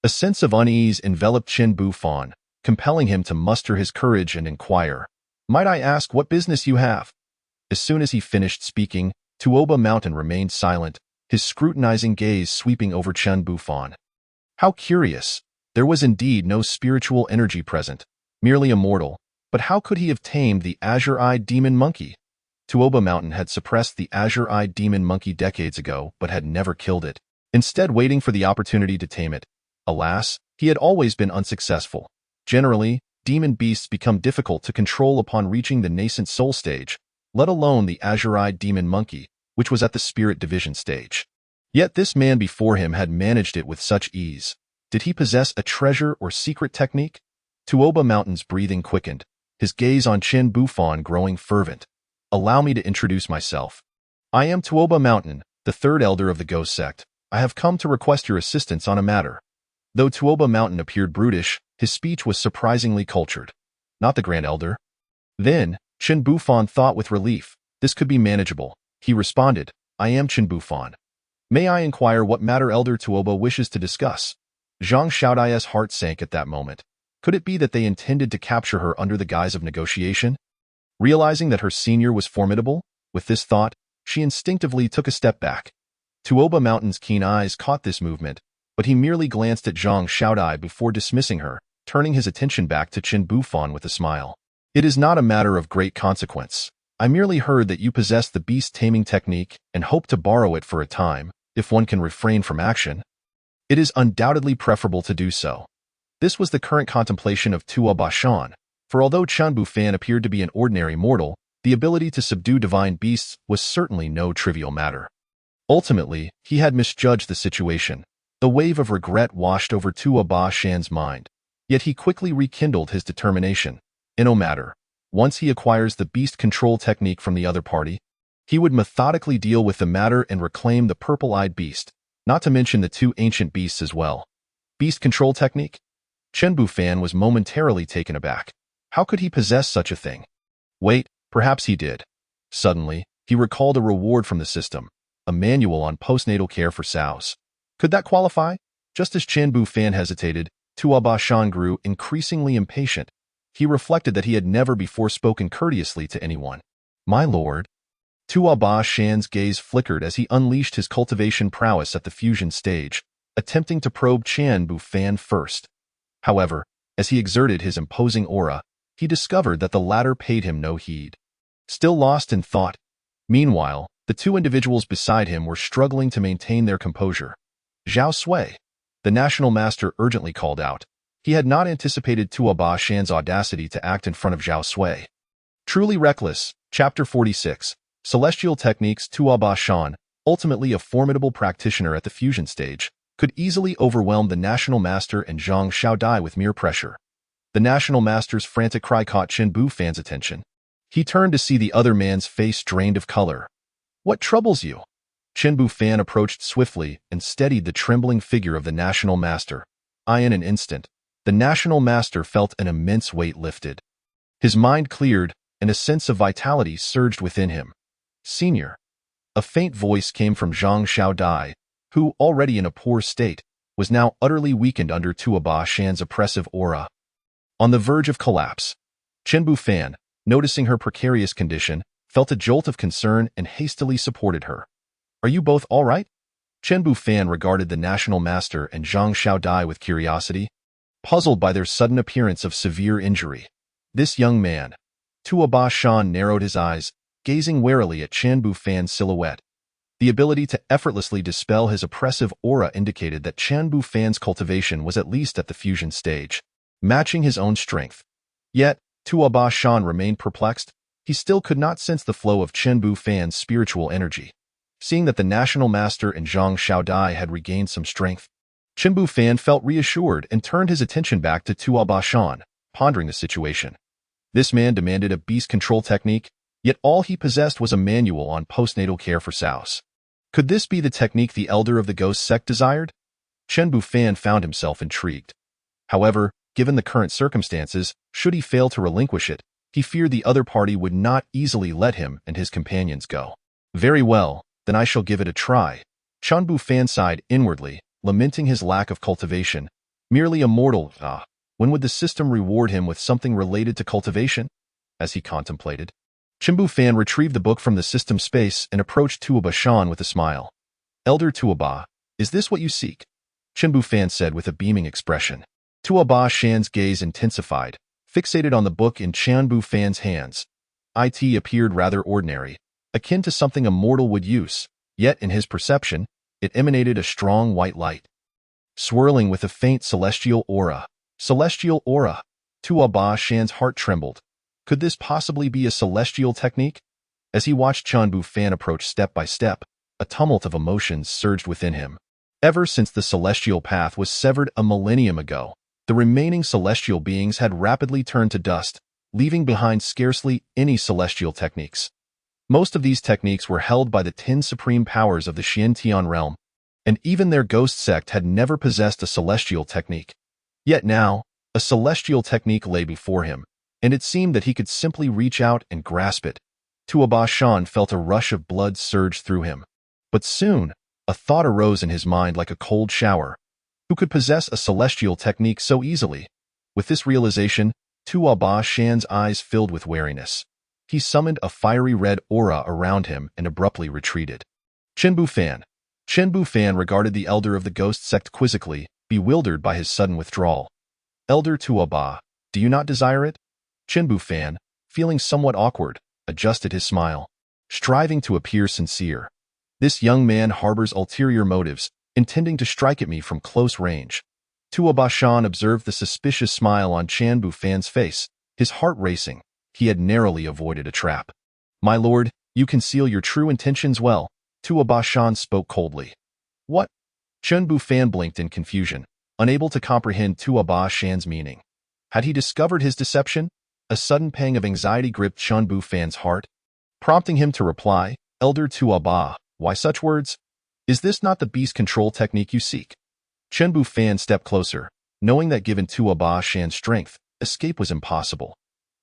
A sense of unease enveloped Chen Bufan, compelling him to muster his courage and inquire, "Might I ask what business you have?" As soon as he finished speaking, Tuoba Mountain remained silent, his scrutinizing gaze sweeping over Chen Bufan. How curious! There was indeed no spiritual energy present, merely a mortal. But how could he have tamed the azure-eyed demon monkey? Tuoba Mountain had suppressed the azure-eyed demon monkey decades ago, but had never killed it, instead waiting for the opportunity to tame it. Alas, he had always been unsuccessful. Generally, demon beasts become difficult to control upon reaching the nascent soul stage, let alone the azure-eyed demon monkey, which was at the spirit division stage. Yet this man before him had managed it with such ease. Did he possess a treasure or secret technique? Tuoba Mountain's breathing quickened, his gaze on Chen Bufan growing fervent. "Allow me to introduce myself. I am Tuoba Mountain, the 3rd elder of the Ghost sect. I have come to request your assistance on a matter." Though Tuoba Mountain appeared brutish, his speech was surprisingly cultured. Not the Grand Elder. Then, Chen Bufan thought with relief, this could be manageable. He responded, "I am Chen Bufan. May I inquire what matter Elder Tuoba wishes to discuss?" Zhang Xiaodai's heart sank at that moment. Could it be that they intended to capture her under the guise of negotiation? Realizing that her senior was formidable, with this thought, she instinctively took a step back. Tuoba Mountain's keen eyes caught this movement, but he merely glanced at Zhang Xiaodai before dismissing her, turning his attention back to Chen Bufan with a smile. "It is not a matter of great consequence. I merely heard that you possess the beast taming technique and hope to borrow it for a time, if one can refrain from action. It is undoubtedly preferable to do so." This was the current contemplation of Tuoba Shan, for although Chen Bufan appeared to be an ordinary mortal, the ability to subdue divine beasts was certainly no trivial matter. Ultimately, he had misjudged the situation. The wave of regret washed over Tuoba Shan's mind. Yet he quickly rekindled his determination. No matter, once he acquires the beast control technique from the other party, he would methodically deal with the matter and reclaim the purple-eyed beast, not to mention the 2 ancient beasts as well. Beast control technique? Chen Bufan was momentarily taken aback. How could he possess such a thing? Wait, perhaps he did. Suddenly, he recalled a reward from the system, a manual on postnatal care for sows. Could that qualify? Just as Chen Bufan hesitated, Tuoba Shan grew increasingly impatient. He reflected that he had never before spoken courteously to anyone. "My lord." Tuoba Shan's gaze flickered as he unleashed his cultivation prowess at the fusion stage, attempting to probe Chan Bufan first. However, as he exerted his imposing aura, he discovered that the latter paid him no heed. Still lost in thought. Meanwhile, the two individuals beside him were struggling to maintain their composure. Zhao Sui, the national master, urgently called out. He had not anticipated Tuaba Shan's audacity to act in front of Zhao Sui. Truly reckless. Chapter 46. Celestial Techniques. Tuaba Shan, ultimately a formidable practitioner at the fusion stage, could easily overwhelm the national master and Zhang Xiaodai with mere pressure. The national master's frantic cry caught Chen Bufan's attention. He turned to see the other man's face drained of color. "What troubles you?" Chen Bufan approached swiftly and steadied the trembling figure of the national master. In an instant, the national master felt an immense weight lifted. His mind cleared, and a sense of vitality surged within him. "Senior." A faint voice came from Zhang Xiaodai, who, already in a poor state, was now utterly weakened under Tuaba Shan's oppressive aura. On the verge of collapse, Chen Bufan, noticing her precarious condition, felt a jolt of concern and hastily supported her. "Are you both all right?" Chen Bufan regarded the national master and Zhang Xiaodai with curiosity, puzzled by their sudden appearance of severe injury. This young man. Tuaba Shan narrowed his eyes, gazing warily at Chen Bufan's silhouette. The ability to effortlessly dispel his oppressive aura indicated that Chen Bufan's cultivation was at least at the fusion stage, matching his own strength. Yet, Tuaba Shan remained perplexed. He still could not sense the flow of Chen Bufan's spiritual energy. Seeing that the national master and Zhang Xiaodai had regained some strength, Chen Bufan felt reassured and turned his attention back to Tuaba Shan, pondering the situation. This man demanded a beast control technique, yet all he possessed was a manual on postnatal care for sows. Could this be the technique the elder of the ghost sect desired? Chen Bufan found himself intrigued. However, given the current circumstances, should he fail to relinquish it, he feared the other party would not easily let him and his companions go. "Very well, then I shall give it a try." Chen Bufan sighed inwardly, lamenting his lack of cultivation. Merely a mortal, when would the system reward him with something related to cultivation? As he contemplated, Chen Bufan retrieved the book from the system space and approached Tuaba Shan with a smile. "Elder Tuaba, is this what you seek?" Chen Bufan said with a beaming expression. Tuaba Shan's gaze intensified, fixated on the book in Chen Bufan's hands. It appeared rather ordinary, akin to something a mortal would use, yet in his perception, it emanated a strong white light, swirling with a faint celestial aura. Celestial aura. Tuaba Shan's heart trembled. Could this possibly be a celestial technique? As he watched Chen Bufan approach step by step, a tumult of emotions surged within him. Ever since the celestial path was severed a millennium ago, the remaining celestial beings had rapidly turned to dust, leaving behind scarcely any celestial techniques. Most of these techniques were held by the 10 supreme powers of the Xiantian realm, and even their ghost sect had never possessed a celestial technique. Yet now, a celestial technique lay before him, and it seemed that he could simply reach out and grasp it. Tuaba Shan felt a rush of blood surge through him. But soon, a thought arose in his mind like a cold shower. Who could possess a celestial technique so easily? With this realization, Tuaba Shan's eyes filled with wariness. He summoned a fiery red aura around him and abruptly retreated. Chen Bufan. Chen Bufan regarded the elder of the ghost sect quizzically, bewildered by his sudden withdrawal. "Elder Tuaba, do you not desire it?" Chen Bufan, feeling somewhat awkward, adjusted his smile, striving to appear sincere. "This young man harbors ulterior motives, intending to strike at me from close range." Tuaba Shan observed the suspicious smile on Chen Bufan's face, his heart racing. He had narrowly avoided a trap. "My lord, you conceal your true intentions well," Tuaba Shan spoke coldly. "What?" Chen Bufan blinked in confusion, unable to comprehend Tuaba Shan's meaning. Had he discovered his deception? A sudden pang of anxiety gripped Chen Bufan's heart, prompting him to reply, "Elder Tuaba, why such words? Is this not the beast control technique you seek?" Chen Bufan stepped closer, knowing that given Tuaba Shan's strength, escape was impossible.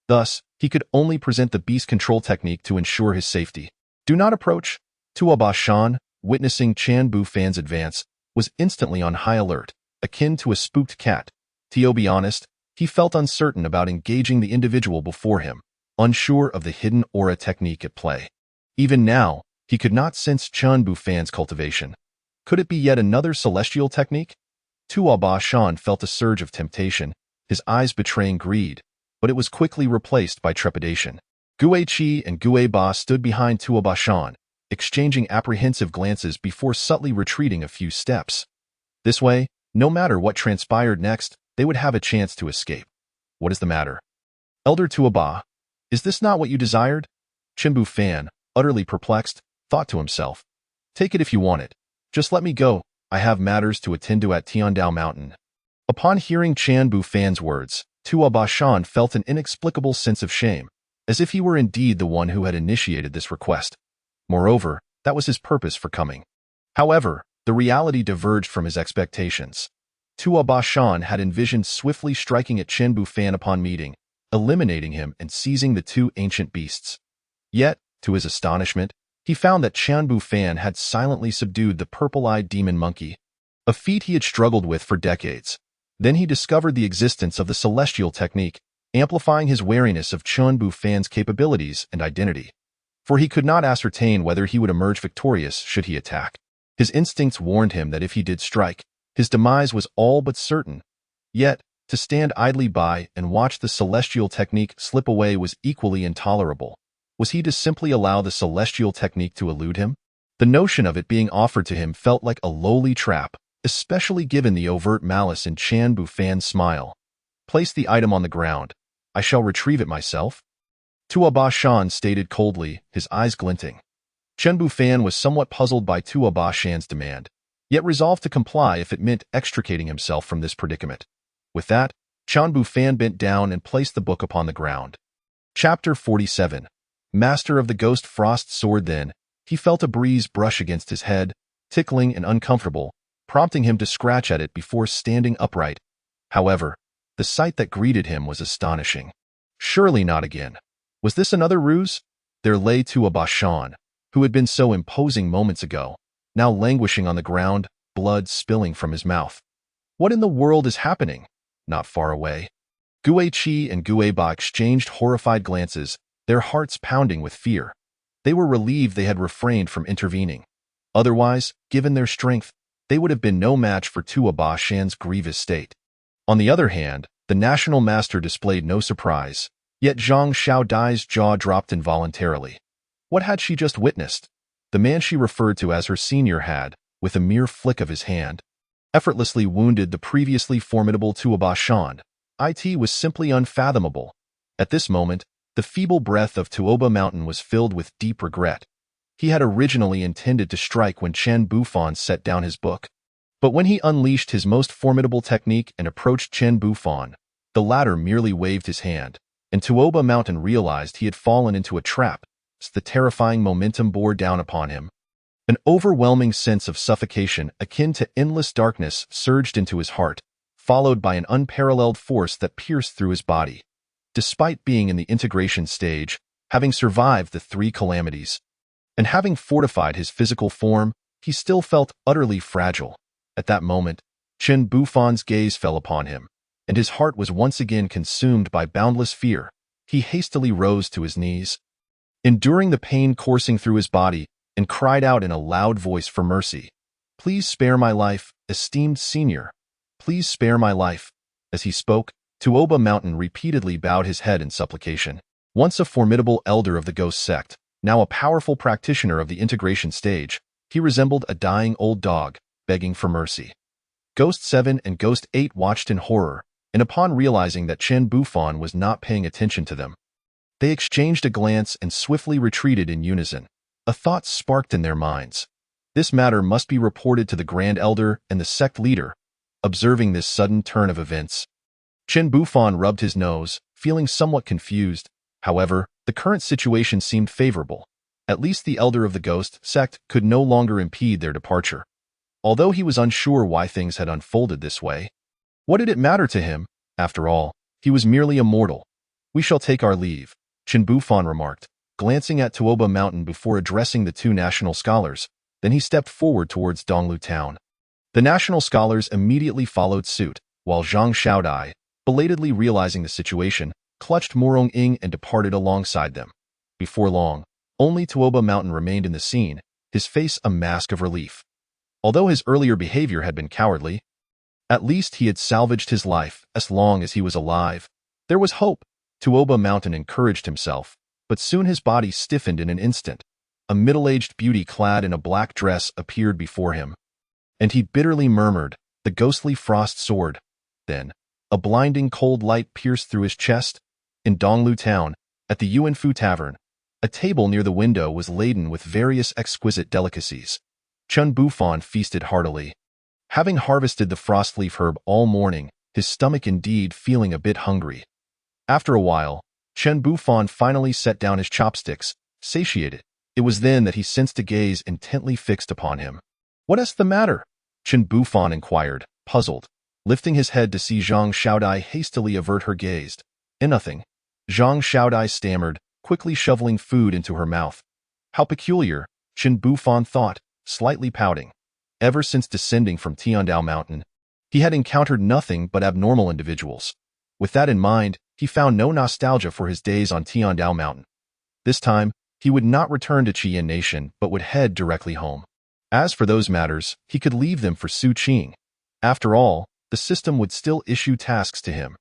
Thus, he could only present the beast control technique to ensure his safety. "Do not approach." Tuaba Shan, witnessing Chen Bufan's advance, was instantly on high alert, akin to a spooked cat. To be honest, he felt uncertain about engaging the individual before him, unsure of the hidden aura technique at play. Even now, he could not sense Chen Bufan's cultivation. Could it be yet another celestial technique? Tuoba Shan felt a surge of temptation, his eyes betraying greed, but it was quickly replaced by trepidation. Gue Qi and Gue Ba stood behind Tuoba Shan, exchanging apprehensive glances before subtly retreating a few steps. This way, no matter what transpired next, they would have a chance to escape. What is the matter? Elder Tuoba, is this not what you desired? Chenbu Fan, utterly perplexed, thought to himself. Take it if you want it. Just let me go. I have matters to attend to at Tiandao Mountain. Upon hearing Chanbu Fan's words, Tuoba Shan felt an inexplicable sense of shame, as if he were indeed the one who had initiated this request. Moreover, that was his purpose for coming. However, the reality diverged from his expectations. Tuoba Shan had envisioned swiftly striking at Chenbu Fan upon meeting, eliminating him and seizing the two ancient beasts. Yet, to his astonishment, he found that Chanbu Fan had silently subdued the purple-eyed demon monkey, a feat he had struggled with for decades. Then he discovered the existence of the celestial technique, amplifying his wariness of Chanbu Fan's capabilities and identity. For he could not ascertain whether he would emerge victorious should he attack. His instincts warned him that if he did strike, his demise was all but certain. Yet, to stand idly by and watch the celestial technique slip away was equally intolerable. Was he to simply allow the celestial technique to elude him? The notion of it being offered to him felt like a lowly trap, especially given the overt malice in Chanbu Fan's smile. Place the item on the ground. I shall retrieve it myself. Tuoba Shan stated coldly, his eyes glinting. Chenbu Fan was somewhat puzzled by Tuoba Shan's demand, yet resolved to comply if it meant extricating himself from this predicament. With that, Chanbu Fan bent down and placed the book upon the ground. Chapter 47. Master of the Ghost Frost Sword. Then, he felt a breeze brush against his head, tickling and uncomfortable, prompting him to scratch at it before standing upright. However, the sight that greeted him was astonishing. Surely not again. Was this another ruse? There lay Tuoba Shan, who had been so imposing moments ago, now languishing on the ground, blood spilling from his mouth. What in the world is happening? Not far away. Gue Qi and Gue Ba exchanged horrified glances, their hearts pounding with fear. They were relieved they had refrained from intervening. Otherwise, given their strength, they would have been no match for Tuoba Shan's grievous state. On the other hand, the national master displayed no surprise, yet Zhang Xiaodai's jaw dropped involuntarily. What had she just witnessed? The man she referred to as her senior had, with a mere flick of his hand, effortlessly wounded the previously formidable Tuoba Shan. It was simply unfathomable. At this moment, the feeble breath of Tuoba Mountain was filled with deep regret. He had originally intended to strike when Chen Bufan set down his book. But when he unleashed his most formidable technique and approached Chen Bufan, the latter merely waved his hand, and Tuoba Mountain realized he had fallen into a trap as the terrifying momentum bore down upon him. An overwhelming sense of suffocation akin to endless darkness surged into his heart, followed by an unparalleled force that pierced through his body. Despite being in the integration stage, having survived the three calamities, and having fortified his physical form, he still felt utterly fragile. At that moment, Chen Bufan's gaze fell upon him, and his heart was once again consumed by boundless fear. He hastily rose to his knees, enduring the pain coursing through his body, and cried out in a loud voice for mercy. Please spare my life, esteemed senior. Please spare my life. As he spoke, Tuoba Mountain repeatedly bowed his head in supplication. Once a formidable elder of the ghost sect, now a powerful practitioner of the integration stage, he resembled a dying old dog, begging for mercy. Ghost 7 and Ghost 8 watched in horror, and upon realizing that Chen Bufan was not paying attention to them, they exchanged a glance and swiftly retreated in unison. A thought sparked in their minds. This matter must be reported to the Grand Elder and the sect leader. Observing this sudden turn of events, Chen Bufan rubbed his nose, feeling somewhat confused. However, the current situation seemed favorable. At least the elder of the ghost sect could no longer impede their departure. Although he was unsure why things had unfolded this way, what did it matter to him? After all, he was merely a mortal. We shall take our leave, Chen Bufan remarked, glancing at Tuoba Mountain before addressing the two national scholars. Then he stepped forward towards Donglu town. The national scholars immediately followed suit, while Zhang Xiaodai, belatedly realizing the situation, clutched Morong Ying and departed alongside them. Before long, only Tuoba Mountain remained in the scene, his face a mask of relief. Although his earlier behavior had been cowardly, at least he had salvaged his life as long as he was alive. There was hope. Tuoba Mountain encouraged himself, but soon his body stiffened in an instant. A middle-aged beauty clad in a black dress appeared before him, and he bitterly murmured, "The ghostly frost sword." Then, a blinding cold light pierced through his chest. In Donglu Town, at the Yuanfu Tavern, a table near the window was laden with various exquisite delicacies. Chun Bufan feasted heartily. Having harvested the frostleaf herb all morning, his stomach indeed feeling a bit hungry. After a while, Chen Bufan finally set down his chopsticks, satiated. It was then that he sensed a gaze intently fixed upon him. "What is the matter?" Chen Bufan inquired, puzzled, lifting his head to see Zhang Xiaodai hastily avert her gaze. "Nothing." Zhang Xiaodai stammered, quickly shoveling food into her mouth. How peculiar, Chen Bufan thought, slightly pouting. Ever since descending from Tiandao Mountain, he had encountered nothing but abnormal individuals. With that in mind, he found no nostalgia for his days on Tiandao Mountain. This time, he would not return to Qian Nation but would head directly home. As for those matters, he could leave them for Su Qing. After all, the system would still issue tasks to him.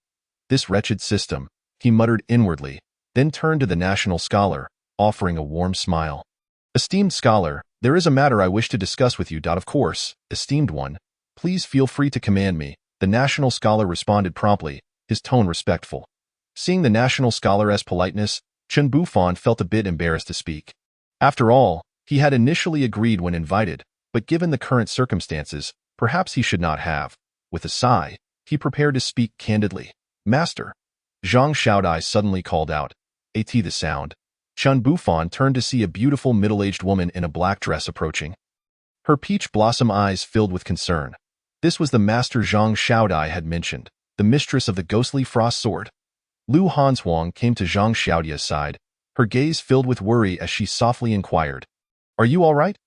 This wretched system, he muttered inwardly, then turned to the national scholar, offering a warm smile. "Esteemed scholar, there is a matter I wish to discuss with you. Of course, esteemed one. Please feel free to command me," the national scholar responded promptly, his tone respectful. Seeing the national scholar's politeness, Chen Bufan felt a bit embarrassed to speak. After all, he had initially agreed when invited, but given the current circumstances, perhaps he should not have. With a sigh, he prepared to speak candidly. "Master." Zhang Xiaodai suddenly called out. At the sound, Chen Bufan turned to see a beautiful middle-aged woman in a black dress approaching. Her peach blossom eyes filled with concern. This was the master Zhang Xiaodai had mentioned, the mistress of the ghostly frost sword. Lu Hanshuang came to Zhang Xiaodai's side, her gaze filled with worry as she softly inquired, "Are you all right?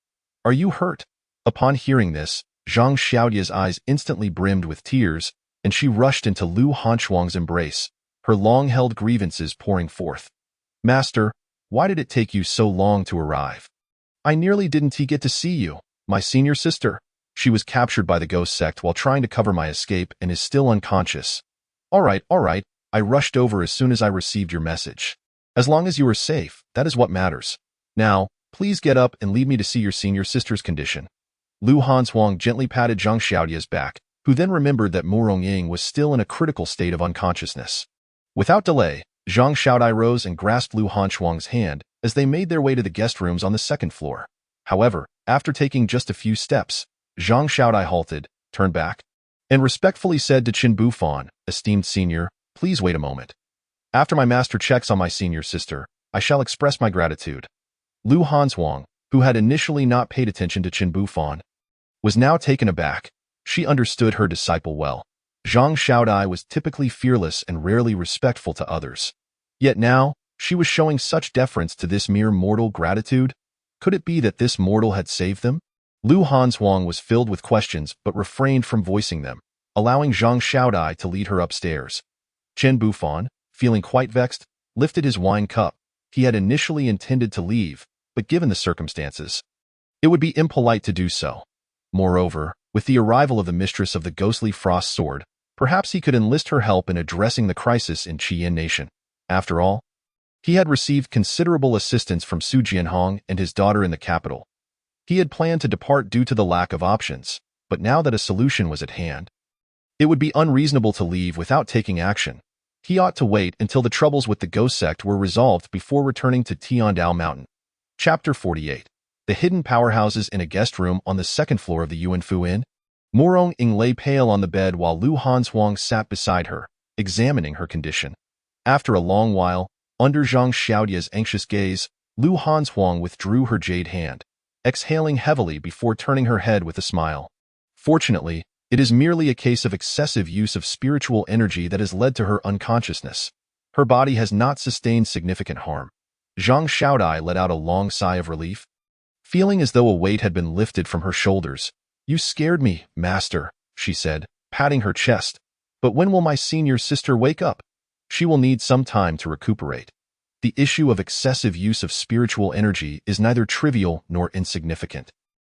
Are you hurt?" Upon hearing this, Zhang Xiaodai's eyes instantly brimmed with tears, and she rushed into Lu Hanshuang's embrace, her long-held grievances pouring forth. "Master, why did it take you so long to arrive? I nearly didn't get to see you. My senior sister. She was captured by the ghost sect while trying to cover my escape and is still unconscious. All right. I rushed over as soon as I received your message. As long as you are safe, that is what matters. Now, please get up and leave me to see your senior sister's condition." Lu Hanshuang gently patted Zhang Xiaodai's back, who then remembered that Mu Rongying was still in a critical state of unconsciousness. Without delay, Zhang Xiaodai rose and grasped Lu Hanshuang's hand as they made their way to the guest rooms on the second floor. However, after taking just a few steps, Zhang Xiaodai halted, turned back, and respectfully said to Chen Bufan, "Esteemed senior, please wait a moment. After my master checks on my senior sister, I shall express my gratitude." Lu Hanshuang, who had initially not paid attention to Chen Bufan, was now taken aback. She understood her disciple well. Zhang Xiaodai was typically fearless and rarely respectful to others. Yet now, she was showing such deference to this mere mortal gratitude. Could it be that this mortal had saved them? Lu Hanshuang was filled with questions but refrained from voicing them, allowing Zhang Xiaodai to lead her upstairs. Chen Bufan, feeling quite vexed, lifted his wine cup. He had initially intended to leave, but given the circumstances, it would be impolite to do so. Moreover, with the arrival of the mistress of the ghostly frost sword, perhaps he could enlist her help in addressing the crisis in Qian Nation. After all, he had received considerable assistance from Su Jianhong and his daughter in the capital. He had planned to depart due to the lack of options, but now that a solution was at hand, it would be unreasonable to leave without taking action. He ought to wait until the troubles with the ghost sect were resolved before returning to Tiandao Mountain. Chapter 48. The hidden powerhouses in a guest room on the second floor of the Yuanfu Inn. Mu Rongying lay pale on the bed while Lu Hanshuang sat beside her, examining her condition. After a long while, under Zhang Xiaodai's anxious gaze, Lu Hanshuang withdrew her jade hand, exhaling heavily before turning her head with a smile. "Fortunately, it is merely a case of excessive use of spiritual energy that has led to her unconsciousness. Her body has not sustained significant harm." Zhang Xiaodai let out a long sigh of relief, feeling as though a weight had been lifted from her shoulders. "You scared me, master," she said, patting her chest. "But when will my senior sister wake up? She will need some time to recuperate. The issue of excessive use of spiritual energy is neither trivial nor insignificant.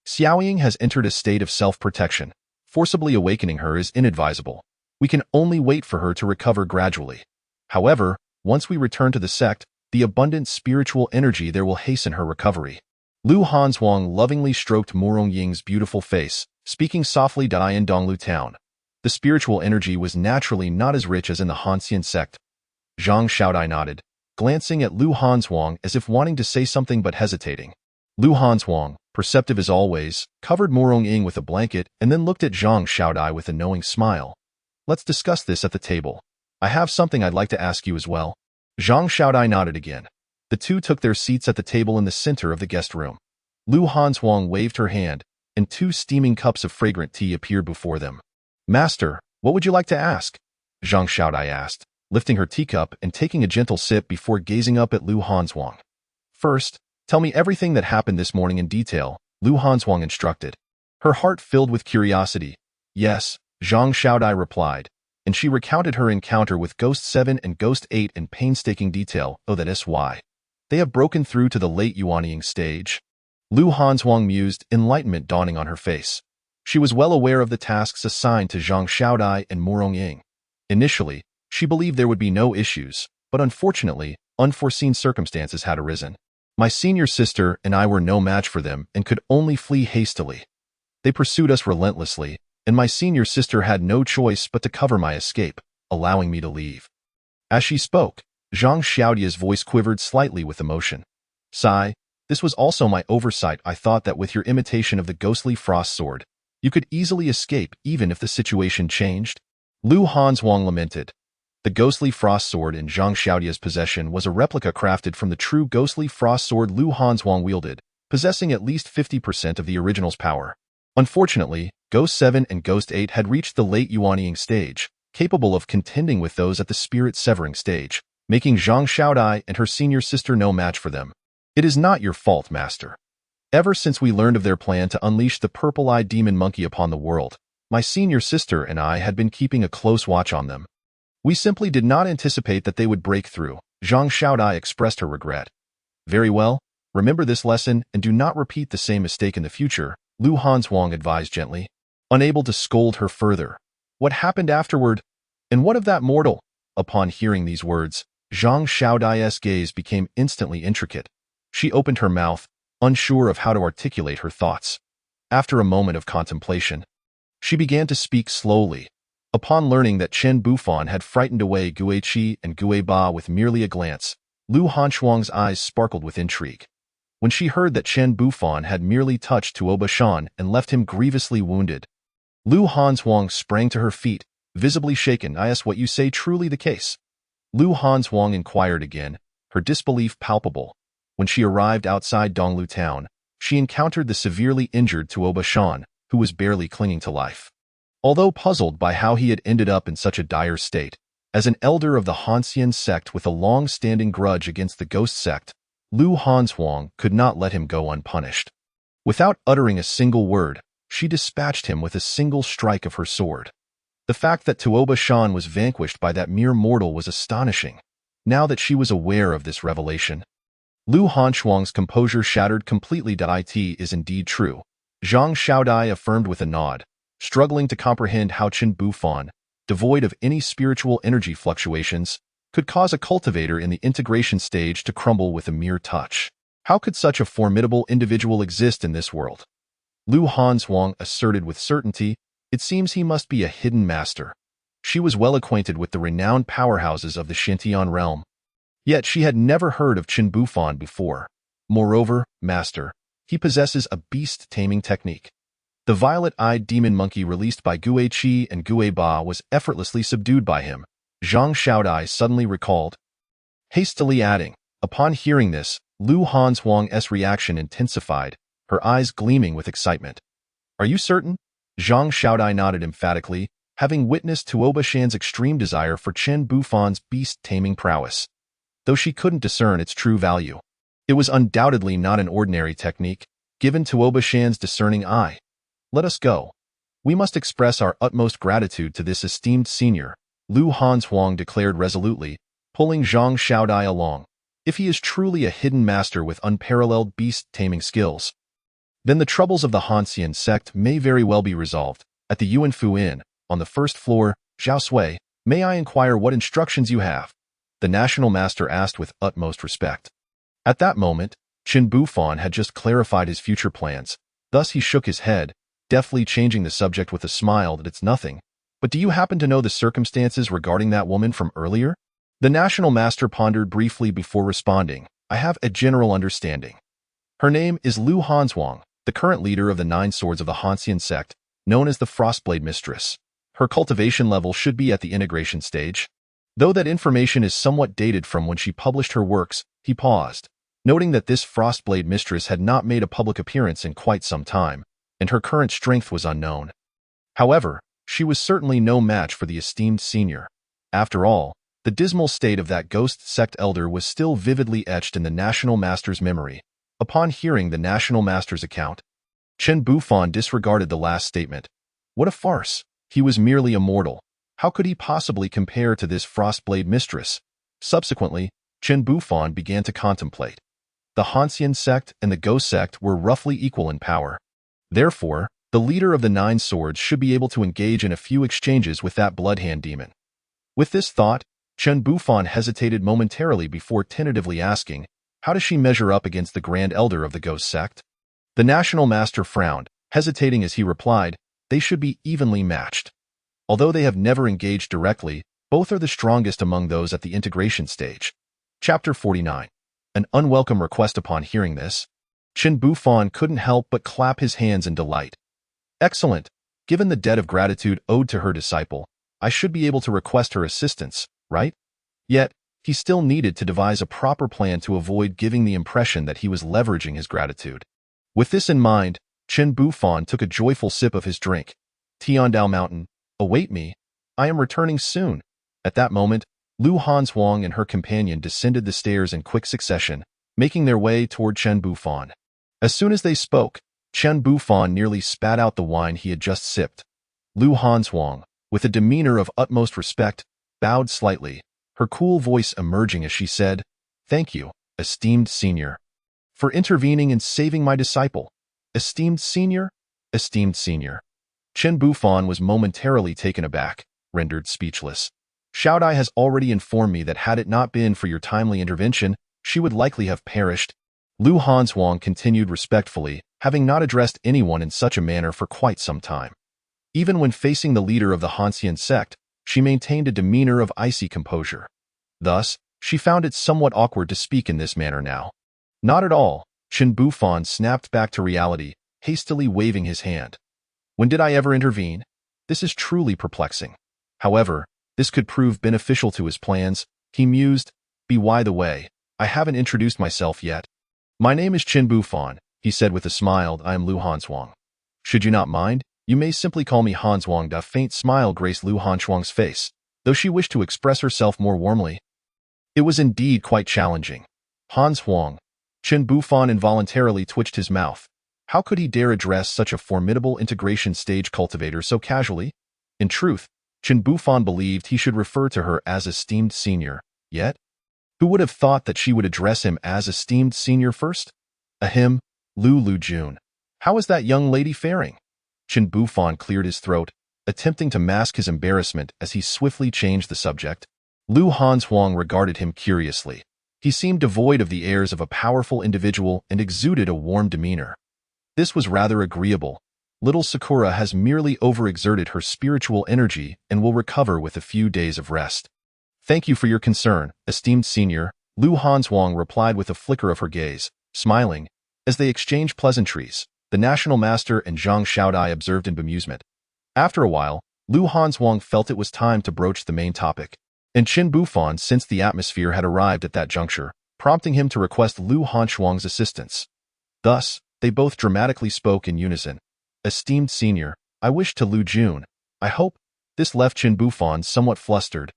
Xiaoying has entered a state of self-protection. Forcibly awakening her is inadvisable. We can only wait for her to recover gradually. However, once we return to the sect, the abundant spiritual energy there will hasten her recovery. Lu Hanzhuang lovingly stroked Murong Ying's beautiful face, speaking softly to in Donglu town. The spiritual energy was naturally not as rich as in the Hanxian sect. Zhang Xiaodai nodded, glancing at Lu Hanzhuang as if wanting to say something but hesitating. Lu Hanzhuang, perceptive as always, covered Murong Ying with a blanket and then looked at Zhang Xiaodai with a knowing smile. Let's discuss this at the table. I have something I'd like to ask you as well. Zhang Xiaodai nodded again. The two took their seats at the table in the center of the guest room. Lu Hanzhuang waved her hand, and 2 steaming cups of fragrant tea appeared before them. Master, what would you like to ask? Zhang Xiaodai asked, lifting her teacup and taking a gentle sip before gazing up at Lu Hanzhuang. First, tell me everything that happened this morning in detail, Lu Hanzhuang instructed. Her heart filled with curiosity. Yes, Zhang Xiaodai replied, and she recounted her encounter with Ghost 7 and Ghost 8 in painstaking detail. Oh, that is why. They have broken through to the late Yuanying stage. Lu Hanzhuang mused, enlightenment dawning on her face. She was well aware of the tasks assigned to Zhang Xiaodai and Murong Ying. Initially, she believed there would be no issues, but unfortunately, unforeseen circumstances had arisen. My senior sister and I were no match for them and could only flee hastily. They pursued us relentlessly, and my senior sister had no choice but to cover my escape, allowing me to leave. As she spoke, Zhang Xiaodia's voice quivered slightly with emotion. Sigh, this was also my oversight. I thought that with your imitation of the ghostly frost sword, you could easily escape even if the situation changed. Lu Hanzhuang lamented. The ghostly frost sword in Zhang Xiaodia's possession was a replica crafted from the true ghostly frost sword Lu Hanzhuang wielded, possessing at least 50% of the original's power. Unfortunately, Ghost 7 and Ghost 8 had reached the late Yuanying stage, capable of contending with those at the spirit-severing stage, making Zhang Xiaodai and her senior sister no match for them. It is not your fault, Master. Ever since we learned of their plan to unleash the purple-eyed demon monkey upon the world, my senior sister and I had been keeping a close watch on them. We simply did not anticipate that they would break through. Zhang Xiaodai expressed her regret. Very well, remember this lesson and do not repeat the same mistake in the future, Lu Hanzhuang advised gently. Unable to scold her further. What happened afterward? And what of that mortal? Upon hearing these words, Zhang Xiaodai's gaze became instantly intricate. She opened her mouth, unsure of how to articulate her thoughts. After a moment of contemplation, she began to speak slowly. Upon learning that Chen Bufan had frightened away Gue Qi and Gue Ba with merely a glance, Lu Hanzhuang's eyes sparkled with intrigue. When she heard that Chen Bufan had merely touched Tuo Bashan and left him grievously wounded, Lu Hanzhuang sprang to her feet, visibly shaken. Is what you say truly the case? Lu Hanzhuang inquired again, her disbelief palpable. When she arrived outside Donglu town, she encountered the severely injured Tuo Bashan, who was barely clinging to life. Although puzzled by how he had ended up in such a dire state, as an elder of the Hanxian sect with a long-standing grudge against the ghost sect, Lu Hanzhuang could not let him go unpunished. Without uttering a single word, she dispatched him with a single strike of her sword. The fact that Tuo Bashan was vanquished by that mere mortal was astonishing, now that she was aware of this revelation. Lu Hanzhuang's composure shattered completely. It is indeed true, Zhang Xiaodai affirmed with a nod, struggling to comprehend how Chen Bufan, devoid of any spiritual energy fluctuations, could cause a cultivator in the integration stage to crumble with a mere touch. How could such a formidable individual exist in this world? Lu Hanzhuang asserted with certainty. It seems he must be a hidden master. She was well acquainted with the renowned powerhouses of the Xintian realm. Yet she had never heard of Chen Bufan before. Moreover, master, he possesses a beast-taming technique. The violet-eyed demon monkey released by Gue Qi and Gue Ba was effortlessly subdued by him, Zhang Xiaodai suddenly recalled, hastily adding. Upon hearing this, Lu Hanzhuang's reaction intensified, her eyes gleaming with excitement. Are you certain? Zhang Xiaodai nodded emphatically, having witnessed Tuo Bashan's extreme desire for Chen Bufan's beast-taming prowess. Though she couldn't discern its true value, it was undoubtedly not an ordinary technique, given Tuo Bashan's discerning eye. Let us go. We must express our utmost gratitude to this esteemed senior, Lu Hanzhuang declared resolutely, pulling Zhang Xiaodai along. If he is truly a hidden master with unparalleled beast-taming skills, Then the troubles of the Hanxian sect may very well be resolved. At the Yuanfu Inn, on the first floor, Zhao Sui, may I inquire what instructions you have? The national master asked with utmost respect. At that moment, Qin Bufan had just clarified his future plans. Thus he shook his head, deftly changing the subject with a smile that it's nothing. But do you happen to know the circumstances regarding that woman from earlier? The national master pondered briefly before responding. I have a general understanding. Her name is Lu Hanzhuang, the current leader of the 9 swords of the Hanxian sect, known as the Frostblade Mistress. Her cultivation level should be at the integration stage. Though that information is somewhat dated from when she published her works, he paused, noting that this Frostblade Mistress had not made a public appearance in quite some time, and her current strength was unknown. However, she was certainly no match for the esteemed senior. After all, the dismal state of that ghost sect elder was still vividly etched in the national master's memory. Upon hearing the national master's account, Chen Bufan disregarded the last statement. What a farce! He was merely a mortal. How could he possibly compare to this Frostblade Mistress? Subsequently, Chen Bufan began to contemplate. The Hanxian sect and the Ghost sect were roughly equal in power. Therefore, the leader of the 9 swords should be able to engage in a few exchanges with that bloodhand demon. With this thought, Chen Bufan hesitated momentarily before tentatively asking, how does she measure up against the Grand Elder of the Ghost sect? The national master frowned, hesitating as he replied, they should be evenly matched. Although they have never engaged directly, both are the strongest among those at the integration stage. Chapter 49. An unwelcome request. Upon hearing this, Chen Bufan couldn't help but clap his hands in delight. Excellent! Given the debt of gratitude owed to her disciple, I should be able to request her assistance, right? Yet, he still needed to devise a proper plan to avoid giving the impression that he was leveraging his gratitude. With this in mind, Chen Bufan took a joyful sip of his drink. Tiandao Mountain, await me. I am returning soon. At that moment, Lu Hanzhuang and her companion descended the stairs in quick succession, making their way toward Chen Bufan. As soon as they spoke, Chen Bufan nearly spat out the wine he had just sipped. Lu Hanzhuang, with a demeanor of utmost respect, bowed slightly, her cool voice emerging as she said, Thank you, esteemed senior, for intervening and saving my disciple. Esteemed senior? Esteemed senior. Chen Bufan was momentarily taken aback, rendered speechless. Xiaodai has already informed me that had it not been for your timely intervention, she would likely have perished. Lu Hanzhuang continued respectfully, having not addressed anyone in such a manner for quite some time. Even when facing the leader of the Hanxian sect, she maintained a demeanor of icy composure. Thus, she found it somewhat awkward to speak in this manner now. Not at all, Chen Bufan snapped back to reality, hastily waving his hand. When did I ever intervene? This is truly perplexing. However, this could prove beneficial to his plans, he mused. By the way, I haven't introduced myself yet. My name is Chen Bufan, he said with a smile. I am Lu Hanzhuang. Should you not mind, you may simply call me Hanzhuang. A faint smile graced Lu Hanzhuang's face, though she wished to express herself more warmly. It was indeed quite challenging. Hanzhuang. Chen Bufan involuntarily twitched his mouth. How could he dare address such a formidable integration stage cultivator so casually? In truth, Chen Bufan believed he should refer to her as esteemed senior. Yet, who would have thought that she would address him as esteemed senior first? Ahem, Lu Jun. How is that young lady faring? Chen Bufan cleared his throat, attempting to mask his embarrassment as he swiftly changed the subject. Lu Hanzhuang regarded him curiously. He seemed devoid of the airs of a powerful individual and exuded a warm demeanor. This was rather agreeable. Little Sakura has merely overexerted her spiritual energy and will recover with a few days of rest. Thank you for your concern, esteemed senior, Lu Hanzhuang replied with a flicker of her gaze, smiling. As they exchanged pleasantries, the national master and Zhang Xiaodai observed in bemusement. After a while, Lu Hanzhuang felt it was time to broach the main topic, and Chen Bufan sensed the atmosphere had arrived at that juncture, prompting him to request Lu Hanzhuang's assistance. Thus, they both dramatically spoke in unison. Esteemed senior, I wish to Lu Jun. I hope. This left Chen Bufan somewhat flustered,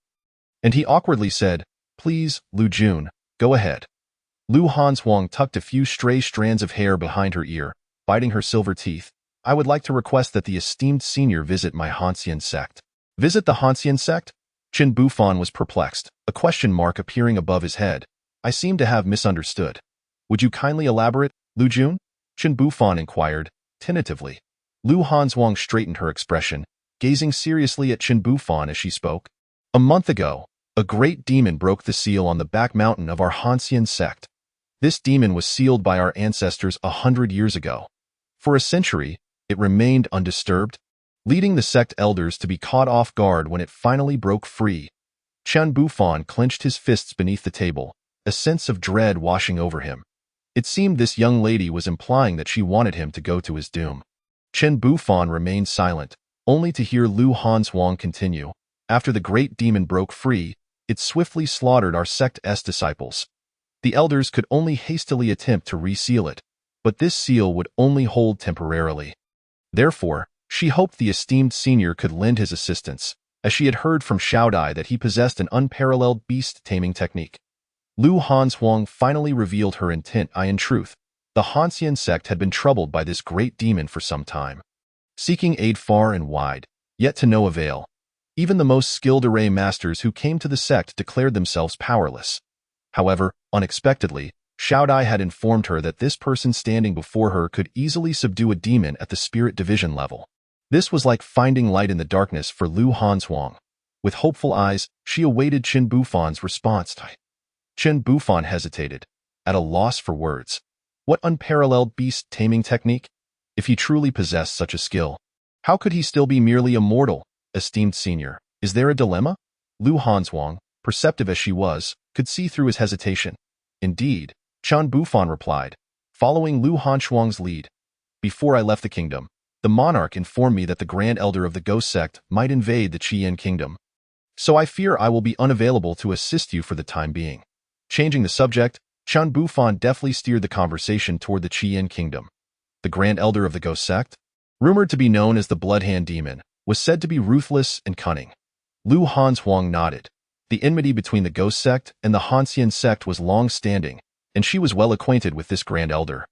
and he awkwardly said, Please, Lu Jun, go ahead. Lu Hanzhuang tucked a few stray strands of hair behind her ear, biting her silver teeth. I would like to request that the esteemed senior visit my Hanxian sect. Visit the Hanxian sect? Chen Bufan was perplexed, a question mark appearing above his head. I seem to have misunderstood. Would you kindly elaborate, Lu Jun? Chen Bufan inquired, tentatively. Lu Hanzhuang straightened her expression, gazing seriously at Chen Bufan as she spoke. A month ago, a great demon broke the seal on the back mountain of our Hanxian sect. This demon was sealed by our ancestors 100 years ago. For a century, it remained undisturbed, leading the sect elders to be caught off guard when it finally broke free. Chen Bufan clenched his fists beneath the table, a sense of dread washing over him. It seemed this young lady was implying that she wanted him to go to his doom. Chen Bufan remained silent, only to hear Lu Hanzhuang continue. After the great demon broke free, it swiftly slaughtered our sect's disciples. The elders could only hastily attempt to reseal it, but this seal would only hold temporarily. Therefore, she hoped the esteemed senior could lend his assistance, as she had heard from Xiaodai that he possessed an unparalleled beast-taming technique. Lu Hanzhuang finally revealed her intent. In truth, the Hanxian sect had been troubled by this great demon for some time, seeking aid far and wide, yet to no avail. Even the most skilled array masters who came to the sect declared themselves powerless. However, unexpectedly, Xiaodai had informed her that this person standing before her could easily subdue a demon at the spirit division level. This was like finding light in the darkness for Lu Hanzhuang. With hopeful eyes, she awaited Chen Bufan's response. Chen Bufan hesitated, at a loss for words. What unparalleled beast-taming technique? If he truly possessed such a skill, how could he still be merely a mortal? Esteemed senior, is there a dilemma? Lu Hanzhuang, perceptive as she was, could see through his hesitation. Indeed, Chen Bufan replied, following Lu Hanzhuang's lead. Before I left the kingdom, the monarch informed me that the Grand Elder of the Ghost Sect might invade the Qian Kingdom. So I fear I will be unavailable to assist you for the time being. Changing the subject, Chen Bufan deftly steered the conversation toward the Qian Kingdom. The Grand Elder of the Ghost Sect, rumored to be known as the Bloodhand Demon, was said to be ruthless and cunning. Lu Hanzhuang nodded. The enmity between the Ghost Sect and the Hanxian sect was long-standing, and she was well acquainted with this Grand Elder.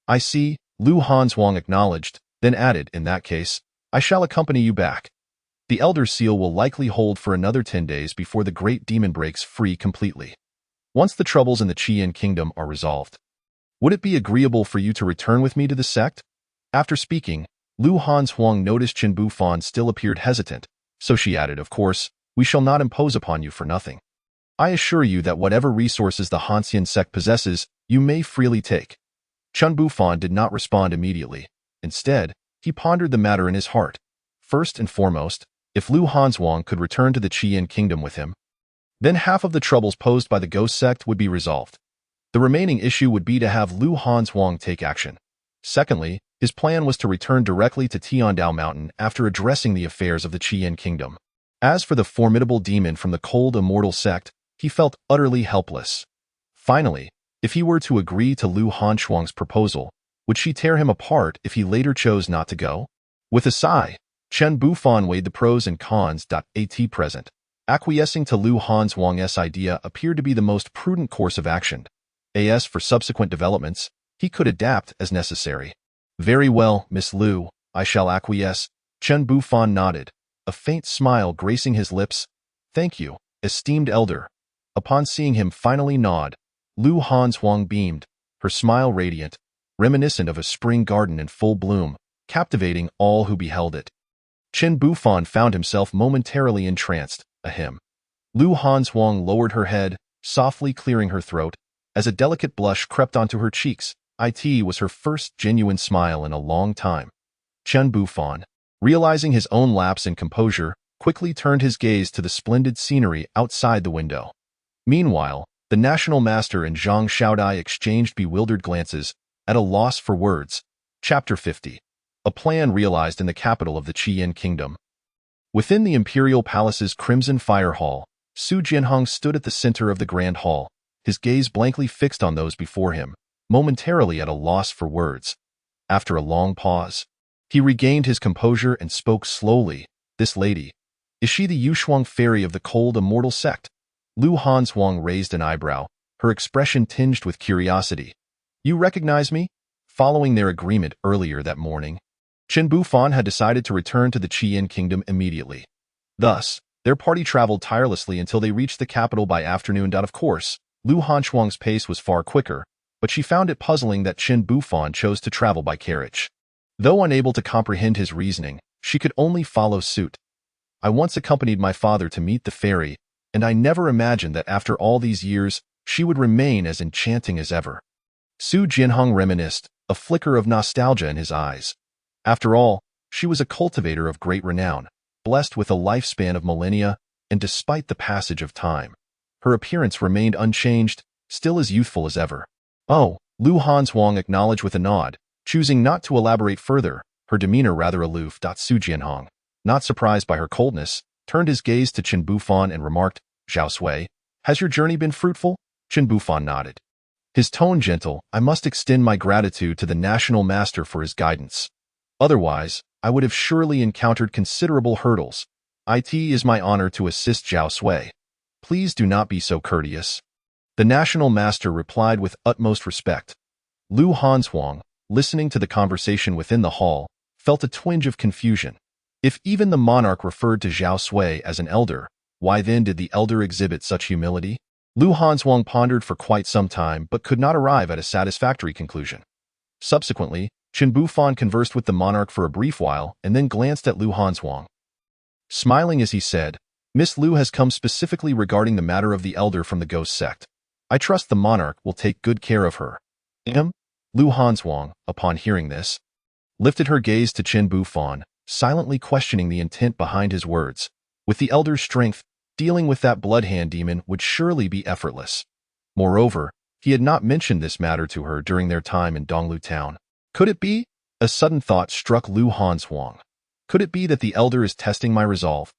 I see, Lu Hanzhuang acknowledged, then added, in that case, I shall accompany you back. The Elder Seal will likely hold for another 10 days before the great demon breaks free completely. Once the troubles in the Qian Kingdom are resolved, would it be agreeable for you to return with me to the sect? After speaking, Lu Hanzhuang noticed Chen Bufan still appeared hesitant, so she added, of course, we shall not impose upon you for nothing. I assure you that whatever resources the Hanxian sect possesses, you may freely take. Chen Bufan did not respond immediately. Instead, he pondered the matter in his heart. First and foremost, if Lu Hanzhuang could return to the Qian Kingdom with him, then half of the troubles posed by the Ghost Sect would be resolved. The remaining issue would be to have Lu Hanzhuang take action. Secondly, his plan was to return directly to Tiandao Mountain after addressing the affairs of the Qian Kingdom. As for the formidable demon from the cold immortal sect, he felt utterly helpless. Finally, if he were to agree to Lu Hanzhuang's proposal, would she tear him apart if he later chose not to go? With a sigh, Chen Bufan weighed the pros and cons. At present, acquiescing to Lu Hanzhuang's idea appeared to be the most prudent course of action. As for subsequent developments, he could adapt as necessary. Very well, Miss Lu, I shall acquiesce. Chen Bufan nodded, a faint smile gracing his lips. Thank you, esteemed elder. Upon seeing him finally nod, Lu Hanzhuang beamed, her smile radiant, reminiscent of a spring garden in full bloom, captivating all who beheld it. Chen Bufan found himself momentarily entranced. Ahem. Lu Hanzhuang lowered her head, softly clearing her throat, as a delicate blush crept onto her cheeks. It was her first genuine smile in a long time. Chen Bufan, realizing his own lapse in composure, quickly turned his gaze to the splendid scenery outside the window. Meanwhile, the National Master and Zhang Xiaodai exchanged bewildered glances, at a loss for words. Chapter 50. A plan realized in the capital of the Qian Kingdom. Within the Imperial Palace's Crimson Fire Hall, Su Jianhong stood at the center of the Grand Hall, his gaze blankly fixed on those before him, momentarily at a loss for words. After a long pause, he regained his composure and spoke slowly. This lady, is she the Yushuang fairy of the cold immortal sect? Lu Hanzhuang raised an eyebrow, her expression tinged with curiosity. You recognize me? Following their agreement earlier that morning, Chen Bufan had decided to return to the Qian Kingdom immediately. Thus, their party traveled tirelessly until they reached the capital by afternoon. Of course, Lu Hanzhuang's pace was far quicker, but she found it puzzling that Chen Bufan chose to travel by carriage. Though unable to comprehend his reasoning, she could only follow suit. I once accompanied my father to meet the fairy, and I never imagined that after all these years, she would remain as enchanting as ever. Su Jianhong reminisced, a flicker of nostalgia in his eyes. After all, she was a cultivator of great renown, blessed with a lifespan of millennia, and despite the passage of time, her appearance remained unchanged, still as youthful as ever. Oh, Lu Hanzhuang acknowledged with a nod, choosing not to elaborate further, her demeanor rather aloof. Su Jianhong, not surprised by her coldness, turned his gaze to Chen Bufan and remarked, "Zhao Sui, has your journey been fruitful?" Chen Bufan nodded. His tone gentle, "I must extend my gratitude to the national master for his guidance. Otherwise, I would have surely encountered considerable hurdles. It is my honor to assist Zhao Sui. Please do not be so courteous." The national master replied with utmost respect. Lu Hanzhuang, listening to the conversation within the hall, felt a twinge of confusion. If even the monarch referred to Zhao Sui as an elder, why then did the elder exhibit such humility? Lu Hanzhuang pondered for quite some time but could not arrive at a satisfactory conclusion. Subsequently, Chen Bufan conversed with the monarch for a brief while and then glanced at Lu Hanzhuang. Smiling as he said, "Miss Lu has come specifically regarding the matter of the elder from the ghost sect. I trust the monarch will take good care of her." Lu Hanzhuang, upon hearing this, lifted her gaze to Chen Bufan, silently questioning the intent behind his words. With the elder's strength, dealing with that bloodhand demon would surely be effortless. Moreover, he had not mentioned this matter to her during their time in Donglu town. Could it be? A sudden thought struck Lu Hanzhuang. Could it be that the elder is testing my resolve?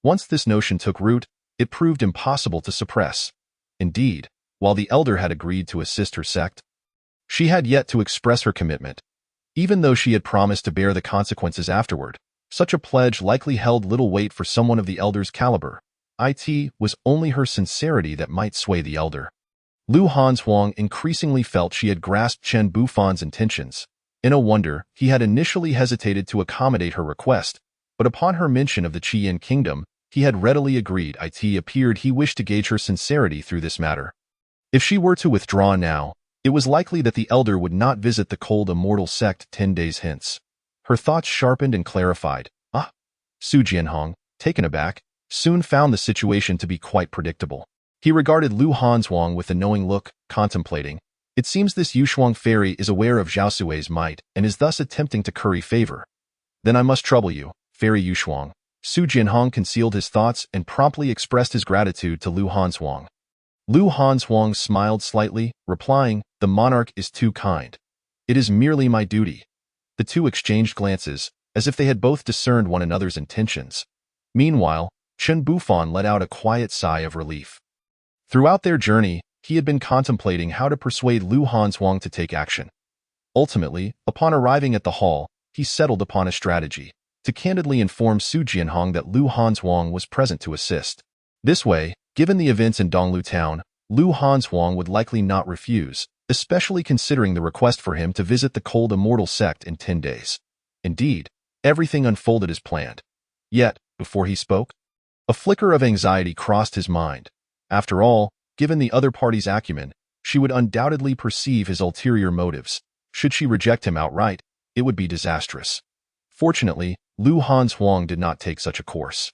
Once this notion took root, it proved impossible to suppress. Indeed, while the elder had agreed to assist her sect, she had yet to express her commitment. Even though she had promised to bear the consequences afterward, such a pledge likely held little weight for someone of the elder's caliber. It was only her sincerity that might sway the elder. Lu Hanzhuang increasingly felt she had grasped Chen Bufan's intentions. In a wonder, he had initially hesitated to accommodate her request, but upon her mention of the Qiyin kingdom, he had readily agreed. It appeared he wished to gauge her sincerity through this matter. If she were to withdraw now, it was likely that the elder would not visit the cold immortal sect 10 days hence. Her thoughts sharpened and clarified. Su Jianhong, taken aback, soon found the situation to be quite predictable. He regarded Lu Hanzhuang with a knowing look, contemplating. It seems this Yushuang fairy is aware of Zhao Sui's might and is thus attempting to curry favor. Then I must trouble you, Fairy Yushuang. Su Jianhong concealed his thoughts and promptly expressed his gratitude to Lu Hanzhuang. Lu Hanzhuang smiled slightly, replying, "The monarch is too kind. It is merely my duty." The two exchanged glances, as if they had both discerned one another's intentions. Meanwhile, Chen Bufan let out a quiet sigh of relief. Throughout their journey, he had been contemplating how to persuade Lu Hanzhuang to take action. Ultimately, upon arriving at the hall, he settled upon a strategy: to candidly inform Su Jianhong that Lu Hanzhuang was present to assist. This way, given the events in Donglu town, Lu Hanzhuang would likely not refuse, especially considering the request for him to visit the cold immortal sect in 10 days. Indeed, everything unfolded as planned. Yet, before he spoke, a flicker of anxiety crossed his mind. After all, given the other party's acumen, she would undoubtedly perceive his ulterior motives. Should she reject him outright, it would be disastrous. Fortunately, Lu Hanzhuang did not take such a course.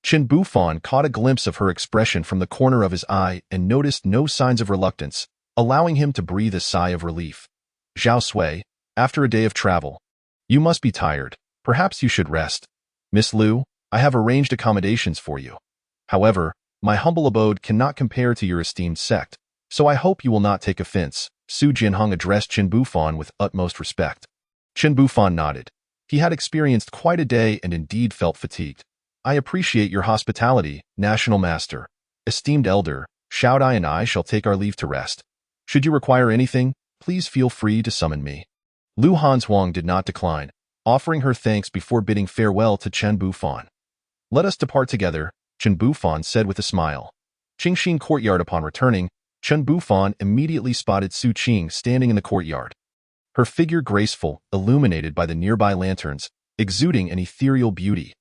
Chen Bufan caught a glimpse of her expression from the corner of his eye and noticed no signs of reluctance, allowing him to breathe a sigh of relief. "Zhao Sui, after a day of travel, you must be tired. Perhaps you should rest. Miss Lu, I have arranged accommodations for you. However, my humble abode cannot compare to your esteemed sect, so I hope you will not take offense." Su Jianhong addressed Chen Bufan with utmost respect. Chen Bufan nodded. He had experienced quite a day and indeed felt fatigued. "I appreciate your hospitality, National Master. Esteemed Elder, Shaodai and I shall take our leave to rest. Should you require anything, please feel free to summon me." Lu Hanzhuang did not decline, offering her thanks before bidding farewell to Chen Bufan. "Let us depart together," Chen Bufan said with a smile. Qingxin courtyard. Upon returning, Chen Bufan immediately spotted Su Qing standing in the courtyard. Her figure graceful, illuminated by the nearby lanterns, exuding an ethereal beauty.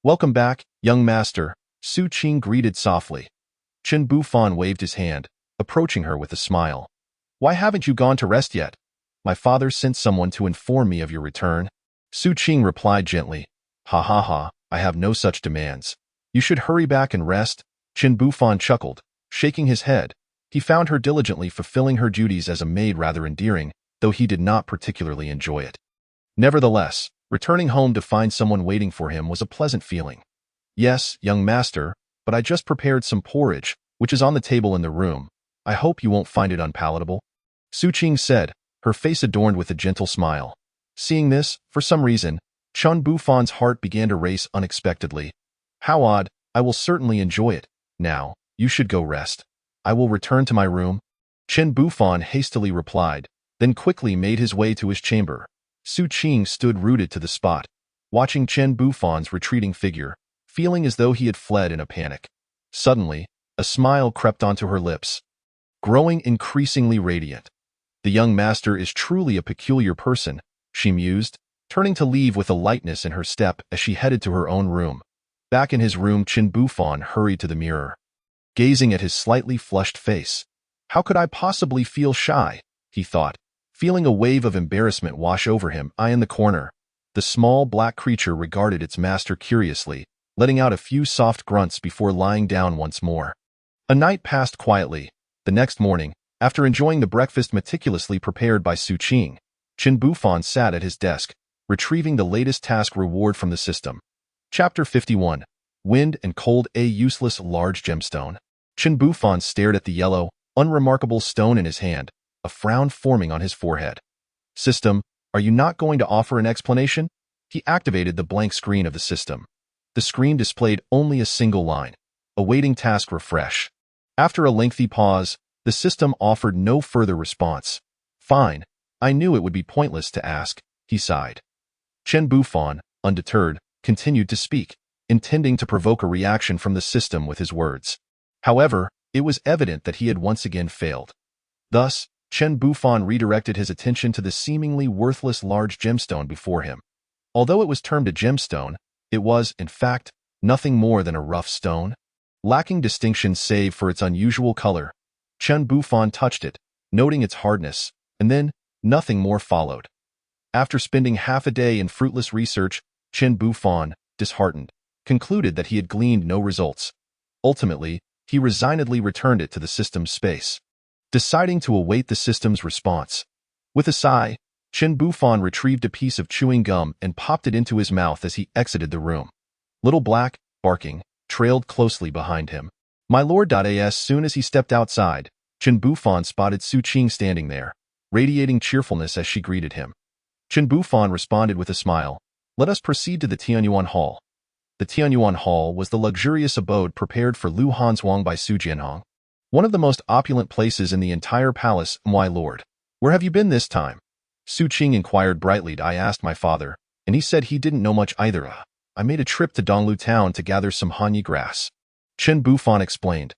"Welcome back, young master," Su Qing greeted softly. Chen Bufan waved his hand, approaching her with a smile. Why haven't you gone to rest yet? My father sent someone to inform me of your return. Su Qing replied gently. Ha ha ha, I have no such demands. You should hurry back and rest. Qin Bufan chuckled, shaking his head. He found her diligently fulfilling her duties as a maid rather endearing, though he did not particularly enjoy it. Nevertheless, returning home to find someone waiting for him was a pleasant feeling. Yes, young master, but I just prepared some porridge, which is on the table in the room. I hope you won't find it unpalatable. Su Qing said, her face adorned with a gentle smile. Seeing this, for some reason, Chun Bufan's heart began to race unexpectedly. How odd, I will certainly enjoy it. Now, you should go rest. I will return to my room. Chen Bufan hastily replied, then quickly made his way to his chamber. Su Qing stood rooted to the spot, watching Chen Bufan's retreating figure, feeling as though he had fled in a panic. Suddenly, a smile crept onto her lips, growing increasingly radiant. The young master is truly a peculiar person, she mused, turning to leave with a lightness in her step as she headed to her own room. Back in his room, Chen Bufan hurried to the mirror, gazing at his slightly flushed face. How could I possibly feel shy? He thought, feeling a wave of embarrassment wash over him. In the corner, the small black creature regarded its master curiously, letting out a few soft grunts before lying down once more. A night passed quietly. The next morning, after enjoying the breakfast meticulously prepared by Su Qing, Chen Bufan sat at his desk, retrieving the latest task reward from the system. Chapter 51. Wind and Cold. A useless large gemstone. Chen Bufan stared at the yellow, unremarkable stone in his hand, a frown forming on his forehead. System, are you not going to offer an explanation? He activated the blank screen of the system. The screen displayed only a single line, awaiting task refresh. After a lengthy pause, the system offered no further response. Fine, I knew it would be pointless to ask, he sighed. Chen Bufan, undeterred, continued to speak, intending to provoke a reaction from the system with his words. However, it was evident that he had once again failed. Thus, Chen Bufan redirected his attention to the seemingly worthless large gemstone before him. Although it was termed a gemstone, it was, in fact, nothing more than a rough stone, lacking distinction save for its unusual color. Chen Bufan touched it, noting its hardness, and then, nothing more followed. After spending half a day in fruitless research, Chen Bufan, disheartened, concluded that he had gleaned no results. Ultimately, he resignedly returned it to the system's space, deciding to await the system's response. With a sigh, Chen Bufan retrieved a piece of chewing gum and popped it into his mouth as he exited the room. Little Black, barking, trailed closely behind him. My lord. As soon as he stepped outside, Chen Bufan spotted Su Qing standing there, radiating cheerfulness as she greeted him. Chen Bufan responded with a smile. Let us proceed to the Tianyuan Hall. The Tianyuan Hall was the luxurious abode prepared for Lu Hanzhuang by Su Jianhong, one of the most opulent places in the entire palace. My lord, where have you been this time? Su Qing inquired brightly. I asked my father, and he said he didn't know much either. I made a trip to Donglu town to gather some hanyi grass. Chen Bufan explained.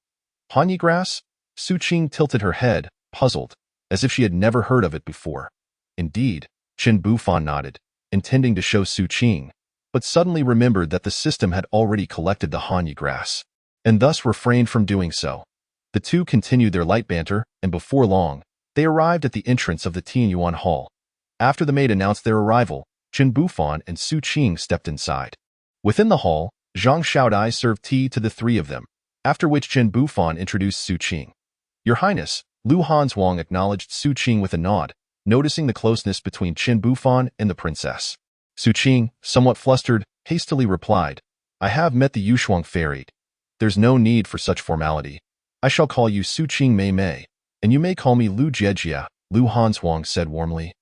Hanyi grass? Su Qing tilted her head, puzzled, as if she had never heard of it before. Indeed, Chen Bufan nodded, intending to show Su Qing, but suddenly remembered that the system had already collected the hanyi grass, and thus refrained from doing so. The two continued their light banter, and before long, they arrived at the entrance of the Tianyuan Hall. After the maid announced their arrival, Chen Bufan and Su Qing stepped inside. Within the hall, Zhang Xiaodai served tea to the three of them, after which Chen Bufan introduced Su Qing. Your Highness, Lu Hanzhuang acknowledged Su Qing with a nod, noticing the closeness between Chen Bufan and the princess. Su Qing, somewhat flustered, hastily replied, I have met the Yushuang fairy. There's no need for such formality. I shall call you Su Qing Mei Mei, and you may call me Lu Jiejia, Lu Hanzhuang said warmly.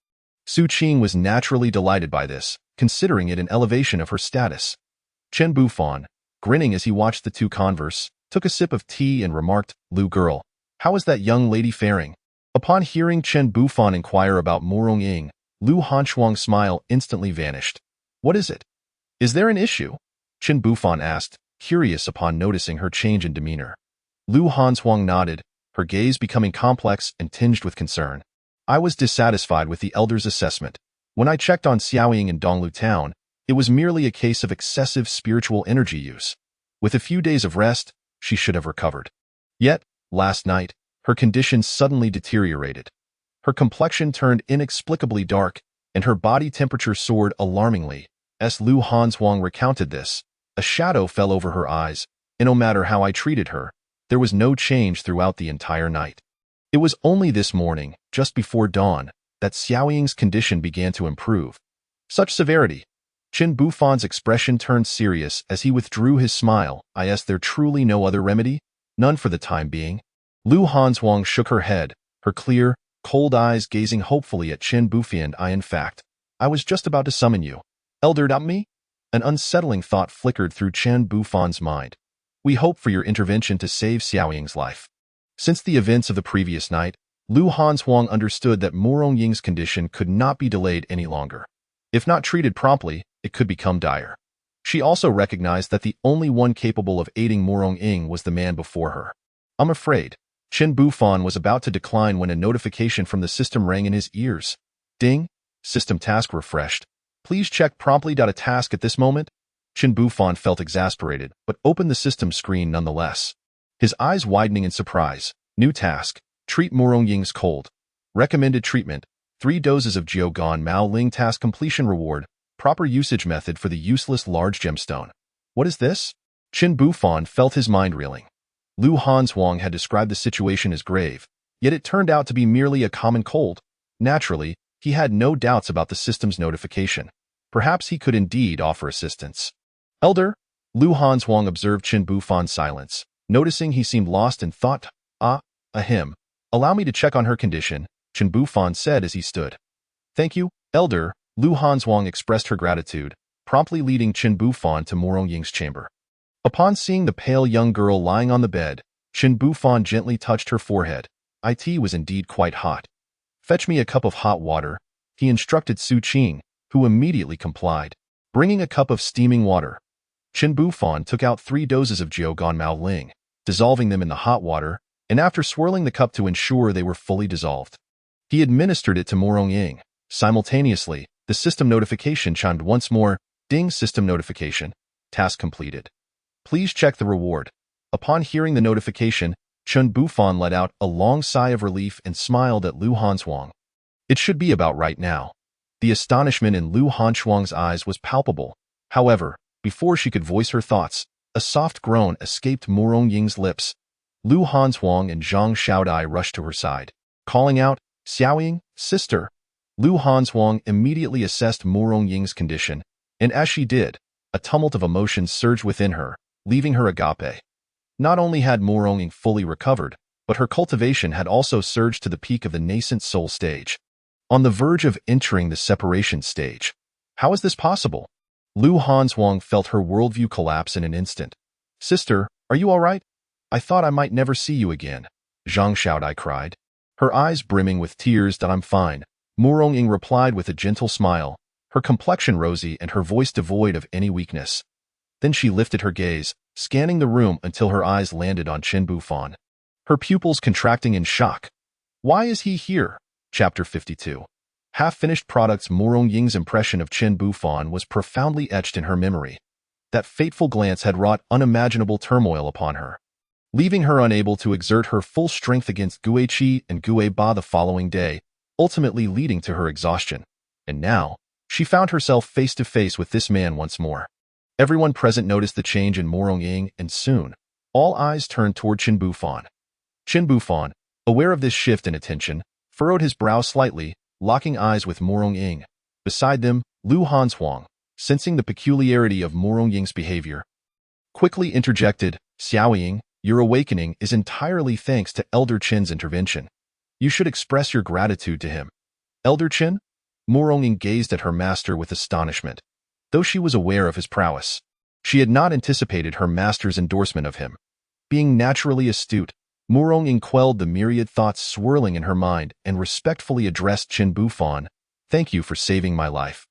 Su Qing was naturally delighted by this, considering it an elevation of her status. Chen Bufan, grinning as he watched the two converse, took a sip of tea and remarked, Lu girl, how is that young lady faring? Upon hearing Chen Bufan inquire about Murong Ying, Lu Hanzhuang's smile instantly vanished. What is it? Is there an issue? Chen Bufan asked, curious upon noticing her change in demeanor. Lu Hanzhuang nodded, her gaze becoming complex and tinged with concern. I was dissatisfied with the elder's assessment. When I checked on Xiaoying in Donglu town, it was merely a case of excessive spiritual energy use. With a few days of rest, she should have recovered. Yet, last night, her condition suddenly deteriorated. Her complexion turned inexplicably dark, and her body temperature soared alarmingly. As Lu Hanzhuang recounted this, a shadow fell over her eyes, and no matter how I treated her, there was no change throughout the entire night. It was only this morning, just before dawn, that Xiaoying's condition began to improve. Such severity. Qin Bufan's expression turned serious as he withdrew his smile. Is there truly no other remedy? None for the time being. Lu Hanzhuang shook her head, her clear, cold eyes gazing hopefully at Qin Bufian. In fact, I was just about to summon you. Elder me? An unsettling thought flickered through Qin Bufan's mind. We hope for your intervention to save Xiaoying's life. Since the events of the previous night, Lu Hanzhuang understood that Morong Ying's condition could not be delayed any longer. If not treated promptly, it could become dire. She also recognized that the only one capable of aiding Morong Ying was the man before her. I'm afraid. Qin Bufan was about to decline when a notification from the system rang in his ears. Ding! System task refreshed. Please check promptly. A task at this moment? Qin Bufan felt exasperated, but opened the system screen nonetheless. His eyes widening in surprise. New task. Treat Morong Ying's cold. Recommended treatment. 3 doses of Jiugan Mao Ling. Task completion reward. Proper usage method for the useless large gemstone. What is this? Qin Bufan felt his mind reeling. Lu Hanzhuang had described the situation as grave, yet it turned out to be merely a common cold. Naturally, he had no doubts about the system's notification. Perhaps he could indeed offer assistance. Elder, Lu Hanzhuang observed Qin Bufan's silence, noticing he seemed lost in thought. Him. Allow me to check on her condition, Qin Bufan said as he stood. Thank you, Elder. Lu Hanzhuang expressed her gratitude, promptly leading Qin Bufan to Morong Ying's chamber. Upon seeing the pale young girl lying on the bed, Qin Bufan gently touched her forehead. It was indeed quite hot. Fetch me a cup of hot water, he instructed Su Qing, who immediately complied. Bringing a cup of steaming water, Qin Bufan took out 3 doses of Jiugan Mao Ling, dissolving them in the hot water, and after swirling the cup to ensure they were fully dissolved, he administered it to Morong Ying. Simultaneously, the system notification chimed once more. Ding! System notification. Task completed. Please check the reward. Upon hearing the notification, Qin Bufan let out a long sigh of relief and smiled at Lu Hanzhuang. It should be about right now. The astonishment in Lu Hanzhuang's eyes was palpable. However, before she could voice her thoughts, a soft groan escaped Morong Ying's lips. Lu Hanzhuang and Zhang Xiaodai rushed to her side, calling out, Xiaoying, sister. Lu Hanzhuang immediately assessed Morong Ying's condition, and as she did, a tumult of emotions surged within her, leaving her agape. Not only had Morong Ying fully recovered, but her cultivation had also surged to the peak of the nascent soul stage. On the verge of entering the separation stage. How is this possible? Lu Hanzhuang felt her worldview collapse in an instant. Sister, are you all right? I thought I might never see you again, Zhang Xiaodai cried. Her eyes brimming with tears. I'm fine, Morong Ying replied with a gentle smile, her complexion rosy and her voice devoid of any weakness. Then she lifted her gaze, scanning the room until her eyes landed on Qin Bufan. Her pupils contracting in shock. Why is he here? Chapter 52. Half-finished products. Morong Ying's impression of Qin Bufan was profoundly etched in her memory. That fateful glance had wrought unimaginable turmoil upon her, leaving her unable to exert her full strength against Gue Qi and Gue Ba the following day, ultimately leading to her exhaustion. And now, she found herself face to face with this man once more. Everyone present noticed the change in Morong Ying, and soon, all eyes turned toward Qin Bufan. Qin Bufan, aware of this shift in attention, furrowed his brow slightly, locking eyes with Morong Ying. Beside them, Lu Hanzhuang, sensing the peculiarity of Morong Ying's behavior, quickly interjected, Xiaoying, your awakening is entirely thanks to Elder Qin's intervention. You should express your gratitude to him. Elder Qin? Morong Ying gazed at her master with astonishment. Though she was aware of his prowess, she had not anticipated her master's endorsement of him. Being naturally astute, Morong Ying quelled the myriad thoughts swirling in her mind and respectfully addressed Qin Bufan. Thank you for saving my life.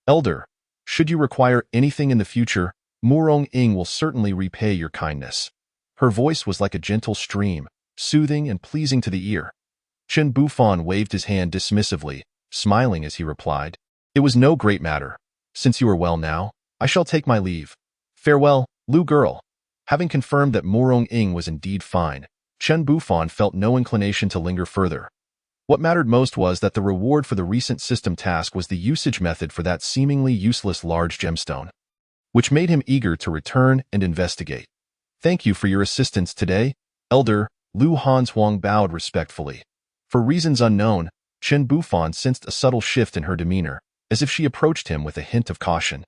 Elder, should you require anything in the future, Morong Ying will certainly repay your kindness. Her voice was like a gentle stream, soothing and pleasing to the ear. Qin Bufan waved his hand dismissively, smiling as he replied, It was no great matter. Since you are well now, I shall take my leave. Farewell, Lu girl. Having confirmed that Morong Ying was indeed fine, Qin Bufan felt no inclination to linger further. What mattered most was that the reward for the recent system task was the usage method for that seemingly useless large gemstone, which made him eager to return and investigate. Thank you for your assistance today, Elder. Lu Hanshuang bowed respectfully. For reasons unknown, Chen Bufan sensed a subtle shift in her demeanor, as if she approached him with a hint of caution.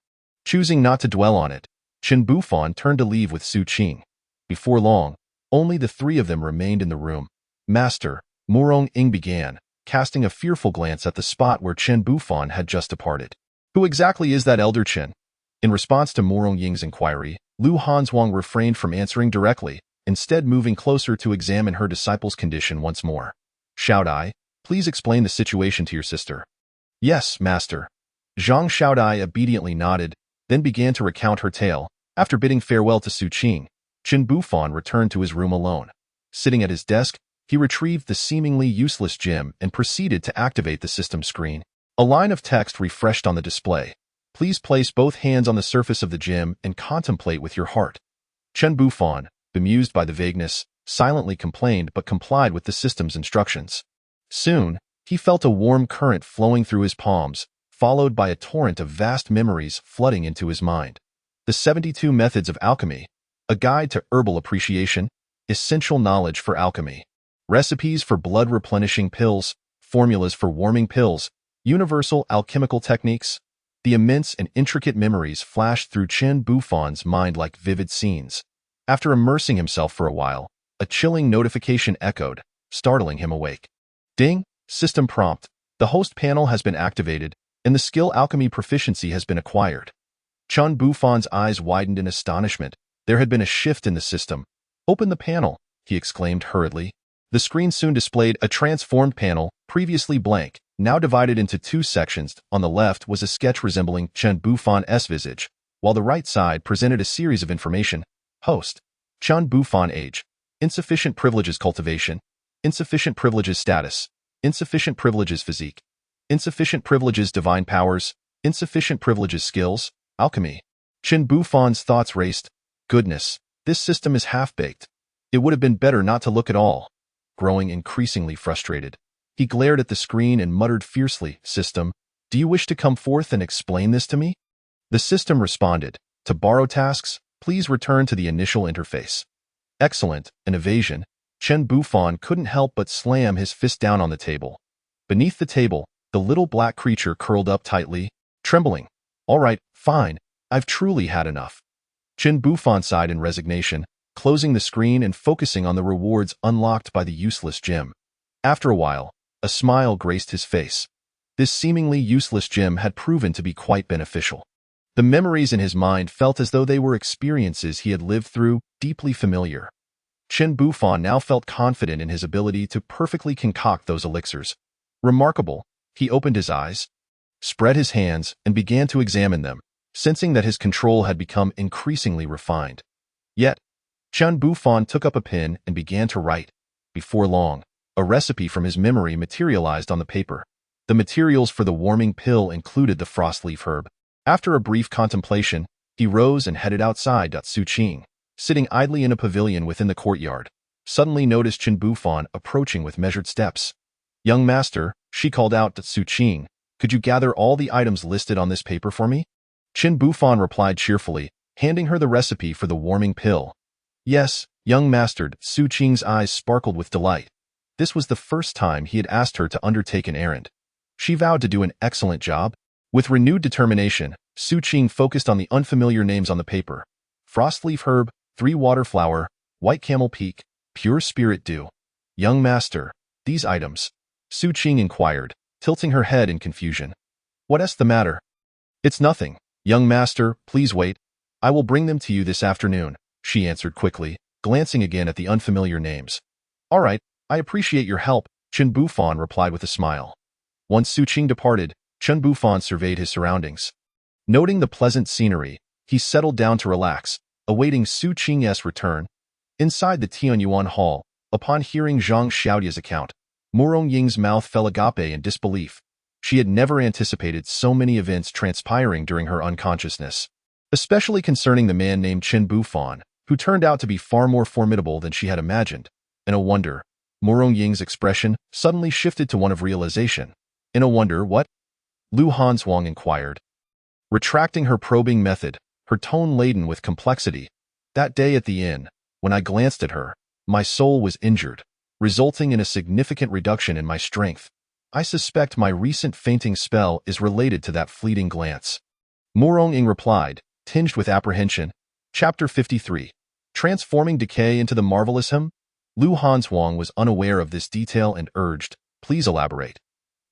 Choosing not to dwell on it, Chen Bufan turned to leave with Su Qing. Before long, only the three of them remained in the room. Master, Murong Ying began, casting a fearful glance at the spot where Chen Bufan had just departed. Who exactly is that Elder Chen? In response to Murong Ying's inquiry, Lu Hanshuang refrained from answering directly, instead moving closer to examine her disciple's condition once more. Xiaodai, please explain the situation to your sister. Yes, master. Zhang Xiaodai obediently nodded, then began to recount her tale. After bidding farewell to Su Qing, Chen Bufan returned to his room alone. Sitting at his desk, he retrieved the seemingly useless gem and proceeded to activate the system screen. A line of text refreshed on the display. Please place both hands on the surface of the gem and contemplate with your heart. Chen Bufan, bemused by the vagueness, silently complained but complied with the system's instructions. Soon, he felt a warm current flowing through his palms, followed by a torrent of vast memories flooding into his mind. The 72 Methods of Alchemy, a guide to herbal appreciation, essential knowledge for alchemy. Recipes for blood-replenishing pills, formulas for warming pills, universal alchemical techniques. The immense and intricate memories flashed through Chen Bufan's mind like vivid scenes. After immersing himself for a while, a chilling notification echoed, startling him awake. Ding! System prompt. The host panel has been activated, and the skill alchemy proficiency has been acquired. Chen Bufan's eyes widened in astonishment. There had been a shift in the system. Open the panel, he exclaimed hurriedly. The screen soon displayed a transformed panel, previously blank, now divided into two sections. On the left was a sketch resembling Chen Bufan's visage, while the right side presented a series of information. Host. Chen Bufan age. Insufficient privileges cultivation. Insufficient privileges status. Insufficient privileges physique. Insufficient privileges divine powers. Insufficient privileges skills. Alchemy. Chen Bufan's thoughts raced. Goodness, this system is half-baked. It would have been better not to look at all. Growing increasingly frustrated, he glared at the screen and muttered fiercely, System, do you wish to come forth and explain this to me? The system responded, to borrow tasks, please return to the initial interface. Excellent, an evasion. Chen Bufan couldn't help but slam his fist down on the table. Beneath the table, the little black creature curled up tightly, trembling. All right, fine, I've truly had enough. Chen Bufan sighed in resignation, closing the screen and focusing on the rewards unlocked by the useless gem. After a while, a smile graced his face. This seemingly useless gem had proven to be quite beneficial. The memories in his mind felt as though they were experiences he had lived through, deeply familiar. Chen Bufan now felt confident in his ability to perfectly concoct those elixirs. Remarkable, he opened his eyes, spread his hands, and began to examine them, sensing that his control had become increasingly refined. Yet, Chen Bufan took up a pen and began to write. Before long, a recipe from his memory materialized on the paper. The materials for the warming pill included the frost leaf herb. After a brief contemplation, he rose and headed outside. Su Qing, sitting idly in a pavilion within the courtyard, suddenly noticed Chen Bufan approaching with measured steps. Young master, she called out to Su Qing, could you gather all the items listed on this paper for me? Chen Bufan replied cheerfully, handing her the recipe for the warming pill. Yes, young master. Su Qing's eyes sparkled with delight. This was the first time he had asked her to undertake an errand. She vowed to do an excellent job. With renewed determination, Su Qing focused on the unfamiliar names on the paper. Frostleaf herb, 3 water flower, white camel peak, pure spirit dew. Young master, these items? Su Qing inquired, tilting her head in confusion. What's the matter? It's nothing. Young master, please wait. I will bring them to you this afternoon, she answered quickly, glancing again at the unfamiliar names. All right, I appreciate your help, Chen Bufan replied with a smile. Once Su Qing departed, Chen Bufan surveyed his surroundings. Noting the pleasant scenery, he settled down to relax, awaiting Su Qing's return. Inside the Tianyuan Hall, upon hearing Zhang Xiaodia's account, Murong Ying's mouth fell agape in disbelief. She had never anticipated so many events transpiring during her unconsciousness, especially concerning the man named Chen Bufan, who turned out to be far more formidable than she had imagined. And a wonder, Morong Ying's expression suddenly shifted to one of realization. In a wonder, what? Lu Hanzhuang inquired, retracting her probing method, her tone laden with complexity. That day at the inn, when I glanced at her, my soul was injured, resulting in a significant reduction in my strength. I suspect my recent fainting spell is related to that fleeting glance. Morong Ying replied, tinged with apprehension. Chapter 53. Transforming Decay into the Marvelous Him? Lu Hanzhuang was unaware of this detail and urged, please elaborate.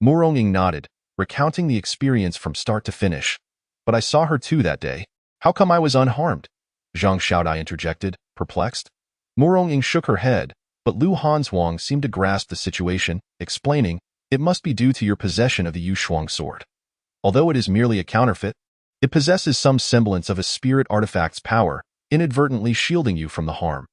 Morong Ying nodded, recounting the experience from start to finish. But I saw her too that day. How come I was unharmed? Zhang Xiaodai interjected, perplexed. Morong Ying shook her head, but Lu Hanzhuang seemed to grasp the situation, explaining, it must be due to your possession of the Yushuang sword. Although it is merely a counterfeit, it possesses some semblance of a spirit artifact's power, inadvertently shielding you from the harm.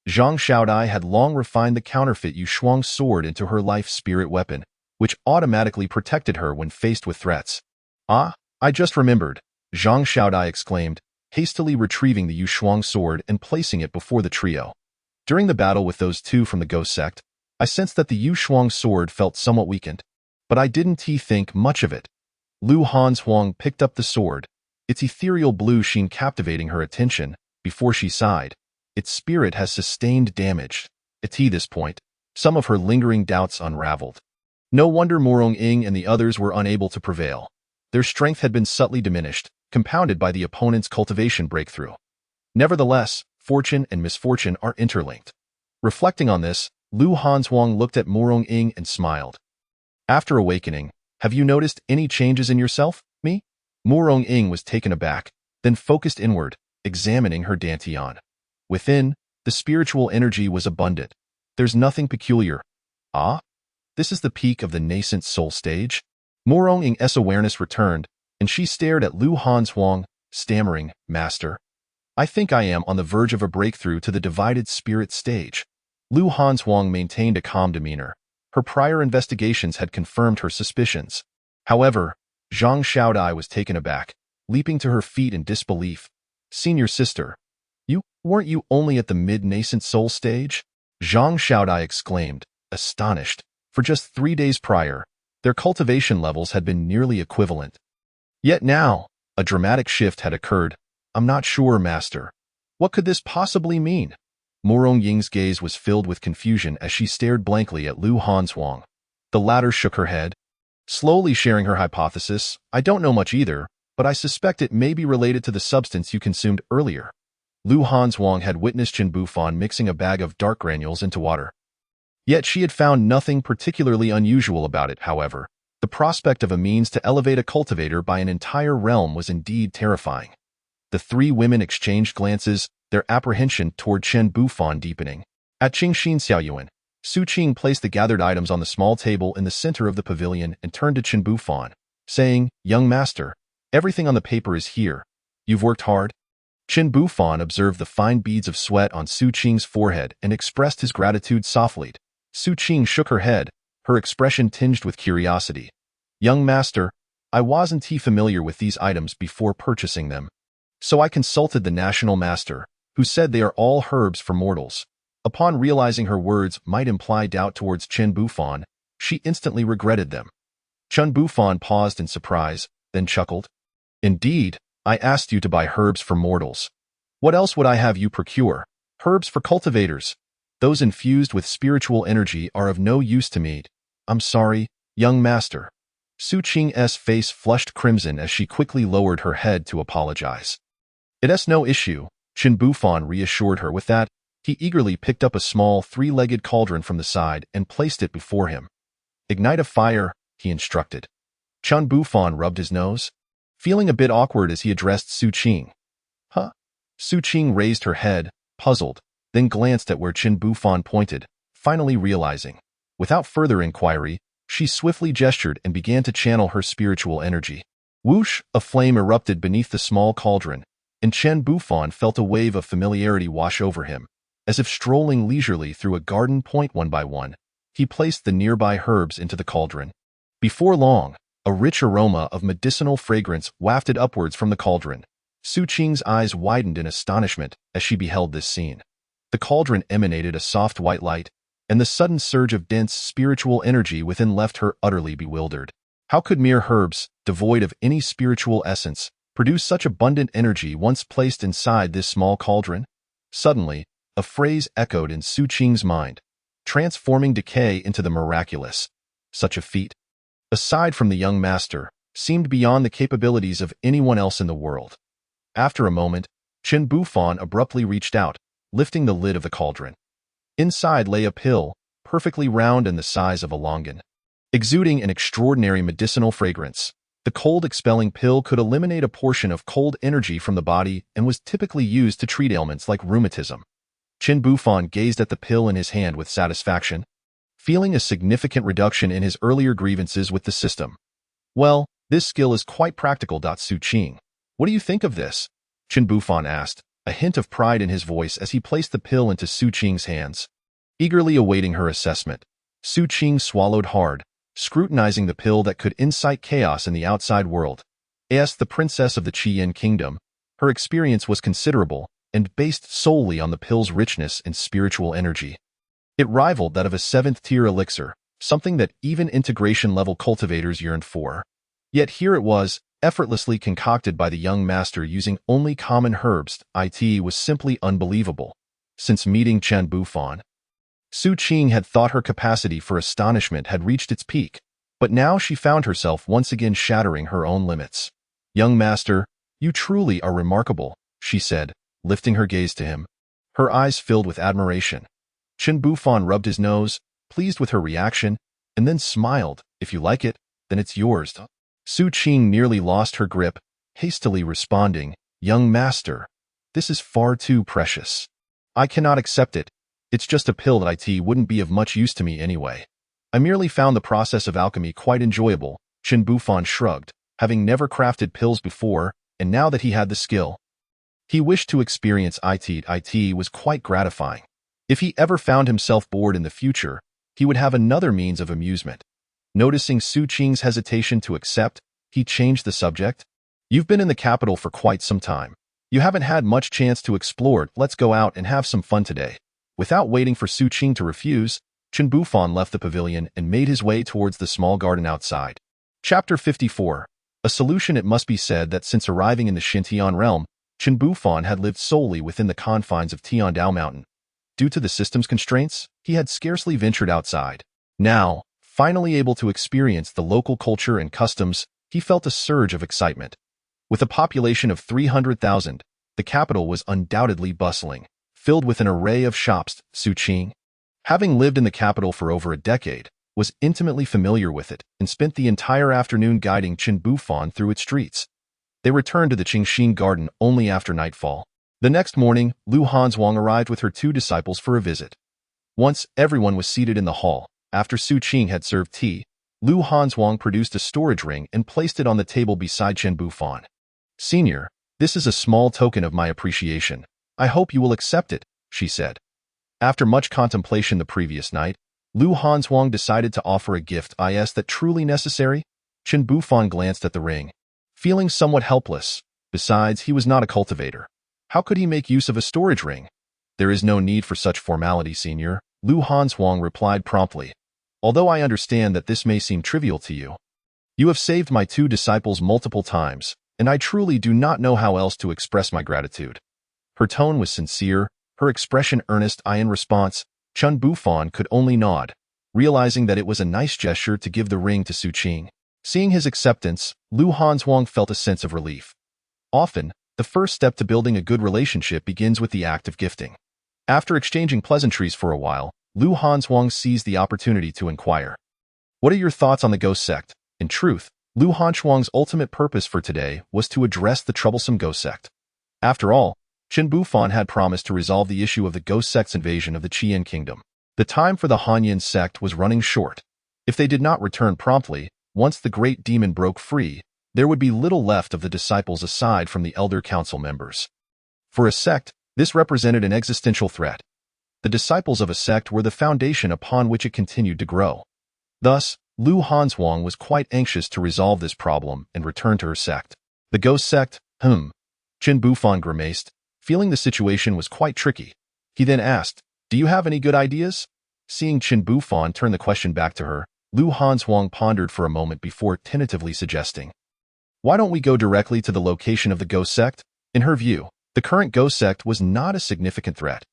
Zhang Xiaodai had long refined the counterfeit Yushuang sword into her life spirit weapon, which automatically protected her when faced with threats. Ah, I just remembered, Zhang Xiaodai exclaimed, hastily retrieving the Yushuang sword and placing it before the trio. During the battle with those two from the ghost sect, I sensed that the Yushuang sword felt somewhat weakened, but I didn't think much of it. Lu Hanzhuang picked up the sword, its ethereal blue sheen captivating her attention, before she sighed. Its spirit has sustained damage. At this point, some of her lingering doubts unraveled. No wonder Morong Ying and the others were unable to prevail. Their strength had been subtly diminished, compounded by the opponent's cultivation breakthrough. Nevertheless, fortune and misfortune are interlinked. Reflecting on this, Lu Hanzhuang looked at Morong Ying and smiled. After awakening, have you noticed any changes in yourself, me? Morong Ying was taken aback, then focused inward, examining her dantian. Within, the spiritual energy was abundant. There's nothing peculiar. Ah? This is the peak of the nascent soul stage? Morong Ying's awareness returned, and she stared at Lu Hanzhuang, stammering, Master. I think I am on the verge of a breakthrough to the divided spirit stage. Lu Hanzhuang maintained a calm demeanor. Her prior investigations had confirmed her suspicions. However, Zhang Xiaodai was taken aback, leaping to her feet in disbelief. Senior sister, weren't you only at the mid-nascent soul stage? Zhang Xiaodai exclaimed, astonished. For just 3 days prior, their cultivation levels had been nearly equivalent. Yet now, a dramatic shift had occurred. I'm not sure, Master. What could this possibly mean? Morong Ying's gaze was filled with confusion as she stared blankly at Lu Hanzhuang. The latter shook her head, slowly sharing her hypothesis. I don't know much either, but I suspect it may be related to the substance you consumed earlier. Lu Hanzhuang had witnessed Chen Bufan mixing a bag of dark granules into water. Yet she had found nothing particularly unusual about it, however. The prospect of a means to elevate a cultivator by an entire realm was indeed terrifying. The three women exchanged glances, their apprehension toward Chen Bufan deepening. At Qingxin Xiaoyuan, Su Qing placed the gathered items on the small table in the center of the pavilion and turned to Chen Bufan, saying, Young master, everything on the paper is here. You've worked hard? Chen Bufan observed the fine beads of sweat on Su Qing's forehead and expressed his gratitude softly. Su Qing shook her head, her expression tinged with curiosity. Young master, I wasn't familiar with these items before purchasing them. So I consulted the national master, who said they are all herbs for mortals. Upon realizing her words might imply doubt towards Chen Bufan, she instantly regretted them. Chen Bufan paused in surprise, then chuckled. Indeed, I asked you to buy herbs for mortals. What else would I have you procure? Herbs for cultivators. Those infused with spiritual energy are of no use to me. I'm sorry, young master. Su Qing's face flushed crimson as she quickly lowered her head to apologize. It's no issue, Chen Bufan reassured her. With that, he eagerly picked up a small three-legged cauldron from the side and placed it before him. Ignite a fire, he instructed. Chen Bufan rubbed his nose, feeling a bit awkward as he addressed Su Qing. Huh? Su Qing raised her head, puzzled, then glanced at where Chen Bufan pointed, finally realizing. Without further inquiry, she swiftly gestured and began to channel her spiritual energy. Whoosh! A flame erupted beneath the small cauldron, and Chen Bufan felt a wave of familiarity wash over him. As if strolling leisurely through a garden, one by one, he placed the nearby herbs into the cauldron. Before long, a rich aroma of medicinal fragrance wafted upwards from the cauldron. Su Qing's eyes widened in astonishment as she beheld this scene. The cauldron emanated a soft white light, and the sudden surge of dense spiritual energy within left her utterly bewildered. How could mere herbs, devoid of any spiritual essence, produce such abundant energy once placed inside this small cauldron? Suddenly, a phrase echoed in Su Qing's mind, transforming decay into the miraculous. Such a feat, aside from the young master, seemed beyond the capabilities of anyone else in the world. After a moment, Chen Bufan abruptly reached out, lifting the lid of the cauldron. Inside lay a pill, perfectly round and the size of a longan. Exuding an extraordinary medicinal fragrance, the cold-expelling pill could eliminate a portion of cold energy from the body and was typically used to treat ailments like rheumatism. Chen Bufan gazed at the pill in his hand with satisfaction, feeling a significant reduction in his earlier grievances with the system. Well, this skill is quite practical. Su Qing. What do you think of this? Chen Bufan asked, a hint of pride in his voice as he placed the pill into Su Qing's hands. Eagerly awaiting her assessment, Su Qing swallowed hard, scrutinizing the pill that could incite chaos in the outside world. As the princess of the Qiyin kingdom, her experience was considerable and based solely on the pill's richness and spiritual energy. It rivaled that of a 7th-tier elixir, something that even integration-level cultivators yearned for. Yet here it was, effortlessly concocted by the young master using only common herbs. It was simply unbelievable. Since meeting Chen Bufan, Su Qing had thought her capacity for astonishment had reached its peak, but now she found herself once again shattering her own limits. "Young master, you truly are remarkable," she said, lifting her gaze to him. Her eyes filled with admiration. Chen Bufan rubbed his nose, pleased with her reaction, and then smiled. "If you like it, then it's yours." Su Qing nearly lost her grip, hastily responding, "Young master, this is far too precious. I cannot accept it. It's just a pill that wouldn't be of much use to me anyway. I merely found the process of alchemy quite enjoyable." Chen Bufan shrugged, having never crafted pills before, and now that he had the skill, he wished to experience it. It was quite gratifying. If he ever found himself bored in the future, he would have another means of amusement. Noticing Su Qing's hesitation to accept, he changed the subject. "You've been in the capital for quite some time. You haven't had much chance to explore it. Let's go out and have some fun today." Without waiting for Su Qing to refuse, Chen Bufan left the pavilion and made his way towards the small garden outside. Chapter 54. A solution. It must be said that since arriving in the Xintian realm, Chen Bufan had lived solely within the confines of Tiandao Mountain. Due to the system's constraints, he had scarcely ventured outside. Now, finally able to experience the local culture and customs, he felt a surge of excitement. With a population of 300,000, the capital was undoubtedly bustling, filled with an array of shops. Su Qing, having lived in the capital for over a decade, was intimately familiar with it and spent the entire afternoon guiding Chen Bufan through its streets. They returned to the Qingxin garden only after nightfall. The next morning, Lu Hanzhuang arrived with her 2 disciples for a visit. Once everyone was seated in the hall, after Su Qing had served tea, Lu Hanzhuang produced a storage ring and placed it on the table beside Chen Bufan. "Senior, this is a small token of my appreciation. I hope you will accept it," she said. After much contemplation the previous night, Lu Hanzhuang decided to offer a gift. Is that truly necessary? Chen Bufan glanced at the ring, feeling somewhat helpless. Besides, he was not a cultivator. How could he make use of a storage ring? "There is no need for such formality, senior," Lu Hanzhuang replied promptly. "Although I understand that this may seem trivial to you. You have saved my 2 disciples multiple times, and I truly do not know how else to express my gratitude." Her tone was sincere, her expression earnest. In response, Chen Bufan could only nod, realizing that it was a nice gesture to give the ring to Su Qing. Seeing his acceptance, Lu Hanzhuang felt a sense of relief. Often, the first step to building a good relationship begins with the act of gifting. After exchanging pleasantries for a while, Lu Hanzhuang seized the opportunity to inquire, "What are your thoughts on the ghost sect?" In truth, Lu Hanzhuang's ultimate purpose for today was to address the troublesome ghost sect. After all, Chen Bufan had promised to resolve the issue of the ghost sect's invasion of the Qiyin kingdom. The time for the Hanyin sect was running short. If they did not return promptly, once the great demon broke free, there would be little left of the disciples aside from the elder council members. For a sect, this represented an existential threat. The disciples of a sect were the foundation upon which it continued to grow. Thus, Lu Hanzhuang was quite anxious to resolve this problem and return to her sect. "The ghost sect? Chen Bufan grimaced, feeling the situation was quite tricky. He then asked, "Do you have any good ideas?" Seeing Qin Bufan turn the question back to her, Lu Hanzhuang pondered for a moment before tentatively suggesting, "Why don't we go directly to the location of the ghost sect?" In her view, the current ghost sect was not a significant threat.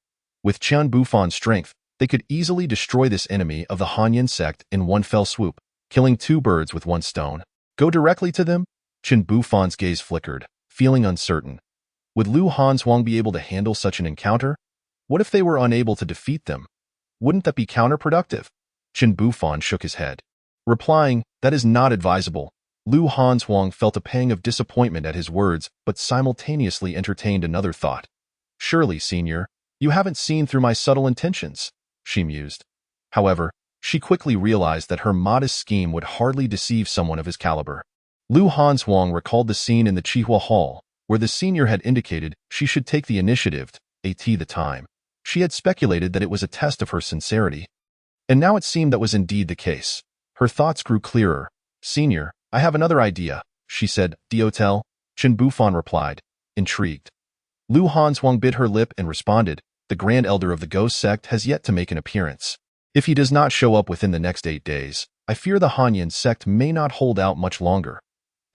With Qin Bufan's strength, they could easily destroy this enemy of the Hanyan sect in one fell swoop, killing two birds with one stone. Go directly to them? Qin Bufan's gaze flickered, feeling uncertain. Would Lu Hanzhuang be able to handle such an encounter? What if they were unable to defeat them? Wouldn't that be counterproductive? Qin Bufan shook his head, replying, "That is not advisable." Lu Hanzhuang felt a pang of disappointment at his words, but simultaneously entertained another thought. "Surely, senior, you haven't seen through my subtle intentions," she mused. However, she quickly realized that her modest scheme would hardly deceive someone of his caliber. Lu Hanzhuang recalled the scene in the Chihua Hall, where the senior had indicated she should take the initiative, at the time. She had speculated that it was a test of her sincerity. And now it seemed that was indeed the case. Her thoughts grew clearer. "Senior, I have another idea," she said. "Diotel?" Qin Bufan replied, intrigued. Lu Hanzhuang bit her lip and responded, "The Grand Elder of the Ghost Sect has yet to make an appearance. If he does not show up within the next 8 days, I fear the Hanyan sect may not hold out much longer.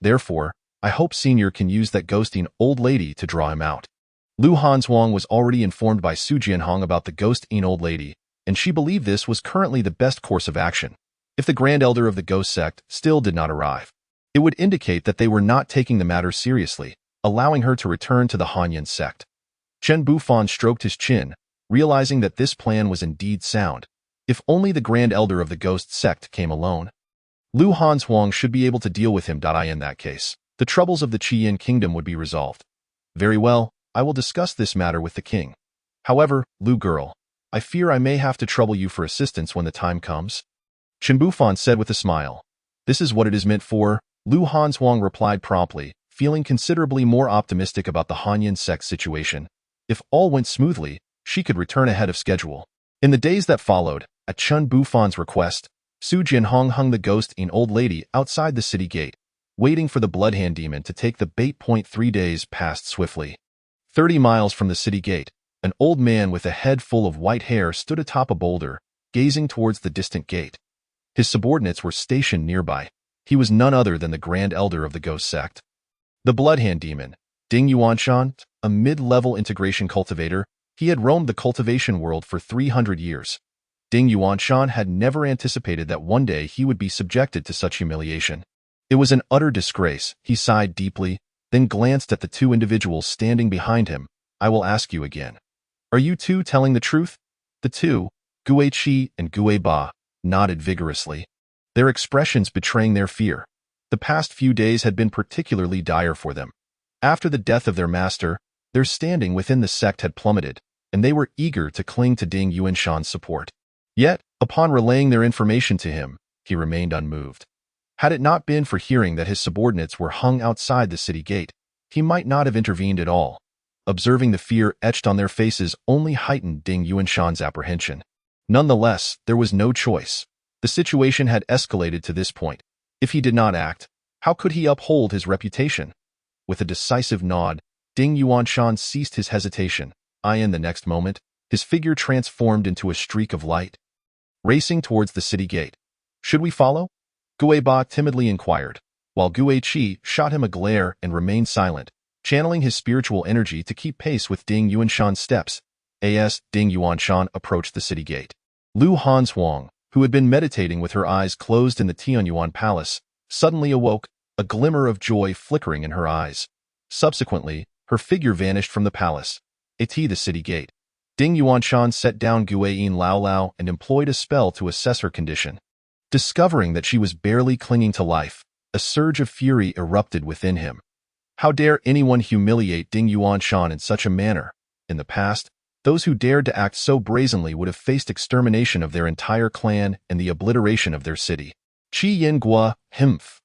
Therefore, I hope Senior can use that ghosting old lady to draw him out." Lu Hanzhuang was already informed by Su Jianhong about the ghosting old lady, and she believed this was currently the best course of action. If the Grand Elder of the Ghost Sect still did not arrive, it would indicate that they were not taking the matter seriously, allowing her to return to the Hanyan sect. Qin Bufan stroked his chin, realizing that this plan was indeed sound. If only the Grand Elder of the Ghost Sect came alone. Lu Hanzhuang should be able to deal with him. In that case, the troubles of the Qiyin kingdom would be resolved. "Very well, I will discuss this matter with the king. However, Lu girl, I fear I may have to trouble you for assistance when the time comes," Qin Bufan said with a smile. "This is what it is meant for," Lu Hanzhuang replied promptly, feeling considerably more optimistic about the Hanyan sect situation. If all went smoothly, she could return ahead of schedule. In the days that followed, at Qin Bufan's request, Su Jianhong hung the ghosting old lady outside the city gate, waiting for the Bloodhand demon to take the bait. 3 days passed swiftly. 30 miles from the city gate, an old man with a head full of white hair stood atop a boulder, gazing towards the distant gate. His subordinates were stationed nearby. He was none other than the Grand Elder of the Ghost Sect. The Bloodhand demon, Ding Yuanshan, a mid-level integration cultivator, he had roamed the cultivation world for 300 years. Ding Yuanshan had never anticipated that one day he would be subjected to such humiliation. It was an utter disgrace. He sighed deeply, then glanced at the two individuals standing behind him. "I will ask you again. Are you two telling the truth?" The two, Gue Qi and Gue Ba, nodded vigorously, their expressions betraying their fear. The past few days had been particularly dire for them. After the death of their master, their standing within the sect had plummeted, and they were eager to cling to Ding Yuanshan's support. Yet, upon relaying their information to him, he remained unmoved. Had it not been for hearing that his subordinates were hung outside the city gate, he might not have intervened at all. Observing the fear etched on their faces only heightened Ding Yuanshan's apprehension. Nonetheless, there was no choice. The situation had escalated to this point. If he did not act, how could he uphold his reputation? With a decisive nod, Ding Yuanshan ceased his hesitation. In the next moment, his figure transformed into a streak of light, racing towards the city gate. "Should we follow?" Gue Ba timidly inquired, while Gue Qi shot him a glare and remained silent, channeling his spiritual energy to keep pace with Ding Yuanshan's steps. As Ding Yuanshan approached the city gate, Lu Hanzhuang, who had been meditating with her eyes closed in the Tianyuan Palace, suddenly awoke, a glimmer of joy flickering in her eyes. Subsequently, her figure vanished from the palace. At the city gate, Ding Yuanshan set down Guayin Lao Lao and employed a spell to assess her condition. Discovering that she was barely clinging to life, a surge of fury erupted within him. How dare anyone humiliate Ding Yuanshan in such a manner? In the past, those who dared to act so brazenly would have faced extermination of their entire clan and the obliteration of their city. Qi Yin Gua, Himph.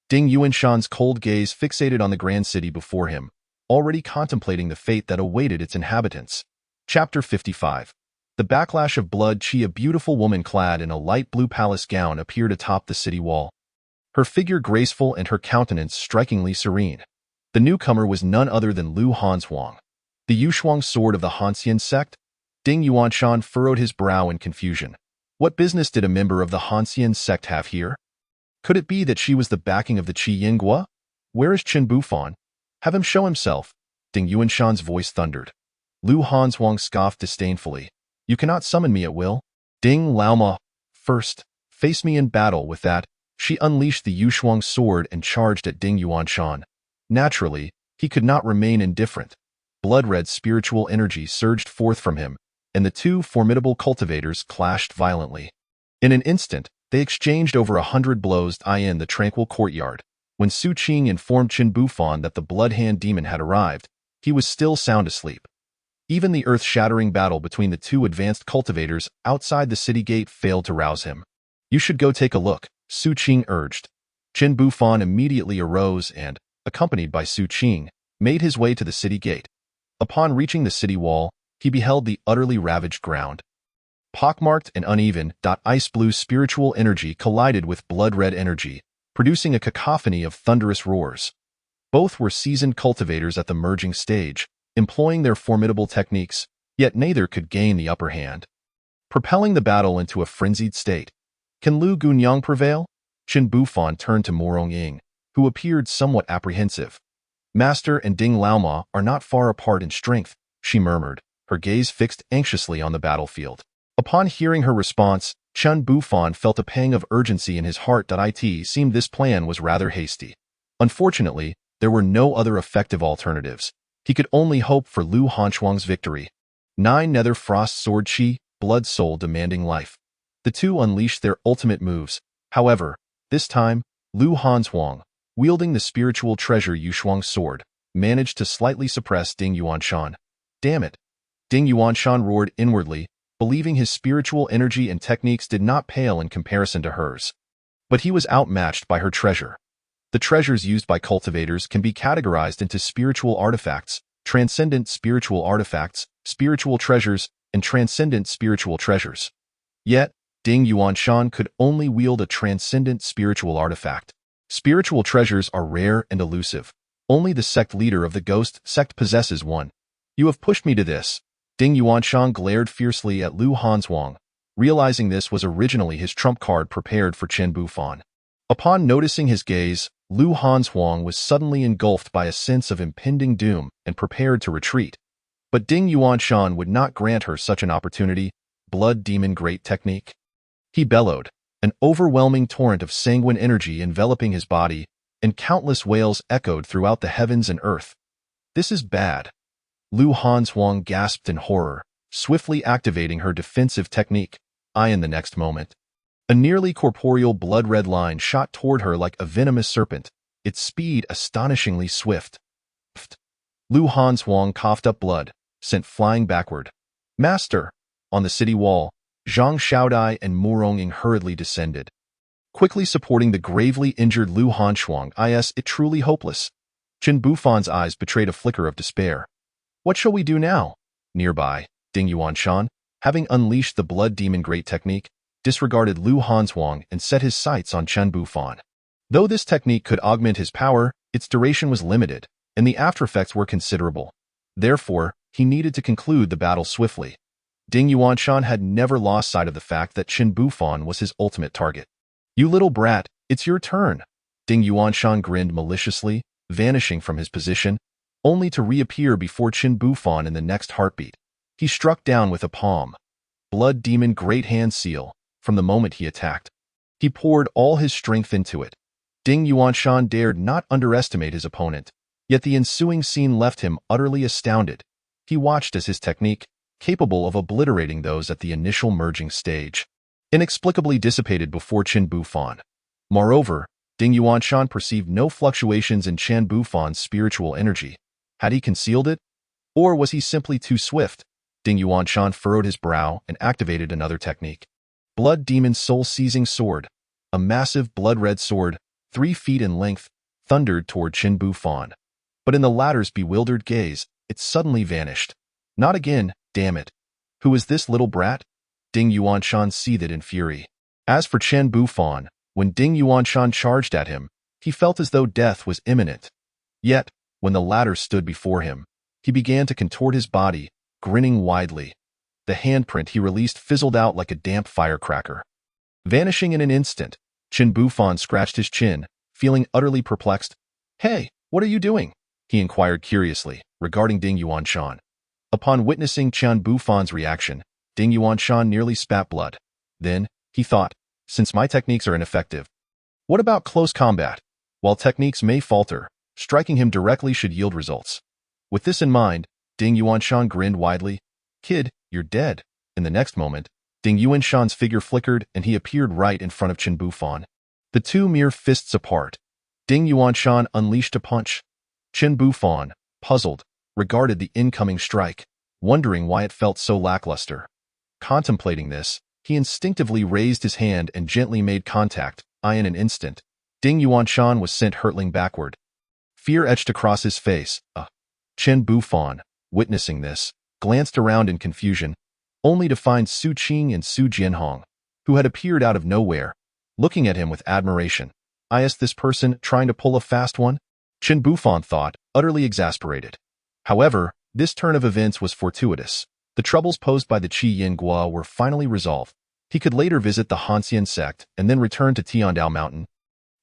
Ding Yuanshan's cold gaze fixated on the grand city before him, already contemplating the fate that awaited its inhabitants. Chapter 55. The backlash of blood. Qi, a beautiful woman clad in a light blue palace gown, appeared atop the city wall. Her figure graceful and her countenance strikingly serene. The newcomer was none other than Lu Hanzhuang, the Yushuang sword of the Hanxian sect. Ding Yuanshan furrowed his brow in confusion. What business did a member of the Hanxian sect have here? Could it be that she was the backing of the Qi Yinghua? Where is Qin Bufan? Have him show himself. Ding Yuanshan's voice thundered. Lu Hanzhuang scoffed disdainfully. You cannot summon me at will. Ding Laoma, first, face me in battle with that. She unleashed the Yushuang sword and charged at Ding Yuanshan. Naturally, he could not remain indifferent. Blood-red spiritual energy surged forth from him, and the two formidable cultivators clashed violently. In an instant, they exchanged over 100 blows in the tranquil courtyard. When Su Qing informed Qin Bufan that the Blood-Hand demon had arrived, he was still sound asleep. Even the earth-shattering battle between the two advanced cultivators outside the city gate failed to rouse him. You should go take a look, Su Qing urged. Qin Bufan immediately arose and, accompanied by Su Qing, made his way to the city gate. Upon reaching the city wall, he beheld the utterly ravaged ground. Pockmarked and uneven, ice-blue spiritual energy collided with blood-red energy, producing a cacophony of thunderous roars. Both were seasoned cultivators at the merging stage, employing their formidable techniques, yet neither could gain the upper hand. Propelling the battle into a frenzied state. Can Lu Gunyang prevail? Qin Bufan turned to Morong Ying, who appeared somewhat apprehensive. Master and Ding Laoma are not far apart in strength, she murmured, her gaze fixed anxiously on the battlefield. Upon hearing her response, Qin Bufan felt a pang of urgency in his heart. It seemed this plan was rather hasty. Unfortunately, there were no other effective alternatives. He could only hope for Lu Hanzhuang's victory. 9 Nether Frost Sword Qi, Blood Soul demanding life. The two unleashed their ultimate moves. However, this time, Lu Hanzhuang, wielding the spiritual treasure Yushuang sword, managed to slightly suppress Ding Yuanshan. Damn it! Ding Yuanshan roared inwardly, believing his spiritual energy and techniques did not pale in comparison to hers. But he was outmatched by her treasure. The treasures used by cultivators can be categorized into spiritual artifacts, transcendent spiritual artifacts, spiritual treasures, and transcendent spiritual treasures. Yet, Ding Yuanshan could only wield a transcendent spiritual artifact. Spiritual treasures are rare and elusive. Only the sect leader of the ghost sect possesses one. You have pushed me to this. Ding Yuanshan glared fiercely at Lu Hanzhuang, realizing this was originally his trump card prepared for Qin Bufan. Upon noticing his gaze, Lu Hanzhuang was suddenly engulfed by a sense of impending doom and prepared to retreat. But Ding Yuanshan would not grant her such an opportunity. Blood Demon Great Technique. He bellowed, an overwhelming torrent of sanguine energy enveloping his body, and countless wails echoed throughout the heavens and earth. This is bad. Lu Hanzhuang gasped in horror, swiftly activating her defensive technique. In the next moment, a nearly corporeal blood-red line shot toward her like a venomous serpent, its speed astonishingly swift. Lu Hanzhuang coughed up blood, sent flying backward. Master! On the city wall, Zhang Xiaodai and Morong Ying hurriedly descended, quickly supporting the gravely injured Lu Hanzhuang. It truly hopeless. Qin Bufan's eyes betrayed a flicker of despair. What shall we do now? Nearby, Ding Yuanshan, having unleashed the Blood Demon Great Technique, disregarded Lu Hanzhuang and set his sights on Qin Bufan. Though this technique could augment his power, its duration was limited, and the aftereffects were considerable. Therefore, he needed to conclude the battle swiftly. Ding Yuanshan had never lost sight of the fact that Qin Bufan was his ultimate target. You little brat, it's your turn. Ding Yuanshan grinned maliciously, vanishing from his position, only to reappear before Qin Bufan in the next heartbeat. He struck down with a palm. Blood Demon Great Hand Seal. From the moment he attacked, he poured all his strength into it. Ding Yuanshan dared not underestimate his opponent, yet the ensuing scene left him utterly astounded. He watched as his technique, capable of obliterating those at the initial merging stage, inexplicably dissipated before Qin Bufan. Moreover, Ding Yuanshan perceived no fluctuations in Qin Bufan's spiritual energy. Had he concealed it? Or was he simply too swift? Ding Yuanshan furrowed his brow and activated another technique. Blood Demon Soul-Seizing Sword, a massive blood-red sword, 3 feet in length, thundered toward Qin Bufan. But in the latter's bewildered gaze, it suddenly vanished. Not again, damn it. Who is this little brat? Ding Yuanshan seethed in fury. As for Qin Bufan, when Ding Yuanshan charged at him, he felt as though death was imminent. Yet, when the latter stood before him, he began to contort his body, grinning widely. the handprint he released fizzled out like a damp firecracker. Vanishing in an instant, Chen Bufan scratched his chin, feeling utterly perplexed. "Hey, what are you doing?" he inquired curiously, regarding Ding Yuanshan. Upon witnessing Chen Bufan's reaction, Ding Yuanshan nearly spat blood. Then, he thought, since my techniques are ineffective, what about close combat? While techniques may falter, striking him directly should yield results. With this in mind, Ding Yuanshan grinned widely. "Kid, you're dead." In the next moment, Ding Yuanshan's figure flickered and he appeared right in front of Chen Bufan. The two mere fists apart, Ding Yuanshan unleashed a punch. Chen Bufan, puzzled, regarded the incoming strike, wondering why it felt so lackluster. Contemplating this, he instinctively raised his hand and gently made contact. In an instant, Ding Yuanshan was sent hurtling backward. Fear etched across his face. Chen Bufan, witnessing this, glanced around in confusion, only to find Su Qing and Su Jianhong, who had appeared out of nowhere, looking at him with admiration. Is this person trying to pull a fast one? Chen Bufan thought, utterly exasperated. However, this turn of events was fortuitous. The troubles posed by the Qi Yin Gua were finally resolved. He could later visit the Hanxian sect and then return to Tiandao Mountain,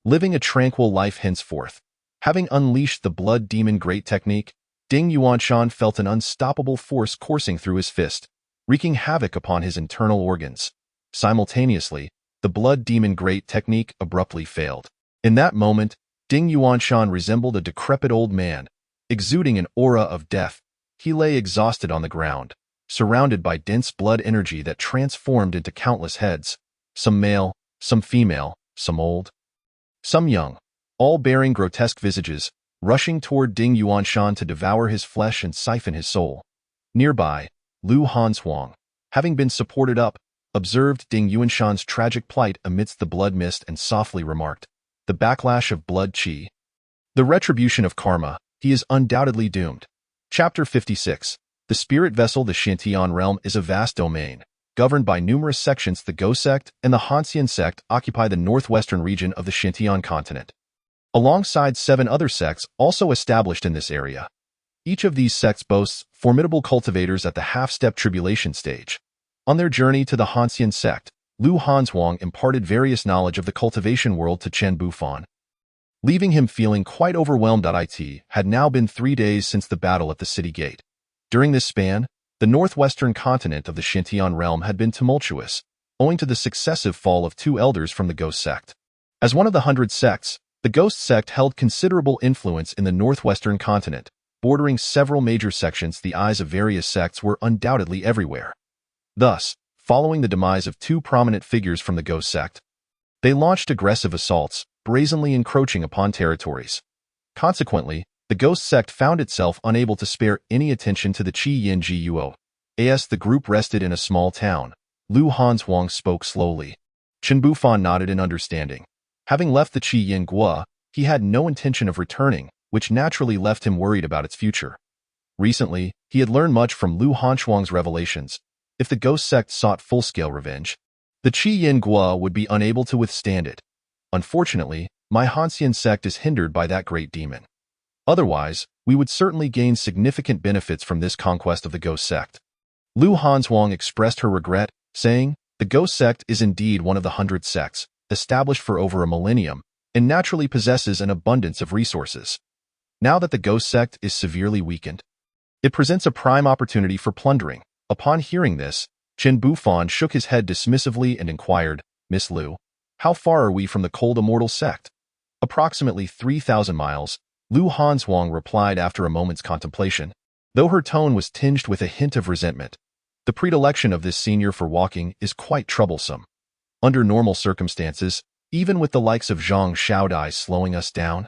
living a tranquil life henceforth. Having unleashed the blood demon great technique, Ding Yuanshan felt an unstoppable force coursing through his fist, wreaking havoc upon his internal organs. Simultaneously, the blood demon great technique abruptly failed. In that moment, Ding Yuanshan resembled a decrepit old man, exuding an aura of death. He lay exhausted on the ground, surrounded by dense blood energy that transformed into countless heads, some male, some female, some old, some young, all bearing grotesque visages, rushing toward Ding Yuanshan to devour his flesh and siphon his soul. Nearby, Lu Hanzhuang, having been supported up, observed Ding Yuanshan's tragic plight amidst the blood mist and softly remarked, "The backlash of blood qi. The retribution of karma, he is undoubtedly doomed." Chapter 56. The spirit vessel. The Xintian realm is a vast domain, governed by numerous sections. The Go sect and the Hanxian sect occupy the northwestern region of the Xintian continent, alongside 7 other sects also established in this area. Each of these sects boasts formidable cultivators at the half-step tribulation stage. On their journey to the Hanxian sect, Lu Hanzhuang imparted various knowledge of the cultivation world to Chen Bufan, leaving him feeling quite overwhelmed. It had now been 3 days since the battle at the city gate. During this span, the northwestern continent of the Xintian realm had been tumultuous, owing to the successive fall of 2 elders from the Ghost sect. As one of the 100 sects, the Ghost sect held considerable influence in the northwestern continent, bordering several major sections. The eyes of various sects were undoubtedly everywhere. Thus, following the demise of 2 prominent figures from the Ghost sect, they launched aggressive assaults, brazenly encroaching upon territories. Consequently, the Ghost sect found itself unable to spare any attention to the Qi Yin Guo. As the group rested in a small town, Lu Hanzhuang spoke slowly. Chen Bufan nodded in understanding. Having left the Qi Yin Gua, he had no intention of returning, which naturally left him worried about its future. Recently, he had learned much from Lu Hanzhuang's revelations. If the Ghost sect sought full-scale revenge, the Qi Yin Gua would be unable to withstand it. Unfortunately, my Hanxian sect is hindered by that great demon. Otherwise, we would certainly gain significant benefits from this conquest of the Ghost sect. Lu Hanzhuang expressed her regret, saying, "The Ghost sect is indeed one of the 100 sects, established for over a millennium, and naturally possesses an abundance of resources. Now that the Ghost sect is severely weakened, it presents a prime opportunity for plundering." Upon hearing this, Chen Bufan shook his head dismissively and inquired, "Miss Lu, how far are we from the cold immortal sect?" "Approximately 3,000 miles, Lu Hanzhuang replied after a moment's contemplation, though her tone was tinged with a hint of resentment. The predilection of this senior for walking is quite troublesome. Under normal circumstances, even with the likes of Zhang Xiaodai slowing us down,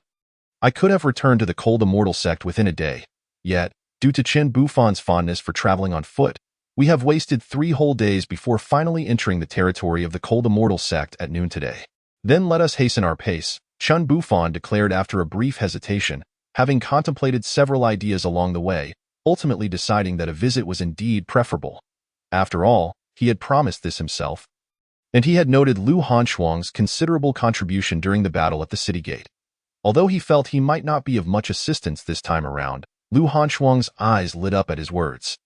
I could have returned to the cold immortal sect within a day. Yet, due to Chen Bufan's fondness for traveling on foot, we have wasted 3 whole days before finally entering the territory of the cold immortal sect at noon today. Then let us hasten our pace," Chen Bufan declared after a brief hesitation, having contemplated several ideas along the way, ultimately deciding that a visit was indeed preferable. After all, he had promised this himself, and he had noted Lu Hanzhuang's considerable contribution during the battle at the city gate. Although he felt he might not be of much assistance this time around, Lu Hanzhuang's eyes lit up at his words.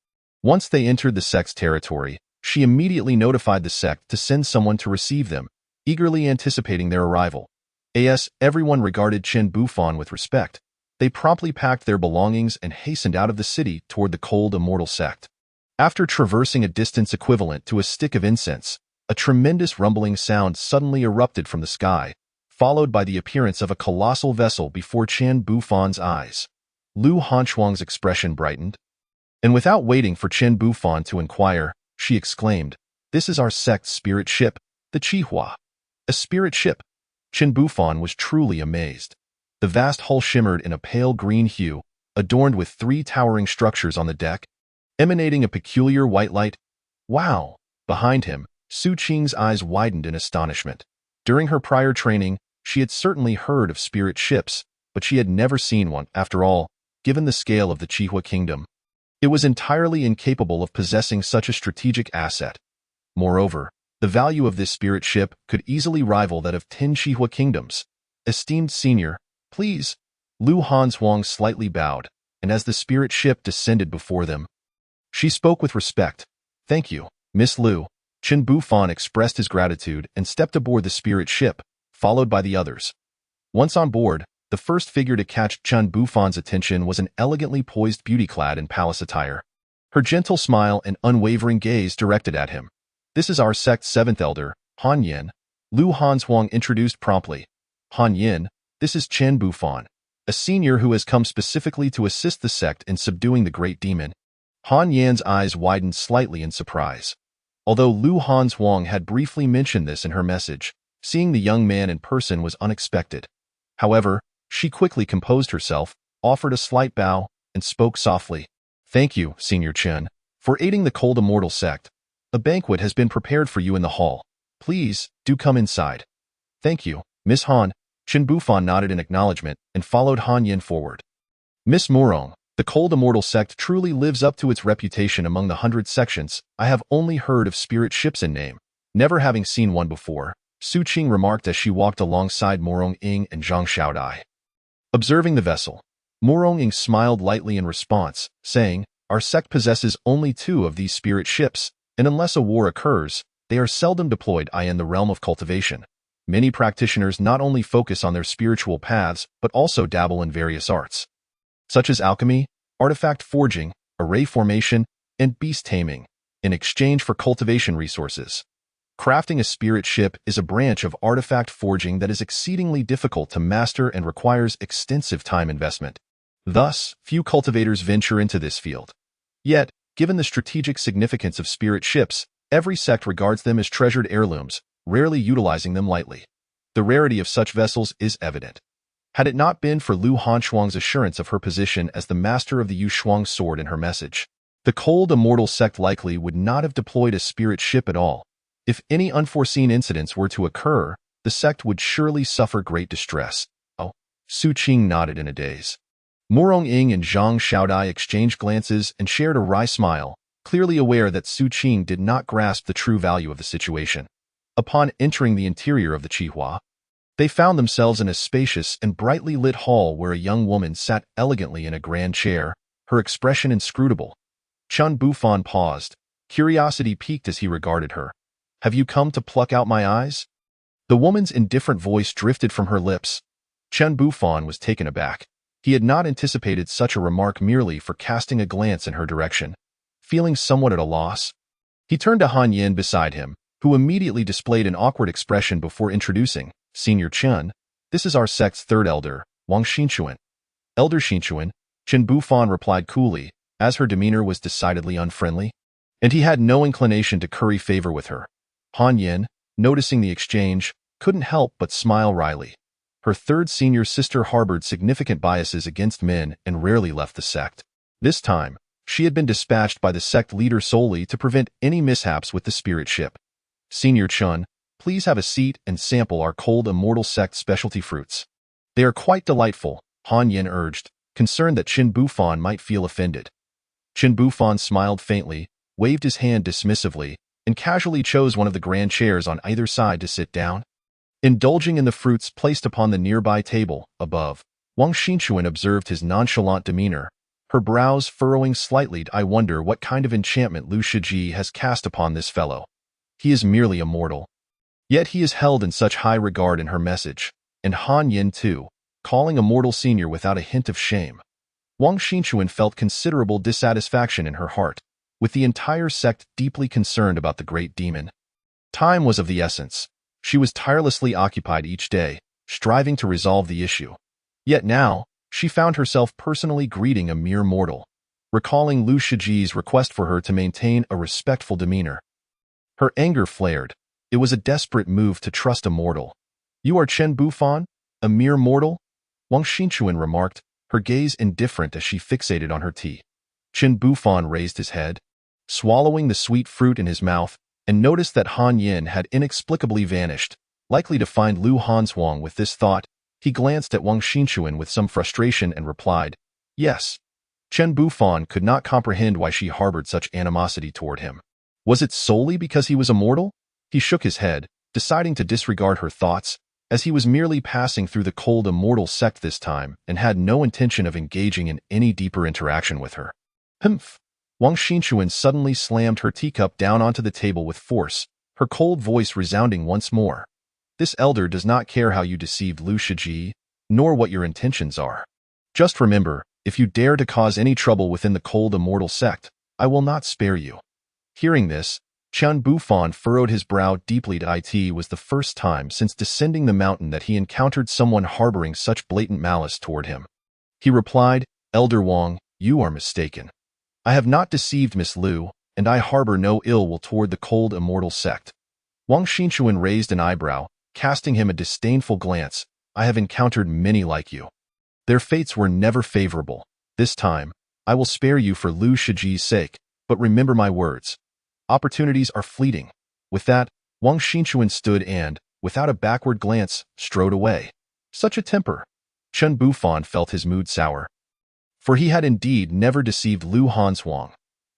Once they entered the sect's territory, she immediately notified the sect to send someone to receive them, eagerly anticipating their arrival. As everyone regarded Chen Bufan with respect, they promptly packed their belongings and hastened out of the city toward the cold immortal sect. After traversing a distance equivalent to a stick of incense, a tremendous rumbling sound suddenly erupted from the sky, followed by the appearance of a colossal vessel before Chen Bufan's eyes. Lu Hanchuang's expression brightened, and without waiting for Chen Bufan to inquire, she exclaimed, "This is our sect's spirit ship, the Qihua." A spirit ship? Chen Bufan was truly amazed. The vast hull shimmered in a pale green hue, adorned with 3 towering structures on the deck, emanating a peculiar white light. Wow! Behind him, Su Qing's eyes widened in astonishment. During her prior training, she had certainly heard of spirit ships, but she had never seen one. After all, given the scale of the Qihua kingdom, it was entirely incapable of possessing such a strategic asset. Moreover, the value of this spirit ship could easily rival that of 10 Qihua kingdoms. Esteemed senior, please. Lu Hanchuang slightly bowed, and as the spirit ship descended before them, she spoke with respect. "Thank you, Miss Lu." Chen Bufan expressed his gratitude and stepped aboard the spirit ship, followed by the others. Once on board, the first figure to catch Chen Bufan's attention was an elegantly poised beauty clad in palace attire. Her gentle smile and unwavering gaze directed at him. "This is our sect's 7th elder, Han Yin," Lu Hanchuang introduced promptly. "Han Yin, this is Chen Bufan, a senior who has come specifically to assist the sect in subduing the great demon." Han Yin's eyes widened slightly in surprise. Although Lu Hanchuang had briefly mentioned this in her message, seeing the young man in person was unexpected. However, she quickly composed herself, offered a slight bow, and spoke softly. "Thank you, Senior Chen, for aiding the cold immortal sect. A banquet has been prepared for you in the hall. Please, do come inside." "Thank you, Miss Han." Chen Bufan nodded in acknowledgement and followed Han Yin forward. "Miss Murong, the cold immortal sect truly lives up to its reputation among the 100 sections. I have only heard of spirit ships in name, never having seen one before," Su Qing remarked as she walked alongside Murong Ying and Zhang Xiaodai. Observing the vessel, Murong Ying smiled lightly in response, saying, "Our sect possesses only 2 of these spirit ships, and unless a war occurs, they are seldom deployed in the realm of cultivation. Many practitioners not only focus on their spiritual paths, but also dabble in various arts, such as alchemy, artifact forging, array formation, and beast taming, in exchange for cultivation resources. Crafting a spirit ship is a branch of artifact forging that is exceedingly difficult to master and requires extensive time investment. Thus, few cultivators venture into this field. Yet, given the strategic significance of spirit ships, every sect regards them as treasured heirlooms, rarely utilizing them lightly. The rarity of such vessels is evident. Had it not been for Lu Hanchuang's assurance of her position as the master of the Yu Shuang sword in her message, the cold immortal sect likely would not have deployed a spirit ship at all. If any unforeseen incidents were to occur, the sect would surely suffer great distress. "Oh," Su Qing nodded in a daze. Murong Ying and Zhang Xiaodai exchanged glances and shared a wry smile, clearly aware that Su Qing did not grasp the true value of the situation. Upon entering the interior of the Qihua, they found themselves in a spacious and brightly lit hall where a young woman sat elegantly in a grand chair, her expression inscrutable. Chen Bufan paused, curiosity piqued as he regarded her. "Have you come to pluck out my eyes?" The woman's indifferent voice drifted from her lips. Chen Bufan was taken aback. He had not anticipated such a remark merely for casting a glance in her direction. Feeling somewhat at a loss, he turned to Han Yin beside him, who immediately displayed an awkward expression before introducing, "Senior Chen, this is our sect's 3rd elder, Wang Xinchuan." "Elder Xinchuan," Chen Bufan replied coolly, as her demeanor was decidedly unfriendly, and he had no inclination to curry favor with her. Han Yin, noticing the exchange, couldn't help but smile wryly. Her 3rd senior sister harbored significant biases against men and rarely left the sect. This time, she had been dispatched by the sect leader solely to prevent any mishaps with the spirit ship. "Senior Chen, please have a seat and sample our cold immortal sect specialty fruits. They are quite delightful," Han Yin urged, concerned that Chen Bufan might feel offended. Chen Bufan smiled faintly, waved his hand dismissively, and casually chose one of the grand chairs on either side to sit down. Indulging in the fruits placed upon the nearby table, above, Wang Xinchuan observed his nonchalant demeanor. her brows furrowing slightly. I wonder what kind of enchantment Lu Shiji has cast upon this fellow. He is merely a mortal. Yet he is held in such high regard in her message, and Han Yin too, calling a mortal senior without a hint of shame. Wang Xingchuan felt considerable dissatisfaction in her heart, with the entire sect deeply concerned about the great demon. Time was of the essence. She was tirelessly occupied each day, striving to resolve the issue. Yet now, she found herself personally greeting a mere mortal, recalling Lu Shiji's request for her to maintain a respectful demeanor. Her anger flared. It was a desperate move to trust a mortal. "You are Chen Bufan, a mere mortal?" Wang Xingchuan remarked, her gaze indifferent as she fixated on her tea. Chen Bufan raised his head, swallowing the sweet fruit in his mouth, and noticed that Han Yin had inexplicably vanished. Likely to find Lu Hanzhuang with this thought, he glanced at Wang Xingchuan with some frustration and replied, "Yes." Chen Bufan could not comprehend why she harbored such animosity toward him. Was it solely because he was a mortal? He shook his head, deciding to disregard her thoughts, as he was merely passing through the cold immortal sect this time and had no intention of engaging in any deeper interaction with her. Humph! Wang Xingchuan suddenly slammed her teacup down onto the table with force, her cold voice resounding once more. "This elder does not care how you deceived Lu Shiji, nor what your intentions are. Just remember, if you dare to cause any trouble within the cold immortal sect, I will not spare you." Hearing this, Chen Bufan furrowed his brow deeply. It was the first time since descending the mountain that he encountered someone harboring such blatant malice toward him. He replied, "Elder Wang, you are mistaken. I have not deceived Miss Lu, and I harbor no ill will toward the cold immortal sect." Wang Xingchuan raised an eyebrow, casting him a disdainful glance. "I have encountered many like you. Their fates were never favorable. This time, I will spare you for Lu Shiji's sake, but remember my words. Opportunities are fleeting." With that, Wang Xingchuan stood and, without a backward glance, strode away. Such a temper! Chen Bufan felt his mood sour. For he had indeed never deceived Lu Hanzhuang.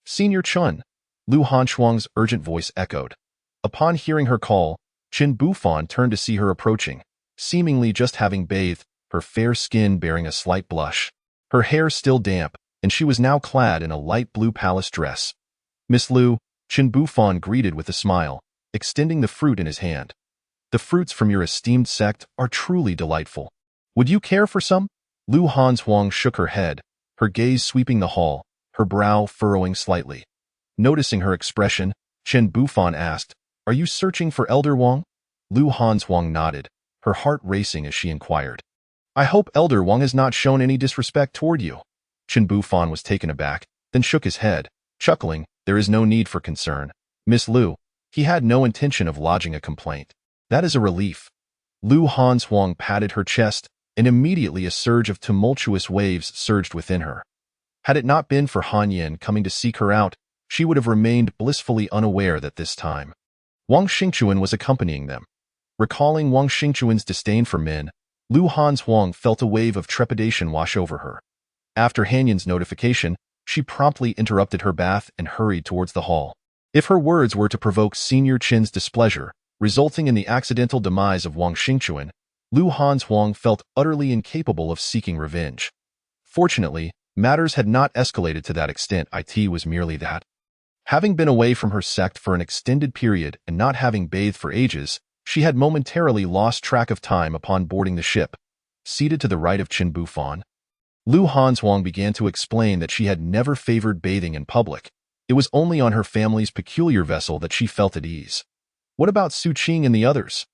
"Senior Chen," Lu Hanzhuang's urgent voice echoed. Upon hearing her call, Chen Bufan turned to see her approaching, seemingly just having bathed, her fair skin bearing a slight blush. Her hair still damp, and she was now clad in a light blue palace dress. "Miss Lu," Chen Bufan greeted with a smile, extending the fruit in his hand. "The fruits from your esteemed sect are truly delightful. Would you care for some?" Lu Hanzhuang shook her head, her gaze sweeping the hall, her brow furrowing slightly. Noticing her expression, Chen Bufan asked, "Are you searching for Elder Wang?" Lu Hanzhuang nodded, her heart racing as she inquired. "I hope Elder Wang has not shown any disrespect toward you." Chen Bufan was taken aback, then shook his head, chuckling, "There is no need for concern. Miss Lu, he had no intention of lodging a complaint." "That is a relief." Lu Hanzhuang patted her chest, and immediately a surge of tumultuous waves surged within her. Had it not been for Han Yin coming to seek her out, she would have remained blissfully unaware that this time Wang Xingchuan was accompanying them. Recalling Wang Xingchuan's disdain for men, Lu Hanzhuang felt a wave of trepidation wash over her. After Han Yin's notification, she promptly interrupted her bath and hurried towards the hall. If her words were to provoke Senior Chen's displeasure, resulting in the accidental demise of Wang Xingchuan, Lu Hanzhuang felt utterly incapable of seeking revenge. Fortunately, matters had not escalated to that extent. It was merely that, having been away from her sect for an extended period and not having bathed for ages, she had momentarily lost track of time upon boarding the ship. Seated to the right of Chen Bufan, Lu Hanzhuang began to explain that she had never favored bathing in public. It was only on her family's peculiar vessel that she felt at ease. "What about Su Qing and the others?"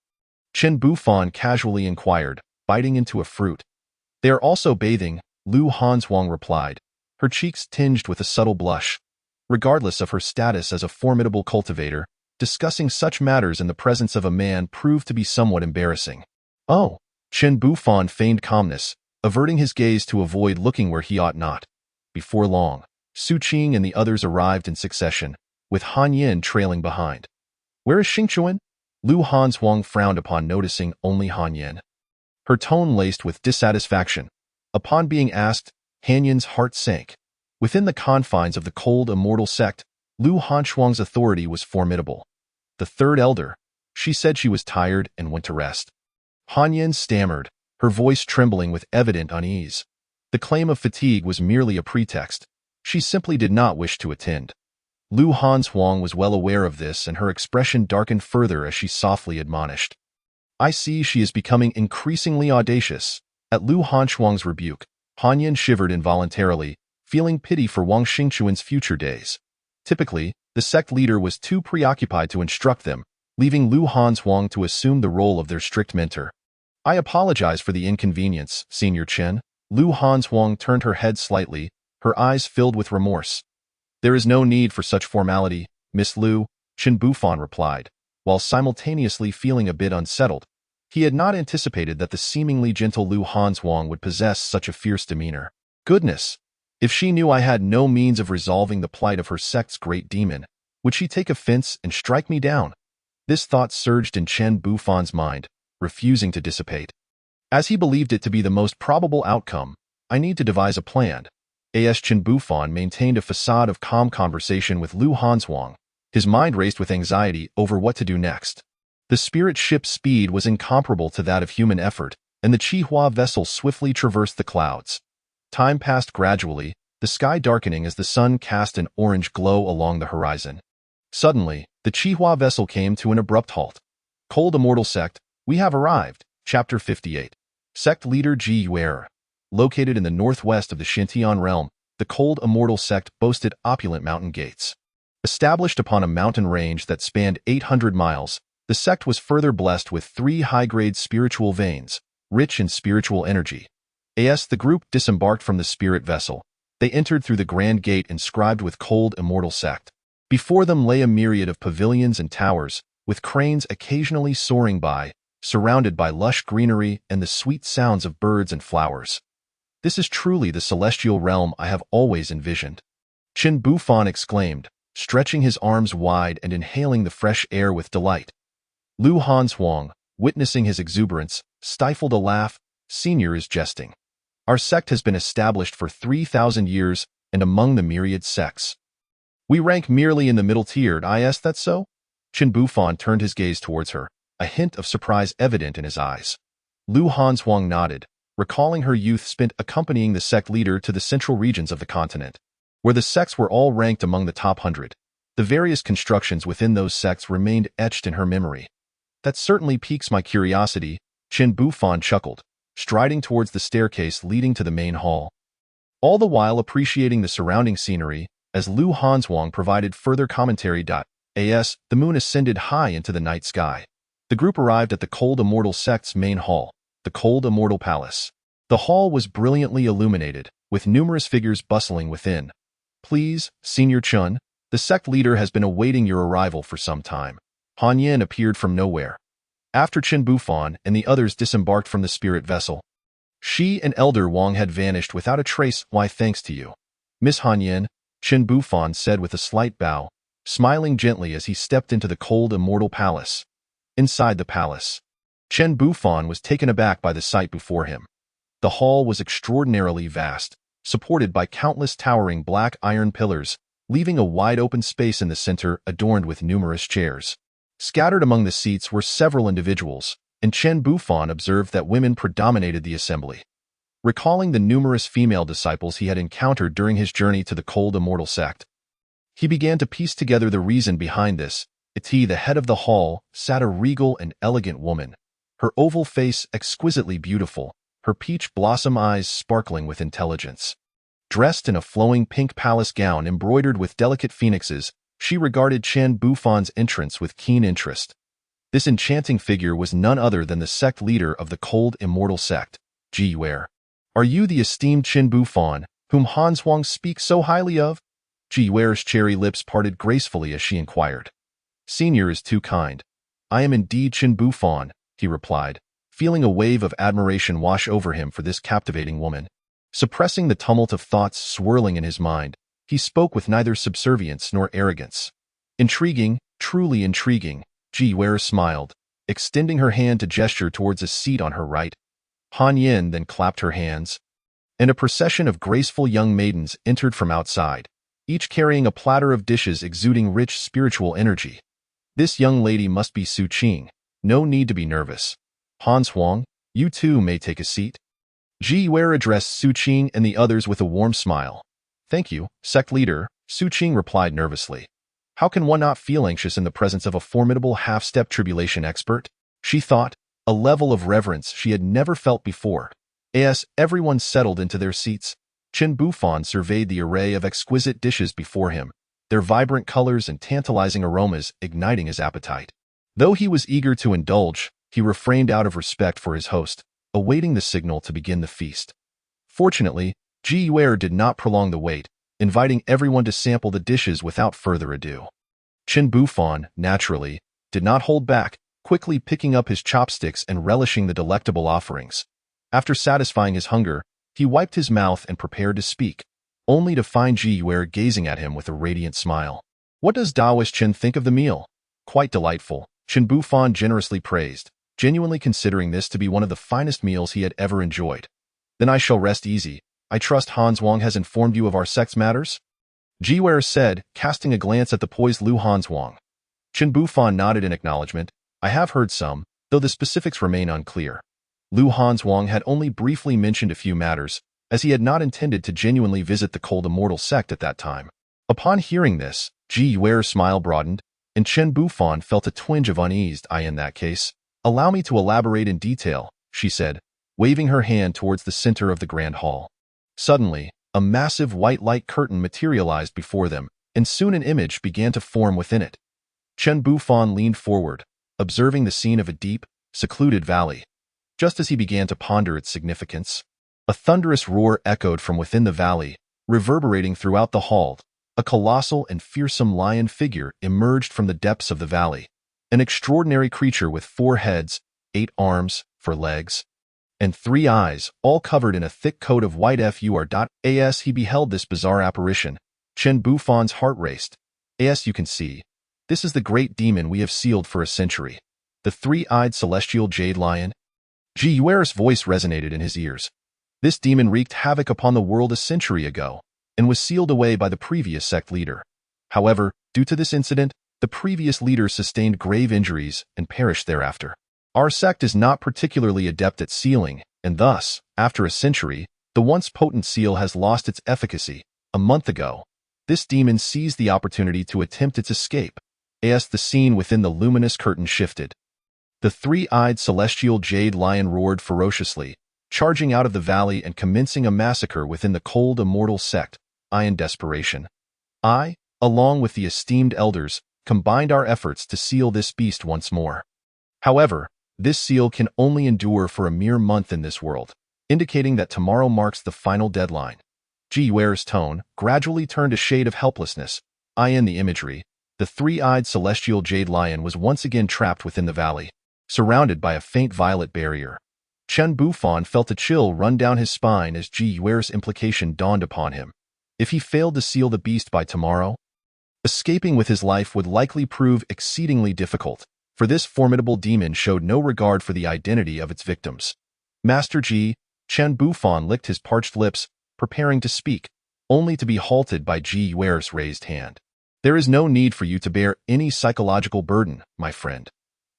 Chen Bufan casually inquired, biting into a fruit. "They are also bathing," Lu Hanzhuang replied, her cheeks tinged with a subtle blush. Regardless of her status as a formidable cultivator, discussing such matters in the presence of a man proved to be somewhat embarrassing. "Oh," Chen Bufan feigned calmness, averting his gaze to avoid looking where he ought not. Before long, Su Qing and the others arrived in succession, with Han Yin trailing behind. "Where is Xingchuan?" Lu Hanzhuang frowned upon noticing only Han Yin. Her tone laced with dissatisfaction. Upon being asked, Han Yin's heart sank. Within the confines of the cold immortal sect, Lu Hanzhuang's authority was formidable. The third elder, she said she was tired and went to rest. Han Yin stammered, her voice trembling with evident unease. The claim of fatigue was merely a pretext. She simply did not wish to attend. Lu Hanhuang was well aware of this, and her expression darkened further as she softly admonished. I see she is becoming increasingly audacious. At Lu Hanhuang's rebuke, Han Yin shivered involuntarily, feeling pity for Wang Xingchuan's future days. Typically, the sect leader was too preoccupied to instruct them, leaving Lu Hanhuang to assume the role of their strict mentor. I apologize for the inconvenience, Senior Chen. Lu Hanhuang turned her head slightly, her eyes filled with remorse. There is no need for such formality, Miss Lu, Chen Bufan replied, while simultaneously feeling a bit unsettled. He had not anticipated that the seemingly gentle Lu Hanhuang would possess such a fierce demeanor. Goodness! If she knew I had no means of resolving the plight of her sect's great demon, would she take offense and strike me down? This thought surged in Chen Bufan's mind, refusing to dissipate. As he believed it to be the most probable outcome, I need to devise a plan. As Chen Bufan maintained a facade of calm conversation with Lu Hanhuang, his mind raced with anxiety over what to do next. The spirit ship's speed was incomparable to that of human effort, and the Qihua vessel swiftly traversed the clouds. Time passed gradually, the sky darkening as the sun cast an orange glow along the horizon. Suddenly, the Qihua vessel came to an abrupt halt. Cold Immortal Sect, we have arrived. Chapter 58. Sect Leader Ji Yuer. Located in the northwest of the Xintian realm, the Cold Immortal Sect boasted opulent mountain gates. Established upon a mountain range that spanned 800 miles, the sect was further blessed with 3 high-grade spiritual veins, rich in spiritual energy. As the group disembarked from the spirit vessel, they entered through the grand gate inscribed with Cold Immortal Sect. Before them lay a myriad of pavilions and towers, with cranes occasionally soaring by, surrounded by lush greenery and the sweet sounds of birds and flowers. This is truly the celestial realm I have always envisioned. Chen Bufan exclaimed, stretching his arms wide and inhaling the fresh air with delight. Lu Hanhuang, witnessing his exuberance, stifled a laugh. Senior is jesting. Our sect has been established for 3,000 years and among the myriad sects. We rank merely in the middle tiered, is that so? Chen Bufan turned his gaze towards her, a hint of surprise evident in his eyes. Lu Hanhuang nodded, recalling her youth spent accompanying the sect leader to the central regions of the continent, where the sects were all ranked among the top 100. The various constructions within those sects remained etched in her memory. That certainly piques my curiosity, Chen Bufan chuckled, striding towards the staircase leading to the main hall. All the while appreciating the surrounding scenery, as Lu Hanhuang provided further commentary. As the moon ascended high into the night sky, the group arrived at the Cold Immortal Sect's main hall, the Cold Immortal Palace. The hall was brilliantly illuminated, with numerous figures bustling within. Please, Senior Chun, the sect leader has been awaiting your arrival for some time. Han Yin appeared from nowhere. After Chen Bufan and the others disembarked from the spirit vessel, she and Elder Wang had vanished without a trace. Why, thanks to you, Miss Han Yin, Chen Bufan said with a slight bow, smiling gently as he stepped into the Cold Immortal Palace. Inside the palace, Chen Bufan was taken aback by the sight before him. The hall was extraordinarily vast, supported by countless towering black iron pillars, leaving a wide-open space in the center adorned with numerous chairs. Scattered among the seats were several individuals, and Chen Bufan observed that women predominated the assembly. Recalling the numerous female disciples he had encountered during his journey to the Cold Immortal Sect, he began to piece together the reason behind this. At the head of the hall sat a regal and elegant woman, her oval face exquisitely beautiful, her peach blossom eyes sparkling with intelligence. Dressed in a flowing pink palace gown embroidered with delicate phoenixes, she regarded Chen Bufan's entrance with keen interest. This enchanting figure was none other than the sect leader of the Cold Immortal Sect, Ji Yuer. Are you the esteemed Chen Bufan, whom Hanhuang speaks so highly of? Ji Yuer's cherry lips parted gracefully as she inquired. Senior is too kind. I am indeed Chen Bufan, he replied, feeling a wave of admiration wash over him for this captivating woman. Suppressing the tumult of thoughts swirling in his mind, he spoke with neither subservience nor arrogance. Intriguing, truly intriguing, Ji Yuer smiled, extending her hand to gesture towards a seat on her right. Han Yin then clapped her hands, and a procession of graceful young maidens entered from outside, each carrying a platter of dishes exuding rich spiritual energy. This young lady must be Su Qing. No need to be nervous. Hanhuang, you too may take a seat. Ji Wei addressed Su Qing and the others with a warm smile. "Thank you, sect leader," Su Qing replied nervously. "How can one not feel anxious in the presence of a formidable half-step tribulation expert?" She thought, a level of reverence she had never felt before. As everyone settled into their seats, Chen Bufan surveyed the array of exquisite dishes before him, their vibrant colors and tantalizing aromas igniting his appetite. Though he was eager to indulge, he refrained out of respect for his host, awaiting the signal to begin the feast. Fortunately, Ji Wei did not prolong the wait, inviting everyone to sample the dishes without further ado. Chen Bufan, naturally, did not hold back, quickly picking up his chopsticks and relishing the delectable offerings. After satisfying his hunger, he wiped his mouth and prepared to speak, only to find Ji Wei gazing at him with a radiant smile. "What does Daoist Chen think of the meal?" "Quite delightful," Chen Bufan generously praised, genuinely considering this to be one of the finest meals he had ever enjoyed. "Then I shall rest easy. I trust Han Zhuang has informed you of our sect's matters?" Ji Wei said, casting a glance at the poised Lu Han Zhuang. Chen Bufan nodded in acknowledgement. "I have heard some, though the specifics remain unclear." Lu Han Zhuang had only briefly mentioned a few matters, as he had not intended to genuinely visit the cold immortal sect at that time. Upon hearing this, Ji Wei's smile broadened, and Chen Bufan felt a twinge of unease. "In that case, allow me to elaborate in detail," she said, waving her hand towards the center of the grand hall. Suddenly, a massive white light curtain materialized before them, and soon an image began to form within it. Chen Bufan leaned forward, observing the scene of a deep, secluded valley. Just as he began to ponder its significance, a thunderous roar echoed from within the valley, reverberating throughout the hall. A colossal and fearsome lion figure emerged from the depths of the valley, an extraordinary creature with 4 heads, 8 arms, 4 legs, and 3 eyes, all covered in a thick coat of white fur. As he beheld this bizarre apparition, Chen Bufan's heart raced. "As you can see, this is the great demon we have sealed for a century, the 3-eyed celestial jade lion." Ji Wei's voice resonated in his ears. This demon wreaked havoc upon the world a century ago, and was sealed away by the previous sect leader. However, due to this incident, the previous leader sustained grave injuries and perished thereafter. Our sect is not particularly adept at sealing, and thus, after a century, the once potent seal has lost its efficacy. A month ago, this demon seized the opportunity to attempt its escape, as the scene within the luminous curtain shifted. The 3-eyed celestial jade lion roared ferociously, charging out of the valley and commencing a massacre within the cold immortal sect. In desperation, I, along with the esteemed elders, combined our efforts to seal this beast once more. However, this seal can only endure for a mere month in this world, indicating that tomorrow marks the final deadline. Ji Wei's tone gradually turned a shade of helplessness. In the imagery, the 3-eyed celestial jade lion was once again trapped within the valley, surrounded by a faint violet barrier. Chen Bufan felt a chill run down his spine as Ji Wei's implication dawned upon him. If he failed to seal the beast by tomorrow, escaping with his life would likely prove exceedingly difficult, for this formidable demon showed no regard for the identity of its victims. "Master Ji," Chen Bufan licked his parched lips, preparing to speak, only to be halted by Ji Wei's raised hand. "There is no need for you to bear any psychological burden, my friend.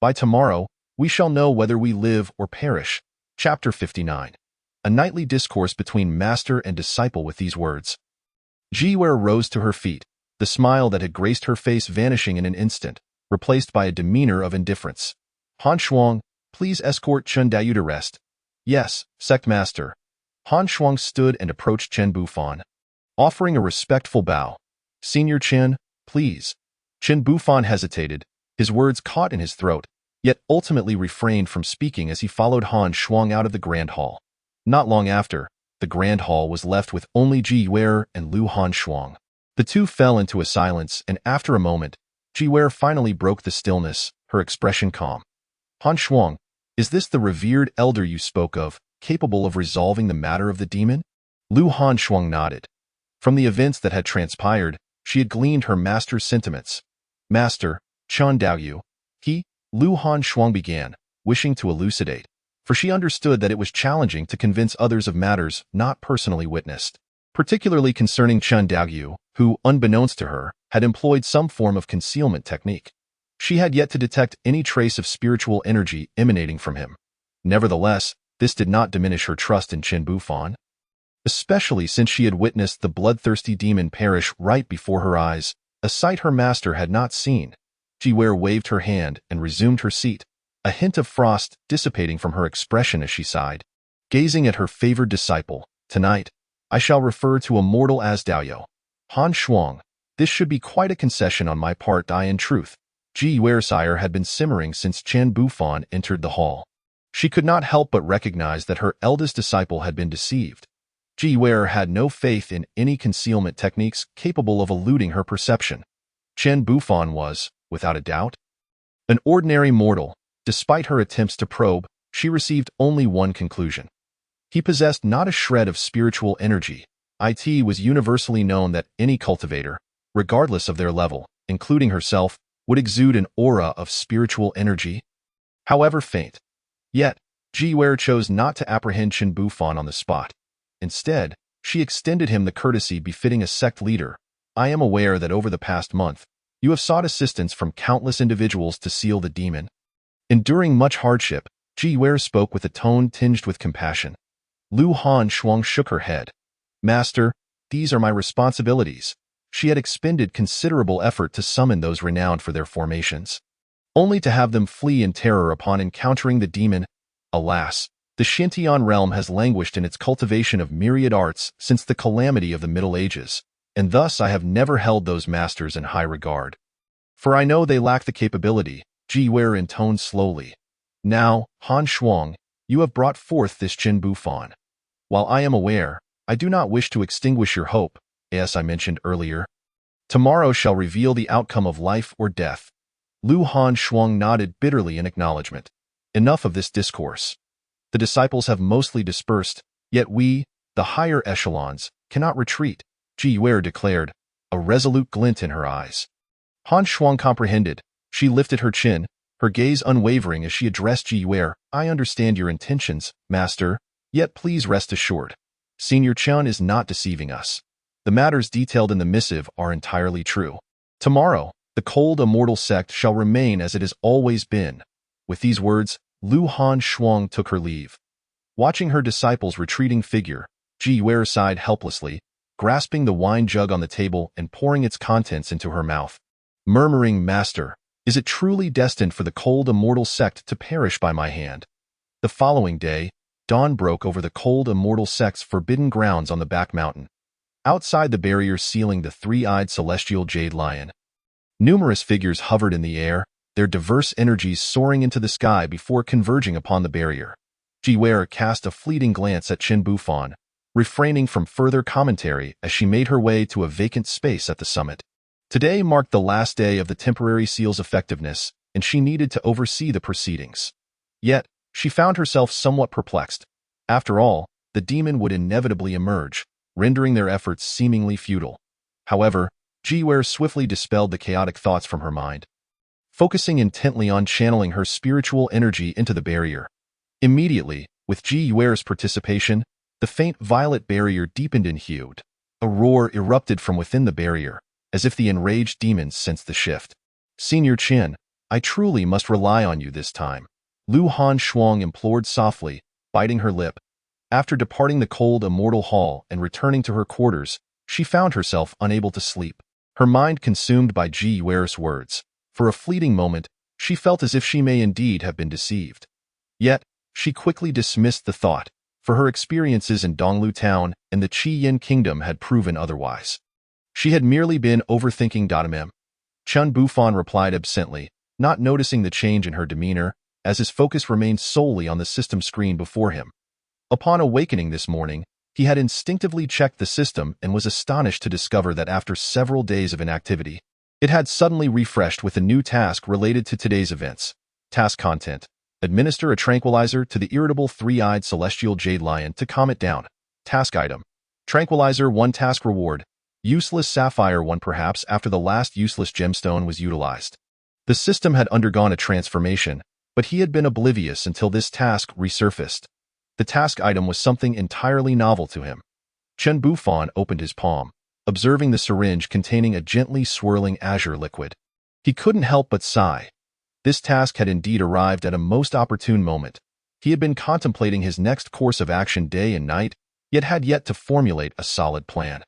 By tomorrow, we shall know whether we live or perish." Chapter 59. A nightly discourse between master and disciple. With these words, Ji Wei rose to her feet, the smile that had graced her face vanishing in an instant, replaced by a demeanor of indifference. "Han Shuang, please escort Chen Dayu to rest." "Yes, sect master." Han Shuang stood and approached Chen Bufan, offering a respectful bow. "Senior Chen, please." Chen Bufan hesitated, his words caught in his throat, yet ultimately refrained from speaking as he followed Han Shuang out of the grand hall. Not long after, the grand hall was left with only Ji Wei and Lu Han Shuang. The two fell into a silence, and after a moment, Ji Wei finally broke the stillness, her expression calm. "Han Shuang, is this the revered elder you spoke of, capable of resolving the matter of the demon?" Lu Han Shuang nodded. From the events that had transpired, she had gleaned her master's sentiments. "Master, Chen Daoyu," Lu Han Shuang began, wishing to elucidate, for she understood that it was challenging to convince others of matters not personally witnessed, particularly concerning Chen Daoyu, who, unbeknownst to her, had employed some form of concealment technique. She had yet to detect any trace of spiritual energy emanating from him. Nevertheless, This did not diminish her trust in Chen Bufan, especially since she had witnessed the bloodthirsty demon perish right before her eyes, a sight her master had not seen. Jiwei waved her hand and resumed her seat, a hint of frost dissipating from her expression as she sighed. Gazing at her favored disciple, "Tonight, I shall refer to a mortal as Daoyou. Han Shuang, this should be quite a concession on my part. In truth, Jiwei's ire had been simmering since Chen Bufan entered the hall. She could not help but recognize that her eldest disciple had been deceived. Jiwei had no faith in any concealment techniques capable of eluding her perception. Chen Bufan was, without a doubt, an ordinary mortal. Despite her attempts to probe, she received only one conclusion. He possessed not a shred of spiritual energy. It was universally known that any cultivator, regardless of their level, including herself, would exude an aura of spiritual energy, however faint. Yet, Jiwei chose not to apprehend Chen Bufan on the spot. Instead, she extended him the courtesy befitting a sect leader. "I am aware that over the past month, you have sought assistance from countless individuals to seal the demon." Enduring much hardship, Jiwei spoke with a tone tinged with compassion. Han Shuang shook her head. "Master, these are my responsibilities." She had expended considerable effort to summon those renowned for their formations, only to have them flee in terror upon encountering the demon. Alas, the Xintian realm has languished in its cultivation of myriad arts since the calamity of the Middle Ages, and thus I have never held those masters in high regard. For I know they lack the capability. Jiwei intoned slowly. "Now, Han Shuang, you have brought forth this Chen Bufan. While I am aware, I do not wish to extinguish your hope, as I mentioned earlier. Tomorrow shall reveal the outcome of life or death." Han Shuang nodded bitterly in acknowledgement. "Enough of this discourse. The disciples have mostly dispersed, yet we, the higher echelons, cannot retreat," Jiwei declared, a resolute glint in her eyes. Han Shuang comprehended. She lifted her chin, her gaze unwavering as she addressed Jiwei. "I understand your intentions, master, yet please rest assured. Senior Chen is not deceiving us. The matters detailed in the missive are entirely true. Tomorrow, the cold immortal sect shall remain as it has always been." With these words, Han Shuang took her leave. Watching her disciple's retreating figure, Jiwei sighed helplessly, grasping the wine jug on the table and pouring its contents into her mouth, murmuring, "Master, is it truly destined for the cold immortal sect to perish by my hand?" The following day, dawn broke over the cold immortal sect's forbidden grounds on the back mountain, outside the barrier sealing the three-eyed celestial jade lion. Numerous figures hovered in the air, their diverse energies soaring into the sky before converging upon the barrier. Jiwei cast a fleeting glance at Chen Bufan, refraining from further commentary as she made her way to a vacant space at the summit. Today marked the last day of the temporary seal's effectiveness, and she needed to oversee the proceedings. Yet, she found herself somewhat perplexed. After all, the demon would inevitably emerge, rendering their efforts seemingly futile. However, Jiwei swiftly dispelled the chaotic thoughts from her mind, focusing intently on channeling her spiritual energy into the barrier. Immediately, with Jiwei's participation, the faint violet barrier deepened in hue. A roar erupted from within the barrier, as if the enraged demons sensed the shift. "Senior Chen, I truly must rely on you this time," Han Shuang implored softly, biting her lip. After departing the cold immortal hall and returning to her quarters, she found herself unable to sleep, her mind consumed by Jiwei's words. For a fleeting moment, she felt as if she may indeed have been deceived. Yet, she quickly dismissed the thought, for her experiences in Donglu Town and the Qiyin Kingdom had proven otherwise. She had merely been overthinking. Chen Bufan replied absently, not noticing the change in her demeanor, as his focus remained solely on the system screen before him. Upon awakening this morning, he had instinctively checked the system and was astonished to discover that after several days of inactivity, it had suddenly refreshed with a new task related to today's events. Task content: administer a tranquilizer to the irritable three-eyed celestial jade lion to calm it down. Task item: tranquilizer 1. Task reward: useless sapphire 1, perhaps after the last useless gemstone was utilized. The system had undergone a transformation, but he had been oblivious until this task resurfaced. The task item was something entirely novel to him. Chen Bufan opened his palm, observing the syringe containing a gently swirling azure liquid. He couldn't help but sigh. This task had indeed arrived at a most opportune moment. He had been contemplating his next course of action day and night, yet had yet to formulate a solid plan.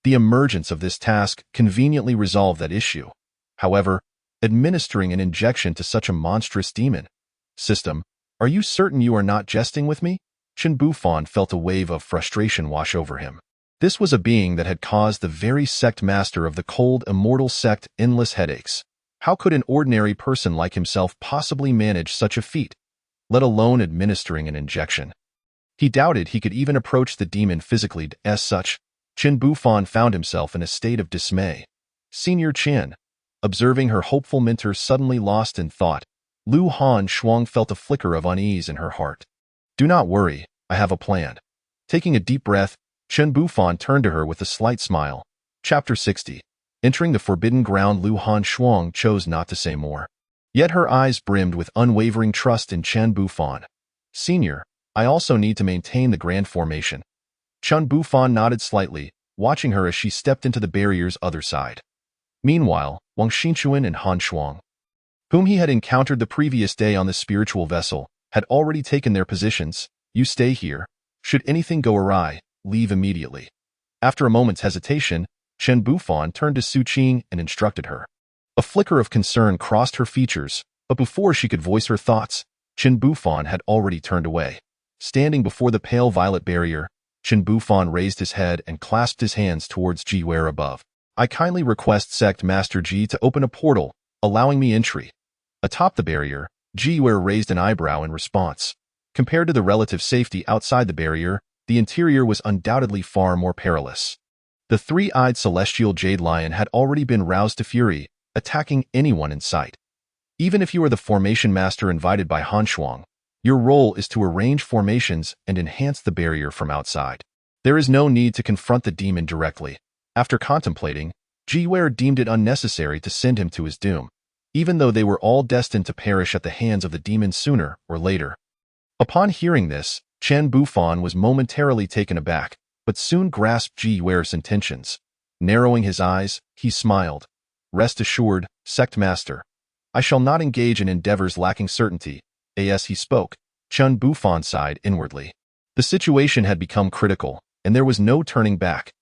The emergence of this task conveniently resolved that issue. However, administering an injection to such a monstrous demon. System, are you certain you are not jesting with me? Chen Bufan felt a wave of frustration wash over him. This was a being that had caused the very sect master of the cold, immortal sect endless headaches. How could an ordinary person like himself possibly manage such a feat, let alone administering an injection? He doubted he could even approach the demon physically. As such, Chen Bufan found himself in a state of dismay. Senior Chen, observing her hopeful mentor suddenly lost in thought, Lu Han Shuang felt a flicker of unease in her heart. Do not worry, I have a plan. Taking a deep breath, Chen Bufan turned to her with a slight smile. Chapter 60. Entering the forbidden ground, Lu Han Shuang chose not to say more. Yet her eyes brimmed with unwavering trust in Chen Bufan. Senior, I also need to maintain the grand formation. Chen Bufan nodded slightly, watching her as she stepped into the barrier's other side. Meanwhile, Wang Xinchuan and Han Shuang, whom he had encountered the previous day on the spiritual vessel, had already taken their positions. You stay here. Should anything go awry, leave immediately. After a moment's hesitation, Chen Bufan turned to Su Qing and instructed her. A flicker of concern crossed her features, but before she could voice her thoughts, Chen Bufan had already turned away. Standing before the pale violet barrier, Chen Bufan raised his head and clasped his hands towards Ji Wei above. I kindly request Sect Master Ji to open a portal, allowing me entry. Atop the barrier, Ji Wei raised an eyebrow in response. Compared to the relative safety outside the barrier, the interior was undoubtedly far more perilous. The three-eyed celestial jade lion had already been roused to fury, attacking anyone in sight. Even if you are the formation master invited by Han Shuang, your role is to arrange formations and enhance the barrier from outside. There is no need to confront the demon directly. After contemplating, Ji Wei deemed it unnecessary to send him to his doom, even though they were all destined to perish at the hands of the demon sooner or later. Upon hearing this, Chen Bufan was momentarily taken aback, but soon grasped Ji Wei's intentions. Narrowing his eyes, he smiled. Rest assured, Sect Master. I shall not engage in endeavors lacking certainty. As he spoke, Chen Bufan sighed inwardly. The situation had become critical, and there was no turning back.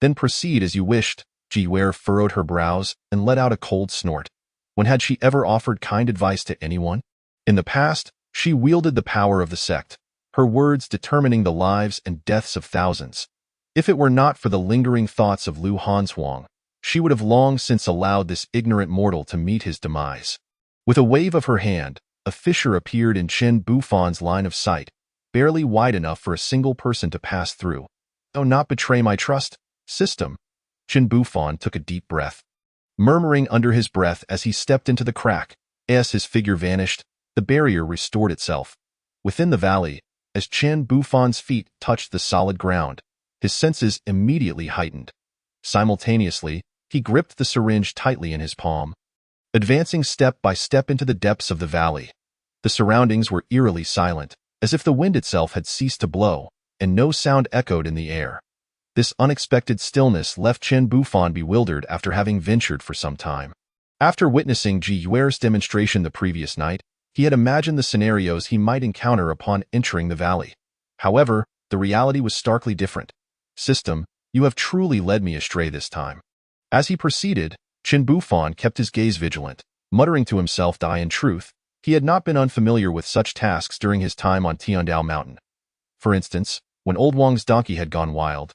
Then proceed as you wished. Ji Wei furrowed her brows and let out a cold snort. When had she ever offered kind advice to anyone? In the past, she wielded the power of the sect, her words determining the lives and deaths of thousands. If it were not for the lingering thoughts of Lu Hanshuang, she would have long since allowed this ignorant mortal to meet his demise. With a wave of her hand, a fissure appeared in Chen Bufan's line of sight, barely wide enough for a single person to pass through. Do not betray my trust, system. Chen Bufan took a deep breath, murmuring under his breath as he stepped into the crack. As his figure vanished, the barrier restored itself. Within the valley, as Chen Bufan's feet touched the solid ground, his senses immediately heightened. Simultaneously, he gripped the syringe tightly in his palm, advancing step by step into the depths of the valley. The surroundings were eerily silent, as if the wind itself had ceased to blow, and no sound echoed in the air. This unexpected stillness left Chen Bufan bewildered after having ventured for some time. After witnessing Ji Wei's demonstration the previous night, he had imagined the scenarios he might encounter upon entering the valley. However, the reality was starkly different. System, you have truly led me astray this time. As he proceeded, Chen Bufan kept his gaze vigilant, muttering to himself that in truth, he had not been unfamiliar with such tasks during his time on Tiandao Mountain. For instance, when Old Wang's donkey had gone wild,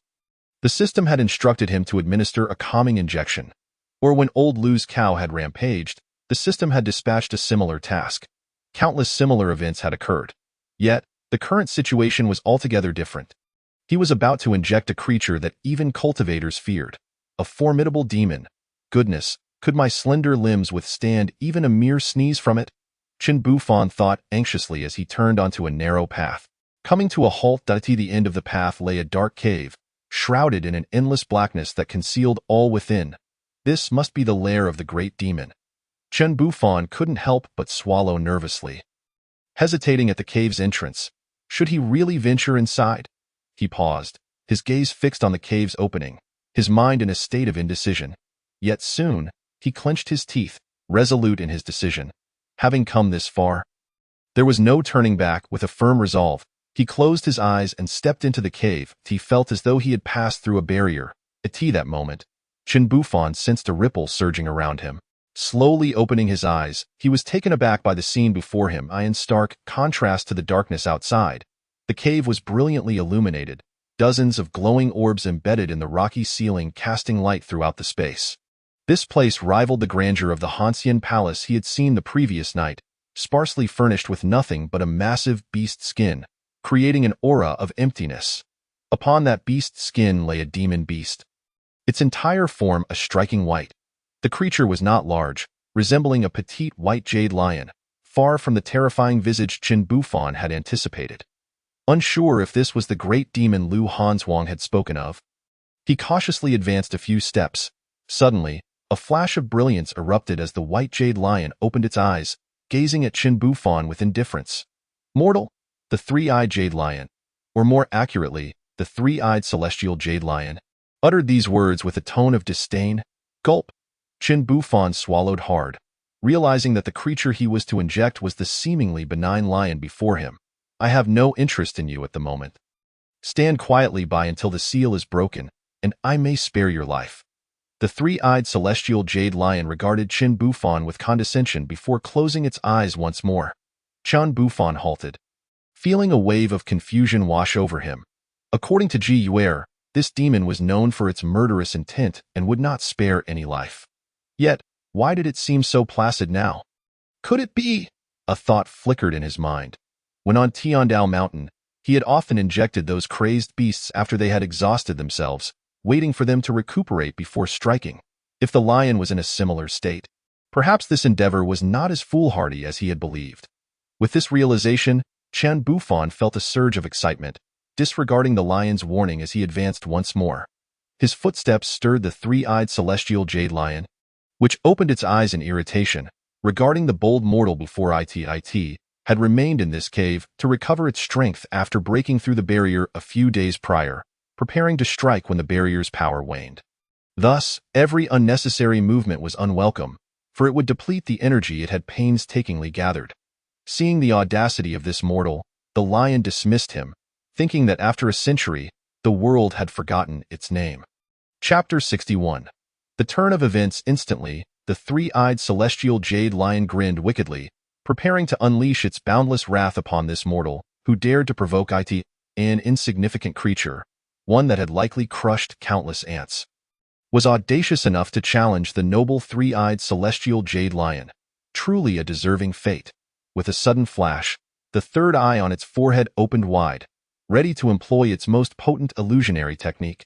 the system had instructed him to administer a calming injection. Or when Old Lu's cow had rampaged, the system had dispatched a similar task. Countless similar events had occurred. Yet, the current situation was altogether different. He was about to inject a creature that even cultivators feared. A formidable demon. Goodness, could my slender limbs withstand even a mere sneeze from it? Chen Bufan thought anxiously as he turned onto a narrow path. Coming to a halt, at the end of the path lay a dark cave, shrouded in an endless blackness that concealed all within. This must be the lair of the great demon. Chen Bufan couldn't help but swallow nervously. Hesitating at the cave's entrance, should he really venture inside? He paused, his gaze fixed on the cave's opening, his mind in a state of indecision. Yet soon, he clenched his teeth, resolute in his decision. Having come this far, There was no turning back. With a firm resolve, he closed his eyes and stepped into the cave. He felt as though he had passed through a barrier. At that moment, Chen Bufan sensed a ripple surging around him. Slowly opening his eyes, he was taken aback by the scene before him. In stark contrast to the darkness outside, the cave was brilliantly illuminated, dozens of glowing orbs embedded in the rocky ceiling casting light throughout the space. This place rivaled the grandeur of the Hanxian palace he had seen the previous night, sparsely furnished with nothing but a massive beast skin, creating an aura of emptiness. Upon that beast skin lay a demon beast, its entire form a striking white. The creature was not large, resembling a petite white jade lion, far from the terrifying visage Chen Bufan had anticipated. Unsure if this was the great demon Lu Hanzhuang had spoken of, he cautiously advanced a few steps. Suddenly, a flash of brilliance erupted as the white jade lion opened its eyes, gazing at Chen Bufan with indifference. Mortal, the three-eyed jade lion, or more accurately, the three-eyed celestial jade lion, uttered these words with a tone of disdain. Gulp. Chen Bufan swallowed hard, realizing that the creature he was to inject was the seemingly benign lion before him. I have no interest in you at the moment. Stand quietly by until the seal is broken, and I may spare your life. The three-eyed celestial jade lion regarded Chen Bufan with condescension before closing its eyes once more. Chen Bufan halted, feeling a wave of confusion wash over him. According to Ji Yuer, this demon was known for its murderous intent and would not spare any life. Yet, why did it seem so placid now? Could it be? A thought flickered in his mind. When on Tiandao Mountain, he had often injected those crazed beasts after they had exhausted themselves, waiting for them to recuperate before striking. If the lion was in a similar state, perhaps this endeavor was not as foolhardy as he had believed. With this realization, Chen Bufan felt a surge of excitement, disregarding the lion's warning as he advanced once more. His footsteps stirred the three-eyed celestial jade lion, which opened its eyes in irritation, regarding the bold mortal before it had remained in this cave to recover its strength after breaking through the barrier a few days prior, preparing to strike when the barrier's power waned. Thus, every unnecessary movement was unwelcome, for it would deplete the energy it had painstakingly gathered. Seeing the audacity of this mortal, the lion dismissed him, thinking that after a century, the world had forgotten its name. Chapter 61. The turn of events. Instantly, the three-eyed celestial jade lion grinned wickedly, preparing to unleash its boundless wrath upon this mortal, who dared to provoke it, an insignificant creature, one that had likely crushed countless ants, was audacious enough to challenge the noble three-eyed celestial jade lion. Truly a deserving fate. With a sudden flash, the third eye on its forehead opened wide, ready to employ its most potent illusionary technique,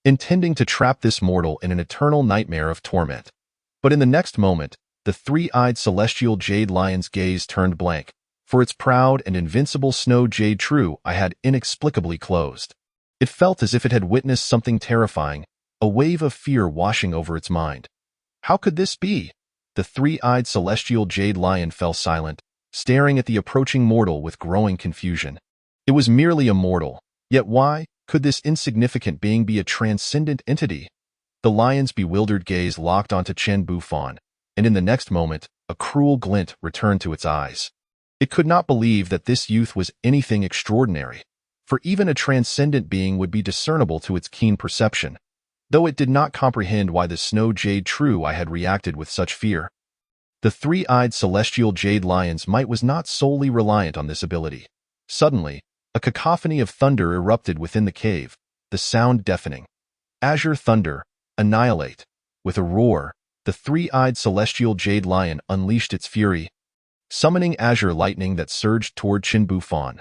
intending to trap this mortal in an eternal nightmare of torment. But in the next moment, the three-eyed celestial jade lion's gaze turned blank, for its proud and invincible snow jade true eye had inexplicably closed. It felt as if it had witnessed something terrifying, a wave of fear washing over its mind. How could this be? The three-eyed celestial jade lion fell silent, staring at the approaching mortal with growing confusion. It was merely a mortal, yet why could this insignificant being be a transcendent entity? The lion's bewildered gaze locked onto Chen Bufan, and in the next moment, a cruel glint returned to its eyes. It could not believe that this youth was anything extraordinary, for even a transcendent being would be discernible to its keen perception, though it did not comprehend why the snow jade true eye had reacted with such fear. The three-eyed celestial jade lion's might was not solely reliant on this ability. Suddenly, a cacophony of thunder erupted within the cave, the sound deafening. Azure thunder, annihilate. With a roar, the three-eyed celestial jade lion unleashed its fury, summoning azure lightning that surged toward Chen Bufan.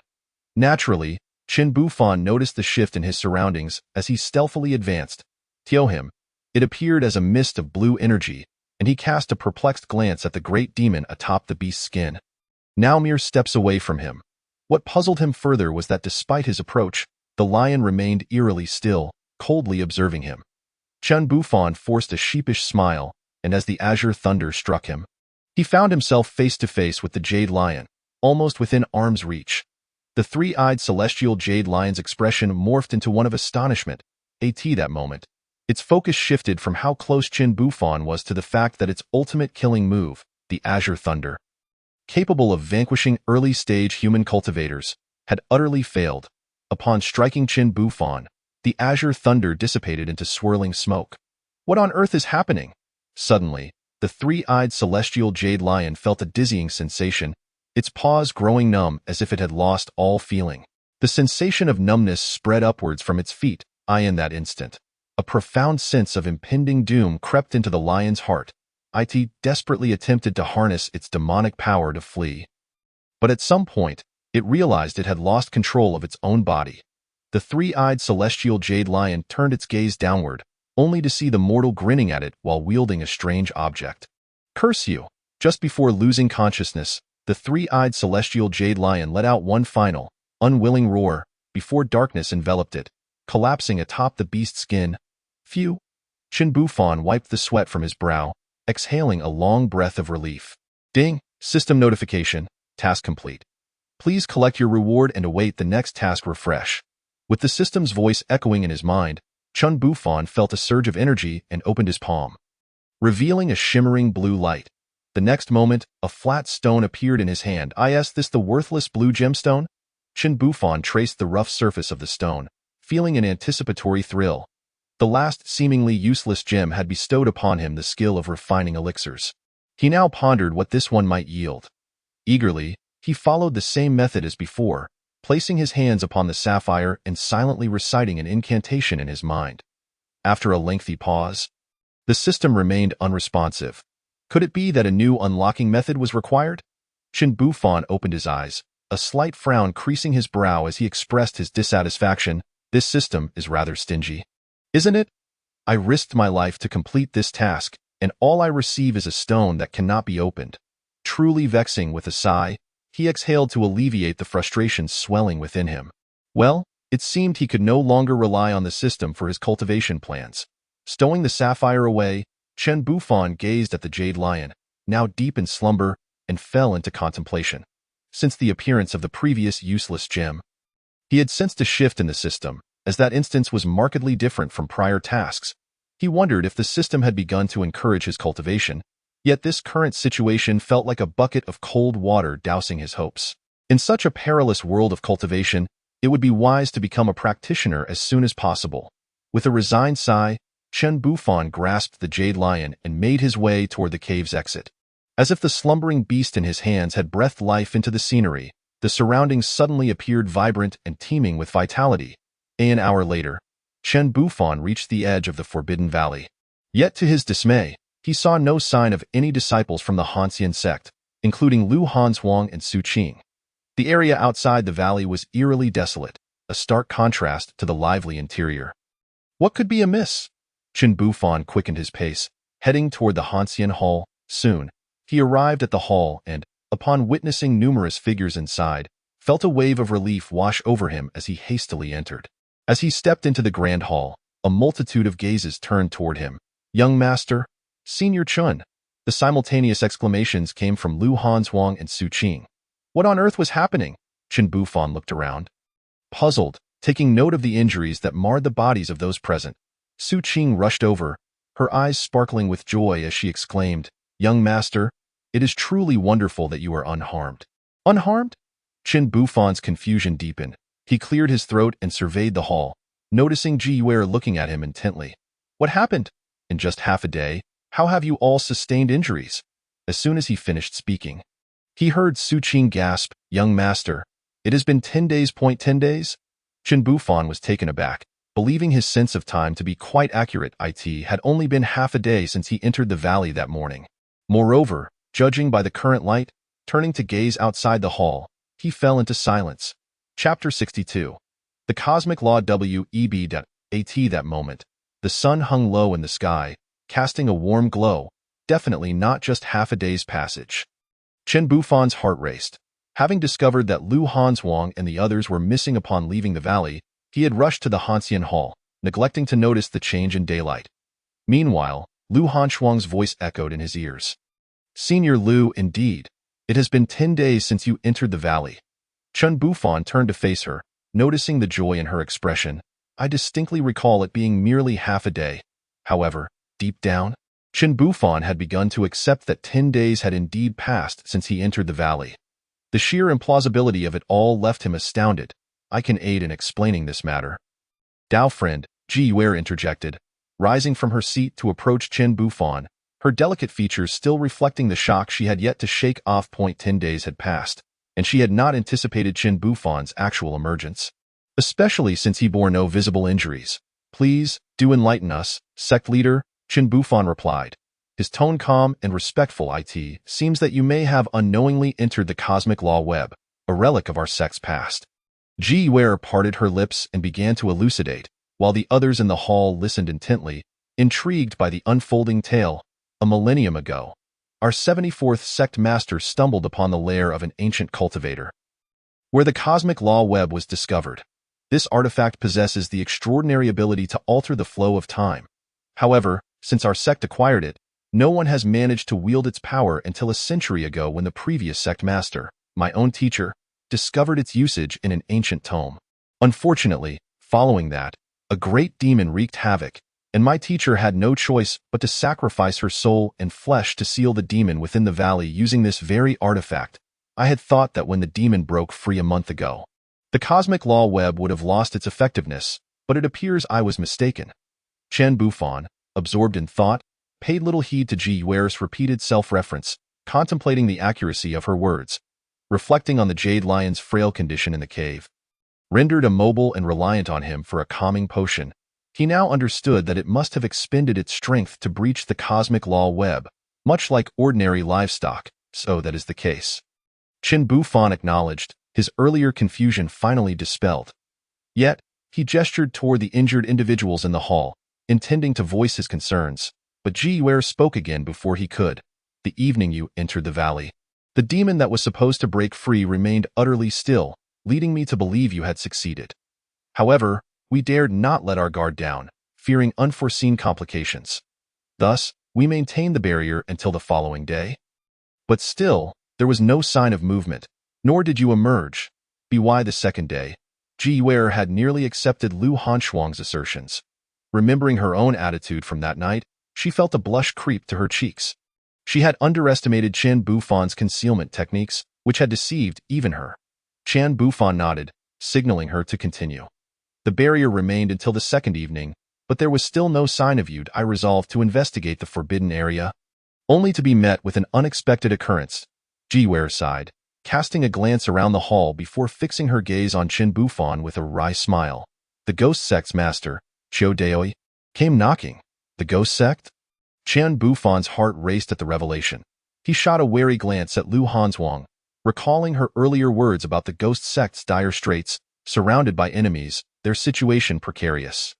Naturally, Chen Bufan noticed the shift in his surroundings as he stealthily advanced. To him, it appeared as a mist of blue energy, and he cast a perplexed glance at the great demon atop the beast's skin, now mere steps away from him. What puzzled him further was that despite his approach, the lion remained eerily still, coldly observing him. Chen Bufan forced a sheepish smile, and as the azure thunder struck him, he found himself face to face with the jade lion, almost within arm's reach. The three-eyed celestial jade lion's expression morphed into one of astonishment. At that moment, its focus shifted from how close Chen Bufan was to the fact that its ultimate killing move, the azure thunder, capable of vanquishing early-stage human cultivators, had utterly failed. Upon striking Qin Bufan, the azure thunder dissipated into swirling smoke. What on earth is happening? Suddenly, the three-eyed celestial jade lion felt a dizzying sensation, its paws growing numb as if it had lost all feeling. The sensation of numbness spread upwards from its feet. In that instant, a profound sense of impending doom crept into the lion's heart. It desperately attempted to harness its demonic power to flee. But at some point, it realized it had lost control of its own body. The three-eyed celestial jade lion turned its gaze downward, only to see the mortal grinning at it while wielding a strange object. Curse you! Just before losing consciousness, the three-eyed celestial jade lion let out one final, unwilling roar, before darkness enveloped it, collapsing atop the beast's skin. Phew! Qin Bufan wiped the sweat from his brow, exhaling a long breath of relief. Ding! System notification. Task complete. Please collect your reward and await the next task refresh. With the system's voice echoing in his mind, Qin Bufan felt a surge of energy and opened his palm, revealing a shimmering blue light. The next moment, a flat stone appeared in his hand. Is this the worthless blue gemstone? Qin Bufan traced the rough surface of the stone, feeling an anticipatory thrill. The last seemingly useless gem had bestowed upon him the skill of refining elixirs. He now pondered what this one might yield. Eagerly, he followed the same method as before, placing his hands upon the sapphire and silently reciting an incantation in his mind. After a lengthy pause, the system remained unresponsive. Could it be that a new unlocking method was required? Qin Bufan opened his eyes, a slight frown creasing his brow as he expressed his dissatisfaction. This system is rather stingy. Isn't it? I risked my life to complete this task, and all I receive is a stone that cannot be opened. Truly vexing. With a sigh, he exhaled to alleviate the frustration swelling within him. Well, it seemed he could no longer rely on the system for his cultivation plans. Stowing the sapphire away, Qin Bufan gazed at the jade lion, now deep in slumber, and fell into contemplation. Since the appearance of the previous useless gem, he had sensed a shift in the system, as that instance was markedly different from prior tasks. He wondered if the system had begun to encourage his cultivation, yet this current situation felt like a bucket of cold water dousing his hopes. In such a perilous world of cultivation, it would be wise to become a practitioner as soon as possible. With a resigned sigh, Qin Bufan grasped the jade lion and made his way toward the cave's exit. As if the slumbering beast in his hands had breathed life into the scenery, the surroundings suddenly appeared vibrant and teeming with vitality. An hour later, Qin Bufan reached the edge of the Forbidden Valley. Yet to his dismay, he saw no sign of any disciples from the Hanxian sect, including Lu Hanzhuang and Su Qing. The area outside the valley was eerily desolate, a stark contrast to the lively interior. What could be amiss? Qin Bufan quickened his pace, heading toward the Hanxian Hall. Soon, he arrived at the hall and, upon witnessing numerous figures inside, felt a wave of relief wash over him as he hastily entered. As he stepped into the grand hall, a multitude of gazes turned toward him. Young master, Senior Chun. The simultaneous exclamations came from Lu Hanzhuang and Su Qing. What on earth was happening? Qin Bufan looked around, puzzled, taking note of the injuries that marred the bodies of those present. Su Qing rushed over, her eyes sparkling with joy as she exclaimed, Young master, it is truly wonderful that you are unharmed. Unharmed? Qin Bufan's confusion deepened. He cleared his throat and surveyed the hall, noticing Ji Yuer looking at him intently. What happened? In just half a day, how have you all sustained injuries? As soon as he finished speaking, he heard Su Qing gasp, Young master, it has been 10 days. 10 days? Qin Bufan was taken aback, believing his sense of time to be quite accurate. It had only been half a day since he entered the valley that morning. Moreover, judging by the current light, turning to gaze outside the hall, he fell into silence. Chapter 62. The Cosmic Law WEB.AT. That moment, the sun hung low in the sky, casting a warm glow, definitely not just half a day's passage. Qin Bufan's heart raced. Having discovered that Lu Hanzhuang and the others were missing upon leaving the valley, he had rushed to the Hanxian Hall, neglecting to notice the change in daylight. Meanwhile, Lu Hanzhuang's voice echoed in his ears. Senior Lu, indeed. It has been 10 days since you entered the valley. Qin Bufan turned to face her, noticing the joy in her expression. I distinctly recall it being merely half a day. However, deep down, Qin Bufan had begun to accept that 10 days had indeed passed since he entered the valley. The sheer implausibility of it all left him astounded. I can aid in explaining this matter. Dao friend, Ji Wei interjected, rising from her seat to approach Qin Bufan, her delicate features still reflecting the shock she had yet to shake off. 10 days had passed, and she had not anticipated Qin Bufan's actual emergence, especially since he bore no visible injuries. Please, do enlighten us, sect leader, Qin Bufan replied, his tone calm and respectful. It seems that you may have unknowingly entered the cosmic law web, a relic of our sect's past. Ji Wei parted her lips and began to elucidate, while the others in the hall listened intently, intrigued by the unfolding tale. A millennium ago, our 74th sect master stumbled upon the lair of an ancient cultivator, where the cosmic law web was discovered. This artifact possesses the extraordinary ability to alter the flow of time. However, since our sect acquired it, no one has managed to wield its power until a century ago when the previous sect master, my own teacher, discovered its usage in an ancient tome. Unfortunately, following that, a great demon wreaked havoc, and my teacher had no choice but to sacrifice her soul and flesh to seal the demon within the valley using this very artifact. I had thought that when the demon broke free a month ago, the cosmic law web would have lost its effectiveness, but it appears I was mistaken. Qin Bufan, absorbed in thought, paid little heed to Ji Wei's repeated self-reference, contemplating the accuracy of her words, reflecting on the Jade Lion's frail condition in the cave. Rendered immobile and reliant on him for a calming potion, he now understood that it must have expended its strength to breach the cosmic law web, much like ordinary livestock, so that is the case. Qin Bufan acknowledged, his earlier confusion finally dispelled. Yet, he gestured toward the injured individuals in the hall, intending to voice his concerns, but Ji Wei spoke again before he could. The evening you entered the valley, the demon that was supposed to break free remained utterly still, leading me to believe you had succeeded. However, we dared not let our guard down, fearing unforeseen complications. Thus, we maintained the barrier until the following day. But still, there was no sign of movement, nor did you emerge. By the second day, Ji Wei had nearly accepted Lu Hanshuang's assertions. Remembering her own attitude from that night, she felt a blush creep to her cheeks. She had underestimated Qin Bufan's concealment techniques, which had deceived even her. Qin Bufan nodded, signaling her to continue. The barrier remained until the second evening, but there was still no sign of you. I resolved to investigate the forbidden area, only to be met with an unexpected occurrence. Ji Wei sighed, casting a glance around the hall before fixing her gaze on Qin Bufan with a wry smile. The ghost sect's master, Qiu Daoi, came knocking. The ghost sect? Qin Bufan's heart raced at the revelation. He shot a wary glance at Lu Hanshuang, recalling her earlier words about the ghost sect's dire straits, surrounded by enemies, their situation precarious.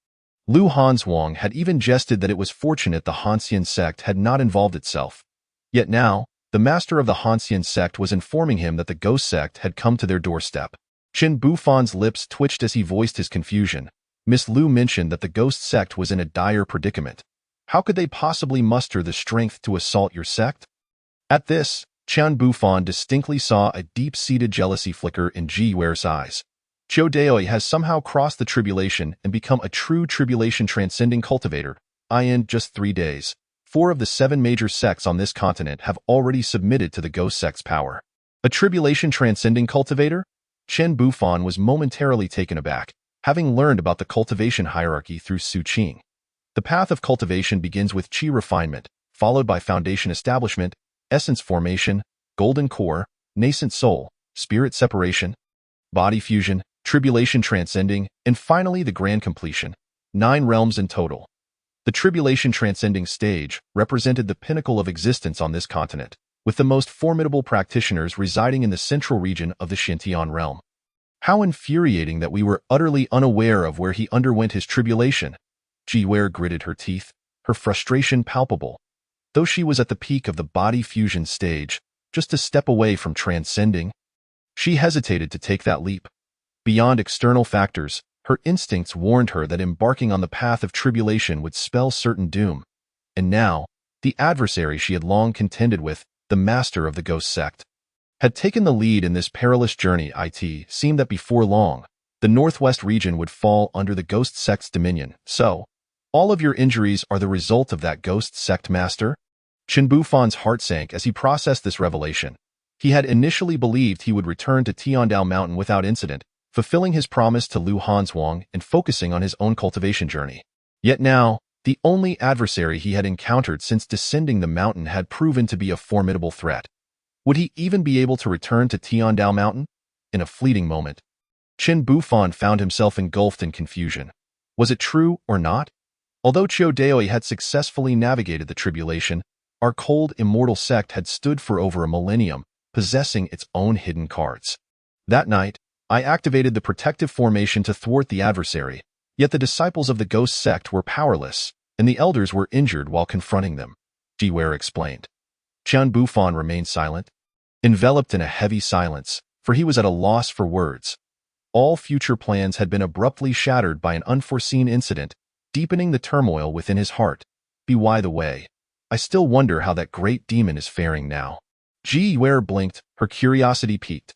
Lu Hanshuang had even jested that it was fortunate the Hanxian sect had not involved itself. Yet now, the master of the Hanxian sect was informing him that the ghost sect had come to their doorstep. Qin Bufan's lips twitched as he voiced his confusion. Miss Lu mentioned that the ghost sect was in a dire predicament. How could they possibly muster the strength to assault your sect? At this, Qin Bufan distinctly saw a deep-seated jealousy flicker in Ji Wei's eyes. Qiu Daoi has somehow crossed the tribulation and become a true tribulation-transcending cultivator. In just 3 days, 4 of the 7 major sects on this continent have already submitted to the ghost sect's power. A tribulation-transcending cultivator? Qin Bufan was momentarily taken aback, having learned about the cultivation hierarchy through Su Qing. The path of cultivation begins with qi refinement, followed by foundation establishment, essence formation, golden core, nascent soul, spirit separation, body fusion, tribulation transcending, and finally the grand completion. 9 realms in total. The tribulation transcending stage represented the pinnacle of existence on this continent, with the most formidable practitioners residing in the central region of the Xintian realm. How infuriating that we were utterly unaware of where he underwent his tribulation. Ji Wei gritted her teeth, her frustration palpable. Though she was at the peak of the body fusion stage, just a step away from transcending, she hesitated to take that leap. Beyond external factors, her instincts warned her that embarking on the path of tribulation would spell certain doom. And now, the adversary she had long contended with, the master of the ghost sect, had taken the lead in this perilous journey. It seemed that before long, the northwest region would fall under the ghost sect's dominion. So, All of your injuries are the result of that ghost sect master? Qin Bufan's heart sank as he processed this revelation. He had initially believed he would return to Tiandao Mountain without incident, fulfilling his promise to Lu Hanzhuang and focusing on his own cultivation journey. Yet now, the only adversary he had encountered since descending the mountain had proven to be a formidable threat. Would he even be able to return to Tiandao Mountain? In a fleeting moment, Qin Bufan found himself engulfed in confusion. Was it true or not? Although Qiu Daoi had successfully navigated the tribulation, our cold immortal sect had stood for over a millennium, possessing its own hidden cards. That night, I activated the protective formation to thwart the adversary, yet the disciples of the ghost sect were powerless, and the elders were injured while confronting them, Jiwei explained. Qian Bufan remained silent, enveloped in a heavy silence, for he was at a loss for words. All future plans had been abruptly shattered by an unforeseen incident, deepening the turmoil within his heart. By the way, I still wonder how that great demon is faring now. Ji Wei blinked, her curiosity piqued.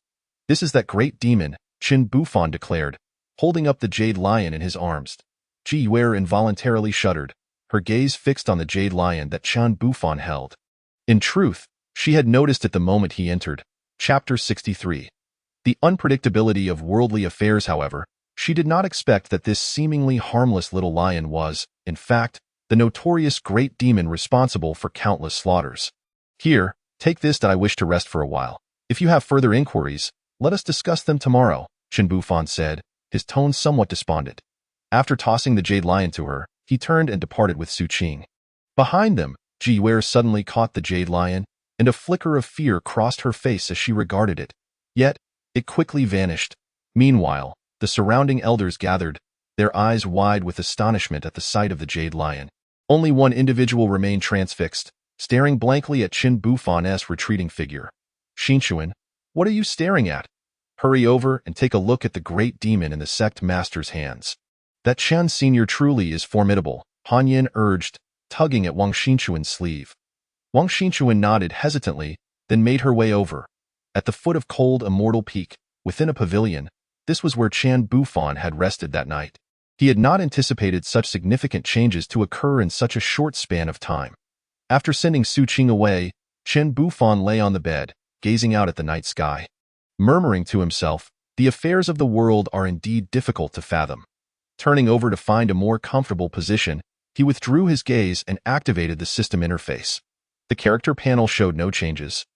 This is that great demon, Qin Bufan declared, holding up the jade lion in his arms. Ji Wei involuntarily shuddered, her gaze fixed on the jade lion that Qian Bufan held. In truth, she had noticed it the moment he entered. Chapter 63. The unpredictability of worldly affairs, however, she did not expect that this seemingly harmless little lion was, in fact, the notorious great demon responsible for countless slaughters. Here, take this that I wish to rest for a while. If you have further inquiries, let us discuss them tomorrow, Qin Bufan said, his tone somewhat despondent. After tossing the jade lion to her, he turned and departed with Su Qing. Behind them, Ji Wei suddenly caught the jade lion, and a flicker of fear crossed her face as she regarded it. Yet, it quickly vanished. Meanwhile, the surrounding elders gathered, their eyes wide with astonishment at the sight of the jade lion. Only one individual remained transfixed, staring blankly at Qin Bufan's retreating figure. Xinchuan, what are you staring at? Hurry over and take a look at the great demon in the sect master's hands. That Chen Senior truly is formidable, Han Yin urged, tugging at Wang Xinchuan's sleeve. Wang Xinchuan nodded hesitantly, then made her way over. At the foot of cold immortal peak, within a pavilion, this was where Qian Bufan had rested that night. He had not anticipated such significant changes to occur in such a short span of time. After sending Su Qing away, Qian Bufan lay on the bed, gazing out at the night sky. Murmuring to himself, the affairs of the world are indeed difficult to fathom. Turning over to find a more comfortable position, he withdrew his gaze and activated the system interface. The character panel showed no changes,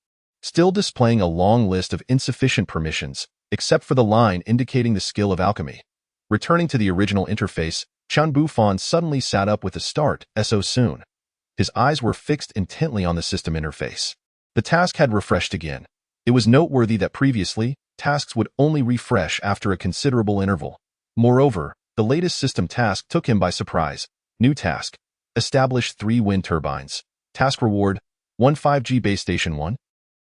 still displaying a long list of insufficient permissions, except for the line indicating the skill of alchemy. Returning to the original interface, Qian Bufan suddenly sat up with a start, so soon. His eyes were fixed intently on the system interface. The task had refreshed again. It was noteworthy that previously, tasks would only refresh after a considerable interval. Moreover, the latest system task took him by surprise. New task: establish 3 wind turbines. Task reward: 15G base station 1.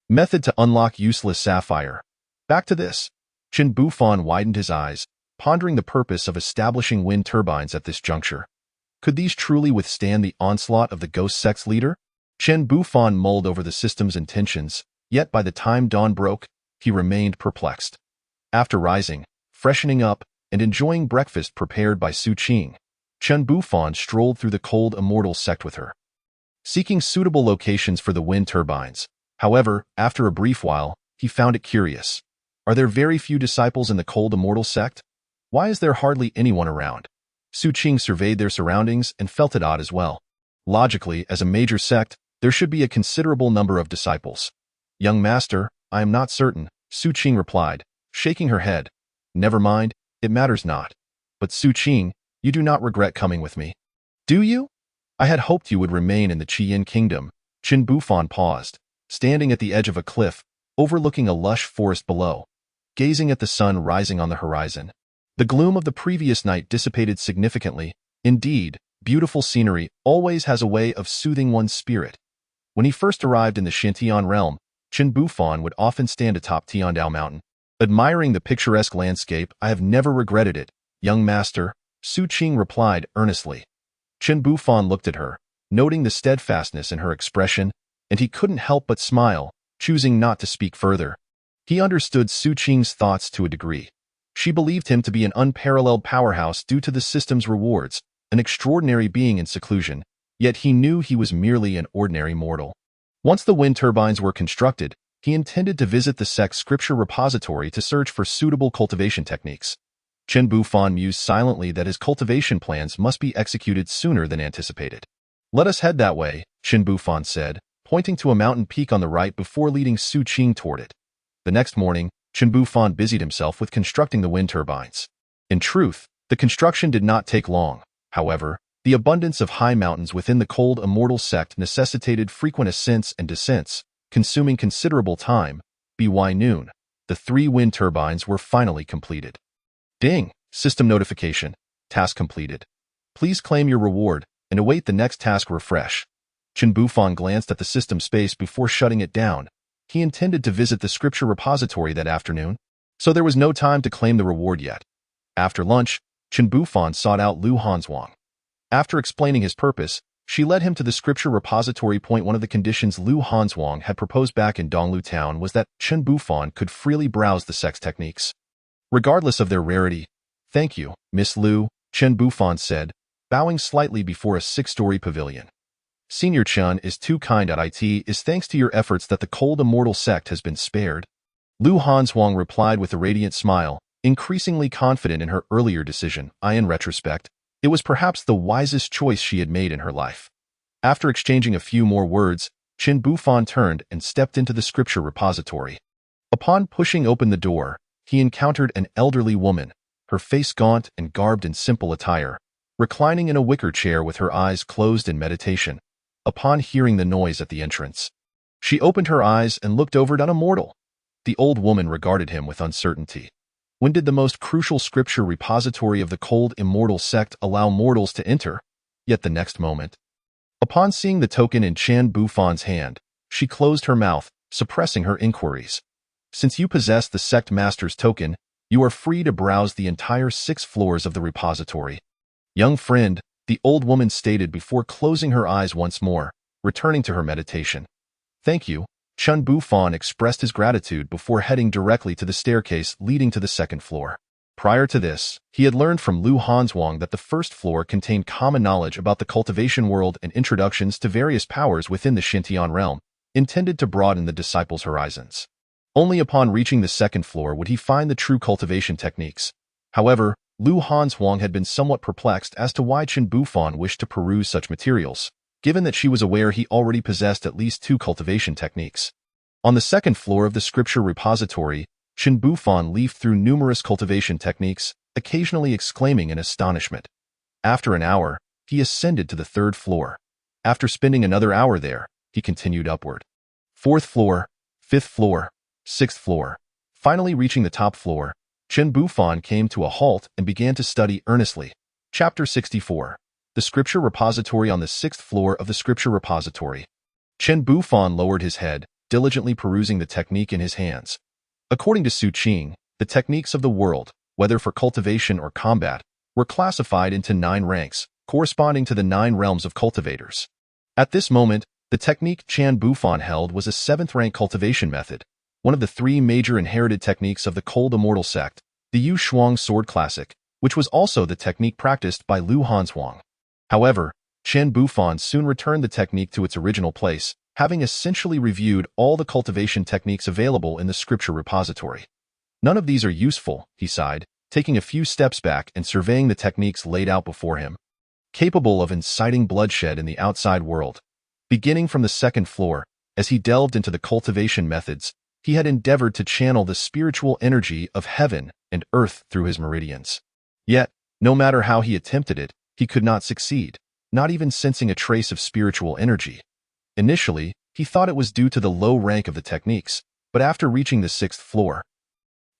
Method to unlock useless sapphire. Back to this. Qin Bufan widened his eyes, pondering the purpose of establishing wind turbines at this juncture. Could these truly withstand the onslaught of the ghost sect's leader? Qin Bufan mulled over the system's intentions, yet by the time dawn broke, he remained perplexed. After rising, freshening up, and enjoying breakfast prepared by Su Qing, Qian Bufan strolled through the cold immortal sect with her, seeking suitable locations for the wind turbines. However, after a brief while, he found it curious. Are there very few disciples in the cold immortal sect? Why is there hardly anyone around? Su Qing surveyed their surroundings and felt it odd as well. Logically, as a major sect, there should be a considerable number of disciples. Young master, I am not certain, Su Qing replied, shaking her head. Never mind, it matters not. But Su Qing, you do not regret coming with me, do you? I had hoped you would remain in the Qiyin kingdom. Qin Bufan paused, standing at the edge of a cliff, overlooking a lush forest below, gazing at the sun rising on the horizon. The gloom of the previous night dissipated significantly. Indeed, beautiful scenery always has a way of soothing one's spirit. When he first arrived in the Xintian realm, Qin Bufan would often stand atop Tiandao Mountain, admiring the picturesque landscape. I have never regretted it, young master, Su Qing replied earnestly. Qin Bufan looked at her, noting the steadfastness in her expression, and he couldn't help but smile, choosing not to speak further. He understood Su Qing's thoughts to a degree. She believed him to be an unparalleled powerhouse due to the system's rewards, an extraordinary being in seclusion, yet he knew he was merely an ordinary mortal. Once the wind turbines were constructed, he intended to visit the sect's scripture repository to search for suitable cultivation techniques. Chen Bufan mused silently that his cultivation plans must be executed sooner than anticipated. "Let us head that way," Chen Bufan said, pointing to a mountain peak on the right before leading Su Qing toward it. The next morning, Chen Bufan busied himself with constructing the wind turbines. In truth, the construction did not take long. However, the abundance of high mountains within the cold immortal sect necessitated frequent ascents and descents, consuming considerable time. By noon, the 3 wind turbines were finally completed. Ding! System notification. Task completed. Please claim your reward and await the next task refresh. Chen Bufan glanced at the system space before shutting it down. He intended to visit the scripture repository that afternoon, so there was no time to claim the reward yet. After lunch, Chen Bufan sought out Lu Hanzhuang. After explaining his purpose, she led him to the scripture repository. One of the conditions Lu Hanzhuang had proposed back in Donglu town was that Chen Bufan could freely browse the sect's techniques, regardless of their rarity. "Thank you, Miss Lu," Chen Bufan said, bowing slightly before a 6-story pavilion. "Senior Chen is too kind. It is thanks to your efforts that the cold immortal sect has been spared." Lu Hanzhuang replied with a radiant smile, increasingly confident in her earlier decision. In retrospect, it was perhaps the wisest choice she had made in her life. After exchanging a few more words, Chen Bufan turned and stepped into the scripture repository. Upon pushing open the door, he encountered an elderly woman, her face gaunt and garbed in simple attire, reclining in a wicker chair with her eyes closed in meditation. Upon hearing the noise at the entrance, she opened her eyes and looked over at a mortal. The old woman regarded him with uncertainty. When did the most crucial scripture repository of the cold immortal sect allow mortals to enter? Yet the next moment, upon seeing the token in Chen Bufan's hand, she closed her mouth, suppressing her inquiries. "Since you possess the sect master's token, you are free to browse the entire 6 floors of the repository." "Young friend," the old woman stated before closing her eyes once more, returning to her meditation. "Thank you." Chen Bufan expressed his gratitude before heading directly to the staircase leading to the 2nd floor. Prior to this, he had learned from Lu Hanzhuang that the 1st floor contained common knowledge about the cultivation world and introductions to various powers within the Xintian realm, intended to broaden the disciples' horizons. Only upon reaching the 2nd floor would he find the true cultivation techniques. However, Lu Hanzhuang had been somewhat perplexed as to why Chen Bufan wished to peruse such materials, given that she was aware he already possessed at least 2 cultivation techniques. On the 2nd floor of the scripture repository, Chen Bufan leafed through numerous cultivation techniques, occasionally exclaiming in astonishment. After an hour, he ascended to the 3rd floor. After spending another hour there, he continued upward. 4th floor, 5th floor, 6th floor. Finally reaching the top floor, Chen Bufan came to a halt and began to study earnestly. Chapter 64. The scripture repository on the 6th floor of the scripture repository. Chen Bufan lowered his head, diligently perusing the technique in his hands. According to Su Qing, the techniques of the world, whether for cultivation or combat, were classified into 9 ranks, corresponding to the 9 realms of cultivators. At this moment, the technique Chen Bufan held was a 7th-rank cultivation method, one of the 3 major inherited techniques of the cold immortal sect, the Yu Shuang sword classic, which was also the technique practiced by Lu Hanzhuang. However, Chen Bufan soon returned the technique to its original place, having essentially reviewed all the cultivation techniques available in the scripture repository. "None of these are useful," he sighed, taking a few steps back and surveying the techniques laid out before him. Capable of inciting bloodshed in the outside world. Beginning from the 2nd floor, as he delved into the cultivation methods, he had endeavored to channel the spiritual energy of heaven and earth through his meridians. Yet, no matter how he attempted it, he could not succeed, not even sensing a trace of spiritual energy. Initially, he thought it was due to the low rank of the techniques, but after reaching the 6th floor,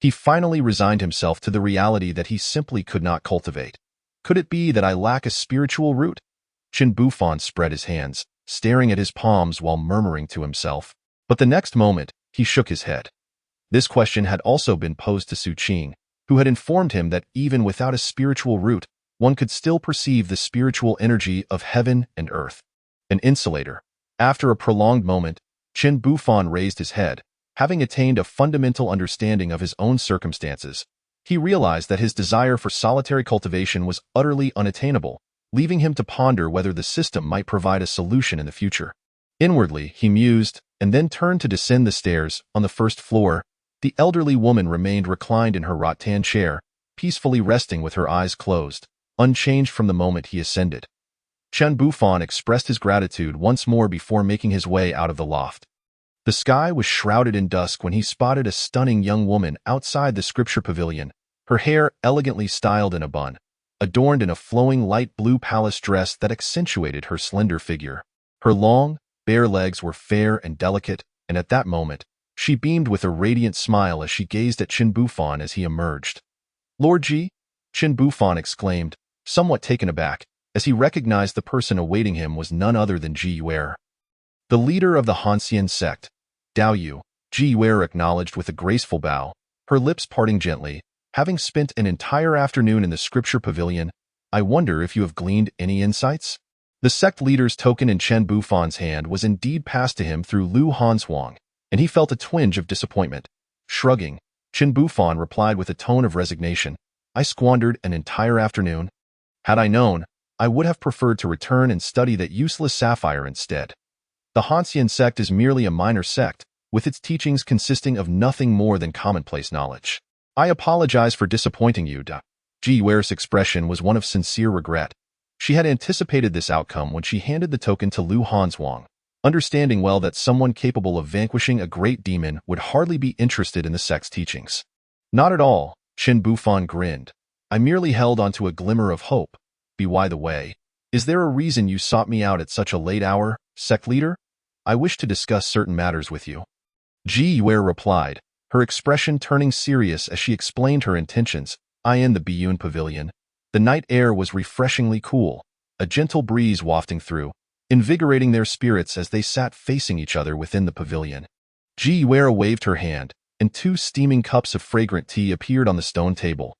he finally resigned himself to the reality that he simply could not cultivate. "Could it be that I lack a spiritual root?" Chen Bufan spread his hands, staring at his palms while murmuring to himself. But the next moment, he shook his head. This question had also been posed to Su Qing, who had informed him that even without a spiritual root, one could still perceive the spiritual energy of heaven and earth. An insulator. After a prolonged moment, Chen Bufan raised his head. Having attained a fundamental understanding of his own circumstances, he realized that his desire for solitary cultivation was utterly unattainable, leaving him to ponder whether the system might provide a solution in the future. Inwardly, he mused, and then turned to descend the stairs. On the first floor, the elderly woman remained reclined in her rattan chair, peacefully resting with her eyes closed, unchanged from the moment he ascended. Chen Bufan expressed his gratitude once more before making his way out of the loft. The sky was shrouded in dusk when he spotted a stunning young woman outside the scripture pavilion, her hair elegantly styled in a bun, adorned in a flowing light blue palace dress that accentuated her slender figure. Her long, bare legs were fair and delicate, and at that moment, she beamed with a radiant smile as she gazed at Chen Bufan as he emerged. "Lord Ji?" Chen Bufan exclaimed, somewhat taken aback, as he recognized the person awaiting him was none other than Ji Yuer. The leader of the Hanxian sect, Dao Yu, Ji Yuer acknowledged with a graceful bow, her lips parting gently. "Having spent an entire afternoon in the scripture pavilion, I wonder if you have gleaned any insights?" The sect leader's token in Chen Bufan's hand was indeed passed to him through Lu Hanzhuang, and he felt a twinge of disappointment. Shrugging, Chen Bufan replied with a tone of resignation, "I squandered an entire afternoon. Had I known, I would have preferred to return and study that useless sapphire instead. The Hanxian sect is merely a minor sect, with its teachings consisting of nothing more than commonplace knowledge. I apologize for disappointing you, Da." Ji Yuer's expression was one of sincere regret. She had anticipated this outcome when she handed the token to Lu Hanzhuang, understanding well that someone capable of vanquishing a great demon would hardly be interested in the sect's teachings. "Not at all," Chen Bufan grinned. "I merely held onto a glimmer of hope. By the way, is there a reason you sought me out at such a late hour, sect leader? I wish to discuss certain matters with you." Ji Yuer replied, her expression turning serious as she explained her intentions. In the Biyun Pavilion, the night air was refreshingly cool, a gentle breeze wafting through, invigorating their spirits as they sat facing each other within the pavilion. Ji Yuer waved her hand, and 2 steaming cups of fragrant tea appeared on the stone table.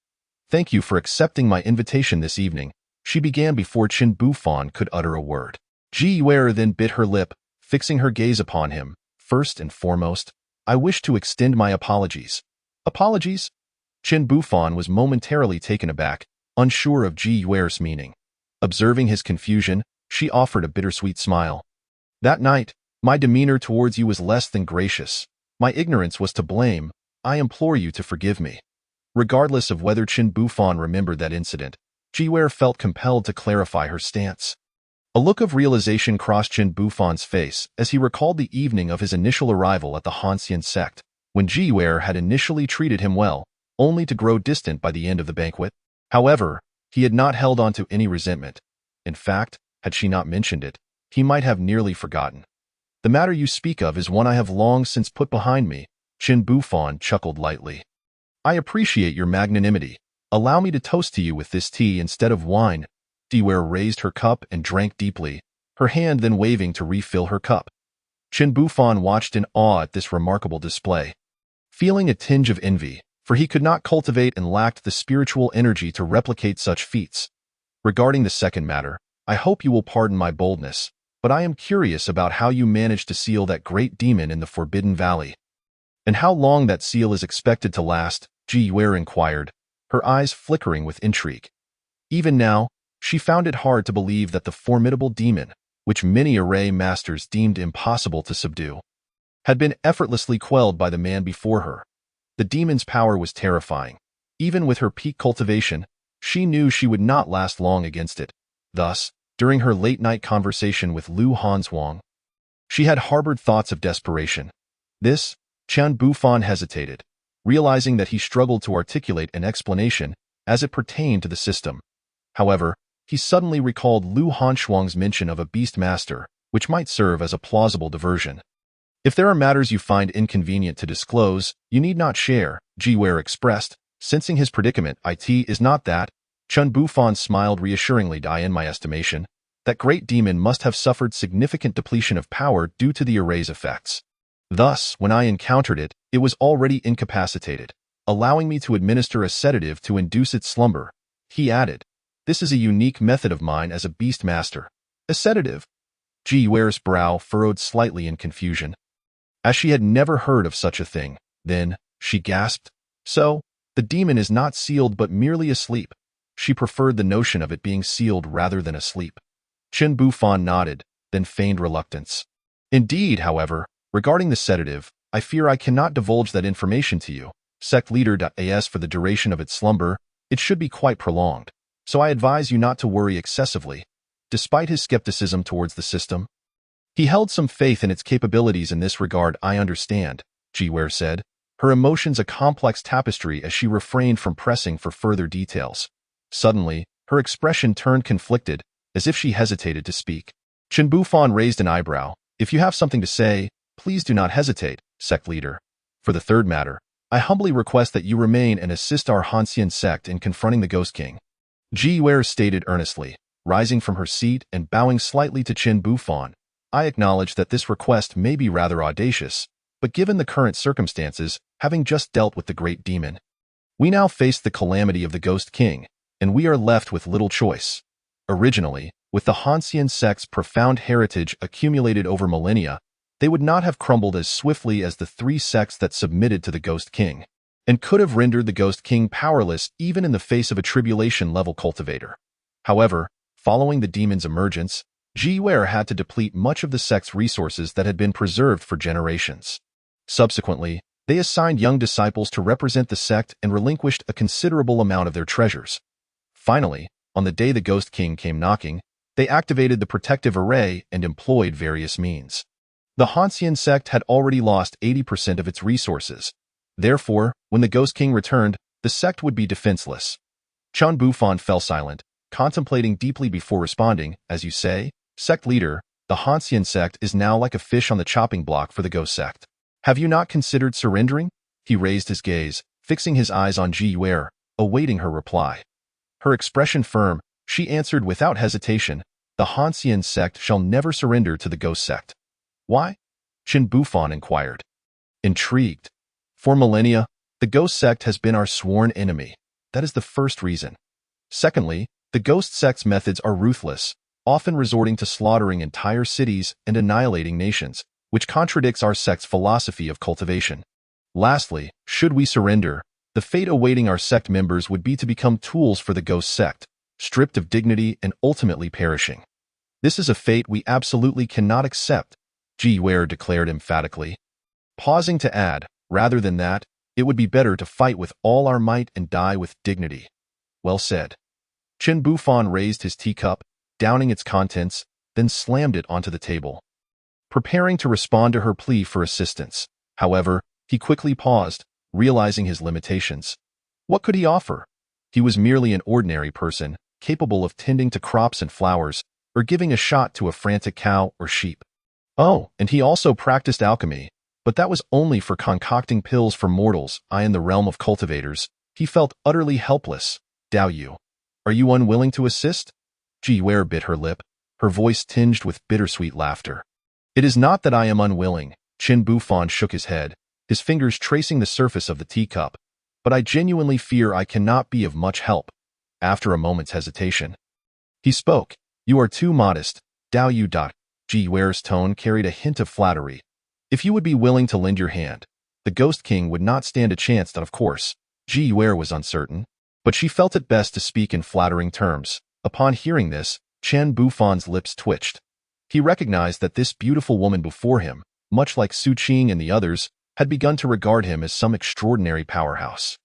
"Thank you for accepting my invitation this evening," she began before Chen Bufan could utter a word. Ji Yuer then bit her lip, fixing her gaze upon him. "First and foremost, I wish to extend my apologies." "Apologies?" Chen Bufan was momentarily taken aback, unsure of Ji Yuer's meaning. Observing his confusion, she offered a bittersweet smile. "That night, my demeanor towards you was less than gracious. My ignorance was to blame. I implore you to forgive me." Regardless of whether Chen Bufan remembered that incident, Ji Yuer felt compelled to clarify her stance. A look of realization crossed Chen Bufan's face as he recalled the evening of his initial arrival at the Hanxian sect, when Ji Yuer had initially treated him well, only to grow distant by the end of the banquet. However, he had not held on to any resentment. In fact, had she not mentioned it, he might have nearly forgotten. "The matter you speak of is one I have long since put behind me," Chen Bufan chuckled lightly. "I appreciate your magnanimity. Allow me to toast to you with this tea instead of wine." Ji Yuer raised her cup and drank deeply, her hand then waving to refill her cup. Chen Bufan watched in awe at this remarkable display, feeling a tinge of envy, for he could not cultivate and lacked the spiritual energy to replicate such feats. "Regarding the second matter, I hope you will pardon my boldness, but I am curious about how you managed to seal that great demon in the Forbidden Valley." "And how long that seal is expected to last?" Ji Yuer inquired, her eyes flickering with intrigue. Even now, she found it hard to believe that the formidable demon, which many array masters deemed impossible to subdue, had been effortlessly quelled by the man before her. The demon's power was terrifying. Even with her peak cultivation, she knew she would not last long against it. Thus, during her late-night conversation with Lu Hanzhuang, she had harbored thoughts of desperation. This, Chen Bufan hesitated, realizing that he struggled to articulate an explanation as it pertained to the system. However, he suddenly recalled Lu Hanzhuang's mention of a beast master, which might serve as a plausible diversion. "If there are matters you find inconvenient to disclose, you need not share," Ji Yuer expressed, sensing his predicament. "It is not that." Chen Bufan smiled reassuringly. "In my estimation, that great demon must have suffered significant depletion of power due to the array's effects. Thus, when I encountered it, it was already incapacitated, allowing me to administer a sedative to induce its slumber." He added, "This is a unique method of mine as a beast master." "A sedative?" Ji Yuer's brow furrowed slightly in confusion, as she had never heard of such a thing. Then, she gasped, "So, the demon is not sealed but merely asleep." she preferred the notion of it being sealed rather than asleep. Chen Bufan nodded, then feigned reluctance. Indeed, however, regarding the sedative, I fear I cannot divulge that information to you. Sect leader.as for the duration of its slumber, it should be quite prolonged, so I advise you not to worry excessively. Despite his skepticism towards the system, he held some faith in its capabilities in this regard. I understand, Jiware said, her emotions a complex tapestry as she refrained from pressing for further details. Suddenly, her expression turned conflicted, as if she hesitated to speak. Chen Bufan raised an eyebrow. If you have something to say, please do not hesitate, sect leader. For the third matter, I humbly request that you remain and assist our Hanxian sect in confronting the Ghost King. Jiware stated earnestly, rising from her seat and bowing slightly to Chen Bufan. I acknowledge that this request may be rather audacious, but given the current circumstances, having just dealt with the great demon, we now face the calamity of the Ghost King, and we are left with little choice. Originally, with the Hanxian sect's profound heritage accumulated over millennia, they would not have crumbled as swiftly as the three sects that submitted to the Ghost King, and could have rendered the Ghost King powerless even in the face of a tribulation-level cultivator. However, following the demon's emergence, Jiware had to deplete much of the sect's resources that had been preserved for generations. Subsequently, they assigned young disciples to represent the sect and relinquished a considerable amount of their treasures. Finally, on the day the Ghost King came knocking, they activated the protective array and employed various means. The Hanxian sect had already lost 80% of its resources. Therefore, when the Ghost King returned, the sect would be defenseless. Chen Bufan fell silent, contemplating deeply before responding. As you say, sect leader, the Hanxian sect is now like a fish on the chopping block for the Ghost sect. Have you not considered surrendering? He raised his gaze, fixing his eyes on Jiware, awaiting her reply. Her expression firm, she answered without hesitation, the Hanxian sect shall never surrender to the Ghost sect. Why? Chen Bufan inquired. Intrigued. For millennia, the Ghost sect has been our sworn enemy. That is the first reason. Secondly, the Ghost sect's methods are ruthless, often resorting to slaughtering entire cities and annihilating nations, which contradicts our sect's philosophy of cultivation. Lastly, should we surrender, the fate awaiting our sect members would be to become tools for the Ghost sect, stripped of dignity and ultimately perishing. This is a fate we absolutely cannot accept, Jiware declared emphatically. Pausing to add, rather than that, it would be better to fight with all our might and die with dignity. Well said. Chen Bufan raised his teacup, downing its contents, then slammed it onto the table. Preparing to respond to her plea for assistance. However, he quickly paused, realizing his limitations. What could he offer? He was merely an ordinary person, capable of tending to crops and flowers, or giving a shot to a frantic cow or sheep. Oh, and he also practiced alchemy, but that was only for concocting pills for mortals. In the realm of cultivators, he felt utterly helpless. Dao Yu, are you unwilling to assist? Jiware bit her lip, her voice tinged with bittersweet laughter. It is not that I am unwilling, Chen Bufan shook his head, his fingers tracing the surface of the teacup, but I genuinely fear I cannot be of much help. After a moment's hesitation, he spoke. You are too modest, Dao Yu. Jiware's tone carried a hint of flattery. If you would be willing to lend your hand, the Ghost King would not stand a chance. Of course, Jiware was uncertain, but she felt it best to speak in flattering terms. Upon hearing this, Chen Bufan's lips twitched. He recognized that this beautiful woman before him, much like Su Qing and the others, had begun to regard him as some extraordinary powerhouse.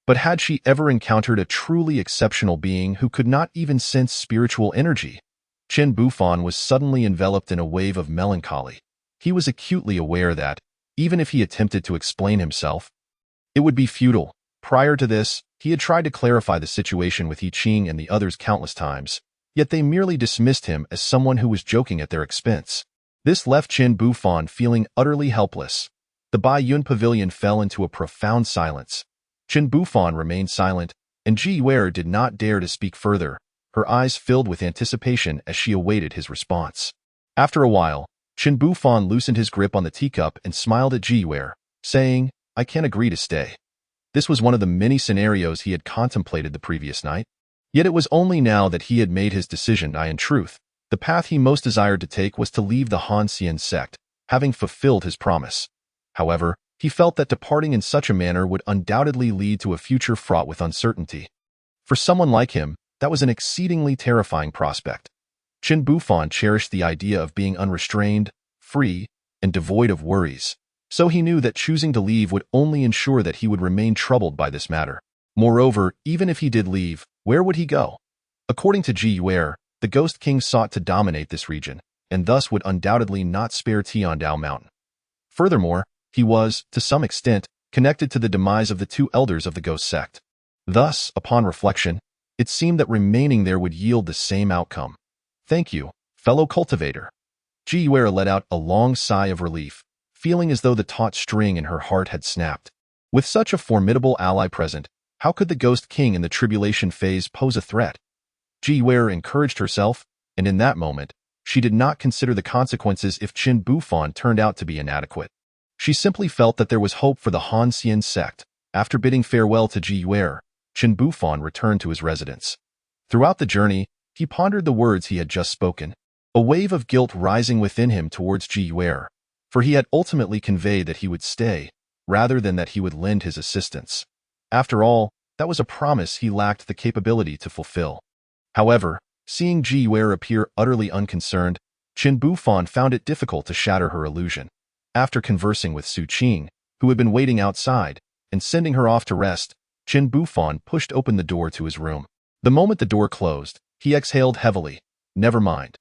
But had she ever encountered a truly exceptional being who could not even sense spiritual energy? Chen Bufan was suddenly enveloped in a wave of melancholy. He was acutely aware that, even if he attempted to explain himself, it would be futile. Prior to this, he had tried to clarify the situation with Yi Qing and the others countless times, yet they merely dismissed him as someone who was joking at their expense. This left Chen Bufan feeling utterly helpless. The Bai Yun pavilion fell into a profound silence. Chen Bufan remained silent, and Jiware did not dare to speak further, her eyes filled with anticipation as she awaited his response. After a while, Chen Bufan loosened his grip on the teacup and smiled at Jiware, saying, I can't agree to stay. This was one of the many scenarios he had contemplated the previous night. Yet it was only now that he had made his decision. In truth, the path he most desired to take was to leave the Hanxian sect, having fulfilled his promise. However, he felt that departing in such a manner would undoubtedly lead to a future fraught with uncertainty. For someone like him, that was an exceedingly terrifying prospect. Qin Bufan cherished the idea of being unrestrained, free, and devoid of worries, so he knew that choosing to leave would only ensure that he would remain troubled by this matter. Moreover, even if he did leave, where would he go? According to Ji Yuer, the Ghost King sought to dominate this region, and thus would undoubtedly not spare Tiandao Mountain. Furthermore, he was, to some extent, connected to the demise of the two elders of the Ghost sect. Thus, upon reflection, it seemed that remaining there would yield the same outcome. Thank you, fellow cultivator. Ji Yuer let out a long sigh of relief, feeling as though the taut string in her heart had snapped. With such a formidable ally present, how could the Ghost King in the tribulation phase pose a threat? Ji Yuer encouraged herself, and in that moment, she did not consider the consequences if Qin Bufan turned out to be inadequate. She simply felt that there was hope for the Han Xian sect. After bidding farewell to Ji Yuer, Qin Bufan returned to his residence. Throughout the journey, he pondered the words he had just spoken, a wave of guilt rising within him towards Ji Yuer, for he had ultimately conveyed that he would stay, rather than that he would lend his assistance. After all, that was a promise he lacked the capability to fulfill. However, seeing Ji Yuer appear utterly unconcerned, Qin Bufan found it difficult to shatter her illusion. After conversing with Su Qing, who had been waiting outside, and sending her off to rest, Qin Bufan pushed open the door to his room. The moment the door closed, he exhaled heavily. Never mind.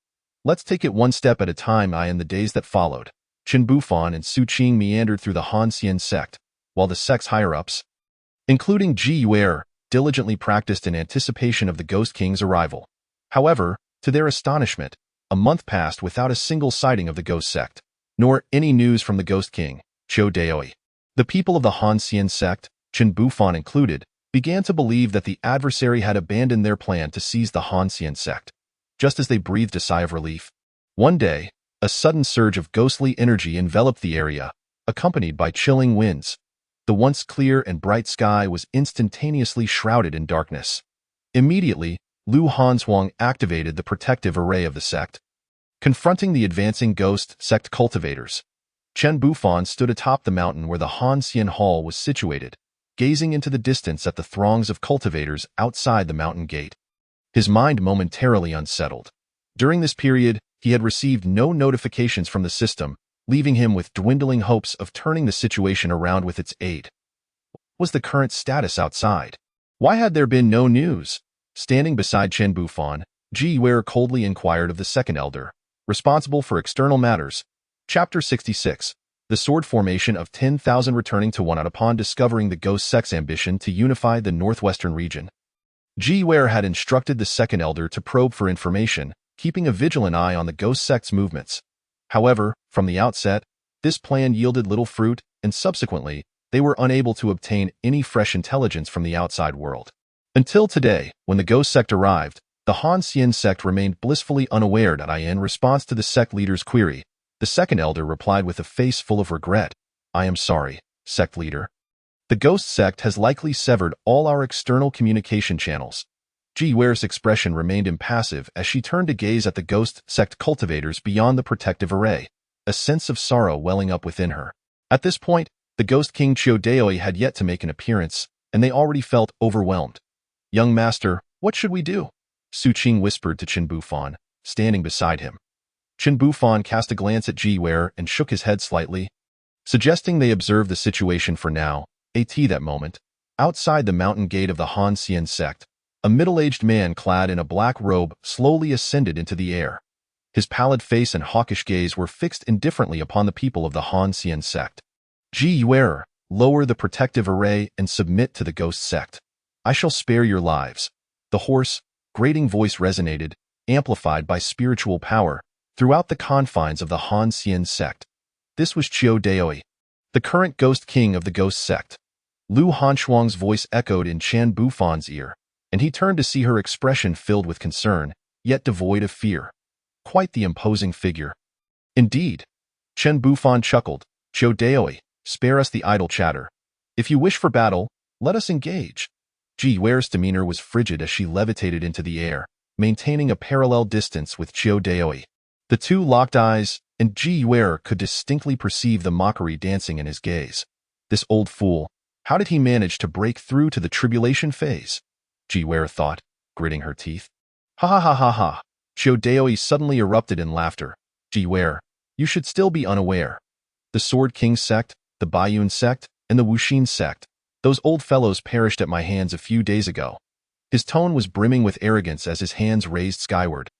Let's take it one step at a time. In the days that followed, Qin Bufan and Su Qing meandered through the Han Xian sect, while the sect's higher-ups, including Ji Yuer, diligently practiced in anticipation of the Ghost King's arrival. However, to their astonishment, a month passed without a single sighting of the Ghost sect, nor any news from the Ghost King, Qiu Daoi. The people of the Han Xian sect, Qin Bufan included, began to believe that the adversary had abandoned their plan to seize the Han Xian sect. Just as they breathed a sigh of relief, one day, a sudden surge of ghostly energy enveloped the area, accompanied by chilling winds. The once clear and bright sky was instantaneously shrouded in darkness. Immediately, Lu Hanzhuang activated the protective array of the sect. Confronting the advancing ghost sect cultivators, Qin Bufan stood atop the mountain where the Han Xian Hall was situated, gazing into the distance at the throngs of cultivators outside the mountain gate. His mind momentarily unsettled. During this period, he had received no notifications from the system, leaving him with dwindling hopes of turning the situation around with its aid. What was the current status outside? Why had there been no news? Standing beside Qin Bufan, Ji Yuer coldly inquired of the second elder, responsible for external matters. Chapter 66. The Sword Formation of 10,000 returning to one out upon discovering the Ghost Sect's ambition to unify the northwestern region. Ji Yuer had instructed the second elder to probe for information, keeping a vigilant eye on the Ghost Sect's movements. However, from the outset, this plan yielded little fruit, and subsequently, they were unable to obtain any fresh intelligence from the outside world. Until today, when the Ghost Sect arrived, the Han Xian sect remained blissfully unaware. In response to the sect leader's query, the second elder replied with a face full of regret. I am sorry, sect leader. The Ghost Sect has likely severed all our external communication channels. Ji Yuer's expression remained impassive as she turned to gaze at the Ghost Sect cultivators beyond the protective array, a sense of sorrow welling up within her. At this point, the Ghost King Qiu Daoi had yet to make an appearance, and they already felt overwhelmed. Young master, what should we do? Su Qing whispered to Qin Bufan, standing beside him. Qin Bufan cast a glance at Ji Yuer and shook his head slightly, suggesting they observe the situation for now. That moment, outside the mountain gate of the Han Xian sect, a middle-aged man clad in a black robe slowly ascended into the air. His pallid face and hawkish gaze were fixed indifferently upon the people of the Han Xian sect. Ji Yuer, lower the protective array and submit to the Ghost Sect. I shall spare your lives. The hoarse, grating voice resonated, amplified by spiritual power, throughout the confines of the Han Xian sect. This was Qiu Daoi, the current Ghost King of the Ghost Sect. Lu Hanzhuang's voice echoed in Qin Bufan's ear, and he turned to see her expression filled with concern, yet devoid of fear. Quite the imposing figure. Indeed. Qin Bufan chuckled. Qiu Daoi, spare us the idle chatter. If you wish for battle, let us engage. Ji Yuer's demeanor was frigid as she levitated into the air, maintaining a parallel distance with Qiu Daoi. The two locked eyes, and Ji Yuer could distinctly perceive the mockery dancing in his gaze. This old fool, how did he manage to break through to the tribulation phase? Ji-Ware thought, gritting her teeth. Ha ha ha ha ha. Daoi suddenly erupted in laughter. Ji-Ware, you should still be unaware. The Sword King sect, the Baiyun sect, and the Wuxin sect, those old fellows perished at my hands a few days ago. His tone was brimming with arrogance as his hands raised skyward,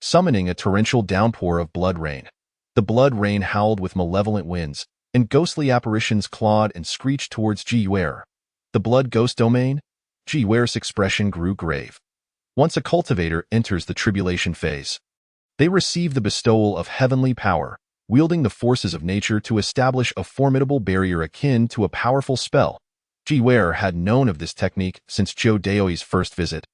summoning a torrential downpour of blood rain. The blood rain howled with malevolent winds, and ghostly apparitions clawed and screeched towards Ji-Ware. The blood ghost domain? Ji-Ware's expression grew grave. Once a cultivator enters the tribulation phase, they receive the bestowal of heavenly power, wielding the forces of nature to establish a formidable barrier akin to a powerful spell. Ji-Ware had known of this technique since Daoi's first visit,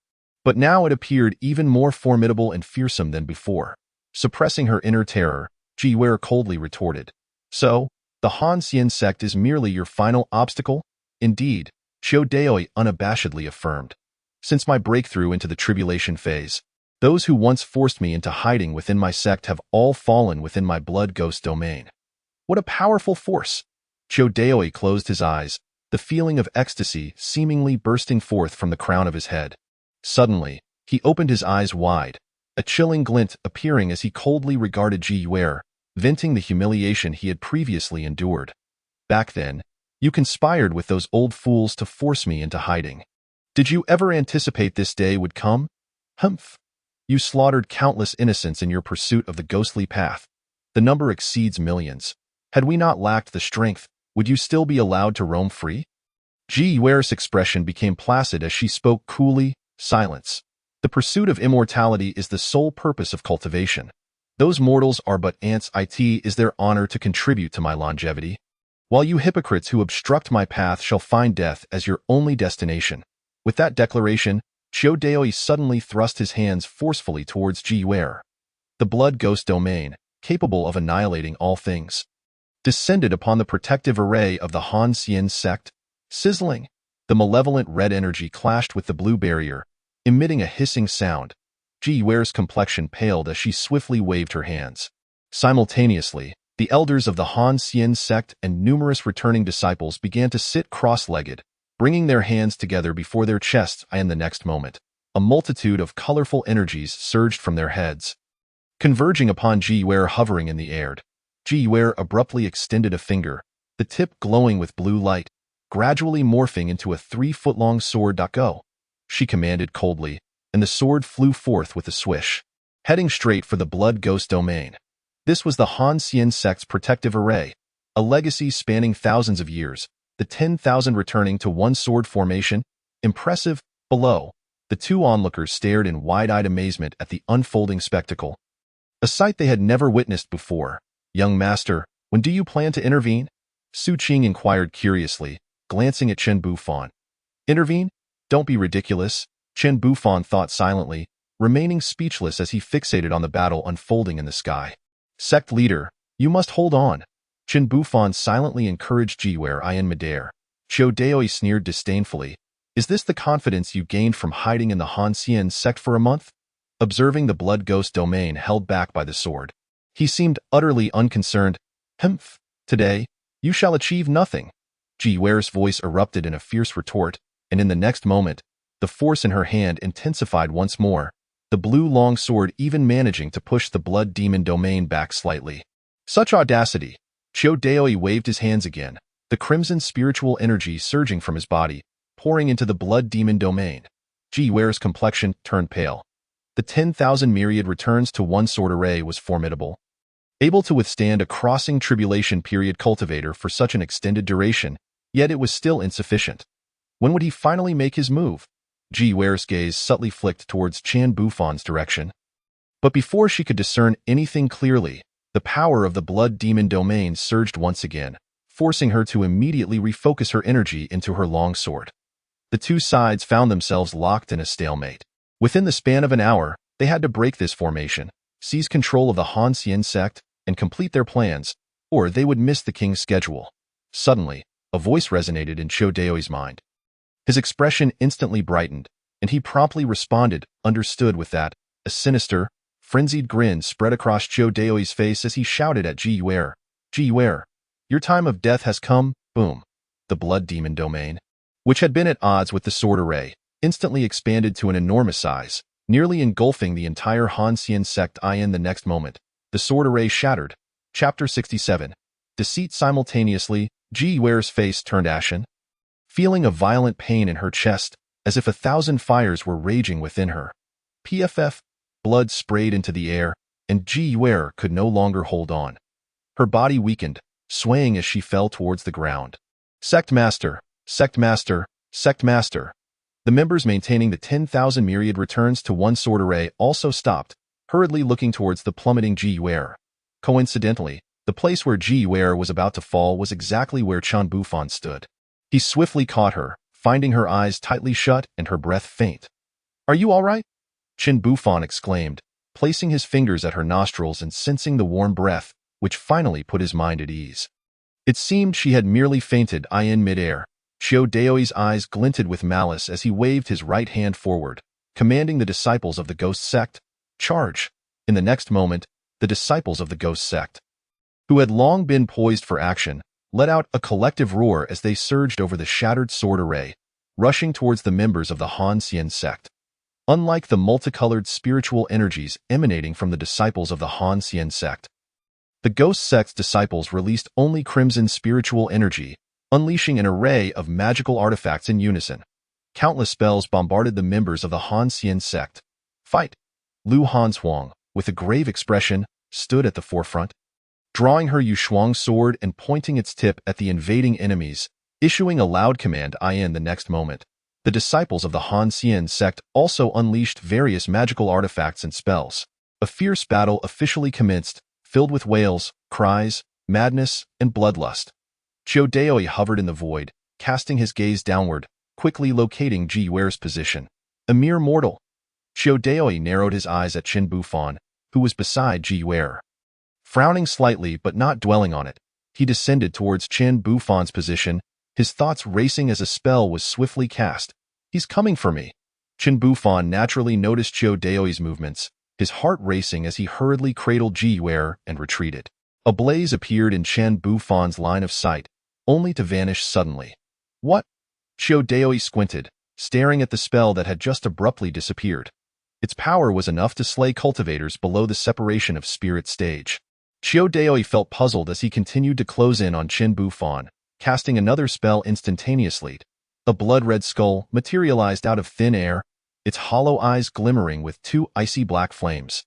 but now it appeared even more formidable and fearsome than before. Suppressing her inner terror, Ji-Ware coldly retorted, "So, the Han Xian sect is merely your final obstacle?" "Indeed," Daoi unabashedly affirmed. "Since my breakthrough into the tribulation phase, those who once forced me into hiding within my sect have all fallen within my blood ghost domain." "What a powerful force!" Daoi closed his eyes, the feeling of ecstasy seemingly bursting forth from the crown of his head. Suddenly, he opened his eyes wide, a chilling glint appearing as he coldly regarded Ji-Ware, venting the humiliation he had previously endured. "Back then, you conspired with those old fools to force me into hiding. Did you ever anticipate this day would come? Humph! You slaughtered countless innocents in your pursuit of the ghostly path. The number exceeds millions. Had we not lacked the strength, would you still be allowed to roam free?" Ji-Ware's expression became placid as she spoke coolly. "Silence. The pursuit of immortality is the sole purpose of cultivation. Those mortals are but ants. It is their honor to contribute to my longevity, while you hypocrites who obstruct my path shall find death as your only destination." With that declaration, Daoi suddenly thrust his hands forcefully towards Ji-Ware. The blood ghost domain, capable of annihilating all things, descended upon the protective array of the Han Xian sect. Sizzling, the malevolent red energy clashed with the blue barrier, emitting a hissing sound. Ji-Ware's complexion paled as she swiftly waved her hands. Simultaneously, the elders of the Han Xian sect and numerous returning disciples began to sit cross-legged, bringing their hands together before their chests, and the next moment, a multitude of colorful energies surged from their heads, converging upon Ji-Ware hovering in the air. Ji-Ware abruptly extended a finger, the tip glowing with blue light, gradually morphing into a 3-foot-long sword. "Go," she commanded coldly, and the sword flew forth with a swish, heading straight for the blood ghost domain. This was the Han Xian sect's protective array, a legacy spanning thousands of years, the 10,000 returning to one sword formation. Impressive. Below, the two onlookers stared in wide-eyed amazement at the unfolding spectacle, a sight they had never witnessed before. "Young master, when do you plan to intervene?" Su Qing inquired curiously, glancing at Chen Bufan. "Intervene? Don't be ridiculous," Chen Bufan thought silently, remaining speechless as he fixated on the battle unfolding in the sky. "Sect leader, you must hold on." Chen Bufan silently encouraged Ji-Ware in midair. Daoi sneered disdainfully. "Is this the confidence you gained from hiding in the Han Xian sect for a month?" Observing the blood ghost domain held back by the sword, he seemed utterly unconcerned. "Humph! Today, you shall achieve nothing." Ji-Ware's voice erupted in a fierce retort, and in the next moment, the force in her hand intensified once more, the blue long sword even managing to push the blood demon domain back slightly. Such audacity! Daoi waved his hands again, the crimson spiritual energy surging from his body, pouring into the blood demon domain. Ji-Ware's complexion turned pale. The 10,000 myriad returns to one sword array was formidable, able to withstand a crossing tribulation period cultivator for such an extended duration, yet it was still insufficient. When would he finally make his move? Ji-Ware's gaze subtly flicked towards Chen Bufan's direction. But before she could discern anything clearly, the power of the blood demon domain surged once again, forcing her to immediately refocus her energy into her longsword. The two sides found themselves locked in a stalemate. Within the span of an hour, they had to break this formation, seize control of the Han Xian sect, and complete their plans, or they would miss the king's schedule. Suddenly, a voice resonated in Daoi's mind. His expression instantly brightened, and he promptly responded, understood with that. A sinister, frenzied grin spread across Daoi's face as he shouted at Ji-Ware. "Ji-Ware, your time of death has come." Boom. The blood demon domain, which had been at odds with the sword array, instantly expanded to an enormous size, nearly engulfing the entire Han Xian sect. In the next moment, the sword array shattered. Chapter 67. Deceit. Simultaneously, Ji Yuer's face turned ashen, feeling a violent pain in her chest, as if 1,000 fires were raging within her. PFF, blood sprayed into the air, and Ji Yuer could no longer hold on. Her body weakened, swaying as she fell towards the ground. Sect Master, Sect Master, Sect Master. The members maintaining the 10,000 myriad returns to one sword array also stopped, hurriedly looking towards the plummeting Ji Yuer. Coincidentally, the place where Ji Yuer was about to fall was exactly where Chen Bufan stood. He swiftly caught her, finding her eyes tightly shut and her breath faint. "Are you all right?" Chen Bufan exclaimed, placing his fingers at her nostrils and sensing the warm breath, which finally put his mind at ease. It seemed she had merely fainted in midair. Xiao Daoi's eyes glinted with malice as he waved his right hand forward, commanding the disciples of the Ghost Sect, "Charge!" In the next moment, the disciples of the Ghost Sect, who had long been poised for action, let out a collective roar as they surged over the shattered sword array, rushing towards the members of the Han Xian sect. Unlike the multicolored spiritual energies emanating from the disciples of the Han Xian sect, the Ghost Sect's disciples released only crimson spiritual energy, unleashing an array of magical artifacts in unison. Countless spells bombarded the members of the Han Xian sect. "Fight!" Lu Hanshuang, with a grave expression, stood at the forefront, drawing her Yushuang sword and pointing its tip at the invading enemies, issuing a loud command. In the next moment, the disciples of the Han Xian sect also unleashed various magical artifacts and spells. A fierce battle officially commenced, filled with wails, cries, madness, and bloodlust. Xiao Daoi hovered in the void, casting his gaze downward, quickly locating Ji Yuer's position. "A mere mortal." Xiao Daoi narrowed his eyes at Chen Bufan, who was beside Ji Yuer. Frowning slightly but not dwelling on it, he descended towards Chen Bufan's position, his thoughts racing as a spell was swiftly cast. "He's coming for me." Chen Bufan naturally noticed Xiao Daoi's movements, his heart racing as he hurriedly cradled Ji Yuer and retreated. A blaze appeared in Chen Bufan's line of sight, only to vanish suddenly. "What?" Xiao Daoi squinted, staring at the spell that had just abruptly disappeared. Its power was enough to slay cultivators below the separation of spirit stage. Xiao Daoi felt puzzled as he continued to close in on Chen Bufan, casting another spell instantaneously. A blood-red skull materialized out of thin air, its hollow eyes glimmering with two icy black flames.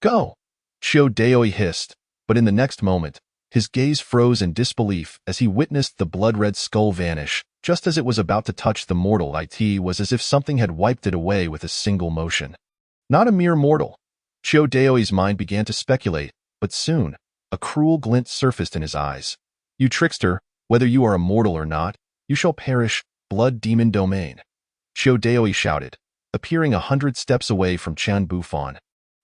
"Go!" Xiao Daoi hissed, but in the next moment, his gaze froze in disbelief as he witnessed the blood-red skull vanish. Just as it was about to touch the mortal, it was as if something had wiped it away with a single motion. Not a mere mortal. Xiao Daoi's mind began to speculate, but soon, a cruel glint surfaced in his eyes. "You trickster, whether you are a mortal or not, you shall perish, blood demon domain." Xiao Daoi shouted, appearing 100 steps away from Chen Bufan.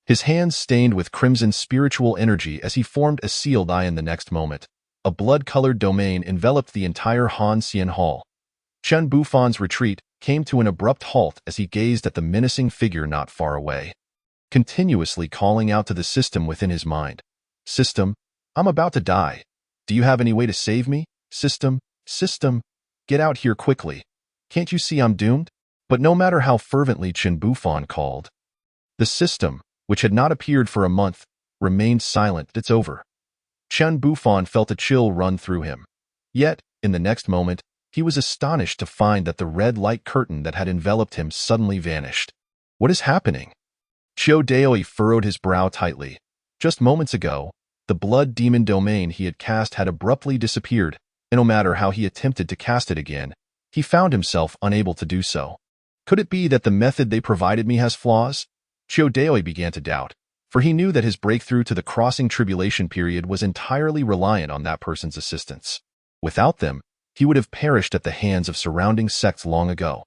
His hands stained with crimson spiritual energy as he formed a sealed eye. In the next moment, a blood-colored domain enveloped the entire Han Xian hall. Chen Bufan's retreat came to an abrupt halt as he gazed at the menacing figure not far away, continuously calling out to the system within his mind. "System, I'm about to die. Do you have any way to save me? System, system, get out here quickly. Can't you see I'm doomed?" But no matter how fervently Chen Bufan called, the system, which had not appeared for a month, remained silent. "It's over." Chen Bufan felt a chill run through him. Yet, in the next moment, he was astonished to find that the red light curtain that had enveloped him suddenly vanished. "What is happening?" Xiao Daoi furrowed his brow tightly. Just moments ago, the blood demon domain he had cast had abruptly disappeared, and no matter how he attempted to cast it again, he found himself unable to do so. Could it be that the method they provided me has flaws? Xiao Daoi began to doubt, for he knew that his breakthrough to the crossing tribulation period was entirely reliant on that person's assistance. Without them, he would have perished at the hands of surrounding sects long ago.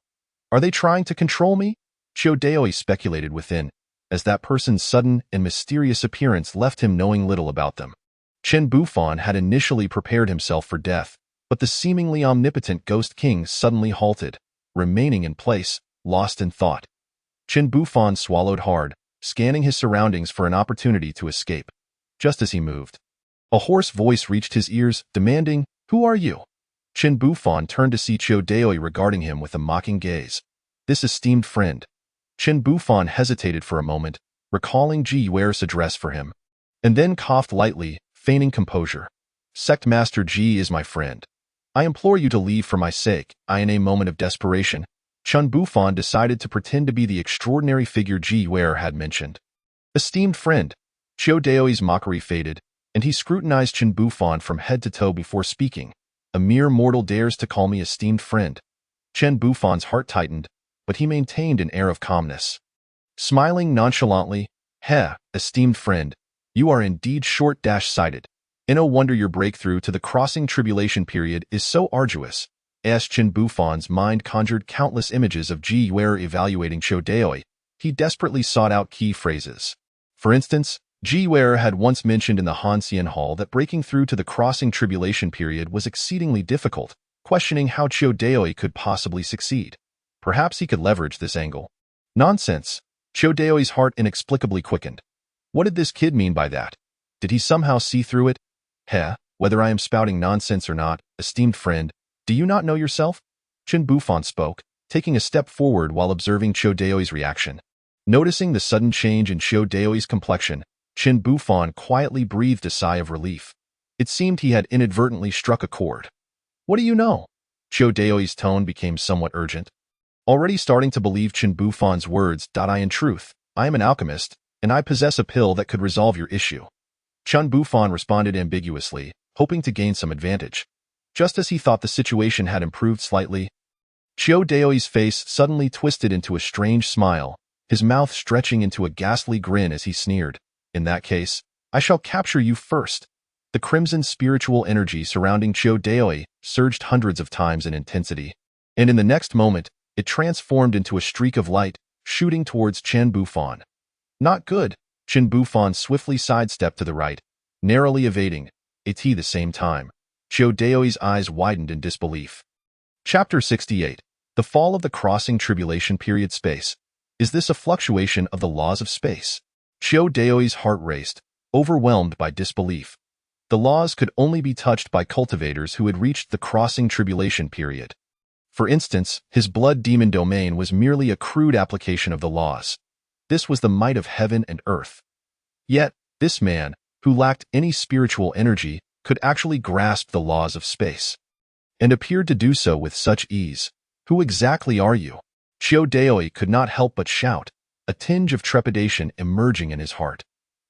"Are they trying to control me?" Xiao Daoi speculated within, as that person's sudden and mysterious appearance left him knowing little about them. Chen Bufan had initially prepared himself for death, but the seemingly omnipotent Ghost King suddenly halted, remaining in place, lost in thought. Chen Bufan swallowed hard, scanning his surroundings for an opportunity to escape. Just as he moved, a hoarse voice reached his ears, demanding, "Who are you?" Chen Bufan turned to see Xiao Daoi regarding him with a mocking gaze. this esteemed friend. Chen Bufan hesitated for a moment, recalling Ji Yuer's address for him, and then coughed lightly, feigning composure. Sect Master Ji is my friend. I implore you to leave for my sake. In a moment of desperation, Chen Bufan decided to pretend to be the extraordinary figure Ji Yuer had mentioned. Esteemed friend. Qiu Daoi's mockery faded, and he scrutinized Chen Bufan from head to toe before speaking. A mere mortal dares to call me esteemed friend. Chen Bufan's heart tightened, but he maintained an air of calmness. Smiling nonchalantly, esteemed friend, you are indeed short-sighted. No wonder your breakthrough to the crossing tribulation period is so arduous. As Chen Bufan's mind conjured countless images of Ji Yuer evaluating Qiu Daoi, he desperately sought out key phrases. For instance, Ji Yuer had once mentioned in the Hanxian Hall that breaking through to the crossing tribulation period was exceedingly difficult, questioning how Qiu Daoi could possibly succeed. Perhaps he could leverage this angle. Nonsense! Qiu Daoi's heart inexplicably quickened. What did this kid mean by that? Did he somehow see through it? Whether I am spouting nonsense or not, esteemed friend, do you not know yourself? Chen Bufan spoke, taking a step forward while observing Qiu Daoi's reaction. Noticing the sudden change in Qiu Daoi's complexion, Chen Bufan quietly breathed a sigh of relief. It seemed he had inadvertently struck a chord. What do you know? Qiu Daoi's tone became somewhat urgent. Already starting to believe Chen Bufan's words, in truth, I am an alchemist, and I possess a pill that could resolve your issue. Chen Bufan responded ambiguously, hoping to gain some advantage. Just as he thought the situation had improved slightly, Qiu Daoi's face suddenly twisted into a strange smile, his mouth stretching into a ghastly grin as he sneered. In that case, I shall capture you first. The crimson spiritual energy surrounding Qiu Daoi surged hundreds of times in intensity, and in the next moment, it transformed into a streak of light, shooting towards Chen Bufan. Not good. Chen Bufan swiftly sidestepped to the right, narrowly evading, at the same time. Qiu Daoi's eyes widened in disbelief. Chapter 68. The Fall of the Crossing Tribulation Period Space. Is this a fluctuation of the laws of space? Qiu Daoi's heart raced, overwhelmed by disbelief. The laws could only be touched by cultivators who had reached the crossing tribulation period. For instance, his blood demon domain was merely a crude application of the laws. This was the might of heaven and earth. Yet, this man, who lacked any spiritual energy, could actually grasp the laws of space, and appeared to do so with such ease. Who exactly are you? Qiu Daoi could not help but shout, a tinge of trepidation emerging in his heart,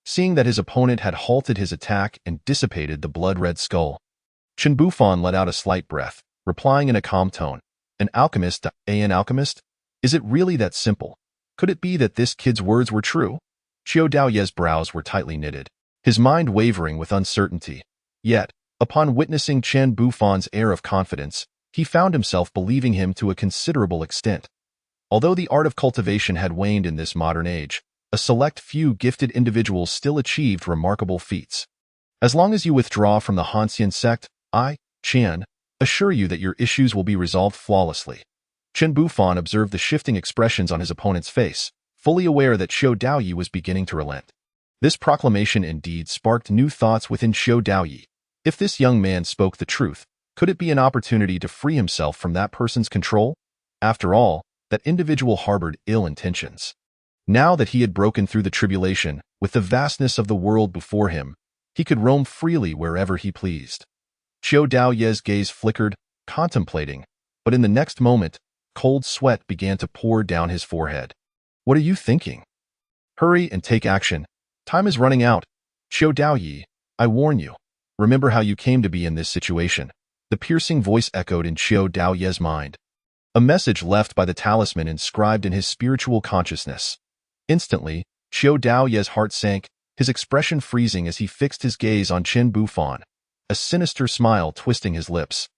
seeing that his opponent had halted his attack and dissipated the blood-red skull. Chen Bufan let out a slight breath, replying in a calm tone, An alchemist? Is it really that simple? Could it be that this kid's words were true? Qiu Daoye's brows were tightly knitted, his mind wavering with uncertainty. Yet, upon witnessing Chen Bufan's air of confidence, he found himself believing him to a considerable extent. Although the art of cultivation had waned in this modern age, a select few gifted individuals still achieved remarkable feats. As long as you withdraw from the Hanxian sect, I, Chen, assure you that your issues will be resolved flawlessly. Chen Bufan observed the shifting expressions on his opponent's face, fully aware that Qiu Daoyi was beginning to relent. This proclamation indeed sparked new thoughts within Qiu Daoyi. If this young man spoke the truth, could it be an opportunity to free himself from that person's control? After all, that individual harbored ill intentions. Now that he had broken through the tribulation, with the vastness of the world before him, he could roam freely wherever he pleased. Qiu Daoye's gaze flickered, contemplating, but in the next moment, cold sweat began to pour down his forehead. What are you thinking? Hurry and take action. Time is running out. Qiu Daoyi, I warn you. Remember how you came to be in this situation. The piercing voice echoed in Qiu Daoye's mind. A message left by the talisman inscribed in his spiritual consciousness. Instantly, Qiu Daoye's heart sank, his expression freezing as he fixed his gaze on Chen Bufan, a sinister smile twisting his lips.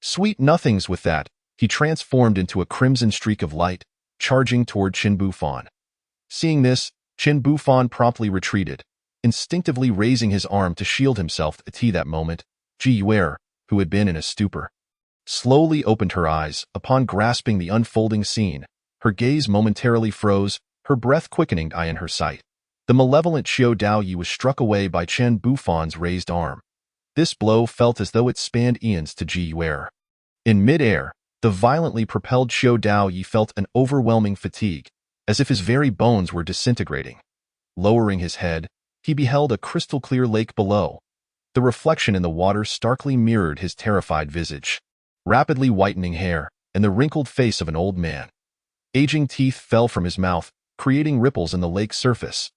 Sweet nothings with that, he transformed into a crimson streak of light, charging toward Chen Bufan. Seeing this, Chen Bufan promptly retreated, instinctively raising his arm to shield himself. At that moment, Ji Yuer, who had been in a stupor, slowly opened her eyes upon grasping the unfolding scene. Her gaze momentarily froze, her breath quickening in her sight. The malevolent Qiu Daoyi was struck away by Chen Bufan's raised arm. This blow felt as though it spanned eons to Ji Yuer. In mid-air, The violently propelled Xiao Daoyi felt an overwhelming fatigue, as if his very bones were disintegrating. Lowering his head, he beheld a crystal-clear lake below. The reflection in the water starkly mirrored his terrified visage. Rapidly whitening hair, and the wrinkled face of an old man. Aging teeth fell from his mouth, creating ripples in the lake's surface.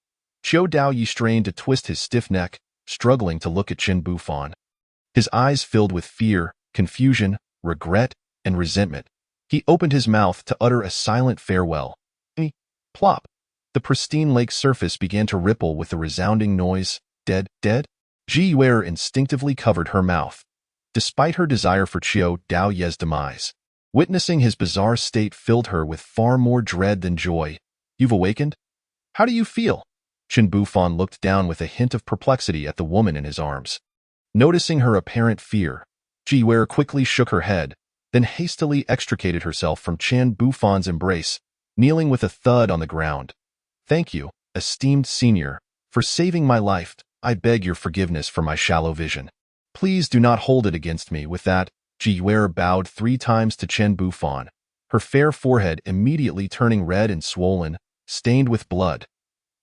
Xiao Daoyi strained to twist his stiff neck, struggling to look at Qin Bufan. His eyes filled with fear, confusion, regret, and resentment. He opened his mouth to utter a silent farewell. Plop! The pristine lake's surface began to ripple with a resounding noise. Dead, dead? Ji Yuer instinctively covered her mouth. Despite her desire for Xiao Daoyi's demise, witnessing his bizarre state filled her with far more dread than joy. You've awakened? How do you feel? Qin Bufan looked down with a hint of perplexity at the woman in his arms. Noticing her apparent fear, Ji Yuer quickly shook her head, then hastily extricated herself from Qin Bufan's embrace, kneeling with a thud on the ground. Thank you, esteemed senior, for saving my life. I beg your forgiveness for my shallow vision. Please do not hold it against me. With that, Ji Yuer bowed 3 times to Qin Bufan, her fair forehead immediately turning red and swollen, stained with blood.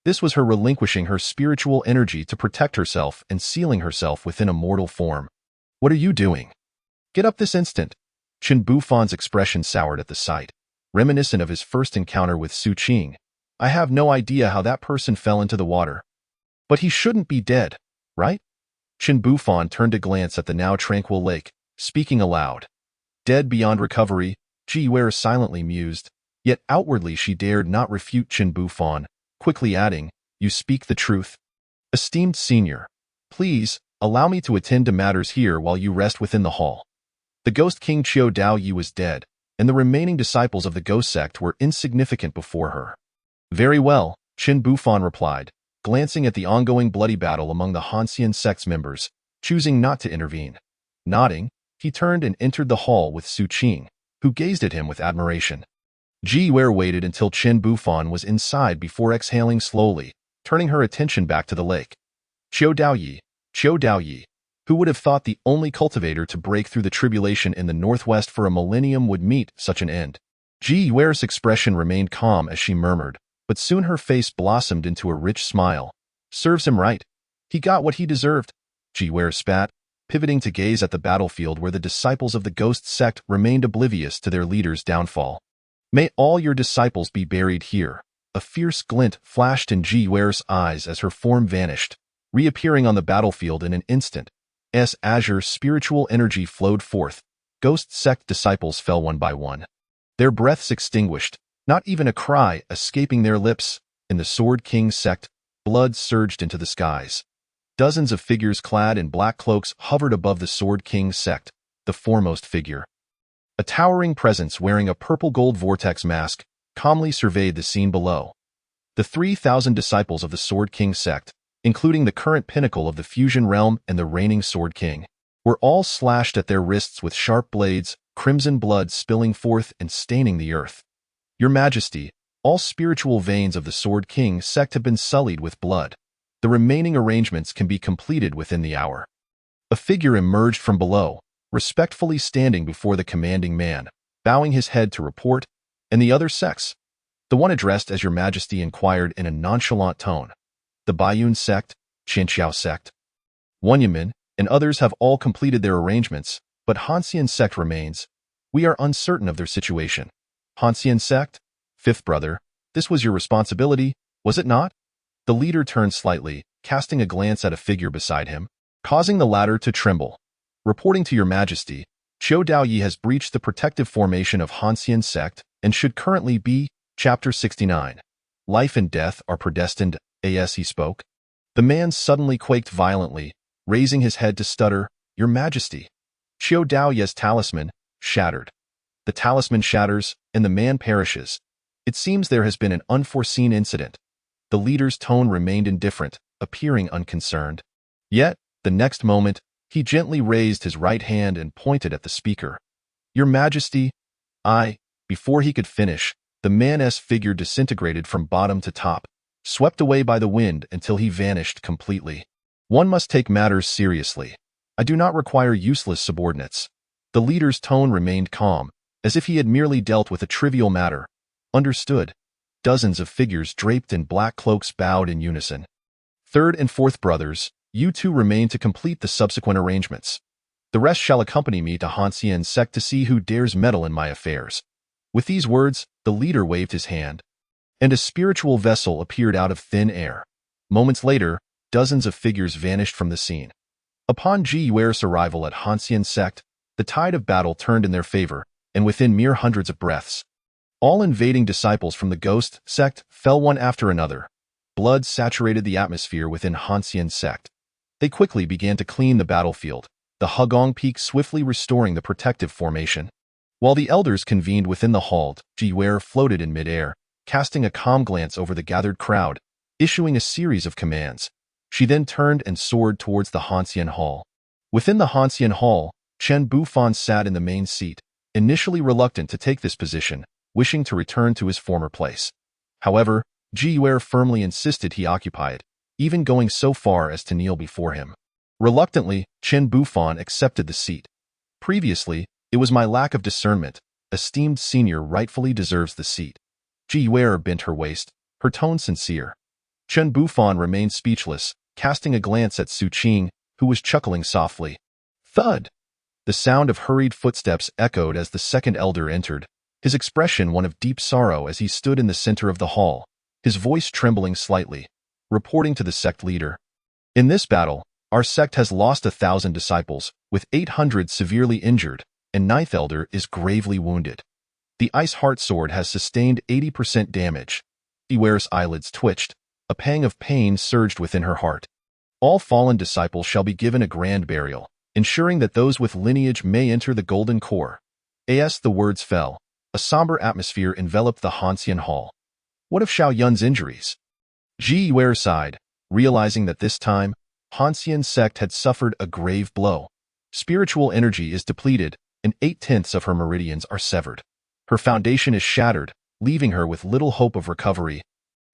This was her relinquishing her spiritual energy to protect herself and sealing herself within a mortal form. What are you doing? Get up this instant. Qin Bufan's expression soured at the sight, reminiscent of his first encounter with Su Qing. I have no idea how that person fell into the water. But he shouldn't be dead, right? Qin Bufan turned to glance at the now tranquil lake, speaking aloud. Dead beyond recovery, Ji Yuer silently mused, yet outwardly she dared not refute Qin Bufan, quickly adding, You speak the truth. Esteemed senior, please, allow me to attend to matters here while you rest within the hall. The Ghost King Xiao Daoyi was dead, and the remaining disciples of the Ghost Sect were insignificant before her. Very well, Qin Bufan replied, glancing at the ongoing bloody battle among the Hanxian sect's members, choosing not to intervene. Nodding, he turned and entered the hall with Su Qing, who gazed at him with admiration. Ji Yuer waited until Qin Bufan was inside before exhaling slowly, turning her attention back to the lake. Xiao Daoyi, who would have thought the only cultivator to break through the tribulation in the northwest for a millennium would meet such an end? Ji Yuer's expression remained calm as she murmured, but soon her face blossomed into a rich smile. Serves him right. He got what he deserved. Ji Yuer spat, pivoting to gaze at the battlefield where the disciples of the Ghost Sect remained oblivious to their leader's downfall. May all your disciples be buried here. A fierce glint flashed in Ji Yuer's eyes as her form vanished, reappearing on the battlefield in an instant. As azure spiritual energy flowed forth, Ghost Sect disciples fell one by one. Their breaths extinguished, not even a cry escaping their lips. In the Sword King Sect, blood surged into the skies. Dozens of figures clad in black cloaks hovered above the Sword King Sect, the foremost figure. A towering presence wearing a purple-gold vortex mask calmly surveyed the scene below. The 3,000 disciples of the Sword King Sect, including the current pinnacle of the Fusion Realm and the reigning Sword King, were all slashed at their wrists with sharp blades, crimson blood spilling forth and staining the earth. Your Majesty, all spiritual veins of the Sword King Sect have been sullied with blood. The remaining arrangements can be completed within the hour. A figure emerged from below, respectfully standing before the commanding man, bowing his head to report, and the other sects. The one addressed as Your Majesty inquired in a nonchalant tone. The Baiyun Sect, Qinxiao Sect, Wanyamin, and others have all completed their arrangements, but Hanxian Sect remains. We are uncertain of their situation. Hanxian Sect? Fifth brother, this was your responsibility, was it not? The leader turned slightly, casting a glance at a figure beside him, causing the latter to tremble. Reporting to Your Majesty, Xiao Daoyi has breached the protective formation of Hanxian Sect and should currently be, Chapter 69. Life and death are predestined, as he spoke. The man suddenly quaked violently, raising his head to stutter, Your Majesty. Xiao Daoyi's talisman, shattered. The talisman shatters, and the man perishes. It seems there has been an unforeseen incident. The leader's tone remained indifferent, appearing unconcerned. Yet, the next moment, he gently raised his right hand and pointed at the speaker. Your Majesty, Before he could finish, the man's figure disintegrated from bottom to top, swept away by the wind until he vanished completely. One must take matters seriously. I do not require useless subordinates. The leader's tone remained calm, as if he had merely dealt with a trivial matter. Understood. Dozens of figures draped in black cloaks bowed in unison. Third and fourth brothers, you two remain to complete the subsequent arrangements. The rest shall accompany me to Hanxian's sect to see who dares meddle in my affairs. With these words, the leader waved his hand, and a spiritual vessel appeared out of thin air. Moments later, dozens of figures vanished from the scene. Upon Ji Yuer's arrival at Hanxian's sect, the tide of battle turned in their favor, and within mere hundreds of breaths, all invading disciples from the ghost sect fell one after another. Blood saturated the atmosphere within Hanxian's sect. They quickly began to clean the battlefield, the Hugong Peak swiftly restoring the protective formation. While the elders convened within the hall, Ji Yuer floated in midair, casting a calm glance over the gathered crowd, issuing a series of commands. She then turned and soared towards the Hanxian Hall. Within the Hanxian Hall, Chen Bufan sat in the main seat, initially reluctant to take this position, wishing to return to his former place. However, Ji Yuer firmly insisted he occupy it, even going so far as to kneel before him. Reluctantly, Chen Bufan accepted the seat. Previously, it was my lack of discernment. Esteemed senior rightfully deserves the seat. Ji Yuer bent her waist, her tone sincere. Chen Bufan remained speechless, casting a glance at Su Qing, who was chuckling softly. Thud! The sound of hurried footsteps echoed as the second elder entered, his expression one of deep sorrow as he stood in the center of the hall, his voice trembling slightly, reporting to the sect leader. In this battle, our sect has lost 1,000 disciples, with 800 severely injured, and ninth elder is gravely wounded. The Ice Heart Sword has sustained 80% damage. Ji Yuer's eyelids twitched, a pang of pain surged within her heart. All fallen disciples shall be given a grand burial, ensuring that those with lineage may enter the golden core. As the words fell, a somber atmosphere enveloped the Hanxian Hall. What of Xiao Yun's injuries? Ji Yuer sighed, realizing that this time, Hanxian's sect had suffered a grave blow. Spiritual energy is depleted, and 8/10 of her meridians are severed. Her foundation is shattered, leaving her with little hope of recovery.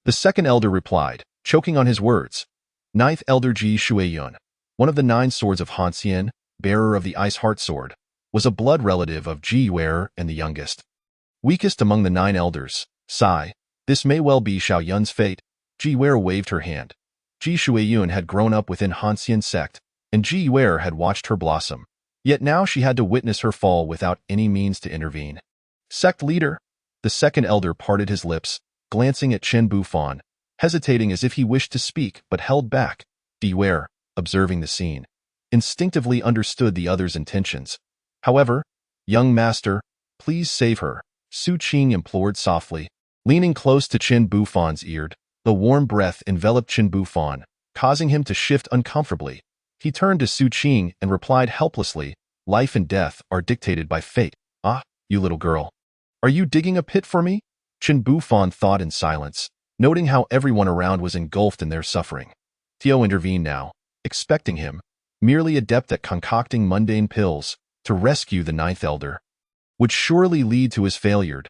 The second elder replied, choking on his words. Ninth elder Ji Shuiyun, one of the 9 swords of Hanxian, bearer of the Ice Heart Sword, was a blood relative of Ji Yuer and the youngest. Weakest among the 9 elders, sigh, this may well be Xiao Yun's fate. Ji Yuer waved her hand. Ji Shuiyun had grown up within Hanxian sect, and Ji Yuer had watched her blossom. Yet now she had to witness her fall without any means to intervene. Sect leader? The second elder parted his lips, glancing at Chen Bufan, hesitating as if he wished to speak but held back. Ji Yuer, observing the scene, instinctively understood the other's intentions. However, young master, please save her, Su Qing implored softly. Leaning close to Chen Bufan's ear, the warm breath enveloped Chen Bufan, causing him to shift uncomfortably. He turned to Su Qing and replied helplessly, life and death are dictated by fate. Ah, you little girl. Are you digging a pit for me? Chen Bufan thought in silence, noting how everyone around was engulfed in their suffering. Tio intervened now, expecting him, merely adept at concocting mundane pills, to rescue the 9th elder. Would surely lead to his failure.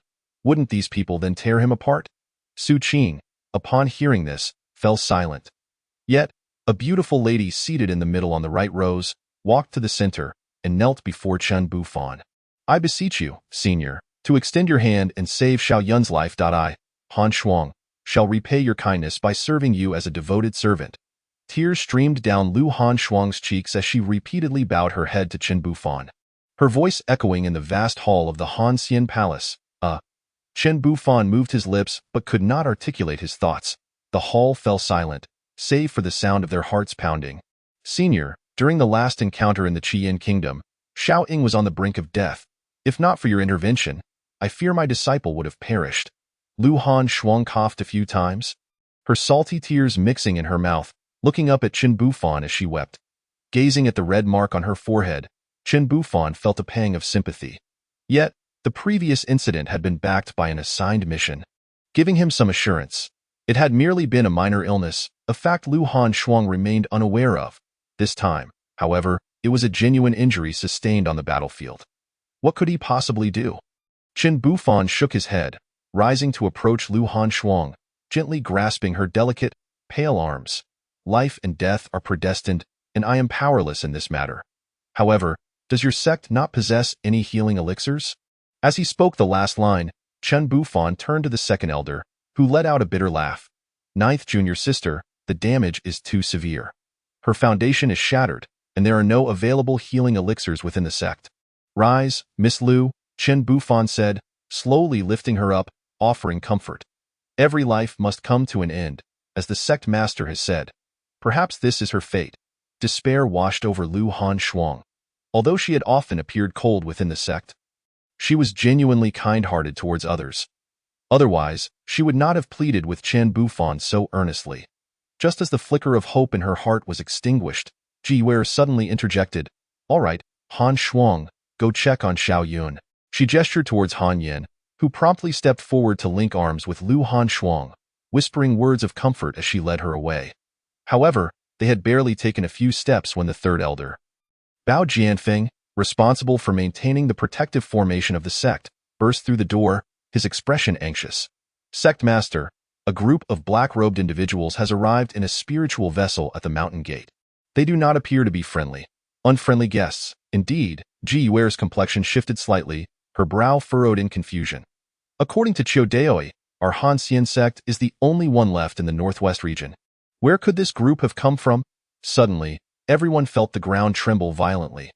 Wouldn't these people then tear him apart? Su Qing, upon hearing this, fell silent. Yet, a beautiful lady seated in the middle on the right rows, walked to the center, and knelt before Chen Bufan. I beseech you, senior, to extend your hand and save Xiao Yun's life. I, Han Shuang, shall repay your kindness by serving you as a devoted servant. Tears streamed down Lu Han Shuang's cheeks as she repeatedly bowed her head to Chen Bufan, her voice echoing in the vast hall of the Hanxian Palace. Chen Bufan moved his lips but could not articulate his thoughts. The hall fell silent, save for the sound of their hearts pounding. Senior, during the last encounter in the Qiyin Kingdom, Xiao Ying was on the brink of death. If not for your intervention, I fear my disciple would have perished. Lu Han Shuang coughed a few times, her salty tears mixing in her mouth, looking up at Chen Bufan as she wept. Gazing at the red mark on her forehead, Chen Bufan felt a pang of sympathy. Yet, the previous incident had been backed by an assigned mission, giving him some assurance. It had merely been a minor illness, a fact Lu Han Shuang remained unaware of. This time, however, it was a genuine injury sustained on the battlefield. What could he possibly do? Chen Bufan shook his head, rising to approach Lu Han Shuang, gently grasping her delicate, pale arms. Life and death are predestined, and I am powerless in this matter. However, does your sect not possess any healing elixirs? As he spoke the last line, Chen Bufan turned to the second elder, who let out a bitter laugh. Ninth junior sister, the damage is too severe. Her foundation is shattered, and there are no available healing elixirs within the sect. Rise, Miss Liu, Chen Bufan said, slowly lifting her up, offering comfort. Every life must come to an end, as the sect master has said. Perhaps this is her fate. Despair washed over Lu Han Shuang. Although she had often appeared cold within the sect, she was genuinely kind-hearted towards others. Otherwise, she would not have pleaded with Chen Bufan so earnestly. Just as the flicker of hope in her heart was extinguished, Ji Wei suddenly interjected, "All right, Han Shuang, go check on Xiao Yun." She gestured towards Han Yin, who promptly stepped forward to link arms with Lu Han Shuang, whispering words of comfort as she led her away. However, they had barely taken a few steps when the third elder, Bao Jianfeng, responsible for maintaining the protective formation of the sect, burst through the door, his expression anxious. "Sect Master, a group of black-robed individuals has arrived in a spiritual vessel at the mountain gate. They do not appear to be friendly. Unfriendly guests." Indeed, Ji Wei's complexion shifted slightly, her brow furrowed in confusion. "According to Chiu Daoi, our Han Xian sect is the only one left in the northwest region. Where could this group have come from?" Suddenly, everyone felt the ground tremble violently.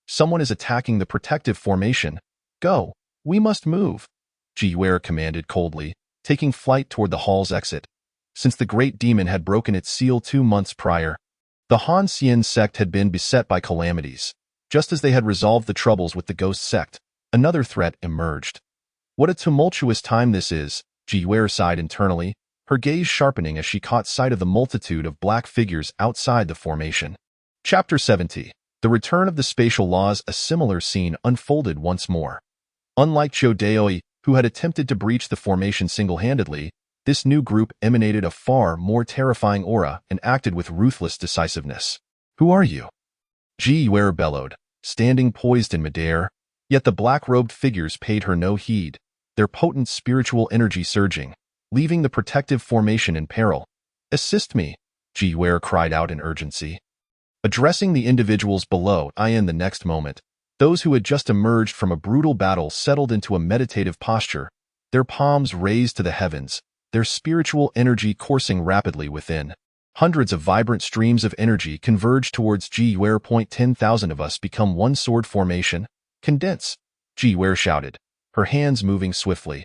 "Someone is attacking the protective formation. Go, we must move," Ji Wei commanded coldly, taking flight toward the hall's exit. Since the great demon had broken its seal 2 months prior, the Han Xian sect had been beset by calamities. Just as they had resolved the troubles with the ghost sect, another threat emerged. "What a tumultuous time this is," Ji Wei sighed internally, her gaze sharpening as she caught sight of the multitude of black figures outside the formation. Chapter 70. The Return of the Spatial Laws. A similar scene unfolded once more. Unlike Chiu Daoi, who had attempted to breach the formation single-handedly, this new group emanated a far more terrifying aura and acted with ruthless decisiveness. "Who are you?" Ji Wei bellowed, standing poised in midair, yet the black-robed figures paid her no heed, their potent spiritual energy surging, leaving the protective formation in peril. "Assist me," Ji Wei cried out in urgency. Addressing the individuals below, in the next moment, those who had just emerged from a brutal battle settled into a meditative posture, their palms raised to the heavens, their spiritual energy coursing rapidly within. Hundreds of vibrant streams of energy converged towards Ji Wei. 10,000 of us become one sword formation. Condense, Ji Wei shouted, her hands moving swiftly.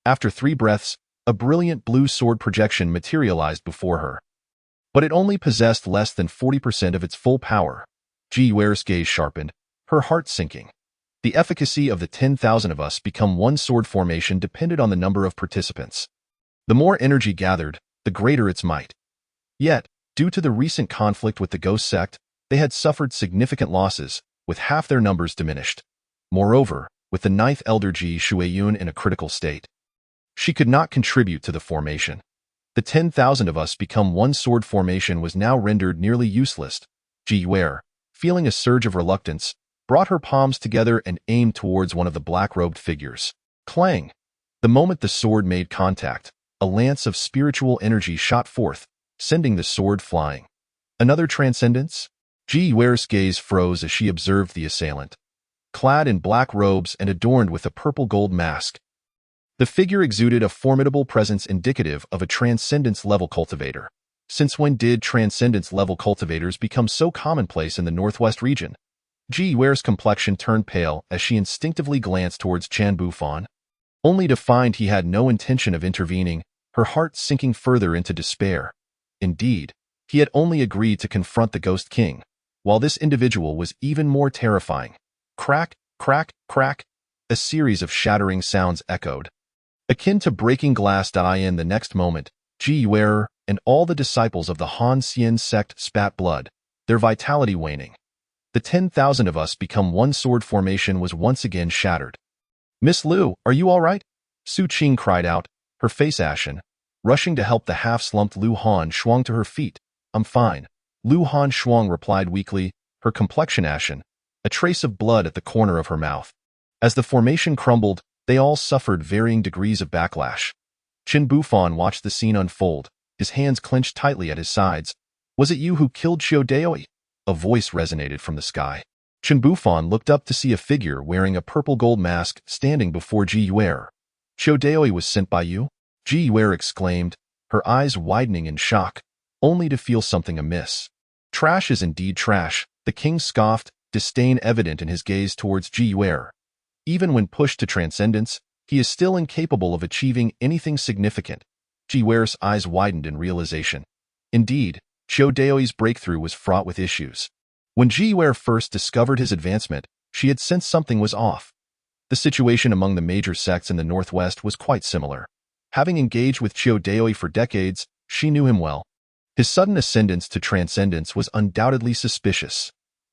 After 3 breaths, a brilliant blue sword projection materialized before her. But it only possessed less than 40% of its full power. Ji Wei's gaze sharpened, her heart sinking. The efficacy of the 10,000 of us become one sword formation depended on the number of participants. The more energy gathered, the greater its might. Yet, due to the recent conflict with the ghost sect, they had suffered significant losses, with half their numbers diminished. Moreover, with the 9th elder Ji Shuiyun in a critical state, she could not contribute to the formation. The 10,000 of us become one sword formation was now rendered nearly useless. Ji Wei, feeling a surge of reluctance, brought her palms together and aimed towards one of the black-robed figures. Clang! The moment the sword made contact, a lance of spiritual energy shot forth, sending the sword flying. Another transcendence? Ji Wei's gaze froze as she observed the assailant. Clad in black robes and adorned with a purple-gold mask, the figure exuded a formidable presence indicative of a transcendence-level cultivator. Since when did transcendence-level cultivators become so commonplace in the northwest region? Ji Wei's complexion turned pale as she instinctively glanced towards Chen Bufan, only to find he had no intention of intervening, her heart sinking further into despair. Indeed, he had only agreed to confront the Ghost King, while this individual was even more terrifying. Crack, crack, crack, a series of shattering sounds echoed, akin to breaking glass. In the next moment, Ji Wei and all the disciples of the Han Xian sect spat blood, their vitality waning. The 10,000 of us become one sword formation was once again shattered. "Miss Liu, are you all right?" Su Qing cried out, her face ashen. Rushing to help the half-slumped Lu Han Shuang to her feet. "I'm fine," Lu Han Shuang replied weakly, her complexion ashen, a trace of blood at the corner of her mouth. As the formation crumbled, they all suffered varying degrees of backlash. Chen Bufan watched the scene unfold, his hands clenched tightly at his sides. "Was it you who killed Chiu Daoi?" A voice resonated from the sky. Chen Bufan looked up to see a figure wearing a purple-gold mask standing before Ji Yuer. "Qiu Daoi was sent by you?" Ji Yuer exclaimed, her eyes widening in shock, only to feel something amiss. "Trash is indeed trash," the king scoffed, disdain evident in his gaze towards Ji Yuer. Even when pushed to transcendence, he is still incapable of achieving anything significant. Ji Yuer's eyes widened in realization. Indeed, Qiu Daoi's breakthrough was fraught with issues. When Ji Yuer first discovered his advancement, she had sensed something was off. The situation among the major sects in the Northwest was quite similar. Having engaged with Qiu Daoi for decades, she knew him well. His sudden ascendance to transcendence was undoubtedly suspicious.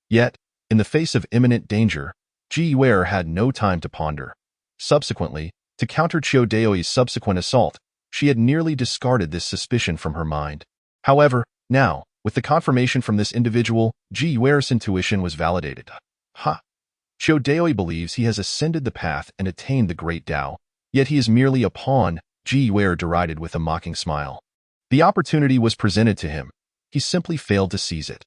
Yet, in the face of imminent danger, Ji Yuer had no time to ponder. Subsequently, to counter Qiu Daoi's subsequent assault, she had nearly discarded this suspicion from her mind. However, now, with the confirmation from this individual, Ji Yuer's intuition was validated. Ha! Qiu Daoi believes he has ascended the path and attained the great Tao, yet he is merely a pawn, Ji Yuer derided with a mocking smile. The opportunity was presented to him. He simply failed to seize it.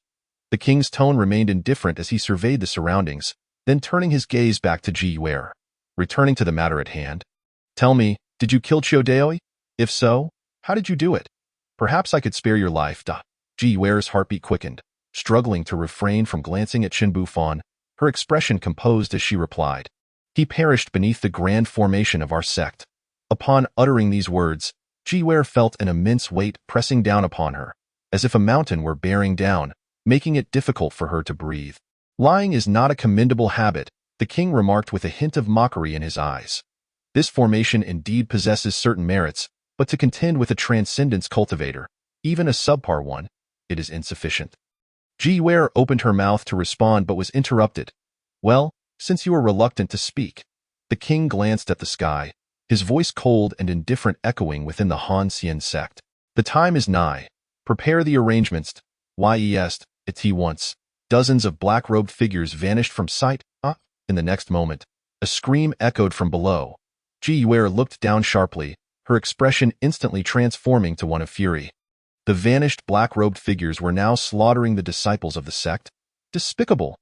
The king's tone remained indifferent as he surveyed the surroundings, then turning his gaze back to Ji Yuer. Returning to the matter at hand. "Tell me, did you kill Qiu Daoi? If so, how did you do it? Perhaps I could spare your life." Ji Yuer's heartbeat quickened, struggling to refrain from glancing at Chen Bufan, her expression composed as she replied. "He perished beneath the grand formation of our sect." Upon uttering these words, Ji Yuer felt an immense weight pressing down upon her, as if a mountain were bearing down, making it difficult for her to breathe. "Lying is not a commendable habit," the king remarked with a hint of mockery in his eyes. "This formation indeed possesses certain merits, but to contend with a transcendence cultivator, even a subpar one, it is insufficient." Ji Yuer opened her mouth to respond but was interrupted. "Well, since you are reluctant to speak." The king glanced at the sky, his voice cold and indifferent echoing within the Han Xian sect. "The time is nigh. Prepare the arrangements. Yes, at once." Dozens of black-robed figures vanished from sight. In the next moment, a scream echoed from below. Ji Yuer looked down sharply, her expression instantly transforming to one of fury. The vanished black-robed figures were now slaughtering the disciples of the sect. Despicable!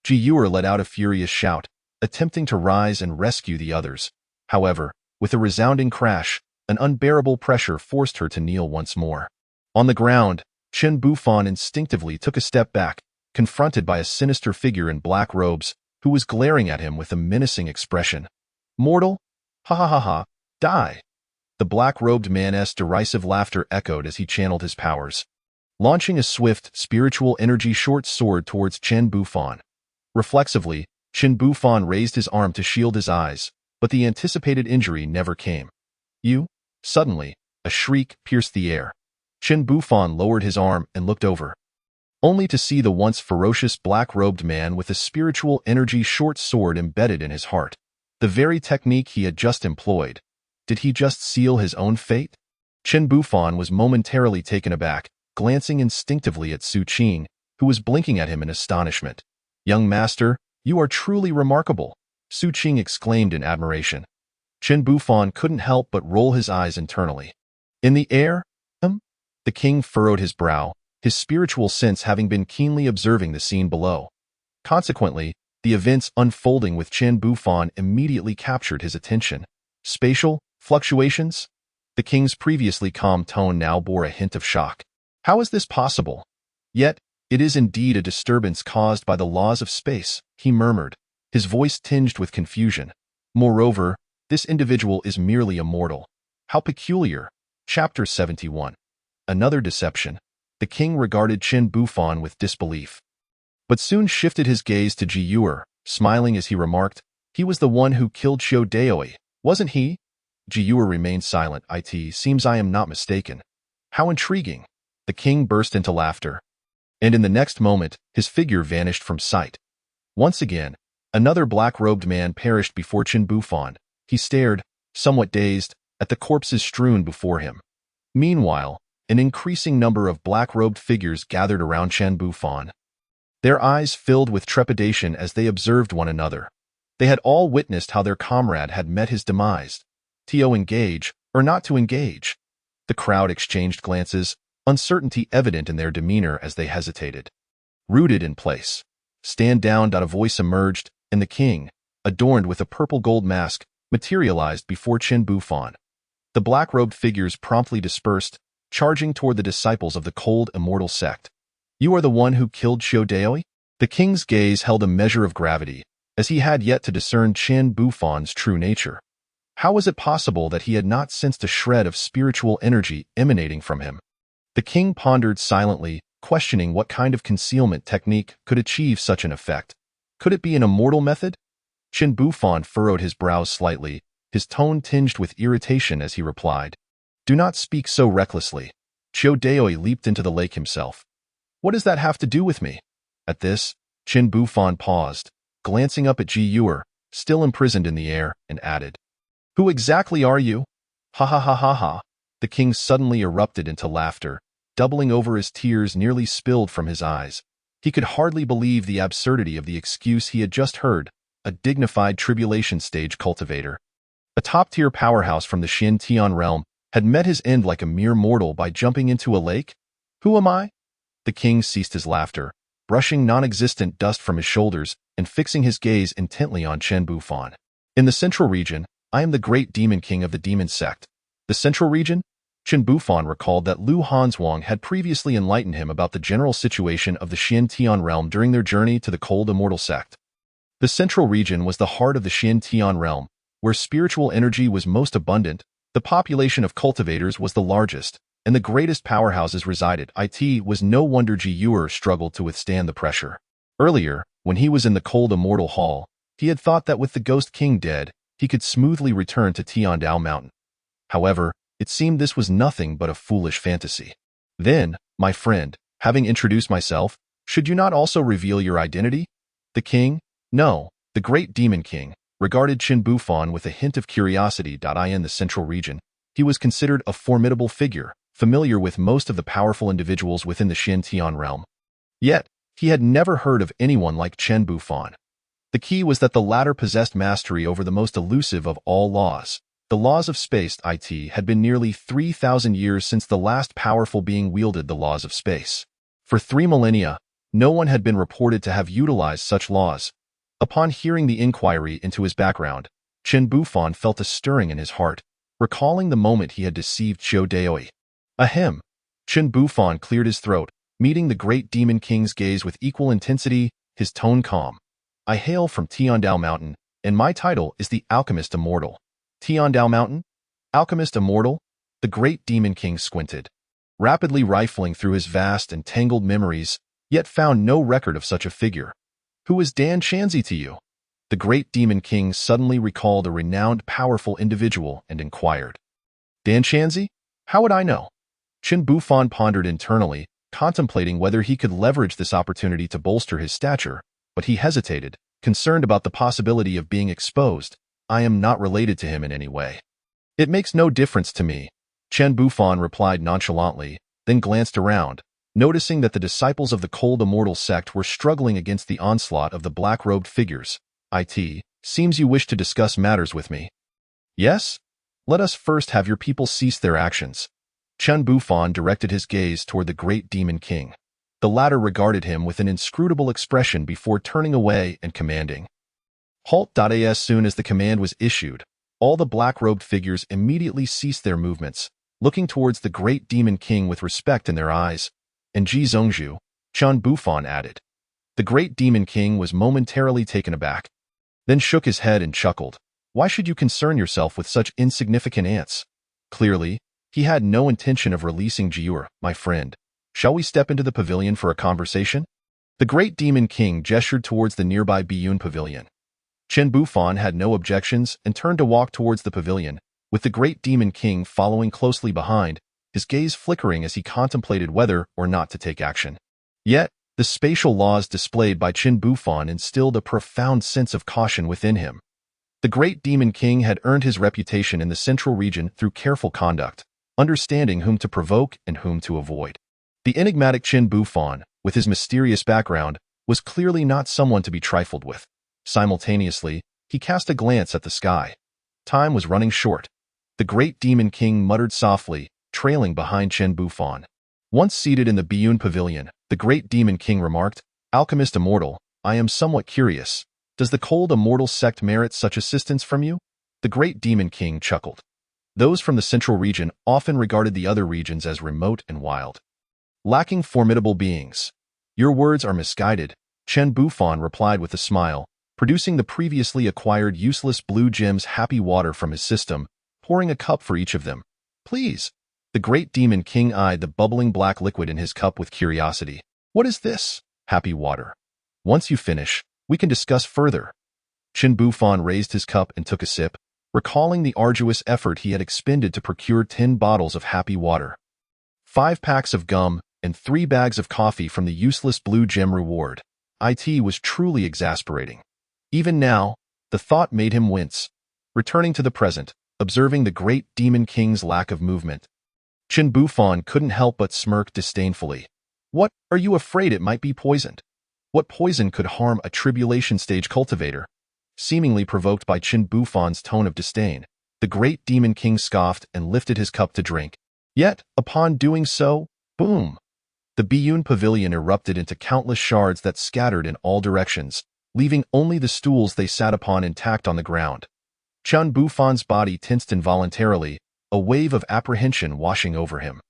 Ji Yuer let out a furious shout, attempting to rise and rescue the others. However, with a resounding crash, an unbearable pressure forced her to kneel once more. On the ground, Chen Bufan instinctively took a step back, confronted by a sinister figure in black robes, who was glaring at him with a menacing expression. "Mortal? Ha ha ha ha, die!" The black-robed man's derisive laughter echoed as he channeled his powers, launching a swift, spiritual energy short sword towards Chen Bufan. Reflexively, Chen Bufan raised his arm to shield his eyes, but the anticipated injury never came. "You?" Suddenly, a shriek pierced the air. Chen Bufan lowered his arm and looked over, only to see the once ferocious black-robed man with a spiritual energy short sword embedded in his heart. The very technique he had just employed. Did he just seal his own fate? Chen Bufan was momentarily taken aback, glancing instinctively at Su Qing, who was blinking at him in astonishment. "Young master, you are truly remarkable," Su Qing exclaimed in admiration. Chen Bufan couldn't help but roll his eyes internally. "In the air? The king furrowed his brow, his spiritual sense having been keenly observing the scene below. Consequently, the events unfolding with Chen Bufan immediately captured his attention. Spatial fluctuations? The king's previously calm tone now bore a hint of shock. "How is this possible?" "Yet, it is indeed a disturbance caused by the laws of space," he murmured, his voice tinged with confusion. "Moreover, this individual is merely a mortal. How peculiar." Chapter 71. Another deception. The king regarded Chen Bufan with disbelief, but soon shifted his gaze to Ji Yuer, smiling as he remarked, "He was the one who killed Qiu Daoi, wasn't he?" Ji Yuer remained silent. "It seems I am not mistaken." "How intriguing." The king burst into laughter, and in the next moment, his figure vanished from sight. Once again, another black-robed man perished before Chen Bufan. He stared, somewhat dazed, at the corpses strewn before him. Meanwhile, an increasing number of black-robed figures gathered around Chen Bufan. Their eyes filled with trepidation as they observed one another. They had all witnessed how their comrade had met his demise. To engage, or not to engage? The crowd exchanged glances, uncertainty evident in their demeanor as they hesitated. Rooted in place, Stand down. A voice emerged, and the king, adorned with a purple gold mask, materialized before Chen Bufan. The black-robed figures promptly dispersed, charging toward the disciples of the cold immortal sect. You are the one who killed Xiao Daoi? The king's gaze held a measure of gravity, as he had yet to discern Chen Bufan's true nature. How was it possible that he had not sensed a shred of spiritual energy emanating from him? The king pondered silently, questioning what kind of concealment technique could achieve such an effect. Could it be an immortal method? Chen Bufan furrowed his brows slightly, his tone tinged with irritation as he replied, "Do not speak so recklessly." Xiao Daoi leaped into the lake himself. "What does that have to do with me?" At this, Chen Bufan paused, glancing up at Ji Yuer, still imprisoned in the air, and added, "Who exactly are you?" "Ha ha ha ha ha." The king suddenly erupted into laughter, doubling over as tears nearly spilled from his eyes. He could hardly believe the absurdity of the excuse he had just heard, a dignified tribulation stage cultivator. A top-tier powerhouse from the Xin Tian realm had met his end like a mere mortal by jumping into a lake? Who am I? The king ceased his laughter, brushing non-existent dust from his shoulders and fixing his gaze intently on Chen Bufan. In the central region, I am the great demon king of the demon sect. The central region? Chen Bufan recalled that Lu Hanzhuang had previously enlightened him about the general situation of the Xin Tian realm during their journey to the cold immortal sect. The central region was the heart of the Xin Tian realm, where spiritual energy was most abundant, the population of cultivators was the largest, and the greatest powerhouses resided. It was no wonder Ji Yuer struggled to withstand the pressure. Earlier, when he was in the cold immortal hall, he had thought that with the Ghost King dead, he could smoothly return to Tiandao Mountain. However, it seemed this was nothing but a foolish fantasy. Then, my friend, having introduced myself, should you not also reveal your identity? The king? No, the great demon king, regarded Chen Bufan with a hint of curiosity. In the central region, he was considered a formidable figure, familiar with most of the powerful individuals within the Xin Tian realm. Yet, he had never heard of anyone like Chen Bufan. The key was that the latter possessed mastery over the most elusive of all laws. The laws of space. It had been nearly 3,000 years since the last powerful being wielded the laws of space. For 3 millennia, no one had been reported to have utilized such laws. Upon hearing the inquiry into his background, Chen Bufan felt a stirring in his heart, recalling the moment he had deceived Xiao Daoi. Ahem. Chen Bufan cleared his throat, meeting the great demon king's gaze with equal intensity, his tone calm. I hail from Tiandao Mountain, and my title is the Alchemist Immortal. Tiandao Mountain? Alchemist Immortal? The great demon king squinted, rapidly rifling through his vast and tangled memories, yet found no record of such a figure. Who is Dan Shanzi to you? The great demon king suddenly recalled a renowned, powerful individual and inquired. Dan Shanzi? How would I know? Chen Bufan pondered internally, contemplating whether he could leverage this opportunity to bolster his stature, but he hesitated, concerned about the possibility of being exposed. I am not related to him in any way. It makes no difference to me, Chen Bufan replied nonchalantly, then glanced around, noticing that the disciples of the cold immortal sect were struggling against the onslaught of the black-robed figures. It seems you wish to discuss matters with me. Yes? Let us first have your people cease their actions. Chen Bufan directed his gaze toward the great demon king. The latter regarded him with an inscrutable expression before turning away and commanding. Halt. As soon as the command was issued, all the black-robed figures immediately ceased their movements, looking towards the great demon king with respect in their eyes. And Ji Zongzhu, Chen Bufan added. The great demon king was momentarily taken aback, then shook his head and chuckled. Why should you concern yourself with such insignificant ants? Clearly, he had no intention of releasing Ji Yuer, my friend. Shall we step into the pavilion for a conversation? The great demon king gestured towards the nearby Biyun pavilion. Chen Bufan had no objections and turned to walk towards the pavilion, with the great demon king following closely behind, his gaze flickering as he contemplated whether or not to take action. Yet, the spatial laws displayed by Chen Bufan instilled a profound sense of caution within him. The great demon king had earned his reputation in the central region through careful conduct, understanding whom to provoke and whom to avoid. The enigmatic Chen Bufan, with his mysterious background, was clearly not someone to be trifled with. Simultaneously, he cast a glance at the sky. Time was running short. The great demon king muttered softly, trailing behind Chen Bufan. Once seated in the Biyun pavilion, the great demon king remarked, Alchemist Immortal, I am somewhat curious. Does the cold immortal sect merit such assistance from you? The great demon king chuckled. Those from the central region often regarded the other regions as remote and wild, lacking formidable beings. Your words are misguided, Chen Bufan replied with a smile, producing the previously acquired useless blue gems happy water from his system, pouring a cup for each of them. Please. The great demon king eyed the bubbling black liquid in his cup with curiosity. What is this? Happy water. Once you finish, we can discuss further. Chen Bufan raised his cup and took a sip, recalling the arduous effort he had expended to procure 10 bottles of happy water, 5 packs of gum, and 3 bags of coffee from the useless blue gem reward. It was truly exasperating. Even now, the thought made him wince. Returning to the present, observing the great demon king's lack of movement, Chen Bufan couldn't help but smirk disdainfully. What, are you afraid it might be poisoned? What poison could harm a tribulation stage cultivator? Seemingly provoked by Chen Bufan's tone of disdain, the great demon king scoffed and lifted his cup to drink. Yet, upon doing so, boom! The Biyun pavilion erupted into countless shards that scattered in all directions, leaving only the stools they sat upon intact on the ground. Chen Bufan's body tensed involuntarily, a wave of apprehension washing over him.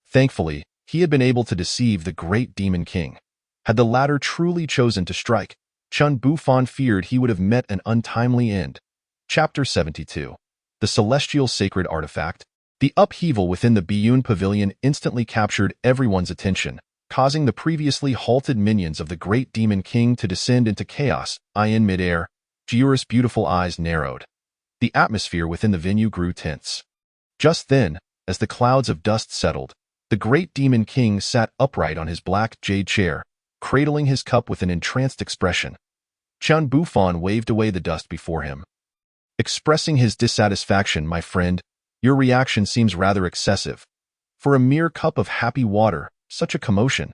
Thankfully, he had been able to deceive the great demon king. Had the latter truly chosen to strike, Chen Bufan feared he would have met an untimely end. Chapter 72. The Celestial Sacred Artifact. The upheaval within the Biyun pavilion instantly captured everyone's attention, causing the previously halted minions of the great demon king to descend into chaos. In midair, Jiura's beautiful eyes narrowed. The atmosphere within the venue grew tense. Just then, as the clouds of dust settled, the great demon king sat upright on his black jade chair, cradling his cup with an entranced expression. Chen Bufan waved away the dust before him. Expressing his dissatisfaction, my friend, your reaction seems rather excessive. For a mere cup of happy water, such a commotion.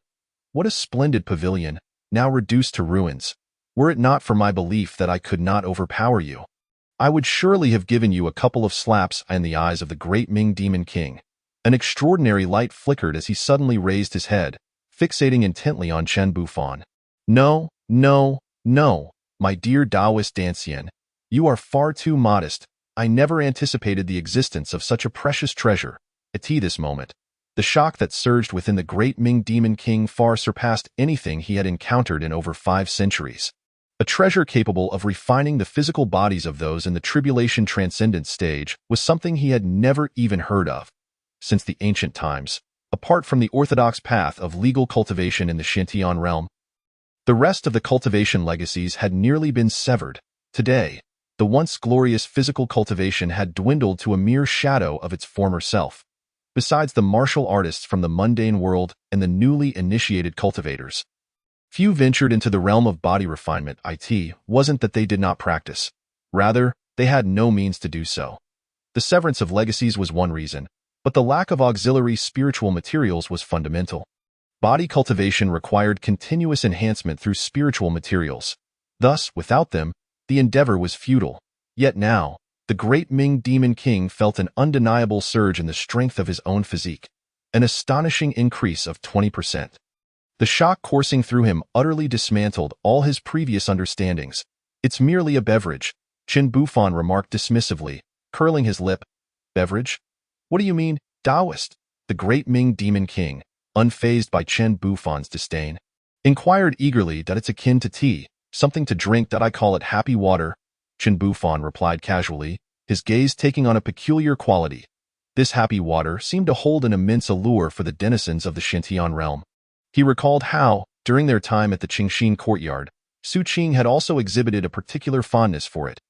What a splendid pavilion, now reduced to ruins. Were it not for my belief that I could not overpower you, I would surely have given you a couple of slaps in the eyes of the great Ming Demon King. An extraordinary light flickered as he suddenly raised his head, fixating intently on Chen Bufan. No, no, no, my dear Taoist Dancian, you are far too modest. I never anticipated the existence of such a precious treasure. At this moment, the shock that surged within the great Ming Demon King far surpassed anything he had encountered in over 5 centuries. A treasure capable of refining the physical bodies of those in the tribulation transcendent stage was something he had never even heard of. Since the ancient times, apart from the orthodox path of legal cultivation in the Xintian realm, the rest of the cultivation legacies had nearly been severed. Today, the once glorious physical cultivation had dwindled to a mere shadow of its former self. Besides the martial artists from the mundane world and the newly initiated cultivators, few ventured into the realm of body refinement. It wasn't that they did not practice. Rather, they had no means to do so. The severance of legacies was one reason, but the lack of auxiliary spiritual materials was fundamental. Body cultivation required continuous enhancement through spiritual materials. Thus, without them, the endeavor was futile. Yet now, the great Ming Demon King felt an undeniable surge in the strength of his own physique, an astonishing increase of 20%. The shock coursing through him utterly dismantled all his previous understandings. It's merely a beverage, Chen Bufan remarked dismissively, curling his lip. Beverage? What do you mean, Taoist? The great Ming Demon King, unfazed by Chen Bufan's disdain, inquired eagerly. That it's akin to tea, something to drink. That I call it happy water, Chen Bufan replied casually, his gaze taking on a peculiar quality. This happy water seemed to hold an immense allure for the denizens of the Xintian realm. He recalled how, during their time at the Qingxin courtyard, Su Qing had also exhibited a particular fondness for it.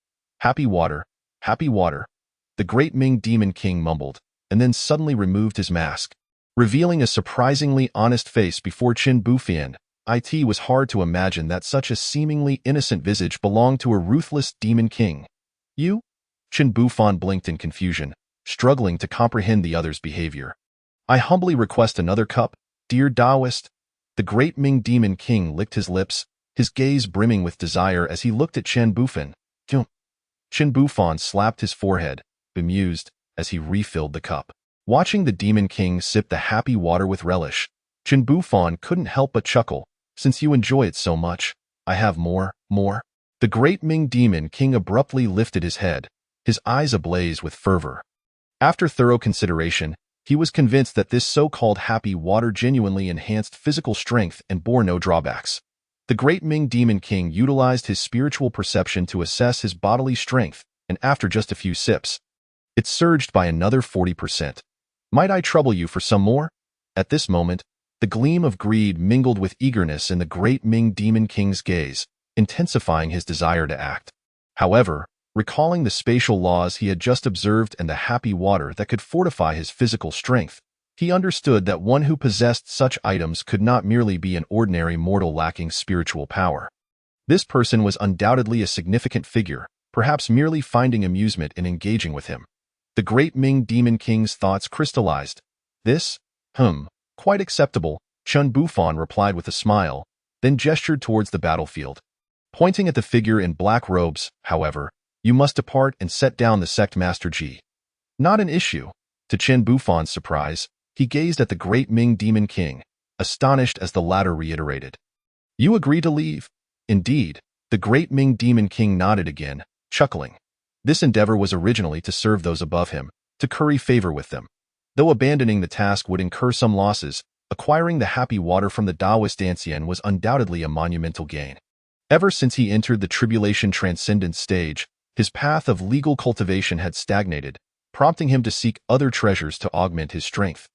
Happy water, the great Ming Demon King mumbled, and then suddenly removed his mask, revealing a surprisingly honest face before Chen Bufan. It was hard to imagine that such a seemingly innocent visage belonged to a ruthless demon king. You? Chen Bufan blinked in confusion, struggling to comprehend the other's behavior. I humbly request another cup, dear Taoist. The great Ming Demon King licked his lips, his gaze brimming with desire as he looked at Chen Bufan. Chen Bufan slapped his forehead, bemused, as he refilled the cup. Watching the Demon King sip the happy water with relish, Chen Bufan couldn't help but chuckle. Since you enjoy it so much, I have more. The great Ming Demon King abruptly lifted his head, his eyes ablaze with fervor. After thorough consideration, he was convinced that this so-called happy water genuinely enhanced physical strength and bore no drawbacks. The great Ming Demon King utilized his spiritual perception to assess his bodily strength, and after just a few sips, it surged by another 40%. Might I trouble you for some more? At this moment, the gleam of greed mingled with eagerness in the great Ming Demon King's gaze, intensifying his desire to act. However, recalling the spatial laws he had just observed and the happy water that could fortify his physical strength, he understood that one who possessed such items could not merely be an ordinary mortal lacking spiritual power. This person was undoubtedly a significant figure, perhaps merely finding amusement in engaging with him. The great Ming Demon King's thoughts crystallized. This? Quite acceptable, Chun Bufan replied with a smile, then gestured towards the battlefield. Pointing at the figure in black robes, however, you must depart and set down the sect Master Ji. Not an issue. To Chen Bufan's surprise, he gazed at the great Ming Demon King, astonished as the latter reiterated. You agree to leave? Indeed, the great Ming Demon King nodded again, chuckling. This endeavor was originally to serve those above him, to curry favor with them. Though abandoning the task would incur some losses, acquiring the happy water from the Taoist ancien was undoubtedly a monumental gain. Ever since he entered the tribulation transcendence stage, his path of legal cultivation had stagnated, prompting him to seek other treasures to augment his strength.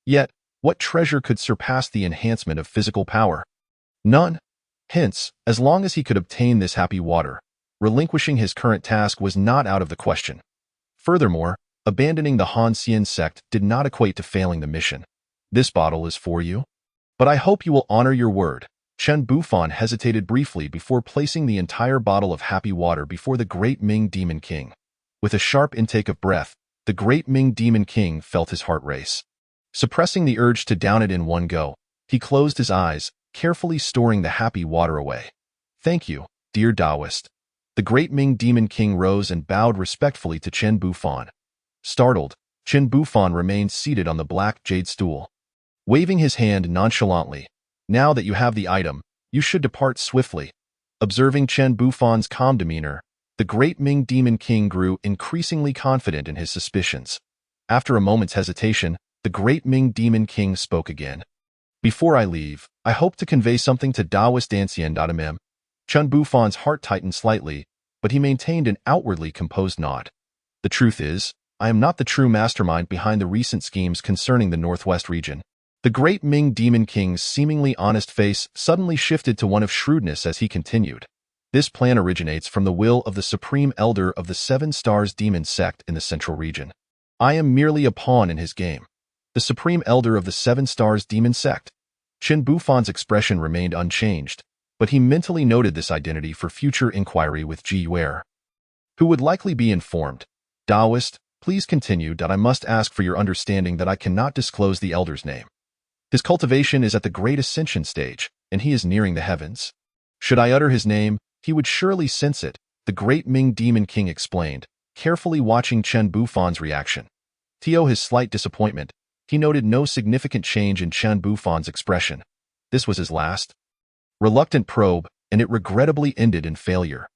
Yet, what treasure could surpass the enhancement of physical power? None. Hence, as long as he could obtain this happy water, relinquishing his current task was not out of the question. Furthermore, abandoning the Han Xian sect did not equate to failing the mission. This bottle is for you. But I hope you will honor your word. Chen Bufan hesitated briefly before placing the entire bottle of happy water before the great Ming Demon King. With a sharp intake of breath, the great Ming Demon King felt his heart race. Suppressing the urge to down it in one go, he closed his eyes, carefully storing the happy water away. Thank you, dear Taoist. The great Ming Demon King rose and bowed respectfully to Chen Bufan. Startled, Chen Bufan remained seated on the black jade stool. Waving his hand nonchalantly, now that you have the item, you should depart swiftly. Observing Chen Bufan's calm demeanor, the great Ming Demon King grew increasingly confident in his suspicions. After a moment's hesitation, the great Ming Demon King spoke again. Before I leave, I hope to convey something to Taoist Ancien. Chen Bufan's heart tightened slightly, but he maintained an outwardly composed nod. The truth is, I am not the true mastermind behind the recent schemes concerning the Northwest region. The great Ming Demon King's seemingly honest face suddenly shifted to one of shrewdness as he continued. This plan originates from the will of the Supreme Elder of the Seven Stars Demon Sect in the Central Region. I am merely a pawn in his game. The Supreme Elder of the Seven Stars Demon Sect. Chen Bufan's expression remained unchanged, but he mentally noted this identity for future inquiry with Ji Wei, who would likely be informed. Taoist, please continue. I must ask for your understanding that I cannot disclose the Elder's name. His cultivation is at the great ascension stage, and he is nearing the heavens. Should I utter his name, he would surely sense it, the great Ming Demon King explained, carefully watching Chen Bufan's reaction. To his slight disappointment, he noted no significant change in Chen Bufan's expression. This was his last reluctant probe, and it regrettably ended in failure.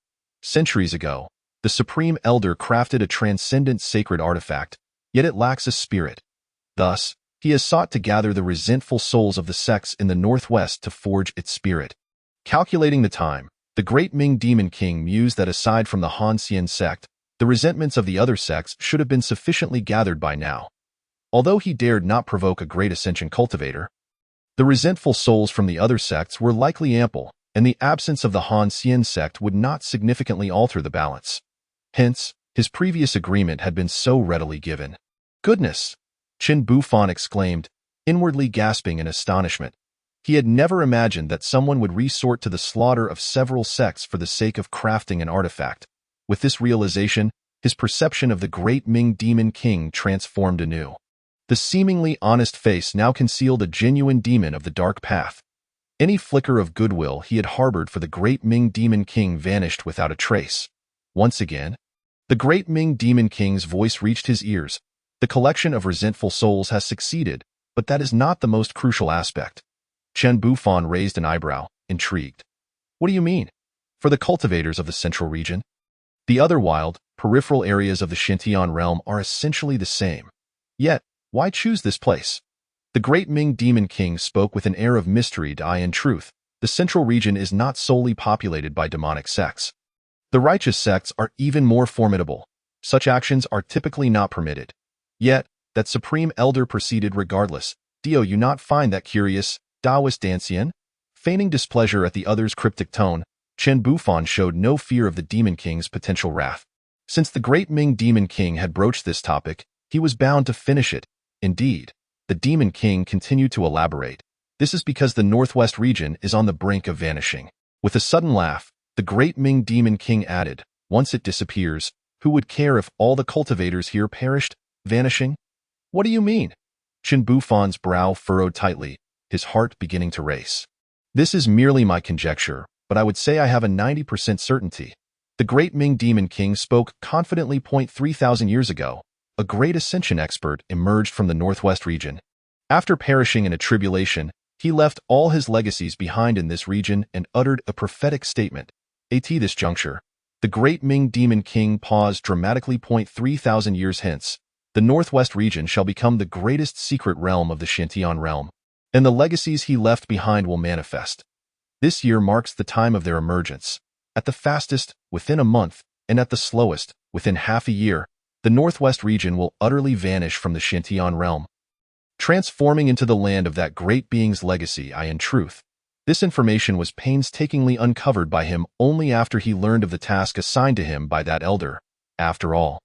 Centuries ago, the Supreme Elder crafted a transcendent sacred artifact, yet it lacks a spirit. Thus, he has sought to gather the resentful souls of the sects in the Northwest to forge its spirit. Calculating the time, the great Ming Demon King mused that aside from the Han Xian sect, the resentments of the other sects should have been sufficiently gathered by now. Although he dared not provoke a great ascension cultivator, the resentful souls from the other sects were likely ample, and the absence of the Han Xian sect would not significantly alter the balance. Hence, his previous agreement had been so readily given. Goodness! Chen Bufan exclaimed, inwardly gasping in astonishment. He had never imagined that someone would resort to the slaughter of several sects for the sake of crafting an artifact. With this realization, his perception of the great Ming Demon King transformed anew. The seemingly honest face now concealed a genuine demon of the dark path. Any flicker of goodwill he had harbored for the great Ming Demon King vanished without a trace. Once again, the great Ming Demon King's voice reached his ears. The collection of resentful souls has succeeded, but that is not the most crucial aspect. Chen Bufan raised an eyebrow, intrigued. What do you mean? For the cultivators of the central region? The other wild, peripheral areas of the Xintian realm are essentially the same. Yet, why choose this place? The great Ming Demon King spoke with an air of mystery. In truth, the central region is not solely populated by demonic sects. The righteous sects are even more formidable. Such actions are typically not permitted. Yet, that supreme elder proceeded regardless. Do you not find that curious, Taoist Dancian? Feigning displeasure at the other's cryptic tone, Chen Bufan showed no fear of the Demon King's potential wrath. Since the great Ming Demon King had broached this topic, he was bound to finish it. Indeed, the Demon King continued to elaborate. This is because the northwest region is on the brink of vanishing. With a sudden laugh, the great Ming Demon King added, once it disappears, who would care if all the cultivators here perished? Vanishing? What do you mean? Chen Bufan's brow furrowed tightly, his heart beginning to race. This is merely my conjecture, but I would say I have a 90% certainty. The great Ming Demon King spoke confidently. 3,000 years ago, a great ascension expert emerged from the northwest region. After perishing in a tribulation, he left all his legacies behind in this region and uttered a prophetic statement. At this juncture, the great Ming Demon King paused dramatically. 3,000 years hence, the northwest region shall become the greatest secret realm of the Xintian realm, and the legacies he left behind will manifest. This year marks the time of their emergence. At the fastest, within a month, and at the slowest, within half a year, the northwest region will utterly vanish from the Xintian realm, transforming into the land of that great being's legacy. In truth, this information was painstakingly uncovered by him only after he learned of the task assigned to him by that elder. After all,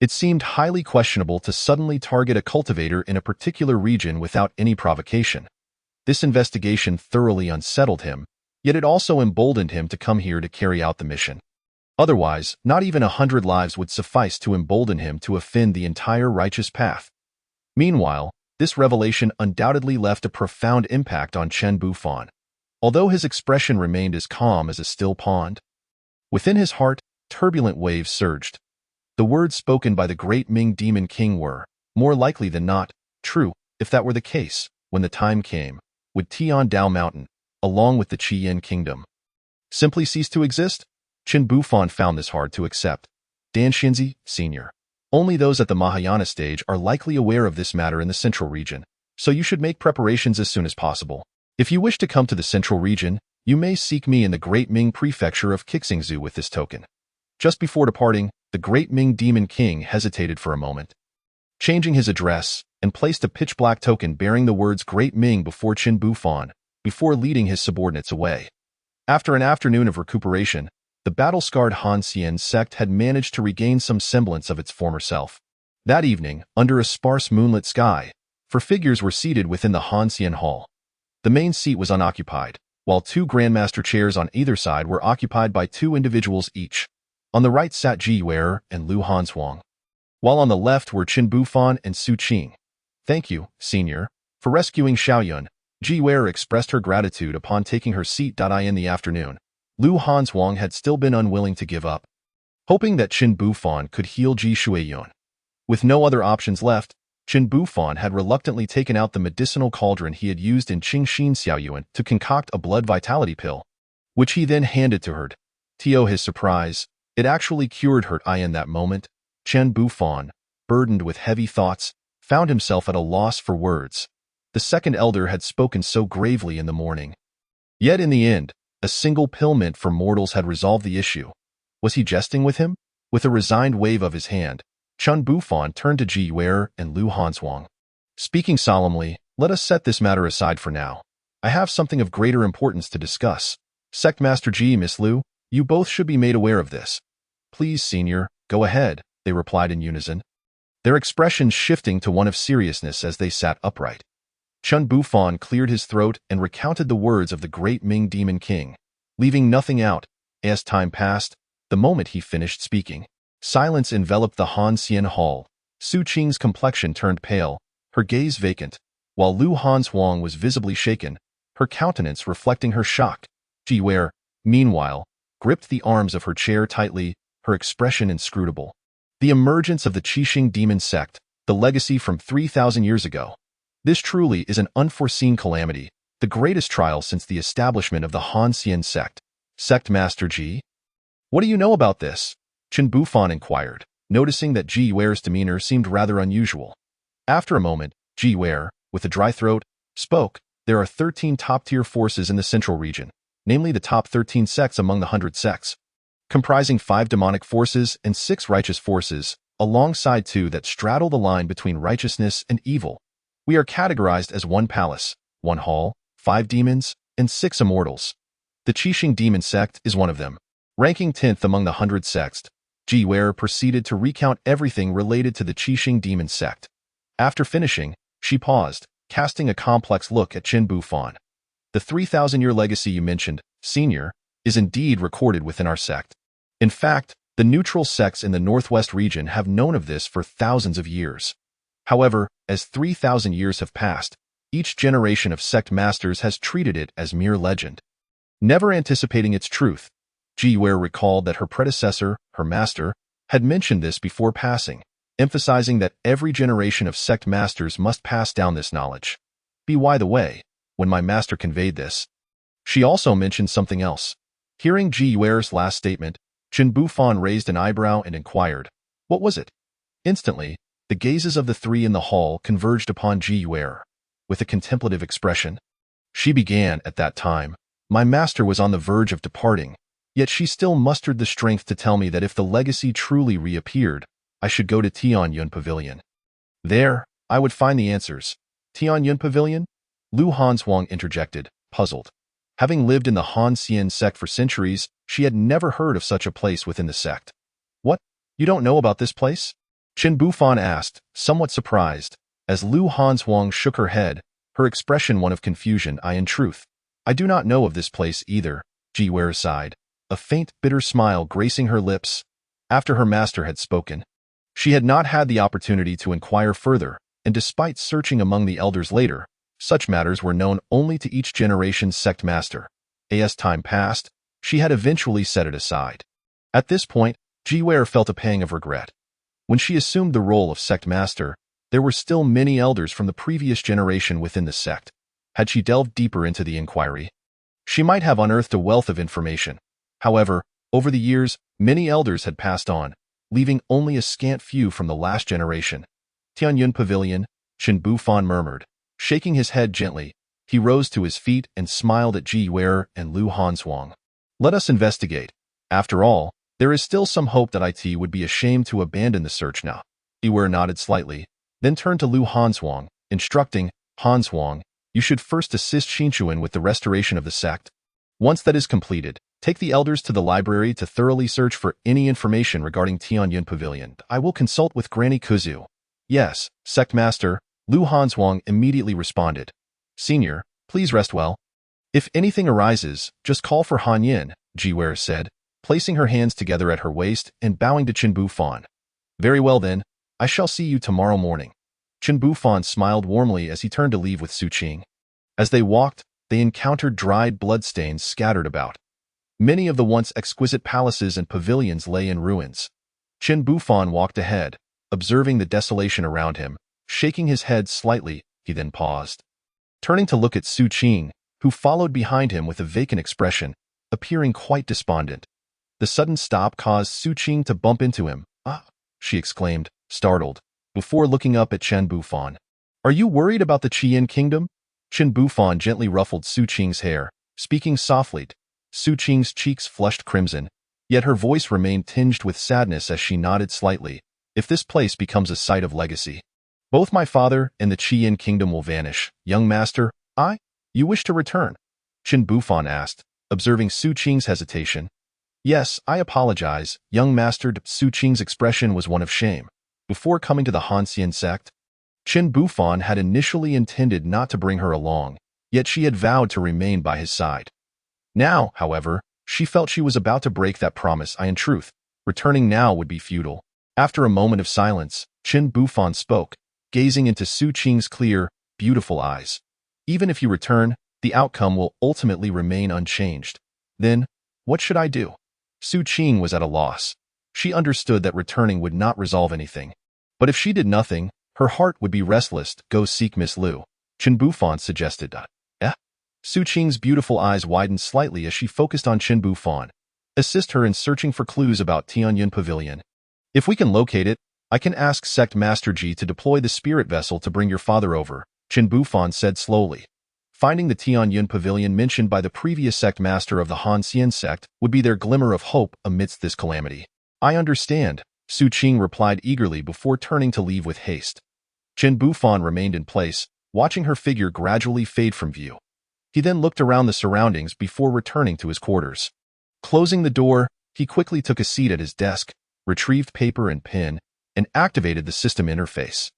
it seemed highly questionable to suddenly target a cultivator in a particular region without any provocation. This investigation thoroughly unsettled him, yet it also emboldened him to come here to carry out the mission. Otherwise, not even 100 lives would suffice to embolden him to offend the entire righteous path. Meanwhile, this revelation undoubtedly left a profound impact on Chen Bufan, although his expression remained as calm as a still pond. Within his heart, turbulent waves surged. The words spoken by the great Ming Demon King were, more likely than not, true. If that were the case, when the time came, would Tian Dao Mountain, along with the Qiyin Kingdom, simply cease to exist? Chen Bufan found this hard to accept. Dan Xinzi, Sr. Only those at the Mahayana stage are likely aware of this matter in the central region, so you should make preparations as soon as possible. If you wish to come to the central region, you may seek me in the Great Ming Prefecture of Qixingzhou with this token. Just before departing, the great Ming Demon King hesitated for a moment, changing his address, and placed a pitch-black token bearing the words Great Ming before Chen Bufan, before leading his subordinates away. After an afternoon of recuperation, the battle-scarred Han Xian sect had managed to regain some semblance of its former self. That evening, under a sparse moonlit sky, 4 figures were seated within the Han Xian hall. The main seat was unoccupied, while 2 grandmaster chairs on either side were occupied by 2 individuals each. On the right sat Ji Yuer and Lu Hanzhuang, while on the left were Chen Bufan and Su Qing. Thank you, Senior, for rescuing Xiaoyun. Ji Yuer expressed her gratitude upon taking her seat. In the afternoon, Lu Hanzhuang had still been unwilling to give up, hoping that Chen Bufan could heal Ji Shuiyun. With no other options left, Chen Bufan had reluctantly taken out the medicinal cauldron he had used in Qingxin Xiaoyuan to concoct a blood vitality pill, which he then handed to her. To his surprise, it actually cured her. In that moment, Chen Bufan, burdened with heavy thoughts, found himself at a loss for words. The second elder had spoken so gravely in the morning. Yet in the end, a single pill meant for mortals had resolved the issue. Was he jesting with him? With a resigned wave of his hand, Chen Bufan turned to Ji Yuer and Lu Hanzhuang. Speaking solemnly, let us set this matter aside for now. I have something of greater importance to discuss. Sect Master Ji, Miss Lu, you both should be made aware of this. Please, Senior, go ahead, they replied in unison, their expressions shifting to one of seriousness as they sat upright. Chen Bufan cleared his throat and recounted the words of the great Ming Demon King, leaving nothing out. As time passed, the moment he finished speaking, silence enveloped the Han Xian hall. Su Qing's complexion turned pale, her gaze vacant, while Lu Hanzhuang was visibly shaken, her countenance reflecting her shock. Ji Yuer, meanwhile, gripped the arms of her chair tightly, her expression inscrutable. The emergence of the Qixing demon sect, the legacy from 3,000 years ago. This truly is an unforeseen calamity, the greatest trial since the establishment of the Han Xian sect. Sect Master Ji? What do you know about this? Chen Bufan inquired, noticing that Ji Ware's demeanor seemed rather unusual. After a moment, Ji Ware, with a dry throat, spoke. There are 13 top-tier forces in the central region, namely the top 13 sects among the 100 sects, comprising 5 demonic forces and 6 righteous forces, alongside 2 that straddle the line between righteousness and evil. We are categorized as 1 palace, 1 hall, 5 demons, and 6 immortals. The Qixing demon sect is one of them. Ranking 10th among the 100 sects, Ji Ware proceeded to recount everything related to the Qixing demon sect. After finishing, she paused, casting a complex look at Chen Bufan. The 3,000-year legacy you mentioned, Senior, is indeed recorded within our sect. In fact, the neutral sects in the northwest region have known of this for thousands of years. However, as 3,000 years have passed, each generation of sect masters has treated it as mere legend. Never anticipating its truth, Ji Ware recalled that her predecessor, her master, had mentioned this before passing, emphasizing that every generation of sect masters must pass down this knowledge. By the way, when my master conveyed this, she also mentioned something else. Hearing Ji Ware's last statement, Chen Bufan raised an eyebrow and inquired, "What was it?" Instantly, the gazes of the 3 in the hall converged upon Ji Ware. With a contemplative expression, she began at that time. My master was on the verge of departing, yet she still mustered the strength to tell me that if the legacy truly reappeared, I should go to Tianyun Pavilion. There, I would find the answers. Tianyun Pavilion? Lu Hanzhuang interjected, puzzled. Having lived in the Han Xian sect for centuries, she had never heard of such a place within the sect. What? You don't know about this place? Chen Bufan asked, somewhat surprised. As Lu Hanzhuang shook her head, her expression one of confusion. In truth, I do not know of this place either, Ji Ware sighed, a faint, bitter smile gracing her lips. After her master had spoken, she had not had the opportunity to inquire further, and despite searching among the elders later, such matters were known only to each generation's sect master. As time passed, she had eventually set it aside. At this point, Ji Ware felt a pang of regret. When she assumed the role of sect master, there were still many elders from the previous generation within the sect. Had she delved deeper into the inquiry, she might have unearthed a wealth of information. However, over the years, many elders had passed on, leaving only a scant few from the last generation. Tianyun Pavilion, Chen Bufan murmured. Shaking his head gently, he rose to his feet and smiled at Ji Ware and Lu Hanzhuang. Let us investigate. After all, there is still some hope that IT would be ashamed to abandon the search now. Ji Ware nodded slightly, then turned to Lu Hanzhuang, instructing, Hanzhuang, you should first assist Xinchuan with the restoration of the sect. Once that is completed, take the elders to the library to thoroughly search for any information regarding Tianyun Pavilion. I will consult with Granny Kuzu. Yes, Sect Master, Lu Hanzhuang immediately responded. Senior, please rest well. If anything arises, just call for Han Yin, Ji Ware said, placing her hands together at her waist and bowing to Chen Bufan. Very well then, I shall see you tomorrow morning. Chen Bufan smiled warmly as he turned to leave with Su Qing. As they walked, they encountered dried bloodstains scattered about. Many of the once exquisite palaces and pavilions lay in ruins. Chen Bufan walked ahead, observing the desolation around him. Shaking his head slightly, he then paused. Turning to look at Su Qing, who followed behind him with a vacant expression, appearing quite despondent. The sudden stop caused Su Qing to bump into him. Ah, she exclaimed, startled, before looking up at Chen Bufan. Are you worried about the Qian kingdom? Chen Bufan gently ruffled Su Qing's hair, speaking softly. Su Qing's cheeks flushed crimson, yet her voice remained tinged with sadness as she nodded slightly. If this place becomes a site of legacy, both my father and the Qian kingdom will vanish. Young master, you wish to return? Chen Bufan asked, observing Su Qing's hesitation. Yes, I apologize, young master. Su Qing's expression was one of shame. Before coming to the Han Xian sect, Chen Bufan had initially intended not to bring her along, yet she had vowed to remain by his side. Now, however, she felt she was about to break that promise. In truth, returning now would be futile. After a moment of silence, Chen Bufan spoke, gazing into Su Qing's clear, beautiful eyes. Even if you return, the outcome will ultimately remain unchanged. Then, what should I do? Su Qing was at a loss. She understood that returning would not resolve anything. But if she did nothing, her heart would be restless. Go seek Miss Lu, Chen Bufan suggested. Su Qing's beautiful eyes widened slightly as she focused on Qin Bufan. Assist her in searching for clues about Tianyun Pavilion. If we can locate it, I can ask Sect Master Ji to deploy the spirit vessel to bring your father over, Qin Bufan said slowly. Finding the Tianyun Pavilion mentioned by the previous sect master of the Han Xian sect would be their glimmer of hope amidst this calamity. I understand, Su Qing replied eagerly before turning to leave with haste. Qin Bufan remained in place, watching her figure gradually fade from view. He then looked around the surroundings before returning to his quarters. Closing the door, he quickly took a seat at his desk, retrieved paper and pen, and activated the system interface.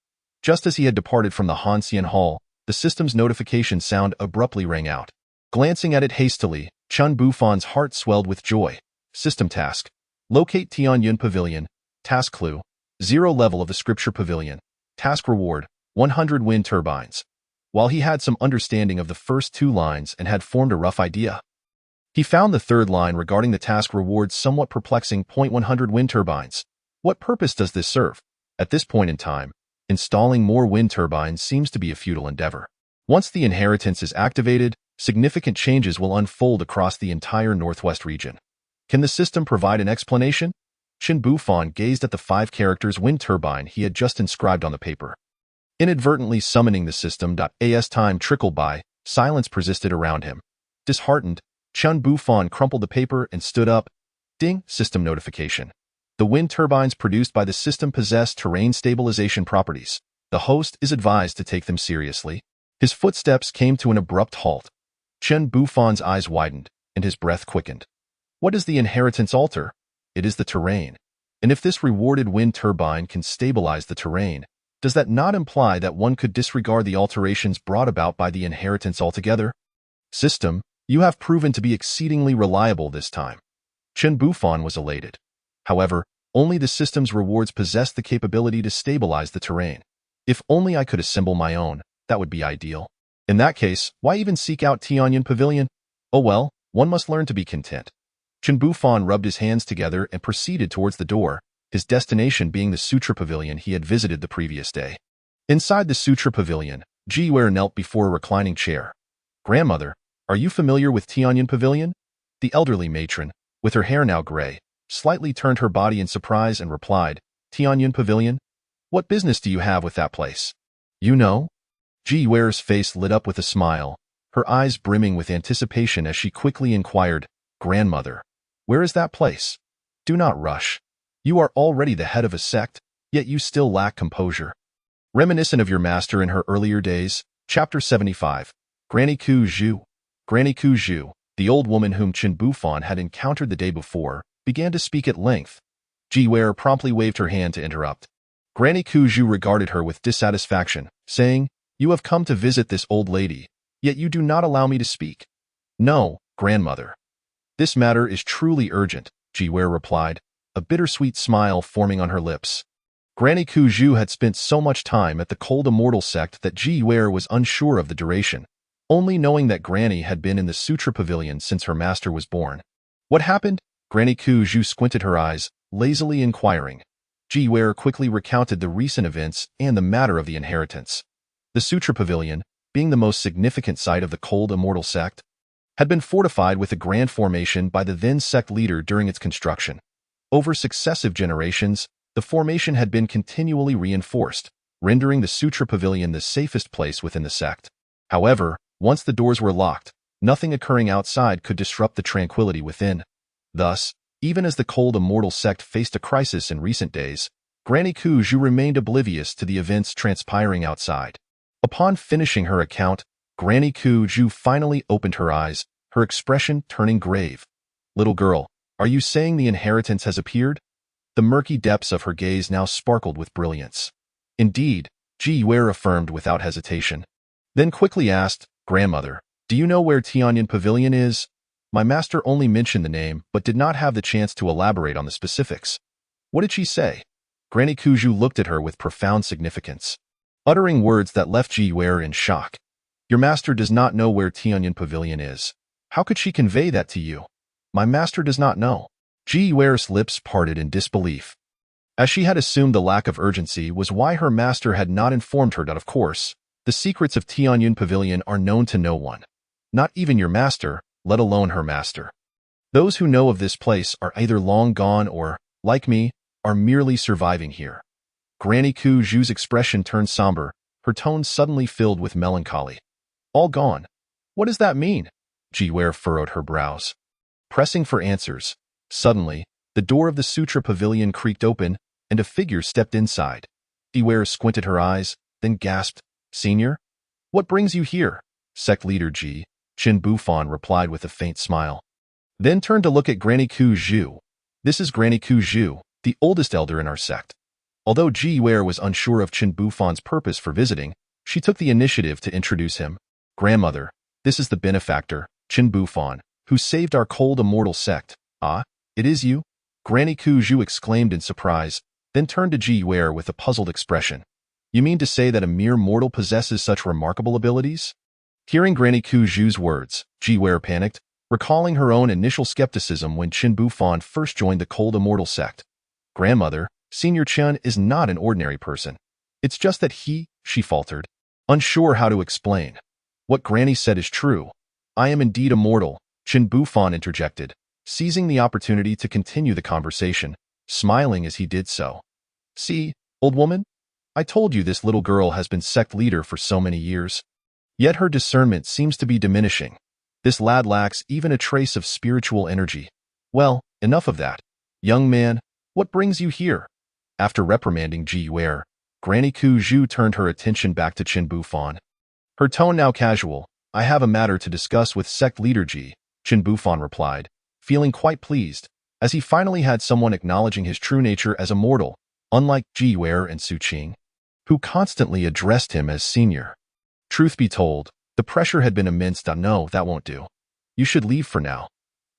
Just as he had departed from the Han Xian Hall, the system's notification sound abruptly rang out. Glancing at it hastily, Qin Bufan's heart swelled with joy. System task. Locate Tianyun Pavilion. Task clue. 0 level of the Scripture Pavilion. Task reward. 100 wind turbines. While he had some understanding of the first 2 lines and had formed a rough idea, he found the third line regarding the task reward somewhat perplexing. 100 wind turbines. What purpose does this serve? At this point in time, installing more wind turbines seems to be a futile endeavor. Once the inheritance is activated, significant changes will unfold across the entire Northwest region. Can the system provide an explanation? Qin Bufan gazed at the 5 characters wind turbine he had just inscribed on the paper. Inadvertently summoning the system. As time trickled by, silence persisted around him. Disheartened, Qin Bufan crumpled the paper and stood up. Ding! System notification. The wind turbines produced by the system possess terrain stabilization properties. The host is advised to take them seriously. His footsteps came to an abrupt halt. Qin Bufan's eyes widened, and his breath quickened. What does the inheritance alter? It is the terrain. And if this rewarded wind turbine can stabilize the terrain, does that not imply that one could disregard the alterations brought about by the inheritance altogether? System, you have proven to be exceedingly reliable this time. Qin Bufan was elated. However, only the system's rewards possess the capability to stabilize the terrain. If only I could assemble my own, that would be ideal. In that case, why even seek out Tianyun Pavilion? Oh well, one must learn to be content. Qin Bufan rubbed his hands together and proceeded towards the door, his destination being the Sutra Pavilion he had visited the previous day. Inside the Sutra Pavilion, Ji Wei knelt before a reclining chair. Grandmother, are you familiar with Tianyun Pavilion? The elderly matron, with her hair now gray, slightly turned her body in surprise and replied, Tianyun Pavilion? What business do you have with that place? You know? Ji Wei's face lit up with a smile, her eyes brimming with anticipation as she quickly inquired, Grandmother, where is that place? Do not rush. You are already the head of a sect, yet you still lack composure. Reminiscent of your master in her earlier days, Chapter 75, Granny Ku Zhu. Granny Ku Zhu, the old woman whom Qin Bufan had encountered the day before, began to speak at length. Ji Wei promptly waved her hand to interrupt. Granny Ku Zhu regarded her with dissatisfaction, saying, You have come to visit this old lady, yet you do not allow me to speak. No, grandmother. This matter is truly urgent, Ji Wei replied, a bittersweet smile forming on her lips. Granny Ku Zhu had spent so much time at the cold immortal sect that Ji Wei was unsure of the duration, only knowing that Granny had been in the Sutra Pavilion since her master was born. What happened? Granny Ku Zhu squinted her eyes, lazily inquiring. Ji Wei quickly recounted the recent events and the matter of the inheritance. The Sutra Pavilion, being the most significant site of the cold immortal sect, had been fortified with a grand formation by the then sect leader during its construction. Over successive generations, the formation had been continually reinforced, rendering the Sutra Pavilion the safest place within the sect. However, once the doors were locked, nothing occurring outside could disrupt the tranquility within. Thus, even as the cold immortal sect faced a crisis in recent days, Granny Ku Zhu remained oblivious to the events transpiring outside. Upon finishing her account, Granny Ku Zhu finally opened her eyes, her expression turning grave. Little girl, are you saying the inheritance has appeared? The murky depths of her gaze now sparkled with brilliance. Indeed, Ji Wei affirmed without hesitation. Then quickly asked, Grandmother, do you know where Tianyun Pavilion is? My master only mentioned the name, but did not have the chance to elaborate on the specifics. What did she say? Granny Ku Zhu looked at her with profound significance, uttering words that left Ji Wei in shock. Your master does not know where Tianyun Pavilion is. How could she convey that to you? My master does not know. Ji Wei's lips parted in disbelief, as she had assumed the lack of urgency was why her master had not informed her that, of course, the secrets of Tianyun Pavilion are known to no one. Not even your master, let alone her master. Those who know of this place are either long gone or, like me, are merely surviving here. Granny Ku Zhu's expression turned somber, her tone suddenly filled with melancholy. All gone. What does that mean? Ji Wei furrowed her brows. Pressing for answers. Suddenly, the door of the Sutra Pavilion creaked open, and a figure stepped inside. Ji Wei squinted her eyes, then gasped, Senior? What brings you here? Sect leader Ji, Qin Bufan replied with a faint smile. Then turned to look at Granny Ku Zhu. This is Granny Ku Zhu, the oldest elder in our sect. Although Ji Wei was unsure of Qin Bufan's purpose for visiting, she took the initiative to introduce him. Grandmother, this is the benefactor, Qin Bufan, who saved our cold immortal sect. Ah, it is you? Granny Ku Zhu exclaimed in surprise, then turned to Ji Wei with a puzzled expression. You mean to say that a mere mortal possesses such remarkable abilities? Hearing Granny Ku Zhu's words, Ji Wei panicked, recalling her own initial skepticism when Qin Bufan first joined the cold immortal sect. Grandmother, Senior Chen is not an ordinary person. It's just that she faltered, unsure how to explain. What Granny said is true. I am indeed immortal, Qin Bufan interjected, seizing the opportunity to continue the conversation, smiling as he did so. See, old woman? I told you this little girl has been sect leader for so many years. Yet her discernment seems to be diminishing. This lad lacks even a trace of spiritual energy. Well, enough of that. Young man, what brings you here? After reprimanding Ji Wei, Granny Ku Zhu turned her attention back to Qin Bufan. Her tone now casual. I have a matter to discuss with sect leader Ji, Qin Bufan replied, feeling quite pleased, as he finally had someone acknowledging his true nature as a mortal, unlike Ji Wei and Su Qing, who constantly addressed him as senior. Truth be told, the pressure had been immense. No, that won't do. You should leave for now.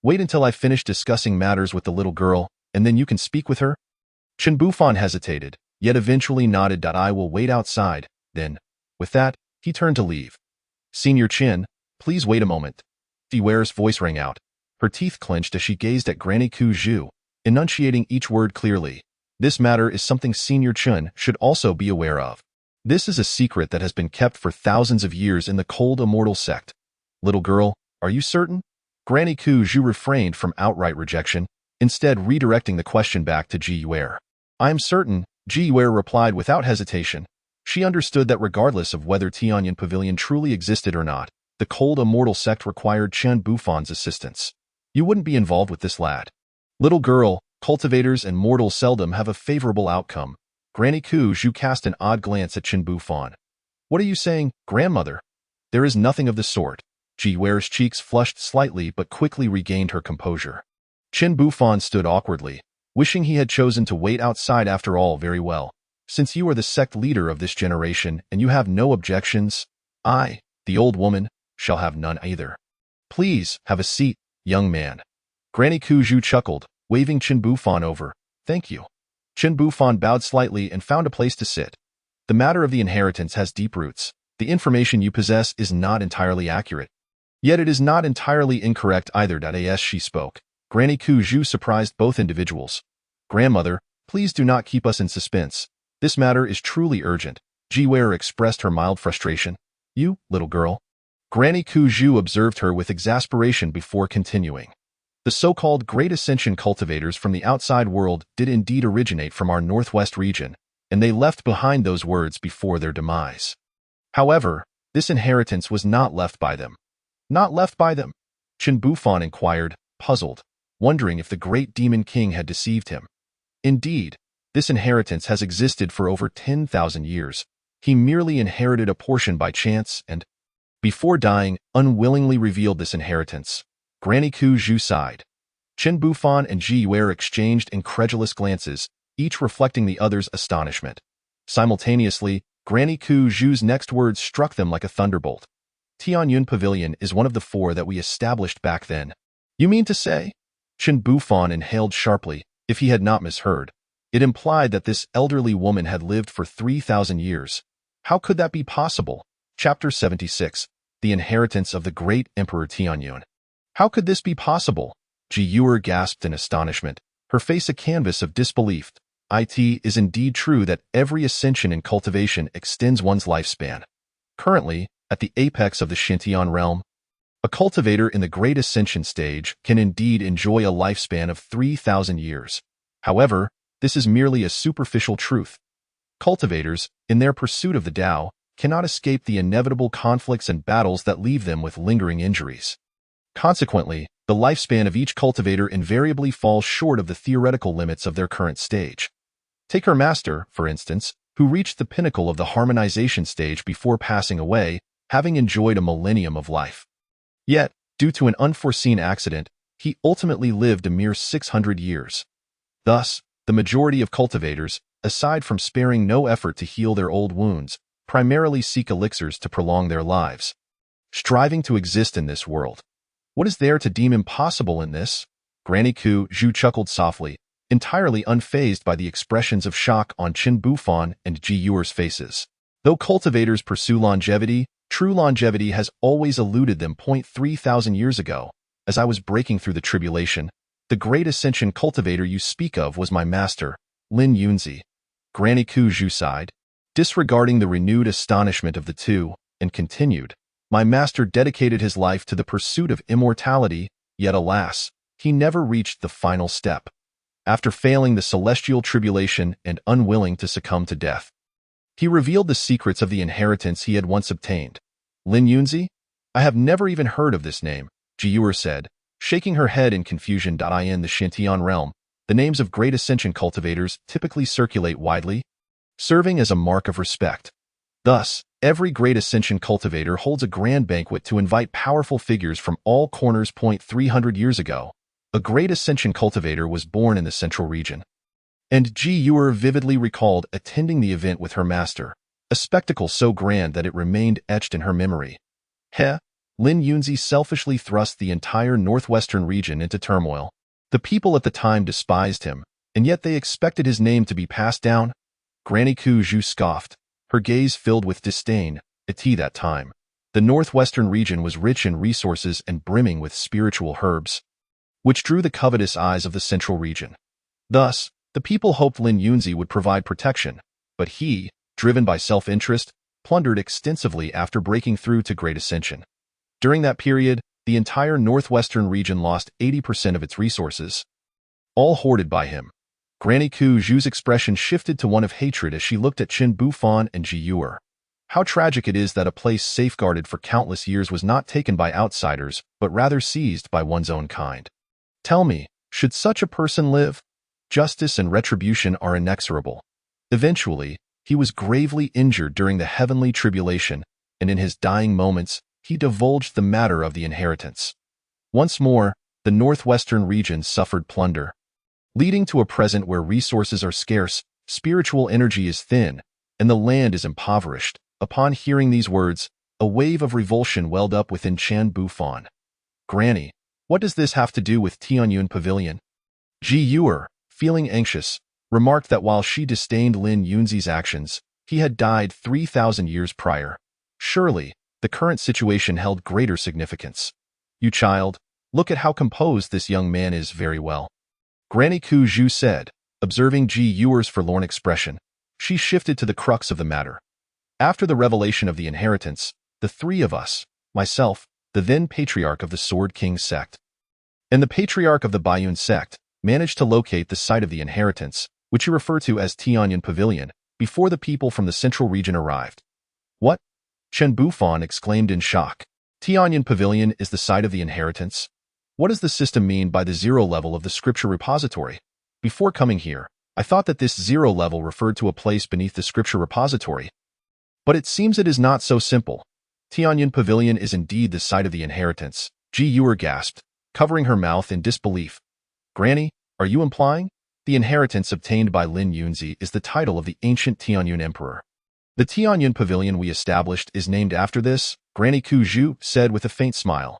Wait until I finish discussing matters with the little girl, and then you can speak with her. Qin Bufan hesitated, yet eventually nodded. I will wait outside, then. With that, he turned to leave. Senior Qin, please wait a moment. Ji Wei's voice rang out. Her teeth clenched as she gazed at Granny Ku Zhu, enunciating each word clearly. This matter is something Senior Qin should also be aware of. This is a secret that has been kept for thousands of years in the cold immortal sect. Little girl, are you certain? Granny Ku Zhu refrained from outright rejection, instead redirecting the question back to Ji Wei. I am certain, Ji Wei replied without hesitation. She understood that regardless of whether Tianyan Pavilion truly existed or not, the cold immortal sect required Qin Bufan's assistance. You wouldn't be involved with this lad. Little girl, cultivators and mortals seldom have a favorable outcome. Granny Ku Zhu cast an odd glance at Qin Bufan. What are you saying, grandmother? There is nothing of the sort. Ji Wei's cheeks flushed slightly but quickly regained her composure. Qin Bufan stood awkwardly, wishing he had chosen to wait outside after all. Very well. Since you are the sect leader of this generation and you have no objections, I, the old woman, shall have none either. Please, have a seat, young man. Granny Ku Zhu chuckled, waving Qin Bufan over. Thank you. Qin Bufan bowed slightly and found a place to sit. The matter of the inheritance has deep roots. The information you possess is not entirely accurate. Yet it is not entirely incorrect either. As she spoke, Granny Ku Zhu surprised both individuals. Grandmother, please do not keep us in suspense. This matter is truly urgent. Ji Wei expressed her mild frustration. You, little girl. Granny Ku Zhu observed her with exasperation before continuing. The so-called Great Ascension cultivators from the outside world did indeed originate from our northwest region, and they left behind those words before their demise. However, this inheritance was not left by them. Not left by them? Qin Bufan inquired, puzzled, wondering if the great demon king had deceived him. Indeed, this inheritance has existed for over 10,000 years. He merely inherited a portion by chance and, before dying, unwillingly revealed this inheritance. Granny Ku Zhu sighed. Qin Bufan and Ji Wei exchanged incredulous glances, each reflecting the other's astonishment. Simultaneously, Granny Ku Zhu's next words struck them like a thunderbolt. Tianyun Pavilion is one of the 4 that we established back then. You mean to say? Qin Bufan inhaled sharply, if he had not misheard. It implied that this elderly woman had lived for 3,000 years. How could that be possible? Chapter 76. The Inheritance of the Great Emperor Tianyun. How could this be possible? Ji Wei gasped in astonishment, her face a canvas of disbelief. It is indeed true that every ascension in cultivation extends one's lifespan. Currently, at the apex of the Xintian realm, A cultivator in the Great Ascension stage can indeed enjoy a lifespan of 3,000 years. However, this is merely a superficial truth. Cultivators, in their pursuit of the Tao, cannot escape the inevitable conflicts and battles that leave them with lingering injuries. Consequently, the lifespan of each cultivator invariably falls short of the theoretical limits of their current stage. Take her master, for instance, who reached the pinnacle of the harmonization stage before passing away, having enjoyed a millennium of life. Yet, due to an unforeseen accident, he ultimately lived a mere 600 years. Thus, the majority of cultivators, aside from sparing no effort to heal their old wounds, primarily seek elixirs to prolong their lives. Striving to exist in this world. What is there to deem impossible in this? Granny Ku Zhu chuckled softly, entirely unfazed by the expressions of shock on Qin Bufan and Ji Yuer's faces. Though cultivators pursue longevity, true longevity has always eluded them. 3,000 years ago, as I was breaking through the tribulation, the Great Ascension cultivator you speak of was my master, Lin Yunzi. Granny Ku Zhu sighed, disregarding the renewed astonishment of the two, and continued, my master dedicated his life to the pursuit of immortality, yet alas, he never reached the final step. After failing the celestial tribulation and unwilling to succumb to death, he revealed the secrets of the inheritance he had once obtained. Lin Yunzi? I have never even heard of this name, Ji Yuer said, shaking her head in confusion. In the Shantian realm, the names of Great Ascension cultivators typically circulate widely, serving as a mark of respect. Thus, every Great Ascension cultivator holds a grand banquet to invite powerful figures from all corners. 300 years ago, a Great Ascension cultivator was born in the central region. And Ji Yuer vividly recalled attending the event with her master, a spectacle so grand that it remained etched in her memory. Lin Yunzi selfishly thrust the entire northwestern region into turmoil. The people at the time despised him, and yet they expected his name to be passed down. Granny Ku Zhu scoffed, her gaze filled with disdain. At that time, the northwestern region was rich in resources and brimming with spiritual herbs, which drew the covetous eyes of the central region. Thus, the people hoped Lin Yunzi would provide protection, but he, driven by self-interest, plundered extensively after breaking through to Great Ascension. During that period, the entire northwestern region lost 80% of its resources, all hoarded by him. Granny Ku Zhu's expression shifted to one of hatred as she looked at Qin Bufan and Ji Yuer. How tragic it is that a place safeguarded for countless years was not taken by outsiders, but rather seized by one's own kind. Tell me, should such a person live? Justice and retribution are inexorable. Eventually, he was gravely injured during the heavenly tribulation, and in his dying moments, he divulged the matter of the inheritance. Once more, the northwestern region suffered plunder, leading to a present where resources are scarce, spiritual energy is thin, and the land is impoverished. Upon hearing these words, a wave of revulsion welled up within Qin Bufan. Granny, what does this have to do with Tianyun Pavilion? Ji Yuer, feeling anxious, remarked that while she disdained Lin Yunzi's actions, he had died 3,000 years prior. Surely, the current situation held greater significance. You child, look at how composed this young man is. Very well. Granny Ku Zhu said, observing Ji Yuer's forlorn expression. She shifted to the crux of the matter. After the revelation of the inheritance, the three of us, myself, the then patriarch of the Sword King sect, and the patriarch of the Baiyun sect, managed to locate the site of the inheritance, which you refer to as Tianyun Pavilion, before the people from the central region arrived. What? Qin Bufan exclaimed in shock. Tianyun Pavilion is the site of the inheritance? What does the system mean by the zero level of the scripture repository? Before coming here, I thought that this zero level referred to a place beneath the scripture repository. But it seems it is not so simple. Tianyun Pavilion is indeed the site of the inheritance, Ji Yuer gasped, covering her mouth in disbelief. Granny, are you implying? The inheritance obtained by Lin Yunzi is the title of the ancient Tianyun emperor. The Tianyun Pavilion we established is named after this, Granny Ku Zhu said with a faint smile.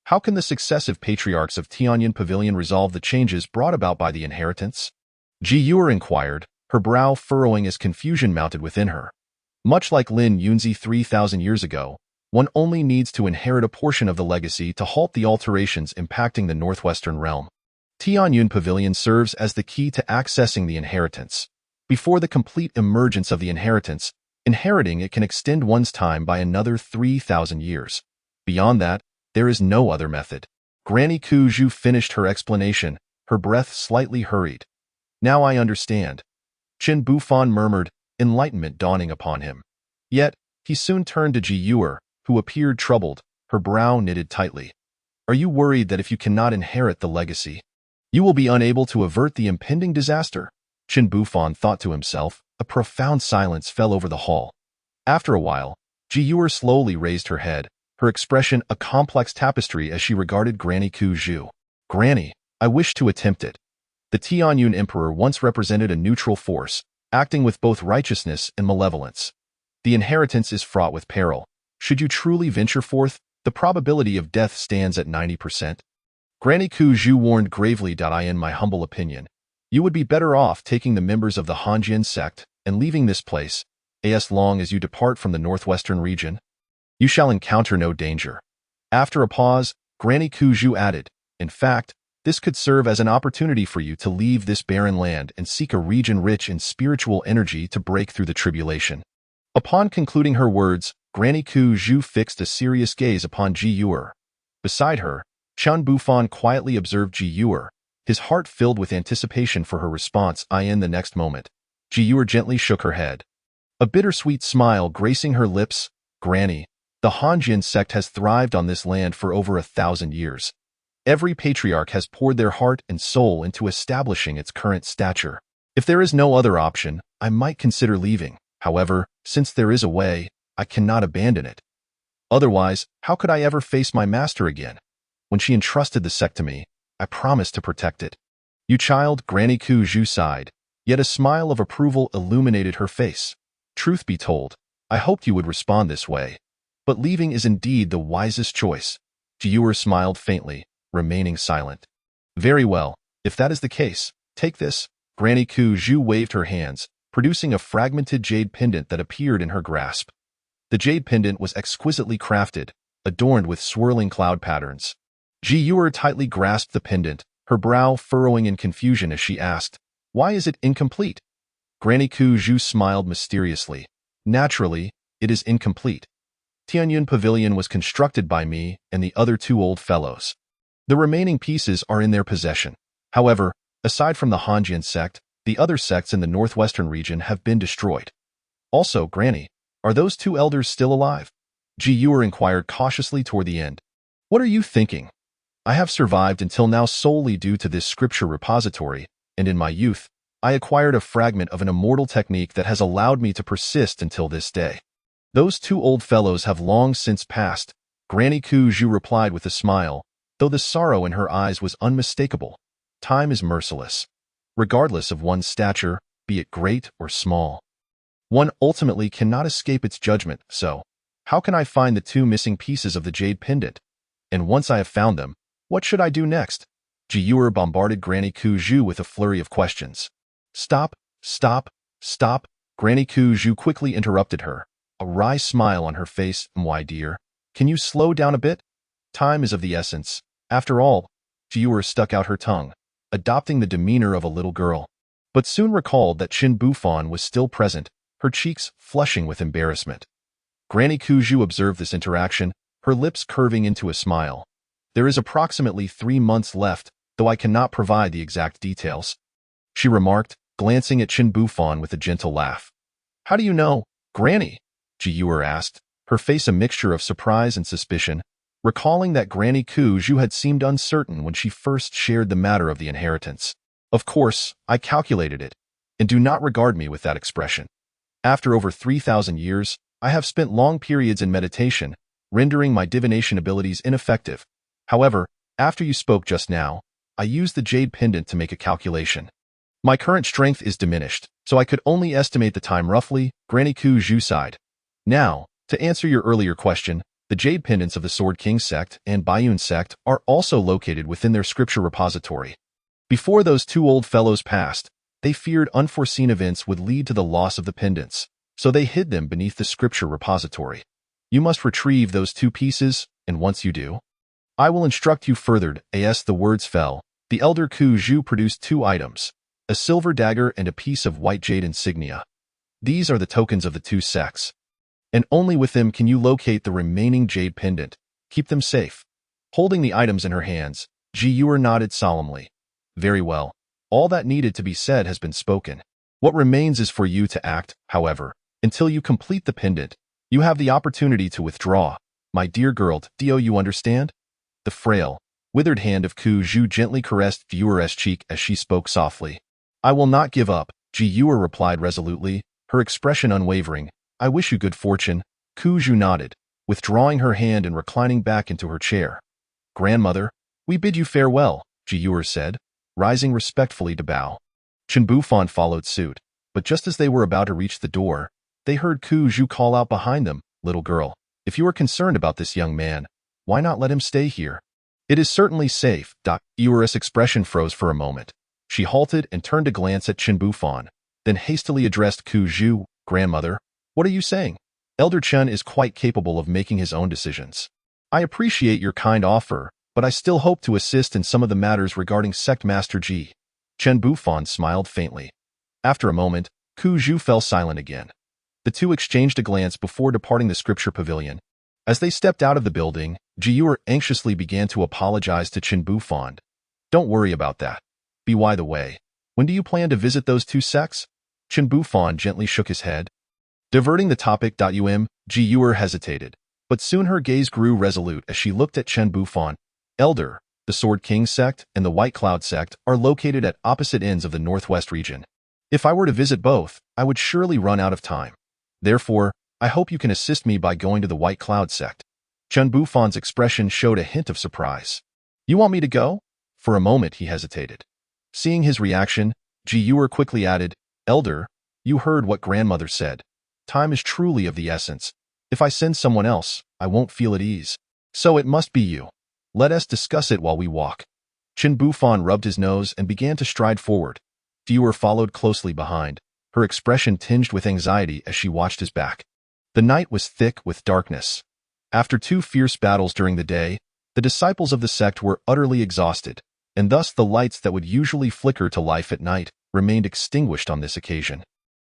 How can the successive patriarchs of Tianyun Pavilion resolve the changes brought about by the inheritance? Ji Yuer inquired, her brow furrowing as confusion mounted within her. Much like Lin Yunzi 3,000 years ago, one only needs to inherit a portion of the legacy to halt the alterations impacting the northwestern realm. Tianyun Pavilion serves as the key to accessing the inheritance. Before the complete emergence of the inheritance, inheriting it can extend one's time by another 3,000 years. Beyond that, There is no other method. Granny Ku Zhu finished her explanation, her breath slightly hurried. Now I understand. Qin Bufan murmured, enlightenment dawning upon him. Yet, he soon turned to Ji Yuer, who appeared troubled, her brow knitted tightly. Are you worried that if you cannot inherit the legacy, you will be unable to avert the impending disaster? Qin Bufan thought to himself. A profound silence fell over the hall. After a while, Ji Yuer slowly raised her head, her expression a complex tapestry as she regarded Granny Ku Zhu. Granny, I wish to attempt it. The Tianyun Emperor once represented a neutral force, acting with both righteousness and malevolence. The inheritance is fraught with peril. Should you truly venture forth, the probability of death stands at 90%. Granny Ku Zhu warned gravely. In my humble opinion, you would be better off taking the members of the Hanjian sect and leaving this place, as long as you depart from the northwestern region. You shall encounter no danger. After a pause, Granny Ku Zhu added, in fact, this could serve as an opportunity for you to leave this barren land and seek a region rich in spiritual energy to break through the tribulation. Upon concluding her words, Granny Ku Zhu fixed a serious gaze upon Ji Yuer. Beside her, Qin Bufan quietly observed Ji Yuer, his heart filled with anticipation for her response. In the next moment, Ji Yuer gently shook her head. A bittersweet smile gracing her lips. Granny, the Hanjian sect has thrived on this land for over 1,000 years. Every patriarch has poured their heart and soul into establishing its current stature. If there is no other option, I might consider leaving. However, since there is a way, I cannot abandon it. Otherwise, how could I ever face my master again? When she entrusted the sect to me, I promised to protect it. You child, Granny Ku Zhu sighed, yet a smile of approval illuminated her face. Truth be told, I hoped you would respond this way. But leaving is indeed the wisest choice. Ji Yuer smiled faintly, remaining silent. Very well, if that is the case, take this. Granny Ku Zhu waved her hands, producing a fragmented jade pendant that appeared in her grasp. The jade pendant was exquisitely crafted, adorned with swirling cloud patterns. Ji Yuer tightly grasped the pendant, her brow furrowing in confusion as she asked, why is it incomplete? Granny Ku Zhu smiled mysteriously. Naturally, it is incomplete. Tianyun Pavilion was constructed by me and the other two old fellows. The remaining pieces are in their possession. However, aside from the Hanjian sect, the other sects in the northwestern region have been destroyed. Also, Granny, are those two elders still alive? Ji Yuer inquired cautiously toward the end. What are you thinking? I have survived until now solely due to this scripture repository, and in my youth, I acquired a fragment of an immortal technique that has allowed me to persist until this day. Those two old fellows have long since passed, Granny Ku Zhu replied with a smile, though the sorrow in her eyes was unmistakable. Time is merciless. Regardless of one's stature, be it great or small, one ultimately cannot escape its judgment, so how can I find the two missing pieces of the jade pendant? And once I have found them, what should I do next? Ji Yuer bombarded Granny Ku Zhu with a flurry of questions. Stop, stop, stop, Granny Ku Zhu quickly interrupted her, a wry smile on her face. My dear, can you slow down a bit? Time is of the essence. After all, Ji Yuer stuck out her tongue, adopting the demeanor of a little girl, but soon recalled that Qin Bufan was still present, her cheeks flushing with embarrassment. Granny Ku Zhu observed this interaction, her lips curving into a smile. There is approximately 3 months left, though I cannot provide the exact details, she remarked, glancing at Qin Bufan with a gentle laugh. How do you know, Granny? Ji Yuer asked, her face a mixture of surprise and suspicion, recalling that Granny Ku Zhu had seemed uncertain when she first shared the matter of the inheritance. Of course, I calculated it, and do not regard me with that expression. After over 3,000 years, I have spent long periods in meditation, rendering my divination abilities ineffective. However, after you spoke just now, I used the jade pendant to make a calculation. My current strength is diminished, so I could only estimate the time roughly, Granny Ku Zhu sighed. Now, to answer your earlier question, the jade pendants of the Sword King sect and Baiyun sect are also located within their scripture repository. Before those two old fellows passed, they feared unforeseen events would lead to the loss of the pendants, so they hid them beneath the scripture repository. You must retrieve those two pieces, and once you do, I will instruct you further. As the words fell, the elder Ku Zhu produced 2 items, a silver dagger and a piece of white jade insignia. These are the tokens of the 2 sects, and only with them can you locate the remaining jade pendant. Keep them safe. Holding the items in her hands, Ji Yuer nodded solemnly. Very well. All that needed to be said has been spoken. What remains is for you to act, however. Until you complete the pendant, you have the opportunity to withdraw. My dear girl, do you understand? The frail, withered hand of Ku Zhu gently caressed Yuer's cheek as she spoke softly. I will not give up, Ji Yuer replied resolutely, her expression unwavering. I wish you good fortune. Ku Zhu nodded, withdrawing her hand and reclining back into her chair. Grandmother, we bid you farewell, Ji Yuer said, rising respectfully to bow. Chen Bufan followed suit, but just as they were about to reach the door, they heard Ku Zhu call out behind them, little girl, if you are concerned about this young man, why not let him stay here? It is certainly safe. Yuer's expression froze for a moment. She halted and turned to glance at Chen Bufan, then hastily addressed Ku Zhu, Grandmother, what are you saying? Elder Chen is quite capable of making his own decisions. I appreciate your kind offer, but I still hope to assist in some of the matters regarding Sect Master Ji. Chen Bufan smiled faintly. After a moment, Ku Zhu fell silent again. The two exchanged a glance before departing the scripture pavilion. As they stepped out of the building, Ji Yuer anxiously began to apologize to Chen Bufan. Don't worry about that. By the way, when do you plan to visit those two sects? Chen Bufan gently shook his head. Diverting the topic. Ji Yuer hesitated, but soon her gaze grew resolute as she looked at Chen Bufan. Elder, the Sword King sect and the White Cloud sect are located at opposite ends of the northwest region. If I were to visit both, I would surely run out of time. Therefore, I hope you can assist me by going to the White Cloud sect. Chen Bufan's expression showed a hint of surprise. You want me to go? For a moment he hesitated. Seeing his reaction, Ji Yuer quickly added, Elder, you heard what grandmother said. Time is truly of the essence. If I send someone else, I won't feel at ease. So it must be you. Let us discuss it while we walk. Chen Bufan rubbed his nose and began to stride forward. Ji Yuer followed closely behind, her expression tinged with anxiety as she watched his back. The night was thick with darkness. After 2 fierce battles during the day, the disciples of the sect were utterly exhausted, and thus the lights that would usually flicker to life at night remained extinguished on this occasion.